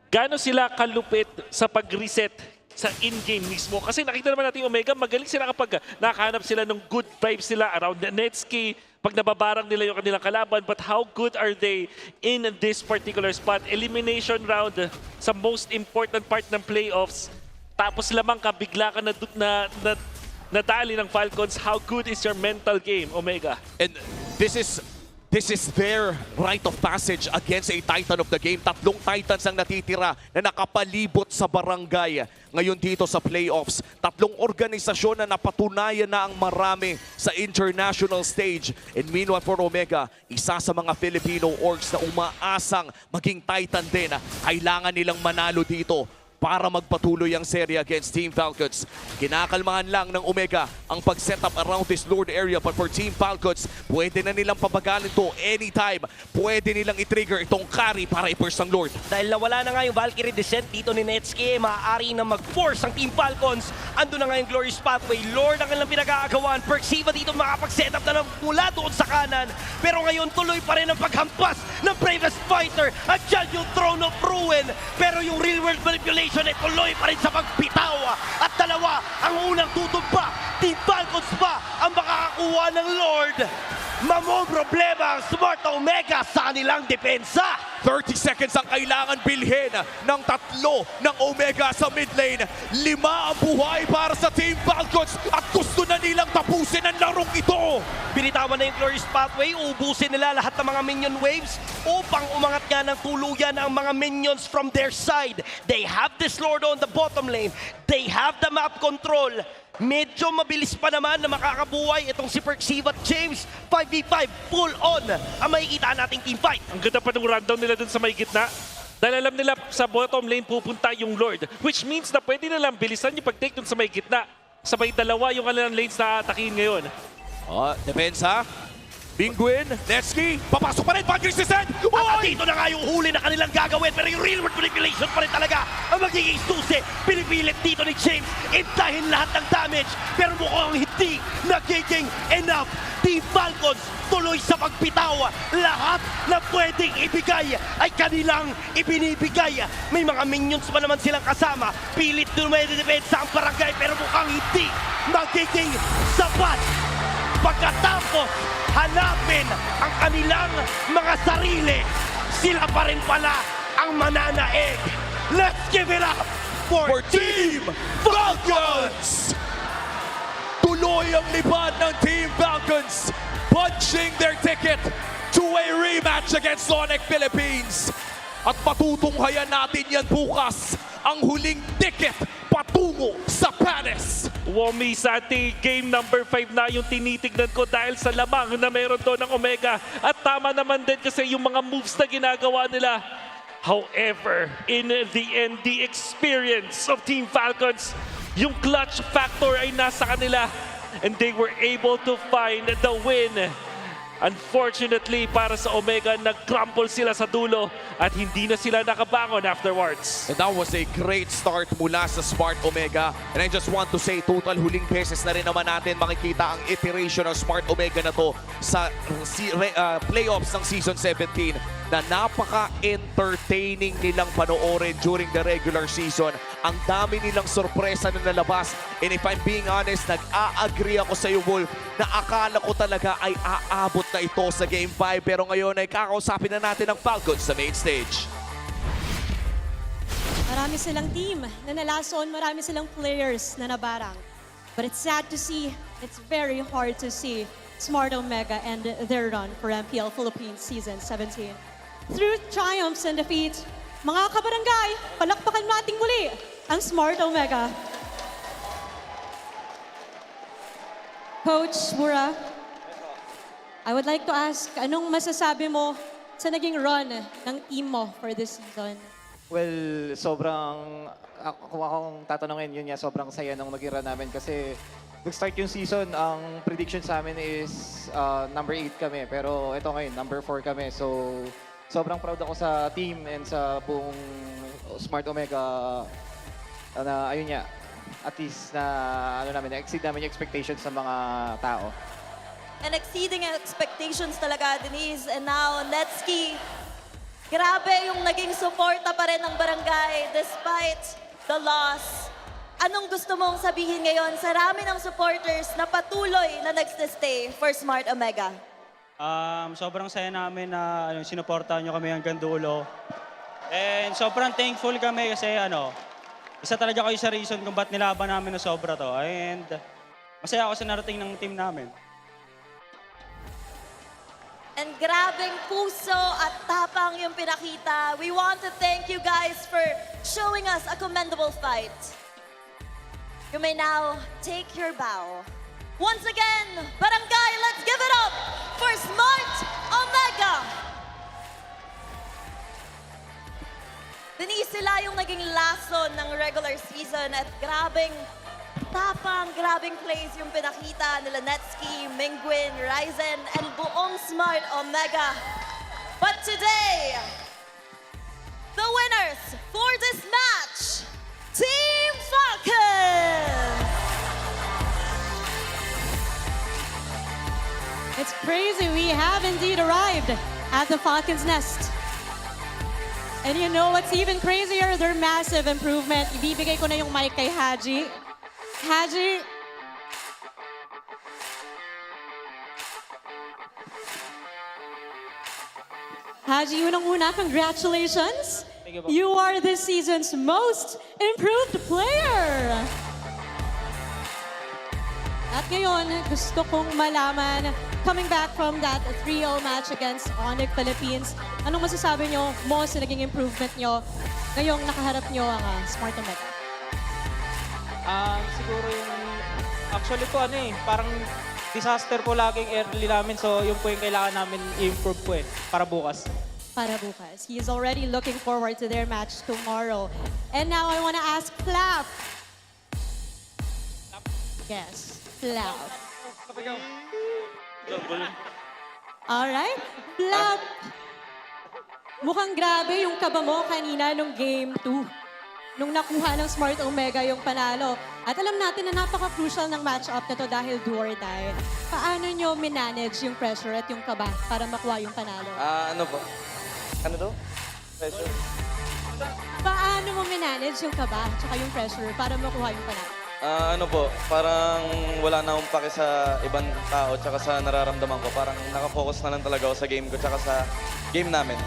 Gano'n sila kalupit sa pag-reset sa in-game mismo? Kasi nakita naman natin yung Omega, magaling sila kapag nakahanap sila ng good vibes nila around the Netski, pag nababarang nila yung kanilang kalaban. But how good are they in this particular spot? Elimination round sa most important part ng playoffs. Tapos lamang ka, bigla ka nadali ng Falcons. How good is your mental game, Omega? And this is their rite of passage against a Titan of the game. 3 Titans ang natitira na nakapalibot sa barangay ngayon dito sa playoffs. 3 organisasyon na napatunayan na ang marami sa international stage. And meanwhile for Omega, isa sa mga Filipino orgs na umaasang maging Titan din. Kailangan nilang manalo dito para magpatuloy ang serye against Team Falcons. Kinakalmahan lang ng Omega ang pag-setup around this Lord area, but for Team Falcons, pwede na nilang pabagalin to anytime. Pwede nilang i-trigger itong carry para i-burst ang Lord. Dahil nawala na nga yung Valkyrie descent dito ni Netski, maaari na mag-force ang Team Falcons. Ando na nga yung Glorious Pathway. Lord ang kanilang pinag-aagawan. Perxiva dito makapag-setup na lang mula doon sa kanan. Pero ngayon tuloy pa rin ang paghampas ng bravest fighter. At dyan yung Throne of Ruin. Pero yung real world manipulation ay tuloy pa rin sa pagbitaw. At dalawa ang unang tutumpa. Team Falcons pa ang makakakuha ng Lord. Mamong problema ang Smart Omega sa kanilang depensa. 30 seconds ang kailangan bilhin ng 3 ng Omega sa mid lane. 5 ang buhay para sa Team Falcons at gusto na nilang tapusin ang larong ito. Binitawan na yung Glorious Pathway, ubusin nila lahat ng mga minion waves upang umangat nga ng tuluyan ang mga minions from their side. They have this Lord on the bottom lane. They have the map control. Medyo mabilis pa naman na makakabuhay itong si Perxiva at James. 5v5, full on ang makikita nating team fight. Ang ganda pa ng rundown nila dun sa may gitna. Dahil alam nila sa bottom lane pupunta yung Lord. Which means na pwede nilang bilisan yung pag-take dun sa may gitna. Sabay dalawa yung kanilang lanes na atakin ngayon. Depensa. Penguin, Netski, papasok pa rin, Valkyrie descent! At dito na nga yung huli na kanilang gagawin, pero yung real world manipulation pa rin talaga ang magiging susi. Pinipilit dito ni James, intahin lahat ng damage, pero mukhang hindi nagiging enough. Team Falcons tuloy sa pagbitaw. Lahat na pwedeng ibigay ay kanilang ibinibigay. May mga minions pa naman silang kasama. Pilit dumedefensa ang barangay, pero mukhang hindi magiging sapat. Pagkatapos hanapin ang kanilang mga sarili, sila pa rin pala ang mananaig. Let's give it up for Team Falcons! Tuloy ang libad ng Team Falcons, punching their ticket to a rematch against ONIC Philippines. At patutunghayan natin yan bukas, ang huling ticket patungo sa Pinas. Womi Santi, game number 5 na yung tinitignan ko dahil sa lamang na meron to ng Omega. At tama naman din kasi yung mga moves na ginagawa nila. However, in the end, the experience of Team Falcons, yung clutch factor ay nasa kanila. And they were able to find the win. Unfortunately, para sa Omega, nag-crumple sila sa dulo at hindi na sila nakabangon afterwards. And that was a great start mula sa Smart Omega. And I just want to say, total huling beses na rin naman natin makikita ang iteration ng Smart Omega na to sa playoffs ng Season 17 na napaka-entertaining nilang panoorin during the regular season. Ang dami nilang sorpresa na nalabas. And if I'm being honest, nag-a-agree ako sa iyo, Wolf, na akala ko talaga ay aabot na ito sa Game 5. Pero ngayon ay kakausapin na natin ang Falcons sa main stage. Marami silang team na nalason, marami silang players na nabarang. But it's sad to see, it's very hard to see Smart Omega and their run for MPL Philippines Season 17. Through triumphs and defeats, mga kabarangay, palakpakan natin muli ang Smart Omega. Coach Mura, I would like to ask, anong masasabi mo sa naging run ng team mo for this season? Well, sobrang, kung akong tatanungin, yun nga, sobrang saya nung naging run namin kasi nag-start yung season, ang prediction sa amin is number 8 kami. Pero ito ngayon, number 4 kami. So, sobrang proud ako sa team and sa buong Smart Omega na ayun nga, at least na exceed namin yung expectations sa mga tao. And exceeding expectations talaga, Denise. And now, Netski, grabe yung naging suporta pa rin ng barangay despite the loss. Anong gusto mong sabihin ngayon sa rami ng supporters na patuloy na nagstay for Smart Omega? Sobrang saya namin na sinuportahan nyo kami hanggang dulo. And sobrang thankful kami kasi isa talaga kayo sa reason kung ba't nilaban namin na sobra to. And masaya ako sa narating ng team namin. And grabing puso at tapang yung pinakita. We want to thank you guys for showing us a commendable fight. You may now take your bow. Once again, Barangay, let's give it up for Smart Omega! Denise, sila yung naging lason ng regular season at grabing tapang, grabing plays yung pinakita nila Netski, Mingwin, Ryzen, and buong Smart Omega. But today, the winners for this match, Team Falcons! It's crazy, we have indeed arrived at the Falcons' nest. And you know what's even crazier? Their massive improvement. Ibibigay ko na yung mic kay Haji. Haji. Haji, unang-una, congratulations. You are this season's most improved player. At ngayon, gusto kong malaman, coming back from that 3-0 match against ONIC Philippines, anong masasabi nyo mo sa naging improvement nyo ngayong nakaharap nyo ang Smart Omega? Siguro yung, actually po parang disaster po laging early namin. So yung po yung kailangan namin i-improve po para bukas. Para bukas. He is already looking forward to their match tomorrow. And now I want to ask Flap. Yes, Flap. Alright, Flap. Mukhang grabe yung kaba mo kanina nung Game 2. Nung nakuha ng Smart Omega yung panalo. At alam natin na napaka-crucial ng match-up na to dahil do or die. Paano nyo minanage yung pressure at yung kaba para makuha yung panalo? Ano po? Ano to? Pressure? Paano mo minanage yung kaba at yung pressure para makuha yung panalo? Ano po, parang wala na akong pake sa ibang tao tsaka sa nararamdaman ko. Parang nakafocus na lang talaga ako sa game ko tsaka sa game namin.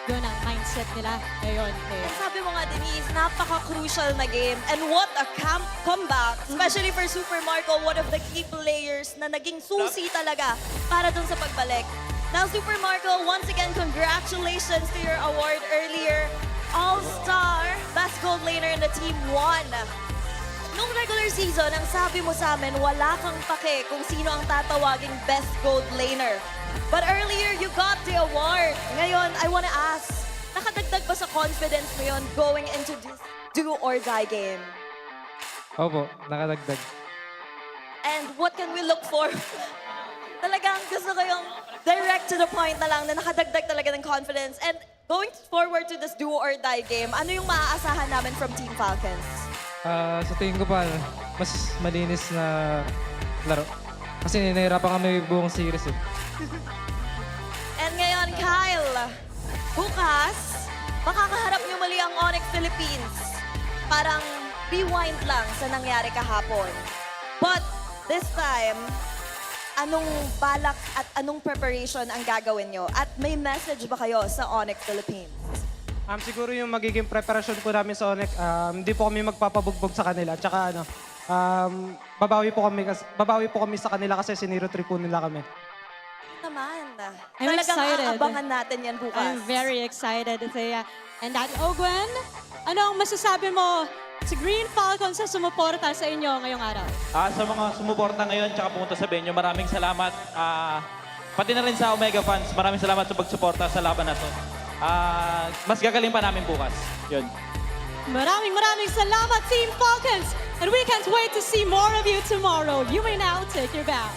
Yun ang mindset nila ngayon. And sabi mo nga, Denise, napaka-crucial na game. And what a comeback, especially for Super Marco, one of the key players na naging susi talaga para dun sa pagbalik. Now, Super Marco, once again, congratulations to your award earlier. All-Star Best Gold Laner in the Team 1. Nung regular season, ang sabi mo sa amin, wala kang pake kung sino ang tatawaging Best Gold Laner. But earlier, you got the award. Ngayon, I wanna ask, nakadagdag ba sa confidence mo yun going into this do-or-die game? Opo, nakadagdag. And what can we look for? Talagang gusto ko yung direct to the point na lang na nakadagdag talaga ng confidence. And going forward to this do or die game, ano yung maaasahan namin from Team Falcons? Sa tingin ko pa, mas malinis na laro. Kasi nahihirapan kami buong series eh. And ngayon, Kyle, bukas, makakaharap niyo muli ang ONIC Philippines. Parang rewind lang sa nangyari kahapon. But this time, anong balak at anong preparation ang gagawin nyo? At may message ba kayo sa ONIC Philippines? Siguro yung magiging preparasyon po namin sa ONIC, hindi po kami magpapabugbog sa kanila. Tsaka babawi po kami sa kanila kasi siniro-3 po nila kami. Naman. I'm Talagang excited. aabangan natin yan bukas. I'm very excited, Thea. And that, Gwen, ano ang masasabi mo sa Green Falcons sa sumuporta sa inyo ngayong araw? Sa mga sumuporta ngayon tsaka pumunta sa venue, maraming salamat. Pati na rin sa Omega fans, maraming salamat sa pagsuporta sa laban na to. Mas gagaling pa namin bukas. Yun. Maraming salamat, Team Falcons! And we can't wait to see more of you tomorrow. You may now take your bow.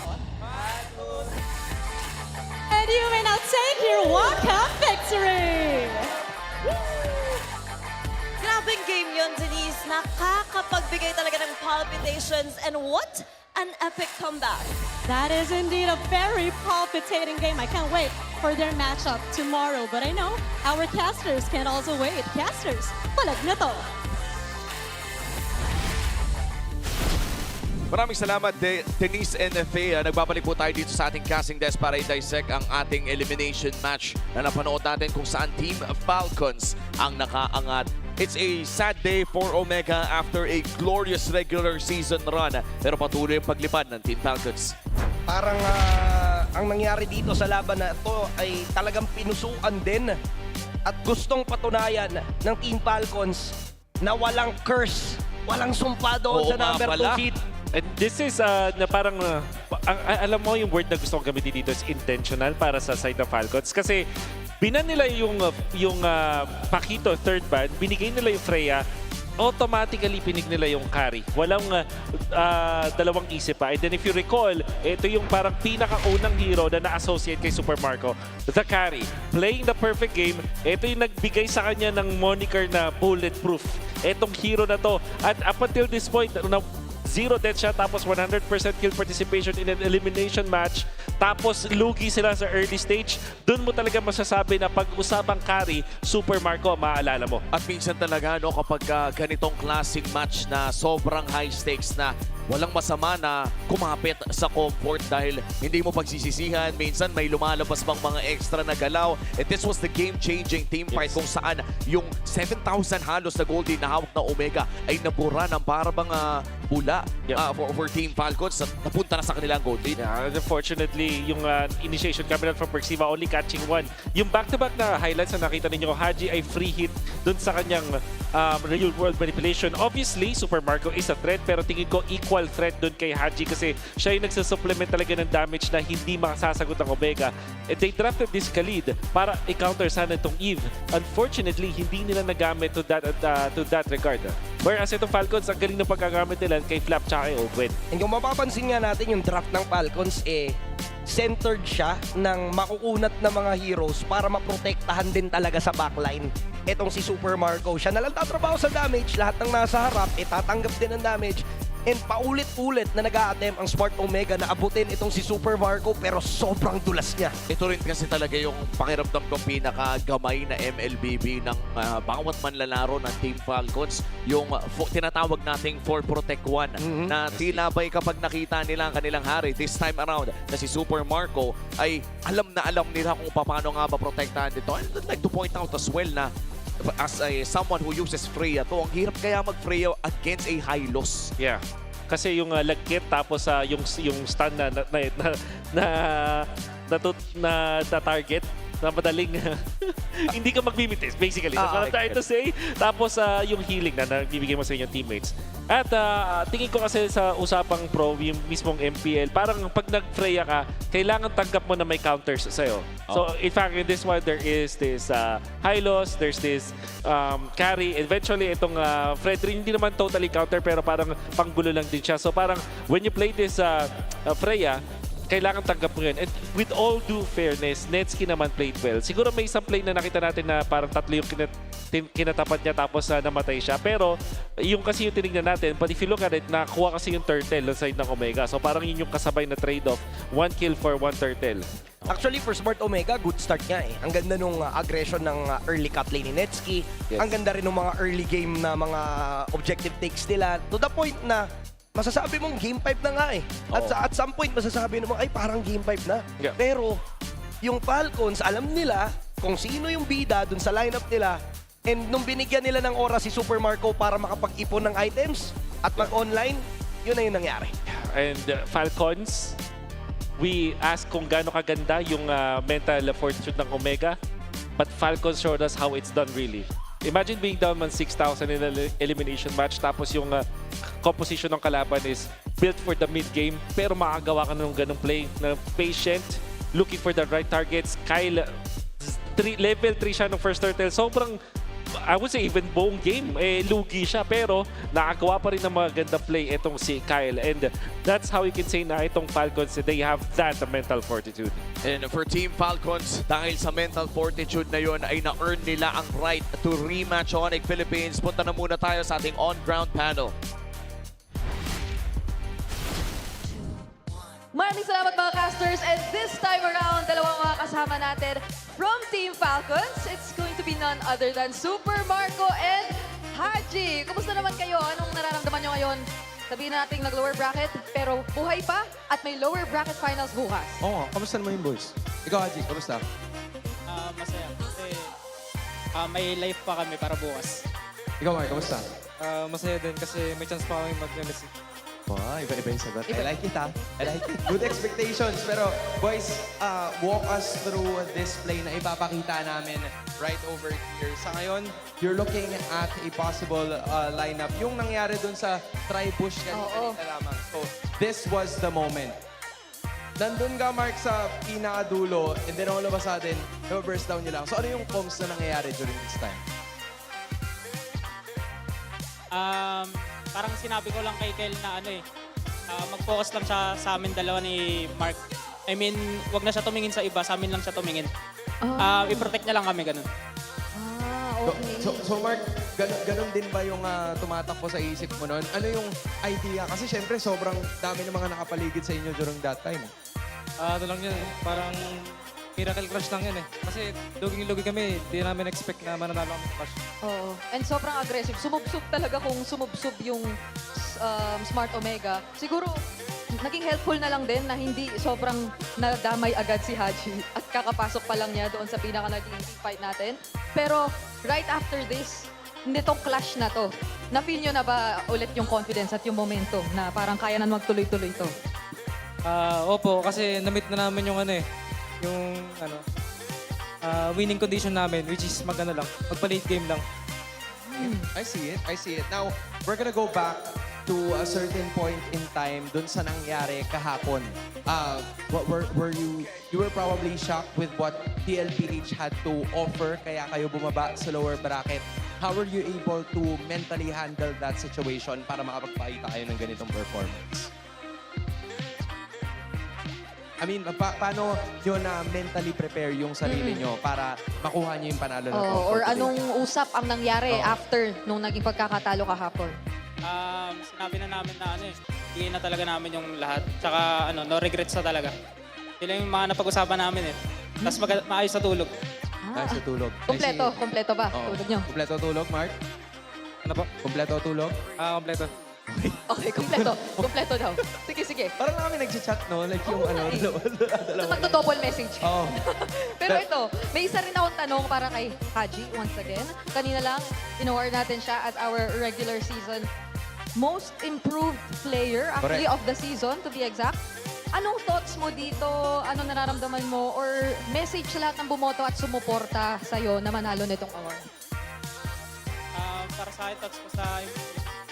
And you may now take your walk-up victory! Grabing game yun, Denise. Nakakapagbigay talaga ng palpitations. And what an epic comeback. That is indeed a very palpitating game. I can't wait for their matchup tomorrow. But I know our casters can't also wait. Casters, Palag Na To. Maraming salamat, Denise and Thea. Nagbabalik po tayo dito sa ating casting desk para i-dissect ang ating elimination match na napanood natin kung saan Team Falcons ang nakaangat. It's a sad day for Omega after a glorious regular season run. Pero patuloy ang paglipad ng Team Falcons. Parang ang nangyari dito sa laban na ito ay talagang pinusuan din at gustong patunayan ng Team Falcons na walang curse, walang sumpa doon sa number 2 seed. And this is na parang, alam mo yung word na gusto kong gamitin dito is intentional para sa side ng Falcons. Kasi binan nila yung Pakito, third ban, binigay nila yung Freya, automatically pinig nila yung carry. Walang dalawang isip pa. And then if you recall, ito yung parang pinakaunang hero na na-associate kay Super Marco, the carry. Playing the perfect game, ito yung nagbigay sa kanya ng moniker na bulletproof. Etong hero na to. At up until this point, 0 death shot, tapos 100% kill participation in an elimination match, tapos lugi sila sa early stage, dun mo talaga masasabi na pag-usapang carry, Super Marco, maaalala mo. At minsan talaga, no, kapag ganitong klaseng match na sobrang high stakes na walang masama na kumapit sa comfort dahil hindi mo pagsisisihan. Minsan may lumalabas pang mga extra na galaw. And this was the game-changing team fight kung saan yung 7,000 halos na gold na hawak na Omega ay nabura ng parang bula for Team Falcons at napunta na sa kanilang gold lead. Unfortunately, yung initiation coming out from Persiva only catching 1. Yung back-to-back na highlights na nakita ninyo, Haji ay free hit dun sa kanyang real-world manipulation. Obviously, Super Marco is a threat pero tingin ko equal threat dun kay Haji kasi siya yung nagsusupplement talaga ng damage na hindi makasasagot ng Omega. And they drafted this Khalid para i-counter sana itong Eve. Unfortunately, hindi nila nagamit to that regard. Whereas itong Falcons, ang galing ng pagkagamit nila kay Flap tsaka kay Ogwen. And kung mapapansin nga natin yung draft ng Falcons, centered siya ng makukunat na mga heroes para maprotektahan din talaga sa backline. Etong si Super Marco, siya na lang tatrabaho sa damage, lahat ng nasa harap, tatanggap din ng damage. And paulit-ulit na nag-a-attempt ang Smart Omega na abutin itong si Super Marco pero sobrang dulas niya. Ito rin kasi talaga yung pakiramdam kong pinakagamay na MLBB ng bawat manlalaro ng Team Falcons. Yung tinatawag nating 4 Protect 1 na tinabay kapag nakita nila ang kanilang hari. This time around na si Super Marco ay alam nila kung paano nga ba protektahan dito. I'd like to point out as well na as someone who uses Freya to, ang hirap kaya mag-Freya against a high loss. Yeah. Kasi yung lagkit tapos yung stun na target na madaling hindi ka magbimitis, basically. That's what I'm trying to say. Tapos yung healing na nagbibigay mo sa inyong teammates. At tingin ko kasi sa usapang pro, yung mismong MPL, parang pag nag-Freya ka, kailangan tanggap mo na may counters sa'yo. So, in fact, in this one, there is this high loss, there's this carry. Eventually, itong Fredrin, hindi naman totally counter, pero parang panggulo lang din siya. So, parang when you play this Freya, kailangan tanggap mo yun. And with all due fairness, Netsky naman played well. Siguro may isang play na nakita natin na parang tatlo yung kinatapat niya tapos namatay siya. Pero yung kasi yung tinignan natin, but if you look at it, nakuha kasi yung turtle sa side ng Omega. So parang yun yung kasabay na trade-off. 1 kill for 1 turtle. Actually, for Smart Omega, good start nga eh. Ang ganda nung aggression ng early cut lane ni Netsky. Yes. Ang ganda rin ng mga early game na mga objective takes nila. To the point na masasabi mong game 5 na nga eh. At some point, masasabi mo, ay parang game 5 na. Yeah. Pero yung Falcons, alam nila kung sino yung bida dun sa lineup nila. And nung binigyan nila ng oras si Super Marco para makapag-ipon ng items at mag-online, yun na yung nangyari. And Falcons, we asked kung gaano kaganda yung mental fortitude ng Omega, but Falcons showed us how it's done really. Imagine being down man 6,000 in an elimination match, tapos yung composition ng kalaban is built for the mid-game, pero makagawa ka ng ganong play na patient, looking for the right targets. Kyle, level 3 siya ng first turtle. Sobrang, I would say even buong game, lugi siya, pero nakagawa pa rin ng magandang play itong si Kyle. And that's how you can say na itong Falcons, they have that mental fortitude. And for Team Falcons, dahil sa mental fortitude na yun, ay na-earn nila ang right to rematch ONIC Philippines. Punta na muna tayo sa ating on-ground panel. Maraming salamat mga casters, and this time around, dalawang mga kasama natin from Team Falcons. It's going to be none other than Super Marco and Haji. Kumusta naman kayo? Anong nararamdaman nyo ngayon? Sabihin natin nag-lower bracket, pero buhay pa at may lower bracket finals bukas. Oo, kamusta naman yung boys? Ikaw, Haji, kamusta? Masaya. Kasi may life pa kami para bukas. Ikaw, Mark, kamusta? Masaya din kasi may chance pa kami mag-LSC. Wow, iba-iba yung sagot. I like it, ha? I like it. Good expectations. Pero, boys, walk us through this play na ipapakita namin right over here. Sa ngayon, you're looking at a possible lineup. Yung nangyari dun sa try-push kanina lamang. So, this was the moment. Nandun ka, Mark, sa pinakadulo, and then all of a sudden, burst down nyo lang. So, ano yung comms na nangyayari during this time? Parang sinabi ko lang kay Kel na mag-focus lang siya sa amin dalawa ni Mark. I mean, wag na siya tumingin sa iba, sa amin lang siya tumingin. I-protect niya lang kami, ganun. Okay. So Mark, ganun din ba yung tumatakbo sa isip mo noon? Ano yung idea? Kasi syempre, sobrang dami ng mga nakapaligid sa inyo during that time. Ano lang yun, parang miracle crush lang yun eh. Kasi luging-lugi kami, di namin expect na mananalo kami sa crush. Oo. And sobrang aggressive. Sumubsub talaga kung sumubsub yung Smart Omega. Siguro, naging helpful na lang din na hindi sobrang nadamay agad si Haji at kakapasok pa lang niya doon sa pinaka-naging fight natin. Pero right after this, nitong clash na to, na-feel nyo na ba ulit yung confidence at yung momentum na parang kaya na magtuloy-tuloy to? Opo, kasi na-meet na namin yung winning condition namin, which is magpa-late game lang. I see it. Now, we're gonna go back to a certain point in time dun sa nangyari kahapon. You were probably shocked with what TLPH had to offer, kaya kayo bumaba sa lower bracket. How were you able to mentally handle that situation para makapagpakita kayo ng ganitong performance? I mean, paano nyo na mentally prepare yung sarili nyo para makuha nyo yung panalo na to? Or anong usap ang nangyari after nung naging pagkakatalo kahapon? Sinabi na namin na bigay na talaga namin yung lahat. Tsaka no regrets na talaga. Yun lang yung mga napag-usapan namin eh. Tapos maayos sa tulog. Ayos sa tulog. Kompleto ba? Tulog nyo? Kompleto tulog, Mark? Ano po? Kompleto tulog? Kompleto. Okay, kompleto daw. Sige. Parang kami nag-chat, no? Like yung dalawa. Magto-double message. Oo. Pero ito, may isa rin akong tanong para kay Haji once again. Kanina lang, in-award natin siya as our regular season most improved player actually of the season, to be exact. Anong thoughts mo dito? Anong nararamdaman mo? Or message sa lahat ng bumoto at sumuporta sa'yo na manalo nitong award? Para sa akin, thoughts ko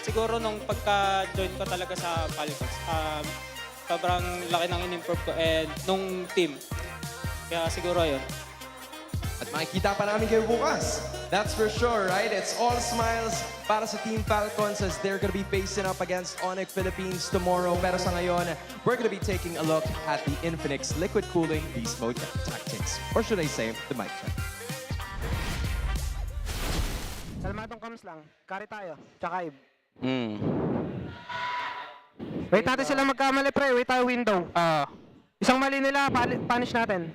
siguro nung pagka-join ko talaga sa Falcons, sobrang laki ng in-improve ko and nung team. Kaya siguro yun. At makikita pa namin kayo bukas That's for sure, right? It's all smiles para sa Team Falcons as they're gonna be facing up against ONIC Philippines tomorrow. Pero sa ngayon, we're gonna be taking a look at the Infinix Liquid Cooling Beast Mode tactics. Or should I say, the mic check. Kalmadong comes lang. Carry tayo. Tsaka Ib. Hmm. Wait natin sila magkamali, pre. Wait tayo window. Isang mali nila, punish natin.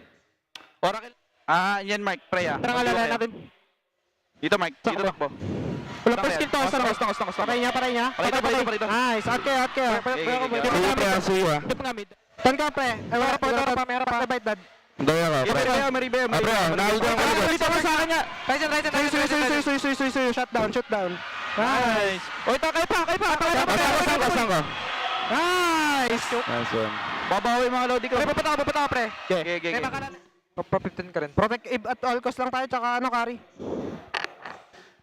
Yan Mark, pre ah. Tara alala natin. Dito Mark, dito takbo. Wala pa skill to. Patay niya. Parito. Nice. At kayo. Dip nga mid. Tan ka, pre. Meron pa. Divide that. Maribeo. Dito mo sa akin niya. Right. Shoot down. Nice. Oy, kayo pa. Nice. Nice one. Babawi mga lodi ko. Papata, pre. Okay. Pro-15 ka rin. Protect at all cost lang tayo, tsaka carry.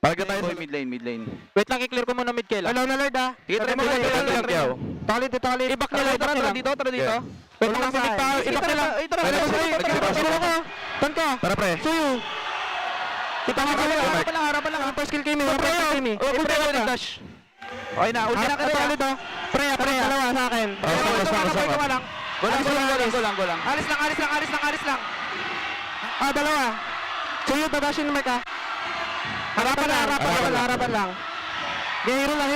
Palagyan tayo sa mid lane. Wait lang, i-clear ko muna mid kill. Allow na Lord ah. Sige, try mo lang. Taklit. I-back nila. Tara dito. Wait lang, i-back nila. Tan ka. Tara pre. Suyo. Kita mo harapan lang. First kill kami. Dash. Okay na, ulti na ka rin. Pre, dalawa sa akin. Go lang. Alis lang. Dalawa. Suyo, dadashin mo ka. Harapan lang. Hero lang.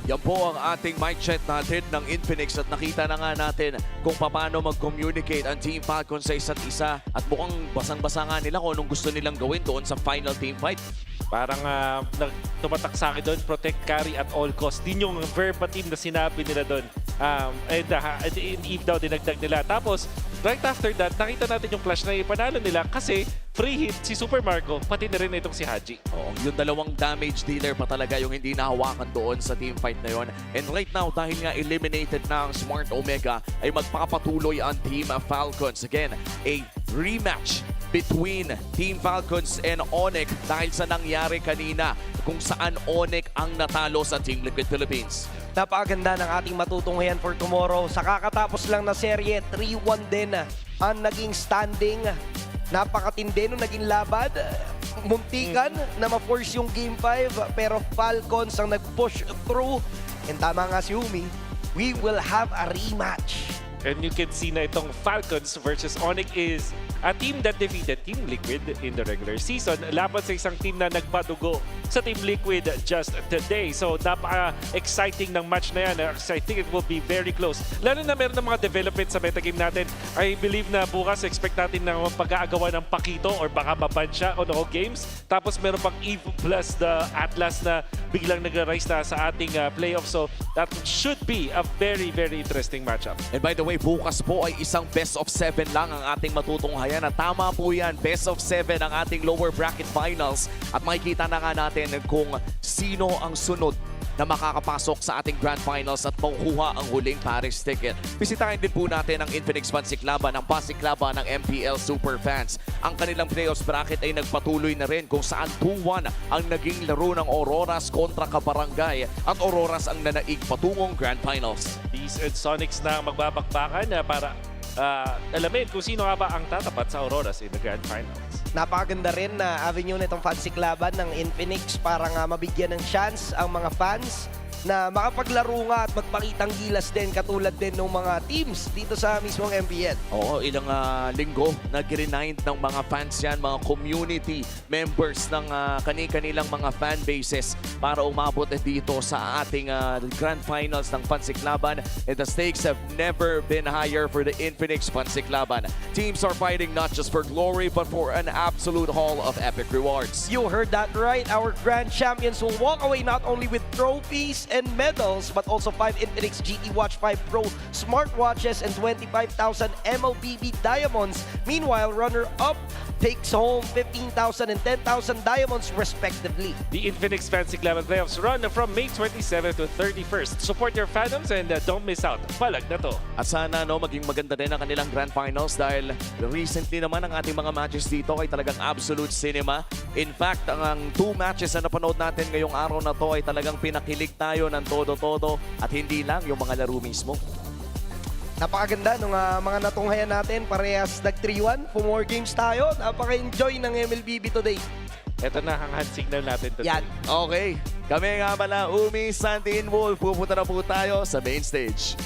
Yan po ang ating mic check natin ng Infinix at nakita na nga natin kung paano mag-communicate ang Team Falcon sa isa't isa at mukhang basang-basa nga nila kung anong gusto nilang gawin doon sa final team fight. Parang tumatak sa akin doon, protect, carry at all cost. Din yung verbatim na sinabi nila doon. In Eve daw, dinagdag nila. Tapos, right after that, nakita natin yung flash na ipanalo nila kasi free hit si Super Marco, pati na rin itong si Haji. Oo, yung dalawang damage dealer pa talaga yung hindi nahawakan doon sa team fight na yon. And right now, dahil nga eliminated na ang Smart Omega, ay magpapatuloy ang Team Falcons. Again, a rematch between Team Falcons and ONIC dahil sa nangyari kanina kung saan ONIC ang natalo sa Team Liquid Philippines. Napakaganda ng ating matutunghayan for tomorrow. Sa kakatapos lang na serye, 3-1 din ang naging standing. Napakatindi nung naging laban. Muntikan na ma-force yung Game 5 pero Falcons ang nag-push through. And tama nga si Umi, we will have a rematch. And you can see na itong Falcons versus ONIC is a team that defeated Team Liquid in the regular season laban sa isang team na nagpadugo sa Team Liquid just today. So napaka-exciting ng match na yan. I think it will be very close. Lalo na meron ng mga development sa metagame natin. I believe na bukas expect natin na pag-aagawa ng Pakito or baka maban siya on all games. Tapos meron pang Eve plus the Atlas na biglang nag-rise na sa ating playoff. So that should be a very, very interesting matchup. And by the way, bukas po ay isang best of 7 lang ang ating matutunghayan. At tama po yan, best of 7 ang ating lower bracket finals. At makikita na nga natin kung sino ang sunod na makakapasok sa ating grand finals at makukuha ang huling Paris ticket. Bisitahin din po natin ang Infinix Pansiklaban, ang Pansiklaban ng MPL Superfans. Ang kanilang playoffs bracket ay nagpatuloy na rin kung saan 2-1 ang naging laro ng Auroras kontra Kabarangay at Auroras ang nanaig patungong grand finals. These and Sonics na magbabakbakan para alamin kung sino nga ba ang tatapat sa Auroras in the grand finals. Napakaganda rin na avenue nitong fancy klaban ng Infinix para nga mabigyan ng chance ang mga fans na makapaglaro nga at magpakitang gilas din katulad din ng mga teams dito sa mismong MPL. Oo, ilang linggo nag-remind ng mga fans yan, mga community members ng kani-kanilang mga fan bases para umabot dito sa ating grand finals ng Pansiklaban. And the stakes have never been higher for the Infinix Pansiklaban. Teams are fighting not just for glory but for an absolute haul of epic rewards. You heard that right. Our grand champions will walk away not only with trophies and medals, but also 5 Infinix GT Watch 5 Pro smartwatches and 25,000 MLBB diamonds. Meanwhile, runner-up takes home 15,000 and 10,000 diamonds respectively. The Infinix Pansiklaban playoffs run from May 27 to 31st. Support your fandoms and don't miss out. Palag Na To. At sana maging maganda din ang kanilang grand finals dahil recently naman ang ating mga matches dito ay talagang absolute cinema. In fact, ang 2 matches na napanood natin ngayong araw na to ay talagang pinakilig tayo ng todo-todo at hindi lang yung mga laro mismo. Napakaganda ng mga natunghayan natin. Parehas nag 3-1. For more games tayo. Napaka-enjoy ng MLBB today. Ito na ang hand signal natin today. Yan. Okay. Kami nga pala, Umi, Santi, and Wolf. Pupunta na po tayo sa main stage.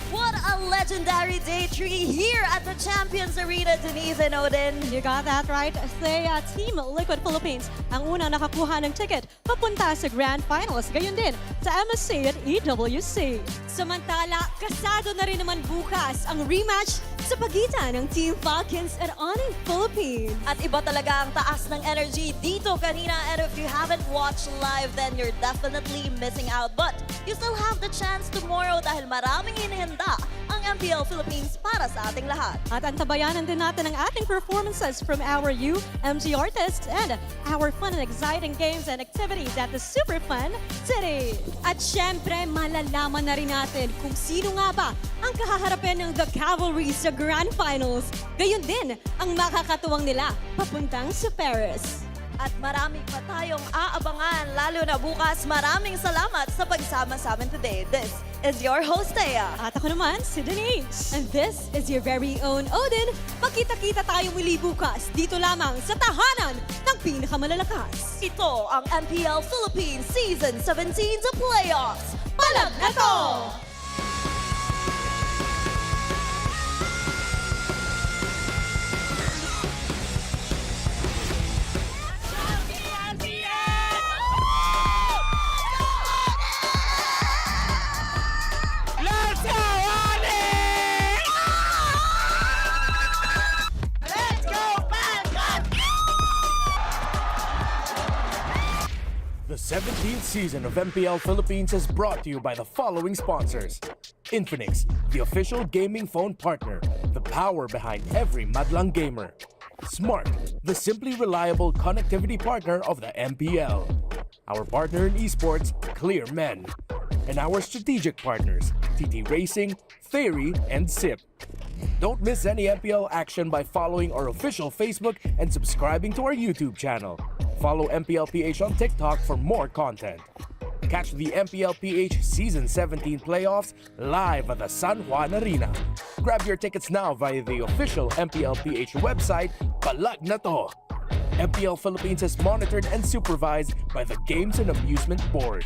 What a legendary day 3 here at the Champions Arena, Denise and Odin. You got that right. Say, Team Liquid Philippines ang unang nakakuha ng ticket papunta sa Grand Finals. Gayon din sa MSC at EWC. Samantala, kasado na rin naman bukas ang rematch sa pagitan ng Team Falcons at ONIC Philippines. At iba talaga ang taas ng energy dito kanina. And if you haven't watched live, then you're definitely missing out. But you still have the chance tomorrow dahil maraming inihanda ang MPL Philippines para sa ating lahat. At antabayanan din natin ang ating performances from our UMG artists and our fun and exciting games and activities at the Super Fun City. At syempre, malalaman na rin natin kung sino nga ba ang kahaharapin ng The Cavalry sa Grand Finals. Gayon din ang makakatuwang nila papuntang sa Paris. At marami pa tayong aabangan, lalo na bukas. Maraming salamat sa pagsama sa amin today. This is your host, Thea. At ako naman, si Denise. And this is your very own Odin. Makita-kita tayo muli bukas dito lamang sa tahanan ng pinakamalalakas. Ito ang MPL Philippines Season 17 sa playoffs. Palag na to! The 17th season of MPL Philippines is brought to you by the following sponsors. Infinix, the official gaming phone partner, the power behind every madlang gamer. Smart, the simply reliable connectivity partner of the MPL. Our partner in esports, Clear Men. And our strategic partners, TT Racing, Theory, and SIP. Don't miss any MPL action by following our official Facebook and subscribing to our YouTube channel. Follow MPL PH on TikTok for more content. Catch the MPL PH Season 17 playoffs live at the San Juan Arena. Grab your tickets now via the official MPL PH website, Palag Na To. MPL Philippines is monitored and supervised by the Games and Amusement Board.